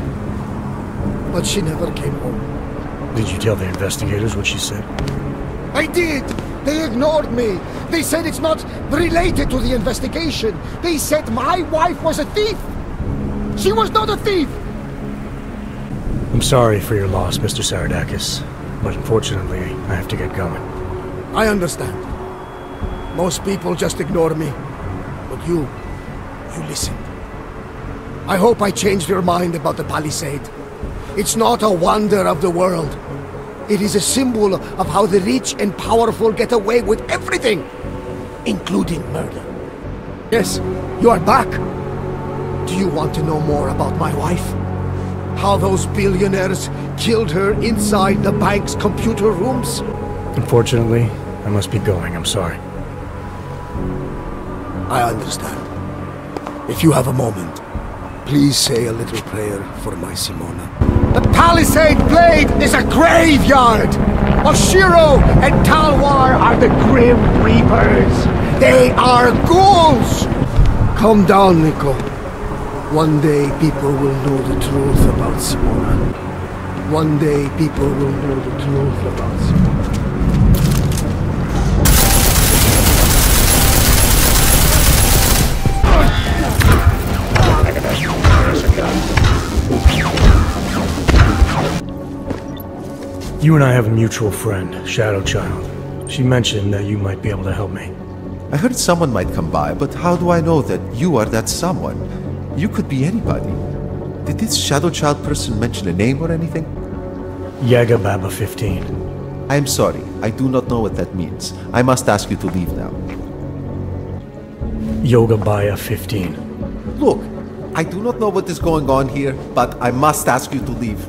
but she never came home. Did you tell the investigators what she said? I did! They ignored me. They said it's not related to the investigation. They said my wife was a thief. She was not a thief. I'm sorry for your loss, Mr. Saridakis, but unfortunately, I have to get going. I understand. Most people just ignore me. But you listened. I hope I changed your mind about the Palisade. It's not a wonder of the world. It is a symbol of how the rich and powerful get away with everything, including murder. Yes, you are back. Do you want to know more about my wife? How those billionaires killed her inside the bank's computer rooms? Unfortunately, I must be going. I'm sorry. I understand. If you have a moment, please say a little prayer for my Simona. The Palisade Blade is a graveyard! Oshiro and Talwar are the Grim Reapers! They are ghouls! Calm down, Nico. One day people will know the truth about Simona. One day people will know the truth about Simona. You and I have a mutual friend, Shadow Child. She mentioned that you might be able to help me. I heard someone might come by, but how do I know that you are that someone? You could be anybody. Did this Shadow Child person mention a name or anything? Yaga Baba 15. I am sorry, I do not know what that means. I must ask you to leave now. Yoga Baya 15. Look, I do not know what is going on here, but I must ask you to leave.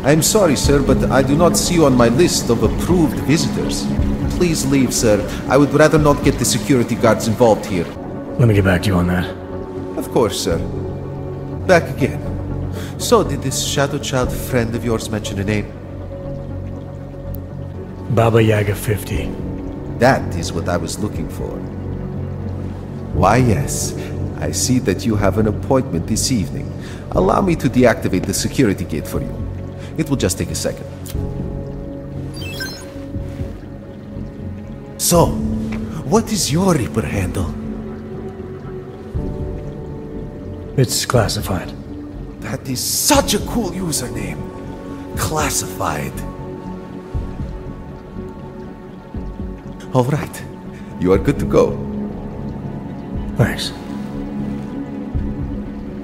I am sorry, sir, but I do not see you on my list of approved visitors. Please leave, sir. I would rather not get the security guards involved here. Let me get back to you on that. Of course, sir. Back again. So, did this Shadow Child friend of yours mention a name? Baba Yaga 50. That is what I was looking for. Why, yes. I see that you have an appointment this evening. Allow me to deactivate the security gate for you. It will just take a second. So, what is your Reaper handle? It's classified. That is such a cool username. Classified. All right. You are good to go. Thanks.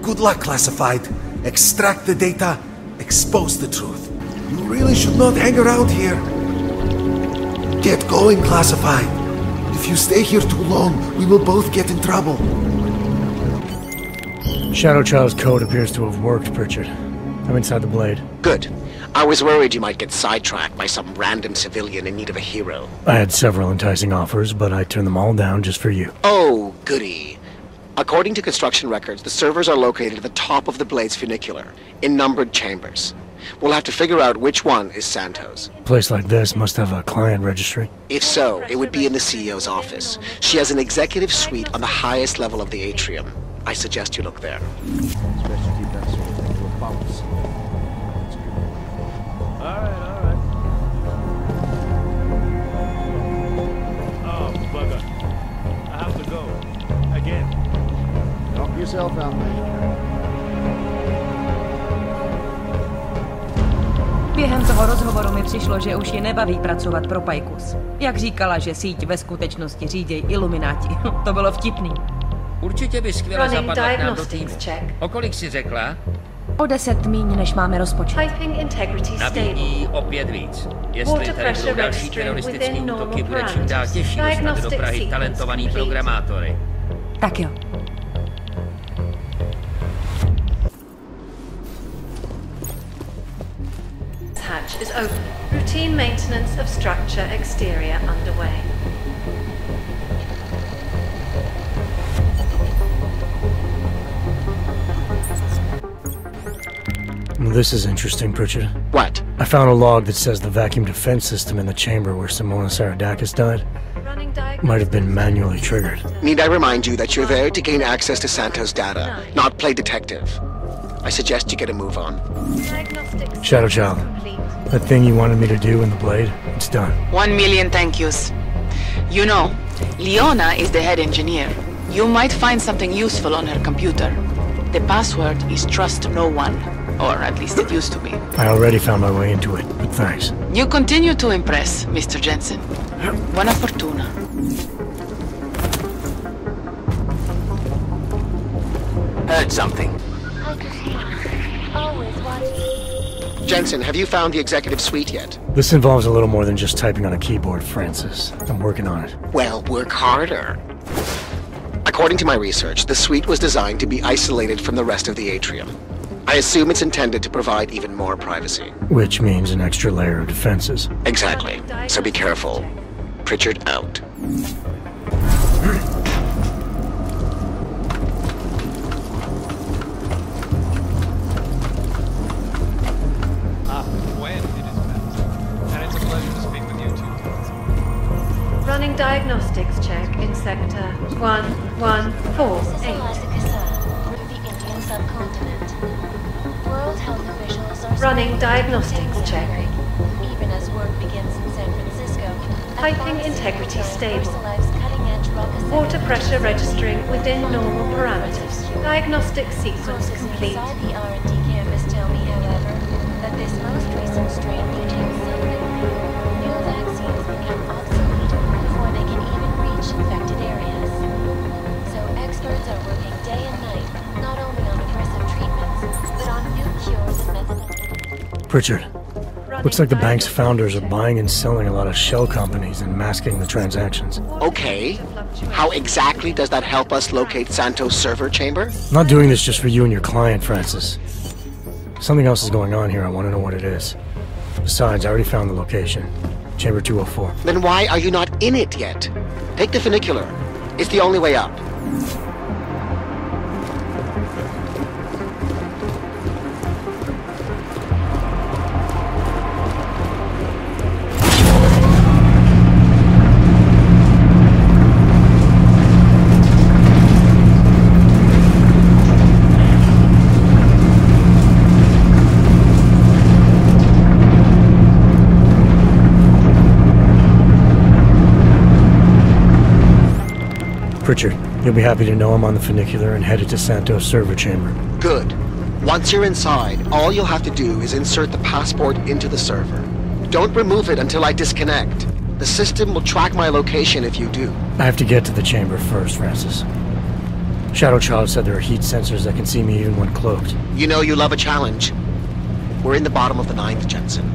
Good luck, Classified. Extract the data, expose the truth. You really should not hang around here. Get going, Classified. If you stay here too long, we will both get in trouble. Shadow Child's code appears to have worked, Pritchard. I'm inside the blade. Good. I was worried you might get sidetracked by some random civilian in need of a hero. I had several enticing offers, but I turned them all down just for you. Oh, goody. According to construction records, the servers are located at the top of the blade's funicular, in numbered chambers. We'll have to figure out which one is Santos. A place like this must have a client registry. If so, it would be in the CEO's office. She has an executive suite on the highest level of the atrium. I suggest you look there. Yourself out, Během toho rozhovoru mi přišlo, že už ji nebaví pracovat pro Pajkus. Jak říkala, že síť ve skutečnosti řídějí ilumináti. To bylo vtipný. Určitě by skvěle zapadla k nám do týmu. O kolik si řekla? O 10 míň, než máme rozpočet. Nabídí o 5 víc. Jestli tady budou další teroristické útoky, bude čím dál těžší dostat do Prahy talentovaný programátory. Tak jo. Hatch is open. Routine maintenance of structure exterior underway. This is interesting, Pritchard. What? I found a log that says the vacuum defense system in the chamber where Simona Saradakis died might have been manually triggered. Need I remind you that you're there to gain access to Santos' data, not play detective? I suggest you get a move on. Shadow Child, that thing you wanted me to do in the blade, it's done. 1 million thank yous. You know, Leona is the head engineer. You might find something useful on her computer. The password is trust no one, or at least it used to be. I already found my way into it, but thanks. You continue to impress, Mr. Jensen. Buona fortuna. Heard something. Jensen, have you found the executive suite yet? This involves a little more than just typing on a keyboard, Francis. I'm working on it. Well, work harder. According to my research, the suite was designed to be isolated from the rest of the atrium. I assume it's intended to provide even more privacy. Which means an extra layer of defenses. Exactly. So be careful. Pritchard out. Running diagnostics check in sector 1148. The Indian subcontinent. World health officials are Running diagnostics check. Even as work begins in San Francisco. Piping integrity stable. Water pressure registering within normal parameters. Diagnostic sequence complete. Inside the R&D campus tell me, however, that this most recent strain mutates so Pritchard, looks like the bank's founders are buying and selling a lot of shell companies and masking the transactions. Okay. How exactly does that help us locate Santos' server chamber? I'm not doing this just for you and your client, Francis. Something else is going on here. I want to know what it is. Besides, I already found the location. Chamber 204. Then why are you not in it yet? Take the funicular. It's the only way up. Pritchard, you'll be happy to know I'm on the funicular and headed to Santos' server chamber. Good. Once you're inside, all you'll have to do is insert the passport into the server. Don't remove it until I disconnect. The system will track my location if you do. I have to get to the chamber first, Francis. Shadow Child said there are heat sensors that can see me even when cloaked. You know you love a challenge. We're in the bottom of the 9th, Jensen.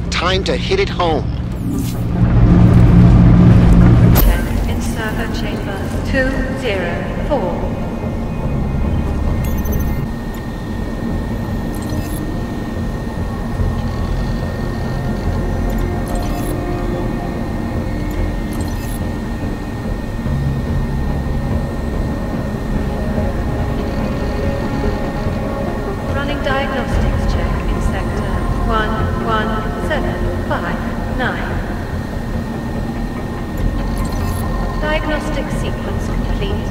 Time to hit it home. Check in server chamber 204. Diagnostics check in sector 11759. Diagnostic sequence complete.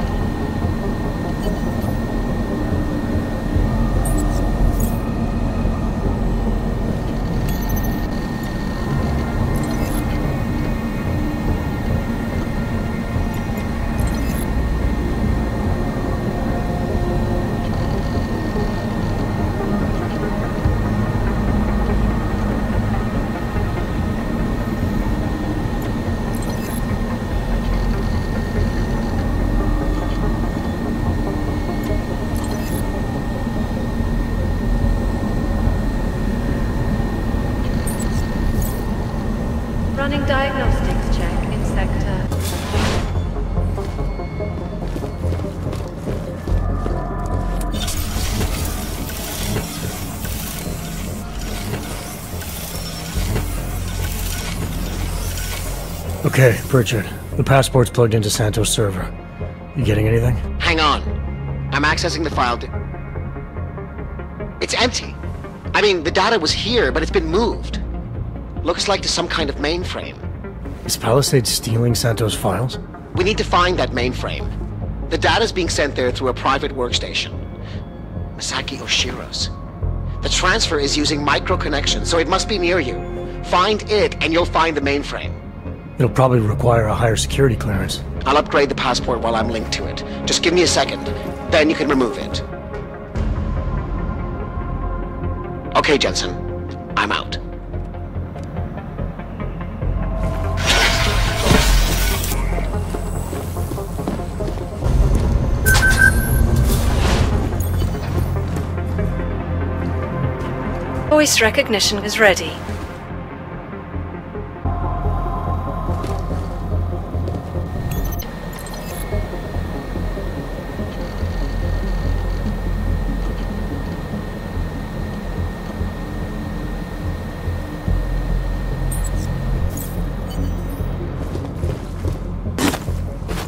Running diagnostics check in sector. Okay, Pritchard. The passport's plugged into Santos' server. You getting anything? Hang on. I'm accessing the file. It's empty. I mean, the data was here, but it's been moved. Looks like to some kind of mainframe. Is Palisade stealing Santos' files? We need to find that mainframe. The data's being sent there through a private workstation. Masaki Oshiro's. The transfer is using micro-connections, so it must be near you. Find it, and you'll find the mainframe. It'll probably require a higher security clearance. I'll upgrade the passport while I'm linked to it. Just give me a second. Then you can remove it. Okay, Jensen. I'm out. Voice recognition is ready.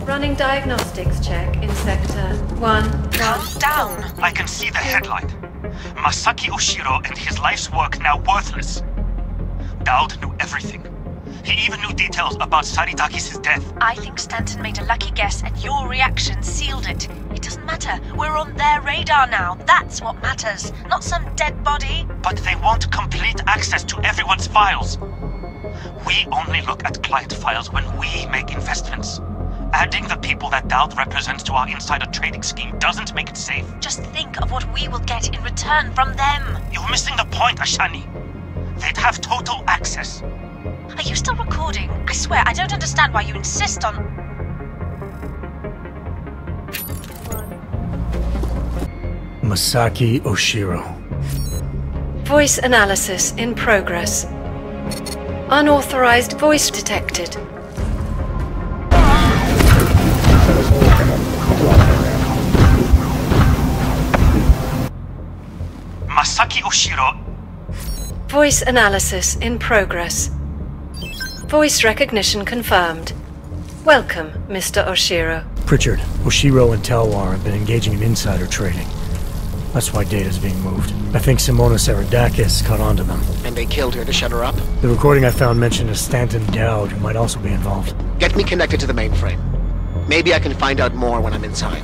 Running diagnostics check in sector 1. Calm down! I can see the headline. Masaki Oshiro and his life's work now worthless. Dowd knew everything. He even knew details about Saridakis' death. I think Stanton made a lucky guess and your reaction sealed it. It doesn't matter. We're on their radar now. That's what matters. Not some dead body. But they want complete access to everyone's files. We only look at client files when we make investments. Adding the people that Dowd represents to our insider trading scheme doesn't make it safe. Just think of what we will get in return from them. You're missing the point, Ashani. They'd have total access. Are you still recording? I swear, I don't understand why you insist on... Masaki Oshiro. Voice analysis in progress. Unauthorized voice detected. Masaki Oshiro. Voice analysis in progress. Voice recognition confirmed. Welcome, Mr. Oshiro. Pritchard, Oshiro and Talwar have been engaging in insider trading. That's why data's being moved. I think Simona Saradakis caught on to them. And they killed her to shut her up? The recording I found mentioned a Stanton Dowd who might also be involved. Get me connected to the mainframe. Maybe I can find out more when I'm inside.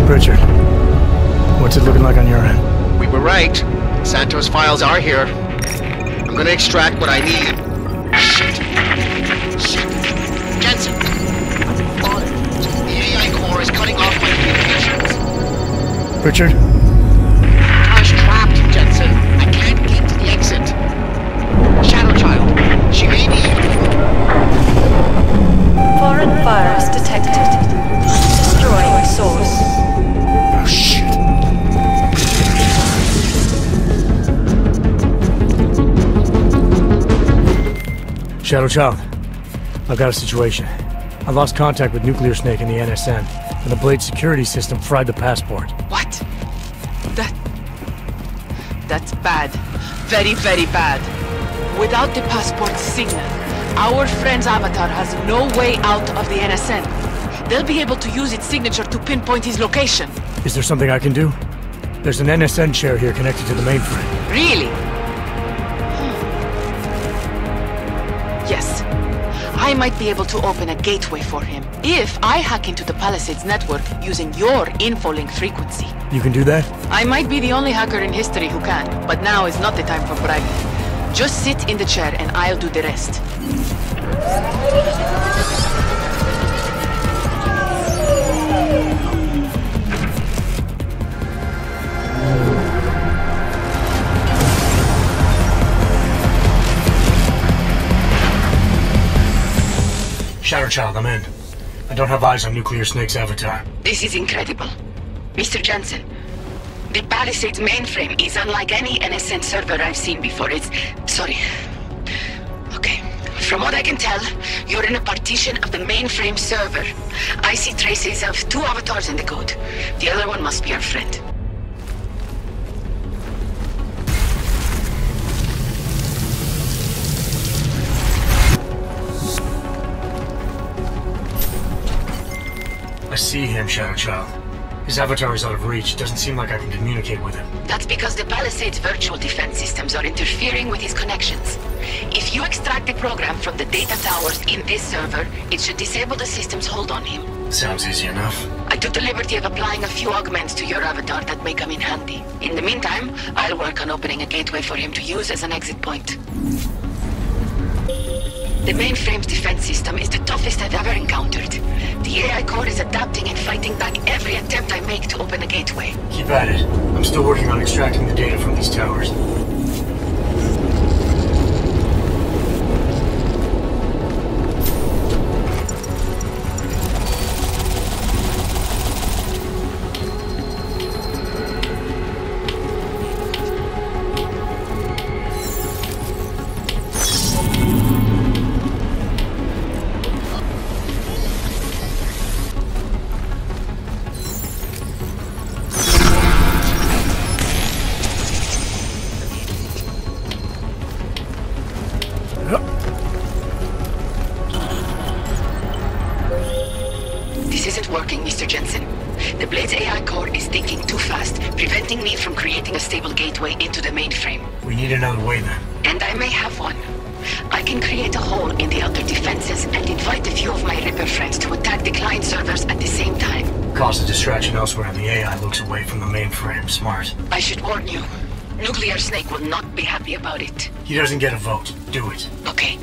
Pritchard, what's it looking like on your end? We were right. Santos' files are here. I'm gonna extract what I need. Shit. Jensen! On it. The AI core is cutting off my communications. Pritchard? Car's trapped, Jensen. I can't get to the exit. Shadow Child. She may be... Foreign virus detected. Destroying source. Oh, shit. Shadow Child, I've got a situation. I lost contact with Nuclear Snake and the NSN, and the Blade security system fried the passport. What? That's bad. Very, very bad. Without the passport signal, our friend's avatar has no way out of the NSN. They'll be able to use its signature to pinpoint his location. Is there something I can do? There's an NSN chair here connected to the mainframe. Really? Yes. I might be able to open a gateway for him if I hack into the Palisades network using your infolink frequency. You can do that? I might be the only hacker in history who can, but now is not the time for bragging. Just sit in the chair and I'll do the rest. Shadow Child, I'm in. I don't have eyes on Nuclear Snake's avatar. This is incredible. Mr. Jensen, the Palisades mainframe is unlike any NSN server I've seen before. Sorry. Okay. From what I can tell, you're in a partition of the mainframe server. I see traces of 2 avatars in the code. The other one must be our friend. I see him, Shadow Child. His avatar is out of reach. Doesn't seem like I can communicate with him. That's because the Palisades virtual defense systems are interfering with his connections. If you extract the program from the data towers in this server, it should disable the system's hold on him. Sounds easy enough. I took the liberty of applying a few augments to your avatar that may come in handy. In the meantime, I'll work on opening a gateway for him to use as an exit point. The mainframe's defense system is the toughest I've ever encountered. The AI core is adapting and fighting back every attempt I make to open a gateway. Keep at it. I'm still working on extracting the data from these towers. This isn't working, Mr. Jensen. The Blade's AI core is thinking too fast, preventing me from creating a stable gateway into the mainframe. We need another way then. And I may have one. I can create a hole in the outer defenses and invite a few of my Ripper friends to attack the client servers at the same time. Cause a distraction elsewhere and the AI looks away from the mainframe. Smart. I should warn you. Nuclear Snake will not be happy about it. He doesn't get a vote. Do it. Okay.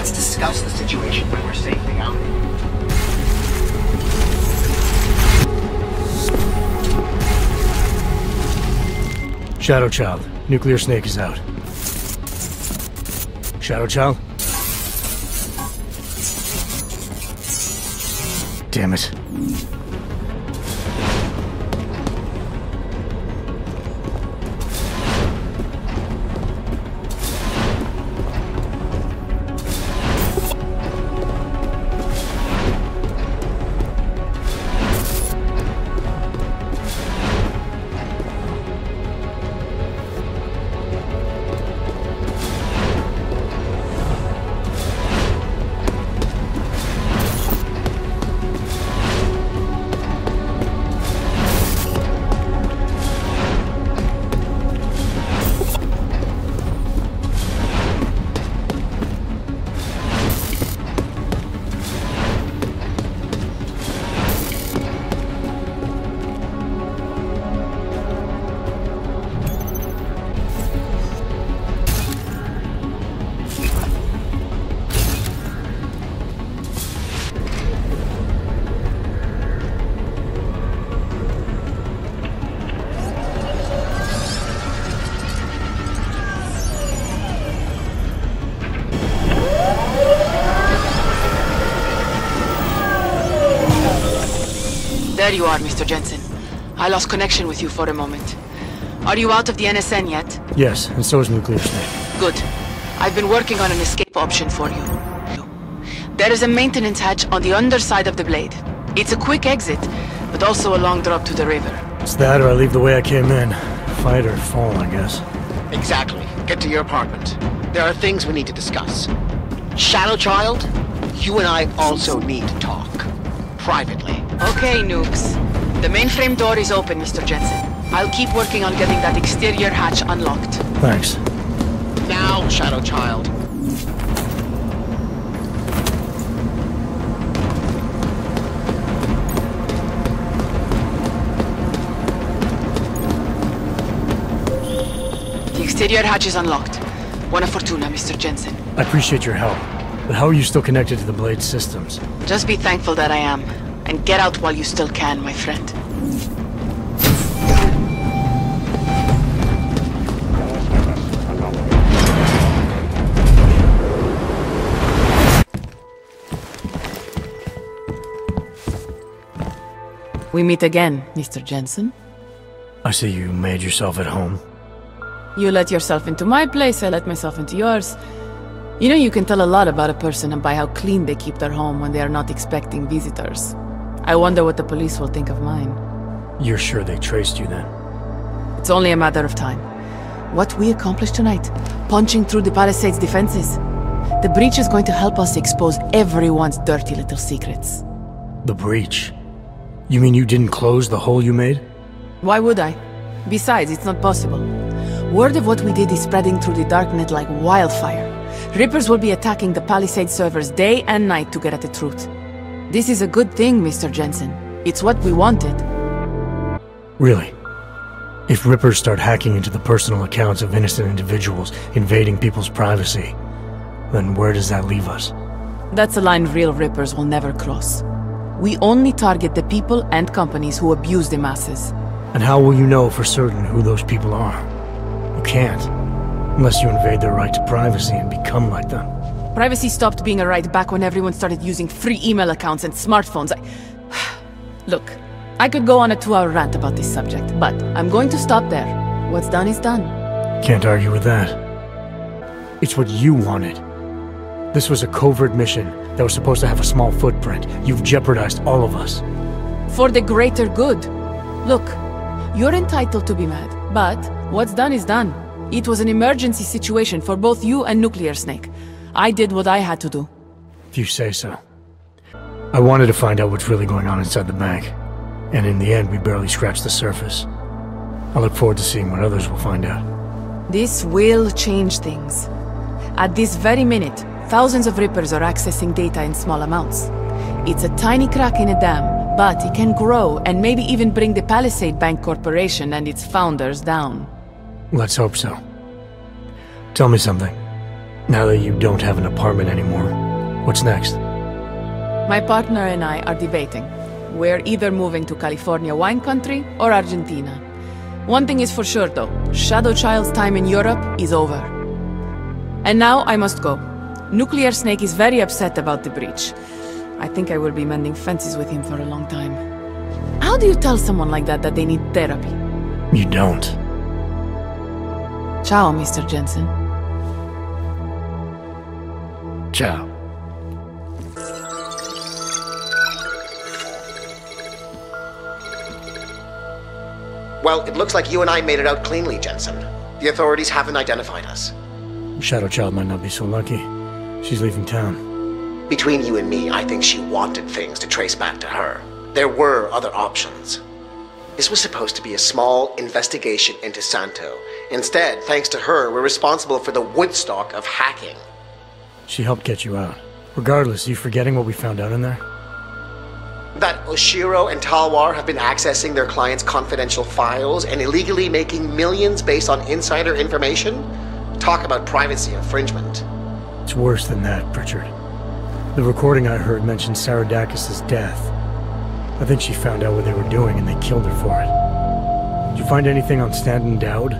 Let's discuss the situation when we're safely out. Shadow Child, Nuclear Snake is out. Shadow Child? Damn it. There you are, Mr. Jensen. I lost connection with you for a moment. Are you out of the NSN yet? Yes, and so is Nuclear Snake. Good. I've been working on an escape option for you. There is a maintenance hatch on the underside of the blade. It's a quick exit, but also a long drop to the river. It's that or I leave the way I came in. Fight or fall, I guess. Exactly. Get to your apartment. There are things we need to discuss. Shadow Child, you and I also need to talk. Privately. Okay, noobs. The mainframe door is open, Mr. Jensen. I'll keep working on getting that exterior hatch unlocked. Thanks. Now, Shadow Child. The exterior hatch is unlocked. Buona fortuna, Mr. Jensen. I appreciate your help, but how are you still connected to the Blade systems? Just be thankful that I am. And get out while you still can, my friend. We meet again, Mr. Jensen. I see you made yourself at home. You let yourself into my place, I let myself into yours. You know, you can tell a lot about a person by how clean they keep their home when they are not expecting visitors. I wonder what the police will think of mine. You're sure they traced you then? It's only a matter of time. What we accomplished tonight, punching through the Palisades' defenses. The breach is going to help us expose everyone's dirty little secrets. The breach? You mean you didn't close the hole you made? Why would I? Besides, it's not possible. Word of what we did is spreading through the darknet like wildfire. Rippers will be attacking the Palisade servers day and night to get at the truth. This is a good thing, Mr. Jensen. It's what we wanted. Really? If Rippers start hacking into the personal accounts of innocent individuals, invading people's privacy, then where does that leave us? That's a line real Rippers will never cross. We only target the people and companies who abuse the masses. And how will you know for certain who those people are? You can't, unless you invade their right to privacy and become like them. Privacy stopped being a right back when everyone started using free email accounts and smartphones. Look, I could go on a 2-hour rant about this subject, but I'm going to stop there. What's done is done. Can't argue with that. It's what you wanted. This was a covert mission that was supposed to have a small footprint. You've jeopardized all of us. For the greater good. Look, you're entitled to be mad, but what's done is done. It was an emergency situation for both you and Nuclear Snake. I did what I had to do. If you say so. I wanted to find out what's really going on inside the bank. And in the end, we barely scratched the surface. I look forward to seeing what others will find out. This will change things. At this very minute, thousands of Rippers are accessing data in small amounts. It's a tiny crack in a dam, but it can grow and maybe even bring the Palisade Bank Corporation and its founders down. Let's hope so. Tell me something. Now that you don't have an apartment anymore, what's next? My partner and I are debating. We're either moving to California wine country or Argentina. One thing is for sure though, Shadow Child's time in Europe is over. And now I must go. Nuclear Snake is very upset about the breach. I think I will be mending fences with him for a long time. How do you tell someone like that they need therapy? You don't. Ciao, Mr. Jensen. Ciao. Well, it looks like you and I made it out cleanly, Jensen. The authorities haven't identified us. Shadow Child might not be so lucky. She's leaving town. Between you and me, I think she wanted things to trace back to her. There were other options. This was supposed to be a small investigation into Santo. Instead, thanks to her, we're responsible for the Woodstock of hacking. She helped get you out. Regardless, you forgetting what we found out in there? That Oshiro and Talwar have been accessing their clients' confidential files and illegally making millions based on insider information? Talk about privacy infringement. It's worse than that, Pritchard. The recording I heard mentioned Saradakis' death. I think she found out what they were doing and they killed her for it. Did you find anything on Stanton Dowd?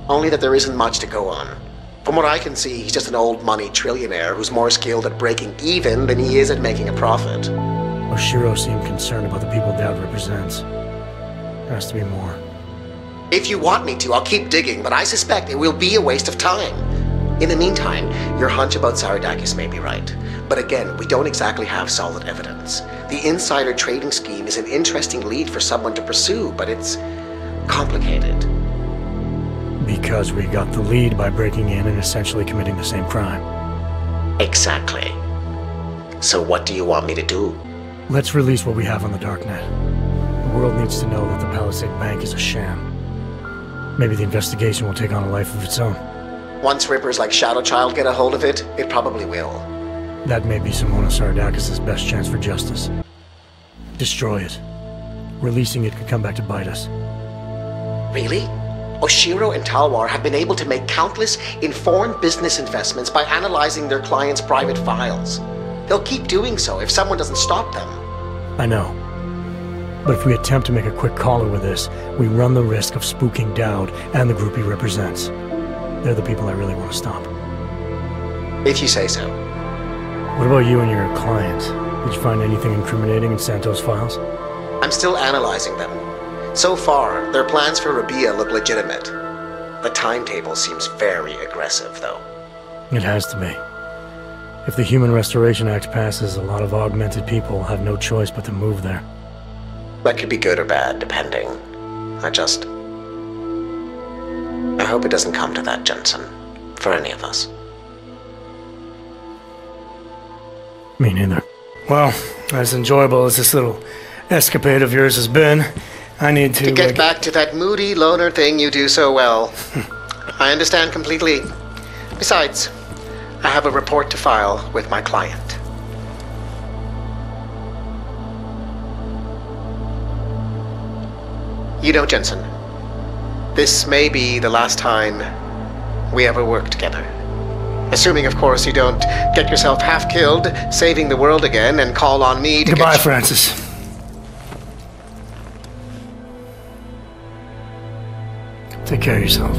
Only that there isn't much to go on. From what I can see, he's just an old money trillionaire who's more skilled at breaking even than he is at making a profit. Oshiro seemed concerned about the people Dowd represents. There has to be more. If you want me to, I'll keep digging, but I suspect it will be a waste of time. In the meantime, your hunch about Saradakis may be right. But again, we don't exactly have solid evidence. The insider trading scheme is an interesting lead for someone to pursue, but it's complicated. Because we got the lead by breaking in and essentially committing the same crime. Exactly. So what do you want me to do? Let's release what we have on the darknet. The world needs to know that the Palisade Bank is a sham. Maybe the investigation will take on a life of its own. Once rippers like Shadow Child get a hold of it, it probably will. That may be Simona Saradakis' best chance for justice. Destroy it. Releasing it could come back to bite us. Really? Oshiro and Talwar have been able to make countless informed business investments by analyzing their clients' private files. They'll keep doing so if someone doesn't stop them. I know. But if we attempt to make a quick caller with this, we run the risk of spooking Dowd and the group he represents. They're the people I really want to stop. If you say so. What about you and your client? Did you find anything incriminating in Santo's files? I'm still analyzing them. So far, their plans for Rabia look legitimate. The timetable seems very aggressive, though. It has to be. If the Human Restoration Act passes, a lot of augmented people will have no choice but to move there. That could be good or bad, depending. I hope it doesn't come to that, Jensen. For any of us. Me neither. Well, as enjoyable as this little escapade of yours has been, I need to... To get back to that moody loner thing you do so well. I understand completely. Besides, I have a report to file with my client. You know, Jensen, this may be the last time we ever work together. Assuming, of course, you don't get yourself half-killed, saving the world again, and call on me to Goodbye, Francis. Take care of yourself.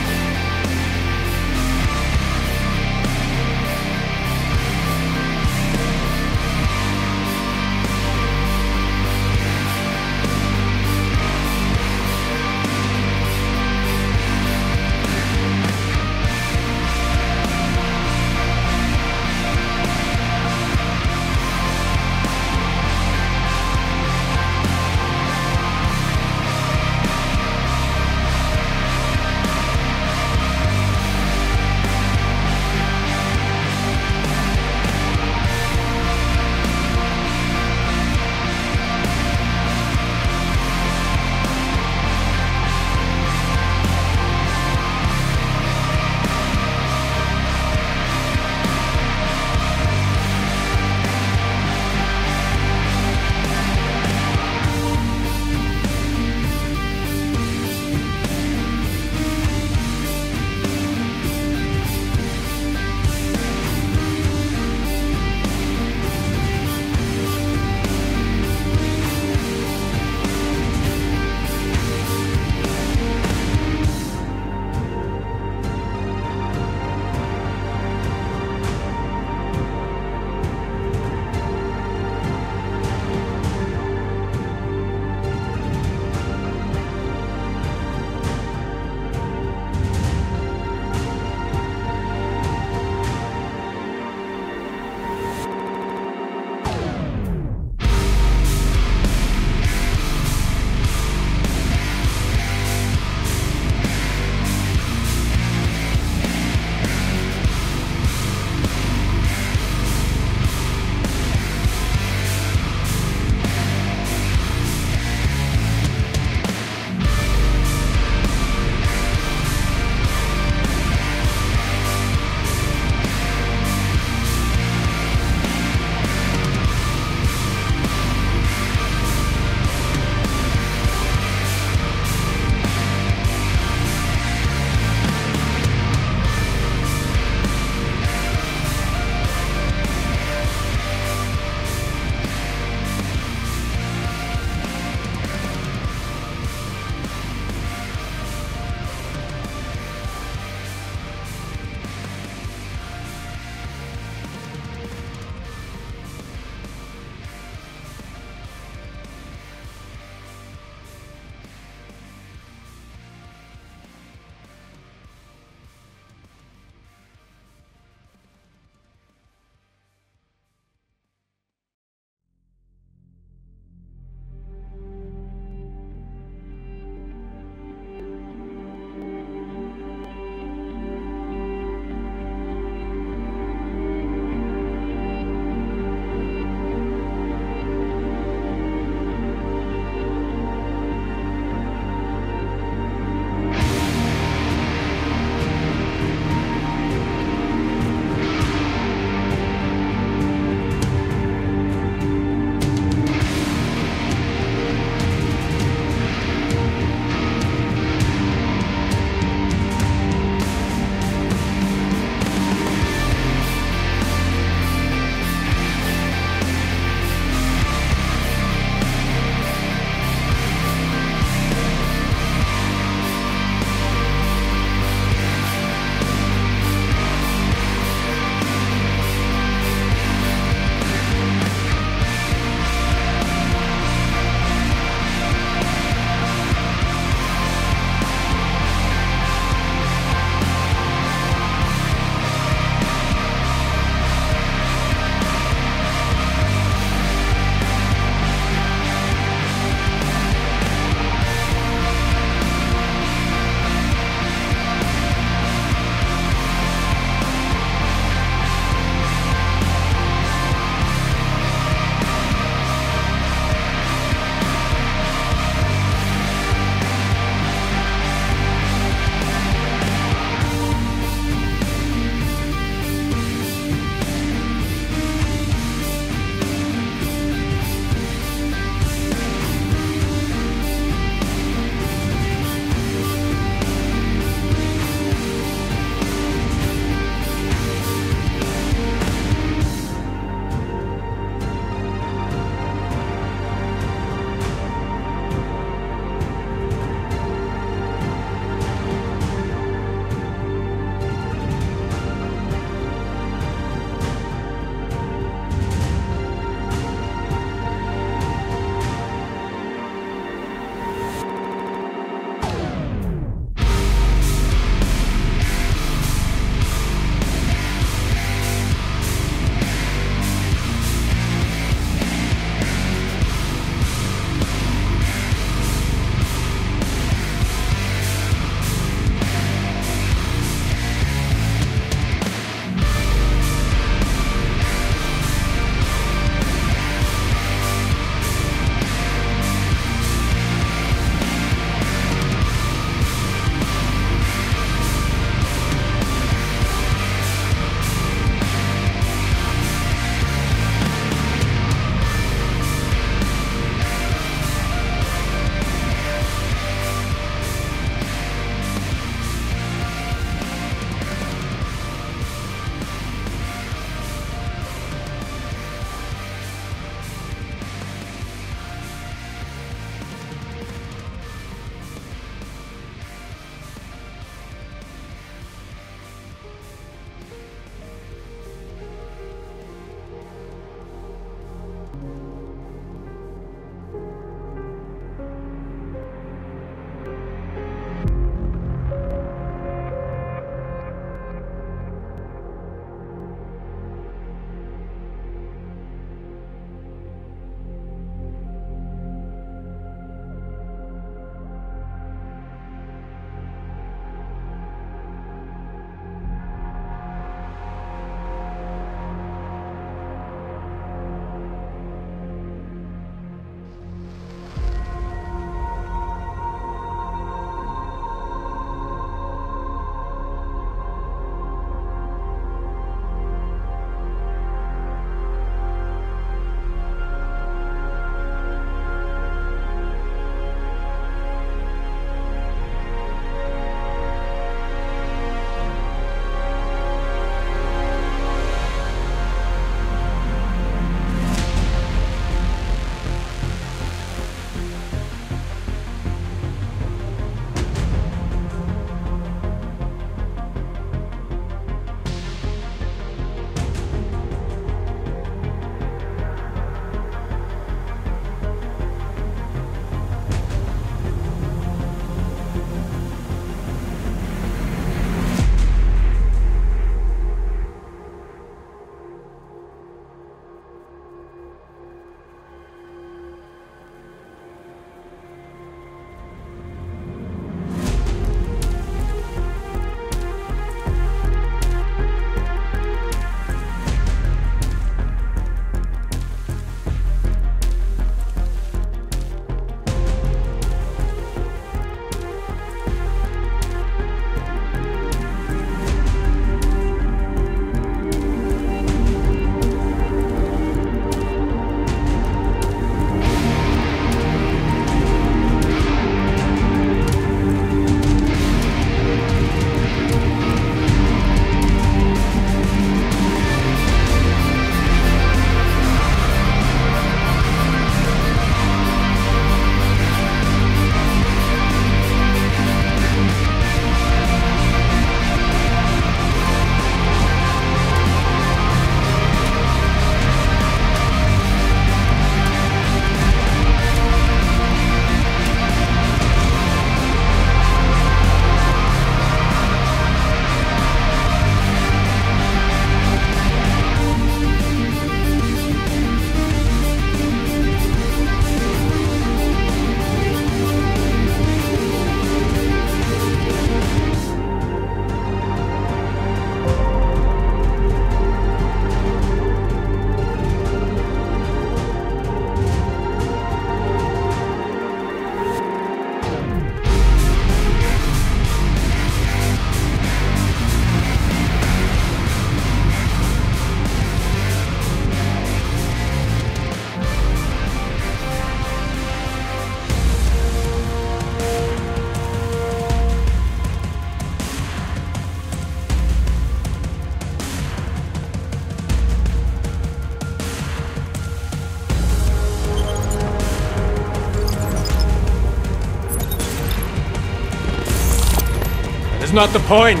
That's not the point.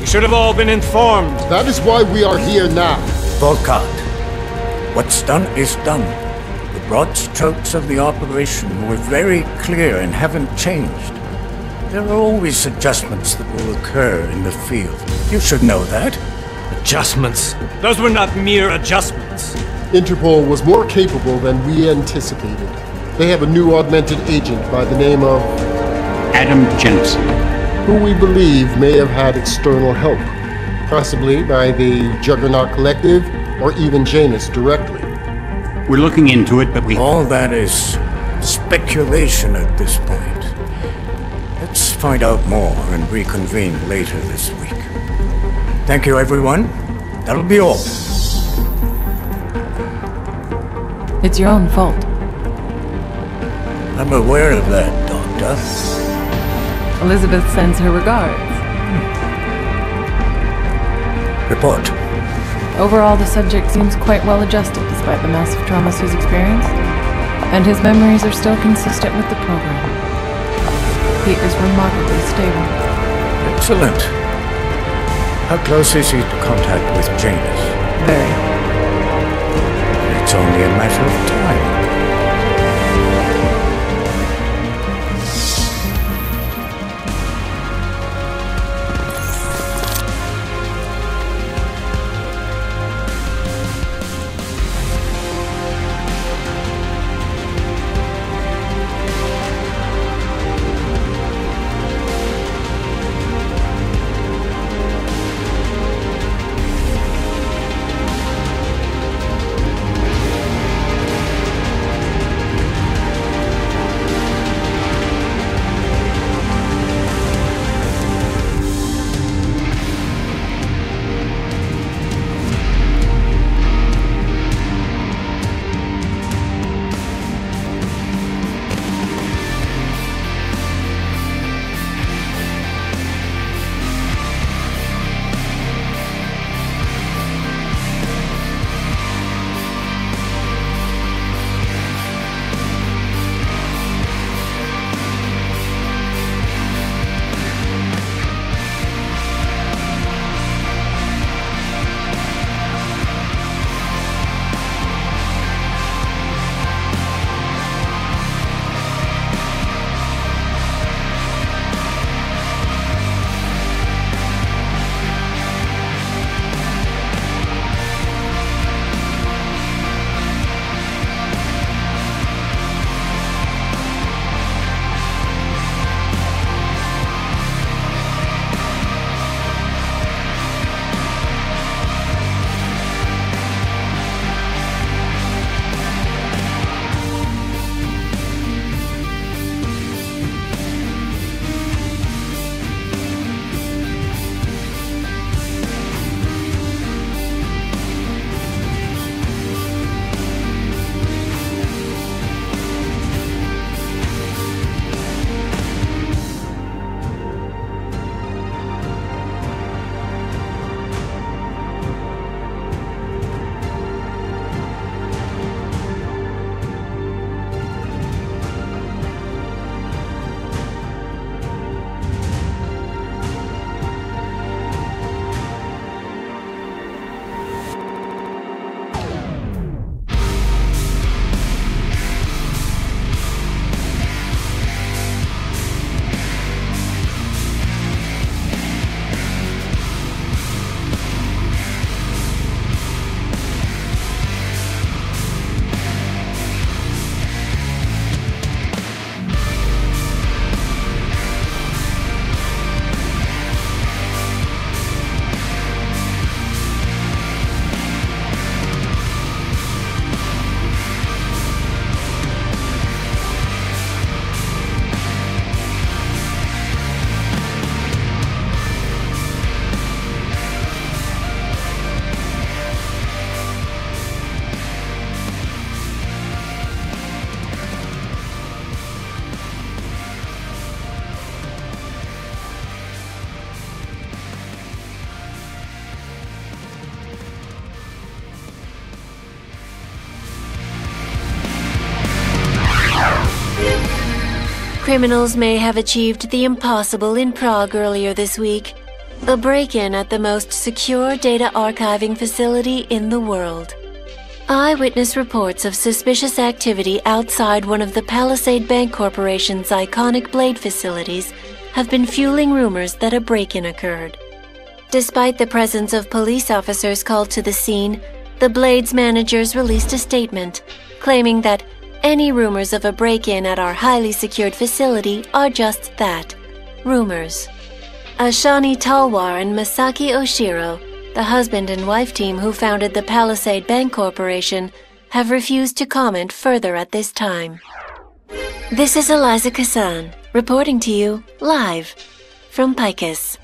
You should have all been informed. That is why we are here now. Volkart, what's done is done. The broad strokes of the operation were very clear and haven't changed. There are always adjustments that will occur in the field. You should know that. Adjustments? Those were not mere adjustments. Interpol was more capable than we anticipated. They have a new augmented agent by the name of Adam Jensen, who we believe may have had external help, possibly by the Juggernaut Collective or even Janus directly. We're looking into it, but all that is speculation at this point. Let's find out more and reconvene later this week. Thank you, everyone. That'll be all. It's your own fault. I'm aware of that, Doctor. Elizabeth sends her regards. Report. Overall, the subject seems quite well adjusted despite the massive traumas he's experienced, and his memories are still consistent with the program. He is remarkably stable. Excellent. How close is he to contact with Janus? Very. It's only a matter of time. Criminals may have achieved the impossible in Prague earlier this week. A break-in at the most secure data archiving facility in the world. Eyewitness reports of suspicious activity outside one of the Palisade Bank Corporation's iconic Blade facilities have been fueling rumors that a break-in occurred. Despite the presence of police officers called to the scene, the Blade's managers released a statement claiming that any rumors of a break-in at our highly secured facility are just that, rumors. Ashani Talwar and Masaki Oshiro, the husband and wife team who founded the Palisade Bank Corporation, have refused to comment further at this time. This is Eliza Kassan, reporting to you live from Picus.